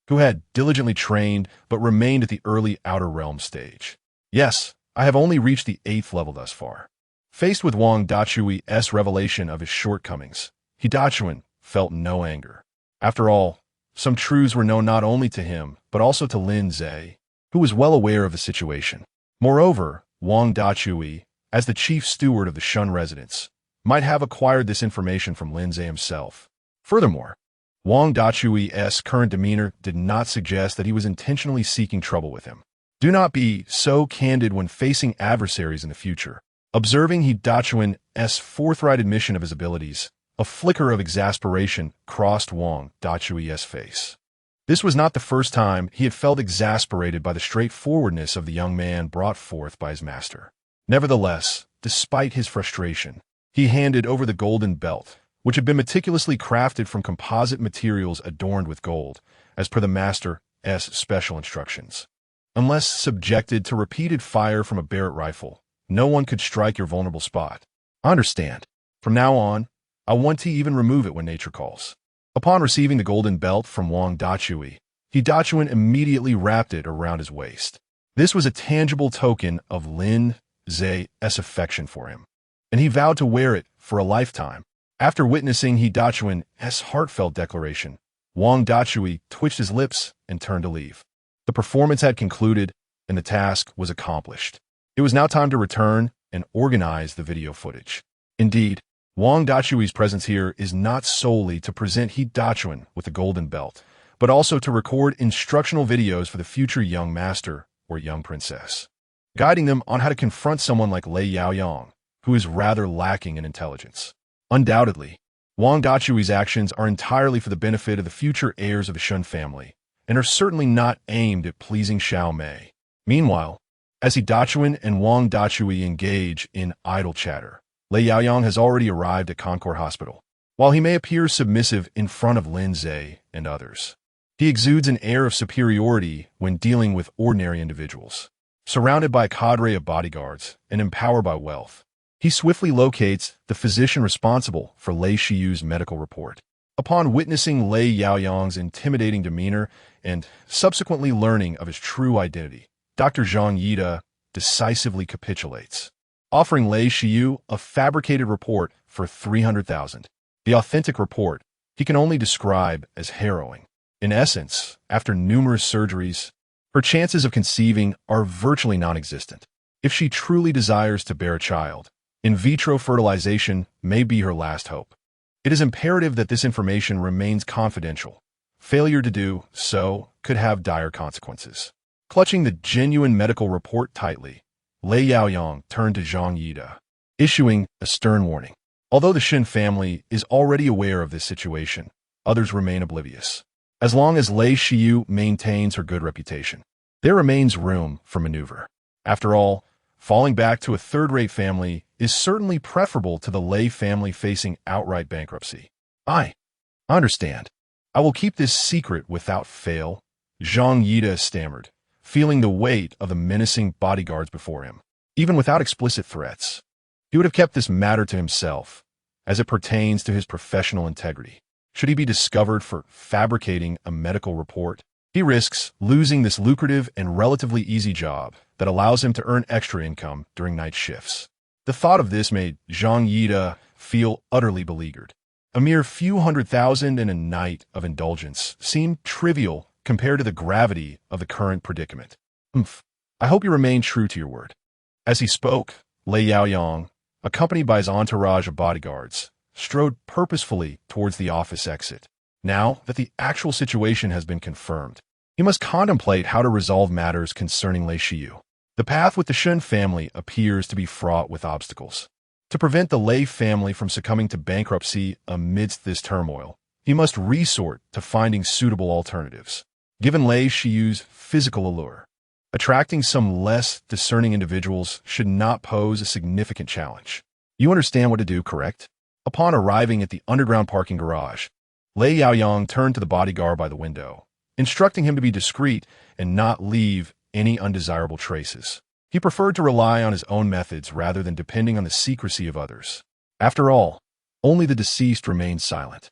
who had diligently trained but remained at the early Outer Realm stage. Yes, I have only reached the 8th level thus far. Faced with Wang Dachui's revelation of his shortcomings, Hidachuan felt no anger. After all, some truths were known not only to him, but also to Lin Ze, who was well aware of the situation. Moreover, Wang Dachui, as the chief steward of the Shun residence, might have acquired this information from Lin Ze himself. Furthermore, Wang Dachui's current demeanor did not suggest that he was intentionally seeking trouble with him. Do not be so candid when facing adversaries in the future. Observing Hidachuan's forthright admission of his abilities, a flicker of exasperation crossed Wang Dachui's face. This was not the first time he had felt exasperated by the straightforwardness of the young man brought forth by his master. Nevertheless, despite his frustration, he handed over the golden belt, which had been meticulously crafted from composite materials adorned with gold, as per the master's special instructions. Unless subjected to repeated fire from a Barrett rifle, no one could strike your vulnerable spot. I understand. From now on, I want to even remove it when nature calls. Upon receiving the golden belt from Wang Dachui, Hidachuan immediately wrapped it around his waist. This was a tangible token of Lin Ze's affection for him, and he vowed to wear it for a lifetime. After witnessing He Dachuan's heartfelt declaration, Wang Dachui twitched his lips and turned to leave. The performance had concluded, and the task was accomplished. It was now time to return and organize the video footage. Indeed, Wang Dachui's presence here is not solely to present He Dachuan with the golden belt, but also to record instructional videos for the future young master or young princess, guiding them on how to confront someone like Lei Yaoyang, who is rather lacking in intelligence. Undoubtedly, Wang Dachui's actions are entirely for the benefit of the future heirs of the Shun family, and are certainly not aimed at pleasing Xiao Mei. Meanwhile, as He Dachuan and Wang Dachui engage in idle chatter, Lei Yaoyang has already arrived at Concord Hospital. While he may appear submissive in front of Lin Ze and others, he exudes an air of superiority when dealing with ordinary individuals. Surrounded by a cadre of bodyguards and empowered by wealth, he swiftly locates the physician responsible for Lei Shiyu's medical report. Upon witnessing Lei Yaoyang's intimidating demeanor and subsequently learning of his true identity, Dr. Zhang Yida decisively capitulates, offering Lei Shiyu a fabricated report for 300,000. The authentic report he can only describe as harrowing. In essence, after numerous surgeries, her chances of conceiving are virtually non-existent. If she truly desires to bear a child, in vitro fertilization may be her last hope. It is imperative that this information remains confidential. Failure to do so could have dire consequences. Clutching the genuine medical report tightly, Lei Yaoyang turned to Zhang Yida, issuing a stern warning. Although the Shin family is already aware of this situation, others remain oblivious. As long as Lei Shiyu maintains her good reputation, there remains room for maneuver. After all, falling back to a third-rate family is certainly preferable to the Lei family facing outright bankruptcy. I understand. I will keep this secret without fail, Zhang Yida stammered, feeling the weight of the menacing bodyguards before him. Even without explicit threats, he would have kept this matter to himself, as it pertains to his professional integrity. Should he be discovered for fabricating a medical report, he risks losing this lucrative and relatively easy job that allows him to earn extra income during night shifts. The thought of this made Zhang Yida feel utterly beleaguered. A mere few $100,000 in a night of indulgence seemed trivial compared to the gravity of the current predicament. I hope you remain true to your word. As he spoke, Lei Yaoyang, accompanied by his entourage of bodyguards, strode purposefully towards the office exit. Now that the actual situation has been confirmed, he must contemplate how to resolve matters concerning Lei Shiyu. The path with the Shun family appears to be fraught with obstacles. To prevent the Lei family from succumbing to bankruptcy amidst this turmoil, he must resort to finding suitable alternatives. Given Lei Shiyu's physical allure, attracting some less discerning individuals should not pose a significant challenge. You understand what to do, correct? Upon arriving at the underground parking garage, Lei Yaoyang turned to the bodyguard by the window, instructing him to be discreet and not leave any undesirable traces. He preferred to rely on his own methods rather than depending on the secrecy of others. After all, only the deceased remains silent,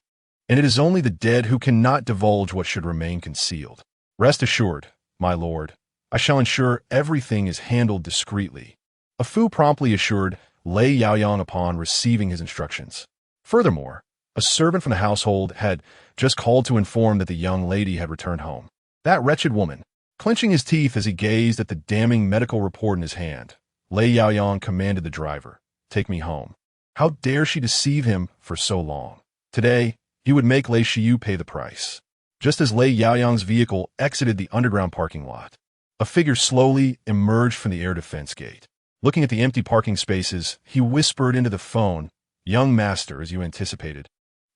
and it is only the dead who cannot divulge what should remain concealed. Rest assured, my lord, I shall ensure everything is handled discreetly. A Fu promptly assured Lei Yaoyang upon receiving his instructions. Furthermore, a servant from the household had just called to inform that the young lady had returned home. That wretched woman, clenching his teeth as he gazed at the damning medical report in his hand, Lei Yaoyang commanded the driver, "Take me home." How dare she deceive him for so long? Today, he would make Lei Shiyu pay the price. Just as Lei Yaoyang's vehicle exited the underground parking lot, a figure slowly emerged from the air defense gate. Looking at the empty parking spaces, he whispered into the phone, "Young master, as you anticipated.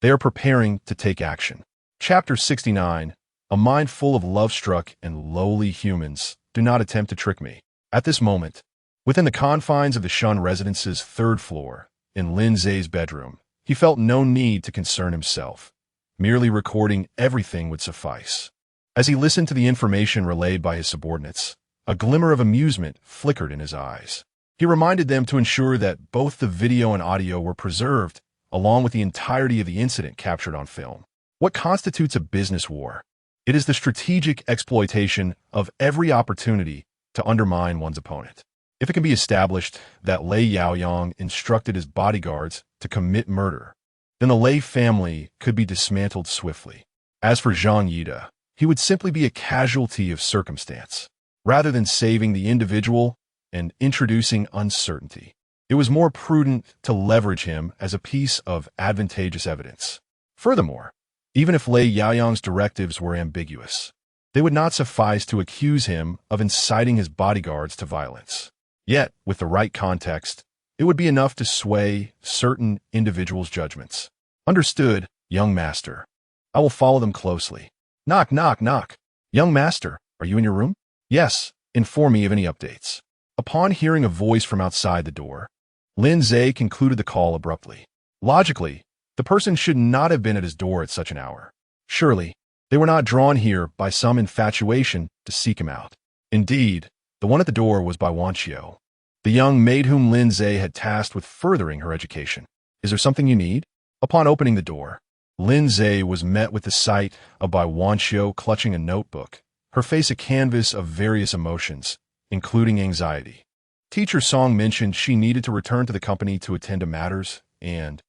They are preparing to take action." Chapter 69. A mind full of love-struck and lowly humans. Do not attempt to trick me. At this moment, within the confines of the Shun residence's third floor, in Lin Ze's bedroom, he felt no need to concern himself. Merely recording everything would suffice. As he listened to the information relayed by his subordinates, a glimmer of amusement flickered in his eyes. He reminded them to ensure that both the video and audio were preserved, along with the entirety of the incident captured on film. What constitutes a business war? It is the strategic exploitation of every opportunity to undermine one's opponent. If it can be established that Lei Yaoyang instructed his bodyguards to commit murder, then the Lei family could be dismantled swiftly. As for Zhang Yida, he would simply be a casualty of circumstance, rather than saving the individual and introducing uncertainty. It was more prudent to leverage him as a piece of advantageous evidence. Furthermore, even if Lei Yaoyang's directives were ambiguous, they would not suffice to accuse him of inciting his bodyguards to violence. Yet, with the right context, it would be enough to sway certain individuals' judgments. Understood, young master. I will follow them closely. Knock, knock, knock. Young master, are you in your room? Yes, inform me of any updates. Upon hearing a voice from outside the door, Lin Ze concluded the call abruptly. Logically, the person should not have been at his door at such an hour. Surely, they were not drawn here by some infatuation to seek him out. Indeed, the one at the door was Bai Wanqiu, the young maid whom Lin Ze had tasked with furthering her education. Is there something you need? Upon opening the door, Lin Ze was met with the sight of Bai Wanqiu clutching a notebook, her face a canvas of various emotions, including anxiety. Teacher Song mentioned she needed to return to the company to attend to matters, and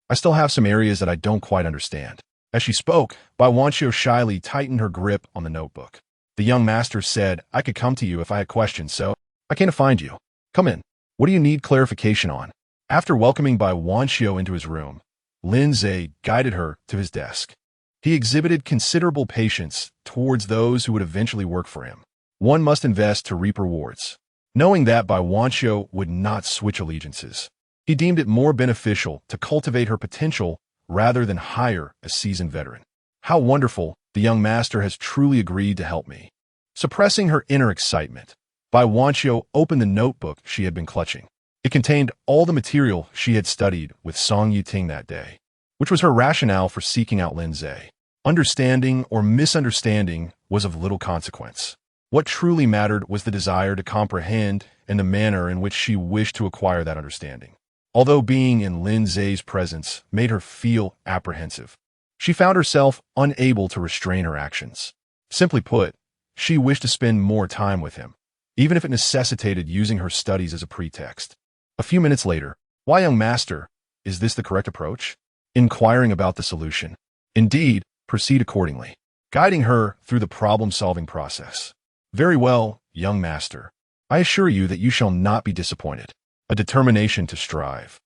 I still have some areas that I don't quite understand. As she spoke, Bai Wanqiu shyly tightened her grip on the notebook. The young master said, I could come to you if I had questions, so I came to find you. Come in. What do you need clarification on? After welcoming Bai Wanqiu into his room, Lin Ze guided her to his desk. He exhibited considerable patience towards those who would eventually work for him. One must invest to reap rewards. Knowing that Bai Wanqiu would not switch allegiances, he deemed it more beneficial to cultivate her potential rather than hire a seasoned veteran. How wonderful, the young master has truly agreed to help me. Suppressing her inner excitement, Bai Wanqiu opened the notebook she had been clutching. It contained all the material she had studied with Song Yiting that day, which was her rationale for seeking out Lin Ze. Understanding or misunderstanding was of little consequence. What truly mattered was the desire to comprehend and the manner in which she wished to acquire that understanding. Although being in Lin Ze's presence made her feel apprehensive, she found herself unable to restrain her actions. Simply put, she wished to spend more time with him, even if it necessitated using her studies as a pretext. A few minutes later, why, young master, is this the correct approach? Inquiring about the solution. Indeed, proceed accordingly, guiding her through the problem-solving process. Very well, young master. I assure you that you shall not be disappointed. A determination to strive.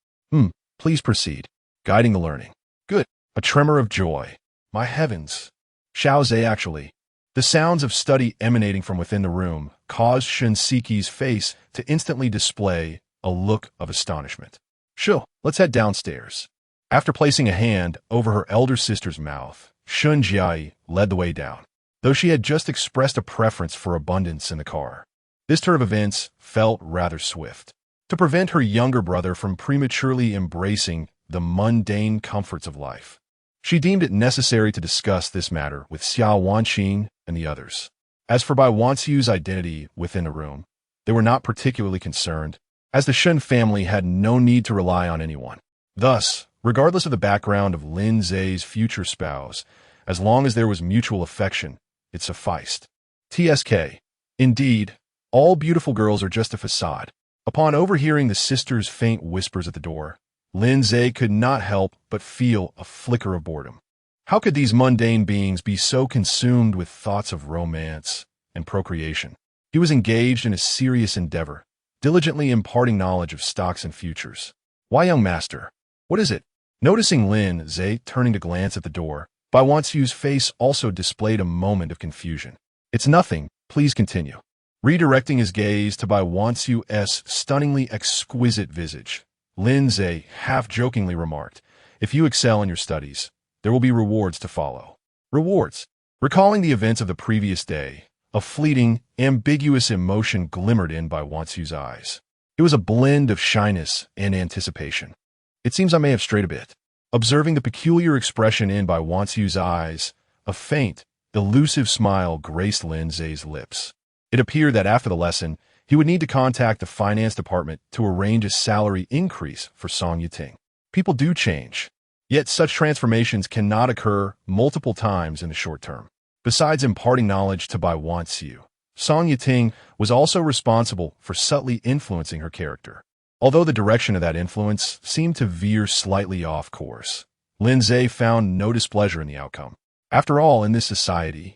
Please proceed. Guiding the learning. Good. A tremor of joy. My heavens. Xiao Zhe actually. The sounds of study emanating from within the room caused Shunsiki's face to instantly display a look of astonishment. Sure, let's head downstairs. After placing a hand over her elder sister's mouth, Shun Jiai led the way down, though she had just expressed a preference for abundance in the car. This turn of events felt rather swift. To prevent her younger brother from prematurely embracing the mundane comforts of life, she deemed it necessary to discuss this matter with Xiao Wanqing and the others. As for Bai Wanqiu's identity within the room, they were not particularly concerned, as the Shun family had no need to rely on anyone. Thus, regardless of the background of Lin Ze's future spouse, as long as there was mutual affection, it sufficed. TSK. Indeed, all beautiful girls are just a facade. Upon overhearing the sisters' faint whispers at the door, Lin Ze could not help but feel a flicker of boredom. How could these mundane beings be so consumed with thoughts of romance and procreation? He was engaged in a serious endeavor, diligently imparting knowledge of stocks and futures. Why, young master? What is it? Noticing Lin Ze turning to glance at the door, Bai Wanqiu's face also displayed a moment of confusion. It's nothing, please continue. Redirecting his gaze to Bai Wanqiu's stunningly exquisite visage, Lin Ze half-jokingly remarked, if you excel in your studies, there will be rewards to follow. Rewards? Recalling the events of the previous day, a fleeting, ambiguous emotion glimmered in Bai Wanqiu's eyes. It was a blend of shyness and anticipation. It seems I may have strayed a bit. Observing the peculiar expression in Bai Wanqiu's eyes, a faint, elusive smile graced Lin Ze's lips. It appeared that after the lesson, he would need to contact the finance department to arrange a salary increase for Song Yiting. People do change, yet such transformations cannot occur multiple times in the short term. Besides imparting knowledge to Bai Wanqiu, Song Yiting was also responsible for subtly influencing her character. Although the direction of that influence seemed to veer slightly off course, Lin Ze found no displeasure in the outcome. After all, in this society,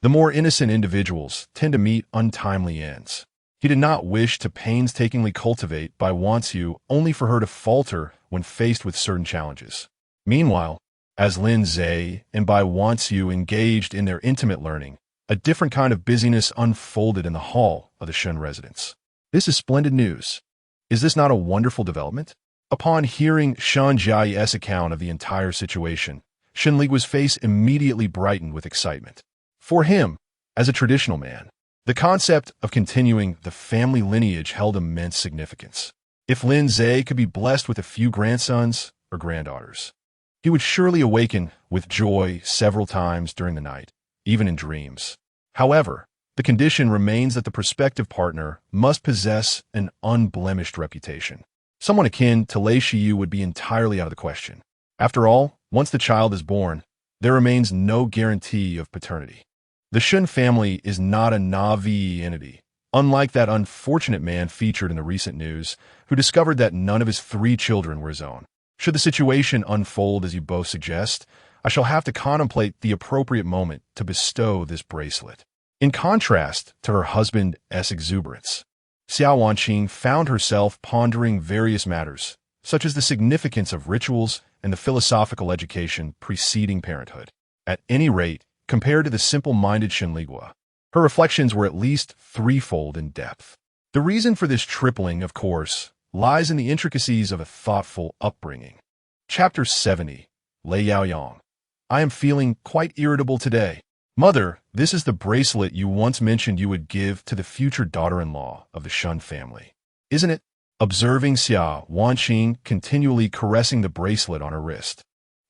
the more innocent individuals tend to meet untimely ends. He did not wish to painstakingly cultivate Bai Wanxiu only for her to falter when faced with certain challenges. Meanwhile, as Lin Ze and Bai Wanxiu engaged in their intimate learning, a different kind of busyness unfolded in the hall of the Shun residence. This is splendid news. Is this not a wonderful development? Upon hearing Shan Jiaye's account of the entire situation, Shen Ligua's face immediately brightened with excitement. For him, as a traditional man, the concept of continuing the family lineage held immense significance. If Lin Ze could be blessed with a few grandsons or granddaughters, he would surely awaken with joy several times during the night, even in dreams. However, the condition remains that the prospective partner must possess an unblemished reputation. Someone akin to Lei Shiyu would be entirely out of the question. After all, once the child is born, there remains no guarantee of paternity. The Shun family is not a Na'vi entity, unlike that unfortunate man featured in the recent news who discovered that none of his 3 children were his own. Should the situation unfold as you both suggest, I shall have to contemplate the appropriate moment to bestow this bracelet. In contrast to her husband's exuberance, Xiao Wanqing found herself pondering various matters, such as the significance of rituals and the philosophical education preceding parenthood. At any rate, compared to the simple-minded Shen Ligua, her reflections were at least threefold in depth. The reason for this tripling, of course, lies in the intricacies of a thoughtful upbringing. Chapter 70, Lei Yaoyang. I am feeling quite irritable today. Mother, this is the bracelet you once mentioned you would give to the future daughter-in-law of the Shun family. Isn't it? Observing Xia Wanqing continually caressing the bracelet on her wrist,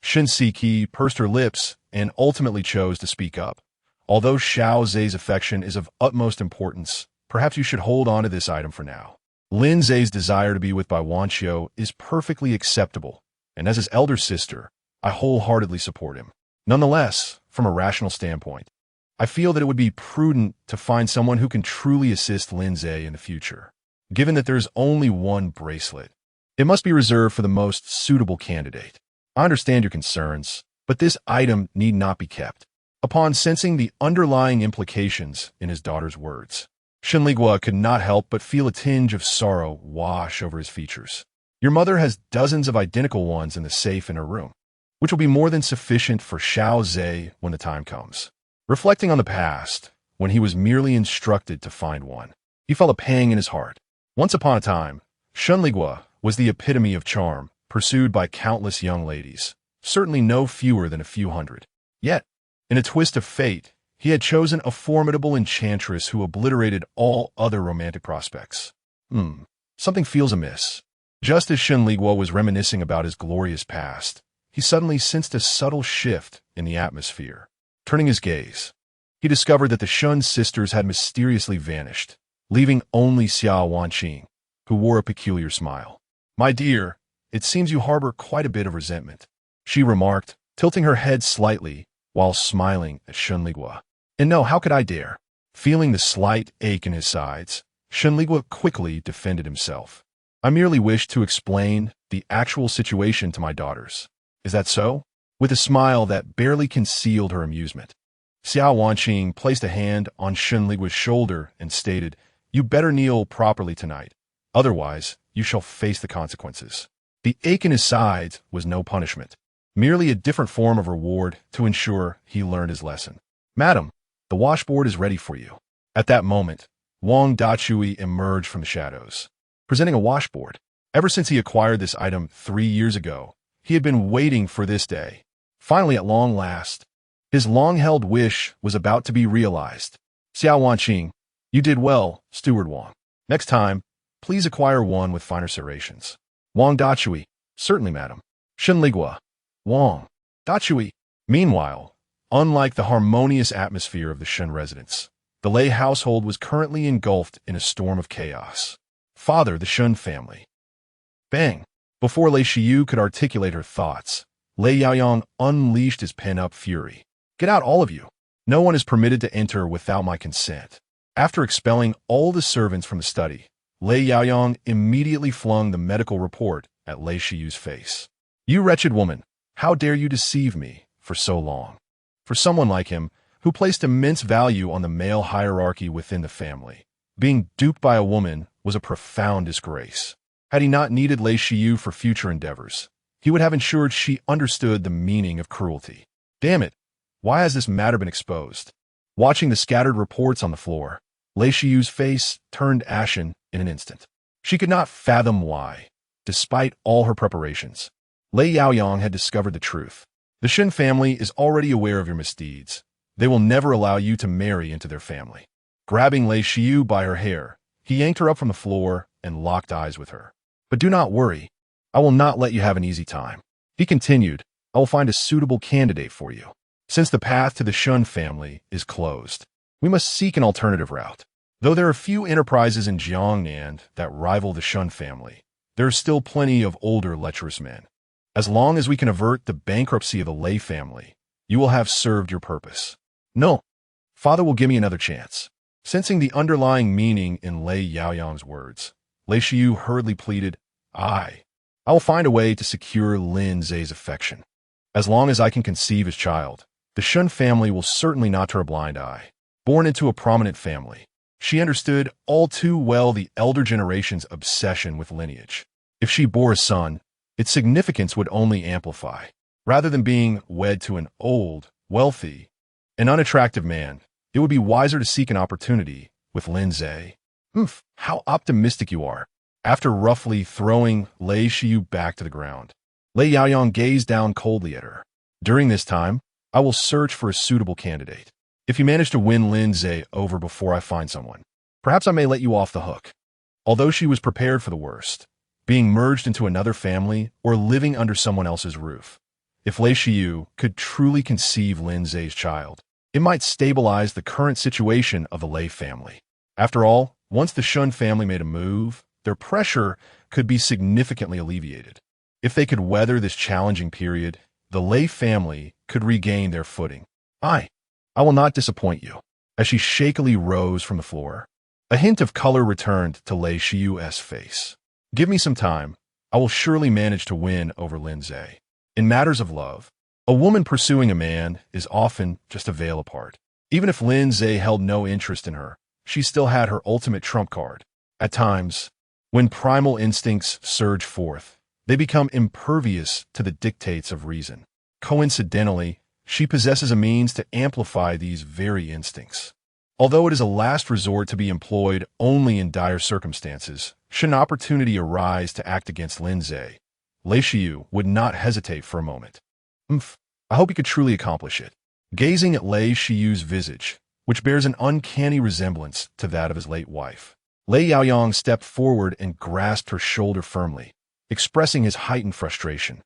Shen Siki pursed her lips and ultimately chose to speak up. Although Xiao Ze's affection is of utmost importance, perhaps you should hold on to this item for now. Lin Ze's desire to be with Bai Wanqiu is perfectly acceptable, and as his elder sister, I wholeheartedly support him. Nonetheless, from a rational standpoint, I feel that it would be prudent to find someone who can truly assist Lin Ze in the future. Given that there's only one bracelet, it must be reserved for the most suitable candidate. I understand your concerns, but this item need not be kept. Upon sensing the underlying implications in his daughter's words, Shen Ligua could not help but feel a tinge of sorrow wash over his features. Your mother has dozens of identical ones in the safe in her room, which will be more than sufficient for Xiao Ze when the time comes. Reflecting on the past, when he was merely instructed to find one, he felt a pang in his heart. Once upon a time, Shen Ligua was the epitome of charm, pursued by countless young ladies, certainly no fewer than a few hundred. Yet, in a twist of fate, he had chosen a formidable enchantress who obliterated all other romantic prospects. Something feels amiss. Just as Shen Ligua was reminiscing about his glorious past, he suddenly sensed a subtle shift in the atmosphere. Turning his gaze, he discovered that the Shun sisters had mysteriously vanished, leaving only Xiao Wanqing, who wore a peculiar smile. My dear, it seems you harbor quite a bit of resentment, she remarked, tilting her head slightly while smiling at Shen Ligua. And no, how could I dare? Feeling the slight ache in his sides, Shen Ligua quickly defended himself. I merely wished to explain the actual situation to my daughters. Is that so? With a smile that barely concealed her amusement, Xiao Wanqing placed a hand on Shen Ligua's shoulder and stated, You better kneel properly tonight, otherwise you shall face the consequences. The ache in his sides was no punishment, merely a different form of reward to ensure he learned his lesson. Madam, the washboard is ready for you. At that moment, Wang Dachui emerged from the shadows, presenting a washboard. Ever since he acquired this item 3 years ago, he had been waiting for this day. Finally, at long last, his long-held wish was about to be realized. Xiao Wanqing, you did well, Steward Wang. Next time, please acquire one with finer serrations. Wang Dachui, certainly, madam. Shen Ligua, Wang Dachui. Meanwhile, unlike the harmonious atmosphere of the Shen residence, the Lei household was currently engulfed in a storm of chaos. Father, the Shun family. Bang! Before Lei Shiyu could articulate her thoughts, Lei Yaoyang unleashed his pent-up fury. Get out, all of you. No one is permitted to enter without my consent. After expelling all the servants from the study, Lei Yaoyang immediately flung the medical report at Lei Shiyu's face. You wretched woman, How dare you deceive me for so long? For someone like him, who placed immense value on the male hierarchy within the family, being duped by a woman was a profound disgrace. Had he not needed Lei Shiyu for future endeavors, he would have ensured she understood the meaning of cruelty. Damn it, why has this matter been exposed? Watching the scattered reports on the floor, Lei Shiyu's face turned ashen in an instant. She could not fathom why, despite all her preparations, Lei Yaoyang had discovered the truth. The Shen family is already aware of your misdeeds. They will never allow you to marry into their family. Grabbing Lei Shiyu by her hair, he yanked her up from the floor and locked eyes with her. But do not worry. I will not let you have an easy time. He continued, I will find a suitable candidate for you. Since the path to the Shun family is closed, we must seek an alternative route. Though there are few enterprises in Jiangnan that rival the Shun family, there are still plenty of older lecherous men. As long as we can avert the bankruptcy of the Lei family, you will have served your purpose. No, Father will give me another chance. Sensing the underlying meaning in Lei Yaoyang's words, Lei Shiyu hurriedly pleaded, I will find a way to secure Lin Ze's affection. As long as I can conceive his child, the Shun family will certainly not turn a blind eye. Born into a prominent family, she understood all too well the elder generation's obsession with lineage. If she bore a son, its significance would only amplify. Rather than being wed to an old, wealthy, and unattractive man, it would be wiser to seek an opportunity with Lin Ze. How optimistic you are. After roughly throwing Lei Shiyu back to the ground, Lei Yaoyang gazed down coldly at her. During this time, I will search for a suitable candidate. If you manage to win Lin Ze over before I find someone, perhaps I may let you off the hook. Although she was prepared for the worst, being merged into another family or living under someone else's roof, if Lei Shiyu could truly conceive Lin Ze's child, it might stabilize the current situation of the Lei family. After all, once the Shun family made a move, their pressure could be significantly alleviated. If they could weather this challenging period, the Lei family could regain their footing. I will not disappoint you. As she shakily rose from the floor, a hint of color returned to Lei Shiyu's face. Give me some time. I will surely manage to win over Lin Ze. In matters of love, a woman pursuing a man is often just a veil apart. Even if Lin Ze held no interest in her, she still had her ultimate trump card. At times, when primal instincts surge forth, they become impervious to the dictates of reason. Coincidentally, she possesses a means to amplify these very instincts. Although it is a last resort to be employed only in dire circumstances, should an opportunity arise to act against Lin Ze, Lei Shiyu would not hesitate for a moment. I hope he could truly accomplish it. Gazing at Lei Shiyu's visage, which bears an uncanny resemblance to that of his late wife, Lei Yaoyang stepped forward and grasped her shoulder firmly, expressing his heightened frustration.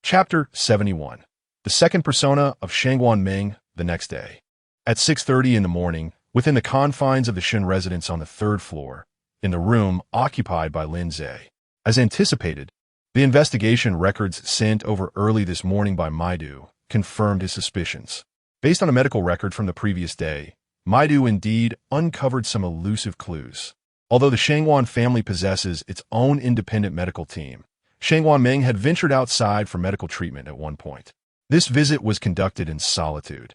Chapter 71. The second persona of Shangguan Ming the next day. At 6:30 in the morning, within the confines of the Shen residence on the third floor, in the room occupied by Lin Ze. As anticipated, the investigation records sent over early this morning by Maidu confirmed his suspicions. Based on a medical record from the previous day, Maidu indeed uncovered some elusive clues. Although the Shangguan family possesses its own independent medical team, Shangguan Ming had ventured outside for medical treatment at one point. This visit was conducted in solitude,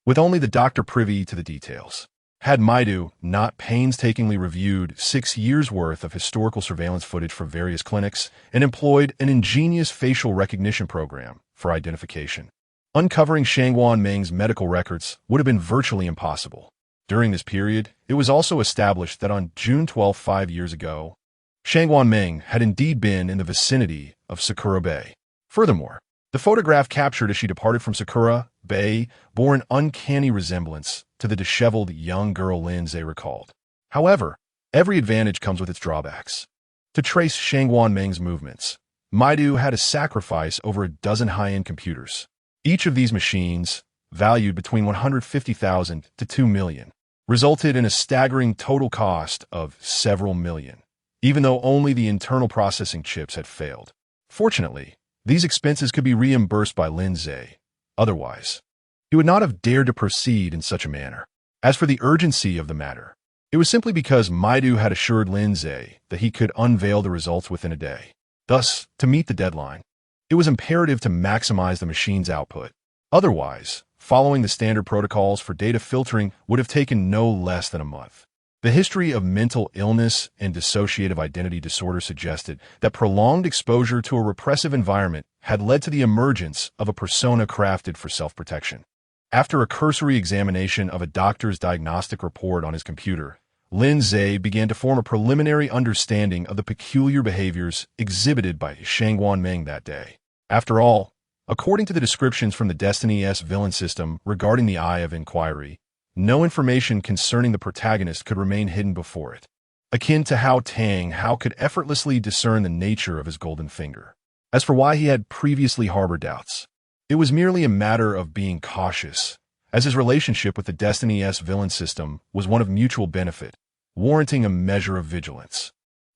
with only the doctor privy to the details. Had Maidu not painstakingly reviewed 6 years' worth of historical surveillance footage from various clinics and employed an ingenious facial recognition program for identification, uncovering Shangguan Ming's medical records would have been virtually impossible. During this period, it was also established that on June 12, 5 years ago, Shangguan Ming had indeed been in the vicinity of Sakura Bay. Furthermore, the photograph captured as she departed from Sakura Bay bore an uncanny resemblance to the disheveled young girl Lin Ze recalled. However, every advantage comes with its drawbacks. To trace Shangguan Ming's movements, Maidu had to sacrifice over a dozen high-end computers. Each of these machines, valued between 150,000 to 2 million, resulted in a staggering total cost of several million, even though only the internal processing chips had failed. Fortunately, these expenses could be reimbursed by Lin Ze. Otherwise, he would not have dared to proceed in such a manner. As for the urgency of the matter, it was simply because Maidu had assured Lin Ze that he could unveil the results within a day. Thus, to meet the deadline, It was imperative to maximize the machine's output. Otherwise, following the standard protocols for data filtering would have taken no less than a month. The history of mental illness and dissociative identity disorder suggested that prolonged exposure to a repressive environment had led to the emergence of a persona crafted for self-protection. After a cursory examination of a doctor's diagnostic report on his computer, Lin Ze began to form a preliminary understanding of the peculiar behaviors exhibited by Shangguan Meng that day. After all, according to the descriptions from the Destiny's villain system regarding the Eye of Inquiry, no information concerning the protagonist could remain hidden before it, akin to how Tang Hao could effortlessly discern the nature of his golden finger. As for why he had previously harbored doubts, it was merely a matter of being cautious, as his relationship with the Destiny's villain system was one of mutual benefit, warranting a measure of vigilance.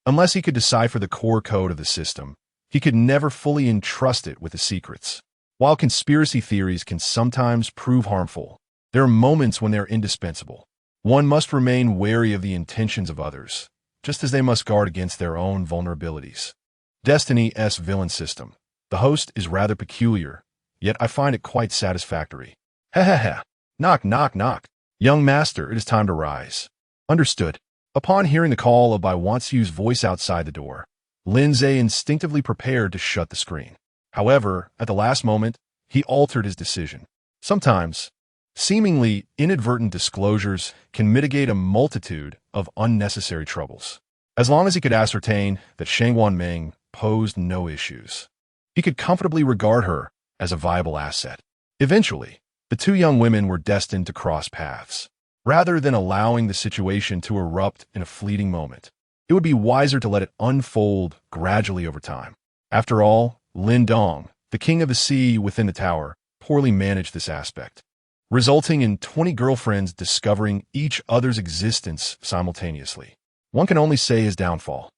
Unless he could decipher the core code of the system, he could never fully entrust it with the secrets. While conspiracy theories can sometimes prove harmful, there are moments when they are indispensable. One must remain wary of the intentions of others, just as they must guard against their own vulnerabilities. Destiny's villain system. The host is rather peculiar, yet I find it quite satisfactory. Ha ha ha. Knock, knock, knock. Young master, it is time to rise. Understood. Upon hearing the call of Bai Wanxiu's voice outside the door, Lin Ze instinctively prepared to shut the screen. However, at the last moment, he altered his decision. Sometimes, seemingly inadvertent disclosures can mitigate a multitude of unnecessary troubles. As long as he could ascertain that Shangguan Meng posed no issues, he could comfortably regard her as a viable asset. Eventually, the two young women were destined to cross paths. Rather than allowing the situation to erupt in a fleeting moment, it would be wiser to let it unfold gradually over time. After all, Lin Dong, the king of the sea within the tower, poorly managed this aspect, resulting in 20 girlfriends discovering each other's existence simultaneously. One can only say his downfall.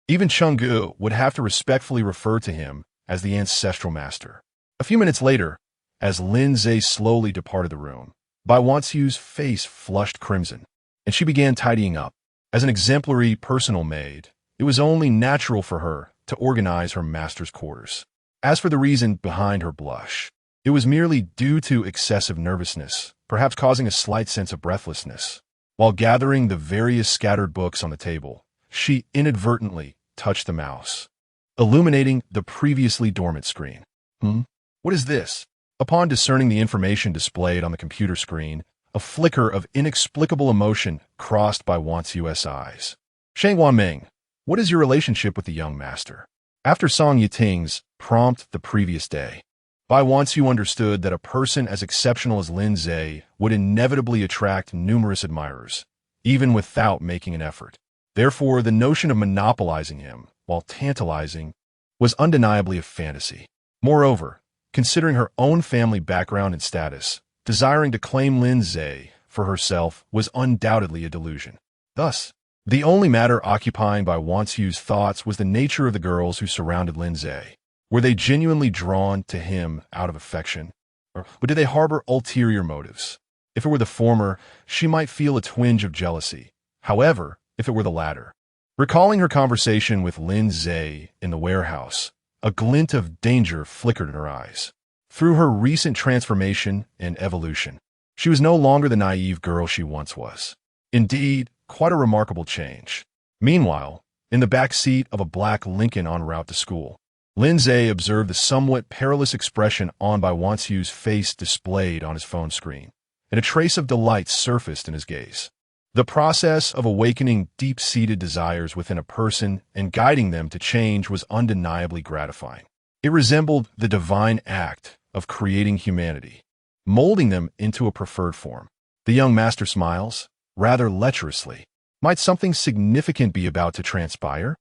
Even Chenggu would have to respectfully refer to him as the ancestral master. A few minutes later, as Lin Ze slowly departed the room, Bai Wanxiu's face flushed crimson, and she began tidying up. As an exemplary personal maid, it was only natural for her to organize her master's quarters. As for the reason behind her blush, it was merely due to excessive nervousness, perhaps causing a slight sense of breathlessness. While gathering the various scattered books on the table, she inadvertently touched the mouse, illuminating the previously dormant screen. What is this? Upon discerning the information displayed on the computer screen, a flicker of inexplicable emotion crossed Bai Wanxiu's eyes. Shangguan Meng, what is your relationship with the young master? After Song Yiting's prompt the previous day, Bai Wanxiu understood that a person as exceptional as Lin Ze would inevitably attract numerous admirers, even without making an effort. Therefore, the notion of monopolizing him, while tantalizing, was undeniably a fantasy. Moreover, considering her own family background and status, desiring to claim Lin Ze for herself was undoubtedly a delusion. Thus, the only matter occupying Bai Wanxiu's thoughts was the nature of the girls who surrounded Lin Ze. Were they genuinely drawn to him out of affection, or did they harbor ulterior motives? If it were the former, she might feel a twinge of jealousy. However, if it were the latter, recalling her conversation with Lin Ze in the warehouse, a glint of danger flickered in her eyes. Through her recent transformation and evolution, she was no longer the naive girl she once was. Indeed, quite a remarkable change. Meanwhile, in the back seat of a black Lincoln en route to school, Lin Ze observed the somewhat perilous expression on Bai Wanxiu's face displayed on his phone screen, and a trace of delight surfaced in his gaze. The process of awakening deep-seated desires within a person and guiding them to change was undeniably gratifying. It resembled the divine act of creating humanity, molding them into a preferred form. The young master smiles, rather lecherously. Might something significant be about to transpire?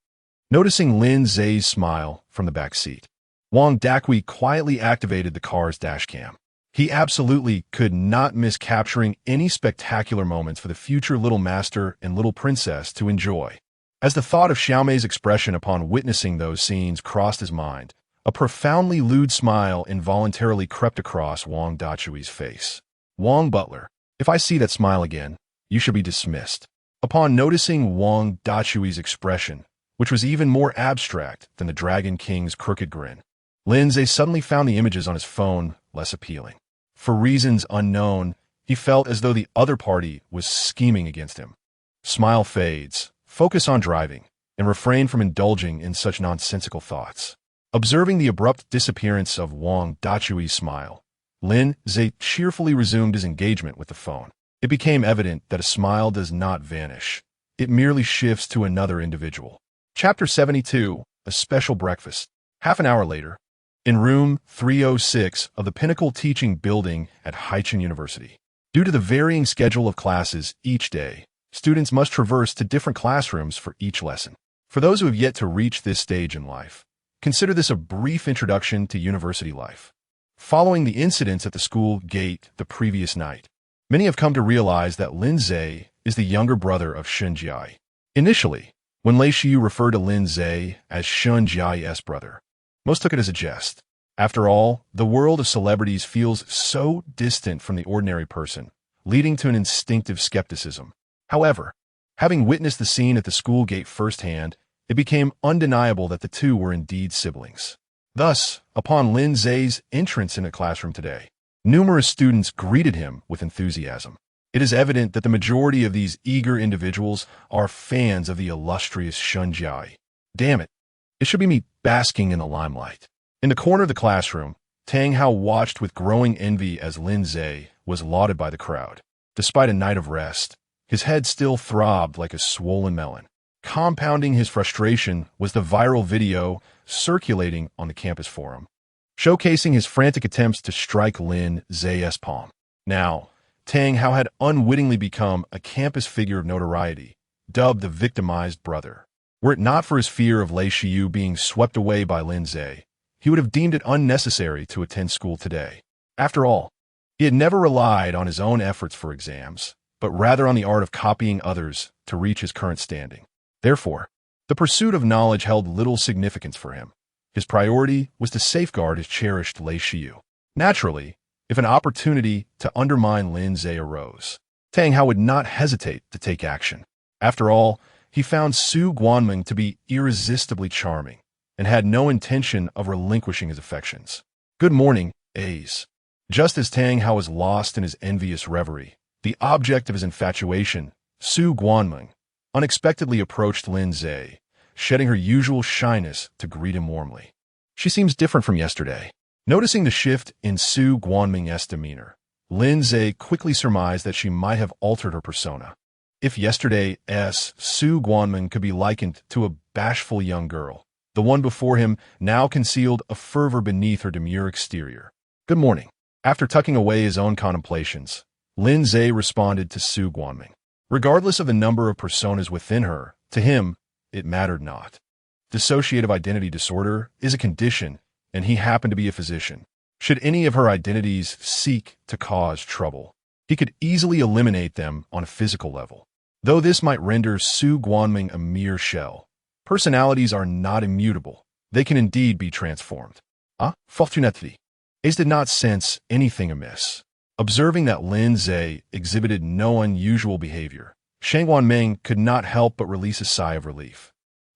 Noticing Lin Ze's smile from the back seat, Wang Dakui quietly activated the car's dashcam. He absolutely could not miss capturing any spectacular moments for the future little master and little princess to enjoy. As the thought of Xiaomei's expression upon witnessing those scenes crossed his mind, a profoundly lewd smile involuntarily crept across Wang Dachui's face. Wang Butler, if I see that smile again, you should be dismissed. Upon noticing Wang Dachui's expression, which was even more abstract than the Dragon King's crooked grin, Lin Ze suddenly found the images on his phone less appealing. For reasons unknown, he felt as though the other party was scheming against him. Smile fades, focus on driving, and refrain from indulging in such nonsensical thoughts. Observing the abrupt disappearance of Wang Dachui's smile, Lin Ze cheerfully resumed his engagement with the phone. It became evident that a smile does not vanish. It merely shifts to another individual. Chapter 72, A Special Breakfast. Half an hour later, in room 306 of the Pinnacle Teaching Building at Haichen University. Due to the varying schedule of classes each day, students must traverse to different classrooms for each lesson. For those who have yet to reach this stage in life, consider this a brief introduction to university life. Following the incidents at the school gate the previous night, many have come to realize that Lin Ze is the younger brother of Shun Jiai. Initially, when Lei Shiyu referred to Lin Ze as Shun Jiai's brother, most took it as a jest. After all, the world of celebrities feels so distant from the ordinary person, leading to an instinctive skepticism. However, having witnessed the scene at the school gate firsthand, it became undeniable that the two were indeed siblings. Thus, upon Lin Ze's entrance in a classroom today, numerous students greeted him with enthusiasm. It is evident that the majority of these eager individuals are fans of the illustrious Shun Jiai. Damn it, it should be me basking in the limelight. In the corner of the classroom, Tang Hao watched with growing envy as Lin Ze was lauded by the crowd. Despite a night of rest, his head still throbbed like a swollen melon. Compounding his frustration was the viral video circulating on the campus forum, showcasing his frantic attempts to strike Lin Ze's palm. Now, Tang Hao had unwittingly become a campus figure of notoriety, dubbed the victimized brother. Were it not for his fear of Lei Shiyu being swept away by Lin Ze, he would have deemed it unnecessary to attend school today. After all, he had never relied on his own efforts for exams, but rather on the art of copying others to reach his current standing. Therefore, the pursuit of knowledge held little significance for him. His priority was to safeguard his cherished Lei Shiyu. Naturally, if an opportunity to undermine Lin Ze arose, Tang Hao would not hesitate to take action. After all, he found Su Guanming to be irresistibly charming and had no intention of relinquishing his affections. Good morning, A's. Just as Tang Hao was lost in his envious reverie, the object of his infatuation, Su Guanming, unexpectedly approached Lin Ze, shedding her usual shyness to greet him warmly. She seems different from yesterday. Noticing the shift in Su Guanming's demeanor, Lin Ze quickly surmised that she might have altered her persona. If yesterday's Su Guanming could be likened to a bashful young girl, the one before him now concealed a fervor beneath her demure exterior. Good morning. After tucking away his own contemplations, Lin Ze responded to Su Guanming. Regardless of the number of personas within her, to him, it mattered not. Dissociative identity disorder is a condition, and he happened to be a physician. Should any of her identities seek to cause trouble, he could easily eliminate them on a physical level. Though this might render Su Guanming a mere shell, personalities are not immutable. They can indeed be transformed. Fortunately, Ace did not sense anything amiss. Observing that Lin Ze exhibited no unusual behavior, Shang Guanming could not help but release a sigh of relief.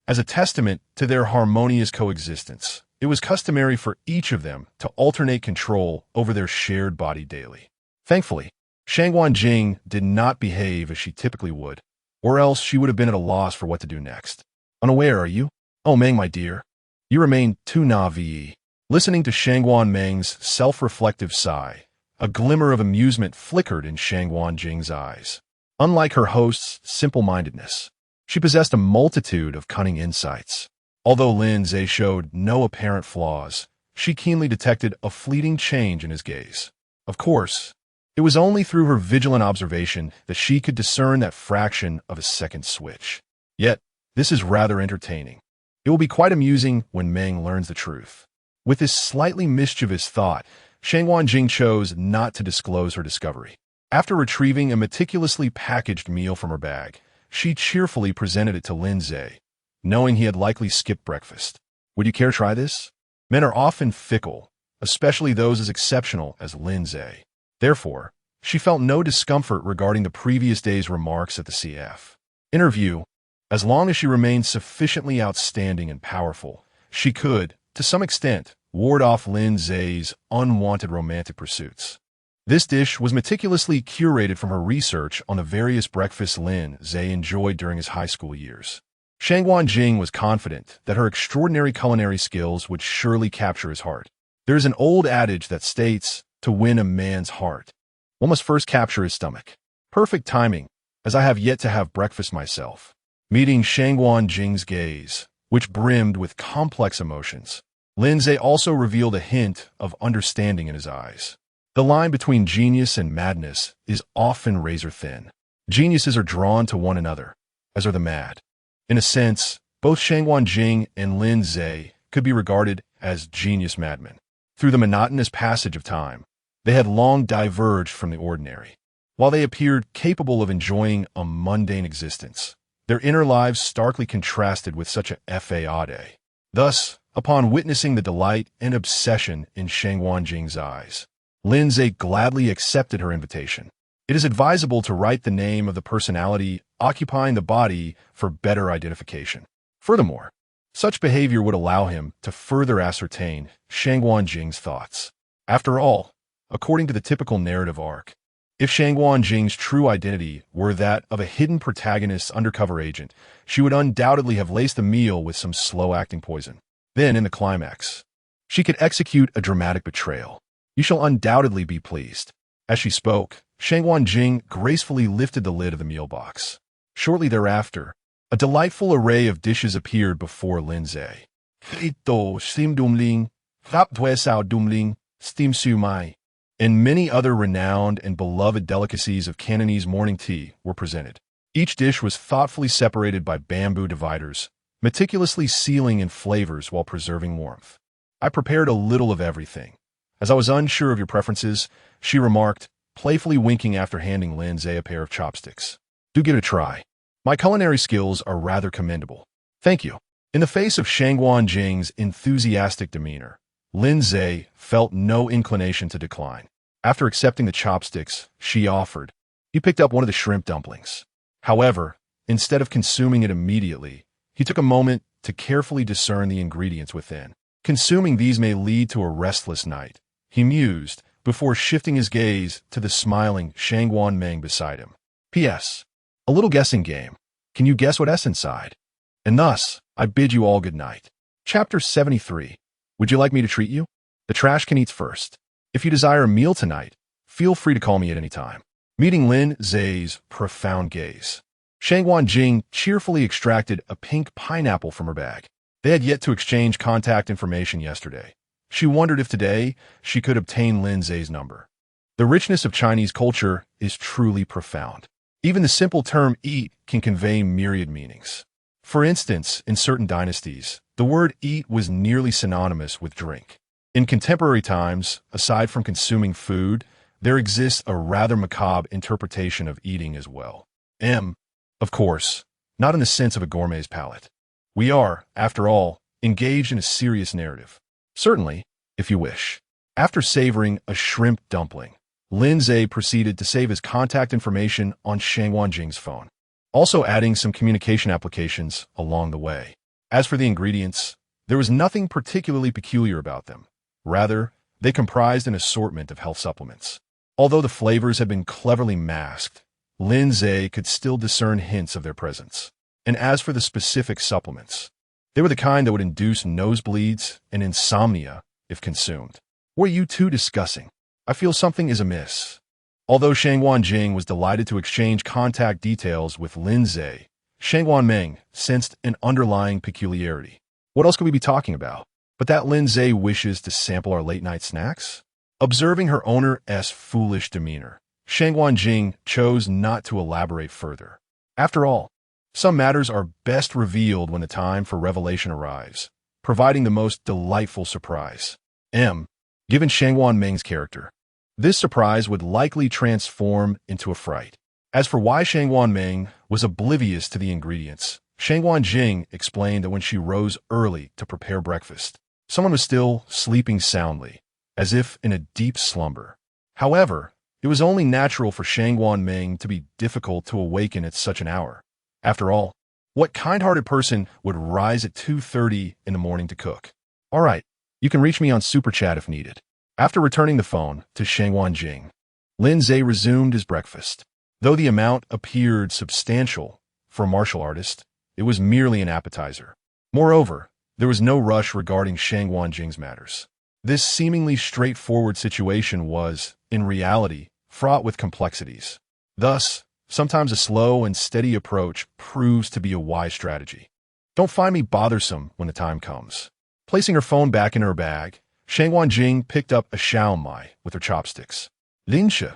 As a testament to their harmonious coexistence, it was customary for each of them to alternate control over their shared body daily. Thankfully, Shang Guanjing did not behave as she typically would, or else she would have been at a loss for what to do next. Unaware, are you? Oh, Meng, my dear. You remain too naive. Listening to Shang Guanming's self-reflective sigh, a glimmer of amusement flickered in Shang Guanjing's eyes. Unlike her host's simple-mindedness, she possessed a multitude of cunning insights. Although Lin Ze showed no apparent flaws, she keenly detected a fleeting change in his gaze. Of course, it was only through her vigilant observation that she could discern that fraction of a second switch. Yet, this is rather entertaining. It will be quite amusing when Meng learns the truth. With this slightly mischievous thought, Shang Guanjing chose not to disclose her discovery. After retrieving a meticulously packaged meal from her bag, she cheerfully presented it to Lin Ze, knowing he had likely skipped breakfast. Would you care to try this? Men are often fickle, especially those as exceptional as Lin Ze. Therefore, she felt no discomfort regarding the previous day's remarks at the CF interview. As long as she remained sufficiently outstanding and powerful, she could, to some extent, ward off Lin Ze's unwanted romantic pursuits. This dish was meticulously curated from her research on the various breakfasts Lin Ze enjoyed during his high school years. Shangguan Jing was confident that her extraordinary culinary skills would surely capture his heart. There is an old adage that states, to win a man's heart, one must first capture his stomach. Perfect timing, as I have yet to have breakfast myself. Meeting Shangguan Jing's gaze, which brimmed with complex emotions, Lin Ze also revealed a hint of understanding in his eyes. The line between genius and madness is often razor-thin. Geniuses are drawn to one another, as are the mad. In a sense, both Shangguan Jing and Lin Ze could be regarded as genius madmen. Through the monotonous passage of time, they had long diverged from the ordinary. While they appeared capable of enjoying a mundane existence, their inner lives starkly contrasted with such a fade. Thus, upon witnessing the delight and obsession in Shangguan Jing's eyes, Lin Ze gladly accepted her invitation. It is advisable to write the name of the personality occupying the body for better identification. Furthermore, such behavior would allow him to further ascertain Shangguan Jing's thoughts. After all, according to the typical narrative arc, if Shangguan Jing's true identity were that of a hidden protagonist's undercover agent, she would undoubtedly have laced the meal with some slow-acting poison. Then, in the climax, she could execute a dramatic betrayal. You shall undoubtedly be pleased. As she spoke, Shangguan Jing gracefully lifted the lid of the meal box. Shortly thereafter, a delightful array of dishes appeared before Lin Ze. Frito, steamed dumpling, rap due sao dumpling, steamed siu mai, and many other renowned and beloved delicacies of Cantonese morning tea were presented. Each dish was thoughtfully separated by bamboo dividers, meticulously sealing in flavors while preserving warmth. I prepared a little of everything. As I was unsure of your preferences, she remarked, playfully winking after handing Lin Ze a pair of chopsticks. Do give it a try. My culinary skills are rather commendable. Thank you. In the face of Shangguan Jing's enthusiastic demeanor, Lin Ze felt no inclination to decline. After accepting the chopsticks she offered, he picked up one of the shrimp dumplings. However, instead of consuming it immediately, he took a moment to carefully discern the ingredients within. Consuming these may lead to a restless night, he mused, before shifting his gaze to the smiling Shangguan Meng beside him. P.S. A little guessing game. Can you guess what S inside? And thus, I bid you all good night. Chapter 73. Would you like me to treat you? The trash can eat first. If you desire a meal tonight, feel free to call me at any time. Meeting Lin Ze's profound gaze, Shangguan Jing cheerfully extracted a pink pineapple from her bag. They had yet to exchange contact information yesterday. She wondered if today she could obtain Lin Ze's number. The richness of Chinese culture is truly profound. Even the simple term eat can convey myriad meanings. For instance, in certain dynasties, the word eat was nearly synonymous with drink. In contemporary times, aside from consuming food, there exists a rather macabre interpretation of eating as well. Of course, not in the sense of a gourmet's palate. We are, after all, engaged in a serious narrative. Certainly, if you wish. After savoring a shrimp dumpling, Lin Ze proceeded to save his contact information on Shangguan Jing's phone, also adding some communication applications along the way. As for the ingredients, there was nothing particularly peculiar about them. Rather, they comprised an assortment of health supplements. Although the flavors had been cleverly masked, Lin Ze could still discern hints of their presence. And as for the specific supplements, they were the kind that would induce nosebleeds and insomnia if consumed. What are you two discussing? I feel something is amiss. Although Shangguan Jing was delighted to exchange contact details with Lin Ze, Shangguan Meng sensed an underlying peculiarity. What else could we be talking about? But that Lin Ze wishes to sample our late-night snacks? Observing her owner's foolish demeanor, Shangguan Jing chose not to elaborate further. After all, some matters are best revealed when the time for revelation arrives, providing the most delightful surprise. Given Shangguan Meng's character, this surprise would likely transform into a fright. As for why Shangguan Meng was oblivious to the ingredients, Shangguan Jing explained that when she rose early to prepare breakfast, someone was still sleeping soundly, as if in a deep slumber. However, it was only natural for Shangguan Meng to be difficult to awaken at such an hour. After all, what kind-hearted person would rise at 2:30 in the morning to cook? All right, You can reach me on Super Chat if needed. After returning the phone to Shangwan Jing, Lin Ze resumed his breakfast. Though the amount appeared substantial for a martial artist, it was merely an appetizer. Moreover, there was no rush regarding Shangwan Jing's matters. This seemingly straightforward situation was, in reality, fraught with complexities. Thus, sometimes a slow and steady approach proves to be a wise strategy. Don't find me bothersome when the time comes. Placing her phone back in her bag, Shangwan Jing picked up a xiaomai with her chopsticks. Lin Ze,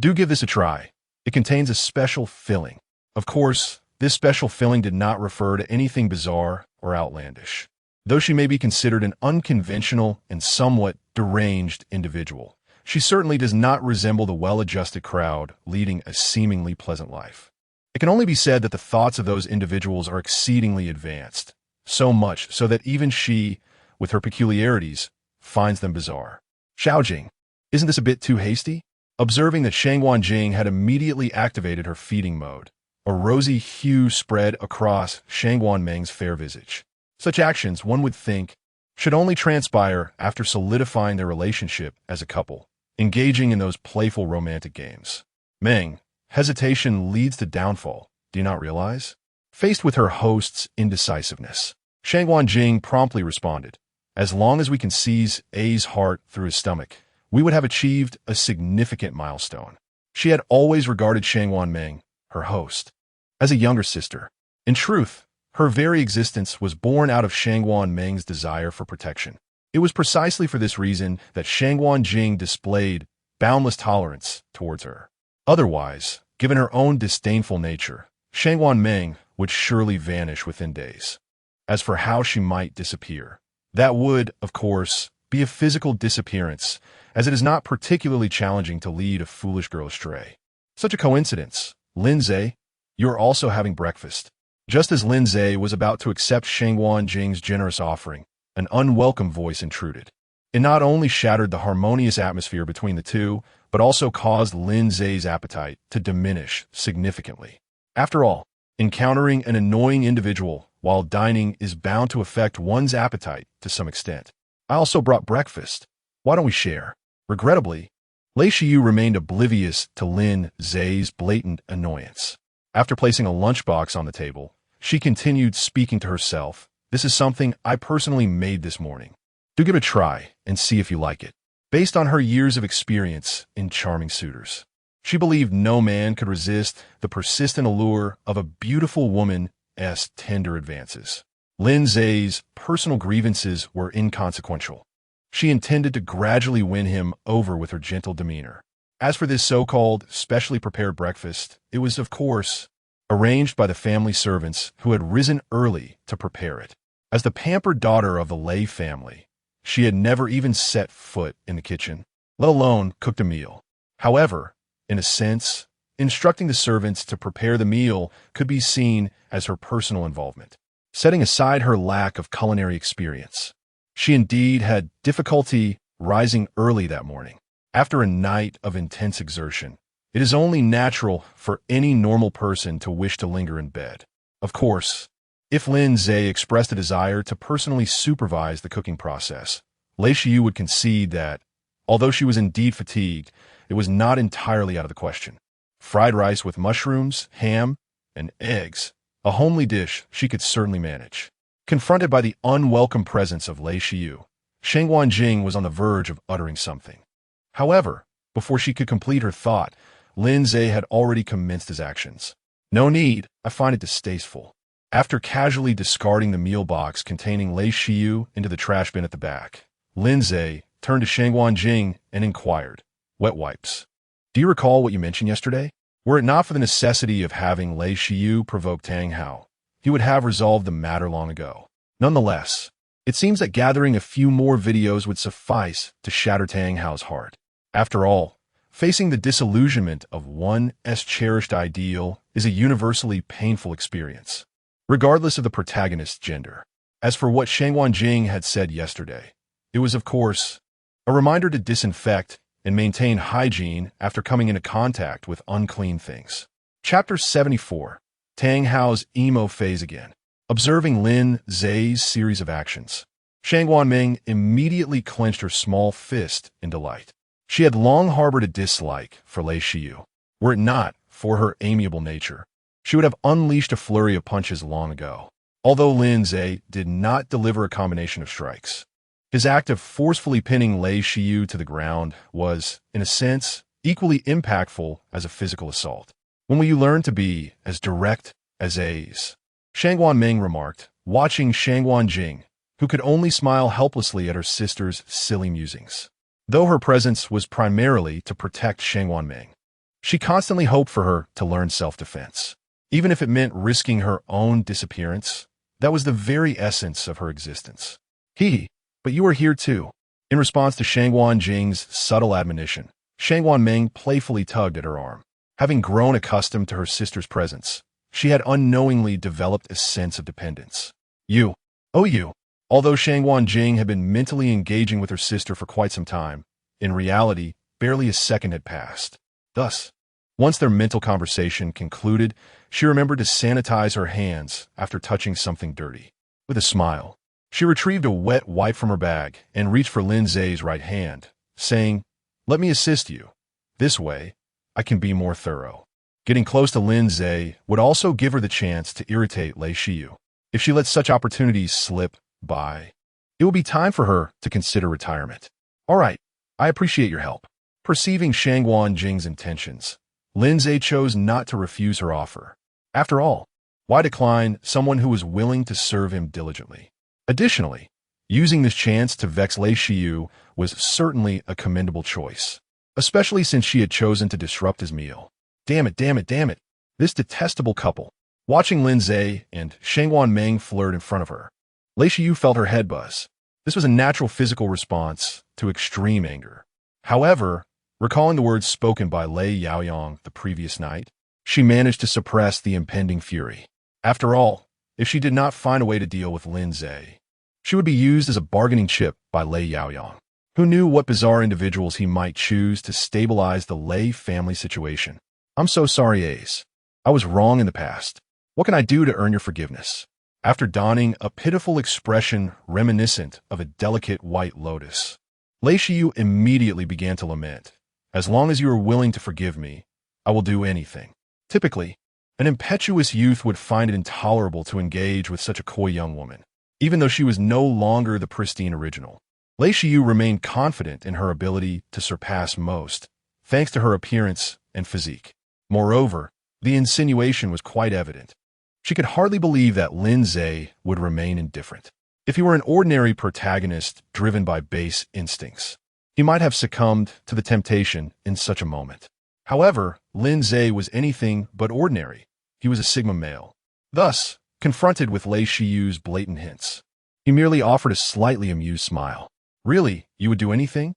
do give this a try. It contains a special filling. Of course, this special filling did not refer to anything bizarre or outlandish. Though she may be considered an unconventional and somewhat deranged individual, she certainly does not resemble the well-adjusted crowd leading a seemingly pleasant life. It can only be said that the thoughts of those individuals are exceedingly advanced, so much so that even she, with her peculiarities, finds them bizarre. Xiaojing, isn't this a bit too hasty? Observing that Shangwan Jing had immediately activated her feeding mode, a rosy hue spread across Shangwan Meng's fair visage. Such actions, one would think, should only transpire after solidifying their relationship as a couple, engaging in those playful romantic games. Meng, hesitation leads to downfall, do you not realize? Faced with her host's indecisiveness, Shangwan Jing promptly responded, as long as we can seize A's heart through his stomach, we would have achieved a significant milestone. She had always regarded Shangwan Meng, her host, as a younger sister. In truth, her very existence was born out of Shangwan Meng's desire for protection. It was precisely for this reason that Shangwan Jing displayed boundless tolerance towards her. Otherwise, given her own disdainful nature, Shangwan Meng would surely vanish within days. As for how she might disappear, that would, of course, be a physical disappearance, as it is not particularly challenging to lead a foolish girl astray. Such a coincidence. Lin Ze, you're also having breakfast. Just as Lin Ze was about to accept Shangwan Jing's generous offering, an unwelcome voice intruded. It not only shattered the harmonious atmosphere between the two, but also caused Lin Ze's appetite to diminish significantly. After all, encountering an annoying individual while dining is bound to affect one's appetite to some extent. I also brought breakfast. Why don't we share? Regrettably, Lei Shiyu remained oblivious to Lin Ze's blatant annoyance. After placing a lunchbox on the table, she continued speaking to herself. This is something I personally made this morning. Do give it a try and see if you like it. Based on her years of experience in charming suitors, she believed no man could resist the persistent allure of a beautiful woman's tender advances. Lin Ze's personal grievances were inconsequential. She intended to gradually win him over with her gentle demeanor. As for this so-called specially prepared breakfast, it was, of course, arranged by the family servants who had risen early to prepare it. As the pampered daughter of the Lei family, she had never even set foot in the kitchen, let alone cooked a meal. However, in a sense, instructing the servants to prepare the meal could be seen as her personal involvement. Setting aside her lack of culinary experience, she indeed had difficulty rising early that morning. After a night of intense exertion, it is only natural for any normal person to wish to linger in bed. Of course, if Lin Ze expressed a desire to personally supervise the cooking process, Lei Shiyu would concede that, although she was indeed fatigued, it was not entirely out of the question. Fried rice with mushrooms, ham, and eggs, a homely dish she could certainly manage. Confronted by the unwelcome presence of Lei Shiyu, Shangwan Jing was on the verge of uttering something. However, before she could complete her thought, Lin Ze had already commenced his actions. No need, I find it distasteful. After casually discarding the meal box containing Lei Shiyu into the trash bin at the back, Lin Ze turned to Shangwan Jing and inquired, "Wet wipes. Do you recall what you mentioned yesterday? Were it not for the necessity of having Lei Shiyu provoke Tang Hao, he would have resolved the matter long ago. Nonetheless, it seems that gathering a few more videos would suffice to shatter Tang Hao's heart. After all, facing the disillusionment of one's cherished ideal is a universally painful experience, regardless of the protagonist's gender. As for what Shangwan Jing had said yesterday, it was, of course, a reminder to disinfect and maintain hygiene after coming into contact with unclean things. Chapter 74. Tang Hao's emo phase again. Observing Lin Ze's series of actions, Shang Wanming immediately clenched her small fist in delight. She had long harbored a dislike for Lei Shiyu. Were it not for her amiable nature, she would have unleashed a flurry of punches long ago. Although Lin Ze did not deliver a combination of strikes, his act of forcefully pinning Lei Shiyu to the ground was, in a sense, equally impactful as a physical assault. When will you learn to be as direct as A's? Shang Wanming remarked, watching Shang Wanjing, who could only smile helplessly at her sister's silly musings. Though her presence was primarily to protect Shang Wanming, she constantly hoped for her to learn self-defense. Even if it meant risking her own disappearance, that was the very essence of her existence. But you are here too. In response to Shang Wanjing's subtle admonition, Shang Wanming playfully tugged at her arm. Having grown accustomed to her sister's presence, she had unknowingly developed a sense of dependence. You. Although Shang Wanjing had been mentally engaging with her sister for quite some time, in reality, barely a second had passed. Thus, once their mental conversation concluded, she remembered to sanitize her hands after touching something dirty. With a smile, she retrieved a wet wipe from her bag and reached for Lin Ze's right hand, saying, "Let me assist you. This way, I can be more thorough." Getting close to Lin Ze would also give her the chance to irritate Lei Shiyu. If she let such opportunities slip by, it would be time for her to consider retirement. All right, I appreciate your help. Perceiving Shang Wanjing's intentions, Lin Ze chose not to refuse her offer. After all, why decline someone who was willing to serve him diligently? Additionally, using this chance to vex Lei Shiyu was certainly a commendable choice, especially since she had chosen to disrupt his meal. Damn it. This detestable couple. Watching Lin Ze and Shang Wanming flirt in front of her, Lei Shiyu felt her head buzz. This was a natural physical response to extreme anger. However, recalling the words spoken by Lei Yaoyong the previous night, she managed to suppress the impending fury. After all, if she did not find a way to deal with Lin Ze, she would be used as a bargaining chip by Lei Yaoyong. Who knew what bizarre individuals he might choose to stabilize the Lei family situation? I'm so sorry, Ace. I was wrong in the past. What can I do to earn your forgiveness? After donning a pitiful expression reminiscent of a delicate white lotus, Lei Shiyu immediately began to lament. As long as you are willing to forgive me, I will do anything. Typically, an impetuous youth would find it intolerable to engage with such a coy young woman, even though she was no longer the pristine original. Lei Shiyu remained confident in her ability to surpass most, thanks to her appearance and physique. Moreover, the insinuation was quite evident. She could hardly believe that Lin Ze would remain indifferent. If he were an ordinary protagonist driven by base instincts, he might have succumbed to the temptation in such a moment. However, Lin Ze was anything but ordinary. He was a Sigma male. Thus, confronted with Lei Shiyu's blatant hints, he merely offered a slightly amused smile. Really, you would do anything?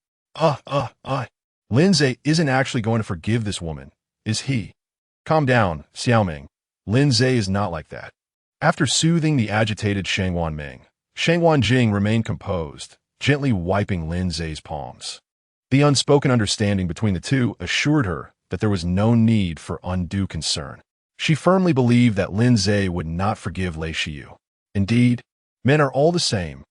Lin Ze isn't actually going to forgive this woman, is he? Calm down, Xiaoming. Lin Ze is not like that. After soothing the agitated Shang Wanming, Shang Wanjing remained composed, gently wiping Lin Ze's palms. The unspoken understanding between the two assured her that there was no need for undue concern. She firmly believed that Lin Ze would not forgive Lei Shiyu. Indeed, men are all the same.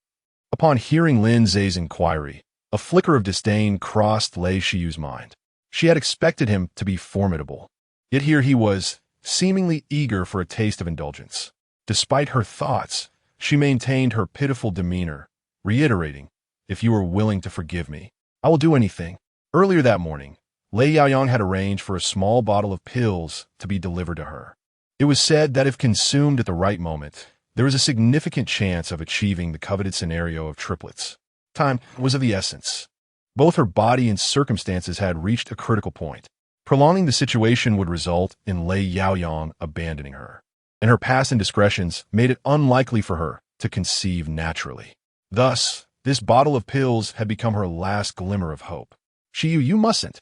Upon hearing Lin Ze's inquiry, a flicker of disdain crossed Lei Shiyu's mind. She had expected him to be formidable. Yet here he was, seemingly eager for a taste of indulgence. Despite her thoughts, she maintained her pitiful demeanor, reiterating, "If you are willing to forgive me, I will do anything." Earlier that morning, Lei Yaoyong had arranged for a small bottle of pills to be delivered to her. It was said that if consumed at the right moment, there was a significant chance of achieving the coveted scenario of triplets. Time was of the essence. Both her body and circumstances had reached a critical point. Prolonging the situation would result in Lei Yaoyong abandoning her, and her past indiscretions made it unlikely for her to conceive naturally. Thus, this bottle of pills had become her last glimmer of hope. "Shiyu, you mustn't."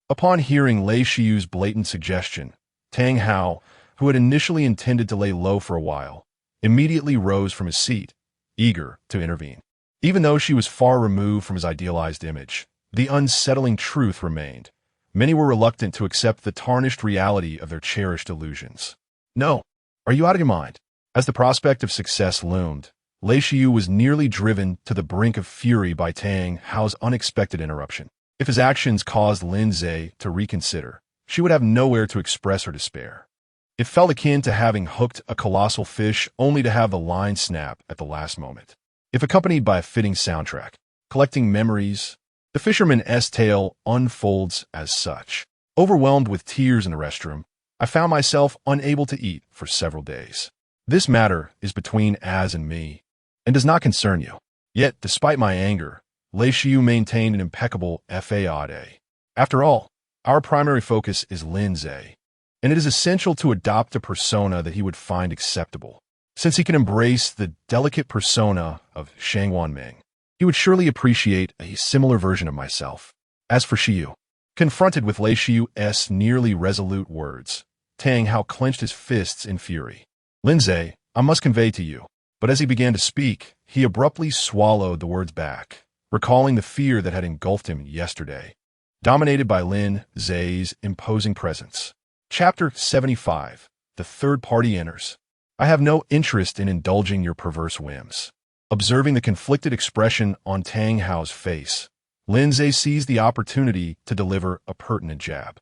Upon hearing Lei Shiyu's blatant suggestion, Tang Hao, who had initially intended to lay low for a while, immediately rose from his seat, eager to intervene. Even though she was far removed from his idealized image, the unsettling truth remained. Many were reluctant to accept the tarnished reality of their cherished illusions. "No, are you out of your mind?" As the prospect of success loomed, Lei Shiyu was nearly driven to the brink of fury by Tang Hao's unexpected interruption. If his actions caused Lin Ze to reconsider, she would have nowhere to express her despair. It felt akin to having hooked a colossal fish only to have the line snap at the last moment. If accompanied by a fitting soundtrack, collecting memories, the fisherman's tale unfolds as such. Overwhelmed with tears in the restroom, I found myself unable to eat for several days. This matter is between Az and me, and does not concern you. Yet, despite my anger, Lei Shiyu maintained an impeccable faade. After all, our primary focus is Lin Ze, and it is essential to adopt a persona that he would find acceptable. Since he can embrace the delicate persona of Shang Wanming, he would surely appreciate a similar version of myself. As for Shiyu, confronted with Lei Shiyu's nearly resolute words, Tang Hao clenched his fists in fury. Lin Ze, I must convey to you. But as he began to speak, he abruptly swallowed the words back, recalling the fear that had engulfed him yesterday. Dominated by Lin Ze's imposing presence. Chapter 75. The third party enters. I have no interest in indulging your perverse whims. Observing the conflicted expression on Tang Hao's face, Lin Ze seized the opportunity to deliver a pertinent jab.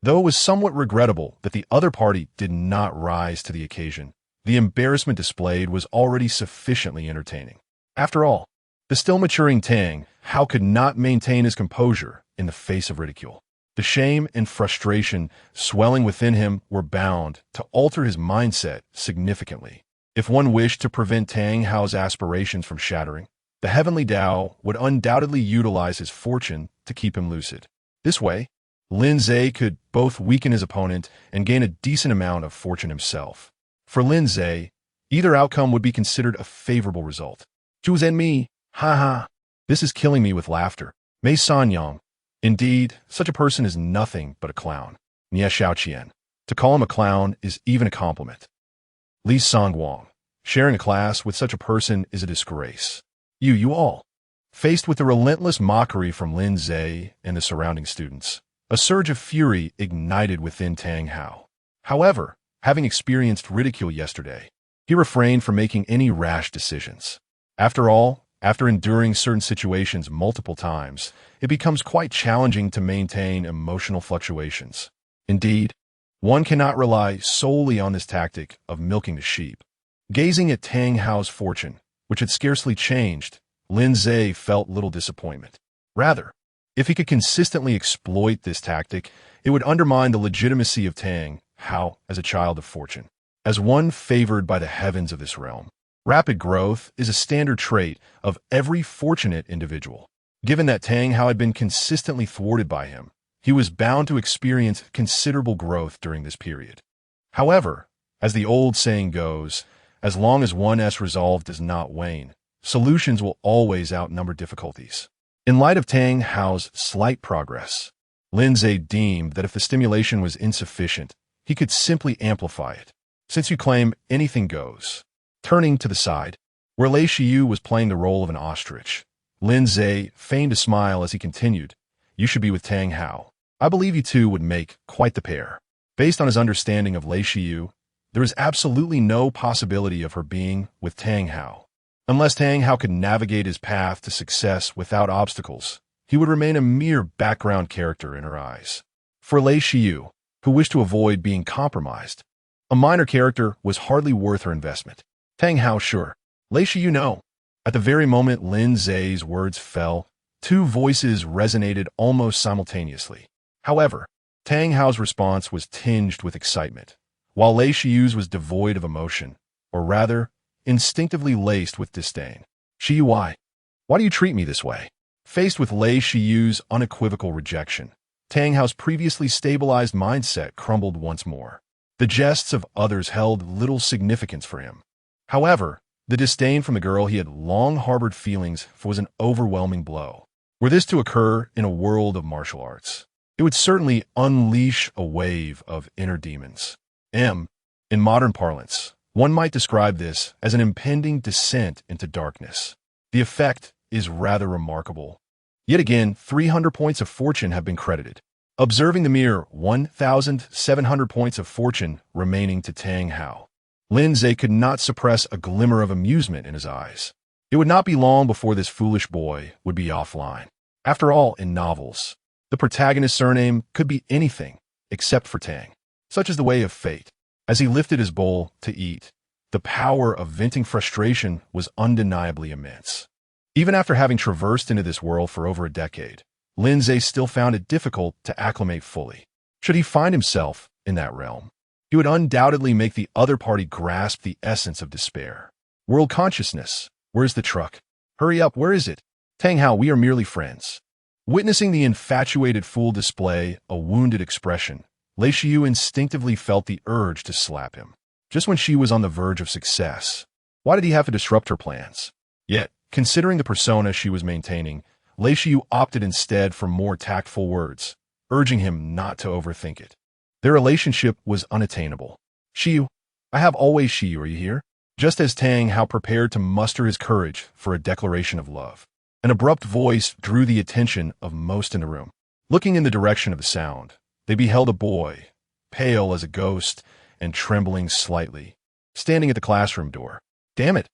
Though it was somewhat regrettable that the other party did not rise to the occasion, the embarrassment displayed was already sufficiently entertaining. After all, the still maturing Tang Hao could not maintain his composure in the face of ridicule. The shame and frustration swelling within him were bound to alter his mindset significantly. If one wished to prevent Tang Hao's aspirations from shattering, the heavenly Tao would undoubtedly utilize his fortune to keep him lucid. This way, Lin Ze could both weaken his opponent and gain a decent amount of fortune himself. For Lin Ze, either outcome would be considered a favorable result. Zhu and me, ha. This is killing me with laughter. Mei Sanyang. Indeed, such a person is nothing but a clown. Nie Xiaoqian. To call him a clown is even a compliment. Li Songguang. Sharing a class with such a person is a disgrace. You all. Faced with the relentless mockery from Lin Ze and the surrounding students, a surge of fury ignited within Tang Hao. However, having experienced ridicule yesterday, he refrained from making any rash decisions. After all, after enduring certain situations multiple times, it becomes quite challenging to maintain emotional fluctuations. Indeed, one cannot rely solely on this tactic of milking the sheep. Gazing at Tang Hao's fortune, which had scarcely changed, Lin Ze felt little disappointment. Rather, if he could consistently exploit this tactic, it would undermine the legitimacy of Tang Hao as a child of fortune, as one favored by the heavens of this realm. Rapid growth is a standard trait of every fortunate individual. Given that Tang Hao had been consistently thwarted by him, he was bound to experience considerable growth during this period. However, as the old saying goes, as long as one's resolve does not wane, solutions will always outnumber difficulties. In light of Tang Hao's slight progress, Lin Ze deemed that if the stimulation was insufficient, he could simply amplify it. Since you claim anything goes. Turning to the side, where Lei Shiyu was playing the role of an ostrich, Lin Ze feigned a smile as he continued, You should be with Tang Hao. I believe you two would make quite the pair. Based on his understanding of Lei Shiyu, there is absolutely no possibility of her being with Tang Hao. Unless Tang Hao could navigate his path to success without obstacles, he would remain a mere background character in her eyes. For Lei Shiyu, who wished to avoid being compromised, a minor character was hardly worth her investment. Tang Hao, sure. Lei Shiyu, no. At the very moment Lin Ze's words fell, two voices resonated almost simultaneously. However, Tang Hao's response was tinged with excitement, while Lei Shiyu's was devoid of emotion, or rather, instinctively laced with disdain. Shiyu, why do you treat me this way? Faced with Lei Shiyu's unequivocal rejection, Tang Hao's previously stabilized mindset crumbled once more. The jests of others held little significance for him. However, the disdain from the girl he had long harbored feelings for was an overwhelming blow. Were this to occur in a world of martial arts, it would certainly unleash a wave of inner demons. In modern parlance, one might describe this as an impending descent into darkness. The effect is rather remarkable. Yet again, 300 points of fortune have been credited, observing the mere 1,700 points of fortune remaining to Tang Hao. Lin Ze could not suppress a glimmer of amusement in his eyes. It would not be long before this foolish boy would be offline. After all, in novels, the protagonist's surname could be anything except for Tang. Such is the way of fate. As he lifted his bowl to eat, the power of venting frustration was undeniably immense. Even after having traversed into this world for over a decade, Lin Ze still found it difficult to acclimate fully. Should he find himself in that realm, he would undoubtedly make the other party grasp the essence of despair. World consciousness, where's the truck? Hurry up, where is it? Tang Hao, we are merely friends. Witnessing the infatuated fool display a wounded expression, Lei Shiyu instinctively felt the urge to slap him. Just when she was on the verge of success, why did he have to disrupt her plans? Yet, considering the persona she was maintaining, Lei Shiyu opted instead for more tactful words, urging him not to overthink it. Their relationship was unattainable. Shiyu, I have always Shiyu, are you here? Just as Tang Hao prepared to muster his courage for a declaration of love, an abrupt voice drew the attention of most in the room. Looking in the direction of the sound, they beheld a boy, pale as a ghost and trembling slightly, standing at the classroom door. Damn it!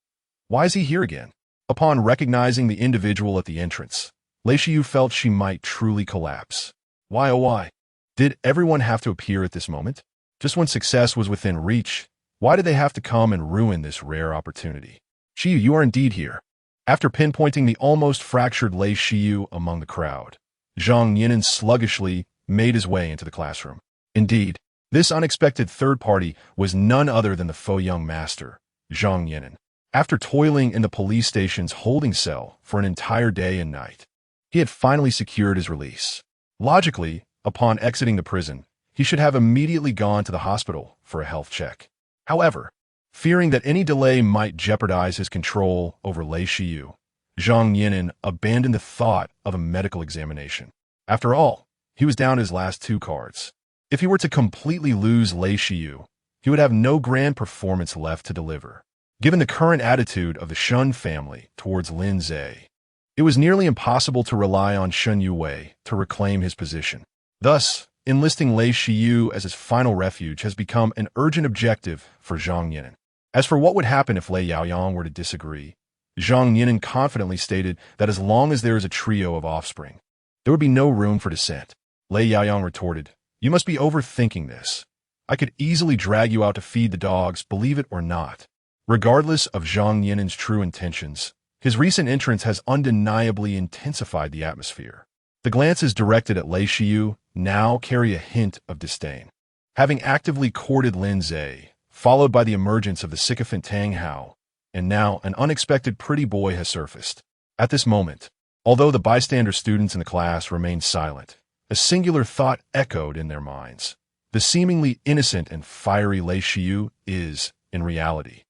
Why is he here again? Upon recognizing the individual at the entrance, Lei Shiyu felt she might truly collapse. Why, oh why? Did everyone have to appear at this moment? Just when success was within reach, why did they have to come and ruin this rare opportunity? Shiyu, you are indeed here. After pinpointing the almost fractured Lei Shiyu among the crowd, Zhang Yinan sluggishly made his way into the classroom. Indeed, this unexpected third party was none other than the faux young master, Zhang Yinan. After toiling in the police station's holding cell for an entire day and night, he had finally secured his release. Logically, upon exiting the prison, he should have immediately gone to the hospital for a health check. However, fearing that any delay might jeopardize his control over Lei Shiyu, Zhang Yinan abandoned the thought of a medical examination. After all, he was down his last 2 cards. If he were to completely lose Lei Shiyu, he would have no grand performance left to deliver. Given the current attitude of the Shun family towards Lin Ze, it was nearly impossible to rely on Shun Yuwei to reclaim his position. Thus, enlisting Lei Shiyu as his final refuge has become an urgent objective for Zhang Yinan. As for what would happen if Lei Yaoyang were to disagree, Zhang Yinan confidently stated that as long as there is a trio of offspring, there would be no room for dissent. Lei Yaoyang retorted, "You must be overthinking this. I could easily drag you out to feed the dogs, believe it or not." Regardless of Zhang Yinan's true intentions, his recent entrance has undeniably intensified the atmosphere. The glances directed at Lei Shiyu now carry a hint of disdain. Having actively courted Lin Ze, followed by the emergence of the sycophant Tang Hao, and now an unexpected pretty boy has surfaced. At this moment, although the bystander students in the class remained silent, a singular thought echoed in their minds. The seemingly innocent and fiery Lei Shiyu is, in reality,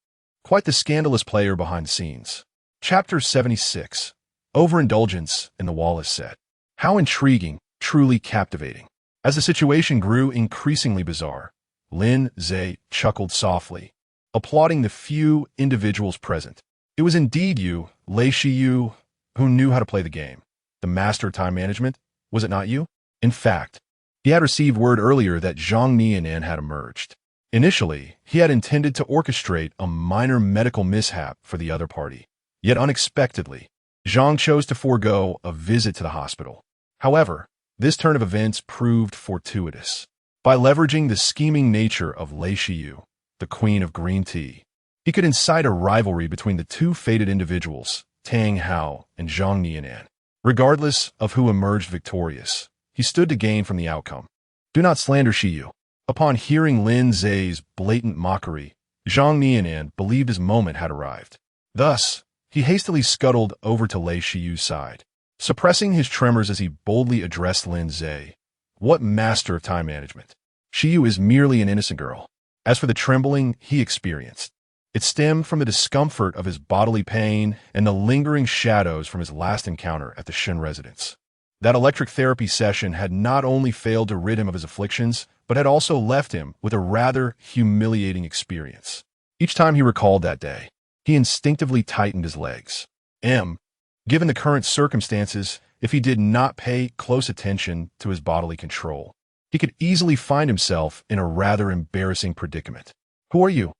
quite the scandalous player behind the scenes. Chapter 76. Overindulgence in the Wallace set. How intriguing, truly captivating. As the situation grew increasingly bizarre, Lin Ze chuckled softly, applauding the few individuals present. It was indeed you, Lei Shiyu, who knew how to play the game. The master of time management, was it not you? In fact, he had received word earlier that Zhang Nianan had emerged. Initially, he had intended to orchestrate a minor medical mishap for the other party. Yet unexpectedly, Zhang chose to forego a visit to the hospital. However, this turn of events proved fortuitous. By leveraging the scheming nature of Lei Shiyu, the queen of green tea, he could incite a rivalry between the two fated individuals, Tang Hao and Zhang Nianan. Regardless of who emerged victorious, he stood to gain from the outcome. Do not slander Shiyu. Upon hearing Lin Ze's blatant mockery, Zhang Nianan believed his moment had arrived. Thus, he hastily scuttled over to Lei Shiyu's side, suppressing his tremors as he boldly addressed Lin Ze. What master of time management? Shiyu is merely an innocent girl. As for the trembling he experienced, it stemmed from the discomfort of his bodily pain and the lingering shadows from his last encounter at the Shen residence. That electric therapy session had not only failed to rid him of his afflictions, but had also left him with a rather humiliating experience. Each time he recalled that day, he instinctively tightened his legs. Given the current circumstances, if he did not pay close attention to his bodily control, he could easily find himself in a rather embarrassing predicament. Who are you?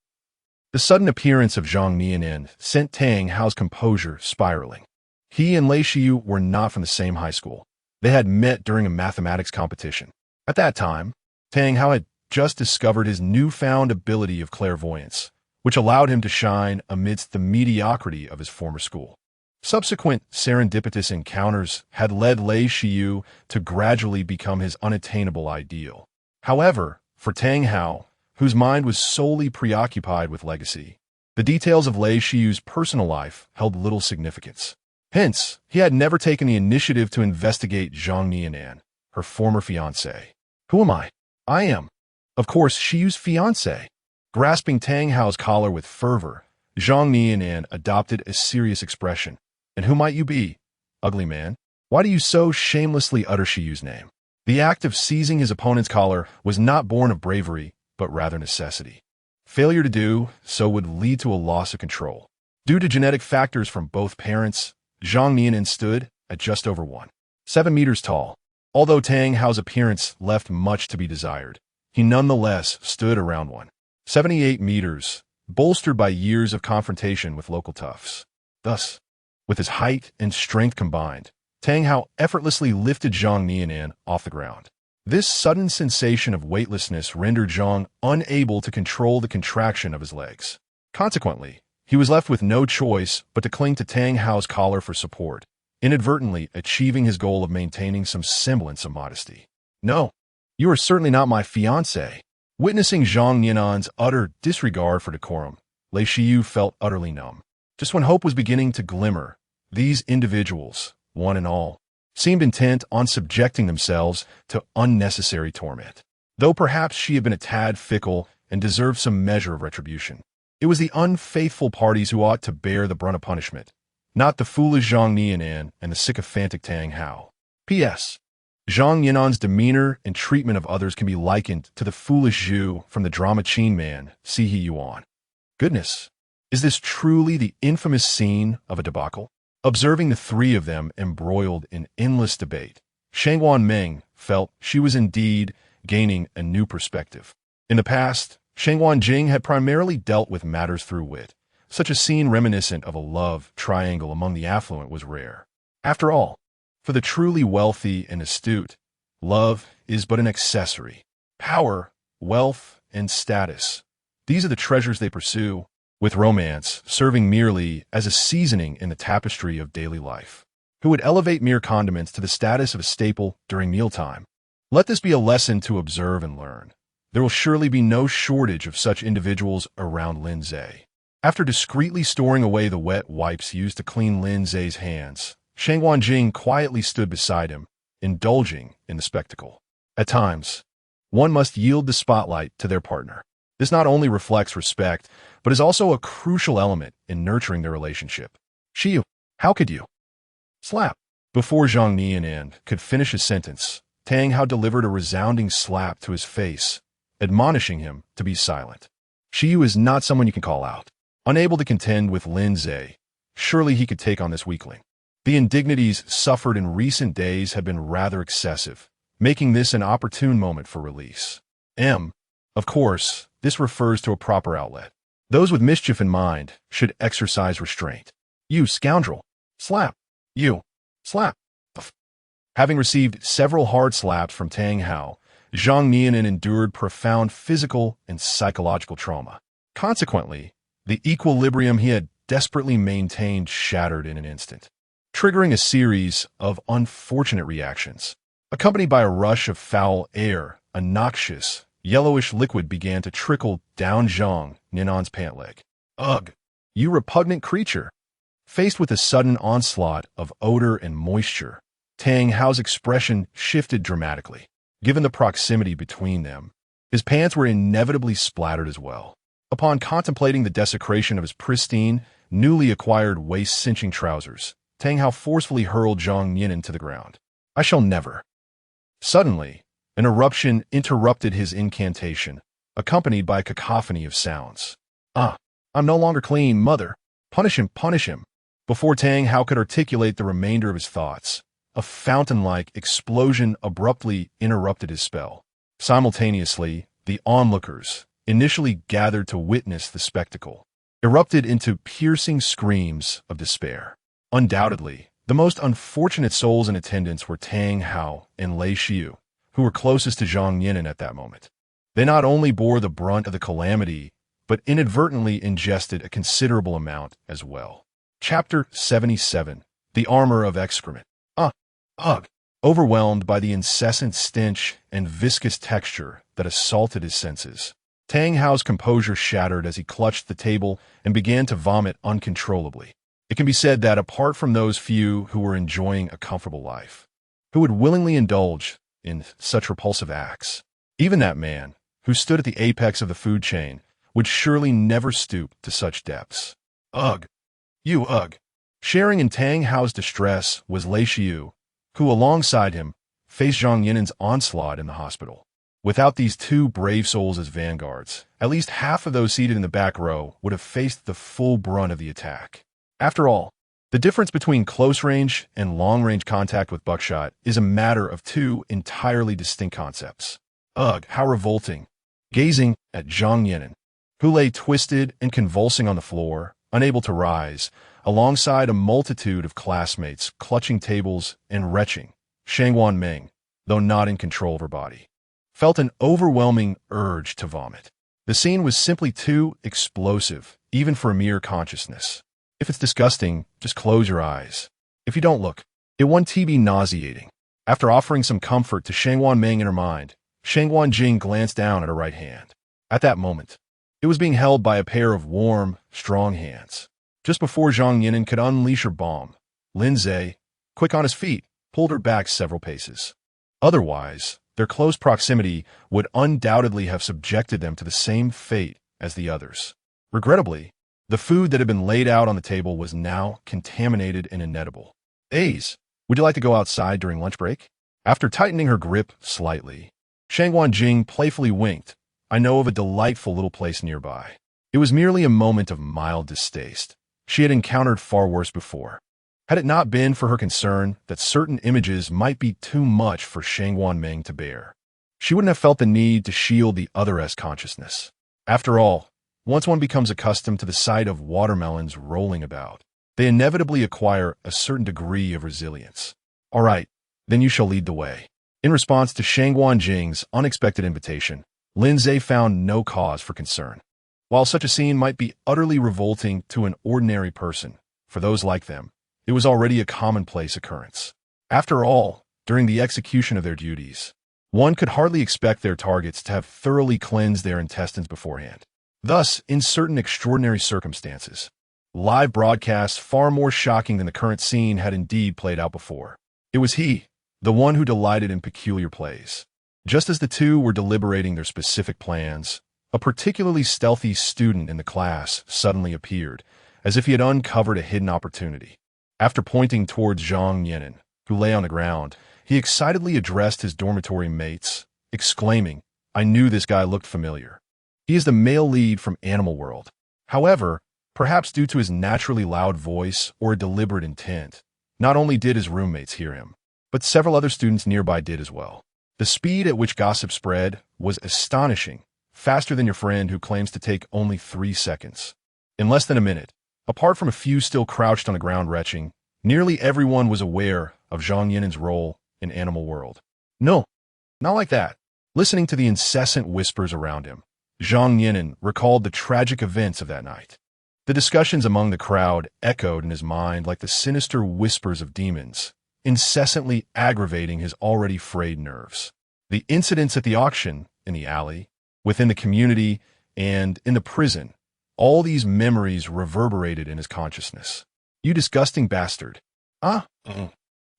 The sudden appearance of Zhang Nianin sent Tang Hao's composure spiraling. He and Lei Shiyu were not from the same high school. They had met during a mathematics competition. At that time, Tang Hao had just discovered his newfound ability of clairvoyance, which allowed him to shine amidst the mediocrity of his former school. Subsequent serendipitous encounters had led Lei Shiyu to gradually become his unattainable ideal. However, for Tang Hao, whose mind was solely preoccupied with legacy, the details of Lei Shiyu's personal life held little significance. Hence, he had never taken the initiative to investigate Zhang Nianan, her former fiancée. Who am I? I am, of course, Shiyu's fiancé. Grasping Tang Hao's collar with fervor, Zhang Nianan adopted a serious expression. And who might you be, ugly man? Why do you so shamelessly utter Shiyu's name? The act of seizing his opponent's collar was not born of bravery, but rather necessity. Failure to do so would lead to a loss of control. Due to genetic factors from both parents, Zhang Nianan stood at just over 1.7 meters tall. Although Tang Hao's appearance left much to be desired, he nonetheless stood around 1.78 meters, bolstered by years of confrontation with local toughs. Thus, with his height and strength combined, Tang Hao effortlessly lifted Zhang Nianan off the ground. This sudden sensation of weightlessness rendered Zhang unable to control the contraction of his legs. Consequently, he was left with no choice but to cling to Tang Hao's collar for support, inadvertently achieving his goal of maintaining some semblance of modesty. No, you are certainly not my fiancé. Witnessing Zhang Nianan's utter disregard for decorum, Lei Shiyu felt utterly numb. Just when hope was beginning to glimmer, these individuals, one and all, seemed intent on subjecting themselves to unnecessary torment. Though perhaps she had been a tad fickle and deserved some measure of retribution, it was the unfaithful parties who ought to bear the brunt of punishment, not the foolish Zhang Nianan and the sycophantic Tang Hao. P.S. Zhang Nianan's demeanor and treatment of others can be likened to the foolish Zhu from the drama Qin Man, See He Yuan. Goodness, is this truly the infamous scene of a debacle? Observing the three of them embroiled in endless debate, Shangwan Meng felt she was indeed gaining a new perspective. In the past, Shangwan Jing had primarily dealt with matters through wit. Such a scene reminiscent of a love triangle among the affluent was rare. After all, for the truly wealthy and astute, love is but an accessory. Power, wealth, and status, these are the treasures they pursue, with romance serving merely as a seasoning in the tapestry of daily life. Who would elevate mere condiments to the status of a staple during mealtime? Let this be a lesson to observe and learn. There will surely be no shortage of such individuals around Lin Ze. After discreetly storing away the wet wipes used to clean Lin Ze's hands, Shangwan Jing quietly stood beside him, indulging in the spectacle. At times, one must yield the spotlight to their partner. This not only reflects respect, but is also a crucial element in nurturing their relationship. Shiyu, how could you? Slap. Before Zhang Nianan could finish his sentence, Tang Hao delivered a resounding slap to his face, admonishing him to be silent. Shiyu is not someone you can call out. Unable to contend with Lin Ze, surely he could take on this weakling. The indignities suffered in recent days had been rather excessive, making this an opportune moment for release. Of course, this refers to a proper outlet. Those with mischief in mind should exercise restraint. You scoundrel! Slap! You! Slap! Having received several hard slaps from Tang Hao, Zhang Nianan endured profound physical and psychological trauma. Consequently, the equilibrium he had desperately maintained shattered in an instant, triggering a series of unfortunate reactions. Accompanied by a rush of foul air, a noxious, yellowish liquid began to trickle down Zhang Nianan's pant leg. Ugh! You repugnant creature! Faced with a sudden onslaught of odor and moisture, Tang Hao's expression shifted dramatically. Given the proximity between them, his pants were inevitably splattered as well. Upon contemplating the desecration of his pristine, newly acquired waist-cinching trousers, Tang Hao forcefully hurled Zhang Nianan to the ground. I shall never. Suddenly, an eruption interrupted his incantation, accompanied by a cacophony of sounds. I'm no longer clean, mother. Punish him, punish him. Before Tang Hao could articulate the remainder of his thoughts, a fountain-like explosion abruptly interrupted his spell. Simultaneously, the onlookers, initially gathered to witness the spectacle, erupted into piercing screams of despair. Undoubtedly, the most unfortunate souls in attendance were Tang Hao and Lei Xiu, who were closest to Zhang Yinan at that moment. They not only bore the brunt of the calamity, but inadvertently ingested a considerable amount as well. Chapter 77. The Armor of Excrement. Ugh. Overwhelmed by the incessant stench and viscous texture that assaulted his senses, Tang Hao's composure shattered as he clutched the table and began to vomit uncontrollably. It can be said that apart from those few who were enjoying a comfortable life, who would willingly indulge in such repulsive acts, even that man, who stood at the apex of the food chain, would surely never stoop to such depths. Ugh. Ugh. Sharing in Tang Hao's distress was Lei Xiu, who alongside him faced Zhang Yinan's onslaught in the hospital. Without these two brave souls as vanguards, at least half of those seated in the back row would have faced the full brunt of the attack. After all, the difference between close-range and long-range contact with buckshot is a matter of two entirely distinct concepts. Ugh, how revolting. Gazing at Zhang Yinan, who lay twisted and convulsing on the floor, unable to rise, alongside a multitude of classmates clutching tables and retching, Shangwan Meng, though not in control of her body, felt an overwhelming urge to vomit. The scene was simply too explosive, even for a mere consciousness. If it's disgusting, just close your eyes. If you don't look, it won't be nauseating. After offering some comfort to Shangwan Meng in her mind, Shangwan Jing glanced down at her right hand. At that moment, it was being held by a pair of warm, strong hands. Just before Zhang Yinan could unleash her bomb, Lin Ze, quick on his feet, pulled her back several paces. Otherwise, their close proximity would undoubtedly have subjected them to the same fate as the others. Regrettably, the food that had been laid out on the table was now contaminated and inedible. Ace, would you like to go outside during lunch break? After tightening her grip slightly, Shangwan Jing playfully winked. I know of a delightful little place nearby. It was merely a moment of mild distaste. She had encountered far worse before. Had it not been for her concern that certain images might be too much for Shangwan Meng to bear, she wouldn't have felt the need to shield the other's consciousness. After all, once one becomes accustomed to the sight of watermelons rolling about, they inevitably acquire a certain degree of resilience. All right, then you shall lead the way. In response to Shangwan Jing's unexpected invitation, Lin Ze found no cause for concern. While such a scene might be utterly revolting to an ordinary person, for those like them, it was already a commonplace occurrence. After all, during the execution of their duties, one could hardly expect their targets to have thoroughly cleansed their intestines beforehand. Thus, in certain extraordinary circumstances, live broadcasts far more shocking than the current scene had indeed played out before. It was he, the one who delighted in peculiar plays. Just as the two were deliberating their specific plans, a particularly stealthy student in the class suddenly appeared, as if he had uncovered a hidden opportunity. After pointing towards Zhang Yinan, who lay on the ground, he excitedly addressed his dormitory mates, exclaiming, I knew this guy looked familiar. He is the male lead from Animal World. However, perhaps due to his naturally loud voice or a deliberate intent, not only did his roommates hear him, but several other students nearby did as well. The speed at which gossip spread was astonishing, faster than your friend who claims to take only 3 seconds. In less than a minute, apart from a few still crouched on the ground retching, nearly everyone was aware of Zhang Yinan's role in Animal World. No, not like that. Listening to the incessant whispers around him, Zhang Yinan recalled the tragic events of that night. The discussions among the crowd echoed in his mind like the sinister whispers of demons, incessantly aggravating his already frayed nerves. The incidents at the auction, in the alley, within the community, and in the prison, all these memories reverberated in his consciousness. You disgusting bastard.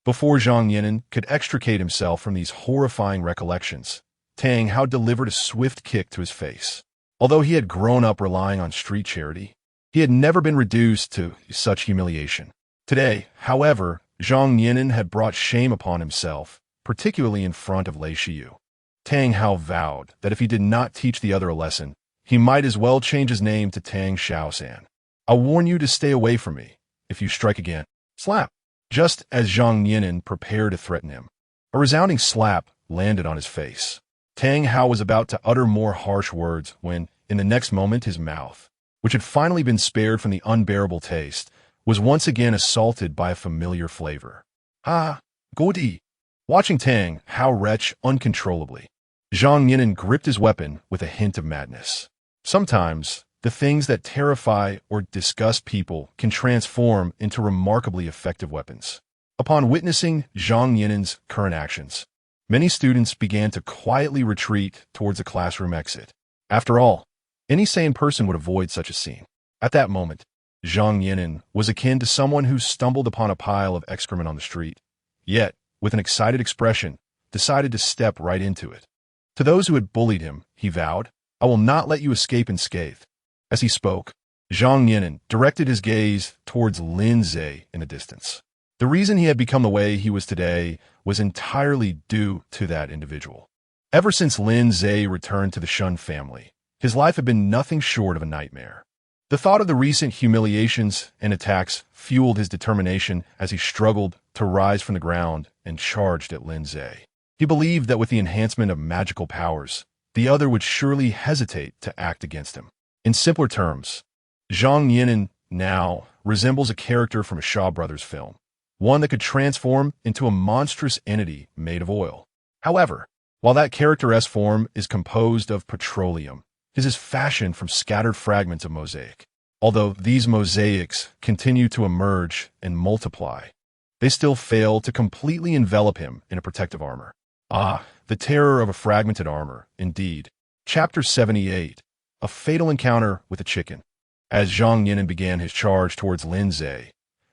Before Zhang Yinan could extricate himself from these horrifying recollections, Tang Hao delivered a swift kick to his face. Although he had grown up relying on street charity, he had never been reduced to such humiliation. Today, however, Zhang Yinan had brought shame upon himself, particularly in front of Lei Xiu. Tang Hao vowed that if he did not teach the other a lesson, he might as well change his name to Tang Xiaosan. I warn you to stay away from me. If you strike again, slap. Just as Zhang Yinan prepared to threaten him, a resounding slap landed on his face. Tang Hao was about to utter more harsh words when, in the next moment his mouth, which had finally been spared from the unbearable taste, was once again assaulted by a familiar flavor. Ah, Godi! Watching Tang Hao retch uncontrollably, Zhang Yinan gripped his weapon with a hint of madness. Sometimes, the things that terrify or disgust people can transform into remarkably effective weapons. Upon witnessing Zhang Yinan's current actions, many students began to quietly retreat towards the classroom exit. After all, any sane person would avoid such a scene. At that moment, Zhang Yinan was akin to someone who stumbled upon a pile of excrement on the street, yet, with an excited expression, decided to step right into it. To those who had bullied him, he vowed, "I will not let you escape unscathed." As he spoke, Zhang Yinan directed his gaze towards Lin Ze in the distance. The reason he had become the way he was today was entirely due to that individual. Ever since Lin Ze returned to the Shun family, his life had been nothing short of a nightmare. The thought of the recent humiliations and attacks fueled his determination as he struggled to rise from the ground and charged at Lin Ze. He believed that with the enhancement of magical powers, the other would surely hesitate to act against him. In simpler terms, Zhang Yinan now resembles a character from a Shaw Brothers film, one that could transform into a monstrous entity made of oil. However, while that character-esque form is composed of petroleum, his is fashioned from scattered fragments of mosaic. Although these mosaics continue to emerge and multiply, they still fail to completely envelop him in a protective armor. Ah, the terror of a fragmented armor, indeed. Chapter 78, A Fatal Encounter with a Chicken. As Zhang Yinan began his charge towards Lin Ze,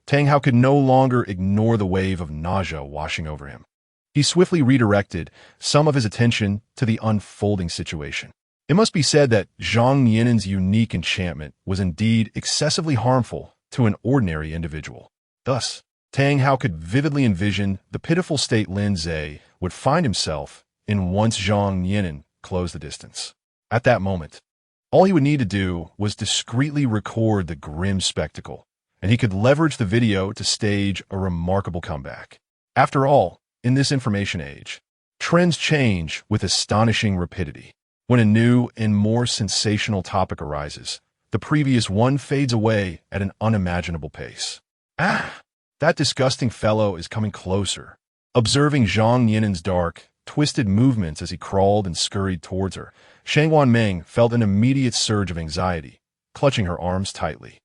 Tang Hao could no longer ignore the wave of nausea washing over him. He swiftly redirected some of his attention to the unfolding situation. It must be said that Zhang Yinan's unique enchantment was indeed excessively harmful to an ordinary individual. Thus, Tang Hao could vividly envision the pitiful state Lin Ze would find himself in once Zhang Yinan closed the distance. At that moment, all he would need to do was discreetly record the grim spectacle, and he could leverage the video to stage a remarkable comeback. After all, in this information age, trends change with astonishing rapidity. When a new and more sensational topic arises, the previous one fades away at an unimaginable pace. Ah, that disgusting fellow is coming closer. Observing Zhang Yinan's dark, twisted movements as he crawled and scurried towards her, Shang Wanmeng felt an immediate surge of anxiety, clutching her arms tightly.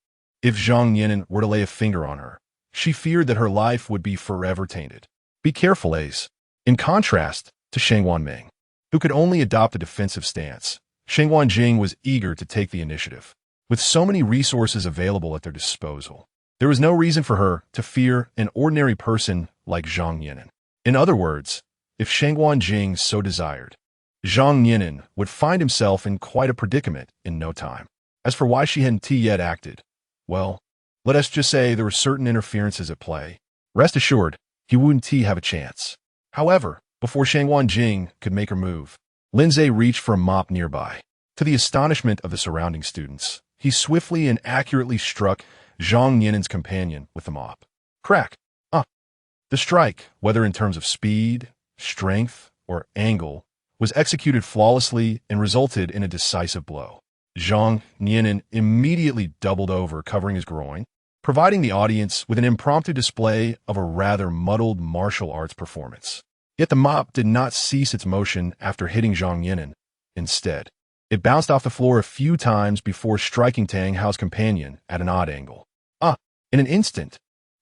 If Zhang Yinan were to lay a finger on her, she feared that her life would be forever tainted. Be careful, Ace. In contrast to Shang Wanmeng, who could only adopt a defensive stance, Shang Wanjing was eager to take the initiative. With so many resources available at their disposal, there was no reason for her to fear an ordinary person like Zhang Yinan. In other words, if Shang Wanjing so desired, Zhang Yinan would find himself in quite a predicament in no time. As for why she hadn't yet acted, well, let us just say there were certain interferences at play. Rest assured, he wouldn't have a chance. However, before Shang Wanjing could make her move, Lin Ze reached for a mop nearby. To the astonishment of the surrounding students, he swiftly and accurately struck Zhang Yinan's companion with the mop. Crack! The strike, whether in terms of speed, strength, or angle, was executed flawlessly and resulted in a decisive blow. Zhang Yinan immediately doubled over, covering his groin, providing the audience with an impromptu display of a rather muddled martial arts performance. Yet the mop did not cease its motion after hitting Zhang Yinan. Instead, it bounced off the floor a few times before striking Tang Hao's companion at an odd angle. In an instant,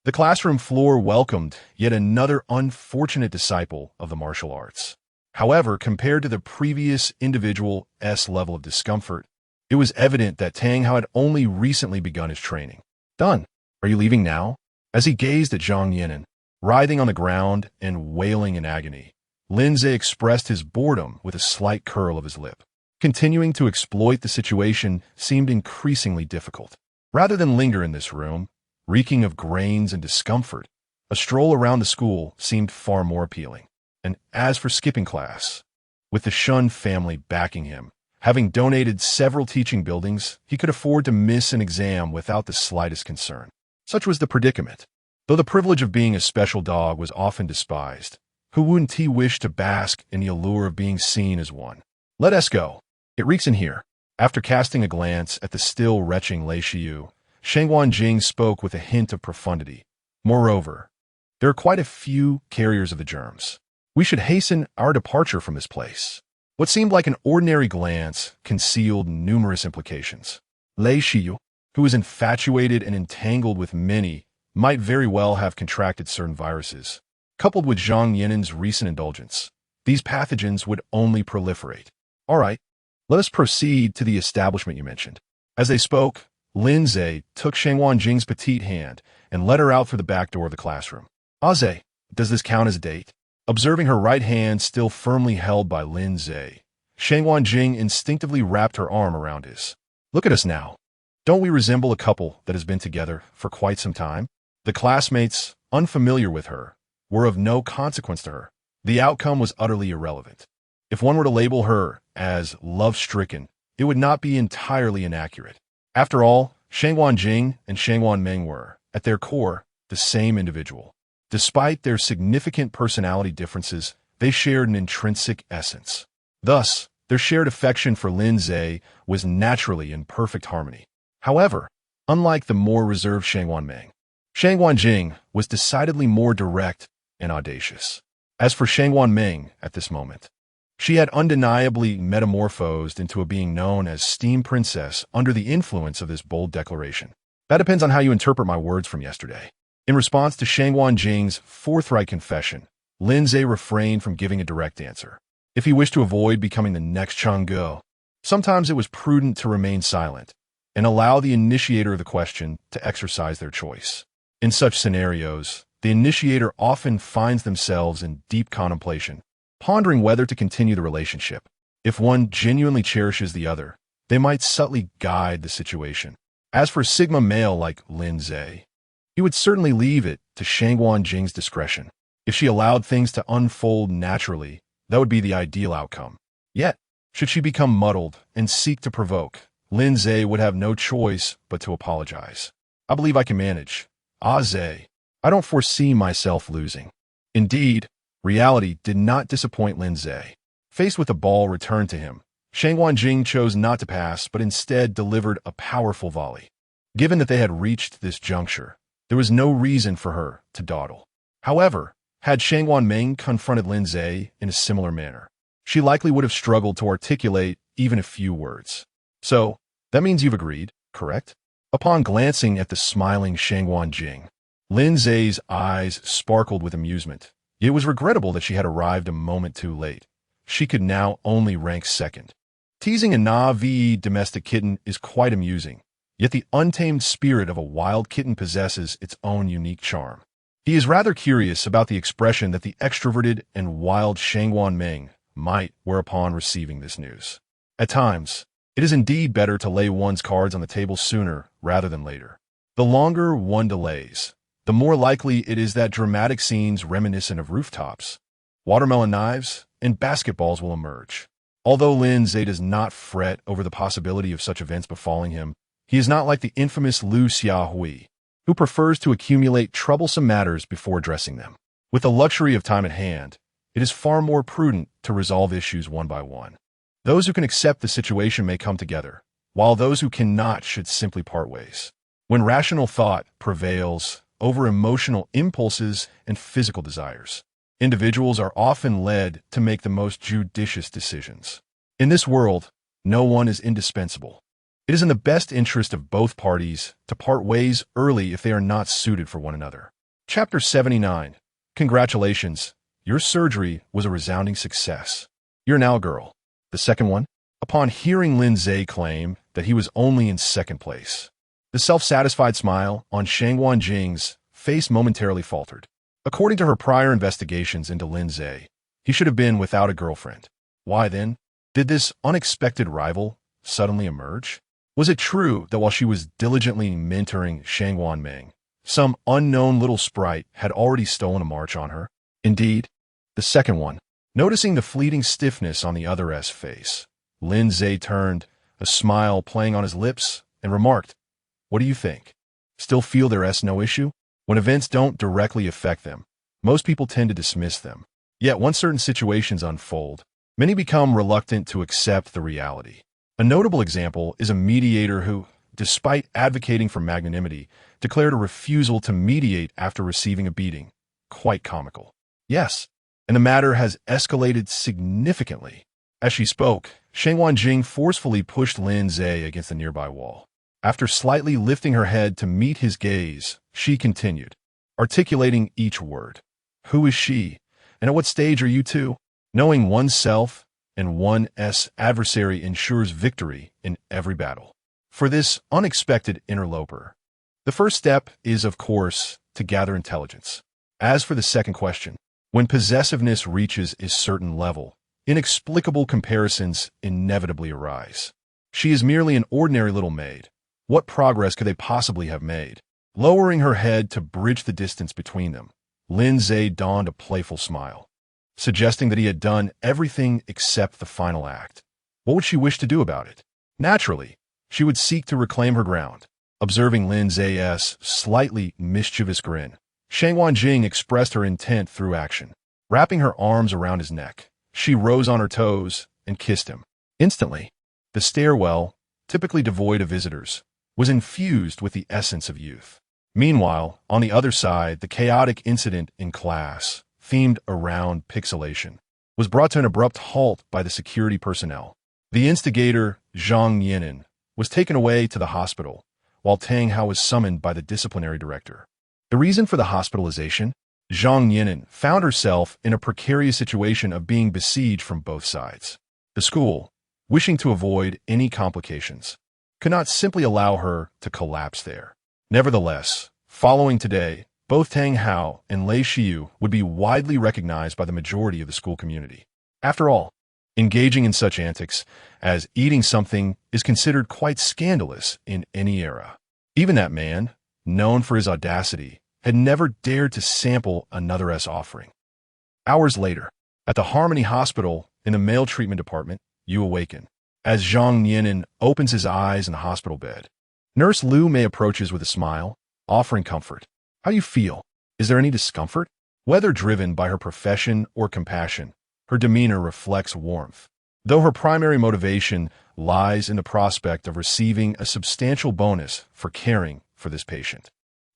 the classroom floor welcomed yet another unfortunate disciple of the martial arts. However, compared to the previous individual's level of discomfort, it was evident that Tang Hao had only recently begun his training. Done. Are you leaving now? As he gazed at Zhang Yinan, writhing on the ground and wailing in agony, Lin Ze expressed his boredom with a slight curl of his lip. Continuing to exploit the situation seemed increasingly difficult. Rather than linger in this room, reeking of grains and discomfort, a stroll around the school seemed far more appealing. And as for skipping class, with the Shun family backing him, having donated several teaching buildings, he could afford to miss an exam without the slightest concern. Such was the predicament. Though the privilege of being a special dog was often despised, who wouldn't he wish to bask in the allure of being seen as one? Let us go. It reeks in here. After casting a glance at the still retching Lei Xiu, Shangwan Jing spoke with a hint of profundity. Moreover, there are quite a few carriers of the germs. We should hasten our departure from this place. What seemed like an ordinary glance concealed numerous implications. Lei Xiu, who was infatuated and entangled with many, might very well have contracted certain viruses. Coupled with Zhang Yinen's recent indulgence, these pathogens would only proliferate. All right, let us proceed to the establishment you mentioned. As they spoke, Lin Ze took Shangwan Jing's petite hand and led her out through the back door of the classroom. Ze, does this count as a date? Observing her right hand still firmly held by Lin Ze, Shangwan Jing instinctively wrapped her arm around his. Look at us now. Don't we resemble a couple that has been together for quite some time? The classmates, unfamiliar with her, were of no consequence to her. The outcome was utterly irrelevant. If one were to label her as love-stricken, it would not be entirely inaccurate. After all, Shangwan Jing and Shangwan Meng were, at their core, the same individual. Despite their significant personality differences, they shared an intrinsic essence. Thus, their shared affection for Lin Ze was naturally in perfect harmony. However, unlike the more reserved Shangwan Meng, Shangwan Jing was decidedly more direct and audacious. As for Shangwan Meng at this moment, she had undeniably metamorphosed into a being known as Steam Princess under the influence of this bold declaration. That depends on how you interpret my words from yesterday. In response to Shangwan Jing's forthright confession, Lin Ze refrained from giving a direct answer. If he wished to avoid becoming the next Chang'e, sometimes it was prudent to remain silent and allow the initiator of the question to exercise their choice. In such scenarios, the initiator often finds themselves in deep contemplation, pondering whether to continue the relationship. If one genuinely cherishes the other, they might subtly guide the situation. As for Sigma male like Lin Ze, he would certainly leave it to Shangwan Jing's discretion. If she allowed things to unfold naturally, that would be the ideal outcome. Yet, should she become muddled and seek to provoke, Lin Ze would have no choice but to apologize. I believe I can manage. Ze, I don't foresee myself losing. Indeed, reality did not disappoint Lin Ze. Faced with the ball returned to him, Shangwan Jing chose not to pass but instead delivered a powerful volley. Given that they had reached this juncture, there was no reason for her to dawdle. However, had Shangwan Meng confronted Lin Ze in a similar manner, she likely would have struggled to articulate even a few words. So, that means you've agreed, correct? Upon glancing at the smiling Shangwan Jing, Lin Ze's eyes sparkled with amusement. It was regrettable that she had arrived a moment too late. She could now only rank second. Teasing a Na'vi domestic kitten is quite amusing, yet the untamed spirit of a wild kitten possesses its own unique charm. He is rather curious about the expression that the extroverted and wild Shangwan Meng might wear upon receiving this news. At times, it is indeed better to lay one's cards on the table sooner rather than later. The longer one delays, the more likely it is that dramatic scenes reminiscent of rooftops, watermelon knives, and basketballs will emerge. Although Lin Ze does not fret over the possibility of such events befalling him, he is not like the infamous Liu Xiaohui, who prefers to accumulate troublesome matters before addressing them. With the luxury of time at hand, it is far more prudent to resolve issues one by one. Those who can accept the situation may come together, while those who cannot should simply part ways. When rational thought prevails over emotional impulses and physical desires, individuals are often led to make the most judicious decisions. In this world, no one is indispensable. It is in the best interest of both parties to part ways early if they are not suited for one another. Chapter 79. Congratulations. Your surgery was a resounding success. You're now a girl. The second one? Upon hearing Lin Ze claim that he was only in second place, the self-satisfied smile on Shangwan Jing's face momentarily faltered. According to her prior investigations into Lin Ze, he should have been without a girlfriend. Why then did this unexpected rival suddenly emerge? Was it true that while she was diligently mentoring Shangwan Meng, some unknown little sprite had already stolen a march on her? Indeed, the second one. Noticing the fleeting stiffness on the other's face, Lin Ze turned, a smile playing on his lips, and remarked, "What do you think? Still feel there's no issue?" When events don't directly affect them, most people tend to dismiss them. Yet once certain situations unfold, many become reluctant to accept the reality. A notable example is a mediator who, despite advocating for magnanimity, declared a refusal to mediate after receiving a beating. Quite comical. Yes, and the matter has escalated significantly. As she spoke, Shengwan Jing forcefully pushed Lin Ze against the nearby wall. After slightly lifting her head to meet his gaze, she continued, articulating each word. Who is she? And at what stage are you two? Knowing oneself and one's adversary ensures victory in every battle. For this unexpected interloper, the first step is, of course, to gather intelligence. As for the second question, when possessiveness reaches a certain level, inexplicable comparisons inevitably arise. She is merely an ordinary little maid. What progress could they possibly have made? Lowering her head to bridge the distance between them, Lin Ze donned a playful smile, suggesting that he had done everything except the final act. What would she wish to do about it? Naturally, she would seek to reclaim her ground. Observing Lin Ze's slightly mischievous grin, Shengwan Jing expressed her intent through action. Wrapping her arms around his neck, she rose on her toes and kissed him. Instantly, the stairwell, typically devoid of visitors, was infused with the essence of youth. Meanwhile, on the other side, the chaotic incident in class, themed around pixelation, was brought to an abrupt halt by the security personnel. The instigator, Zhang Yinan, was taken away to the hospital, while Tang Hao was summoned by the disciplinary director. The reason for the hospitalization? Zhang Yinan found herself in a precarious situation of being besieged from both sides. The school, wishing to avoid any complications, could not simply allow her to collapse there. Nevertheless, following today, both Tang Hao and Lei Xiu would be widely recognized by the majority of the school community. After all, engaging in such antics as eating something is considered quite scandalous in any era. Even that man, known for his audacity, had never dared to sample another's offering. Hours later, at the Harmony Hospital in the male treatment department, you awaken. As Zhang Yinan opens his eyes in the hospital bed, Nurse Lu Mei approaches with a smile, offering comfort. How do you feel? Is there any discomfort? Whether driven by her profession or compassion, her demeanor reflects warmth. Though her primary motivation lies in the prospect of receiving a substantial bonus for caring for this patient.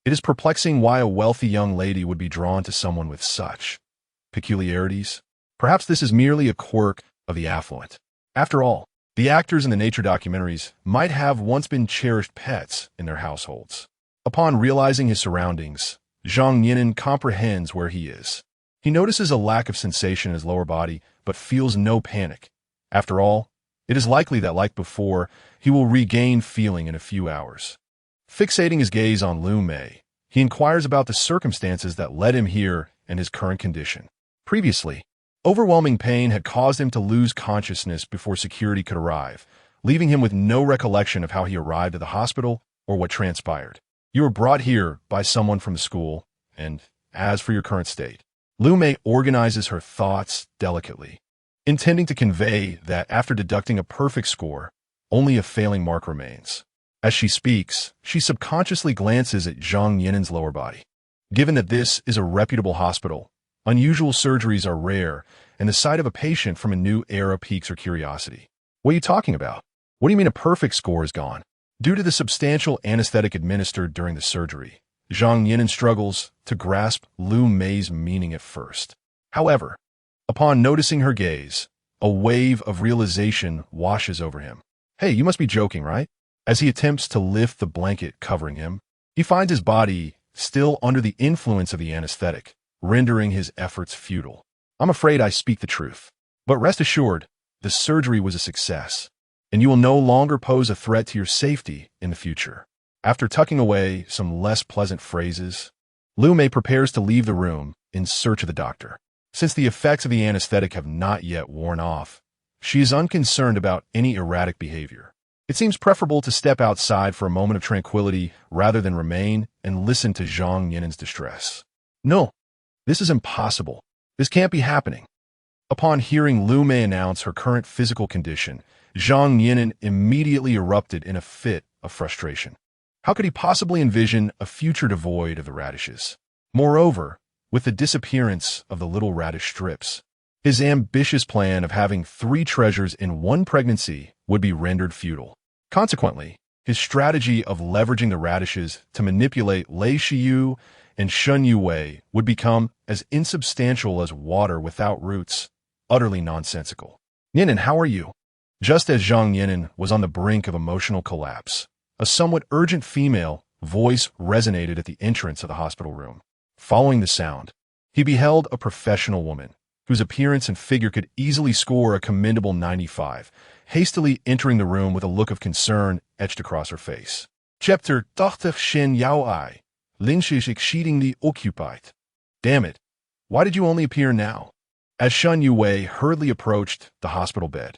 It is perplexing why a wealthy young lady would be drawn to someone with such peculiarities. Perhaps this is merely a quirk of the affluent. After all, the actors in the nature documentaries might have once been cherished pets in their households. Upon realizing his surroundings, Zhang Yinan comprehends where he is. He notices a lack of sensation in his lower body, but feels no panic. After all, it is likely that, like before, he will regain feeling in a few hours. Fixating his gaze on Lu Mei, he inquires about the circumstances that led him here and his current condition. Previously, overwhelming pain had caused him to lose consciousness before security could arrive, leaving him with no recollection of how he arrived at the hospital or what transpired. You were brought here by someone from the school, and as for your current state, Lu Mei organizes her thoughts delicately, intending to convey that after deducting a perfect score, only a failing mark remains. As she speaks, she subconsciously glances at Zhang Yinan's lower body. Given that this is a reputable hospital, unusual surgeries are rare, and the sight of a patient from a new era piques her curiosity. What are you talking about? What do you mean a perfect score is gone? Due to the substantial anesthetic administered during the surgery, Zhang Yinan struggles to grasp Lu Mei's meaning at first. However, upon noticing her gaze, a wave of realization washes over him. Hey, you must be joking, right? As he attempts to lift the blanket covering him, he finds his body still under the influence of the anesthetic, rendering his efforts futile. I'm afraid I speak the truth. But rest assured, the surgery was a success, and you will no longer pose a threat to your safety in the future. After tucking away some less pleasant phrases, Lu Mei prepares to leave the room in search of the doctor. Since the effects of the anesthetic have not yet worn off, she is unconcerned about any erratic behavior. It seems preferable to step outside for a moment of tranquility rather than remain and listen to Zhang Yinan's distress. No, this is impossible. This can't be happening. Upon hearing Lu Mei announce her current physical condition, Zhang Yinan immediately erupted in a fit of frustration. How could he possibly envision a future devoid of the radishes? Moreover, with the disappearance of the little radish strips, His ambitious plan of having 3 treasures in one pregnancy would be rendered futile. Consequently, his strategy of leveraging the radishes to manipulate Lei Shiyu and Shun Yue would become as insubstantial as water without roots, utterly nonsensical. Yinan, how are you? Just as Zhang Yinan was on the brink of emotional collapse, a somewhat urgent female voice resonated at the entrance of the hospital room. Following the sound, he beheld a professional woman, whose appearance and figure could easily score a commendable 95, hastily entering the room with a look of concern etched across her face. Chapter 80 Yao Ai, Lin Ze is exceedingly occupied. Damn it, why did you only appear now? As Shun Yue hurriedly approached the hospital bed,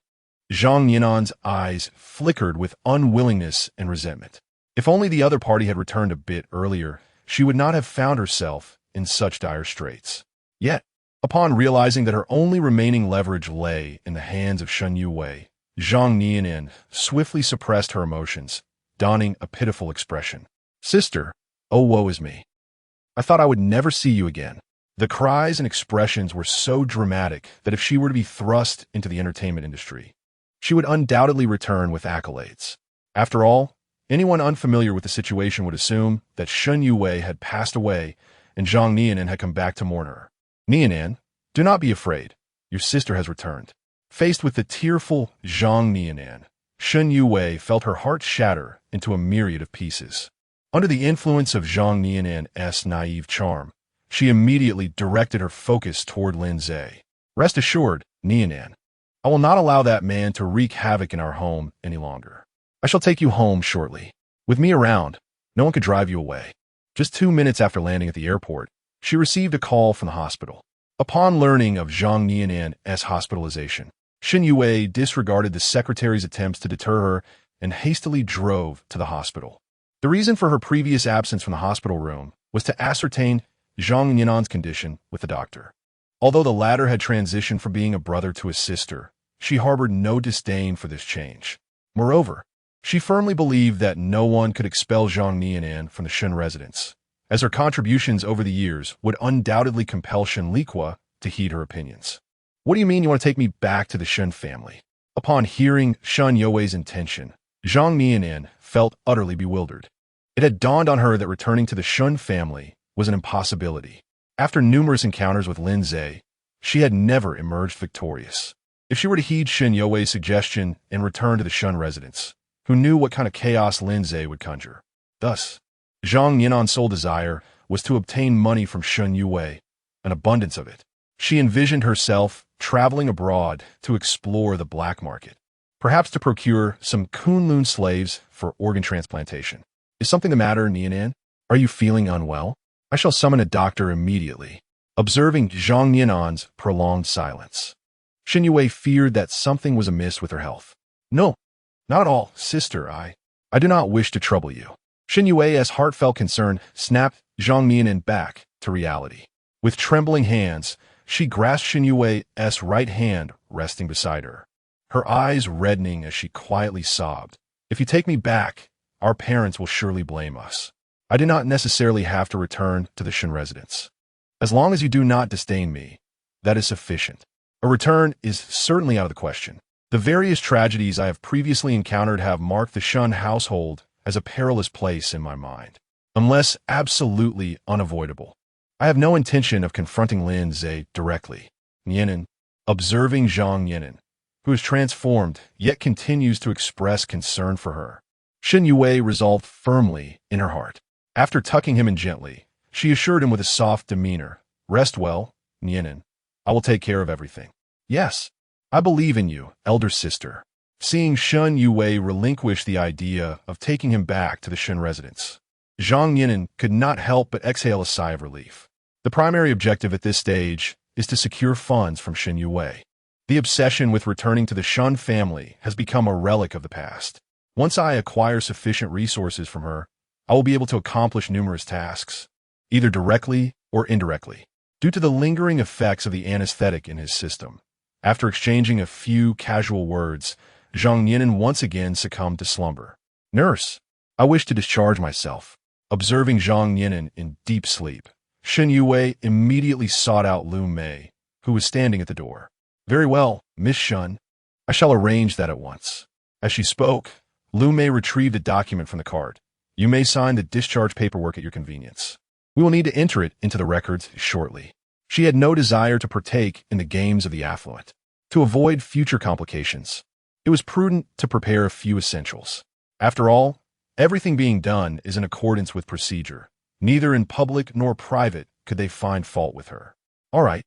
Zhang Yinan's eyes flickered with unwillingness and resentment. If only the other party had returned a bit earlier, she would not have found herself in such dire straits. Yet, upon realizing that her only remaining leverage lay in the hands of Shun Yue, Zhang Nianin swiftly suppressed her emotions, donning a pitiful expression. Sister, oh woe is me. I thought I would never see you again. The cries and expressions were so dramatic that if she were to be thrust into the entertainment industry, she would undoubtedly return with accolades. After all, anyone unfamiliar with the situation would assume that Shun Yue had passed away and Zhang Nianin had come back to mourn her. Nianin, do not be afraid. Your sister has returned. Faced with the tearful Zhang Nianin, Shun Yue felt her heart shatter into a myriad of pieces. Under the influence of Zhang Nianin's naive charm, she immediately directed her focus toward Lin Ze. Rest assured, Nianin, I will not allow that man to wreak havoc in our home any longer. I shall take you home shortly. With me around, no one could drive you away. Just 2 minutes after landing at the airport, she received a call from the hospital. Upon learning of Zhang Nianin's hospitalization, Shun Yue disregarded the secretary's attempts to deter her and hastily drove to the hospital. The reason for her previous absence from the hospital room was to ascertain Zhang Nianan's condition with the doctor. Although the latter had transitioned from being a brother to a sister, she harbored no disdain for this change. Moreover, she firmly believed that no one could expel Zhang Nianin from the Shun residence, as her contributions over the years would undoubtedly compel Shun Liqua to heed her opinions. What do you mean you want to take me back to the Shun family? Upon hearing Shun Yue's intention, Zhang Nianin felt utterly bewildered. It had dawned on her that returning to the Shun family was an impossibility. After numerous encounters with Lin Ze, she had never emerged victorious. If she were to heed Shun Yue's suggestion and return to the Shun residence, who knew what kind of chaos Lin Ze would conjure? Thus, Zhang Yinan's sole desire was to obtain money from Shun Yue, an abundance of it. She envisioned herself traveling abroad to explore the black market, perhaps to procure some Kunlun slaves for organ transplantation. Is something the matter, Nianin? Are you feeling unwell? I shall summon a doctor immediately. Observing Zhang Yinan's prolonged silence, Shun Yue feared that something was amiss with her health. No, not at all, sister. I do not wish to trouble you. Shun Yue's heartfelt concern snapped Zhang Nianin back to reality. With trembling hands, she grasped Shun Yue's right hand resting beside her, her eyes reddening as she quietly sobbed. If you take me back, our parents will surely blame us. I do not necessarily have to return to the Shun residence. As long as you do not disdain me, that is sufficient. A return is certainly out of the question. The various tragedies I have previously encountered have marked the Shun household as a perilous place in my mind, unless absolutely unavoidable. I have no intention of confronting Lin Ze directly. Nianin, observing Zhang Yinan, who is transformed yet continues to express concern for her. Shun Yue resolved firmly in her heart. After tucking him in gently, she assured him with a soft demeanor, "Rest well, Nianin. I will take care of everything." "Yes, I believe in you, elder sister." Seeing Shun Yue relinquish the idea of taking him back to the Shun residence, Zhang Yinan could not help but exhale a sigh of relief. The primary objective at this stage is to secure funds from Shun Yue. The obsession with returning to the Shun family has become a relic of the past. Once I acquire sufficient resources from her, I will be able to accomplish numerous tasks, either directly or indirectly. Due to the lingering effects of the anesthetic in his system, after exchanging a few casual words, Zhang Yinan once again succumbed to slumber. "Nurse, I wish to discharge myself." Observing Zhang Yinan in deep sleep, Shun Yue immediately sought out Lu Mei, who was standing at the door. Very well, Miss Shun. I shall arrange that at once. As she spoke, Lu Mei retrieved a document from the card. You may sign the discharge paperwork at your convenience. We will need to enter it into the records shortly. She had no desire to partake in the games of the affluent. To avoid future complications, it was prudent to prepare a few essentials. After all, everything being done is in accordance with procedure. Neither in public nor private could they find fault with her. All right,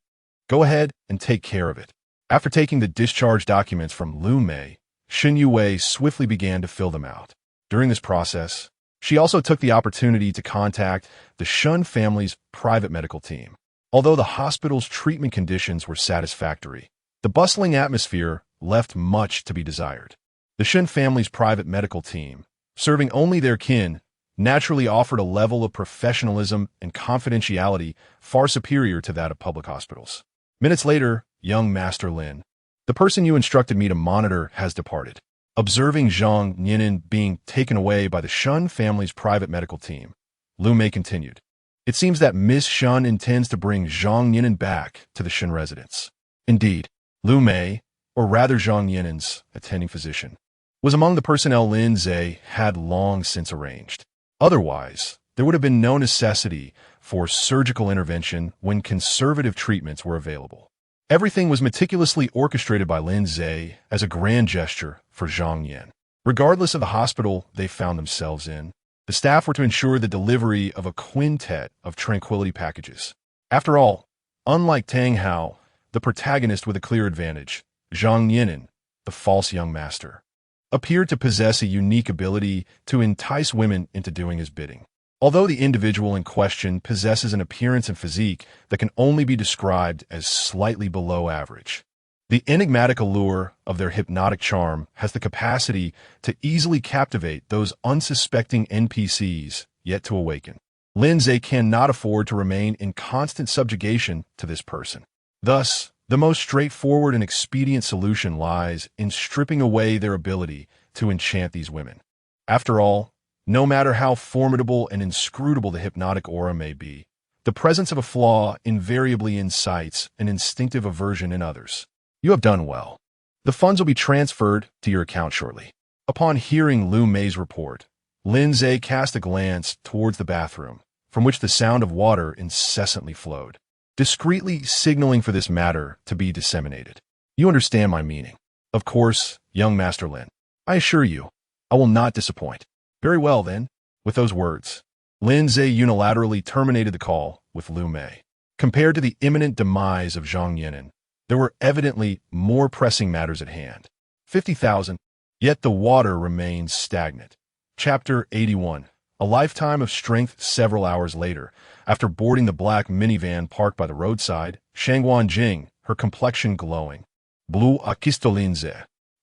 go ahead and take care of it. After taking the discharge documents from Lu Mei, Shen Yue swiftly began to fill them out. During this process, she also took the opportunity to contact the Shun family's private medical team. Although the hospital's treatment conditions were satisfactory, the bustling atmosphere left much to be desired. The Shun family's private medical team, serving only their kin, naturally offered a level of professionalism and confidentiality far superior to that of public hospitals. Minutes later, young Master Lin, the person you instructed me to monitor, has departed. Observing Zhang Yinan being taken away by the Shun family's private medical team, Lu Mei continued. It seems that Miss Shun intends to bring Zhang Yinan back to the Shun residence. Indeed, Lu Mei, or rather Zhang Yinan's attending physician, was among the personnel Lin Ze had long since arranged. Otherwise, there would have been no necessity for surgical intervention when conservative treatments were available. Everything was meticulously orchestrated by Lin Ze as a grand gesture for Zhang Yan. Regardless of the hospital they found themselves in, the staff were to ensure the delivery of a quintet of tranquility packages. After all, unlike Tang Hao, the protagonist with a clear advantage, Zhang Yinan, the false young master, appeared to possess a unique ability to entice women into doing his bidding. Although the individual in question possesses an appearance and physique that can only be described as slightly below average, the enigmatic allure of their hypnotic charm has the capacity to easily captivate those unsuspecting NPCs yet to awaken. Lin Ze cannot afford to remain in constant subjugation to this person. Thus, the most straightforward and expedient solution lies in stripping away their ability to enchant these women. After all, no matter how formidable and inscrutable the hypnotic aura may be, the presence of a flaw invariably incites an instinctive aversion in others. You have done well. The funds will be transferred to your account shortly. Upon hearing Lu Mei's report, Lin Ze cast a glance towards the bathroom, from which the sound of water incessantly flowed, discreetly signaling for this matter to be disseminated. You understand my meaning. Of course, young Master Lin. I assure you, I will not disappoint. Very well, then. With those words, Lin Ze unilaterally terminated the call with Lu Mei. Compared to the imminent demise of Zhang Yinan, there were evidently more pressing matters at hand. 50,000. Yet the water remains stagnant. Chapter 81. A lifetime of strength. Several hours later, after boarding the black minivan parked by the roadside, Shangguan Jing, her complexion glowing, blew a kiss to Lin Ze.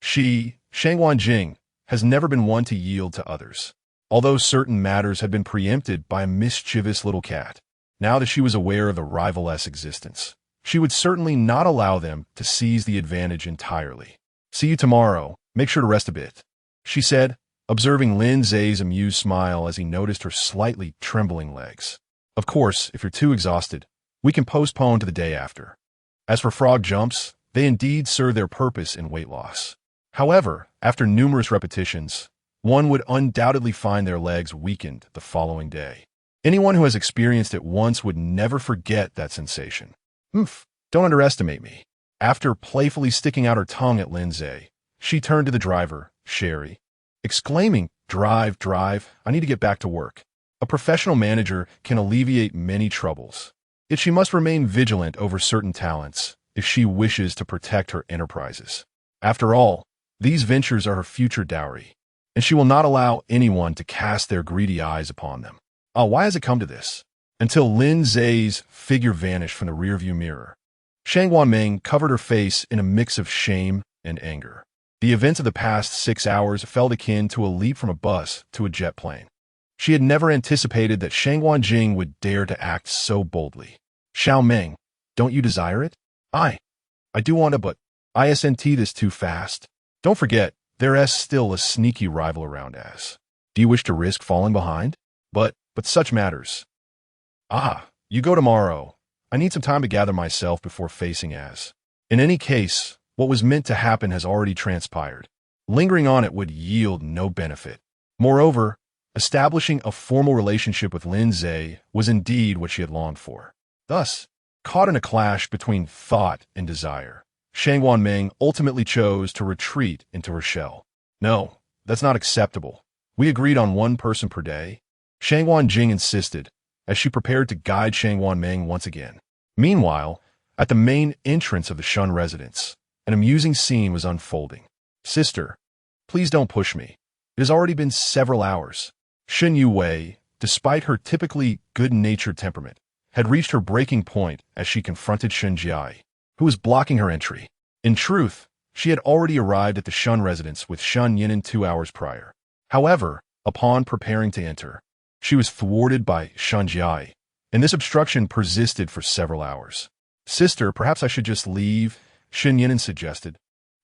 She, Shangguan Jing, has never been one to yield to others. Although certain matters had been preempted by a mischievous little cat, now that she was aware of the rivaless existence, she would certainly not allow them to seize the advantage entirely. See you tomorrow. Make sure to rest a bit, she said, observing Lin Ze's amused smile as he noticed her slightly trembling legs. Of course, if you're too exhausted, we can postpone to the day after. As for frog jumps, they indeed serve their purpose in weight loss. However, after numerous repetitions, one would undoubtedly find their legs weakened the following day. Anyone who has experienced it once would never forget that sensation. Don't underestimate me. After playfully sticking out her tongue at Lin Ze, she turned to the driver, Sherry, exclaiming, Drive, I need to get back to work. A professional manager can alleviate many troubles. Yet she must remain vigilant over certain talents if she wishes to protect her enterprises. After all, these ventures are her future dowry, and she will not allow anyone to cast their greedy eyes upon them. Why has it come to this? Until Lin Ze's figure vanished from the rearview mirror, Shangguan Meng covered her face in a mix of shame and anger. The events of the past 6 hours felt akin to a leap from a bus to a jet plane. She had never anticipated that Shangguan Jing would dare to act so boldly. Xiao Meng, don't you desire it? I do want to, but isn't this too fast? Don't forget, there's still a sneaky rival around as. Do you wish to risk falling behind? But such matters. You go tomorrow. I need some time to gather myself before facing as. In any case, what was meant to happen has already transpired. Lingering on it would yield no benefit. Moreover, establishing a formal relationship with Lin Ze was indeed what she had longed for. Thus, caught in a clash between thought and desire, Shang Wanming ultimately chose to retreat into her shell. No, that's not acceptable. We agreed on one person per day. Shang Wanjing insisted, as she prepared to guide Shang Wanming once again. Meanwhile, at the main entrance of the Shun residence, an amusing scene was unfolding. Sister, please don't push me. It has already been several hours. Shen Yuwei, despite her typically good-natured temperament, had reached her breaking point as she confronted Shen Jiai, who was blocking her entry. In truth, she had already arrived at the Shun residence with Shun Yinan 2 hours prior. However, upon preparing to enter, she was thwarted by Shen Jiai, and this obstruction persisted for several hours. Sister, perhaps I should just leave, Shen Yinan suggested,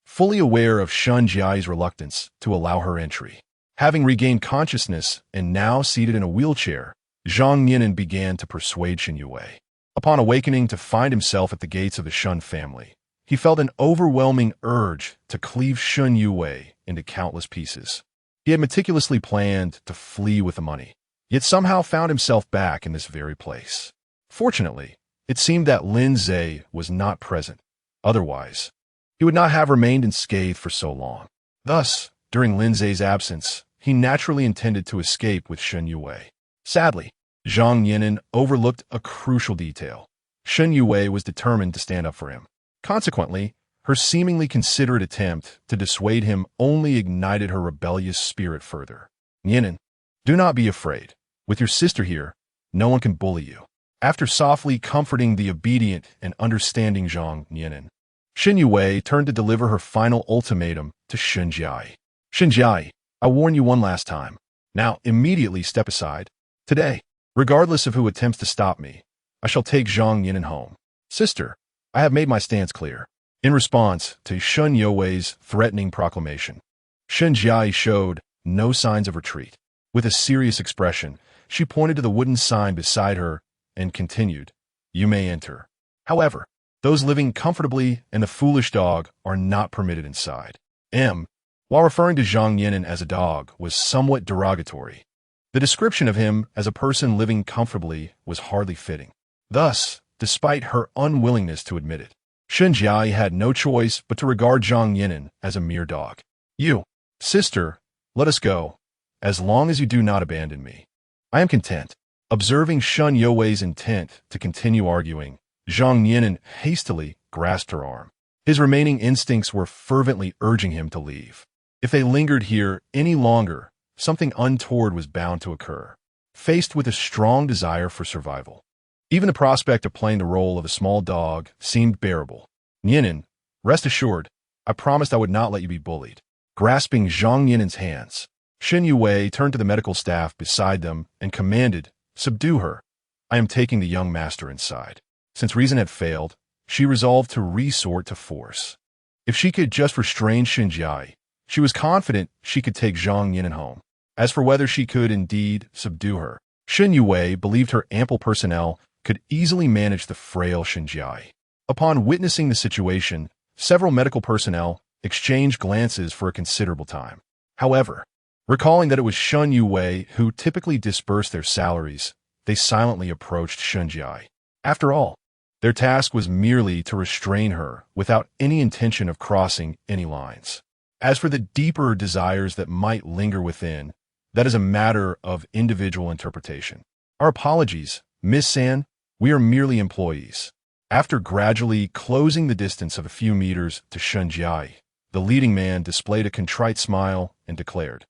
fully aware of Shen Jiai's reluctance to allow her entry. Having regained consciousness and now seated in a wheelchair, Zhang Yinan began to persuade Shen Yuwei. Upon awakening to find himself at the gates of the Shun family, he felt an overwhelming urge to cleave Shen Yuwei into countless pieces. He had meticulously planned to flee with the money, yet somehow found himself back in this very place. Fortunately, it seemed that Lin Ze was not present. Otherwise, he would not have remained unscathed for so long. Thus, during Lin Ze's absence, he naturally intended to escape with Shen Yuwei. Sadly, Zhang Yinan overlooked a crucial detail. Shen Yuwei was determined to stand up for him. Consequently, her seemingly considerate attempt to dissuade him only ignited her rebellious spirit further. Yinan, do not be afraid. With your sister here, no one can bully you. After softly comforting the obedient and understanding Zhang Yinan, Shen Yuwei turned to deliver her final ultimatum to Shen Jiai. Shen Jiai, I warn you one last time. Now immediately step aside. Today, regardless of who attempts to stop me, I shall take Zhang Yinan home. Sister, I have made my stance clear. In response to Shen Yuwei's threatening proclamation, Shen Jiai showed no signs of retreat. With a serious expression, she pointed to the wooden sign beside her and continued, You may enter. However, those living comfortably and the foolish dog are not permitted inside. While referring to Zhang Yinan as a dog, was somewhat derogatory. The description of him as a person living comfortably was hardly fitting. Thus, despite her unwillingness to admit it, Shen Jiai had no choice but to regard Zhang Yinan as a mere dog. You, sister, let us go, as long as you do not abandon me. I am content. Observing Shen Yuwei's intent to continue arguing, Zhang Yinan hastily grasped her arm. His remaining instincts were fervently urging him to leave. If they lingered here any longer, something untoward was bound to occur. Faced with a strong desire for survival, even the prospect of playing the role of a small dog seemed bearable. Yinan, rest assured, I promised I would not let you be bullied. Grasping Zhang Yinan's hands, Shen Yuwei turned to the medical staff beside them and commanded, Subdue her. I am taking the young master inside. Since reason had failed, she resolved to resort to force. If she could just restrain Shen Jiai, she was confident she could take Zhang Yinan home. As for whether she could indeed subdue her, Shen Yuwei believed her ample personnel could easily manage the frail Shen Jiai. Upon witnessing the situation, several medical personnel exchanged glances for a considerable time. However, recalling that it was Shen Yuwei who typically disbursed their salaries, they silently approached Shen Jiai. After all, their task was merely to restrain her without any intention of crossing any lines. As for the deeper desires that might linger within, that is a matter of individual interpretation. Our apologies, Miss San, we are merely employees. After gradually closing the distance of a few meters to Shen Jiai, the leading man displayed a contrite smile and declared,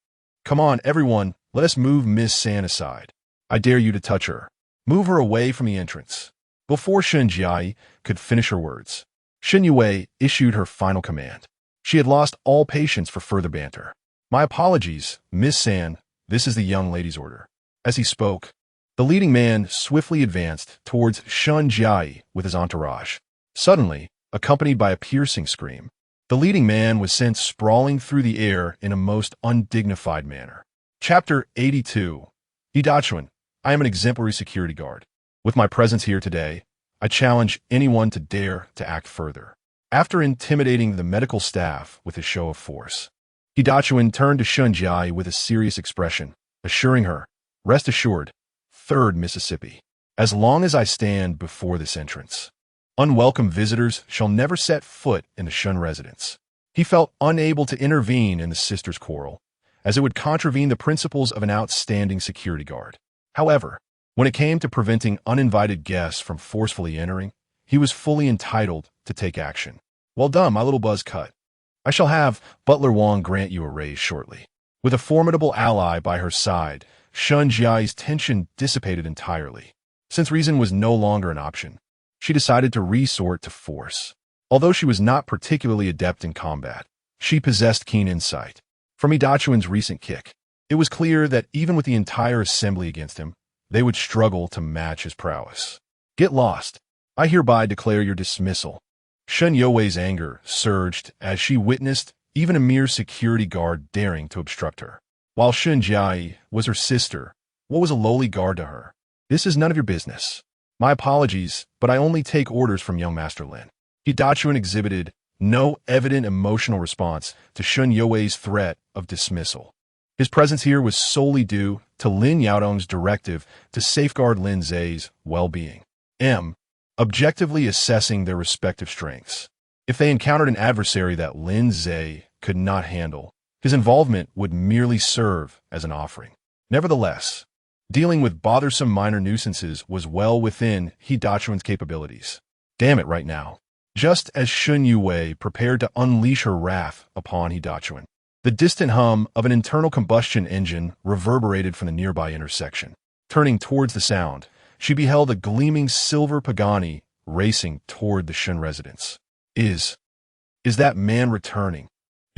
Come on, everyone, let us move Miss San aside. I dare you to touch her. Move her away from the entrance. Before Shen Jiai could finish her words, Shen Yuwei issued her final command. She had lost all patience for further banter. My apologies, Miss San, this is the young lady's order. As he spoke, the leading man swiftly advanced towards Shen Jiai with his entourage. Suddenly, accompanied by a piercing scream, the leading man was sent sprawling through the air in a most undignified manner. Chapter 82. Yidachuan, I am an exemplary security guard. With my presence here today, I challenge anyone to dare to act further. After intimidating the medical staff with his show of force, Hidachuan turned to Shun Jai with a serious expression, assuring her, "Rest assured, 3rd Mississippi. As long as I stand before this entrance, unwelcome visitors shall never set foot in the Shun residence." He felt unable to intervene in the sisters' quarrel, as it would contravene the principles of an outstanding security guard. However, when it came to preventing uninvited guests from forcefully entering, he was fully entitled to take action. "Well done, my little buzz cut. I shall have Butler Wong grant you a raise shortly." With a formidable ally by her side, Shun Jiai's tension dissipated entirely. Since reason was no longer an option, she decided to resort to force. Although she was not particularly adept in combat, she possessed keen insight. From Hidachuan's recent kick, it was clear that even with the entire assembly against him, they would struggle to match his prowess. "Get lost. I hereby declare your dismissal." Shun Youwei's anger surged as she witnessed even a mere security guard daring to obstruct her. While Shun Jai was her sister, what was a lowly guard to her? "This is none of your business. My apologies, but I only take orders from young Master Lin." Hidachuan exhibited no evident emotional response to Shun Youwei's threat of dismissal. His presence here was solely due to Lin Yaodong's directive to safeguard Lin Ze's well-being. Objectively assessing their respective strengths. If they encountered an adversary that Lin Ze could not handle, his involvement would merely serve as an offering. Nevertheless, dealing with bothersome minor nuisances was well within Hidachuan's capabilities. Damn it right now. Just as Shun Youwei prepared to unleash her wrath upon Hidachuan, the distant hum of an internal combustion engine reverberated from the nearby intersection. Turning towards the sound, she beheld a gleaming silver Pagani racing toward the Shun residence. Is that man returning?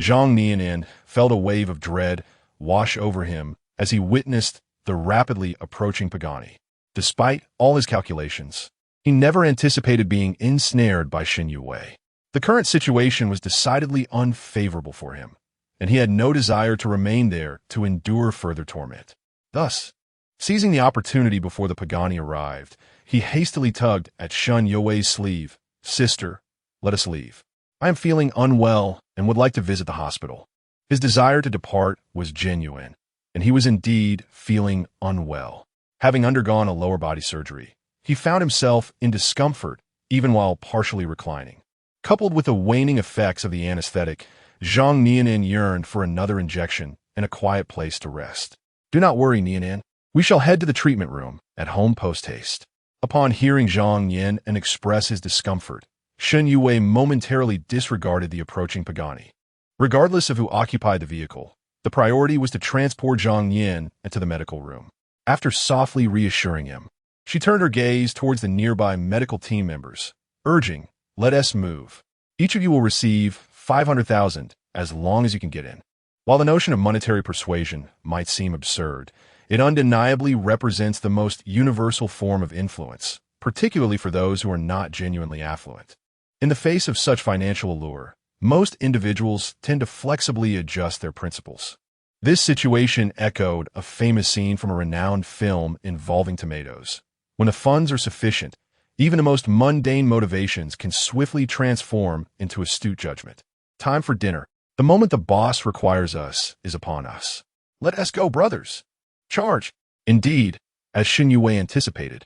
Zhang Nianan felt a wave of dread wash over him as he witnessed the rapidly approaching Pagani. Despite all his calculations, he never anticipated being ensnared by Shun Youwei. The current situation was decidedly unfavorable for him, and he had no desire to remain there to endure further torment. Thus, seizing the opportunity before the Pagani arrived, he hastily tugged at Shun Youwei's sleeve. "Sister, let us leave. I am feeling unwell and would like to visit the hospital." His desire to depart was genuine, and he was indeed feeling unwell. Having undergone a lower body surgery, he found himself in discomfort even while partially reclining. Coupled with the waning effects of the anesthetic, Zhang Nianan yearned for another injection and a quiet place to rest. "Do not worry, Nianan. We shall head to the treatment room at home post-haste." Upon hearing Zhang Nianan express his discomfort, Shun Youwei momentarily disregarded the approaching Pagani. Regardless of who occupied the vehicle, the priority was to transport Zhang Nianan into the medical room. After softly reassuring him, she turned her gaze towards the nearby medical team members, urging, "Let us move. Each of you will receive 500,000 as long as you can get in." While the notion of monetary persuasion might seem absurd, it undeniably represents the most universal form of influence, particularly for those who are not genuinely affluent. In the face of such financial allure, most individuals tend to flexibly adjust their principles. This situation echoed a famous scene from a renowned film involving tomatoes. When the funds are sufficient, even the most mundane motivations can swiftly transform into astute judgment. Time for dinner. The moment the boss requires us is upon us. Let us go, brothers. Charge. Indeed, as Shun Youwei anticipated,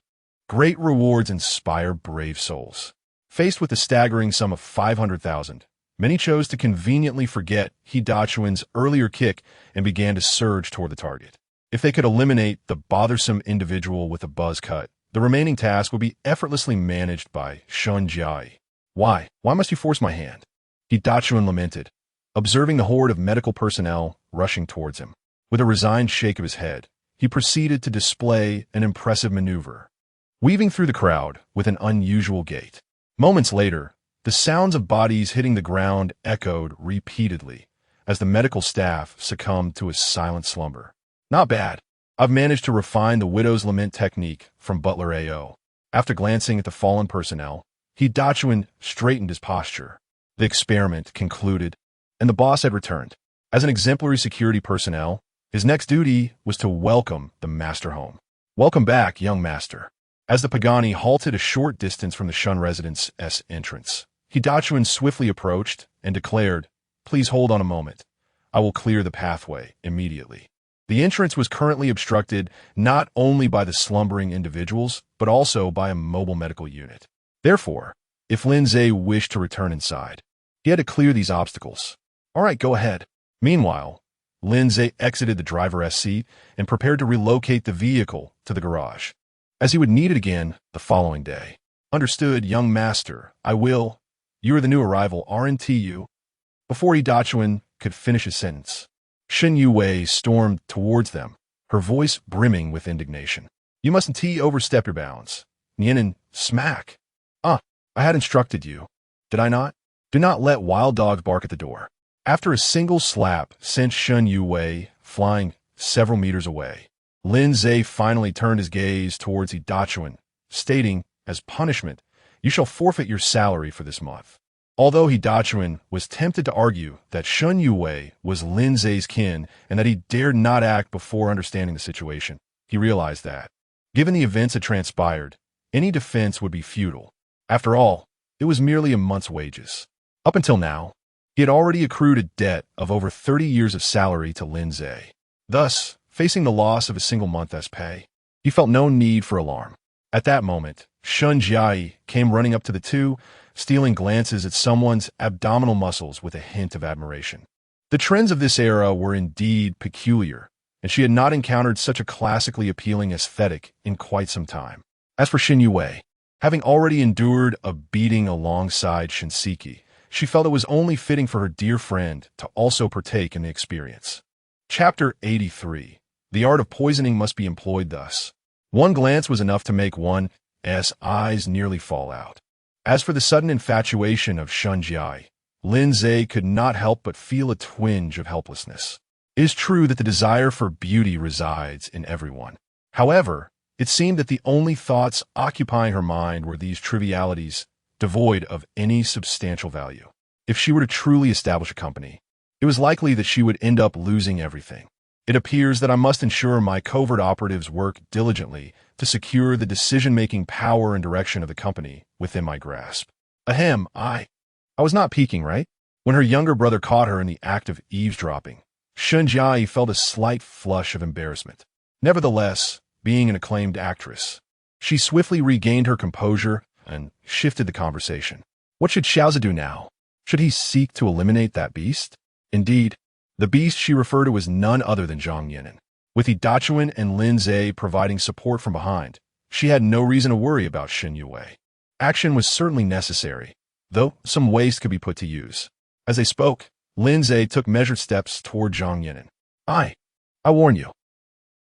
great rewards inspire brave souls. Faced with the staggering sum of 500,000, many chose to conveniently forget Hidachuan's earlier kick and began to surge toward the target. If they could eliminate the bothersome individual with a buzz cut, the remaining task would be effortlessly managed by Shun Jai. Why must you force my hand?" Hidachuan lamented, observing the horde of medical personnel rushing towards him. With a resigned shake of his head, he proceeded to display an impressive maneuver, weaving through the crowd with an unusual gait. Moments later, the sounds of bodies hitting the ground echoed repeatedly as the medical staff succumbed to a silent slumber. "Not bad. I've managed to refine the widow's lament technique from Butler AO." After glancing at the fallen personnel, Hidachuan straightened his posture. The experiment concluded, and the boss had returned. As an exemplary security personnel, his next duty was to welcome the master home. "Welcome back, young master." As the Pagani halted a short distance from the Shun residence's entrance, Hidachuan swiftly approached and declared, "Please hold on a moment. I will clear the pathway immediately." The entrance was currently obstructed not only by the slumbering individuals, but also by a mobile medical unit. Therefore, if Lin Ze wished to return inside, he had to clear these obstacles. "All right, go ahead." Meanwhile, Lin Ze exited the driver's seat and prepared to relocate the vehicle to the garage, as he would need it again the following day. "Understood, young master. I will. You are the new arrival, aren't you?" Before Hidachuan could finish his sentence, Shen Yue stormed towards them, her voice brimming with indignation. "You mustn't overstep your bounds. Nianen, smack. I had instructed you. Did I not? Do not let wild dogs bark at the door." After a single slap sent Shen Yue flying several meters away, Lin Ze finally turned his gaze towards Hidachuan, stating, as punishment, "You shall forfeit your salary for this month." Although Hidachuan was tempted to argue that Shen Yue was Lin Ze's kin and that he dared not act before understanding the situation, he realized that, given the events that transpired, any defense would be futile. After all, it was merely a month's wages. Up until now, he had already accrued a debt of over 30 years of salary to Lin Ze. Thus, facing the loss of a single month as pay, he felt no need for alarm. At that moment, Shun Jiai came running up to the two, stealing glances at someone's abdominal muscles with a hint of admiration. The trends of this era were indeed peculiar, and she had not encountered such a classically appealing aesthetic in quite some time. As for Shin Yue, having already endured a beating alongside Shinseki, she felt it was only fitting for her dear friend to also partake in the experience. Chapter 83. The art of poisoning must be employed thus. One glance was enough to make one's eyes nearly fall out. As for the sudden infatuation of Shun Jiai, Lin Ze could not help but feel a twinge of helplessness. It is true that the desire for beauty resides in everyone. However, it seemed that the only thoughts occupying her mind were these trivialities, devoid of any substantial value. If she were to truly establish a company, it was likely that she would end up losing everything. It appears that I must ensure my covert operatives work diligently to secure the decision-making power and direction of the company within my grasp. Ahem, I was not peeking, right? When her younger brother caught her in the act of eavesdropping, Shun Jiai felt a slight flush of embarrassment. Nevertheless, being an acclaimed actress, she swiftly regained her composure and shifted the conversation. What should Xiaozi do now? Should he seek to eliminate that beast? Indeed, the beast she referred to was none other than Zhang Yinan. With Hidachuan and Lin Ze providing support from behind, she had no reason to worry about Shin Yue. Action was certainly necessary, though some waste could be put to use. As they spoke, Lin Ze took measured steps toward Zhang Yinan. I warn you.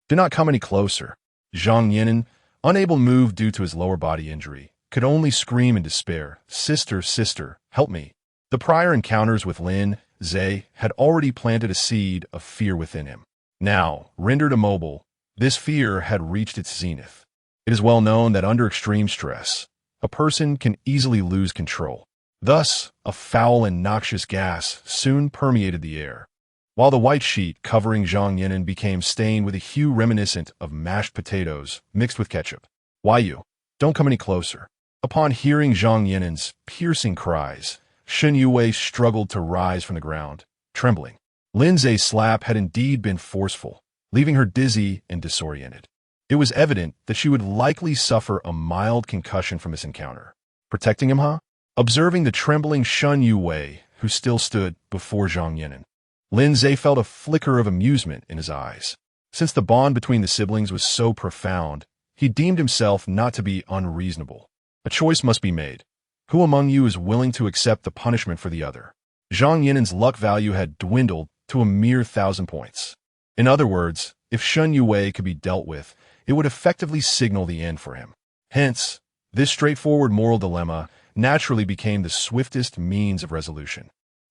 Do not come any closer." Zhang Yinan, unable to move due to his lower body injury, could only scream in despair, Sister, sister, help me." The prior encounters with Lin Ze had already planted a seed of fear within him. Now, rendered immobile, this fear had reached its zenith. It is well known that under extreme stress, a person can easily lose control. Thus, a foul and noxious gas soon permeated the air, while the white sheet covering Zhang Yinan became stained with a hue reminiscent of mashed potatoes mixed with ketchup. "Why you? Don't come any closer." Upon hearing Zhang Yinan's piercing cries, Shen Yue struggled to rise from the ground, trembling. Lin Ze's slap had indeed been forceful, leaving her dizzy and disoriented. It was evident that she would likely suffer a mild concussion from this encounter. Protecting him, huh? Observing the trembling Shun Yue, who still stood before Zhang Yinan, Lin Ze felt a flicker of amusement in his eyes. Since the bond between the siblings was so profound, he deemed himself not to be unreasonable. A choice must be made. Who among you is willing to accept the punishment for the other? Zhang Yinan's luck value had dwindled to a mere 1,000 points. In other words, if Shun Yue could be dealt with, it would effectively signal the end for him. Hence, this straightforward moral dilemma naturally became the swiftest means of resolution.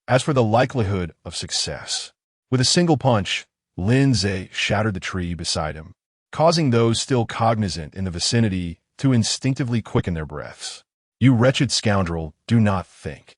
As for the likelihood of success, with a single punch, Lin Ze shattered the tree beside him, causing those still cognizant in the vicinity to instinctively quicken their breaths. "You wretched scoundrel, do not think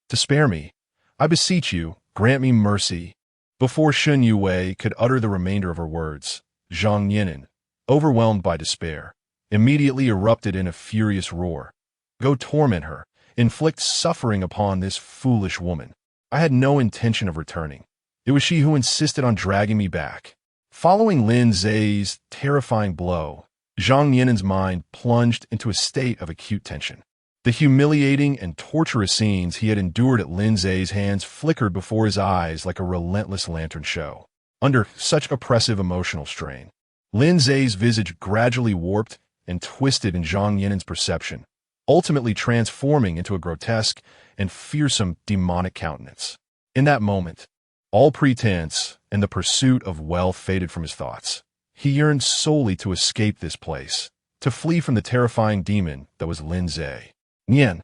to spare me. I beseech you, grant me mercy." Before Shun Yue could utter the remainder of her words, Zhang Yinan, overwhelmed by despair, immediately erupted in a furious roar. "Go torment her. inflict suffering upon this foolish woman. I had no intention of returning. It was she who insisted on dragging me back. Following Lin Ze's terrifying blow, Zhang Yinen's mind plunged into a state of acute tension. The humiliating and torturous scenes he had endured at Lin Ze's hands flickered before his eyes like a relentless lantern show. Under such oppressive emotional strain, Lin Ze's visage gradually warped and twisted in Zhang Yinen's perception, ultimately transforming into a grotesque and fearsome demonic countenance. In that moment, all pretense and the pursuit of wealth faded from his thoughts. He yearned solely to escape this place, to flee from the terrifying demon that was Lin Ze. Yinen,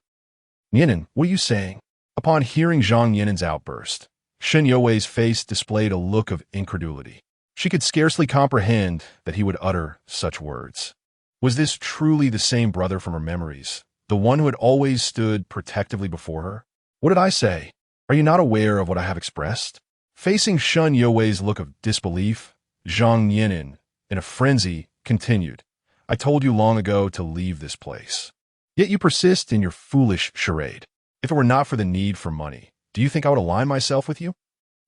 what are you saying? Upon hearing Zhang Yinen's outburst, Shen Youwei's face displayed a look of incredulity. She could scarcely comprehend that he would utter such words. Was this truly the same brother from her memories, the one who had always stood protectively before her? What did I say? Are you not aware of what I have expressed? Facing Shen Youwei's look of disbelief, Zhang Yinen, in a frenzy, continued, I told you long ago to leave this place. Yet you persist in your foolish charade. If it were not for the need for money, do you think I would align myself with you?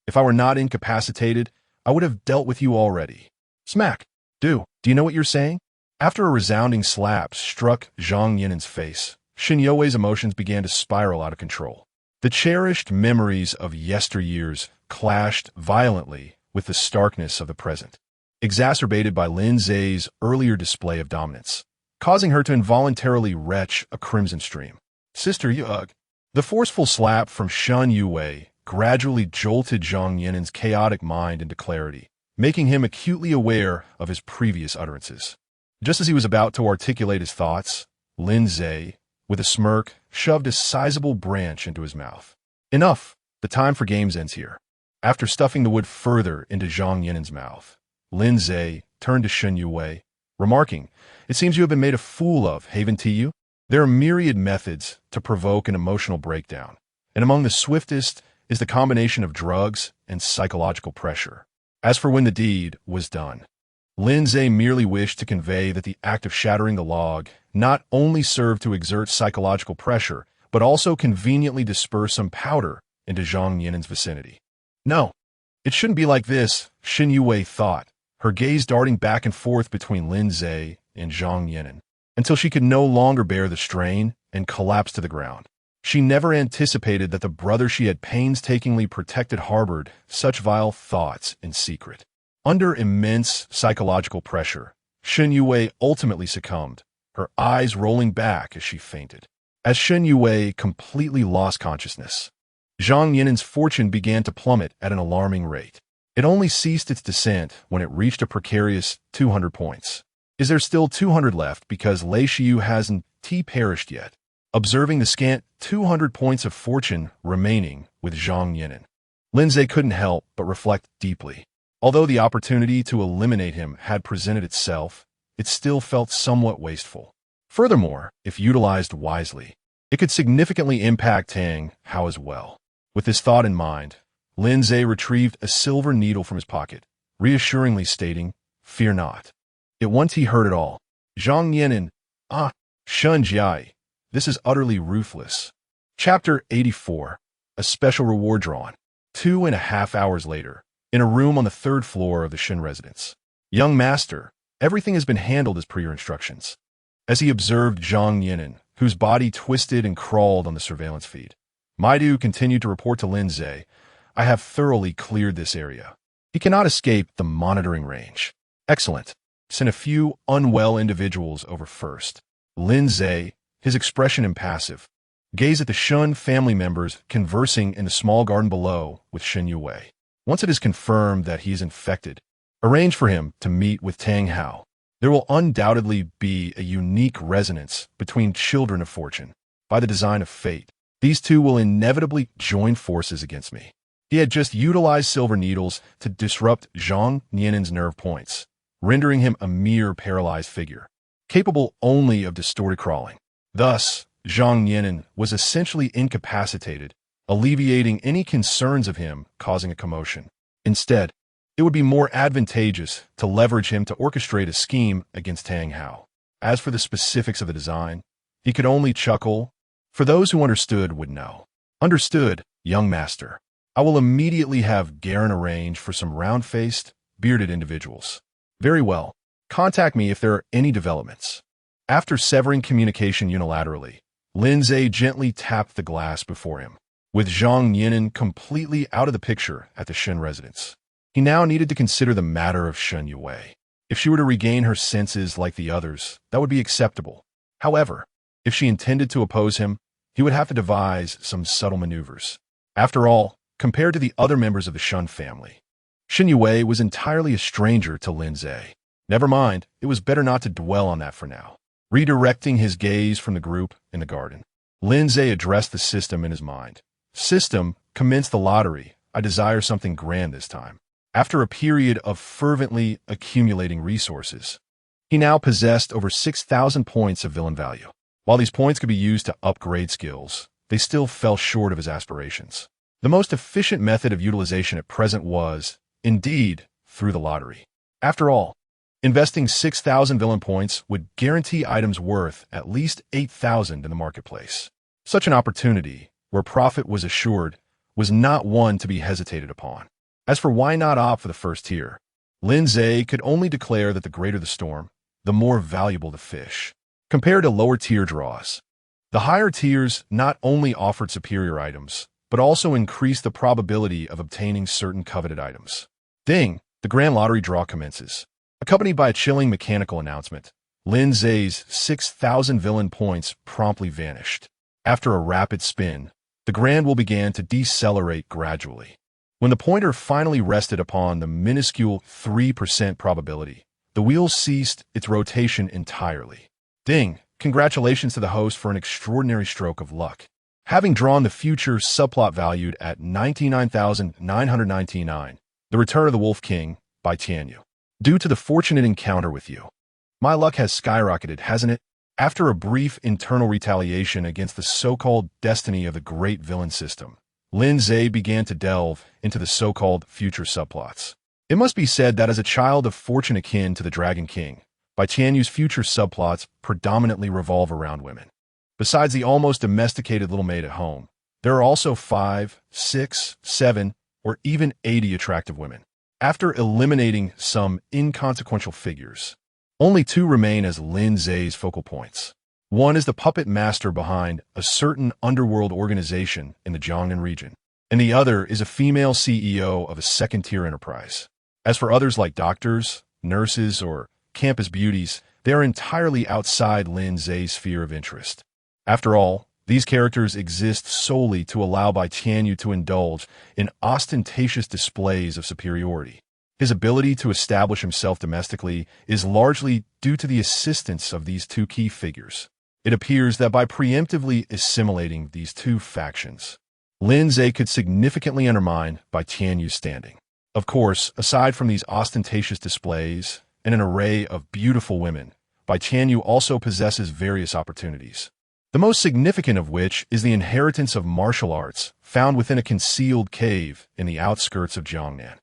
If I were not incapacitated, I would have dealt with you already. Smack. Do you know what you're saying? After a resounding slap struck Zhang Yinen's face, Shen Youwei's emotions began to spiral out of control. The cherished memories of yesteryears clashed violently with the starkness of the present, exacerbated by Lin Ze's earlier display of dominance, causing her to involuntarily retch a crimson stream. Sister, you ugh. The forceful slap from Shen Youwei gradually jolted Zhang Yinen's chaotic mind into clarity, making him acutely aware of his previous utterances. Just as he was about to articulate his thoughts, Lin Ze, with a smirk, shoved a sizable branch into his mouth. Enough! The time for games ends here. After stuffing the wood further into Zhang Yinen's mouth, Lin Ze turned to Shen Youwei, remarking, It seems you have been made a fool of, haven't you? There are myriad methods to provoke an emotional breakdown, and among the swiftest is the combination of drugs and psychological pressure. As for when the deed was done, Lin Ze merely wished to convey that the act of shattering the log not only served to exert psychological pressure, but also conveniently disperse some powder into Zhang Yinen's vicinity. No, it shouldn't be like this, Shen Youwei thought, her gaze darting back and forth between Lin Ze and Zhang Yinen, until she could no longer bear the strain and collapsed to the ground. She never anticipated that the brother she had painstakingly protected harbored such vile thoughts in secret. Under immense psychological pressure, Shen Youwei ultimately succumbed, her eyes rolling back as she fainted. As Shen Youwei completely lost consciousness, Zhang Yinen's fortune began to plummet at an alarming rate. It only ceased its descent when it reached a precarious 200 points. Is there still 200 left because Lei Shiyu hasn't perished yet? Observing the scant 200 points of fortune remaining with Zhang Yinen, Lin Ze couldn't help but reflect deeply. Although the opportunity to eliminate him had presented itself, it still felt somewhat wasteful. Furthermore, if utilized wisely, it could significantly impact Tang Hao as well. With this thought in mind, Lin Ze retrieved a silver needle from his pocket, reassuringly stating, Fear not. Yet once he heard it all, Zhang Yinen, Shun Jiai, this is utterly ruthless. Chapter 84, A Special Reward Drawn. 2.5 hours later, in a room on the 3rd floor of the Shin residence. Young master, everything has been handled as per your instructions. As he observed Zhang Yinen, whose body twisted and crawled on the surveillance feed, Maidu continued to report to Lin Ze, I have thoroughly cleared this area. He cannot escape the monitoring range. Excellent. Send a few unwell individuals over first. Lin Ze, his expression impassive, gazed at the Shun family members conversing in the small garden below with Shen Youwei. Once it is confirmed that he is infected, arrange for him to meet with Tang Hao. There will undoubtedly be a unique resonance between children of fortune. By the design of fate, these two will inevitably join forces against me. He had just utilized silver needles to disrupt Zhang Yinen's nerve points, rendering him a mere paralyzed figure, capable only of distorted crawling. Thus, Zhang Yinen was essentially incapacitated, alleviating any concerns of him causing a commotion. Instead, it would be more advantageous to leverage him to orchestrate a scheme against Tang Hao. As for the specifics of the design, he could only chuckle, For those who understood would know. Understood, young master. I will immediately have Garen arrange for some round-faced, bearded individuals. Very well. Contact me if there are any developments. After severing communication unilaterally, Lin Ze gently tapped the glass before him. With Zhang Yinan completely out of the picture at the Shen residence, he now needed to consider the matter of Shen Yue. If she were to regain her senses like the others, that would be acceptable. However, if she intended to oppose him, he would have to devise some subtle maneuvers. After all, compared to the other members of the Shen family, Shen Yue was entirely a stranger to Lin Ze. Never mind, it was better not to dwell on that for now. Redirecting his gaze from the group in the garden, Lin Ze addressed the system in his mind. System, commence the lottery. I desire something grand this time. After a period of fervently accumulating resources, he now possessed over 6,000 points of villain value. While these points could be used to upgrade skills, they still fell short of his aspirations. The most efficient method of utilization at present was, indeed, through the lottery. After all, investing 6,000 villain points would guarantee items worth at least 8,000 in the marketplace. Such an opportunity, where profit was assured, was not one to be hesitated upon. As for why not opt for the first tier, Lin Ze could only declare that the greater the storm, the more valuable the fish. Compared to lower tier draws, the higher tiers not only offered superior items, but also increased the probability of obtaining certain coveted items. Ding! The grand lottery draw commences. Accompanied by a chilling mechanical announcement, Lin Ze's 6,000 villain points promptly vanished. After a rapid spin, the grand wheel began to decelerate gradually. When the pointer finally rested upon the minuscule 3% probability, the wheel ceased its rotation entirely. Ding! Congratulations to the host for an extraordinary stroke of luck. Having drawn the future subplot valued at 99,999, The Return of the Wolf King by Tianyu. Due to the fortunate encounter with you, my luck has skyrocketed, hasn't it? After a brief internal retaliation against the so-called destiny of the great villain system, Lin Ze began to delve into the so-called future subplots. It must be said that as a child of fortune akin to the Dragon King, Bai Tianyu's future subplots predominantly revolve around women. Besides the almost domesticated little maid at home, there are also 5, 6, 7, or even 80 attractive women. After eliminating some inconsequential figures, only 2 remain as Lin Ze's focal points. One is the puppet master behind a certain underworld organization in the Jiangnan region, and the other is a female CEO of a second-tier enterprise. As for others like doctors, nurses, or campus beauties, they are entirely outside Lin Ze's sphere of interest. After all, these characters exist solely to allow Bai Tianyu to indulge in ostentatious displays of superiority. His ability to establish himself domestically is largely due to the assistance of these 2 key figures. It appears that by preemptively assimilating these 2 factions, Lin Ze could significantly undermine Bai Tianyu's standing. Of course, aside from these ostentatious displays and an array of beautiful women, Bai Tianyu also possesses various opportunities, the most significant of which is the inheritance of martial arts found within a concealed cave in the outskirts of Jiangnan.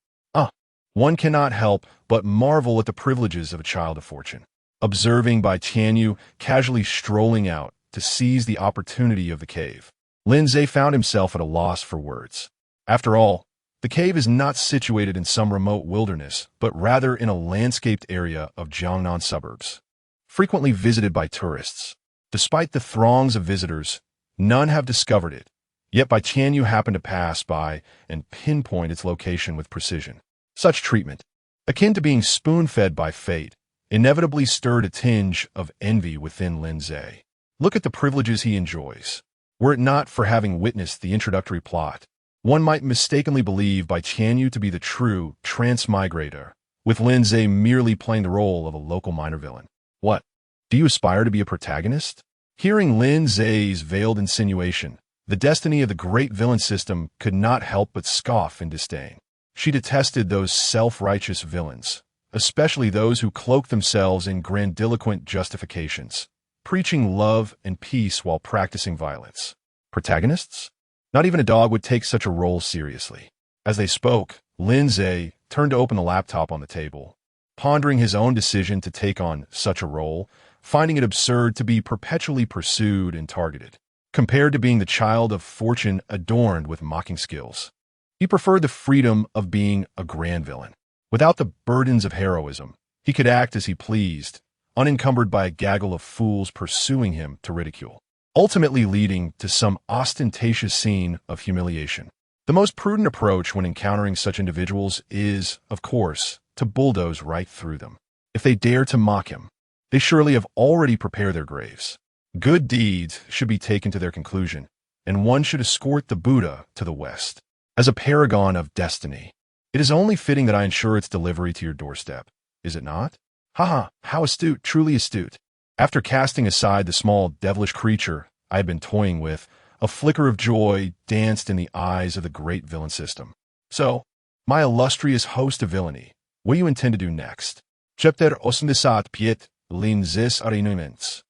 One cannot help but marvel at the privileges of a child of fortune. Observing Bai Tianyu casually strolling out to seize the opportunity of the cave, Lin Ze found himself at a loss for words. After all, the cave is not situated in some remote wilderness, but rather in a landscaped area of Jiangnan suburbs, frequently visited by tourists. Despite the throngs of visitors, none have discovered it, yet Bai Tianyu happened to pass by and pinpoint its location with precision. Such treatment, akin to being spoon-fed by fate, inevitably stirred a tinge of envy within Lin Ze. Look at the privileges he enjoys. Were it not for having witnessed the introductory plot, one might mistakenly believe Bai Tianyu to be the true transmigrator, with Lin Ze merely playing the role of a local minor villain. What? Do you aspire to be a protagonist? Hearing Lin Ze's veiled insinuation, the destiny of the great villain system could not help but scoff in disdain. She detested those self-righteous villains, especially those who cloak themselves in grandiloquent justifications, preaching love and peace while practicing violence. Protagonists? Not even a dog would take such a role seriously. As they spoke, Lin Ze turned to open the laptop on the table, pondering his own decision to take on such a role, finding it absurd to be perpetually pursued and targeted. compared to being the child of fortune adorned with mocking skills. He preferred the freedom of being a grand villain. Without the burdens of heroism, he could act as he pleased, unencumbered by a gaggle of fools pursuing him to ridicule, ultimately leading to some ostentatious scene of humiliation. The most prudent approach when encountering such individuals is, of course, to bulldoze right through them. If they dare to mock him, they surely have already prepared their graves. Good deeds should be taken to their conclusion, and one should escort the Buddha to the west. As a paragon of destiny, it is only fitting that I ensure its delivery to your doorstep, is it not? Haha, how astute, truly astute. After casting aside the small devilish creature I had been toying with, a flicker of joy danced in the eyes of the great villain system. So, my illustrious host of villainy, what do you intend to do next? Chapter 87 Lin Ze's Arenuments.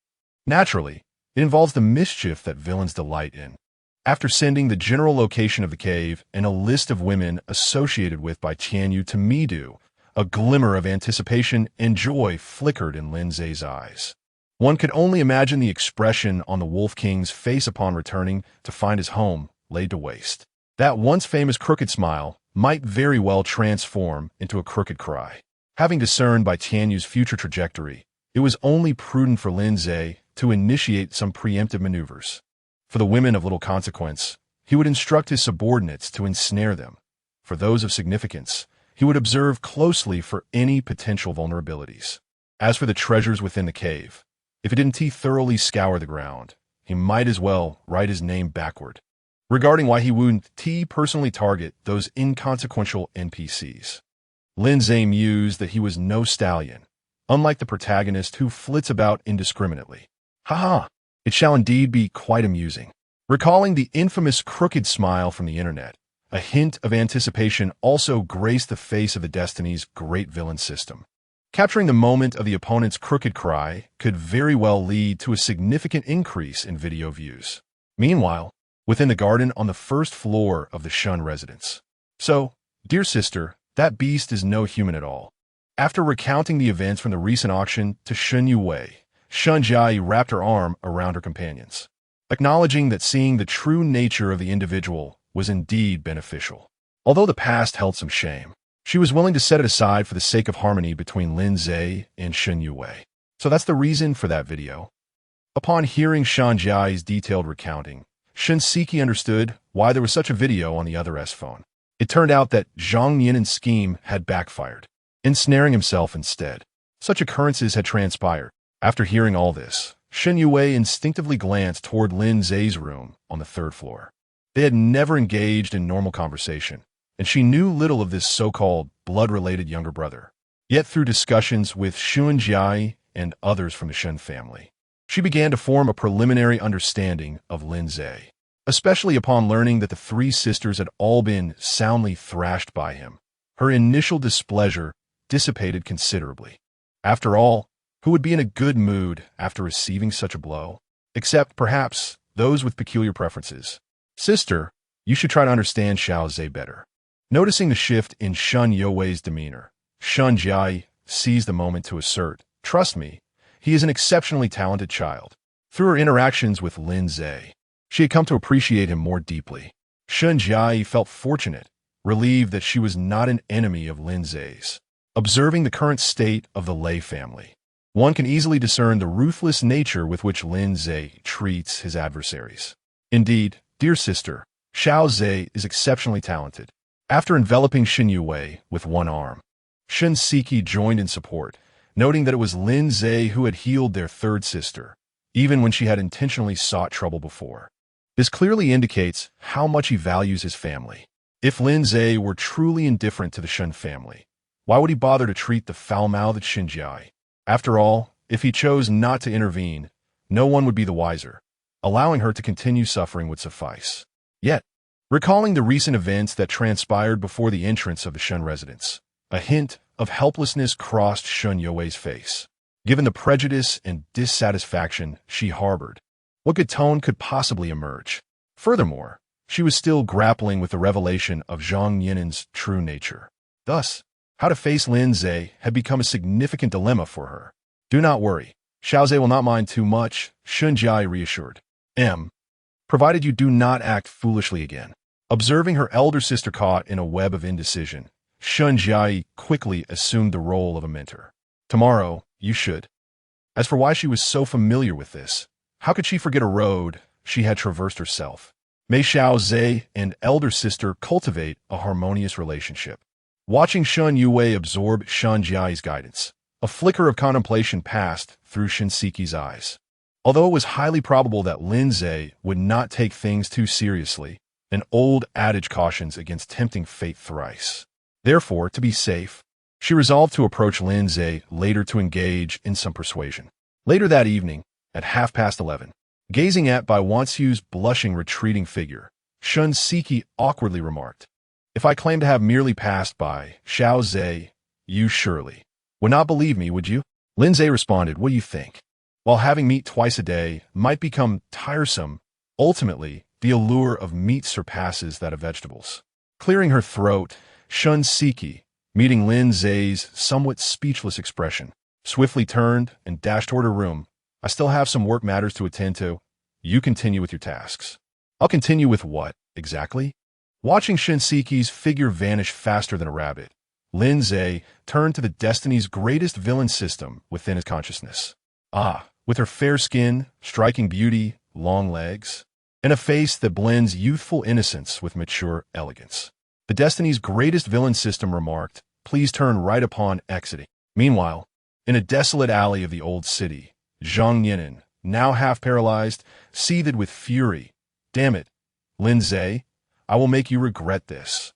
Naturally, it involves the mischief that villains delight in. After sending the general location of the cave and a list of women associated with by Tianyu to Midu, a glimmer of anticipation and joy flickered in Lin Ze's eyes. One could only imagine the expression on the Wolf King's face upon returning to find his home laid to waste. That once famous crooked smile might very well transform into a crooked cry. Having discerned by Tianyu's future trajectory, it was only prudent for Lin Ze to initiate some preemptive maneuvers. For the women of little consequence, he would instruct his subordinates to ensnare them. For those of significance, he would observe closely for any potential vulnerabilities. As for the treasures within the cave, if he didn't thoroughly scour the ground, he might as well write his name backward. Regarding why he wouldn't personally target those inconsequential NPCs, Lin Ze mused that he was no stallion, unlike the protagonist who flits about indiscriminately. Haha, it shall indeed be quite amusing. Recalling the infamous crooked smile from the internet, a hint of anticipation also graced the face of the Destiny's great villain system. Capturing the moment of the opponent's crooked cry could very well lead to a significant increase in video views. Meanwhile, within the garden on the first floor of the Shun residence. So, dear sister, that beast is no human at all. After recounting the events from the recent auction to Shun Yuwei, Shun Jiai wrapped her arm around her companions, acknowledging that seeing the true nature of the individual was indeed beneficial. Although the past held some shame, she was willing to set it aside for the sake of harmony between Lin Ze and Shun Yuwei. So that's the reason for that video. Upon hearing Shun Jiai's detailed recounting, Shun Siki understood why there was such a video on the other S phone. It turned out that Zhang Yinen's scheme had backfired, ensnaring himself instead. Such occurrences had transpired. After hearing all this, Shun Yuwei instinctively glanced toward Lin Ze's room on the third floor. They had never engaged in normal conversation, and she knew little of this so-called blood-related younger brother. Yet through discussions with Shun Jiai and others from the Shun family, she began to form a preliminary understanding of Lin Ze, especially upon learning that the three sisters had all been soundly thrashed by him. Her initial displeasure dissipated considerably. After all, who would be in a good mood after receiving such a blow? Except, perhaps, those with peculiar preferences. Sister, you should try to understand Xiao Ze better. Noticing the shift in Shun Yuwei's demeanor, Shun Jiai seized the moment to assert, trust me, he is an exceptionally talented child. Through her interactions with Lin Ze, she had come to appreciate him more deeply. Shun Jiai felt fortunate, relieved that she was not an enemy of Lin Ze's. Observing the current state of the Lei family, one can easily discern the ruthless nature with which Lin Ze treats his adversaries. Indeed, dear sister, Xiao Ze is exceptionally talented. After enveloping Shun Yuwei with one arm, Shun Siki joined in support, noting that it was Lin Ze who had healed their third sister, even when she had intentionally sought trouble before. This clearly indicates how much he values his family. If Lin Ze were truly indifferent to the Shun family, why would he bother to treat the foul-mouthed Shun Jiai? After all, if he chose not to intervene, no one would be the wiser. Allowing her to continue suffering would suffice. Yet, recalling the recent events that transpired before the entrance of the Shun residence, a hint of helplessness crossed Shun Yuwei's face. Given the prejudice and dissatisfaction she harbored, what good tone could possibly emerge? Furthermore, she was still grappling with the revelation of Zhang Yinen's true nature. Thus, how to face Lin Ze had become a significant dilemma for her. Do not worry, Xiao Ze will not mind too much, Shun Jiai reassured. provided you do not act foolishly again. Observing her elder sister caught in a web of indecision, Shun Jiai quickly assumed the role of a mentor. Tomorrow, you should. As for why she was so familiar with this, how could she forget a road she had traversed herself? May Xiao Ze and elder sister cultivate a harmonious relationship. Watching Shun Yue absorb Shun Jiai's guidance, a flicker of contemplation passed through Shinseki's eyes. Although it was highly probable that Lin Ze would not take things too seriously, an old adage cautions against tempting fate thrice. Therefore, to be safe, she resolved to approach Lin Ze later to engage in some persuasion. Later that evening, at 11:30, gazing at Bai Wanxiu's blushing retreating figure, Shun Siki awkwardly remarked, "If I claim to have merely passed by Xiao Ze, you surely would not believe me, would you?" Lin Ze responded, "What do you think? While having meat twice a day might become tiresome, ultimately, the allure of meat surpasses that of vegetables." Clearing her throat, Shun Siki, meeting Lin Ze's somewhat speechless expression, swiftly turned and dashed toward her room. "I still have some work matters to attend to. You continue with your tasks." "I'll continue with what, exactly?" Watching Shinseki's figure vanish faster than a rabbit, Lin Ze turned to the Destiny's greatest villain system within his consciousness. With her fair skin, striking beauty, long legs, and a face that blends youthful innocence with mature elegance, the Destiny's greatest villain system remarked, "Please turn right upon exiting." Meanwhile, in a desolate alley of the old city, Zhang Yinan, now half paralyzed, seethed with fury. "Damn it, Lin Ze, I will make you regret this."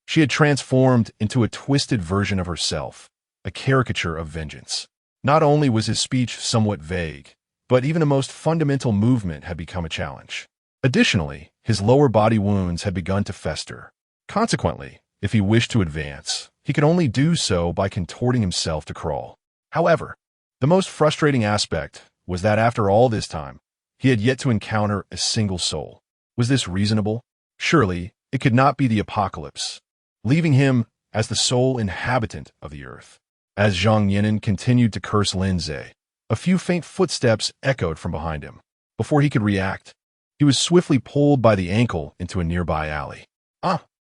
She had transformed into a twisted version of herself, a caricature of vengeance. Not only was his speech somewhat vague, but even the most fundamental movement had become a challenge. Additionally, his lower body wounds had begun to fester. Consequently, if he wished to advance, he could only do so by contorting himself to crawl. However, the most frustrating aspect was that after all this time, he had yet to encounter a single soul. Was this reasonable? Surely, it could not be the apocalypse, leaving him as the sole inhabitant of the earth. As Zhang Yinan continued to curse Lin Ze, a few faint footsteps echoed from behind him. Before he could react, he was swiftly pulled by the ankle into a nearby alley.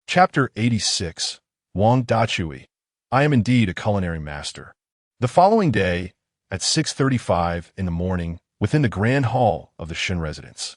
Chapter 86, Wang Dachui. I am indeed a culinary master. The following day, at 6:35 in the morning, within the grand hall of the Shin residence.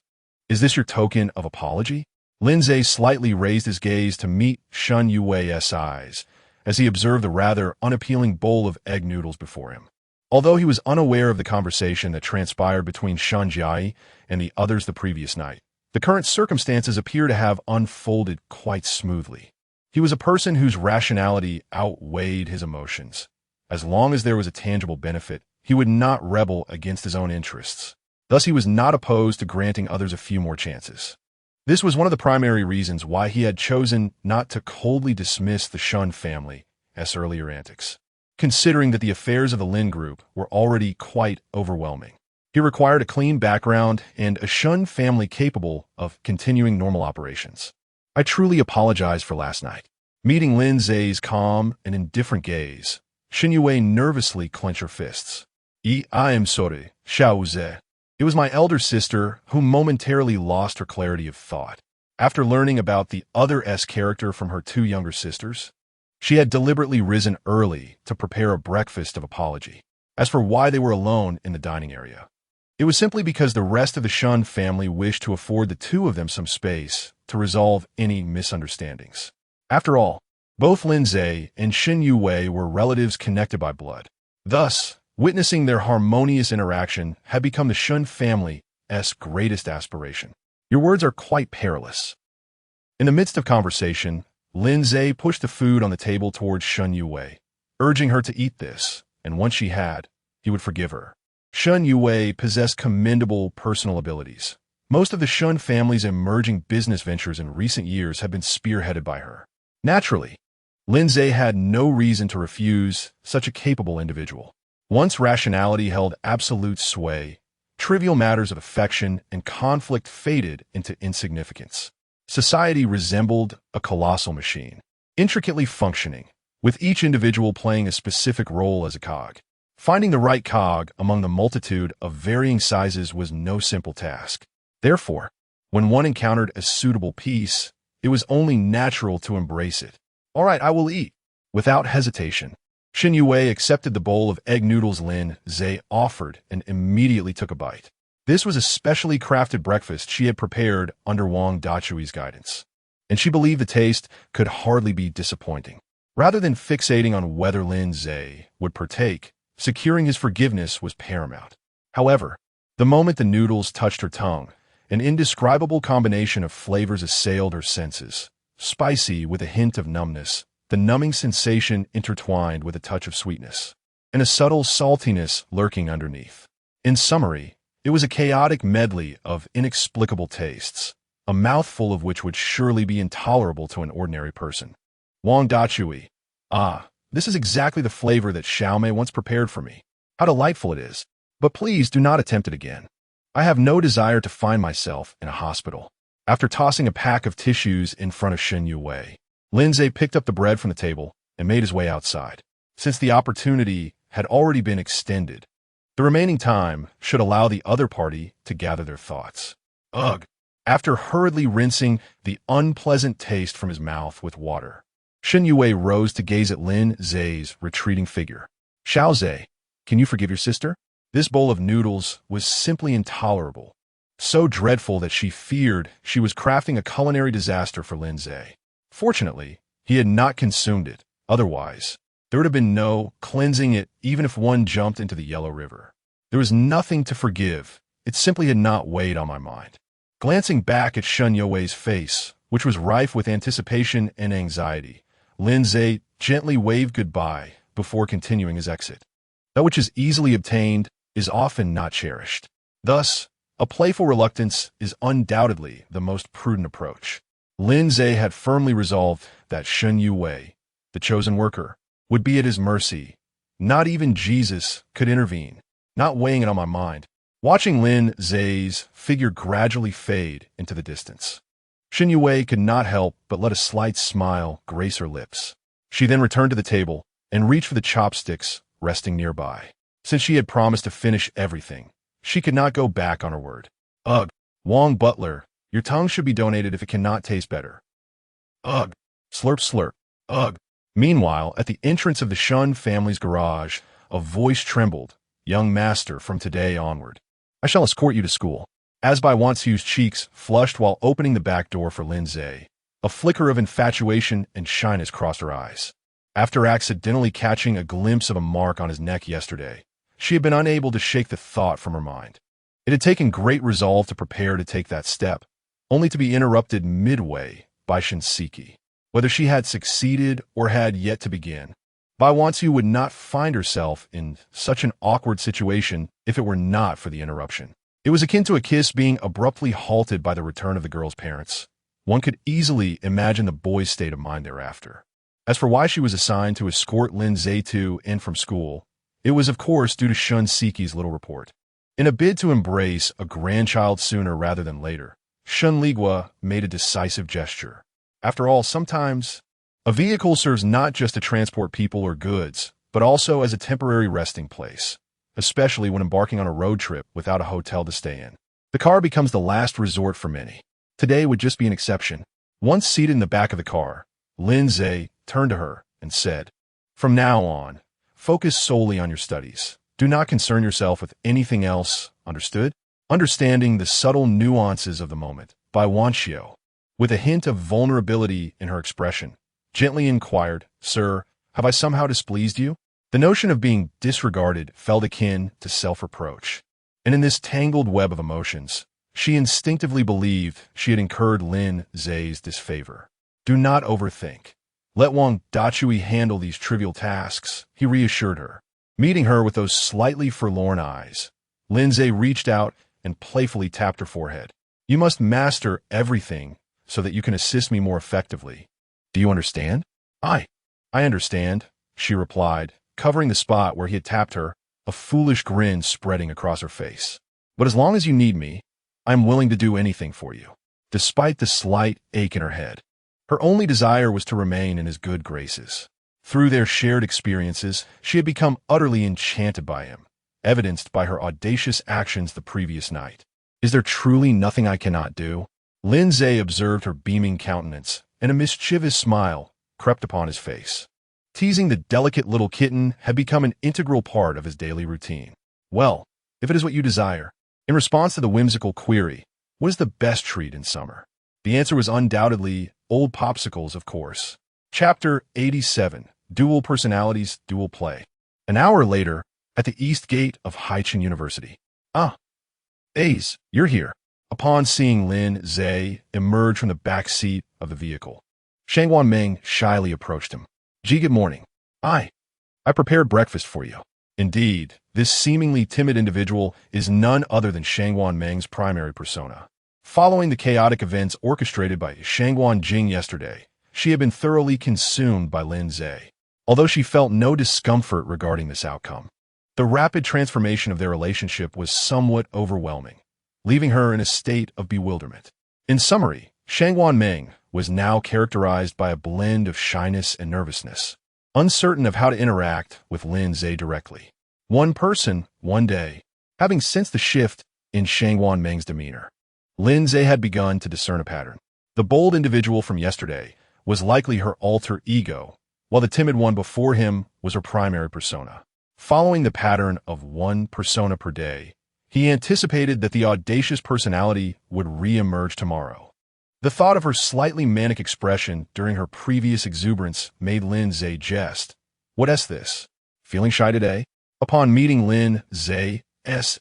"Is this your token of apology?" Lin Ze slightly raised his gaze to meet Shun Yue's eyes as he observed the rather unappealing bowl of egg noodles before him. Although he was unaware of the conversation that transpired between Shun Jiai and the others the previous night, the current circumstances appear to have unfolded quite smoothly. He was a person whose rationality outweighed his emotions. As long as there was a tangible benefit, he would not rebel against his own interests. Thus, he was not opposed to granting others a few more chances. This was one of the primary reasons why he had chosen not to coldly dismiss the Shun family as earlier antics, considering that the affairs of the Lin group were already quite overwhelming. He required a clean background and a Shun family capable of continuing normal operations. "I truly apologize for last night." Meeting Lin Ze's calm and indifferent gaze, Shin Yue nervously clenched her fists. I am sorry, Xiao Ze. It was my elder sister who momentarily lost her clarity of thought. After learning about the other S character from her two younger sisters, she had deliberately risen early to prepare a breakfast of apology. As for why they were alone in the dining area, it was simply because the rest of the Shun family wished to afford the two of them some space to resolve any misunderstandings. After all, both Lin Ze and Shin Yue were relatives connected by blood. Thus, witnessing their harmonious interaction had become the Shun family's greatest aspiration. Your words are quite perilous. In the midst of conversation, Lin Ze pushed the food on the table towards Shun Yue, urging her to eat this, and once she had, he would forgive her. Shun Yue possessed commendable personal abilities. Most of the Shun family's emerging business ventures in recent years have been spearheaded by her. Naturally, Lin Ze had no reason to refuse such a capable individual. Once rationality held absolute sway, trivial matters of affection and conflict faded into insignificance. Society resembled a colossal machine, intricately functioning, with each individual playing a specific role as a cog. Finding the right cog among the multitude of varying sizes was no simple task. Therefore, When one encountered a suitable piece, it was only natural to embrace it. All right, I will eat. Without hesitation, Shen Yue accepted the bowl of egg noodles Lin Ze offered and immediately took a bite. This was a specially crafted breakfast she had prepared under Wang Dachui's guidance, and she believed the taste could hardly be disappointing. Rather than fixating on whether Lin Ze would partake, securing his forgiveness was paramount. However, the moment the noodles touched her tongue, an indescribable combination of flavors assailed her senses. Spicy with a hint of numbness, the numbing sensation intertwined with a touch of sweetness, and a subtle saltiness lurking underneath. In summary, it was a chaotic medley of inexplicable tastes, a mouthful of which would surely be intolerable to an ordinary person. Wang Dachui. Ah, this is exactly the flavor that Xiaomei once prepared for me. How delightful it is. But please do not attempt it again. I have no desire to find myself in a hospital. After tossing a pack of tissues in front of Shen Yue, Lin Ze picked up the bread from the table and made his way outside. Since the opportunity had already been extended, the remaining time should allow the other party to gather their thoughts. Ugh! After hurriedly rinsing the unpleasant taste from his mouth with water, Shen Yue rose to gaze at Lin Ze's retreating figure. Xiao Ze, can you forgive your sister? This bowl of noodles was simply intolerable, so dreadful that she feared she was crafting a culinary disaster for Lin Ze. Fortunately, he had not consumed it. Otherwise, there would have been no cleansing it even if one jumped into the Yellow River. There was nothing to forgive. It simply had not weighed on my mind. Glancing back at Shen Yue's face, which was rife with anticipation and anxiety, Lin Ze gently waved goodbye before continuing his exit. That which is easily obtained is often not cherished. Thus, a playful reluctance is undoubtedly the most prudent approach. Lin Ze had firmly resolved that Shen Yue, the chosen worker, would be at his mercy. Not even Jesus could intervene, not weighing it on my mind. Watching Lin Ze's figure gradually fade into the distance, Shen Yue could not help but let a slight smile grace her lips. She then returned to the table and reached for the chopsticks resting nearby. Since she had promised to finish everything, she could not go back on her word. Ugh, Wang Butler, your tongue should be donated if it cannot taste better. Ugh, slurp slurp, ugh. Meanwhile, at the entrance of the Shun family's garage, a voice trembled. Young master, from today onward, I shall escort you to school. As Bai Wansu's cheeks flushed while opening the back door for Lin Ze, a flicker of infatuation and shyness crossed her eyes. After accidentally catching a glimpse of a mark on his neck yesterday, she had been unable to shake the thought from her mind. It had taken great resolve to prepare to take that step, only to be interrupted midway by Shinseki. Whether she had succeeded or had yet to begin, Bai Wansu would not find herself in such an awkward situation if it were not for the interruption. It was akin to a kiss being abruptly halted by the return of the girl's parents. One could easily imagine the boy's state of mind thereafter. As for why she was assigned to escort Lin Ze to and from school, it was of course due to Shun Siki's little report. In a bid to embrace a grandchild sooner rather than later, Shun Ligua made a decisive gesture. After all, sometimes a vehicle serves not just to transport people or goods, but also as a temporary resting place, especially when embarking on a road trip without a hotel to stay in. The car becomes the last resort for many. Today would just be an exception. Once seated in the back of the car, Lin Ze turned to her and said, "From now on, focus solely on your studies. Do not concern yourself with anything else, understood?" Understanding the subtle nuances of the moment, Bai Wanxiu, with a hint of vulnerability in her expression, gently inquired, "Sir, have I somehow displeased you?" The notion of being disregarded felt akin to self-reproach, and in this tangled web of emotions, she instinctively believed she had incurred Lin Ze's disfavor. Do not overthink. Let Wang Dachui handle these trivial tasks, he reassured her. Meeting her with those slightly forlorn eyes, Lin Ze reached out and playfully tapped her forehead. You must master everything so that you can assist me more effectively. Do you understand? I understand, she replied, covering the spot where he had tapped her, a foolish grin spreading across her face. But as long as you need me, I am willing to do anything for you. Despite the slight ache in her head, her only desire was to remain in his good graces. Through their shared experiences, she had become utterly enchanted by him, evidenced by her audacious actions the previous night. Is there truly nothing I cannot do? Lin Ze observed her beaming countenance, and a mischievous smile crept upon his face. Teasing the delicate little kitten had become an integral part of his daily routine. Well, if it is what you desire. In response to the whimsical query, what is the best treat in summer? The answer was undoubtedly old popsicles, of course. Chapter 87, Dual Personalities, Dual Play. An hour later, at the east gate of Haichin University. Ah, Ace, you're here. Upon seeing Lin Ze emerge from the back seat of the vehicle, Shangwan Meng shyly approached him. Good morning. I prepared breakfast for you. Indeed, this seemingly timid individual is none other than Shangwan Meng's primary persona. Following the chaotic events orchestrated by Shangwan Jing yesterday, she had been thoroughly consumed by Lin Ze, although she felt no discomfort regarding this outcome. The rapid transformation of their relationship was somewhat overwhelming, leaving her in a state of bewilderment. In summary, Shangwan Meng was now characterized by a blend of shyness and nervousness, uncertain of how to interact with Lin Ze directly. One person, one day. Having sensed the shift in Shangwan Meng's demeanor, Lin Ze had begun to discern a pattern. The bold individual from yesterday was likely her alter ego, while the timid one before him was her primary persona. Following the pattern of one persona per day, he anticipated that the audacious personality would re-emerge tomorrow. The thought of her slightly manic expression during her previous exuberance made Lin Ze jest. What's this? Feeling shy today? Upon meeting Lin Ze's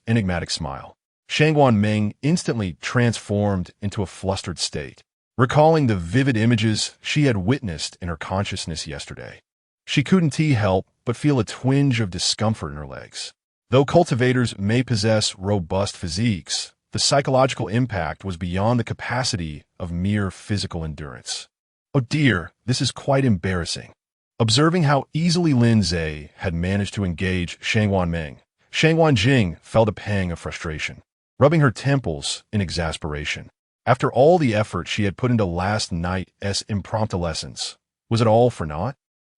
enigmatic smile, Shangwan Meng instantly transformed into a flustered state, recalling the vivid images she had witnessed in her consciousness yesterday. She couldn't help but feel a twinge of discomfort in her legs. Though cultivators may possess robust physiques, the psychological impact was beyond the capacity of mere physical endurance. Oh dear, this is quite embarrassing. Observing how easily Lin Ze had managed to engage Shangwan Meng, Shangwan Jing felt a pang of frustration, rubbing her temples in exasperation. After all the effort she had put into last night's impromptu lessons, was it all for naught?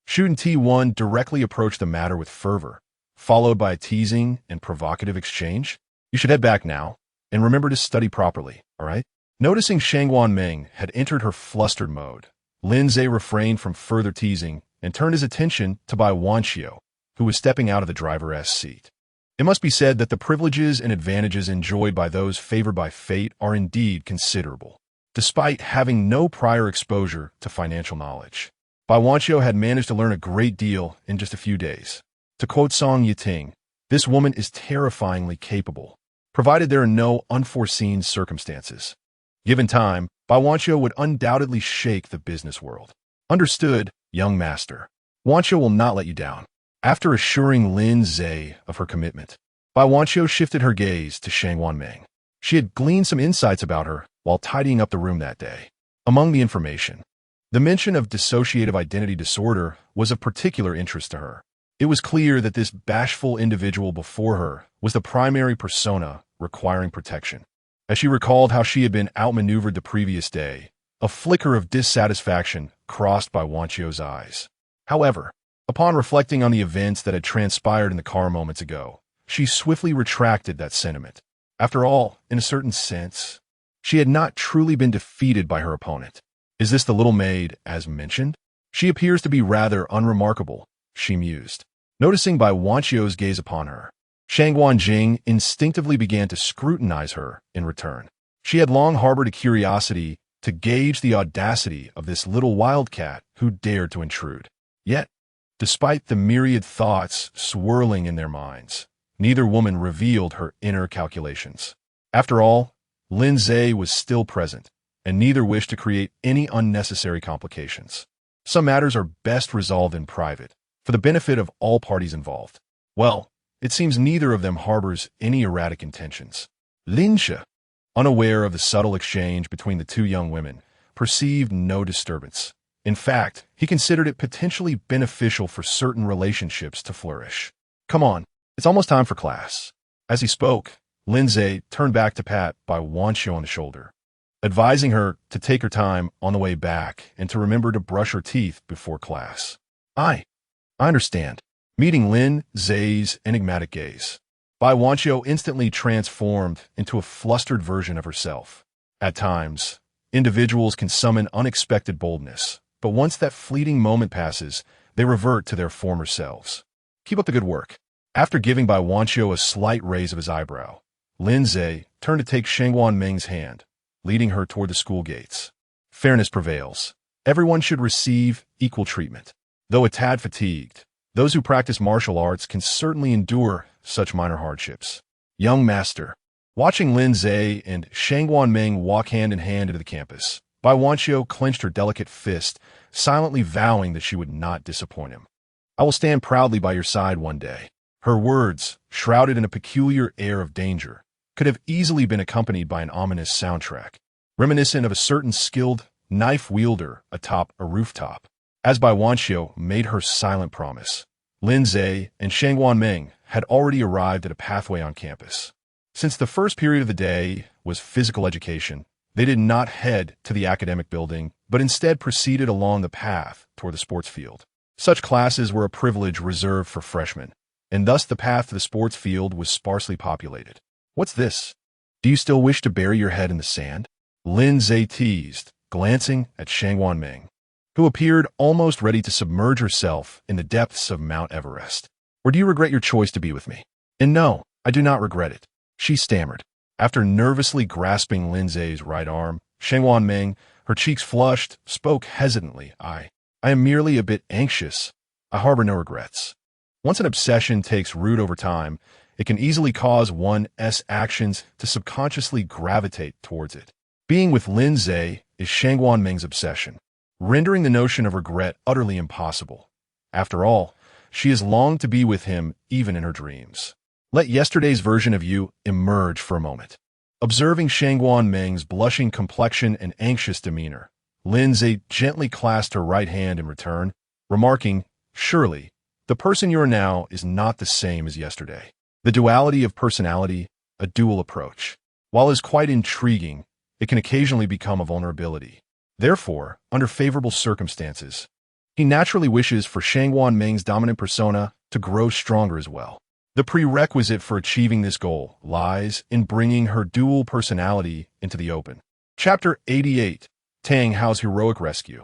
Shuden T1 directly approached the matter with fervor, followed by a teasing and provocative exchange. You should head back now, and remember to study properly, all right? Noticing Shangwan Meng had entered her flustered mode, Lin Ze refrained from further teasing and turned his attention to Bai Wanqiu, who was stepping out of the driver's seat. It must be said that the privileges and advantages enjoyed by those favored by fate are indeed considerable, despite having no prior exposure to financial knowledge. Bai Wanqiu had managed to learn a great deal in just a few days. To quote Song Yiting, this woman is terrifyingly capable, provided there are no unforeseen circumstances. Given time, Bai Wanqiu would undoubtedly shake the business world. Understood, young master. Wanqiu will not let you down. After assuring Lin Ze of her commitment, Bai Wanqiu shifted her gaze to Shangwan Meng. She had gleaned some insights about her while tidying up the room that day. Among the information, the mention of dissociative identity disorder was of particular interest to her. It was clear that this bashful individual before her was the primary persona requiring protection. As she recalled how she had been outmaneuvered the previous day, a flicker of dissatisfaction crossed Bai Wanqiu's eyes. However, upon reflecting on the events that had transpired in the car moments ago, she swiftly retracted that sentiment. After all, in a certain sense, she had not truly been defeated by her opponent. Is this the little maid, as mentioned? She appears to be rather unremarkable, she mused. Noticing Bai Wanqiu's gaze upon her, Shangwan Jing instinctively began to scrutinize her in return. She had long harbored a curiosity to gauge the audacity of this little wildcat who dared to intrude. Yet, despite the myriad thoughts swirling in their minds, neither woman revealed her inner calculations. After all, Lin Ze was still present, and neither wished to create any unnecessary complications. Some matters are best resolved in private, for the benefit of all parties involved. Well, it seems neither of them harbors any erratic intentions. Lin Ze, unaware of the subtle exchange between the two young women, perceived no disturbance. In fact, he considered it potentially beneficial for certain relationships to flourish. Come on, it's almost time for class. As he spoke, Lin Ze turned back to pat Bai Wanqiu on the shoulder, advising her to take her time on the way back and to remember to brush her teeth before class. I understand. Meeting Lin Ze's enigmatic gaze, Bai Wanqiu instantly transformed into a flustered version of herself. At times, Individuals can summon unexpected boldness, but once that fleeting moment passes, they revert to their former selves. Keep up the good work. After giving Bai Wanqiu a slight raise of his eyebrow, Lin Ze turned to take Shangguan Ming's hand, leading her toward the school gates. Fairness prevails. Everyone should receive equal treatment. Though a tad fatigued, those who practice martial arts can certainly endure such minor hardships. Young master. Watching Lin Ze and Shangguan Ming walk hand in hand into the campus, Bai Wanqiu clenched her delicate fist, silently vowing that she would not disappoint him. I will stand proudly by your side one day. Her words, shrouded in a peculiar air of danger, could have easily been accompanied by an ominous soundtrack, reminiscent of a certain skilled knife wielder atop a rooftop. As Bai Wanqiu made her silent promise, Lin Ze and Shangguan Ming had already arrived at a pathway on campus. Since the first period of the day was physical education, they did not head to the academic building, but instead proceeded along the path toward the sports field. Such classes were a privilege reserved for freshmen, and thus the path to the sports field was sparsely populated. What's this? Do you still wish to bury your head in the sand? Lin Ze teased, glancing at Shangguan Ming, who appeared almost ready to submerge herself in the depths of Mount Everest. Or do you regret your choice to be with me? And no, I do not regret it, she stammered. After nervously grasping Lin Ze's right arm, Shangguan Ming, her cheeks flushed, spoke hesitantly. I am merely a bit anxious. I harbor no regrets. Once an obsession takes root over time, it can easily cause one's actions to subconsciously gravitate towards it. Being with Lin Ze is Shangguan Ming's obsession, rendering the notion of regret utterly impossible. After all, she has longed to be with him even in her dreams. Let yesterday's version of you emerge for a moment. Observing Shangguan Ming's blushing complexion and anxious demeanor, Lin Ze gently clasped her right hand in return, remarking, "Surely, the person you are now is not the same as yesterday." The duality of personality, a dual approach, while is quite intriguing, it can occasionally become a vulnerability. Therefore, under favorable circumstances, he naturally wishes for Shangguan Ming's dominant persona to grow stronger as well. The prerequisite for achieving this goal lies in bringing her dual personality into the open. Chapter 88, Tang Hao's Heroic Rescue.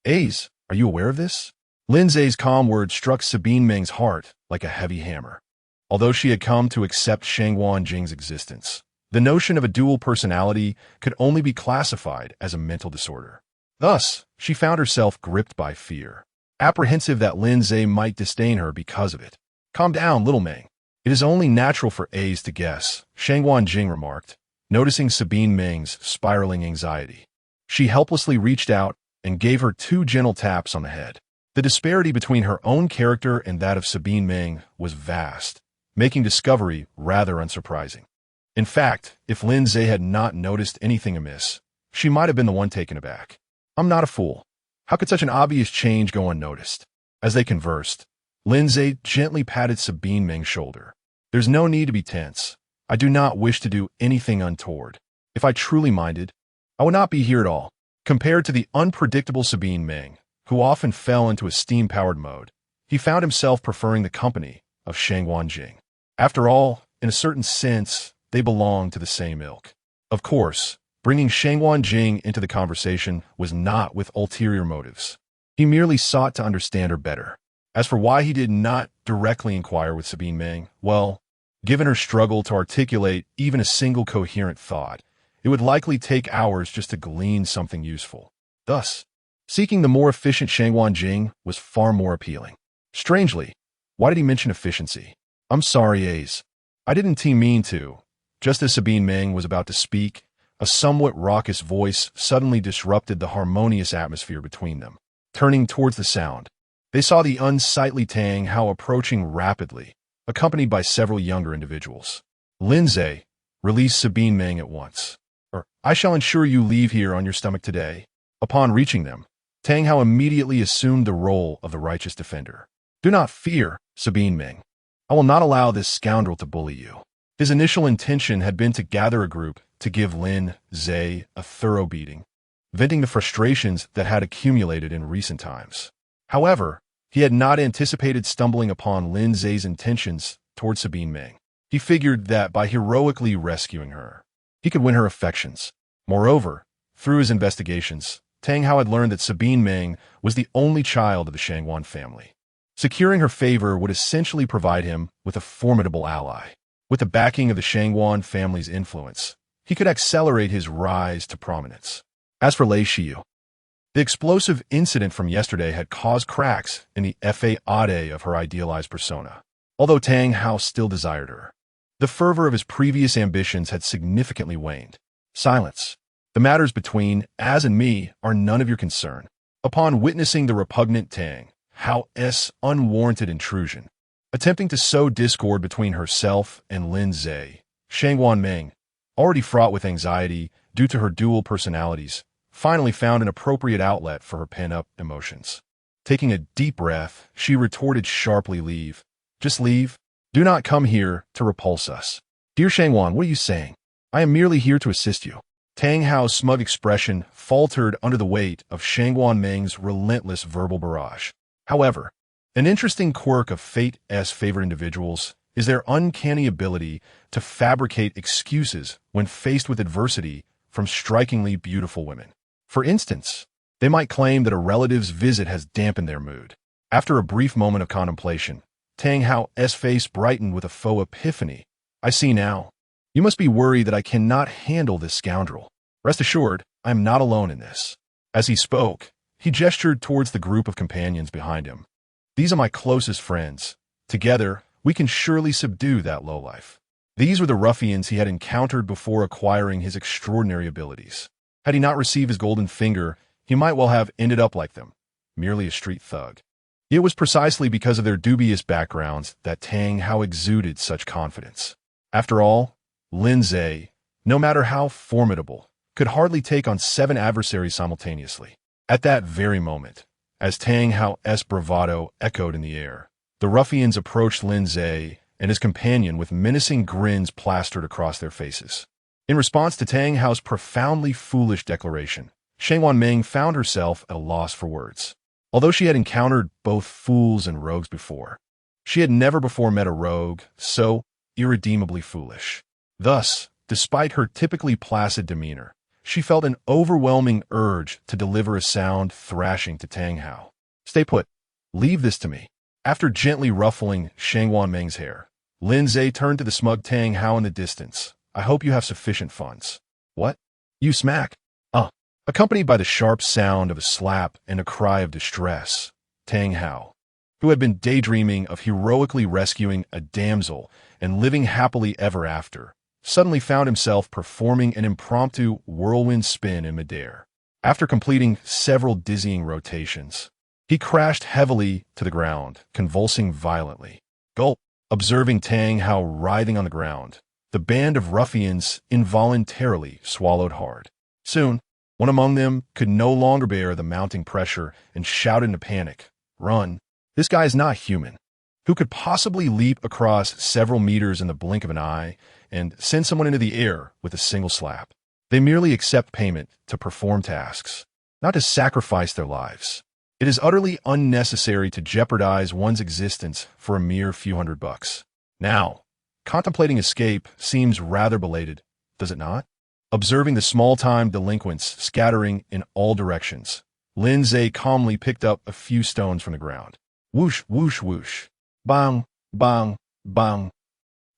Ace, are you aware of this? Lin Ze's calm words struck Sabine Ming's heart like a heavy hammer. Although she had come to accept Shangguan Jing's existence, the notion of a dual personality could only be classified as a mental disorder. Thus, she found herself gripped by fear, apprehensive that Lin Ze might disdain her because of it. Calm down, little Ming. It is only natural for A's to guess, Shangguan Jing remarked, noticing Sabine Ming's spiraling anxiety. She helplessly reached out and gave her 2 gentle taps on the head. The disparity between her own character and that of Sabine Ming was vast, making discovery rather unsurprising. In fact, if Lin Ze had not noticed anything amiss, she might have been the one taken aback. I'm not a fool. How could such an obvious change go unnoticed? As they conversed, Lin Ze gently patted Sabine Ming's shoulder. There's no need to be tense. I do not wish to do anything untoward. If I truly minded, I would not be here at all. Compared to the unpredictable Sabine Ming, who often fell into a steam-powered mode, he found himself preferring the company of Shangguan Jing. After all, in a certain sense, they belonged to the same ilk. Of course, bringing Shangguan Jing into the conversation was not with ulterior motives. He merely sought to understand her better. As for why he did not directly inquire with Sabine Ming, well, given her struggle to articulate even a single coherent thought, it would likely take hours just to glean something useful. Thus, seeking the more efficient Shangguan Jing was far more appealing. Strangely, why did he mention efficiency? I'm sorry, Ace. I didn't mean to. Just as Sabine Ming was about to speak, a somewhat raucous voice suddenly disrupted the harmonious atmosphere between them. Turning towards the sound, they saw the unsightly Tang Hao approaching rapidly, accompanied by several younger individuals. Lin Ze, release Sabine Ming at once, or I shall ensure you leave here on your stomach today. Upon reaching them, Tang Hao immediately assumed the role of the righteous defender. Do not fear, Sabine Ming. I will not allow this scoundrel to bully you. His initial intention had been to gather a group to give Lin Ze a thorough beating, venting the frustrations that had accumulated in recent times. However, he had not anticipated stumbling upon Lin Ze's intentions toward Sabine Ming. He figured that by heroically rescuing her, he could win her affections. Moreover, Through his investigations, Tang Hao had learned that Sabine Meng was the only child of the Shangwan family. Securing her favor would essentially provide him with a formidable ally. With the backing of the Shangwan family's influence, he could accelerate his rise to prominence. As for Lei Xiu, the explosive incident from yesterday had caused cracks in the faade of her idealized persona. Although Tang Hao still desired her, the fervor of his previous ambitions had significantly waned. Silence. The matters between Az and me are none of your concern. Upon witnessing the repugnant Tang Hao's unwarranted intrusion, attempting to sow discord between herself and Lin Ze, Shangwan Meng, already fraught with anxiety due to her dual personalities, finally found an appropriate outlet for her pent-up emotions. Taking a deep breath, she retorted sharply, "Leave. Just leave. Do not come here to repulse us." "Dear Shangwan, what are you saying? I am merely here to assist you." Tang Hao's smug expression faltered under the weight of Shangwan Meng's relentless verbal barrage. However, an interesting quirk of fate's favored individuals is their uncanny ability to fabricate excuses when faced with adversity from strikingly beautiful women. For instance, they might claim that a relative's visit has dampened their mood. After a brief moment of contemplation, Tang Hao's face brightened with a faux epiphany. "I see now. You must be worried that I cannot handle this scoundrel. Rest assured, I am not alone in this." As he spoke, he gestured towards the group of companions behind him. "These are my closest friends. Together, we can surely subdue that lowlife." These were the ruffians he had encountered before acquiring his extraordinary abilities. Had he not received his golden finger, he might well have ended up like them, merely a street thug. It was precisely because of their dubious backgrounds that Tang Hao exuded such confidence. After all, Lin Ze, no matter how formidable, could hardly take on 7 adversaries simultaneously. At that very moment, as Tang Hao's bravado echoed in the air, the ruffians approached Lin Ze and his companion with menacing grins plastered across their faces. In response to Tang Hao's profoundly foolish declaration, Shangwan Meng found herself at a loss for words. Although she had encountered both fools and rogues before, she had never before met a rogue so irredeemably foolish. Thus, despite her typically placid demeanor, she felt an overwhelming urge to deliver a sound thrashing to Tang Hao. "Stay put. Leave this to me." After gently ruffling Shangwan Meng's hair, Lin Ze turned to the smug Tang Hao in the distance. "I hope you have sufficient funds." "What? You smack?" Accompanied by the sharp sound of a slap and a cry of distress, Tang Hao, who had been daydreaming of heroically rescuing a damsel and living happily ever after, suddenly found himself performing an impromptu whirlwind spin in midair. After completing several dizzying rotations, he crashed heavily to the ground, convulsing violently. Gulp! Observing Tang Hao writhing on the ground, the band of ruffians involuntarily swallowed hard. Soon, one among them could no longer bear the mounting pressure and shouted in a panic, "Run! This guy is not human. Who could possibly leap across several meters in the blink of an eye and send someone into the air with a single slap? They merely accept payment to perform tasks, not to sacrifice their lives. It is utterly unnecessary to jeopardize one's existence for a mere few $100. Now, contemplating escape seems rather belated, does it not?" Observing the small-time delinquents scattering in all directions, Lin Ze calmly picked up a few stones from the ground. Whoosh, whoosh, whoosh. Bang, bang, bang.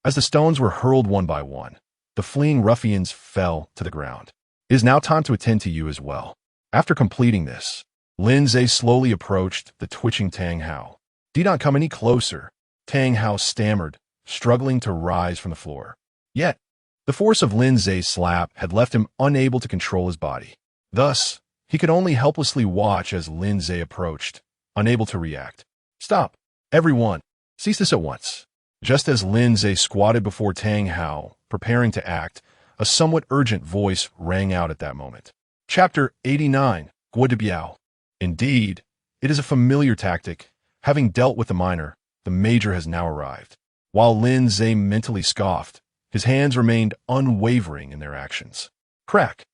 As the stones were hurled one by one, the fleeing ruffians fell to the ground. "It is now time to attend to you as well." After completing this, Lin Ze slowly approached the twitching Tang Hao. "Do not come any closer," Tang Hao stammered, struggling to rise from the floor. Yet, the force of Lin Ze's slap had left him unable to control his body. Thus, he could only helplessly watch as Lin Ze approached, unable to react. "Stop! Everyone! Cease this at once!" Just as Lin Ze squatted before Tang Hao, preparing to act, a somewhat urgent voice rang out at that moment. Chapter 89, Guo de Biao. Indeed, it is a familiar tactic. Having dealt with the minor, the major has now arrived. While Lin Ze mentally scoffed, his hands remained unwavering in their actions. Crack!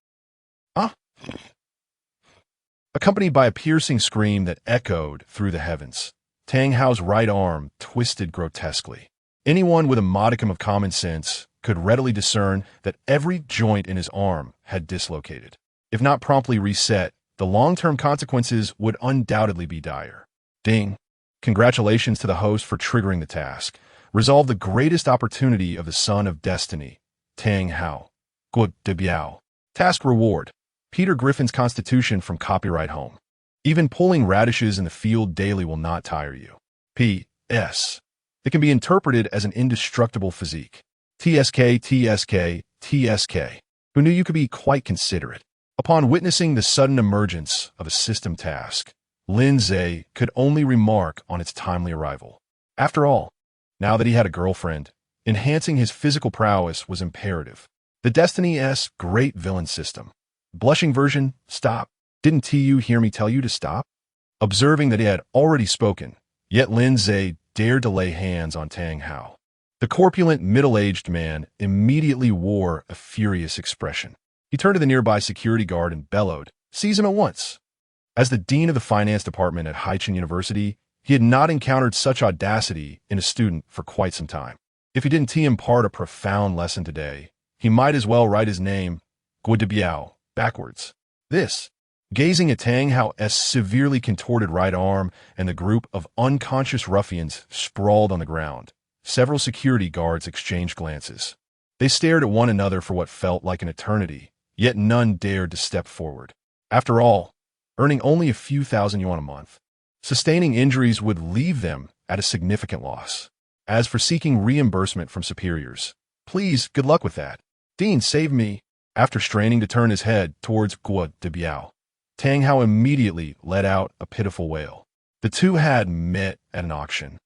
Ah! Accompanied by a piercing scream that echoed through the heavens, Tang Hao's right arm twisted grotesquely. Anyone with a modicum of common sense could readily discern that every joint in his arm had dislocated. If not promptly reset, the long-term consequences would undoubtedly be dire. Ding. Congratulations to the host for triggering the task. Resolve the greatest opportunity of the Son of Destiny. Tang Hao. Guo de Biao. Task reward. Peter Griffin's Constitution from copyright home. Even pulling radishes in the field daily will not tire you. P.S. It can be interpreted as an indestructible physique. TSK, TSK, TSK. Who knew you could be quite considerate? Upon witnessing the sudden emergence of a system task, Lin Ze could only remark on its timely arrival. After all, now that he had a girlfriend, enhancing his physical prowess was imperative. The Destiny-esque great villain system. Blushing version, stop. Didn't TU hear me tell you to stop? Observing that he had already spoken, yet Lin Ze dared to lay hands on Tang Hao. The corpulent, middle-aged man immediately wore a furious expression. He turned to the nearby security guard and bellowed, "Seize him at once." As the dean of the finance department at Haichen University, he had not encountered such audacity in a student for quite some time. If he didn't impart a profound lesson today, he might as well write his name, Guo de Biao, backwards. This, gazing at Tang Hao's severely contorted right arm and the group of unconscious ruffians sprawled on the ground, several security guards exchanged glances. They stared at one another for what felt like an eternity, yet none dared to step forward. After all, earning only a few thousand yuan a month, sustaining injuries would leave them at a significant loss. As for seeking reimbursement from superiors, please, good luck with that. Dean, save me. After straining to turn his head towards Guo de Biao, Tang Hao immediately let out a pitiful wail. The two had met at an auction,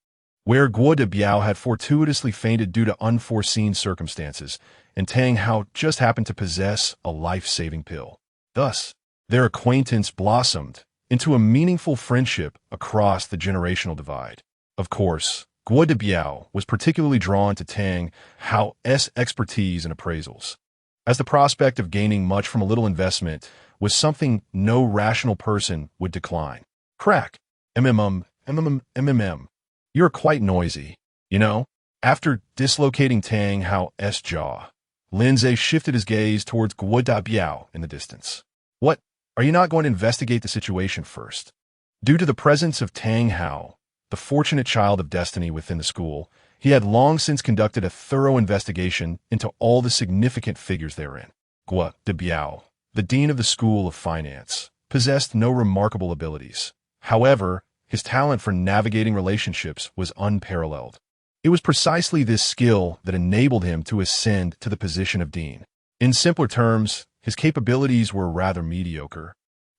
where Guo de Biao had fortuitously fainted due to unforeseen circumstances, and Tang Hao just happened to possess a life-saving pill. Thus, their acquaintance blossomed into a meaningful friendship across the generational divide. Of course, Guo de Biao was particularly drawn to Tang Hao's expertise in appraisals, as the prospect of gaining much from a little investment was something no rational person would decline. Crack. MMM. You're quite noisy, you know? After dislocating Tang Hao's jaw, Lin Ze shifted his gaze towards Guo de Biao in the distance. What? Are you not going to investigate the situation first? Due to the presence of Tang Hao, the fortunate child of destiny within the school, he had long since conducted a thorough investigation into all the significant figures therein. Guo de Biao, the dean of the School of Finance, possessed no remarkable abilities. However, his talent for navigating relationships was unparalleled. It was precisely this skill that enabled him to ascend to the position of dean. In simpler terms, his capabilities were rather mediocre,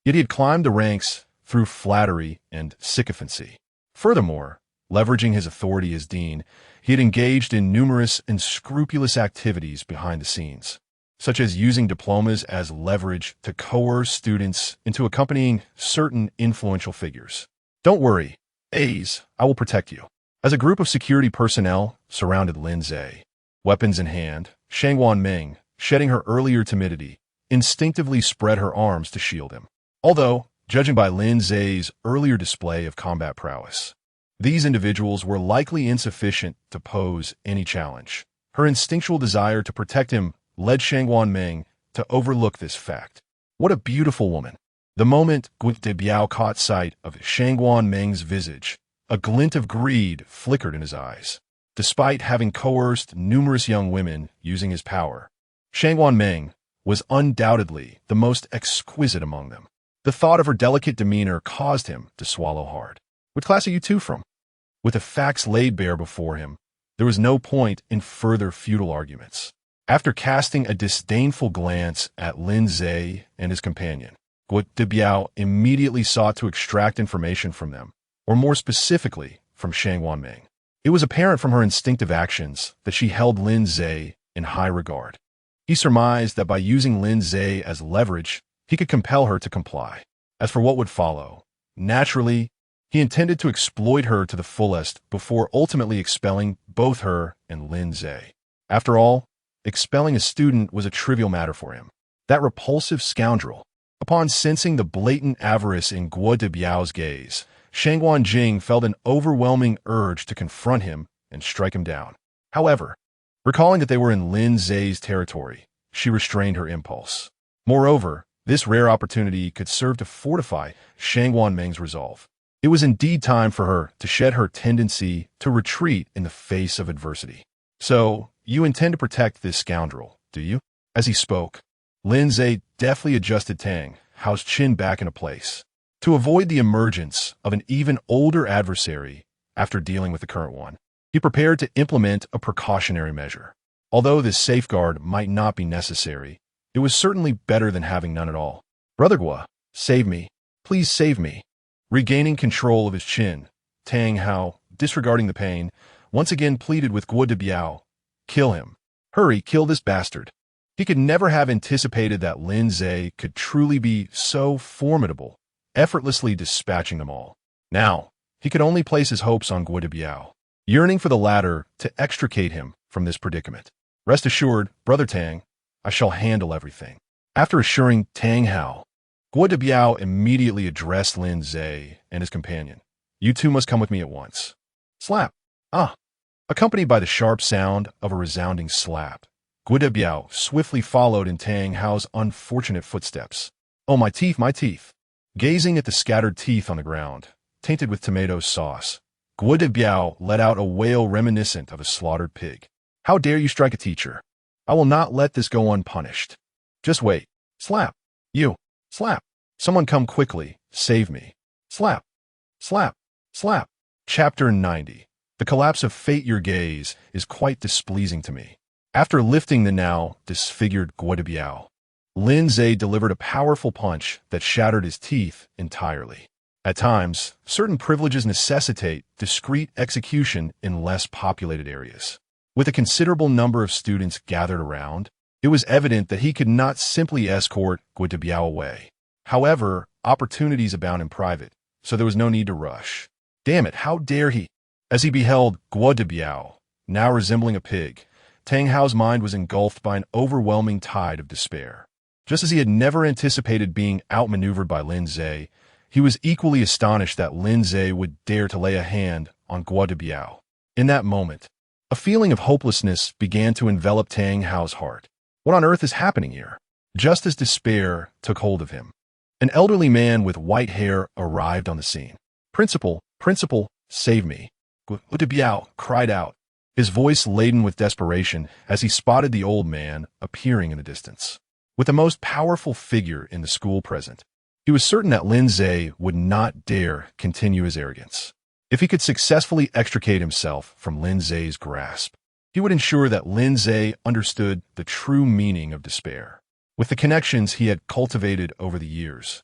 yet he had climbed the ranks through flattery and sycophancy. Furthermore, leveraging his authority as dean, he had engaged in numerous and scrupulous activities behind the scenes, such as using diplomas as leverage to coerce students into accompanying certain influential figures. Don't worry, A's, I will protect you. As a group of security personnel surrounded Lin Ze, weapons in hand, Shangwan Ming, shedding her earlier timidity, instinctively spread her arms to shield him. Although, judging by Lin Ze's earlier display of combat prowess, these individuals were likely insufficient to pose any challenge. Her instinctual desire to protect him led Shangwan Ming to overlook this fact. What a beautiful woman! The moment Guo de Biao caught sight of Shangwan Ming's visage, a glint of greed flickered in his eyes. Despite having coerced numerous young women using his power, Shangwan Ming was undoubtedly the most exquisite among them. The thought of her delicate demeanor caused him to swallow hard. What class are you two from? With the facts laid bare before him, there was no point in further futile arguments. After casting a disdainful glance at Lin Ze and his companion, Guo de Biao immediately sought to extract information from them, or more specifically, from Shangwan Ming. It was apparent from her instinctive actions that she held Lin Ze in high regard. He surmised that by using Lin Ze as leverage, he could compel her to comply. As for what would follow, naturally, he intended to exploit her to the fullest before ultimately expelling both her and Lin Ze. After all, expelling a student was a trivial matter for him. That repulsive scoundrel. Upon sensing the blatant avarice in Guo de Biao's gaze, Shangwan Jing felt an overwhelming urge to confront him and strike him down. However, recalling that they were in Lin Ze's territory, she restrained her impulse. Moreover, This rare opportunity could serve to fortify Shang Wanmeng's resolve. It was indeed time for her to shed her tendency to retreat in the face of adversity. So, you intend to protect this scoundrel, do you? As he spoke, Lin Ze deftly adjusted Tang Hao's chin back into place to avoid the emergence of an even older adversary after dealing with the current one. He prepared to implement a precautionary measure. Although this safeguard might not be necessary, it was certainly better than having none at all. Brother Gua, save me. Please save me. Regaining control of his chin, Tang Hao, disregarding the pain, once again pleaded with Guo de Biao. Kill him. Hurry, kill this bastard. He could never have anticipated that Lin Ze could truly be so formidable, effortlessly dispatching them all. Now, he could only place his hopes on Guo de Biao, yearning for the latter to extricate him from this predicament. Rest assured, Brother Tang, I shall handle everything. After assuring Tang Hao, Guo de Biao immediately addressed Lin Ze and his companion. You two must come with me at once. Slap. Ah. Accompanied by the sharp sound of a resounding slap, Guo de Biao swiftly followed in Tang Hao's unfortunate footsteps. Oh, my teeth, my teeth. Gazing at the scattered teeth on the ground, tainted with tomato sauce, Guo de Biao let out a wail reminiscent of a slaughtered pig. How dare you strike a teacher? I will not let this go unpunished. Just wait. Slap. You. Slap. Someone come quickly. Save me. Slap. Slap. Slap. Chapter 90. The collapse of fate. Your gaze is quite displeasing to me. After lifting the now disfigured Guo de Biao, Lin Ze delivered a powerful punch that shattered his teeth entirely. At times, certain privileges necessitate discreet execution in less populated areas. With a considerable number of students gathered around, it was evident that he could not simply escort Guo de Biao away. However, opportunities abound in private, so there was no need to rush. Damn it, how dare he? As he beheld Guo de Biao, now resembling a pig, Tang Hao's mind was engulfed by an overwhelming tide of despair. Just as he had never anticipated being outmaneuvered by Lin Ze, he was equally astonished that Lin Ze would dare to lay a hand on Guo de Biao. In that moment, a feeling of hopelessness began to envelop Tang Hao's heart. What on earth is happening here? Just as despair took hold of him, an elderly man with white hair arrived on the scene. Principal, save me. Guo de Biao cried out, his voice laden with desperation as he spotted the old man appearing in the distance. With the most powerful figure in the school present, he was certain that Lin Ze would not dare continue his arrogance. If he could successfully extricate himself from Lin Ze's grasp, he would ensure that Lin Ze understood the true meaning of despair. With the connections he had cultivated over the years,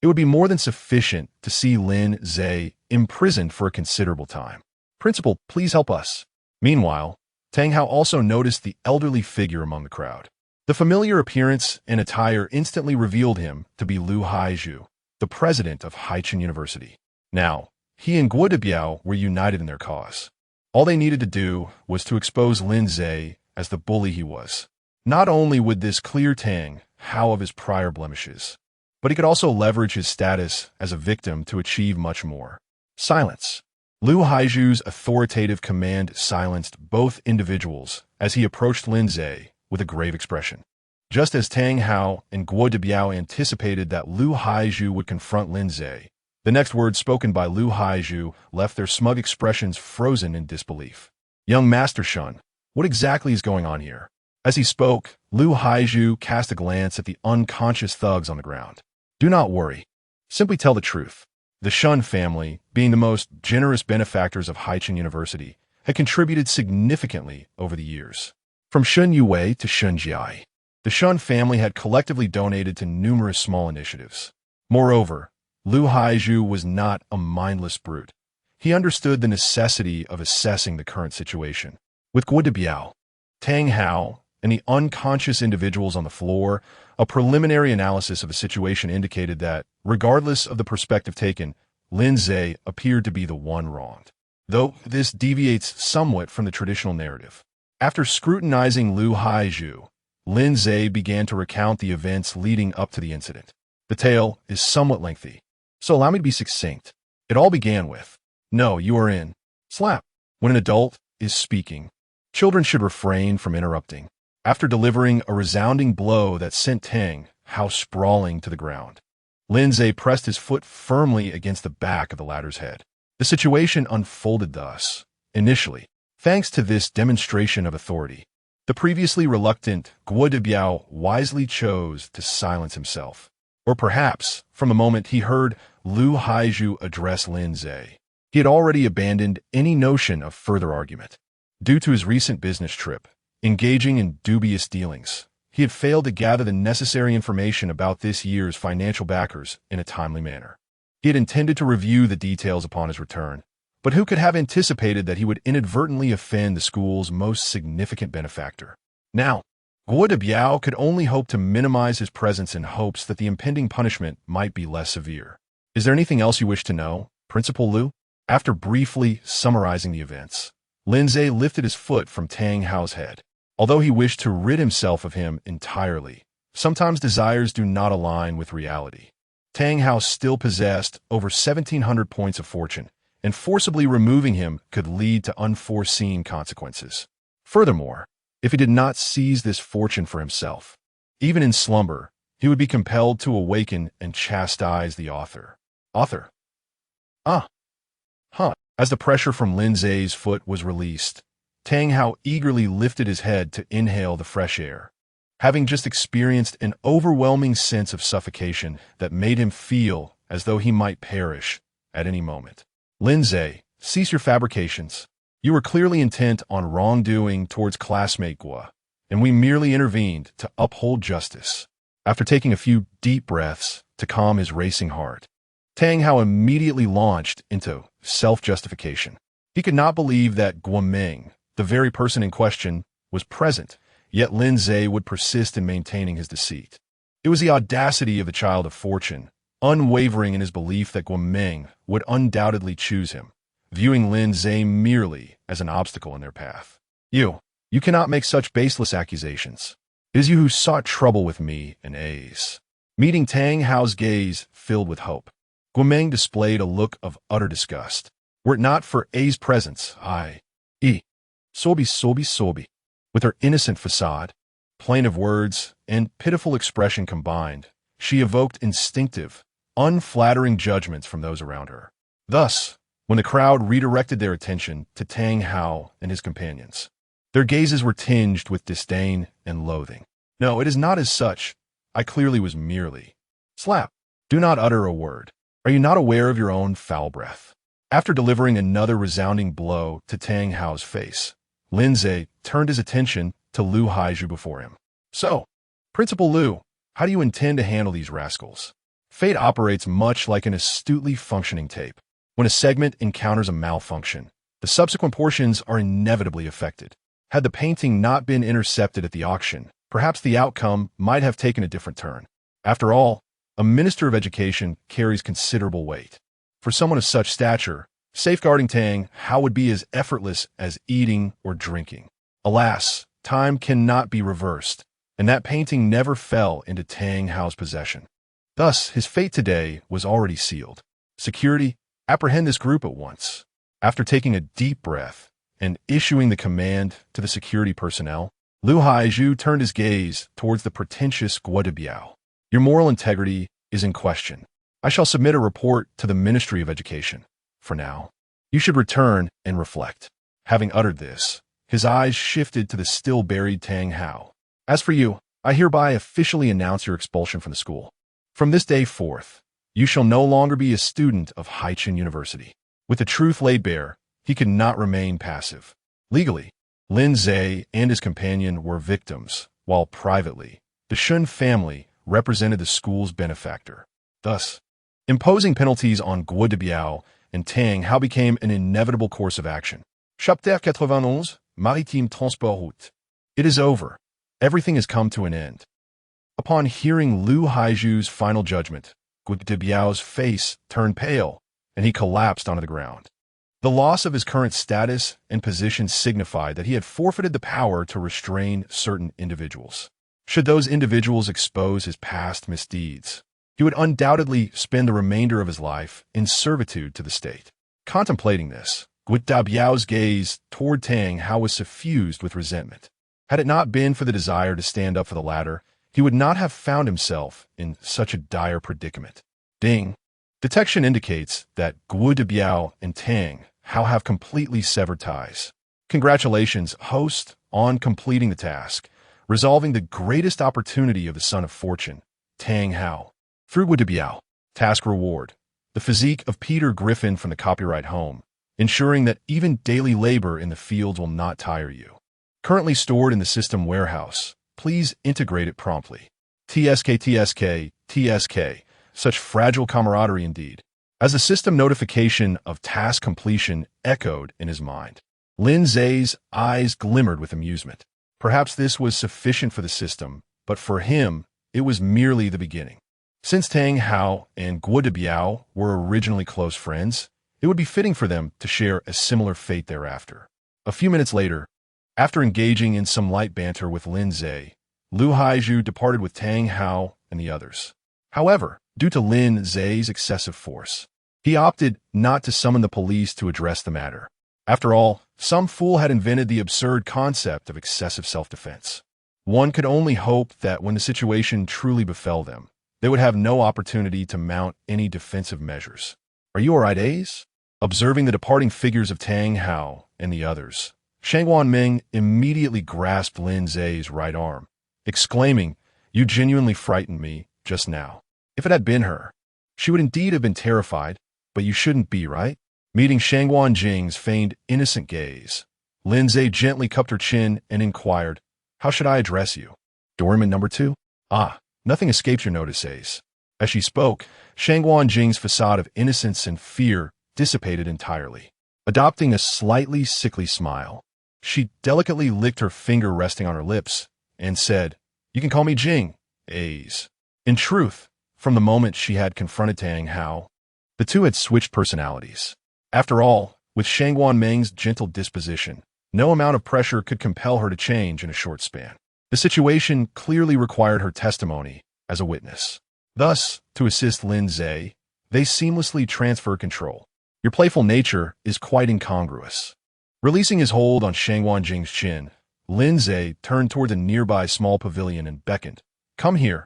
it would be more than sufficient to see Lin Ze imprisoned for a considerable time. Principal, please help us. Meanwhile, Tang Hao also noticed the elderly figure among the crowd. The familiar appearance and attire instantly revealed him to be Lu Haizhu, the president of Haichen University. Now, he and Guo de Biao were united in their cause. All they needed to do was to expose Lin Ze as the bully he was. Not only would this clear Tang Hao of his prior blemishes, but he could also leverage his status as a victim to achieve much more. Silence. Lu Haizhu's authoritative command silenced both individuals as he approached Lin Ze with a grave expression. Just as Tang Hao and Guo de Biao anticipated that Lu Haizhu would confront Lin Ze, the next words spoken by Lu Haizhu left their smug expressions frozen in disbelief. Young Master Shun, what exactly is going on here? As he spoke, Lu Haizhu cast a glance at the unconscious thugs on the ground. Do not worry. Simply tell the truth. The Shun family, being the most generous benefactors of Haichen University, had contributed significantly over the years. From Shun Yue to Shun Jiai, the Shun family had collectively donated to numerous small initiatives. Moreover, Lu Haizhu was not a mindless brute. He understood the necessity of assessing the current situation. With Guo de Biao, Tang Hao, and the unconscious individuals on the floor, a preliminary analysis of the situation indicated that, regardless of the perspective taken, Lin Ze appeared to be the one wronged. Though this deviates somewhat from the traditional narrative. After scrutinizing Lu Haizhu, Lin Ze began to recount the events leading up to the incident. The tale is somewhat lengthy, so allow me to be succinct. It all began with, "No, you are in." Slap. When an adult is speaking, children should refrain from interrupting. After delivering a resounding blow that sent Tang Hao sprawling to the ground. Lin Ze pressed his foot firmly against the back of the latter's head. The situation unfolded thus. Initially, thanks to this demonstration of authority, the previously reluctant Guo de Biao wisely chose to silence himself. Or perhaps, from the moment he heard Lu Haizhu address Lin Ze, he had already abandoned any notion of further argument. Due to his recent business trip, engaging in dubious dealings, he had failed to gather the necessary information about this year's financial backers in a timely manner. He had intended to review the details upon his return, but who could have anticipated that he would inadvertently offend the school's most significant benefactor? Now, Guo de Biao could only hope to minimize his presence in hopes that the impending punishment might be less severe. Is there anything else you wish to know, Principal Lu? After briefly summarizing the events, Lin Ze lifted his foot from Tang Hao's head. Although he wished to rid himself of him entirely, sometimes desires do not align with reality. Tang Hao still possessed over 1,700 points of fortune, and forcibly removing him could lead to unforeseen consequences. Furthermore, if he did not seize this fortune for himself, even in slumber, he would be compelled to awaken and chastise the author. As the pressure from Lin Ze's foot was released, Tang Hao eagerly lifted his head to inhale the fresh air, having just experienced an overwhelming sense of suffocation that made him feel as though he might perish at any moment. Lin Ze, cease your fabrications. You were clearly intent on wrongdoing towards classmate Guo, and we merely intervened to uphold justice. After taking a few deep breaths to calm his racing heart, Tang Hao immediately launched into self-justification. He could not believe that Guo Ming, the very person in question, was present, yet Lin Ze would persist in maintaining his deceit. It was the audacity of the child of fortune, unwavering in his belief that Guo Ming would undoubtedly choose him, viewing Lin Ze merely as an obstacle in their path. You cannot make such baseless accusations. It is you who sought trouble with me and A's. Meeting Tang Hao's gaze filled with hope, Guo Ming displayed a look of utter disgust. Were it not for A's presence, Sobi. With her innocent facade, plaintive words, and pitiful expression combined, she evoked instinctive, unflattering judgments from those around her. Thus, when the crowd redirected their attention to Tang Hao and his companions, their gazes were tinged with disdain and loathing. No, it is not as such. I clearly was merely. Slap. Do not utter a word. Are you not aware of your own foul breath? After delivering another resounding blow to Tang Hao's face, Lin Ze turned his attention to Lu Haizhu before him. So, Principal Lu, how do you intend to handle these rascals? Fate operates much like an astutely functioning tape. When a segment encounters a malfunction, the subsequent portions are inevitably affected. Had the painting not been intercepted at the auction, perhaps the outcome might have taken a different turn. After all, a Minister of Education carries considerable weight. For someone of such stature, safeguarding Tang Hao would be as effortless as eating or drinking. Alas, time cannot be reversed, and that painting never fell into Tang Hao's possession. Thus, his fate today was already sealed. Security, apprehend this group at once. After taking a deep breath and issuing the command to the security personnel, Lu Haizhu turned his gaze towards the pretentious Guo de Biao. Your moral integrity is in question. I shall submit a report to the Ministry of Education. For now, you should return and reflect. Having uttered this, his eyes shifted to the still-buried Tang Hao. As for you, I hereby officially announce your expulsion from the school. From this day forth, you shall no longer be a student of Haichen University. With the truth laid bare, he could not remain passive. Legally, Lin Ze and his companion were victims, while privately, the Shun family represented the school's benefactor. Thus, imposing penalties on Guo de Biao and Tang Hao became an inevitable course of action. Chapitre 91, Maritime Transport Route. It is over. Everything has come to an end. Upon hearing Lu Haizhu's final judgment, Guo de Biao's face turned pale, and he collapsed onto the ground. The loss of his current status and position signified that he had forfeited the power to restrain certain individuals. Should those individuals expose his past misdeeds, he would undoubtedly spend the remainder of his life in servitude to the state. Contemplating this, Guo de Biao's gaze toward Tang Hao was suffused with resentment. Had it not been for the desire to stand up for the latter, he would not have found himself in such a dire predicament. Ding. Detection indicates that Guo de Biao and Tang Hao have completely severed ties. Congratulations, host, on completing the task, resolving the greatest opportunity of the Son of Fortune, Tang Hao. Through Guo de Biao. Task reward. The physique of Peter Griffin from the copyright home, ensuring that even daily labor in the fields will not tire you. Currently stored in the system warehouse. Please integrate it promptly. TSK. Such fragile camaraderie indeed. As the system notification of task completion echoed in his mind, Lin Ze's eyes glimmered with amusement. Perhaps this was sufficient for the system, but for him, it was merely the beginning. Since Tang Hao and Guo de Biao were originally close friends, it would be fitting for them to share a similar fate thereafter. A few minutes later, after engaging in some light banter with Lin Ze, Lu Haizhu departed with Tang Hao and the others. However, due to Lin Ze's excessive force, he opted not to summon the police to address the matter. After all, some fool had invented the absurd concept of excessive self-defense. One could only hope that when the situation truly befell them, they would have no opportunity to mount any defensive measures. Are you all right, Ace? Observing the departing figures of Tang Hao and the others, Shangwan Ming immediately grasped Lin Ze's right arm, exclaiming, "You genuinely frightened me just now. If it had been her, she would indeed have been terrified, but you shouldn't be, right?" Meeting Shangwan Jing's feigned innocent gaze, Lin Ze gently cupped her chin and inquired, "How should I address you? Doorman number 2? Ah, nothing escapes your notice, Ace." As she spoke, Shangwan Jing's facade of innocence and fear dissipated entirely. Adopting a slightly sickly smile, she delicately licked her finger resting on her lips and said, "You can call me Jing, Ace." In truth, from the moment she had confronted Tang Hao, the two had switched personalities. After all, with Shangwan Ming's gentle disposition, no amount of pressure could compel her to change in a short span. The situation clearly required her testimony as a witness. Thus, to assist Lin Ze, they seamlessly transfer control. Your playful nature is quite incongruous. Releasing his hold on Shangwan Jing's chin, Lin Ze turned toward the nearby small pavilion and beckoned, "Come here.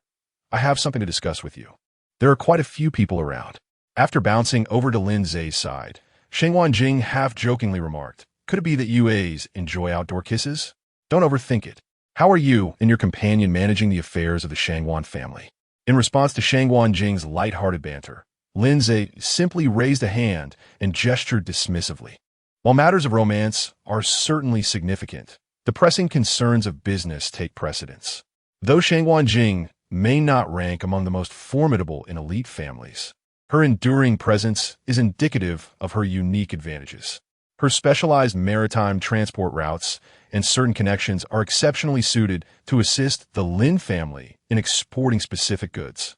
I have something to discuss with you." There are quite a few people around. After bouncing over to Lin Ze's side, Shangwan Jing half-jokingly remarked, "Could it be that you A's enjoy outdoor kisses? Don't overthink it. How are you and your companion managing the affairs of the Shangwan family?" In response to Shangwan Jing's light-hearted banter, Lin Ze simply raised a hand and gestured dismissively. While matters of romance are certainly significant, the pressing concerns of business take precedence. Though Shangwan Jing may not rank among the most formidable in elite families, her enduring presence is indicative of her unique advantages. Her specialized maritime transport routes and certain connections are exceptionally suited to assist the Lin family in exporting specific goods.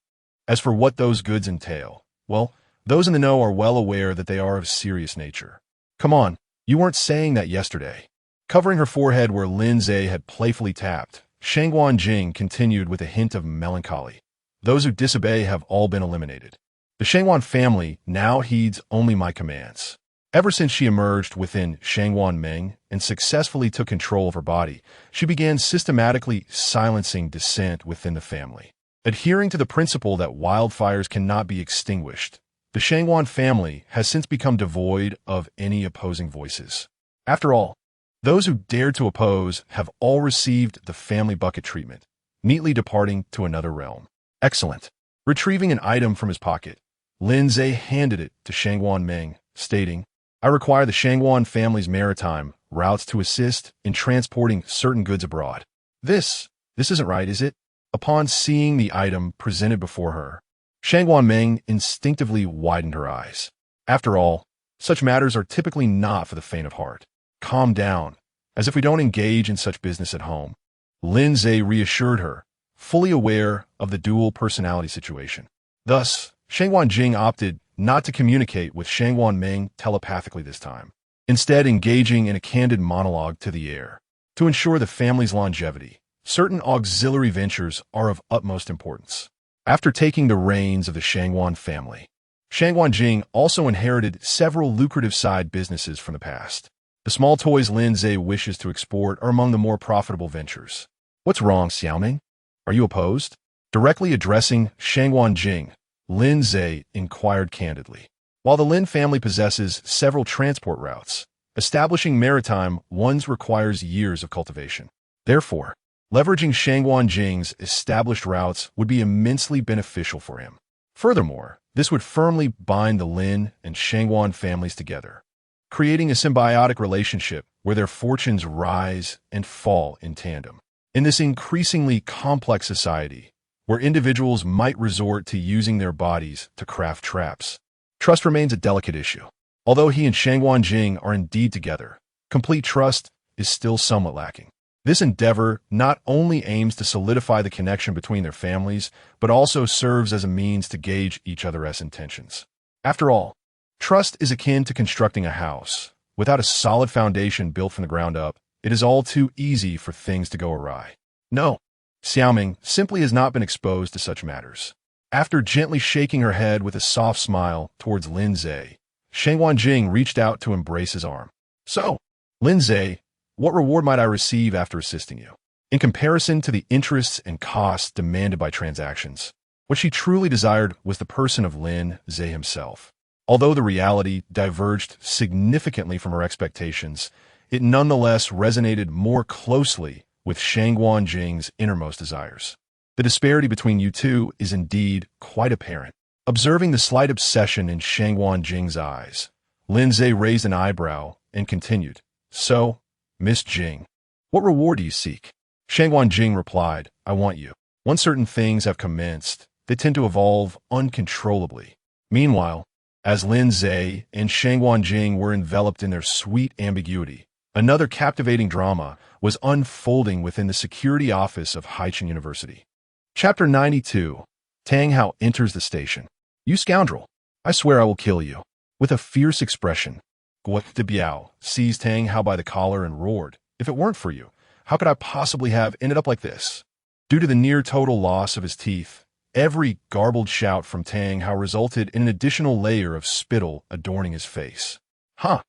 As for what those goods entail, well, those in the know are well aware that they are of serious nature. "Come on, you weren't saying that yesterday." Covering her forehead where Lin Ze had playfully tapped, Shangwan Jing continued with a hint of melancholy. "Those who disobey have all been eliminated. The Shangwan family now heeds only my commands." Ever since she emerged within Shangwan Ming and successfully took control of her body, she began systematically silencing dissent within the family. Adhering to the principle that wildfires cannot be extinguished, the Shangwan family has since become devoid of any opposing voices. After all, those who dared to oppose have all received the family bucket treatment, neatly departing to another realm. Excellent. Retrieving an item from his pocket, Lin Ze handed it to Shangwan Ming, stating, "I require the Shangwan family's maritime routes to assist in transporting certain goods abroad." This isn't right, is it? Upon seeing the item presented before her, Shangwan Ming instinctively widened her eyes. After all, such matters are typically not for the faint of heart. "Calm down, as if we don't engage in such business at home," Lin Ze reassured her, fully aware of the dual personality situation. Thus, Shangwan Jing opted not to communicate with Shangwan Ming telepathically this time, instead engaging in a candid monologue to the air. To ensure the family's longevity, certain auxiliary ventures are of utmost importance. After taking the reins of the Shangwan family, Shangwan Jing also inherited several lucrative side businesses from the past. The small toys Lin Ze wishes to export are among the more profitable ventures. "What's wrong, Xiaoming?" Are you opposed? Directly addressing Shangwan Jing, Lin Ze inquired candidly. While the Lin family possesses several transport routes, establishing maritime ones requires years of cultivation. Therefore, leveraging Shangwan Jing's established routes would be immensely beneficial for him. Furthermore, this would firmly bind the Lin and Shangwan families together, creating a symbiotic relationship where their fortunes rise and fall in tandem. In this increasingly complex society, where individuals might resort to using their bodies to craft traps, trust remains a delicate issue. Although he and Shangwan Jing are indeed together, complete trust is still somewhat lacking. This endeavor not only aims to solidify the connection between their families, but also serves as a means to gauge each other's intentions. After all, trust is akin to constructing a house. Without a solid foundation built from the ground up, it is all too easy for things to go awry. No, Xiaoming simply has not been exposed to such matters. After gently shaking her head with a soft smile towards Lin Ze, Shangwan Jing reached out to embrace his arm. So, Lin Ze, what reward might I receive after assisting you? In comparison to the interests and costs demanded by transactions, what she truly desired was the person of Lin Ze himself. Although the reality diverged significantly from her expectations, it nonetheless resonated more closely with Shangwan Jing's innermost desires. The disparity between you two is indeed quite apparent. Observing the slight obsession in Shangwan Jing's eyes, Lin Ze raised an eyebrow and continued, So, Miss Jing, what reward do you seek? Shangwan Jing replied, I want you. Once certain things have commenced, they tend to evolve uncontrollably. Meanwhile, as Lin Ze and Shangwan Jing were enveloped in their sweet ambiguity, another captivating drama was unfolding within the security office of Haicheng University. Chapter 92. Tang Hao enters the station. You scoundrel! I swear I will kill you. With a fierce expression, Guo Debiao seized Tang Hao by the collar and roared, If it weren't for you, how could I possibly have ended up like this? Due to the near-total loss of his teeth, every garbled shout from Tang Hao resulted in an additional layer of spittle adorning his face. Huh!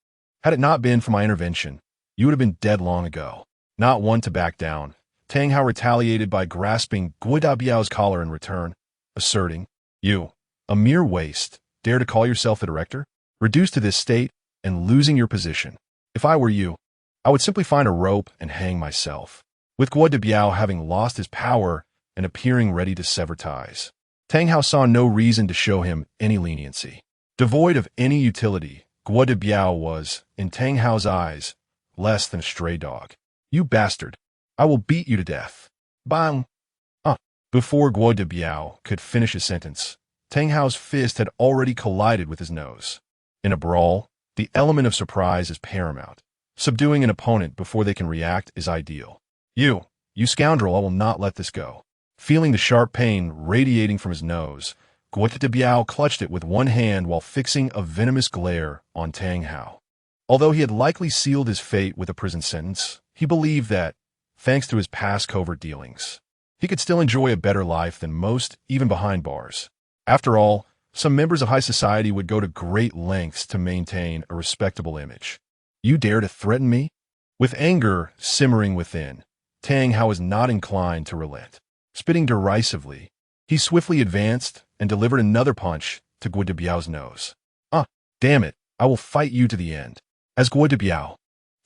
Had it not been for my intervention, you would have been dead long ago. Not one to back down, Tang Hao retaliated by grasping Guo Dabiao's collar in return, asserting, You, a mere waste, dare to call yourself the director? Reduced to this state and losing your position. If I were you, I would simply find a rope and hang myself. With Guo Dabiao having lost his power and appearing ready to sever ties, Tang Hao saw no reason to show him any leniency. Devoid of any utility, Guo Dabiao was, in Tang Hao's eyes, less than a stray dog. You bastard! I will beat you to death. Bang! Before Guo Dabiao could finish his sentence, Tang Hao's fist had already collided with his nose. In a brawl, the element of surprise is paramount. Subduing an opponent before they can react is ideal. You scoundrel, I will not let this go. Feeling the sharp pain radiating from his nose, Guo Dabiao clutched it with one hand while fixing a venomous glare on Tang Hao. Although he had likely sealed his fate with a prison sentence, he believed that, thanks to his past covert dealings, he could still enjoy a better life than most, even behind bars. After all, some members of high society would go to great lengths to maintain a respectable image. You dare to threaten me? With anger simmering within, Tang Hao was not inclined to relent. Spitting derisively, he swiftly advanced and delivered another punch to Guo Dabiao's nose. Damn it, I will fight you to the end. As Guo Dabiao,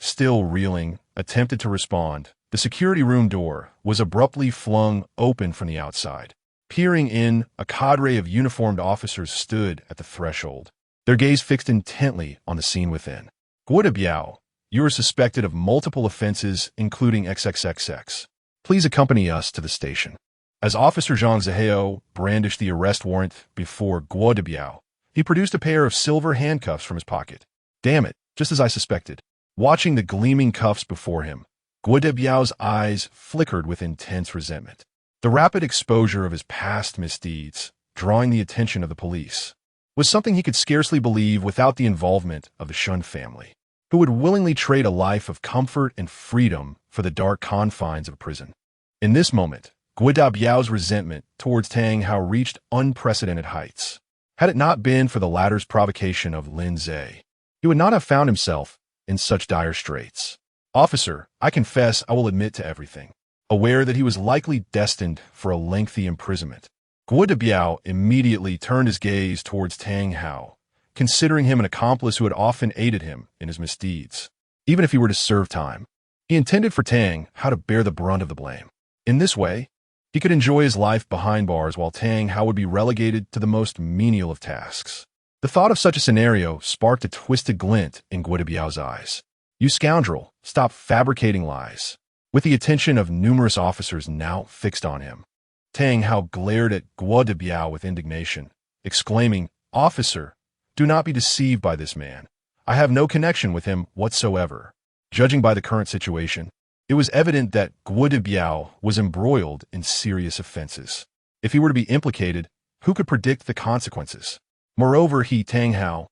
still reeling, attempted to respond, the security room door was abruptly flung open from the outside. Peering in, a cadre of uniformed officers stood at the threshold, their gaze fixed intently on the scene within. Guo Dabiao, you are suspected of multiple offenses, including XXXX. Please accompany us to the station. As Officer Zhang Zihao brandished the arrest warrant before Guo Dabiao, he produced a pair of silver handcuffs from his pocket. Damn it, just as I suspected. Watching the gleaming cuffs before him, Guo Dabiao's eyes flickered with intense resentment. The rapid exposure of his past misdeeds, drawing the attention of the police, was something he could scarcely believe without the involvement of the Shun family, who would willingly trade a life of comfort and freedom for the dark confines of a prison. In this moment, Guo Dabiao's resentment towards Tang Hao reached unprecedented heights. Had it not been for the latter's provocation of Lin Ze, he would not have found himself in such dire straits. Officer, I confess I will admit to everything. aware that he was likely destined for a lengthy imprisonment. Guo Biao immediately turned his gaze towards Tang Hao, considering him an accomplice who had often aided him in his misdeeds. Even if he were to serve time, he intended for Tang Hao to bear the brunt of the blame. In this way, he could enjoy his life behind bars while Tang Hao would be relegated to the most menial of tasks. The thought of such a scenario sparked a twisted glint in Guo Biao's eyes. "You scoundrel, stop fabricating lies." With the attention of numerous officers now fixed on him, Tang Hao glared at Guo Biao with indignation, exclaiming, "Officer, do not be deceived by this man. I have no connection with him whatsoever." Judging by the current situation, it was evident that Guo Biao was embroiled in serious offenses. If he were to be implicated, who could predict the consequences? Moreover, he, Tang Hao,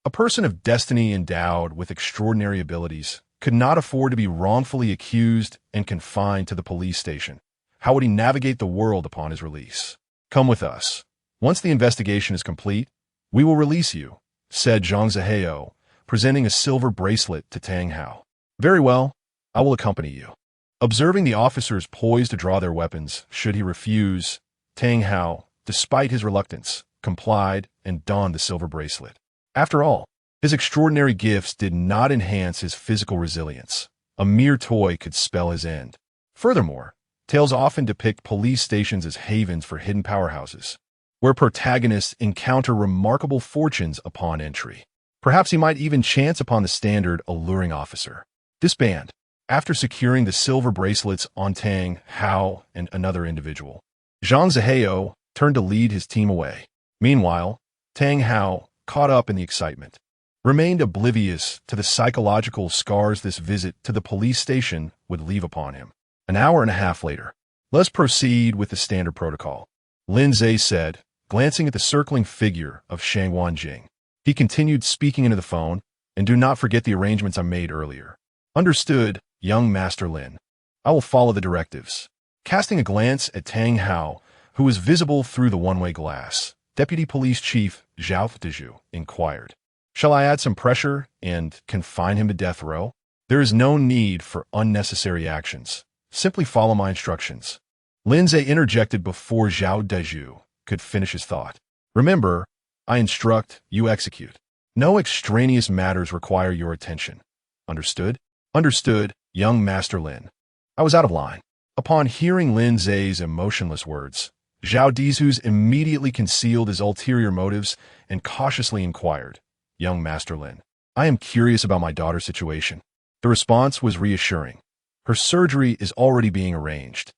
a person of destiny endowed with extraordinary abilities, could not afford to be wrongfully accused and confined to the police station. How would he navigate the world upon his release? "Come with us. Once the investigation is complete, we will release you," said Zhang Zehao, presenting a silver bracelet to Tang Hao. "Very well, I will accompany you." Observing the officers poised to draw their weapons should he refuse, Tang Hao, despite his reluctance, complied and donned the silver bracelet. After all, his extraordinary gifts did not enhance his physical resilience. A mere toy could spell his end. Furthermore, tales often depict police stations as havens for hidden powerhouses, where protagonists encounter remarkable fortunes upon entry. Perhaps he might even chance upon the standard alluring officer. Disband. After securing the silver bracelets on Tang Hao and another individual, Zhang Zehao turned to lead his team away. Meanwhile, Tang Hao, caught up in the excitement, remained oblivious to the psychological scars this visit to the police station would leave upon him. An hour and a half later, "Let's proceed with the standard protocol," Lin Ze said, glancing at the circling figure of Shangwan Jing. He continued speaking into the phone, "And do not forget the arrangements I made earlier." "Understood, young Master Lin. I will follow the directives." Casting a glance at Tang Hao, who was visible through the one-way glass, Deputy Police Chief Zhao Deju inquired, "Shall I add some pressure and confine him to death row?" "There is no need for unnecessary actions. Simply follow my instructions." Lin Ze interjected before Zhao Deju could finish his thought. "Remember, I instruct, you execute. No extraneous matters require your attention. Understood?" "Understood, young Master Lin." I was out of line. Upon hearing Lin Ze's emotionless words, Zhao Dezu's immediately concealed his ulterior motives and cautiously inquired, "Young Master Lin, I am curious about my daughter's situation." The response was reassuring. "Her surgery is already being arranged,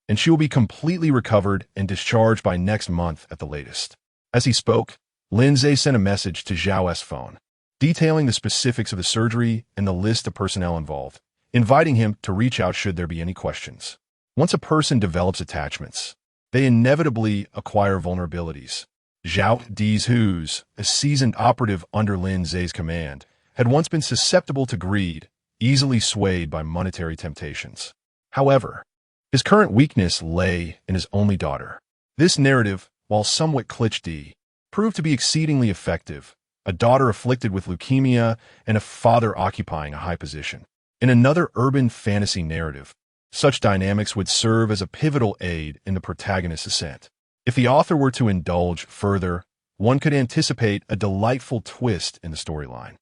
and she will be completely recovered and discharged by next month at the latest." As he spoke, Lin Ze sent a message to Zhao's phone, detailing the specifics of the surgery and the list of personnel involved, inviting him to reach out should there be any questions. Once a person develops attachments, they inevitably acquire vulnerabilities. Zhao Dezu, a seasoned operative under Lin Ze's command, had once been susceptible to greed, easily swayed by monetary temptations. However, his current weakness lay in his only daughter. This narrative, while somewhat cliché, proved to be exceedingly effective, a daughter afflicted with leukemia and a father occupying a high position. In another urban fantasy narrative, such dynamics would serve as a pivotal aid in the protagonist's ascent. If the author were to indulge further, one could anticipate a delightful twist in the storyline.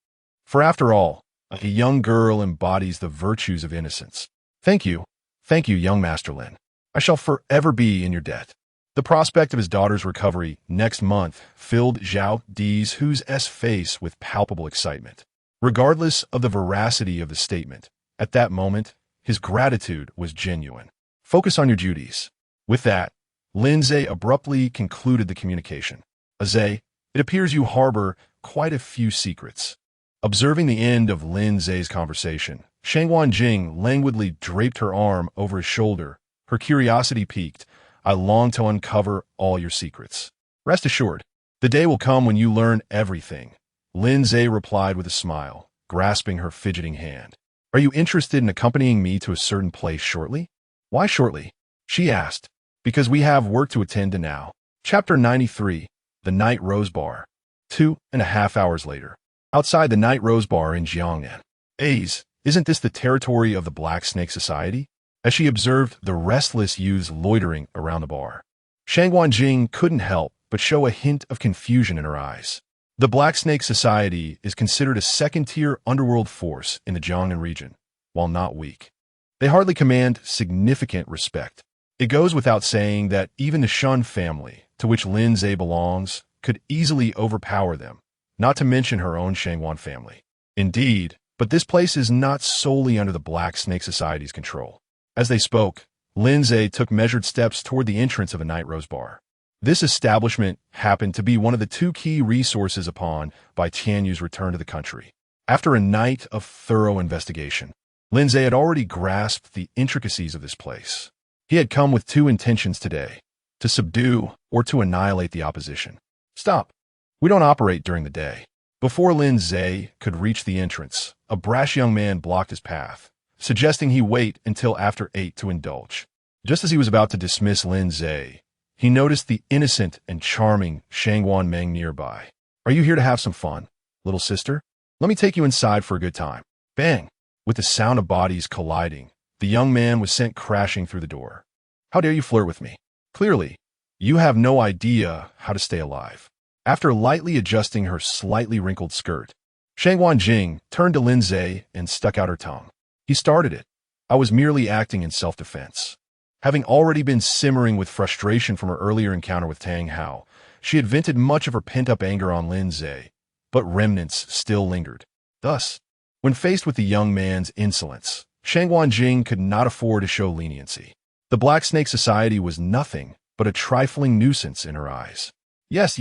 For after all, a young girl embodies the virtues of innocence. Thank you, young Master Lin. I shall forever be in your debt." The prospect of his daughter's recovery next month filled Zhao Dezu's face with palpable excitement. Regardless of the veracity of the statement, at that moment, his gratitude was genuine. "Focus on your duties." With that, Lin Ze abruptly concluded the communication. "Ze, it appears you harbor quite a few secrets." Observing the end of Lin Ze's conversation, Shangwan Jing languidly draped her arm over his shoulder, her curiosity piqued. "I long to uncover all your secrets." "Rest assured, the day will come when you learn everything," Lin Ze replied with a smile, grasping her fidgeting hand. "Are you interested in accompanying me to a certain place shortly?" "Why shortly?" she asked. "Because we have work to attend to now." Chapter 93, The Night Rose Bar. 2.5 hours later. Outside the Night Rose Bar in Jiangnan. Isn't this the territory of the Black Snake Society?" as she observed the restless youths loitering around the bar. Shang Wanjing couldn't help but show a hint of confusion in her eyes. The Black Snake Society is considered a second-tier underworld force in the Jiangnan region, while not weak. They hardly command significant respect. It goes without saying that even the Shun family, to which Lin Ze belongs, could easily overpower them, not to mention her own Shangwan family. Indeed, but this place is not solely under the Black Snake Society's control. As they spoke, Lin Ze took measured steps toward the entrance of a Night Rose bar. This establishment happened to be one of the two key resources upon by Tianyu's return to the country. After a night of thorough investigation, Lin Ze had already grasped the intricacies of this place. He had come with two intentions today: to subdue or to annihilate the opposition. Stop. We don't operate during the day. Before Lin Ze could reach the entrance, a brash young man blocked his path, suggesting he wait until after 8 to indulge. Just as he was about to dismiss Lin Ze, he noticed the innocent and charming Shangwan Meng nearby. Are you here to have some fun, little sister? Let me take you inside for a good time. Bang! With the sound of bodies colliding, the young man was sent crashing through the door. How dare you flirt with me? Clearly, you have no idea how to stay alive. After lightly adjusting her slightly wrinkled skirt, Shang Wanjing turned to Lin Ze and stuck out her tongue. He started it. I was merely acting in self-defense. Having already been simmering with frustration from her earlier encounter with Tang Hao, she had vented much of her pent-up anger on Lin Ze, but remnants still lingered. Thus, when faced with the young man's insolence, Shang Wanjing could not afford to show leniency. The Black Snake Society was nothing but a trifling nuisance in her eyes. Yes,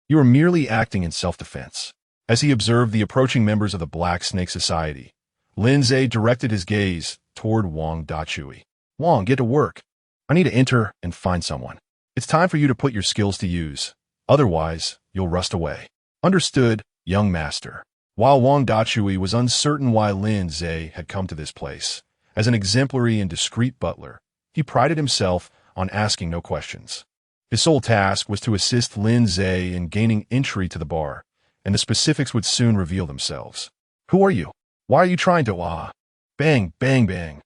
you are merely acting in self-defense. As he observed the approaching members of the Black Snake Society, Lin Ze directed his gaze toward Wang Dachui. Wang, get to work. I need to enter and find someone. It's time for you to put your skills to use. Otherwise, you'll rust away. Understood, young master. While Wang Dachui was uncertain why Lin Ze had come to this place, as an exemplary and discreet butler, he prided himself on asking no questions. His sole task was to assist Lin Ze in gaining entry to the bar, and the specifics would soon reveal themselves. Who are you? Why are you trying to Bang, bang, bang.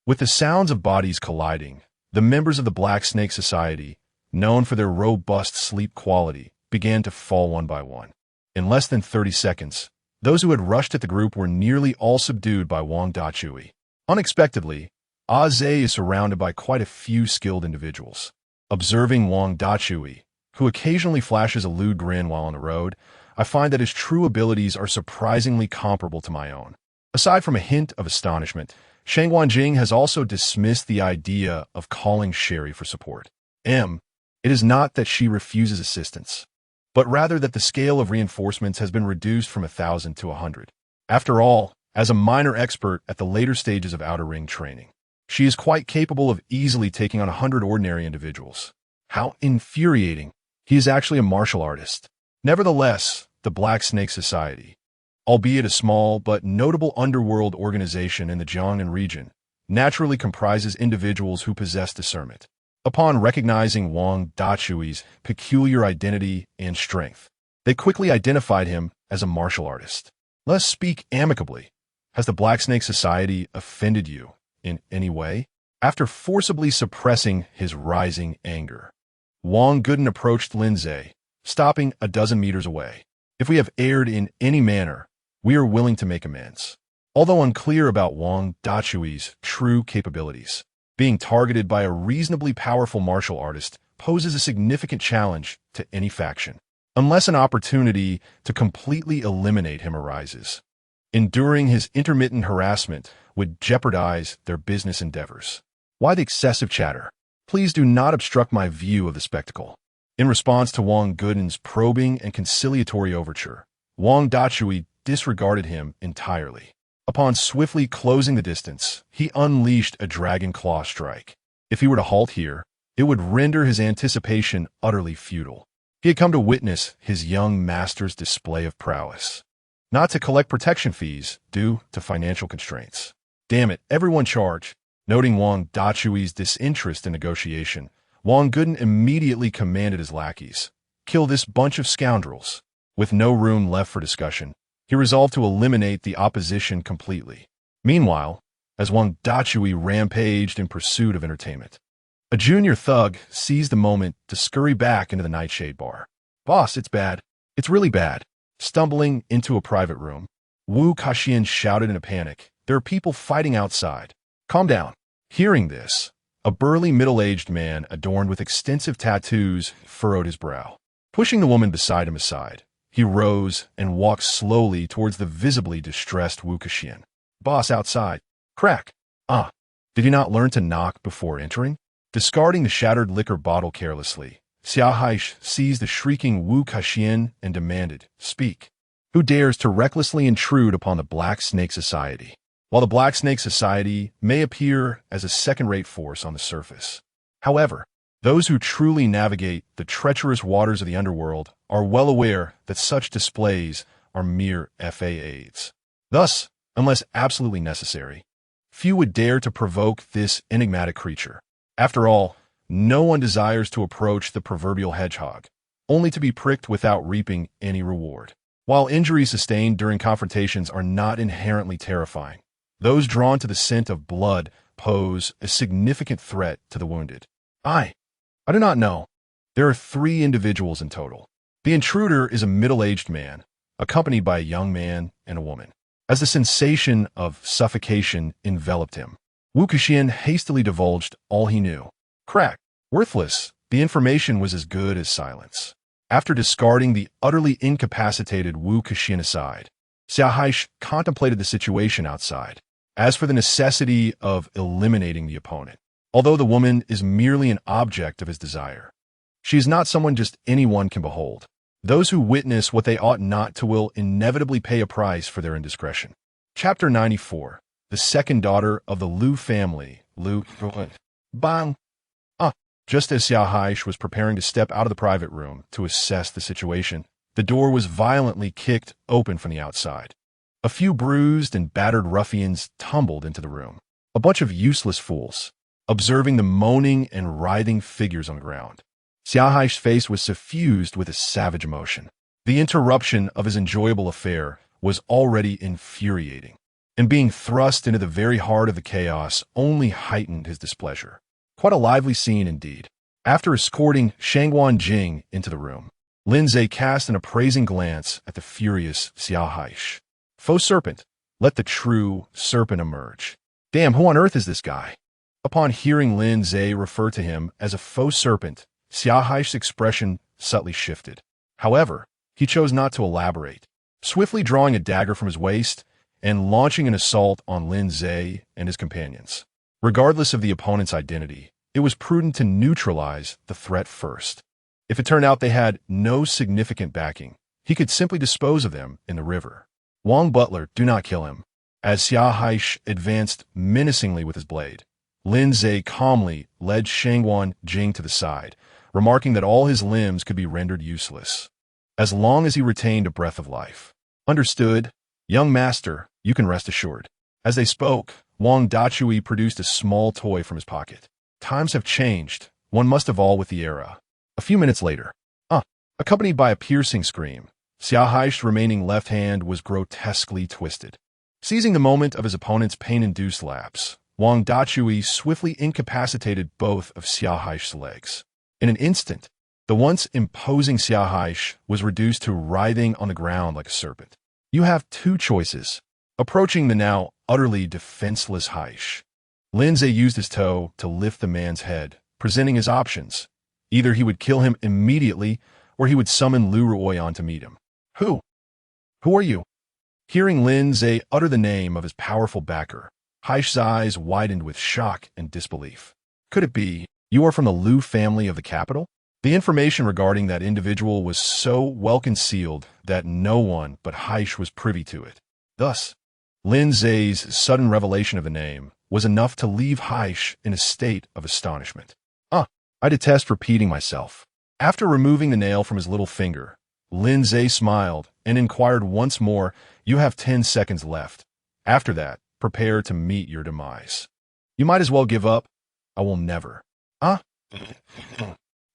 With the sounds of bodies colliding, the members of the Black Snake Society, known for their robust sleep quality, began to fall one by one. In less than 30 seconds, those who had rushed at the group were nearly all subdued by Wang Dachui. Unexpectedly, Ze is surrounded by quite a few skilled individuals. Observing Wang Dachui, who occasionally flashes a lewd grin while on the road, I find that his true abilities are surprisingly comparable to my own. Aside from a hint of astonishment, Shang Wanjing has also dismissed the idea of calling Sherry for support. It is not that she refuses assistance, but rather that the scale of reinforcements has been reduced from 1,000 to 100. After all, as a minor expert at the later stages of outer ring training, she is quite capable of easily taking on 100 ordinary individuals. How infuriating. He is actually a martial artist. Nevertheless, the Black Snake Society, albeit a small but notable underworld organization in the Jiangnan region, naturally comprises individuals who possess discernment. Upon recognizing Wang Dachui's peculiar identity and strength, they quickly identified him as a martial artist. Let's speak amicably. Has the Black Snake Society offended you in any way? After forcibly suppressing his rising anger, Wang Gooden approached Lin Ze, stopping a dozen meters away. If we have erred in any manner, we are willing to make amends. Although unclear about Wang Dachui's true capabilities, being targeted by a reasonably powerful martial artist poses a significant challenge to any faction, unless an opportunity to completely eliminate him arises. Enduring his intermittent harassment would jeopardize their business endeavors. Why the excessive chatter? Please do not obstruct my view of the spectacle. In response to Wang Gooden's probing and conciliatory overture, Wang Dachui disregarded him entirely. Upon swiftly closing the distance, he unleashed a dragon claw strike. If he were to halt here, it would render his anticipation utterly futile. He had come to witness his young master's display of prowess, not to collect protection fees due to financial constraints. Damn it, everyone charge. Noting Wang Dachui's disinterest in negotiation, Wang Gooden immediately commanded his lackeys, kill this bunch of scoundrels. With no room left for discussion, he resolved to eliminate the opposition completely. Meanwhile, as Wang Dachui rampaged in pursuit of entertainment. A junior thug seized the moment to scurry back into the nightshade bar. "Boss, it's bad. It's really bad." Stumbling into a private room, Wu Kaxian shouted in a panic, "There are people fighting outside. Calm down." Hearing this, a burly middle-aged man adorned with extensive tattoos furrowed his brow. Pushing the woman beside him aside, he rose and walked slowly towards the visibly distressed Wu Kaxian. "Boss, outside." Crack. "Ah, did you not learn to knock before entering?" Discarding the shattered liquor bottle carelessly, Xia Haish seized the shrieking Wu Kaxian and demanded, "Speak. Who dares to recklessly intrude upon the Black Snake Society?" While the Black Snake Society may appear as a second-rate force on the surface, however, those who truly navigate the treacherous waters of the underworld are well aware that such displays are mere FAAs. Thus, unless absolutely necessary, few would dare to provoke this enigmatic creature. After all, no one desires to approach the proverbial hedgehog, only to be pricked without reaping any reward. While injuries sustained during confrontations are not inherently terrifying, those drawn to the scent of blood pose a significant threat to the wounded. I do not know. There are 3 individuals in total. The intruder is a middle-aged man, accompanied by a young man and a woman. As the sensation of suffocation enveloped him, Wu Kaxian hastily divulged all he knew. Crack. Worthless. The information was as good as silence. After discarding the utterly incapacitated Wu Kaxian aside, Xia Haish contemplated the situation outside. As for the necessity of eliminating the opponent, although the woman is merely an object of his desire, she is not someone just anyone can behold. Those who witness what they ought not to will inevitably pay a price for their indiscretion. Chapter 94. The second daughter of the Liu family, Liu Bang. Just as Xia Haish was preparing to step out of the private room to assess the situation, the door was violently kicked open from the outside. A few bruised and battered ruffians tumbled into the room. A bunch of useless fools, observing the moaning and writhing figures on the ground. Xia Haish's face was suffused with a savage emotion. The interruption of his enjoyable affair was already infuriating, and being thrust into the very heart of the chaos only heightened his displeasure. Quite a lively scene indeed. After escorting Shangguan Jing into the room, Lin Ze cast an appraising glance at the furious Xia Haish. Faux serpent, let the true serpent emerge. Damn, who on earth is this guy? Upon hearing Lin Ze refer to him as a faux serpent, Xia Haish's expression subtly shifted. However, he chose not to elaborate, swiftly drawing a dagger from his waist and launching an assault on Lin Ze and his companions. Regardless of the opponent's identity, it was prudent to neutralize the threat first. If it turned out they had no significant backing, he could simply dispose of them in the river. Wang Butler, do not kill him. As Xia Haish advanced menacingly with his blade, Lin Ze calmly led Shangguan Jing to the side, remarking that all his limbs could be rendered useless, as long as he retained a breath of life. Understood, young master, you can rest assured. As they spoke, Wang Dachui produced a small toy from his pocket. Times have changed. One must evolve with the era. A few minutes later, accompanied by a piercing scream, Xia Haish's remaining left hand was grotesquely twisted. Seizing the moment of his opponent's pain-induced lapse, Wang Dachui swiftly incapacitated both of Xia Haish's legs. In an instant, the once imposing Xia Haish was reduced to writhing on the ground like a serpent. You have 2 choices. Approaching the now utterly defenseless Haish, Lin Ze used his toe to lift the man's head, presenting his options. Either he would kill him immediately, or he would summon Lu Ruoyan to meet him. Who are you? Hearing Lin Ze utter the name of his powerful backer, Haish's eyes widened with shock and disbelief. Could it be, you are from the Liu family of the capital? The information regarding that individual was so well concealed that no one but Haish was privy to it. Thus, Lin Ze's sudden revelation of the name was enough to leave Haish in a state of astonishment. I detest repeating myself. After removing the nail from his little finger, Lin Ze smiled and inquired once more, you have 10 seconds left. After that, prepare to meet your demise. You might as well give up. I will never. A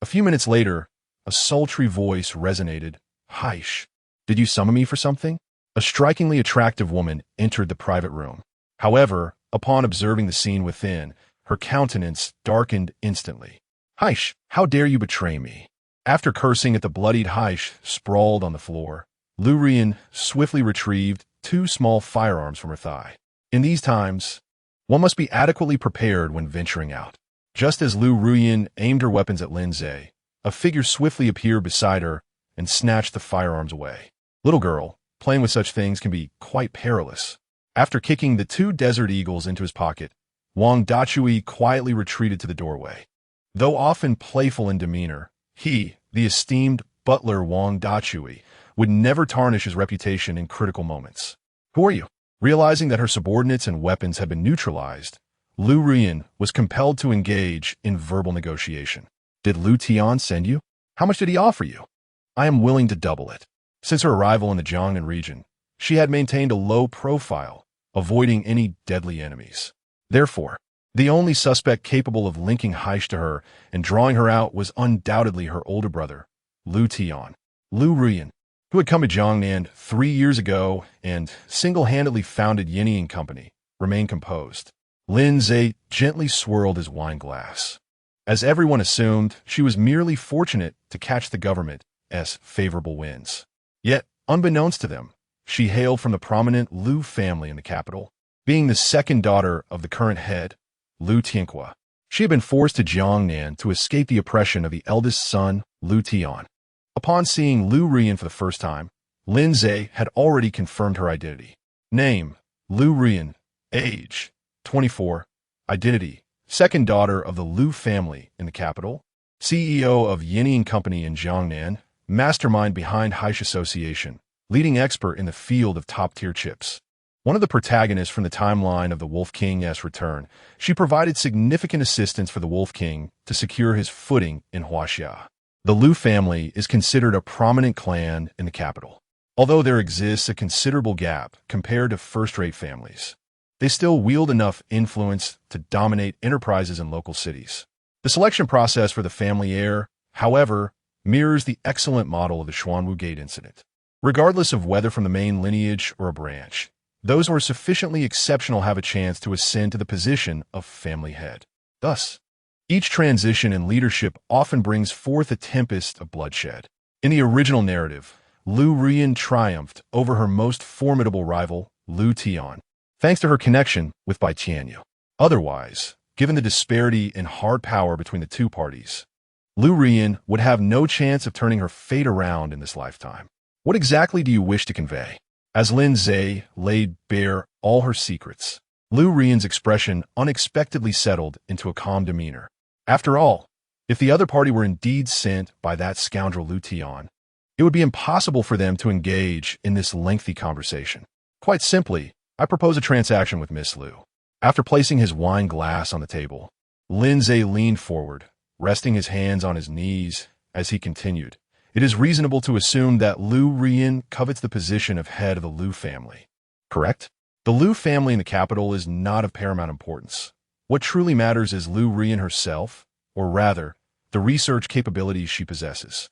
few minutes later, a sultry voice resonated. Haish, did you summon me for something? A strikingly attractive woman entered the private room. However, Upon observing the scene within, her countenance darkened instantly. "Heish, how dare you betray me?" After cursing at the bloodied Heish sprawled on the floor, Lu Rian swiftly retrieved two small firearms from her thigh. In these times, one must be adequately prepared when venturing out. Just as Lu Ruyan aimed her weapons at Lin Ze, a figure swiftly appeared beside her and snatched the firearms away. Little girl, playing with such things can be quite perilous. After kicking the two Desert Eagles into his pocket, Wang Dachui quietly retreated to the doorway. Though often playful in demeanor, he, the esteemed butler Wang Dachui, would never tarnish his reputation in critical moments. "Who are you?" Realizing that her subordinates and weapons had been neutralized, Lu Ruyan was compelled to engage in verbal negotiation. "Did Lu Tian send you? How much did he offer you?" "I am willing to double it." Since her arrival in the Jiangnan region, she had maintained a low profile, avoiding any deadly enemies. Therefore, the only suspect capable of linking Heish to her and drawing her out was undoubtedly her older brother, Lu Tian. Lu Ruyan, who had come to Jiangnan 3 years ago and single-handedly founded Yinning Company, remained composed. Lin Ze gently swirled his wine glass. As everyone assumed, she was merely fortunate to catch the government's favorable winds. Yet, unbeknownst to them, she hailed from the prominent Lu family in the capital. Being the second daughter of the current head, Lu Tianhua, she had been forced to Jiangnan to escape the oppression of the eldest son, Lu Tian. Upon seeing Lu Ruyan for the first time, Lin Ze had already confirmed her identity. Name, Lu Ruyan. Age, 24. Identity, second daughter of the Lu family in the capital. CEO of Yinning Company in Jiangnan, mastermind behind Heish Association, leading expert in the field of top-tier chips. One of the protagonists from the timeline of the Wolf King's return, she provided significant assistance for the Wolf King to secure his footing in Huaxia. The Lu family is considered a prominent clan in the capital. Although there exists a considerable gap compared to first-rate families, they still wield enough influence to dominate enterprises in local cities. The selection process for the family heir, however, mirrors the excellent model of the Xuanwu Gate incident. Regardless of whether from the main lineage or a branch, those who are sufficiently exceptional have a chance to ascend to the position of family head. Thus, each transition in leadership often brings forth a tempest of bloodshed. In the original narrative, Lu Ruyan triumphed over her most formidable rival, Lu Tian, thanks to her connection with Bai Tianyu. Otherwise, given the disparity in hard power between the two parties, Lu Ruyan would have no chance of turning her fate around in this lifetime. What exactly do you wish to convey? As Lin Ze laid bare all her secrets, Lu Ruyan's expression unexpectedly settled into a calm demeanor. After all, if the other party were indeed sent by that scoundrel Lu Tian, it would be impossible for them to engage in this lengthy conversation. Quite simply, I propose a transaction with Miss Lu. After placing his wine glass on the table, Lin Ze leaned forward, resting his hands on his knees as he continued. It is reasonable to assume that Lu Ruyan covets the position of head of the Lu family. Correct? The Lu family in the capital is not of paramount importance. What truly matters is Lu Ruyan herself, or rather, the research capabilities she possesses.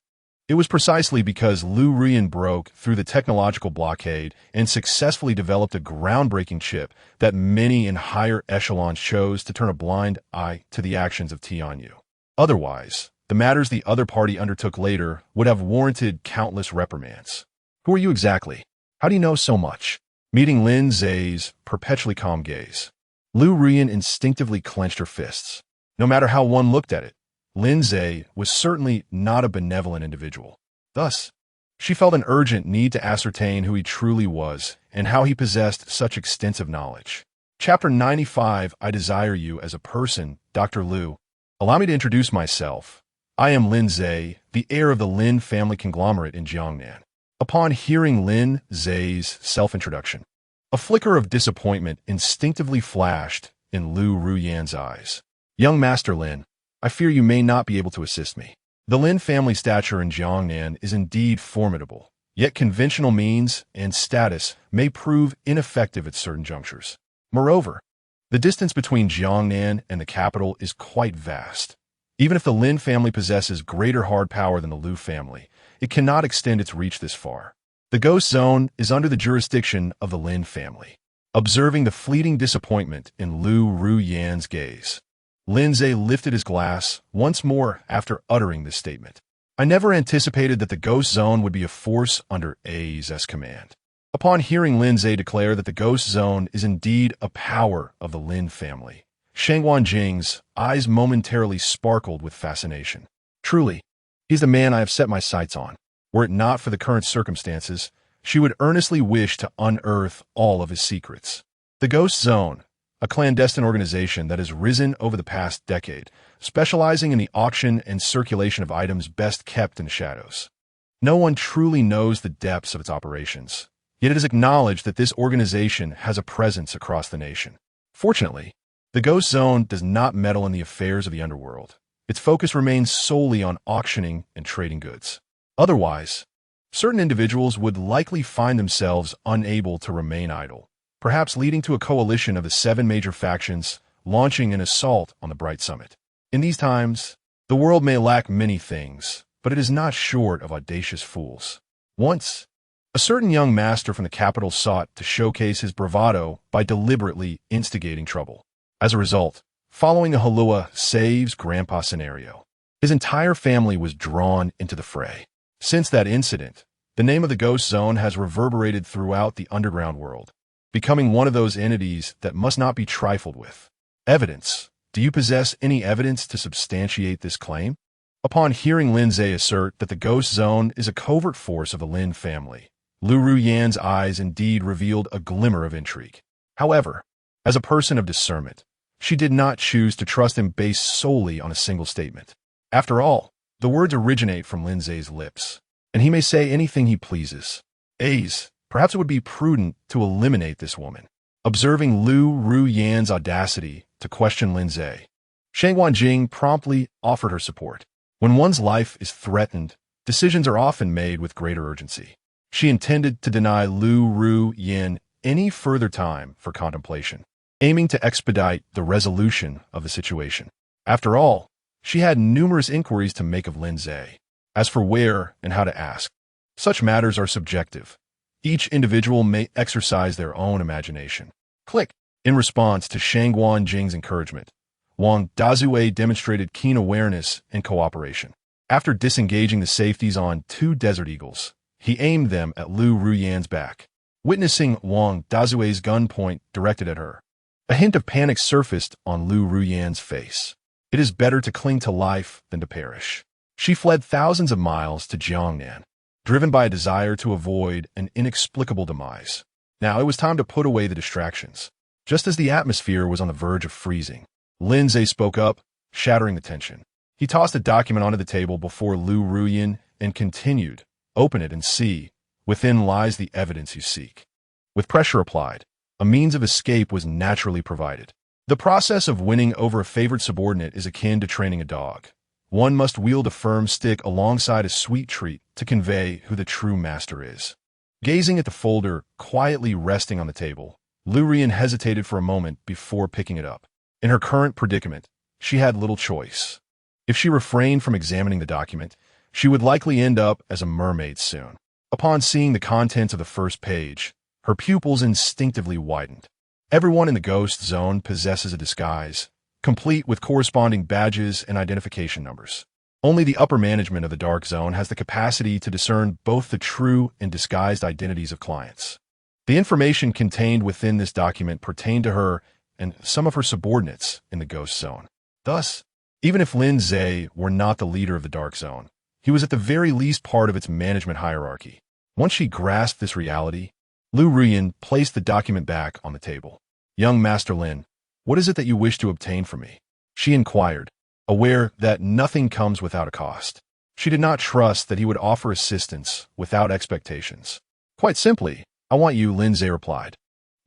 It was precisely because Lu Ruyan broke through the technological blockade and successfully developed a groundbreaking chip that many in higher echelons chose to turn a blind eye to the actions of Tianyu. Otherwise, the matters the other party undertook later would have warranted countless reprimands. Who are you exactly? How do you know so much? Meeting Lin Ze's perpetually calm gaze, Lu Ruyan instinctively clenched her fists. No matter how one looked at it, Lin Ze was certainly not a benevolent individual. Thus, she felt an urgent need to ascertain who he truly was and how he possessed such extensive knowledge. Chapter 95, I Desire You as a Person, Dr. Lu. Allow me to introduce myself. I am Lin Ze, the heir of the Lin family conglomerate in Jiangnan. Upon hearing Lin Ze's self-introduction, a flicker of disappointment instinctively flashed in Lu Ruyan's eyes. Young Master Lin, I fear you may not be able to assist me. The Lin family stature in Jiangnan is indeed formidable, yet conventional means and status may prove ineffective at certain junctures. Moreover, the distance between Jiangnan and the capital is quite vast. Even if the Lin family possesses greater hard power than the Lu family, it cannot extend its reach this far. The Ghost Zone is under the jurisdiction of the Lin family. Observing the fleeting disappointment in Lu Ruyan's gaze, Lin Ze lifted his glass once more after uttering this statement. I never anticipated that the Ghost Zone would be a force under A's command. Upon hearing Lin Ze declare that the Ghost Zone is indeed a power of the Lin family, Shangguan Jing's eyes momentarily sparkled with fascination. Truly, he's the man I have set my sights on. Were it not for the current circumstances, she would earnestly wish to unearth all of his secrets. The Ghost Zone, a clandestine organization that has risen over the past decade, specializing in the auction and circulation of items best kept in the shadows. No one truly knows the depths of its operations, yet it is acknowledged that this organization has a presence across the nation. Fortunately, the Ghost Zone does not meddle in the affairs of the underworld. Its focus remains solely on auctioning and trading goods. Otherwise, certain individuals would likely find themselves unable to remain idle, perhaps leading to a coalition of the 7 major factions launching an assault on the Bright Summit. In these times, the world may lack many things, but it is not short of audacious fools. Once, a certain young master from the capital sought to showcase his bravado by deliberately instigating trouble. As a result, following the Halua saves Grandpa scenario, his entire family was drawn into the fray. Since that incident, the name of the Ghost Zone has reverberated throughout the underground world, becoming one of those entities that must not be trifled with. Evidence. Do you possess any evidence to substantiate this claim? Upon hearing Lin Ze assert that the Ghost Zone is a covert force of the Lin family, Lu Ruyan's eyes indeed revealed a glimmer of intrigue. However, as a person of discernment, she did not choose to trust him based solely on a single statement. After all, the words originate from Lin Ze's lips, and he may say anything he pleases. Perhaps it would be prudent to eliminate this woman. Observing Lu Ruyan's audacity to question Lin Ze, Shangguan Jing promptly offered her support. When one's life is threatened, decisions are often made with greater urgency. She intended to deny Lu Ruyan any further time for contemplation, aiming to expedite the resolution of the situation. After all, she had numerous inquiries to make of Lin Ze. As for where and how to ask, such matters are subjective. Each individual may exercise their own imagination. Click. In response to Shangguan Jing's encouragement, Wang Dazue demonstrated keen awareness and cooperation. After disengaging the safeties on 2 Desert Eagles, he aimed them at Lu Ruyan's back. Witnessing Wang Dazue's gun point directed at her, a hint of panic surfaced on Lu Ruyan's face. It is better to cling to life than to perish. She fled thousands of miles to Jiangnan, driven by a desire to avoid an inexplicable demise. Now it was time to put away the distractions. Just as the atmosphere was on the verge of freezing, Lin Ze spoke up, shattering the tension. He tossed a document onto the table before Lu Ruyan and continued, "Open it and see. Within lies the evidence you seek." With pressure applied, a means of escape was naturally provided. The process of winning over a favored subordinate is akin to training a dog. One must wield a firm stick alongside a sweet treat to convey who the true master is. Gazing at the folder quietly resting on the table, Lu Ruyan hesitated for a moment before picking it up. In her current predicament, she had little choice. If she refrained from examining the document, she would likely end up as a mermaid soon. Upon seeing the contents of the first page, her pupils instinctively widened. Everyone in the Ghost Zone possesses a disguise, complete with corresponding badges and identification numbers. Only the upper management of the Dark Zone has the capacity to discern both the true and disguised identities of clients. The information contained within this document pertained to her and some of her subordinates in the Ghost Zone. Thus, even if Lin Ze were not the leader of the Dark Zone, he was at the very least part of its management hierarchy. Once she grasped this reality, Lu Ruyan placed the document back on the table. "Young Master Lin, what is it that you wish to obtain from me?" she inquired, aware that nothing comes without a cost. She did not trust that he would offer assistance without expectations. "Quite simply, I want you," Lin Ze replied.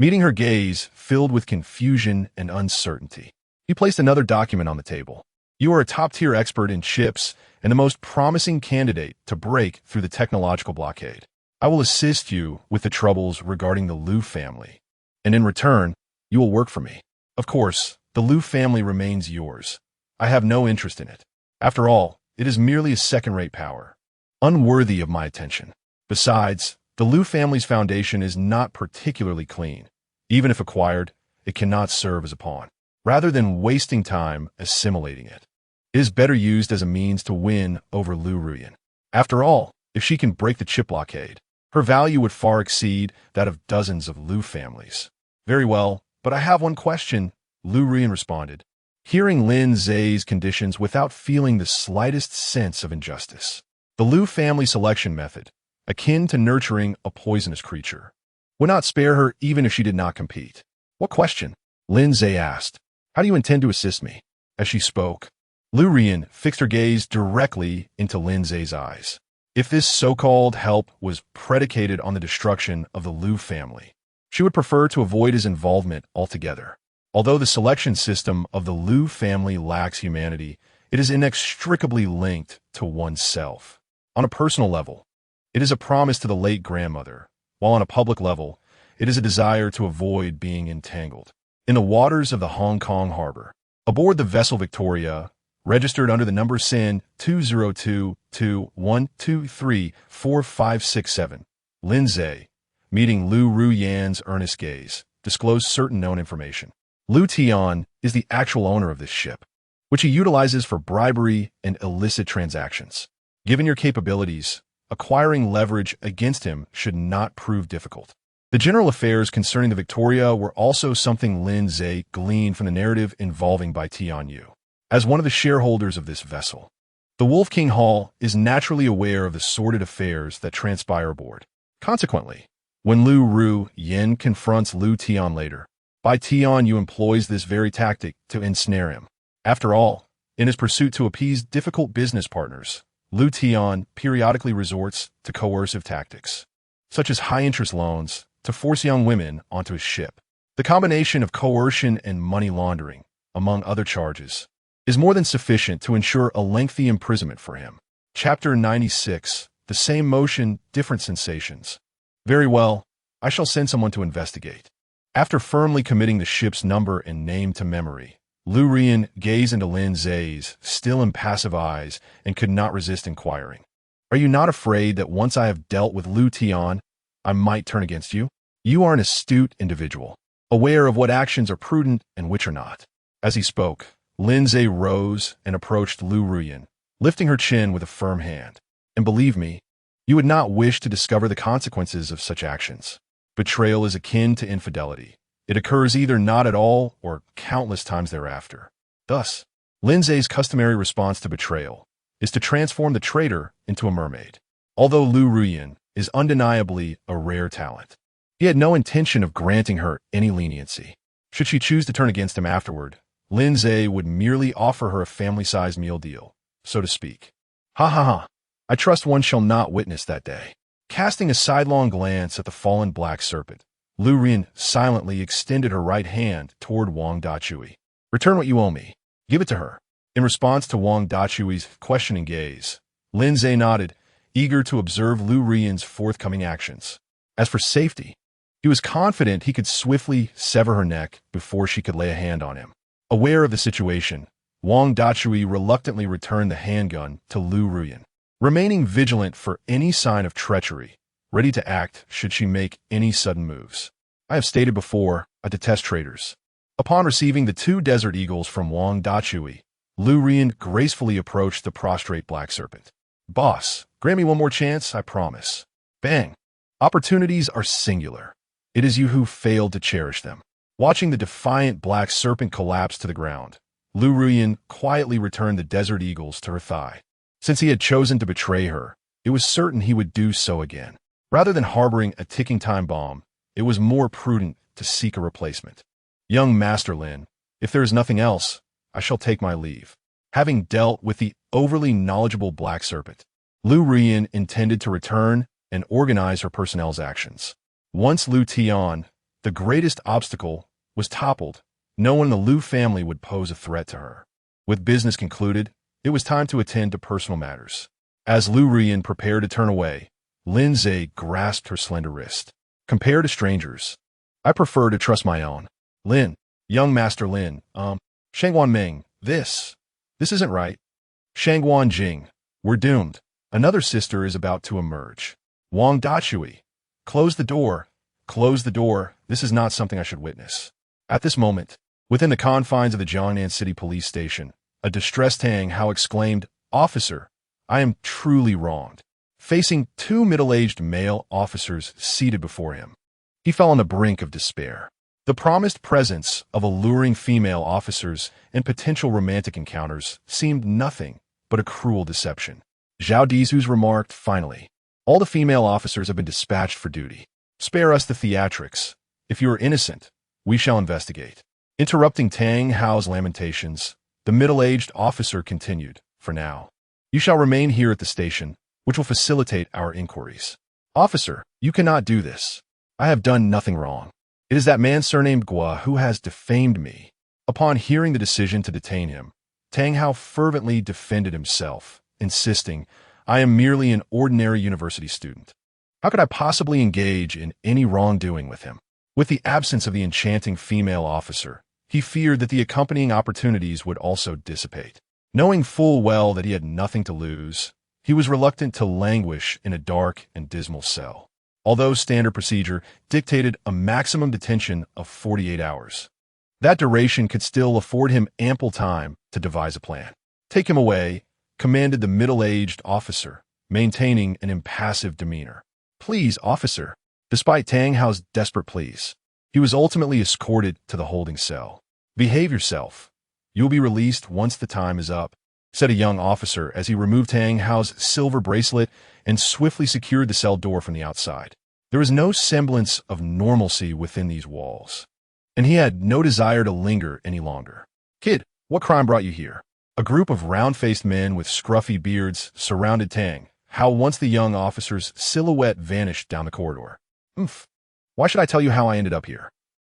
Meeting her gaze filled with confusion and uncertainty, he placed another document on the table. "You are a top-tier expert in chips and the most promising candidate to break through the technological blockade. I will assist you with the troubles regarding the Lu family, and in return, you will work for me. Of course, the Lu family remains yours. I have no interest in it. After all, it is merely a second-rate power, unworthy of my attention. Besides, the Lu family's foundation is not particularly clean. Even if acquired, it cannot serve as a pawn. Rather than wasting time assimilating it, it is better used as a means to win over Lu Ruyan. After all, if she can break the chip blockade, her value would far exceed that of dozens of Lu families. Very well, but I have one question, Lu Ruyan responded, hearing Lin Ze's conditions without feeling the slightest sense of injustice. The Lu family selection method, akin to nurturing a poisonous creature, would not spare her even if she did not compete. What question? Lin Ze asked. How do you intend to assist me? As she spoke, Lu Ruyan fixed her gaze directly into Lin Ze's eyes. If this so-called help was predicated on the destruction of the Lu family, she would prefer to avoid his involvement altogether. Although the selection system of the Lu family lacks humanity, it is inextricably linked to oneself. On a personal level, it is a promise to the late grandmother, while on a public level, it is a desire to avoid being entangled. In the waters of the Hong Kong harbor, aboard the vessel Victoria, registered under the number SIN 20221234567, Lin Ze, meeting Lu Ruyan's earnest gaze, disclosed certain known information. Lu Tian is the actual owner of this ship, which he utilizes for bribery and illicit transactions. Given your capabilities, acquiring leverage against him should not prove difficult. The general affairs concerning the Victoria were also something Lin Ze gleaned from the narrative involving Bai Tianyu. As one of the shareholders of this vessel, the Wolf King Hall is naturally aware of the sordid affairs that transpire aboard. Consequently, when Lu Ruyan confronts Lu Tian later, Bai Tianyu employs this very tactic to ensnare him. After all, in his pursuit to appease difficult business partners, Lu Tian periodically resorts to coercive tactics, such as high-interest loans, to force young women onto his ship. The combination of coercion and money laundering, among other charges, is more than sufficient to ensure a lengthy imprisonment for him. Chapter 96. The same motion, different sensations. Very well, I shall send someone to investigate. After firmly committing the ship's number and name to memory, Lu Ruyan gazed into Lin Ze's still impassive eyes and could not resist inquiring. Are you not afraid that once I have dealt with Lu Tian, I might turn against you? You are an astute individual, aware of what actions are prudent and which are not. As he spoke, Lin Ze rose and approached Lu Ruyan, lifting her chin with a firm hand. And believe me, you would not wish to discover the consequences of such actions. Betrayal is akin to infidelity. It occurs either not at all or countless times thereafter. Thus, Lin Ze's customary response to betrayal is to transform the traitor into a mermaid. Although Lu Ruyan is undeniably a rare talent, he had no intention of granting her any leniency. Should she choose to turn against him afterward, Lin Ze would merely offer her a family-sized meal deal, so to speak. Ha ha ha. I trust one shall not witness that day. Casting a sidelong glance at the fallen black serpent, Lu Ruyan silently extended her right hand toward Wang Dachui. Return what you owe me. Give it to her. In response to Wang Dachui's questioning gaze, Lin Ze nodded, eager to observe Lu Ruyan's forthcoming actions. As for safety, he was confident he could swiftly sever her neck before she could lay a hand on him. Aware of the situation, Wang Dachui reluctantly returned the handgun to Lu Ruyan, remaining vigilant for any sign of treachery, ready to act should she make any sudden moves. I have stated before, I detest traitors. Upon receiving the 2 desert eagles from Wang Dachui, Lu Ruyan gracefully approached the prostrate black serpent. Boss, grant me one more chance, I promise. Bang. Opportunities are singular. It is you who failed to cherish them. Watching the defiant black serpent collapse to the ground, Lu Ruyan quietly returned the desert eagles to her thigh. Since he had chosen to betray her, it was certain he would do so again. Rather than harboring a ticking time bomb, it was more prudent to seek a replacement. Young Master Lin, if there is nothing else, I shall take my leave. Having dealt with the overly knowledgeable black serpent, Lu Ruyan intended to return and organize her personnel's actions. Once Lu Tian, the greatest obstacle, was toppled, no one in the Lu family would pose a threat to her. With business concluded, it was time to attend to personal matters. As Lu Ruyan prepared to turn away, Lin Ze grasped her slender wrist. Compared to strangers, I prefer to trust my own. Lin, young Master Lin, Shangguan Ming, this isn't right. Shangguan Jing, we're doomed. Another sister is about to emerge. Wang Dachui, close the door. Close the door. This is not something I should witness. At this moment, within the confines of the Jiangnan City Police Station, a distressed Tang Hao exclaimed, "Officer, I am truly wronged." Facing two middle-aged male officers seated before him, he fell on the brink of despair. The promised presence of alluring female officers and potential romantic encounters seemed nothing but a cruel deception. Zhao Dizhu's remarked, "Finally, all the female officers have been dispatched for duty. Spare us the theatrics. If you are innocent, we shall investigate." Interrupting Tang Hao's lamentations, the middle-aged officer continued, "For now, you shall remain here at the station, which will facilitate our inquiries." "Officer, you cannot do this. I have done nothing wrong. It is that man surnamed Gua who has defamed me." Upon hearing the decision to detain him, Tang Hao fervently defended himself, insisting, "I am merely an ordinary university student. How could I possibly engage in any wrongdoing with him?" With the absence of the enchanting female officer, he feared that the accompanying opportunities would also dissipate. Knowing full well that he had nothing to lose, he was reluctant to languish in a dark and dismal cell, although standard procedure dictated a maximum detention of 48 hours. That duration could still afford him ample time to devise a plan. "Take him away," commanded the middle-aged officer, maintaining an impassive demeanor. "Please, officer." Despite Tang Hao's desperate pleas, he was ultimately escorted to the holding cell. "Behave yourself. You'll be released once the time is up," said a young officer as he removed Tang Hao's silver bracelet and swiftly secured the cell door from the outside. There was no semblance of normalcy within these walls, and he had no desire to linger any longer. "Kid, what crime brought you here?" A group of round-faced men with scruffy beards surrounded Tang Hao once the young officer's silhouette vanished down the corridor. Why should I tell you how I ended up here?"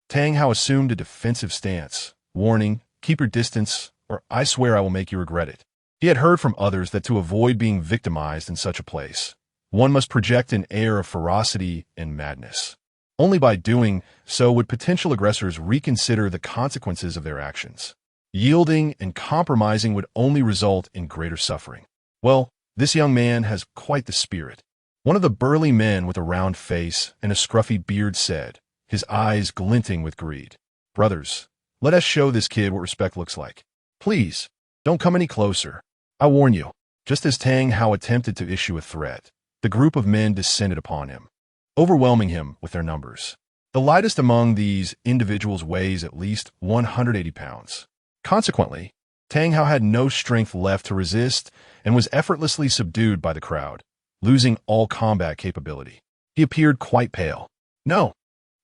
Tang Hao assumed a defensive stance, warning, "Keep your distance, or I swear I will make you regret it." He had heard from others that to avoid being victimized in such a place, one must project an air of ferocity and madness. Only by doing so would potential aggressors reconsider the consequences of their actions. Yielding and compromising would only result in greater suffering. "Well, this young man has quite the spirit," one of the burly men with a round face and a scruffy beard said, his eyes glinting with greed. "Brothers, let us show this kid what respect looks like. Please, don't come any closer. I warn you." Just as Tang Hao attempted to issue a threat, the group of men descended upon him, overwhelming him with their numbers. The lightest among these individuals weighs at least 180 pounds. Consequently, Tang Hao had no strength left to resist and was effortlessly subdued by the crowd, losing all combat capability. He appeared quite pale. "No.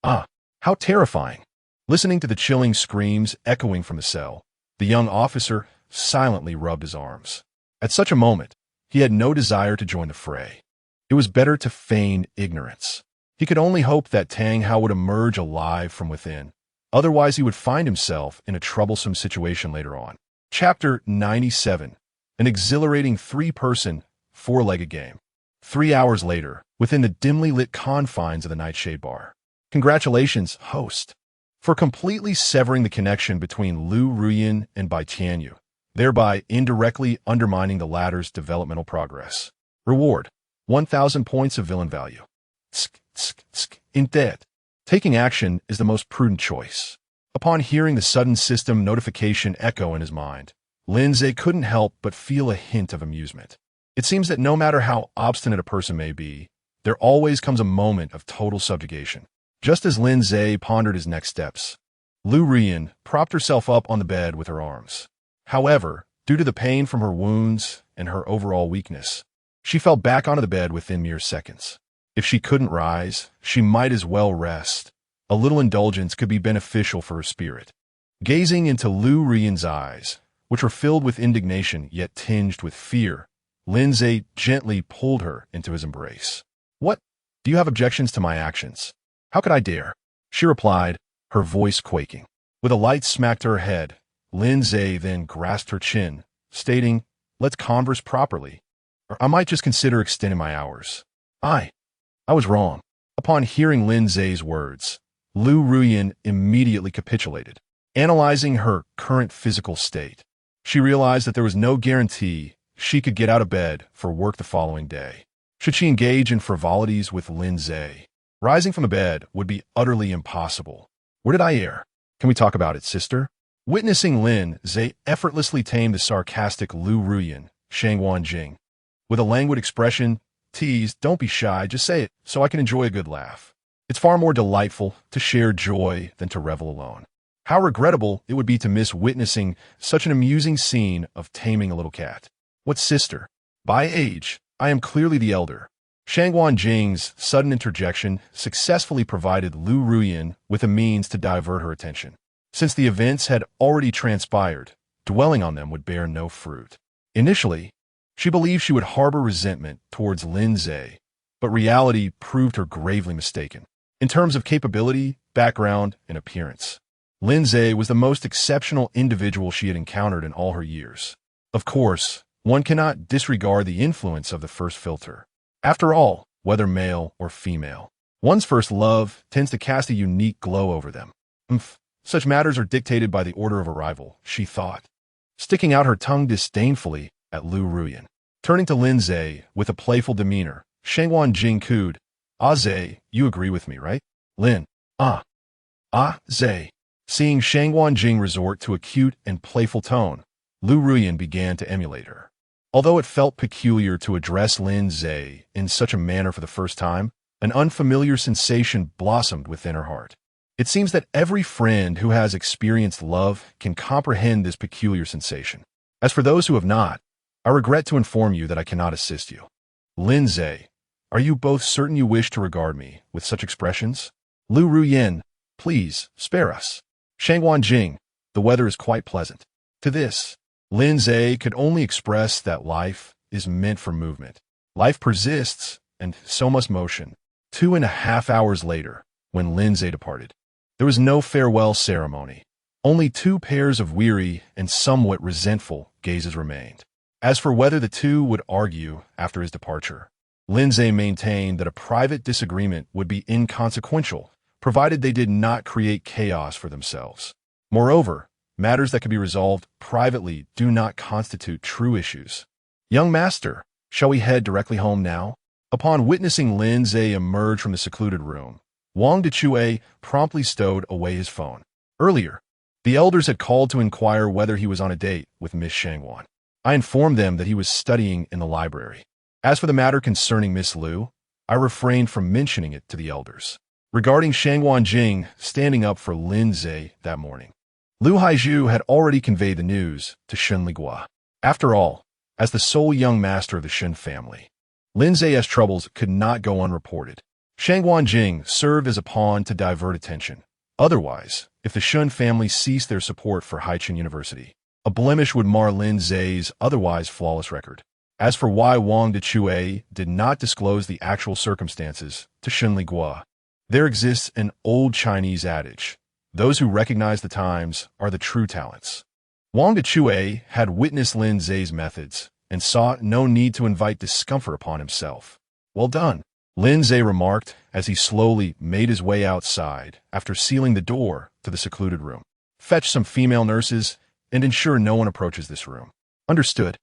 How terrifying." Listening to the chilling screams echoing from the cell, the young officer silently rubbed his arms. At such a moment, he had no desire to join the fray. It was better to feign ignorance. He could only hope that Tang Hao would emerge alive from within. Otherwise, he would find himself in a troublesome situation later on. Chapter 97. An exhilarating three-person, four-legged game. 3 hours later, within the dimly lit confines of the Nightshade Bar. "Congratulations, host, for completely severing the connection between Lu Ruyin and Bai Tianyu, thereby indirectly undermining the latter's developmental progress. Reward, 1,000 points of villain value. In debt. Taking action is the most prudent choice." Upon hearing the sudden system notification echo in his mind, Lin Ze couldn't help but feel a hint of amusement. It seems that no matter how obstinate a person may be, there always comes a moment of total subjugation. Just as Lin Ze pondered his next steps, Lu Ruyin propped herself up on the bed with her arms. However, due to the pain from her wounds and her overall weakness, she fell back onto the bed within mere seconds. If she couldn't rise, she might as well rest. A little indulgence could be beneficial for her spirit. Gazing into Lu Ruyin's eyes, which were filled with indignation yet tinged with fear, Lin Ze gently pulled her into his embrace. "What? Do you have objections to my actions? How could I dare?" she replied, her voice quaking. With a light smack to her head, Lin Ze then grasped her chin, stating, "Let's converse properly, or I might just consider extending my hours." I was wrong." Upon hearing Lin Ze's words, Lu Ruyin immediately capitulated. Analyzing her current physical state, she realized that there was no guarantee she could get out of bed for work the following day. Should she engage in frivolities with Lin Ze, Rising from the bed would be utterly impossible. Where did I err? Can we talk about it, sister? Witnessing Lin Ze effortlessly tame the sarcastic Lu Ruyan, Shangwan Jing. With a languid expression, tease, don't be shy, just say it, so I can enjoy a good laugh. It's far more delightful to share joy than to revel alone. How regrettable it would be to miss witnessing such an amusing scene of taming a little cat. What sister? By age, I am clearly the elder. Shangwan Jing's sudden interjection successfully provided Lu Ruyan with a means to divert her attention. Since the events had already transpired, dwelling on them would bear no fruit. Initially, she believed she would harbor resentment towards Lin Ze, but reality proved her gravely mistaken. In terms of capability, background, and appearance, Lin Ze was the most exceptional individual she had encountered in all her years. Of course, one cannot disregard the influence of the first filter. After all, whether male or female, one's first love tends to cast a unique glow over them. Such matters are dictated by the order of arrival, she thought, sticking out her tongue disdainfully at Lu Ruyan. Turning to Lin Ze with a playful demeanor, Shangwan Jing cooed, "Ah, Ze, you agree with me, right?" Lin, Ze. Seeing Shangwan Jing resort to a cute and playful tone, Lu Ruyan began to emulate her. Although it felt peculiar to address Lin Ze in such a manner for the first time, an unfamiliar sensation blossomed within her heart. It seems that every friend who has experienced love can comprehend this peculiar sensation. As for those who have not, I regret to inform you that I cannot assist you. Lin Ze, are you both certain you wish to regard me with such expressions? Lu Ruyan, please, spare us. Shangwan Jing, the weather is quite pleasant. To this, Lin Ze could only express that life is meant for movement. Life persists, and so must motion. 2.5 hours later, when Lin Ze departed, there was no farewell ceremony. Only 2 pairs of weary and somewhat resentful gazes remained. As for whether the two would argue after his departure, Lin Ze maintained that a private disagreement would be inconsequential, provided they did not create chaos for themselves. Moreover, matters that could be resolved privately do not constitute true issues. Young master, shall we head directly home now? Upon witnessing Lin Ze emerge from the secluded room, Wang Dechue promptly stowed away his phone. Earlier, the elders had called to inquire whether he was on a date with Miss Shangwan. I informed them that he was studying in the library. As for the matter concerning Miss Lu, I refrained from mentioning it to the elders. Regarding Shangwan Jing standing up for Lin Ze that morning, Lu Haizhu had already conveyed the news to Shun Ligua. After all, as the sole young master of the Shun family, Lin Ze's troubles could not go unreported. Shangwan Jing served as a pawn to divert attention. Otherwise, if the Shun family ceased their support for Haicheng University, a blemish would mar Lin Ze's otherwise flawless record. As for why Wang Dechue did not disclose the actual circumstances to Shun Ligua, there exists an old Chinese adage: those who recognize the times are the true talents. Wang Dechue had witnessed Lin Ze's methods and saw no need to invite discomfort upon himself. Well done, Lin Ze remarked as he slowly made his way outside after sealing the door to the secluded room. Fetch some female nurses and ensure no one approaches this room. Understood.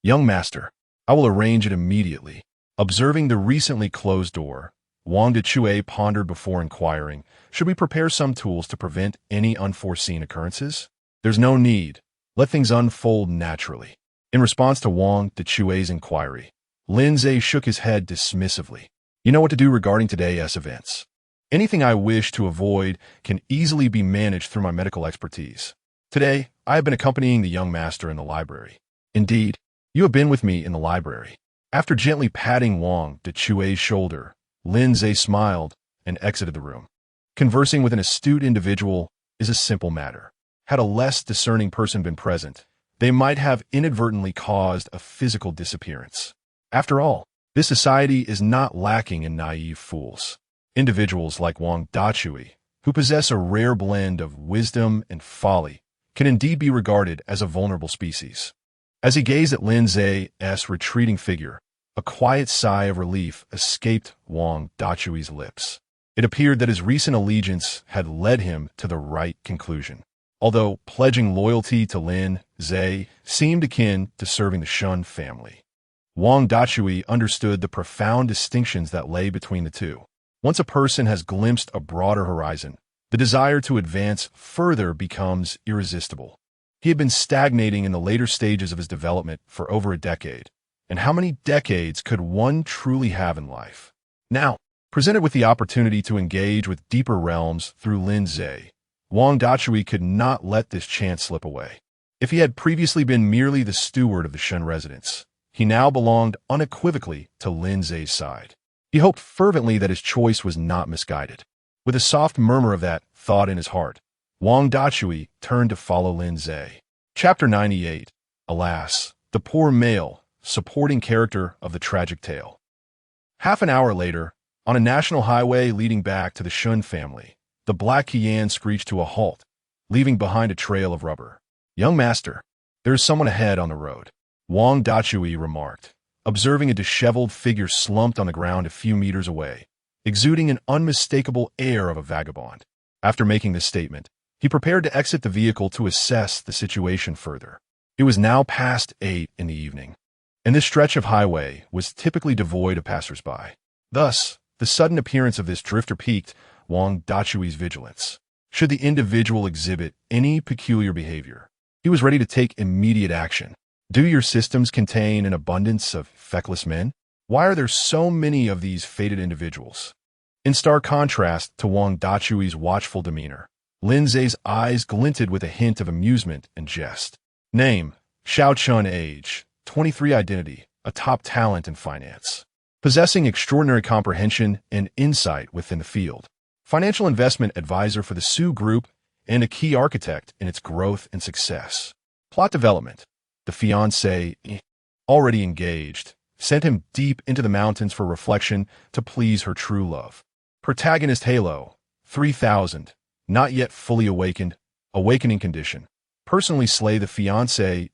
Young master, I will arrange it immediately. Observing the recently closed door, Wang Dechue pondered before inquiring, should we prepare some tools to prevent any unforeseen occurrences? There's no need. Let things unfold naturally. In response to Wang Dechue's inquiry, Lin Ze shook his head dismissively. You know what to do regarding today's events. Anything I wish to avoid can easily be managed through my medical expertise. Today, I have been accompanying the young master in the library. Indeed, you have been with me in the library. After gently patting Wang Dechue's shoulder, Lin Ze smiled and exited the room. Conversing with an astute individual is a simple matter. Had a less discerning person been present, they might have inadvertently caused a physical disappearance. After all, this society is not lacking in naive fools. Individuals like Wang Dechue, who possess a rare blend of wisdom and folly, can indeed be regarded as a vulnerable species. As he gazed at Lin Ze's retreating figure, a quiet sigh of relief escaped Wang Dechue's lips. It appeared that his recent allegiance had led him to the right conclusion. Although pledging loyalty to Lin Ze seemed akin to serving the Shun family, Wang Dechue understood the profound distinctions that lay between the two. Once a person has glimpsed a broader horizon, the desire to advance further becomes irresistible. He had been stagnating in the later stages of his development for over a decade. And how many decades could one truly have in life? Now, presented with the opportunity to engage with deeper realms through Lin Ze, Wang Dachui could not let this chance slip away. If he had previously been merely the steward of the Shun residence, he now belonged unequivocally to Lin Ze's side. He hoped fervently that his choice was not misguided. With a soft murmur of that thought in his heart, Wang Dachui turned to follow Lin Ze. Chapter 98. Alas, the poor male, supporting character of the tragic tale. Half an hour later, on a national highway leading back to the Shun family, the black Qian screeched to a halt, leaving behind a trail of rubber. "Young master, there is someone ahead on the road," Wang Dachui remarked, observing a disheveled figure slumped on the ground a few meters away, exuding an unmistakable air of a vagabond. After making this statement, he prepared to exit the vehicle to assess the situation further. It was now past 8 in the evening, and this stretch of highway was typically devoid of passersby. Thus, the sudden appearance of this drifter piqued Wang Dachui's vigilance. Should the individual exhibit any peculiar behavior, he was ready to take immediate action. Do your systems contain an abundance of feckless men? Why are there so many of these fated individuals? In stark contrast to Wang Dachui's watchful demeanor, Lin Ze's eyes glinted with a hint of amusement and jest. Name: Xiao Chun. Age: 23. Identity: a top talent in finance, possessing extraordinary comprehension and insight within the field. Financial investment advisor for the Su Group and a key architect in its growth and success. Plot development: the fiancé, already engaged, sent him deep into the mountains for reflection to please her true love. Protagonist: Halo, 3000, not yet fully awakened, awakening condition. Personally slay the fiancé,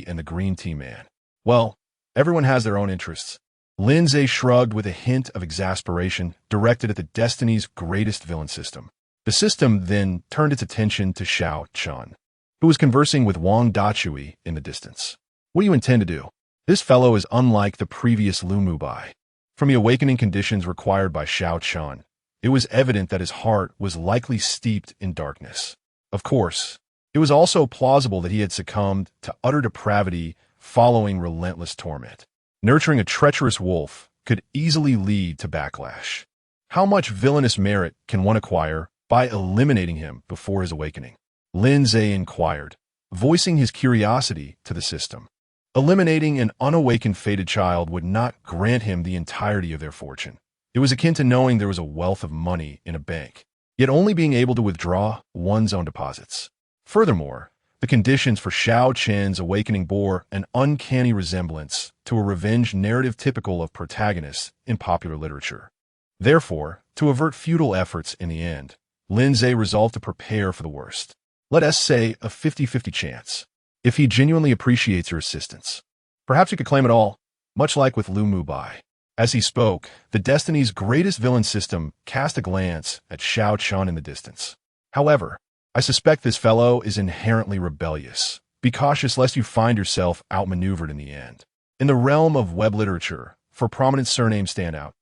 and the green tea man. Well, everyone has their own interests. Lin Ze shrugged with a hint of exasperation directed at the Destiny's greatest villain system. The system then turned its attention to Xiao Chun, who was conversing with Wang Dachui in the distance. What do you intend to do? This fellow is unlike the previous Lu Mubai. From the awakening conditions required by Xiao Chun, it was evident that his heart was likely steeped in darkness. Of course, it was also plausible that he had succumbed to utter depravity following relentless torment. Nurturing a treacherous wolf could easily lead to backlash. How much villainous merit can one acquire by eliminating him before his awakening? Lin Ze inquired, voicing his curiosity to the system. Eliminating an unawakened fated child would not grant him the entirety of their fortune. It was akin to knowing there was a wealth of money in a bank, yet only being able to withdraw one's own deposits. Furthermore, the conditions for Xiao Chen's awakening bore an uncanny resemblance to a revenge narrative typical of protagonists in popular literature. Therefore, to avert futile efforts in the end, Lin Ze resolved to prepare for the worst. Let us say a 50-50 chance. If he genuinely appreciates your assistance, perhaps you could claim it all, much like with Lu Mubai. As he spoke, the Destiny's greatest villain system cast a glance at Xiao Chun in the distance. However, I suspect this fellow is inherently rebellious. Be cautious lest you find yourself outmaneuvered in the end. In the realm of web literature, for prominent surnames stand out: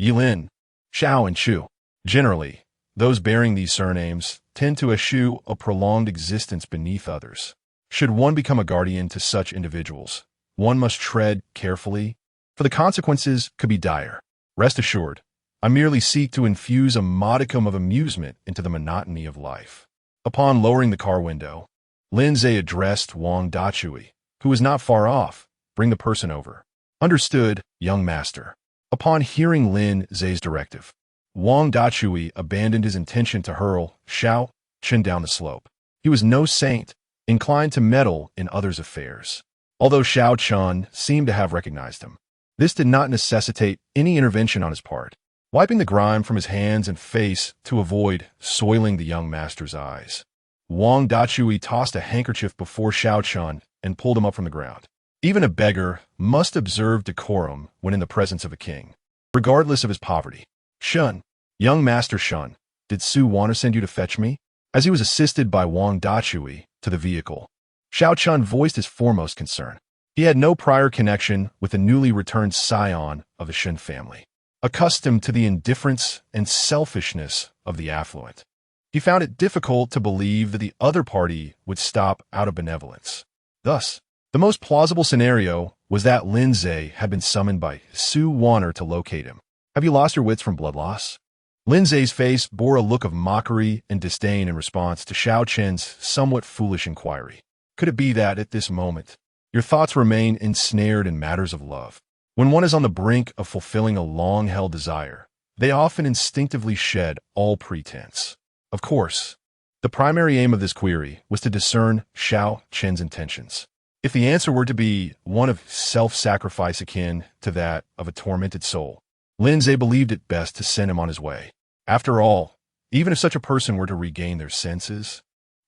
Yilin, Xiao, and Chu. Generally, those bearing these surnames tend to eschew a prolonged existence beneath others. Should one become a guardian to such individuals, one must tread carefully, for the consequences could be dire. Rest assured, I merely seek to infuse a modicum of amusement into the monotony of life. Upon lowering the car window, Lin Ze addressed Wang Dachui, who was not far off. Bring the person over. Understood, young master. Upon hearing Lin Ze's directive, Wang Dachui abandoned his intention to hurl Xiao Chun down the slope. He was no saint, inclined to meddle in others' affairs. Although Xiao Chun seemed to have recognized him, this did not necessitate any intervention on his part. Wiping the grime from his hands and face to avoid soiling the young master's eyes, Wang Dachui tossed a handkerchief before Xiao Chun and pulled him up from the ground. Even a beggar must observe decorum when in the presence of a king, regardless of his poverty. Shun, young master Shun, did Su want to send you to fetch me? As he was assisted by Wang Dachui to the vehicle, Xiao Chun voiced his foremost concern. He had no prior connection with the newly returned scion of the Shun family. accustomed to the indifference and selfishness of the affluent. He found it difficult to believe that the other party would stop out of benevolence. Thus, the most plausible scenario was that Lin Ze had been summoned by Su Wanner to locate him. Have you lost your wits from blood loss? Lin Ze's face bore a look of mockery and disdain in response to Xiao Chen's somewhat foolish inquiry. Could it be that, at this moment, your thoughts remain ensnared in matters of love? When one is on the brink of fulfilling a long-held desire, they often instinctively shed all pretense. Of course, the primary aim of this query was to discern Xiao Chen's intentions. If the answer were to be one of self-sacrifice akin to that of a tormented soul, Lin Ze believed it best to send him on his way. After all, even if such a person were to regain their senses,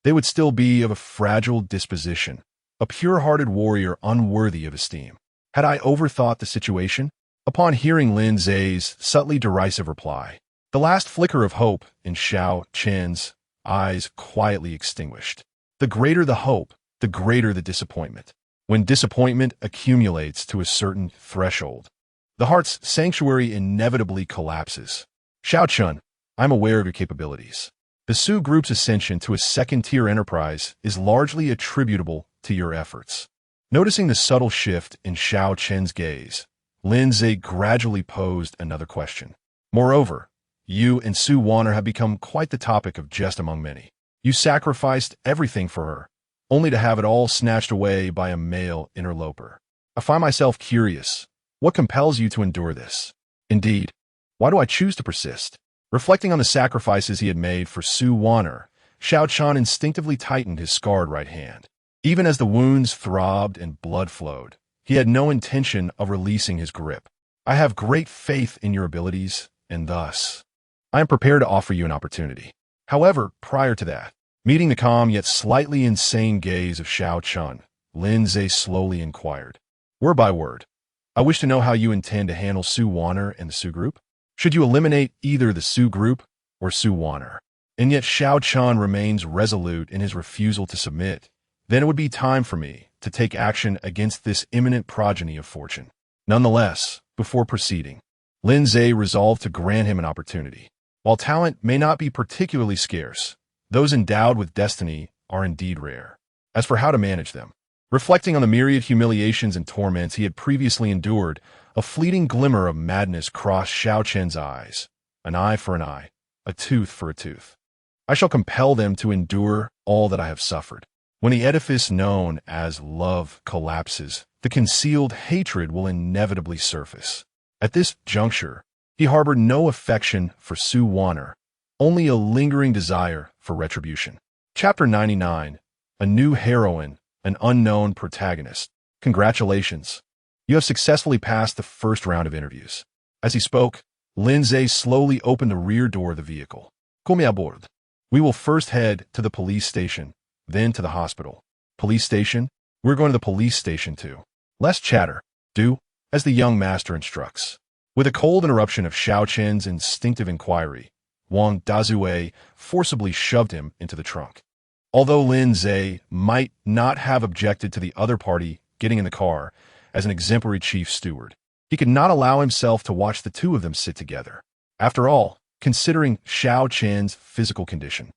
they would still be of a fragile disposition, a pure-hearted warrior unworthy of esteem. Had I overthought the situation? Upon hearing Lin Ze's subtly derisive reply, the last flicker of hope in Xiao Chen's eyes quietly extinguished. The greater the hope, the greater the disappointment. When disappointment accumulates to a certain threshold, the heart's sanctuary inevitably collapses. Xiao Chen, I'm aware of your capabilities. The Su Group's ascension to a second-tier enterprise is largely attributable to your efforts. Noticing the subtle shift in Xiao Chen's gaze, Lin Ze gradually posed another question. Moreover, you and Su Wanner have become quite the topic of jest among many. You sacrificed everything for her, only to have it all snatched away by a male interloper. I find myself curious. What compels you to endure this? Indeed, why do I choose to persist? Reflecting on the sacrifices he had made for Su Wanner, Xiao Chen instinctively tightened his scarred right hand. Even as the wounds throbbed and blood flowed, he had no intention of releasing his grip. I have great faith in your abilities, and thus, I am prepared to offer you an opportunity. However, prior to that, meeting the calm yet slightly insane gaze of Xiao Chen, Lin Ze slowly inquired. Word by word, I wish to know how you intend to handle Su Wanner and the Su Group. Should you eliminate either the Su Group or Su Wanner, and yet Xiao Chen remains resolute in his refusal to submit, then it would be time for me to take action against this imminent progeny of fortune. Nonetheless, before proceeding, Lin Ze resolved to grant him an opportunity. While talent may not be particularly scarce, those endowed with destiny are indeed rare. As for how to manage them, reflecting on the myriad humiliations and torments he had previously endured, a fleeting glimmer of madness crossed Xiao Chen's eyes. An eye for an eye, a tooth for a tooth. I shall compel them to endure all that I have suffered. When the edifice known as love collapses, the concealed hatred will inevitably surface. At this juncture, he harbored no affection for Su Wanner, only a lingering desire for retribution. Chapter 99. A new heroine, an unknown protagonist. Congratulations. You have successfully passed the first round of interviews. As he spoke, Lin Ze slowly opened the rear door of the vehicle. Come aboard. We will first head to the police station, then to the hospital. Police station? We're going to the police station too. Less chatter. Do as the young master instructs. With a cold interruption of Xiao Chen's instinctive inquiry, Wang Dazue forcibly shoved him into the trunk. Although Lin Ze might not have objected to the other party getting in the car as an exemplary chief steward, he could not allow himself to watch the two of them sit together. After all, considering Xiao Chen's physical condition,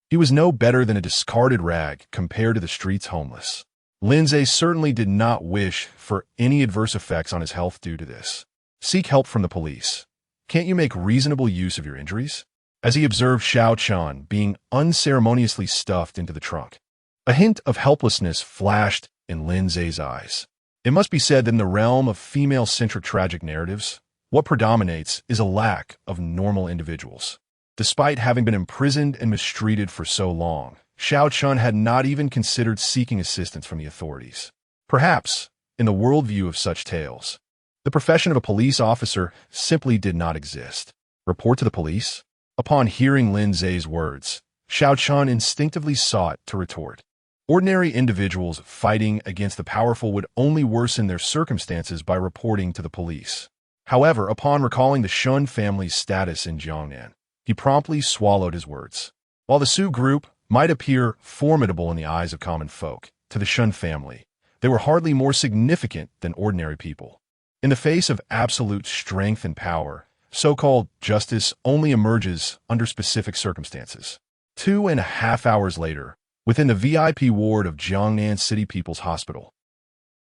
he was no better than a discarded rag compared to the street's homeless. Lin Ze certainly did not wish for any adverse effects on his health due to this. Seek help from the police. Can't you make reasonable use of your injuries? As he observed Xiao Chen being unceremoniously stuffed into the trunk, a hint of helplessness flashed in Lin Ze's eyes. It must be said that in the realm of female-centric tragic narratives, what predominates is a lack of normal individuals. Despite having been imprisoned and mistreated for so long, Xiao Chen had not even considered seeking assistance from the authorities. Perhaps, in the worldview of such tales, the profession of a police officer simply did not exist. Report to the police? Upon hearing Lin Ze's words, Xiao Chen instinctively sought to retort. Ordinary individuals fighting against the powerful would only worsen their circumstances by reporting to the police. However, upon recalling the Shun family's status in Jiangnan, he promptly swallowed his words. While the Su Group might appear formidable in the eyes of common folk, to the Shun family, they were hardly more significant than ordinary people. In the face of absolute strength and power, So-called justice only emerges under specific circumstances. 2.5 hours later, within the VIP ward of Jiangnan City People's Hospital.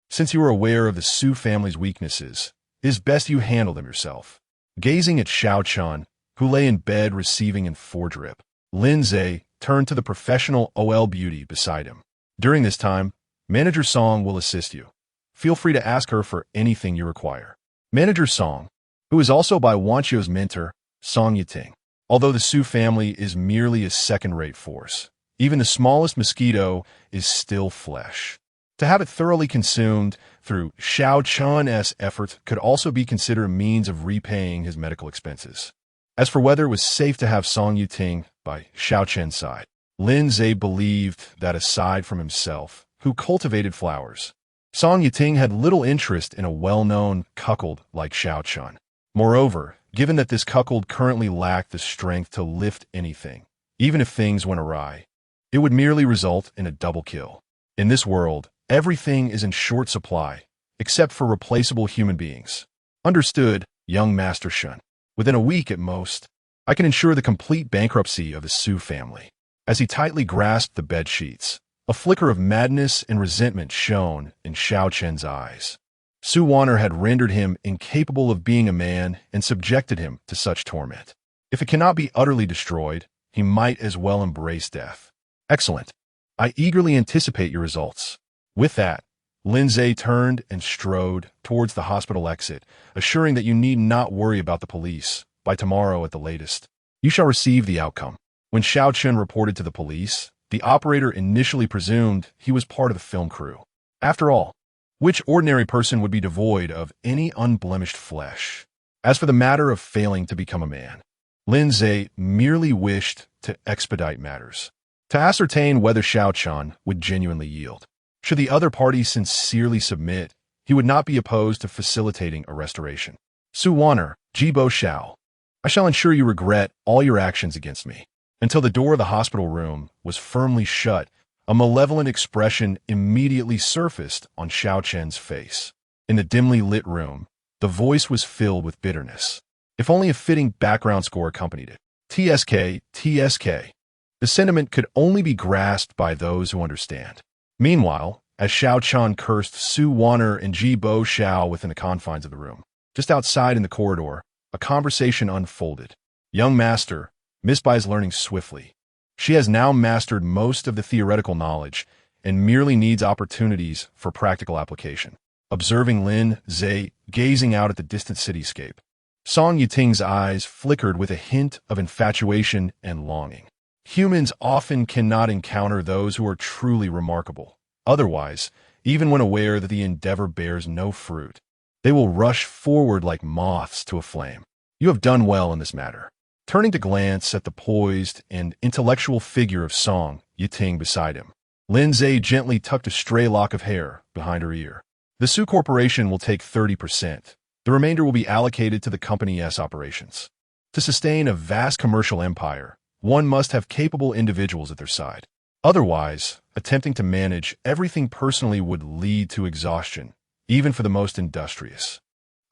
Since you are aware of the Su family's weaknesses, it is best you handle them yourself. Gazing at Xiao Chun, who lay in bed receiving an 4-drip, Lin Ze turned to the professional OL beauty beside him. During this time, Manager Song will assist you. Feel free to ask her for anything you require. Manager Song, who is also by Wanchio's mentor, Song Yiting. Although the Su family is merely a second-rate force, even the smallest mosquito is still flesh. To have it thoroughly consumed through Xiao Chun's efforts could also be considered a means of repaying his medical expenses. As for whether it was safe to have Song Yiting by Xiao Chen's side, Lin Ze believed that aside from himself, who cultivated flowers, Song Yiting had little interest in a well-known cuckold like Xiao Chun. Moreover, given that this cuckold currently lacked the strength to lift anything, even if things went awry, it would merely result in a double kill. In this world, everything is in short supply, except for replaceable human beings. Understood, young Master Shun. Within a week at most, I can ensure the complete bankruptcy of the Su family. As he tightly grasped the bed sheets, a flicker of madness and resentment shone in Xiao Chen's eyes. Su Wanner had rendered him incapable of being a man and subjected him to such torment. If it cannot be utterly destroyed, he might as well embrace death. Excellent. I eagerly anticipate your results. With that, Lin Ze turned and strode towards the hospital exit, assuring that you need not worry about the police. By tomorrow at the latest, you shall receive the outcome. When Xiao Chun reported to the police, the operator initially presumed he was part of the film crew. After all, which ordinary person would be devoid of any unblemished flesh? As for the matter of failing to become a man, Lin Ze merely wished to expedite matters, to ascertain whether Xiao Chun would genuinely yield. Should the other party sincerely submit, he would not be opposed to facilitating a restoration. Su Wanner, Jibo Xiao, I shall ensure you regret all your actions against me. Until the door of the hospital room was firmly shut, a malevolent expression immediately surfaced on Xiao Chen's face. In the dimly lit room, the voice was filled with bitterness. If only a fitting background score accompanied it. TSK, TSK. The sentiment could only be grasped by those who understand. Meanwhile, as Xiao Chun cursed Su Wanner and Jibo Xiao within the confines of the room, just outside in the corridor, a conversation unfolded. Young master, Miss Bai is learning swiftly. She has now mastered most of the theoretical knowledge and merely needs opportunities for practical application. Observing Lin Ze gazing out at the distant cityscape, Song Yiting's eyes flickered with a hint of infatuation and longing. Humans often cannot encounter those who are truly remarkable. Otherwise, even when aware that the endeavor bears no fruit, they will rush forward like moths to a flame. You have done well in this matter. Turning to glance at the poised and intellectual figure of Song Yiting beside him, Lin Ze gently tucked a stray lock of hair behind her ear. The Su Corporation will take 30%. The remainder will be allocated to the company's operations. To sustain a vast commercial empire, one must have capable individuals at their side. Otherwise, attempting to manage everything personally would lead to exhaustion, even for the most industrious.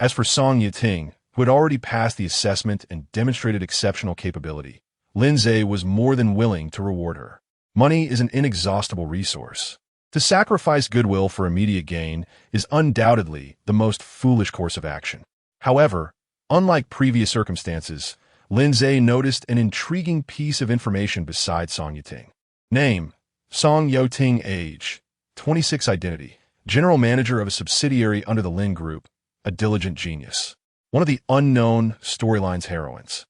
As for Song Yiting, who had already passed the assessment and demonstrated exceptional capability, Lin Ze was more than willing to reward her. Money is an inexhaustible resource. To sacrifice goodwill for immediate gain is undoubtedly the most foolish course of action. However, unlike previous circumstances, Lin Ze noticed an intriguing piece of information beside Song Yiting. Name, Song Yoting. Age, 26. Identity, general manager of a subsidiary under the Lin Group, a diligent genius. One of the unknown storyline's heroines.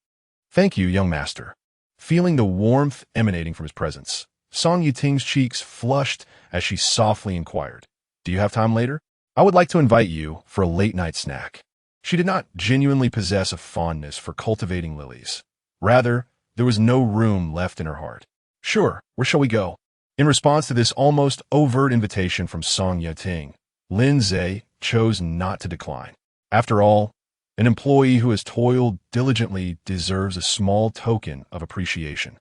Thank you, young master. Feeling the warmth emanating from his presence, Song Yiting's cheeks flushed as she softly inquired, "Do you have time later? I would like to invite you for a late-night snack." She did not genuinely possess a fondness for cultivating lilies. Rather, there was no room left in her heart. "Sure, where shall we go?" In response to this almost overt invitation from Song Yiting, Lin Ze chose not to decline. After all, an employee who has toiled diligently deserves a small token of appreciation.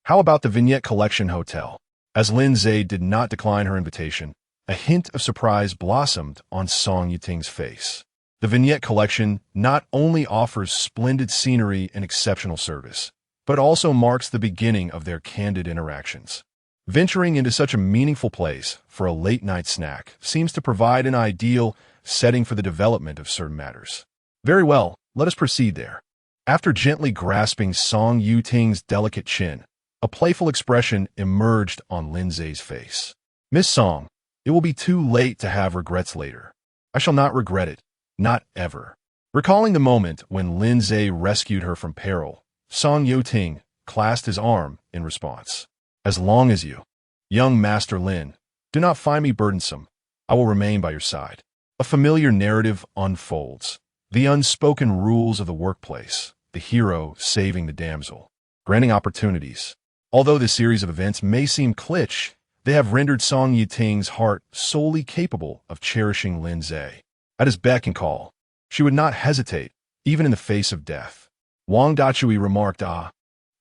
How about the Vignette Collection Hotel? As Lin Ze did not decline her invitation, a hint of surprise blossomed on Song Yiting's face. The vignette collection not only offers splendid scenery and exceptional service, but also marks the beginning of their candid interactions. Venturing into such a meaningful place for a late-night snack seems to provide an ideal setting for the development of certain matters. Very well, let us proceed there. After gently grasping Song Yuting's delicate chin, a playful expression emerged on Lin Ze's face. Miss Song, it will be too late to have regrets later. I shall not regret it, not ever. Recalling the moment when Lin Ze rescued her from peril, Song Yuting clasped his arm in response. As long as you, young Master Lin, do not find me burdensome, I will remain by your side. A familiar narrative unfolds. The unspoken rules of the workplace, the hero saving the damsel, granting opportunities. Although this series of events may seem cliché, they have rendered Song Yuting's heart solely capable of cherishing Lin Ze. At his beck and call, she would not hesitate, even in the face of death. Wang Dachui remarked, I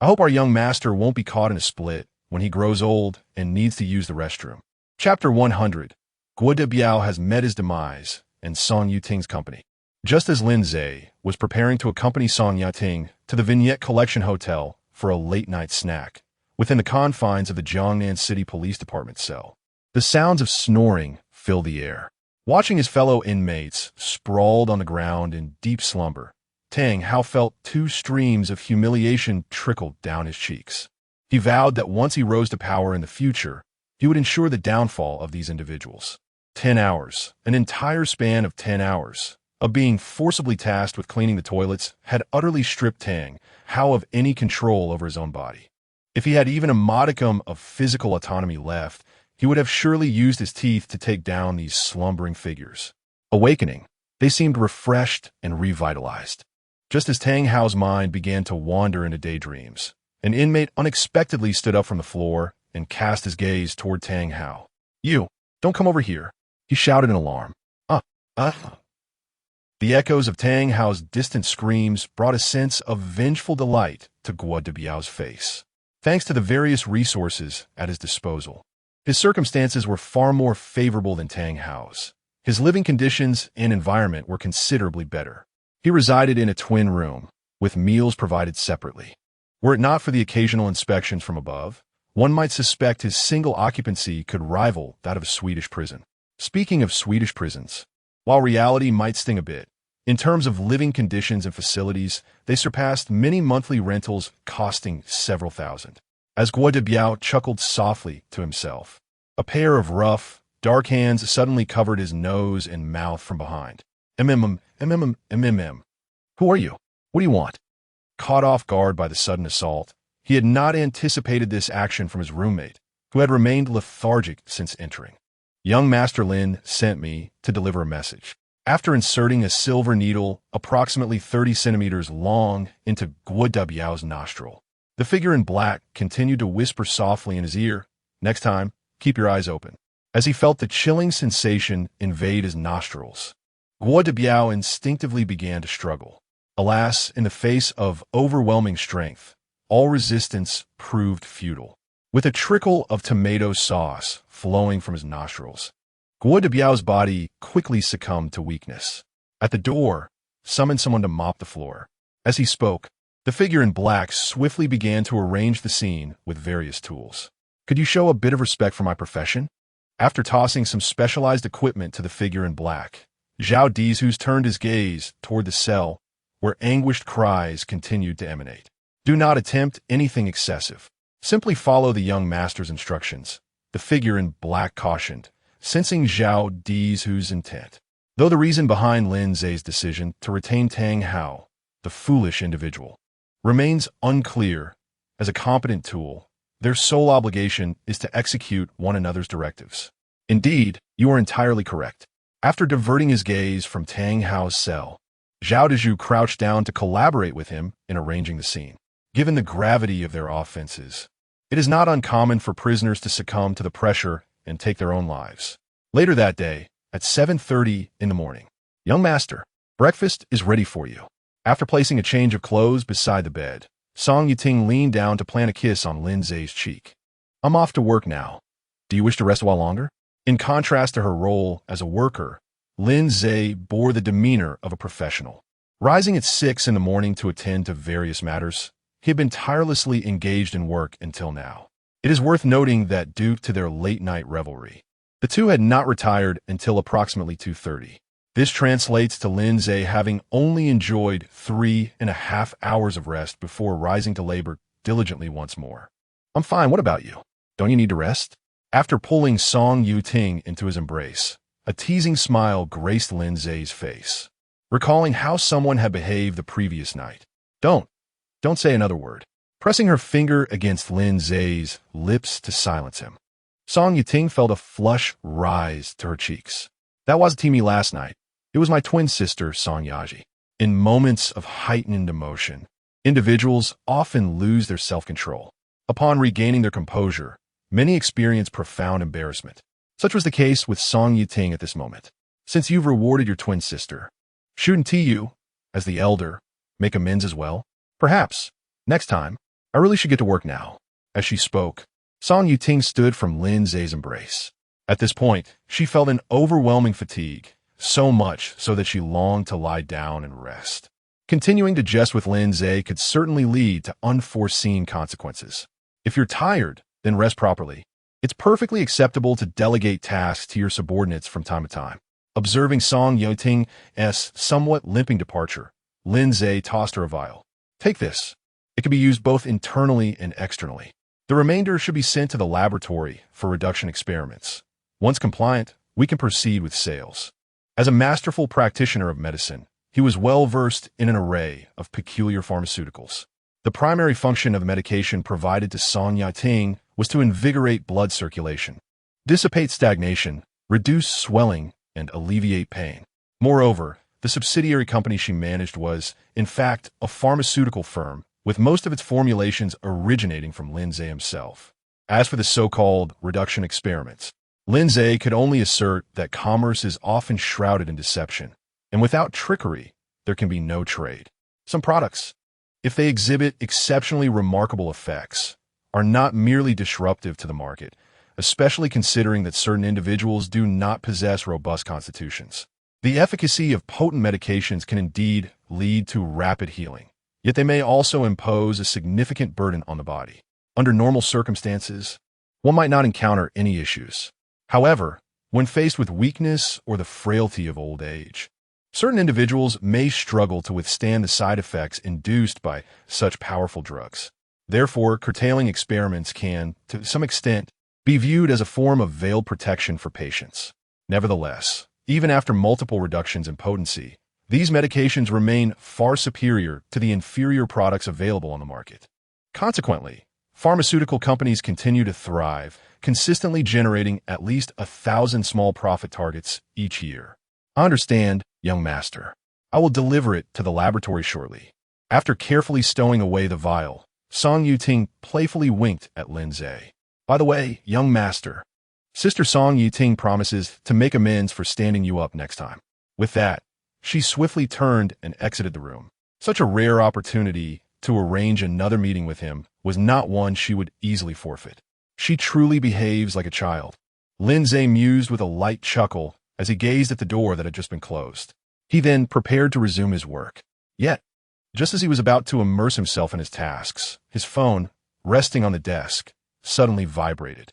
hope our young master won't be caught in a split when he grows old and needs to use the restroom. Chapter 100. Guo De Biao has met his demise in Song Yuting's company. Just as Lin Ze was preparing to accompany Song Yuting to the Vignette Collection Hotel for a late-night snack, within the confines of the Jiangnan City Police Department cell, the sounds of snoring fill the air. Watching his fellow inmates sprawled on the ground in deep slumber, Tang Hao felt two streams of humiliation trickle down his cheeks. He vowed that once he rose to power in the future, he would ensure the downfall of these individuals. 10 hours, an entire span of 10 hours, of being forcibly tasked with cleaning the toilets had utterly stripped Tang Hao of any control over his own body. If he had even a modicum of physical autonomy left, he would have surely used his teeth to take down these slumbering figures. Awakening, they seemed refreshed and revitalized. Just as Tang Hao's mind began to wander into daydreams, an inmate unexpectedly stood up from the floor and cast his gaze toward Tang Hao. You, don't come over here, he shouted in alarm. The echoes of Tang Hao's distant screams brought a sense of vengeful delight to Guo De Biao's face. Thanks to the various resources at his disposal, his circumstances were far more favorable than Tang Hao's. His living conditions and environment were considerably better. He resided in a twin room, with meals provided separately. Were it not for the occasional inspections from above, one might suspect his single occupancy could rival that of a Swedish prison. Speaking of Swedish prisons, while reality might sting a bit, in terms of living conditions and facilities, they surpassed many monthly rentals costing several thousand. As Guo De Biao chuckled softly to himself, a pair of rough, dark hands suddenly covered his nose and mouth from behind. Who are you? What do you want? Caught off guard by the sudden assault, he had not anticipated this action from his roommate, who had remained lethargic since entering. Young Master Lin sent me to deliver a message. After inserting a silver needle approximately 30 centimeters long into Guo De Biao's nostril, the figure in black continued to whisper softly in his ear, "Next time, keep your eyes open." As he felt the chilling sensation invade his nostrils, Guo De Biao instinctively began to struggle. Alas, in the face of overwhelming strength, all resistance proved futile. With a trickle of tomato sauce flowing from his nostrils, Guo De Biao's body quickly succumbed to weakness. At the door, summoned someone to mop the floor. As he spoke, the figure in black swiftly began to arrange the scene with various tools. Could you show a bit of respect for my profession? After tossing some specialized equipment to the figure in black, Zhao Dizhus turned his gaze toward the cell, where anguished cries continued to emanate. Do not attempt anything excessive. Simply follow the young master's instructions, the figure in black cautioned, sensing Zhao Dizhus' intent. Though the reason behind Lin Ze's decision to retain Tang Hao, the foolish individual, remains unclear, as a competent tool, their sole obligation is to execute one another's directives. Indeed, you are entirely correct. After diverting his gaze from Tang Hao's cell, Zhao Dizhu crouched down to collaborate with him in arranging the scene. Given the gravity of their offenses, it is not uncommon for prisoners to succumb to the pressure and take their own lives. Later that day, at 7:30 in the morning, "Young master, breakfast is ready for you." After placing a change of clothes beside the bed, Song Yuting leaned down to plant a kiss on Lin Ze's cheek. "I'm off to work now. Do you wish to rest a while longer?" In contrast to her role as a worker, Lin Ze bore the demeanor of a professional. Rising at 6 in the morning to attend to various matters, he had been tirelessly engaged in work until now. It is worth noting that due to their late-night revelry, the two had not retired until approximately 2:30. This translates to Lin Ze having only enjoyed 3.5 hours of rest before rising to labor diligently once more. "I'm fine, what about you? Don't you need to rest?" After pulling Song Yuting into his embrace, a teasing smile graced Lin Ze's face, recalling how someone had behaved the previous night. Don't say another word." Pressing her finger against Lin Ze's lips to silence him, Song Yuting felt a flush rise to her cheeks. "That wasn't me last night. It was my twin sister, Song Yaji." In moments of heightened emotion, individuals often lose their self-control. Upon regaining their composure, many experience profound embarrassment. Such was the case with Song Yuting at this moment. "Since you've rewarded your twin sister, shouldn't you, as the elder, make amends as well? Perhaps, next time, I really should get to work now." As she spoke, Song Yuting stood from Lin Ze's embrace. At this point, she felt an overwhelming fatigue, so much so that she longed to lie down and rest. Continuing to jest with Lin Ze could certainly lead to unforeseen consequences. If you're tired, then rest properly. It's perfectly acceptable to delegate tasks to your subordinates from time to time. Observing Song Yuting's somewhat limping departure, Lin Ze tossed her a vial. "Take this. It can be used both internally and externally. The remainder should be sent to the laboratory for reduction experiments. Once compliant, we can proceed with sales." As a masterful practitioner of medicine, he was well versed in an array of peculiar pharmaceuticals. The primary function of the medication provided to Song Yuting was to invigorate blood circulation, dissipate stagnation, reduce swelling, and alleviate pain. Moreover, the subsidiary company she managed was, in fact, a pharmaceutical firm, with most of its formulations originating from Lin Ze himself. As for the so-called reduction experiments, Lin Ze could only assert that commerce is often shrouded in deception, and without trickery, there can be no trade. Some products, if they exhibit exceptionally remarkable effects, are not merely disruptive to the market, especially considering that certain individuals do not possess robust constitutions. The efficacy of potent medications can indeed lead to rapid healing, yet they may also impose a significant burden on the body. Under normal circumstances, one might not encounter any issues. However, when faced with weakness or the frailty of old age, certain individuals may struggle to withstand the side effects induced by such powerful drugs. Therefore, curtailing experiments can, to some extent, be viewed as a form of veiled protection for patients. Nevertheless, even after multiple reductions in potency, these medications remain far superior to the inferior products available on the market. Consequently, pharmaceutical companies continue to thrive, consistently generating at least 1,000 small profit targets each year. "I understand, young master. I will deliver it to the laboratory shortly." After carefully stowing away the vial, Song Yuting playfully winked at Lin Ze. "By the way, young master, Sister Song Yuting promises to make amends for standing you up next time." With that, she swiftly turned and exited the room. Such a rare opportunity to arrange another meeting with him was not one she would easily forfeit. She truly behaves like a child. Lin Ze mused with a light chuckle as he gazed at the door that had just been closed. He then prepared to resume his work. Yet, just as he was about to immerse himself in his tasks, his phone, resting on the desk, suddenly vibrated.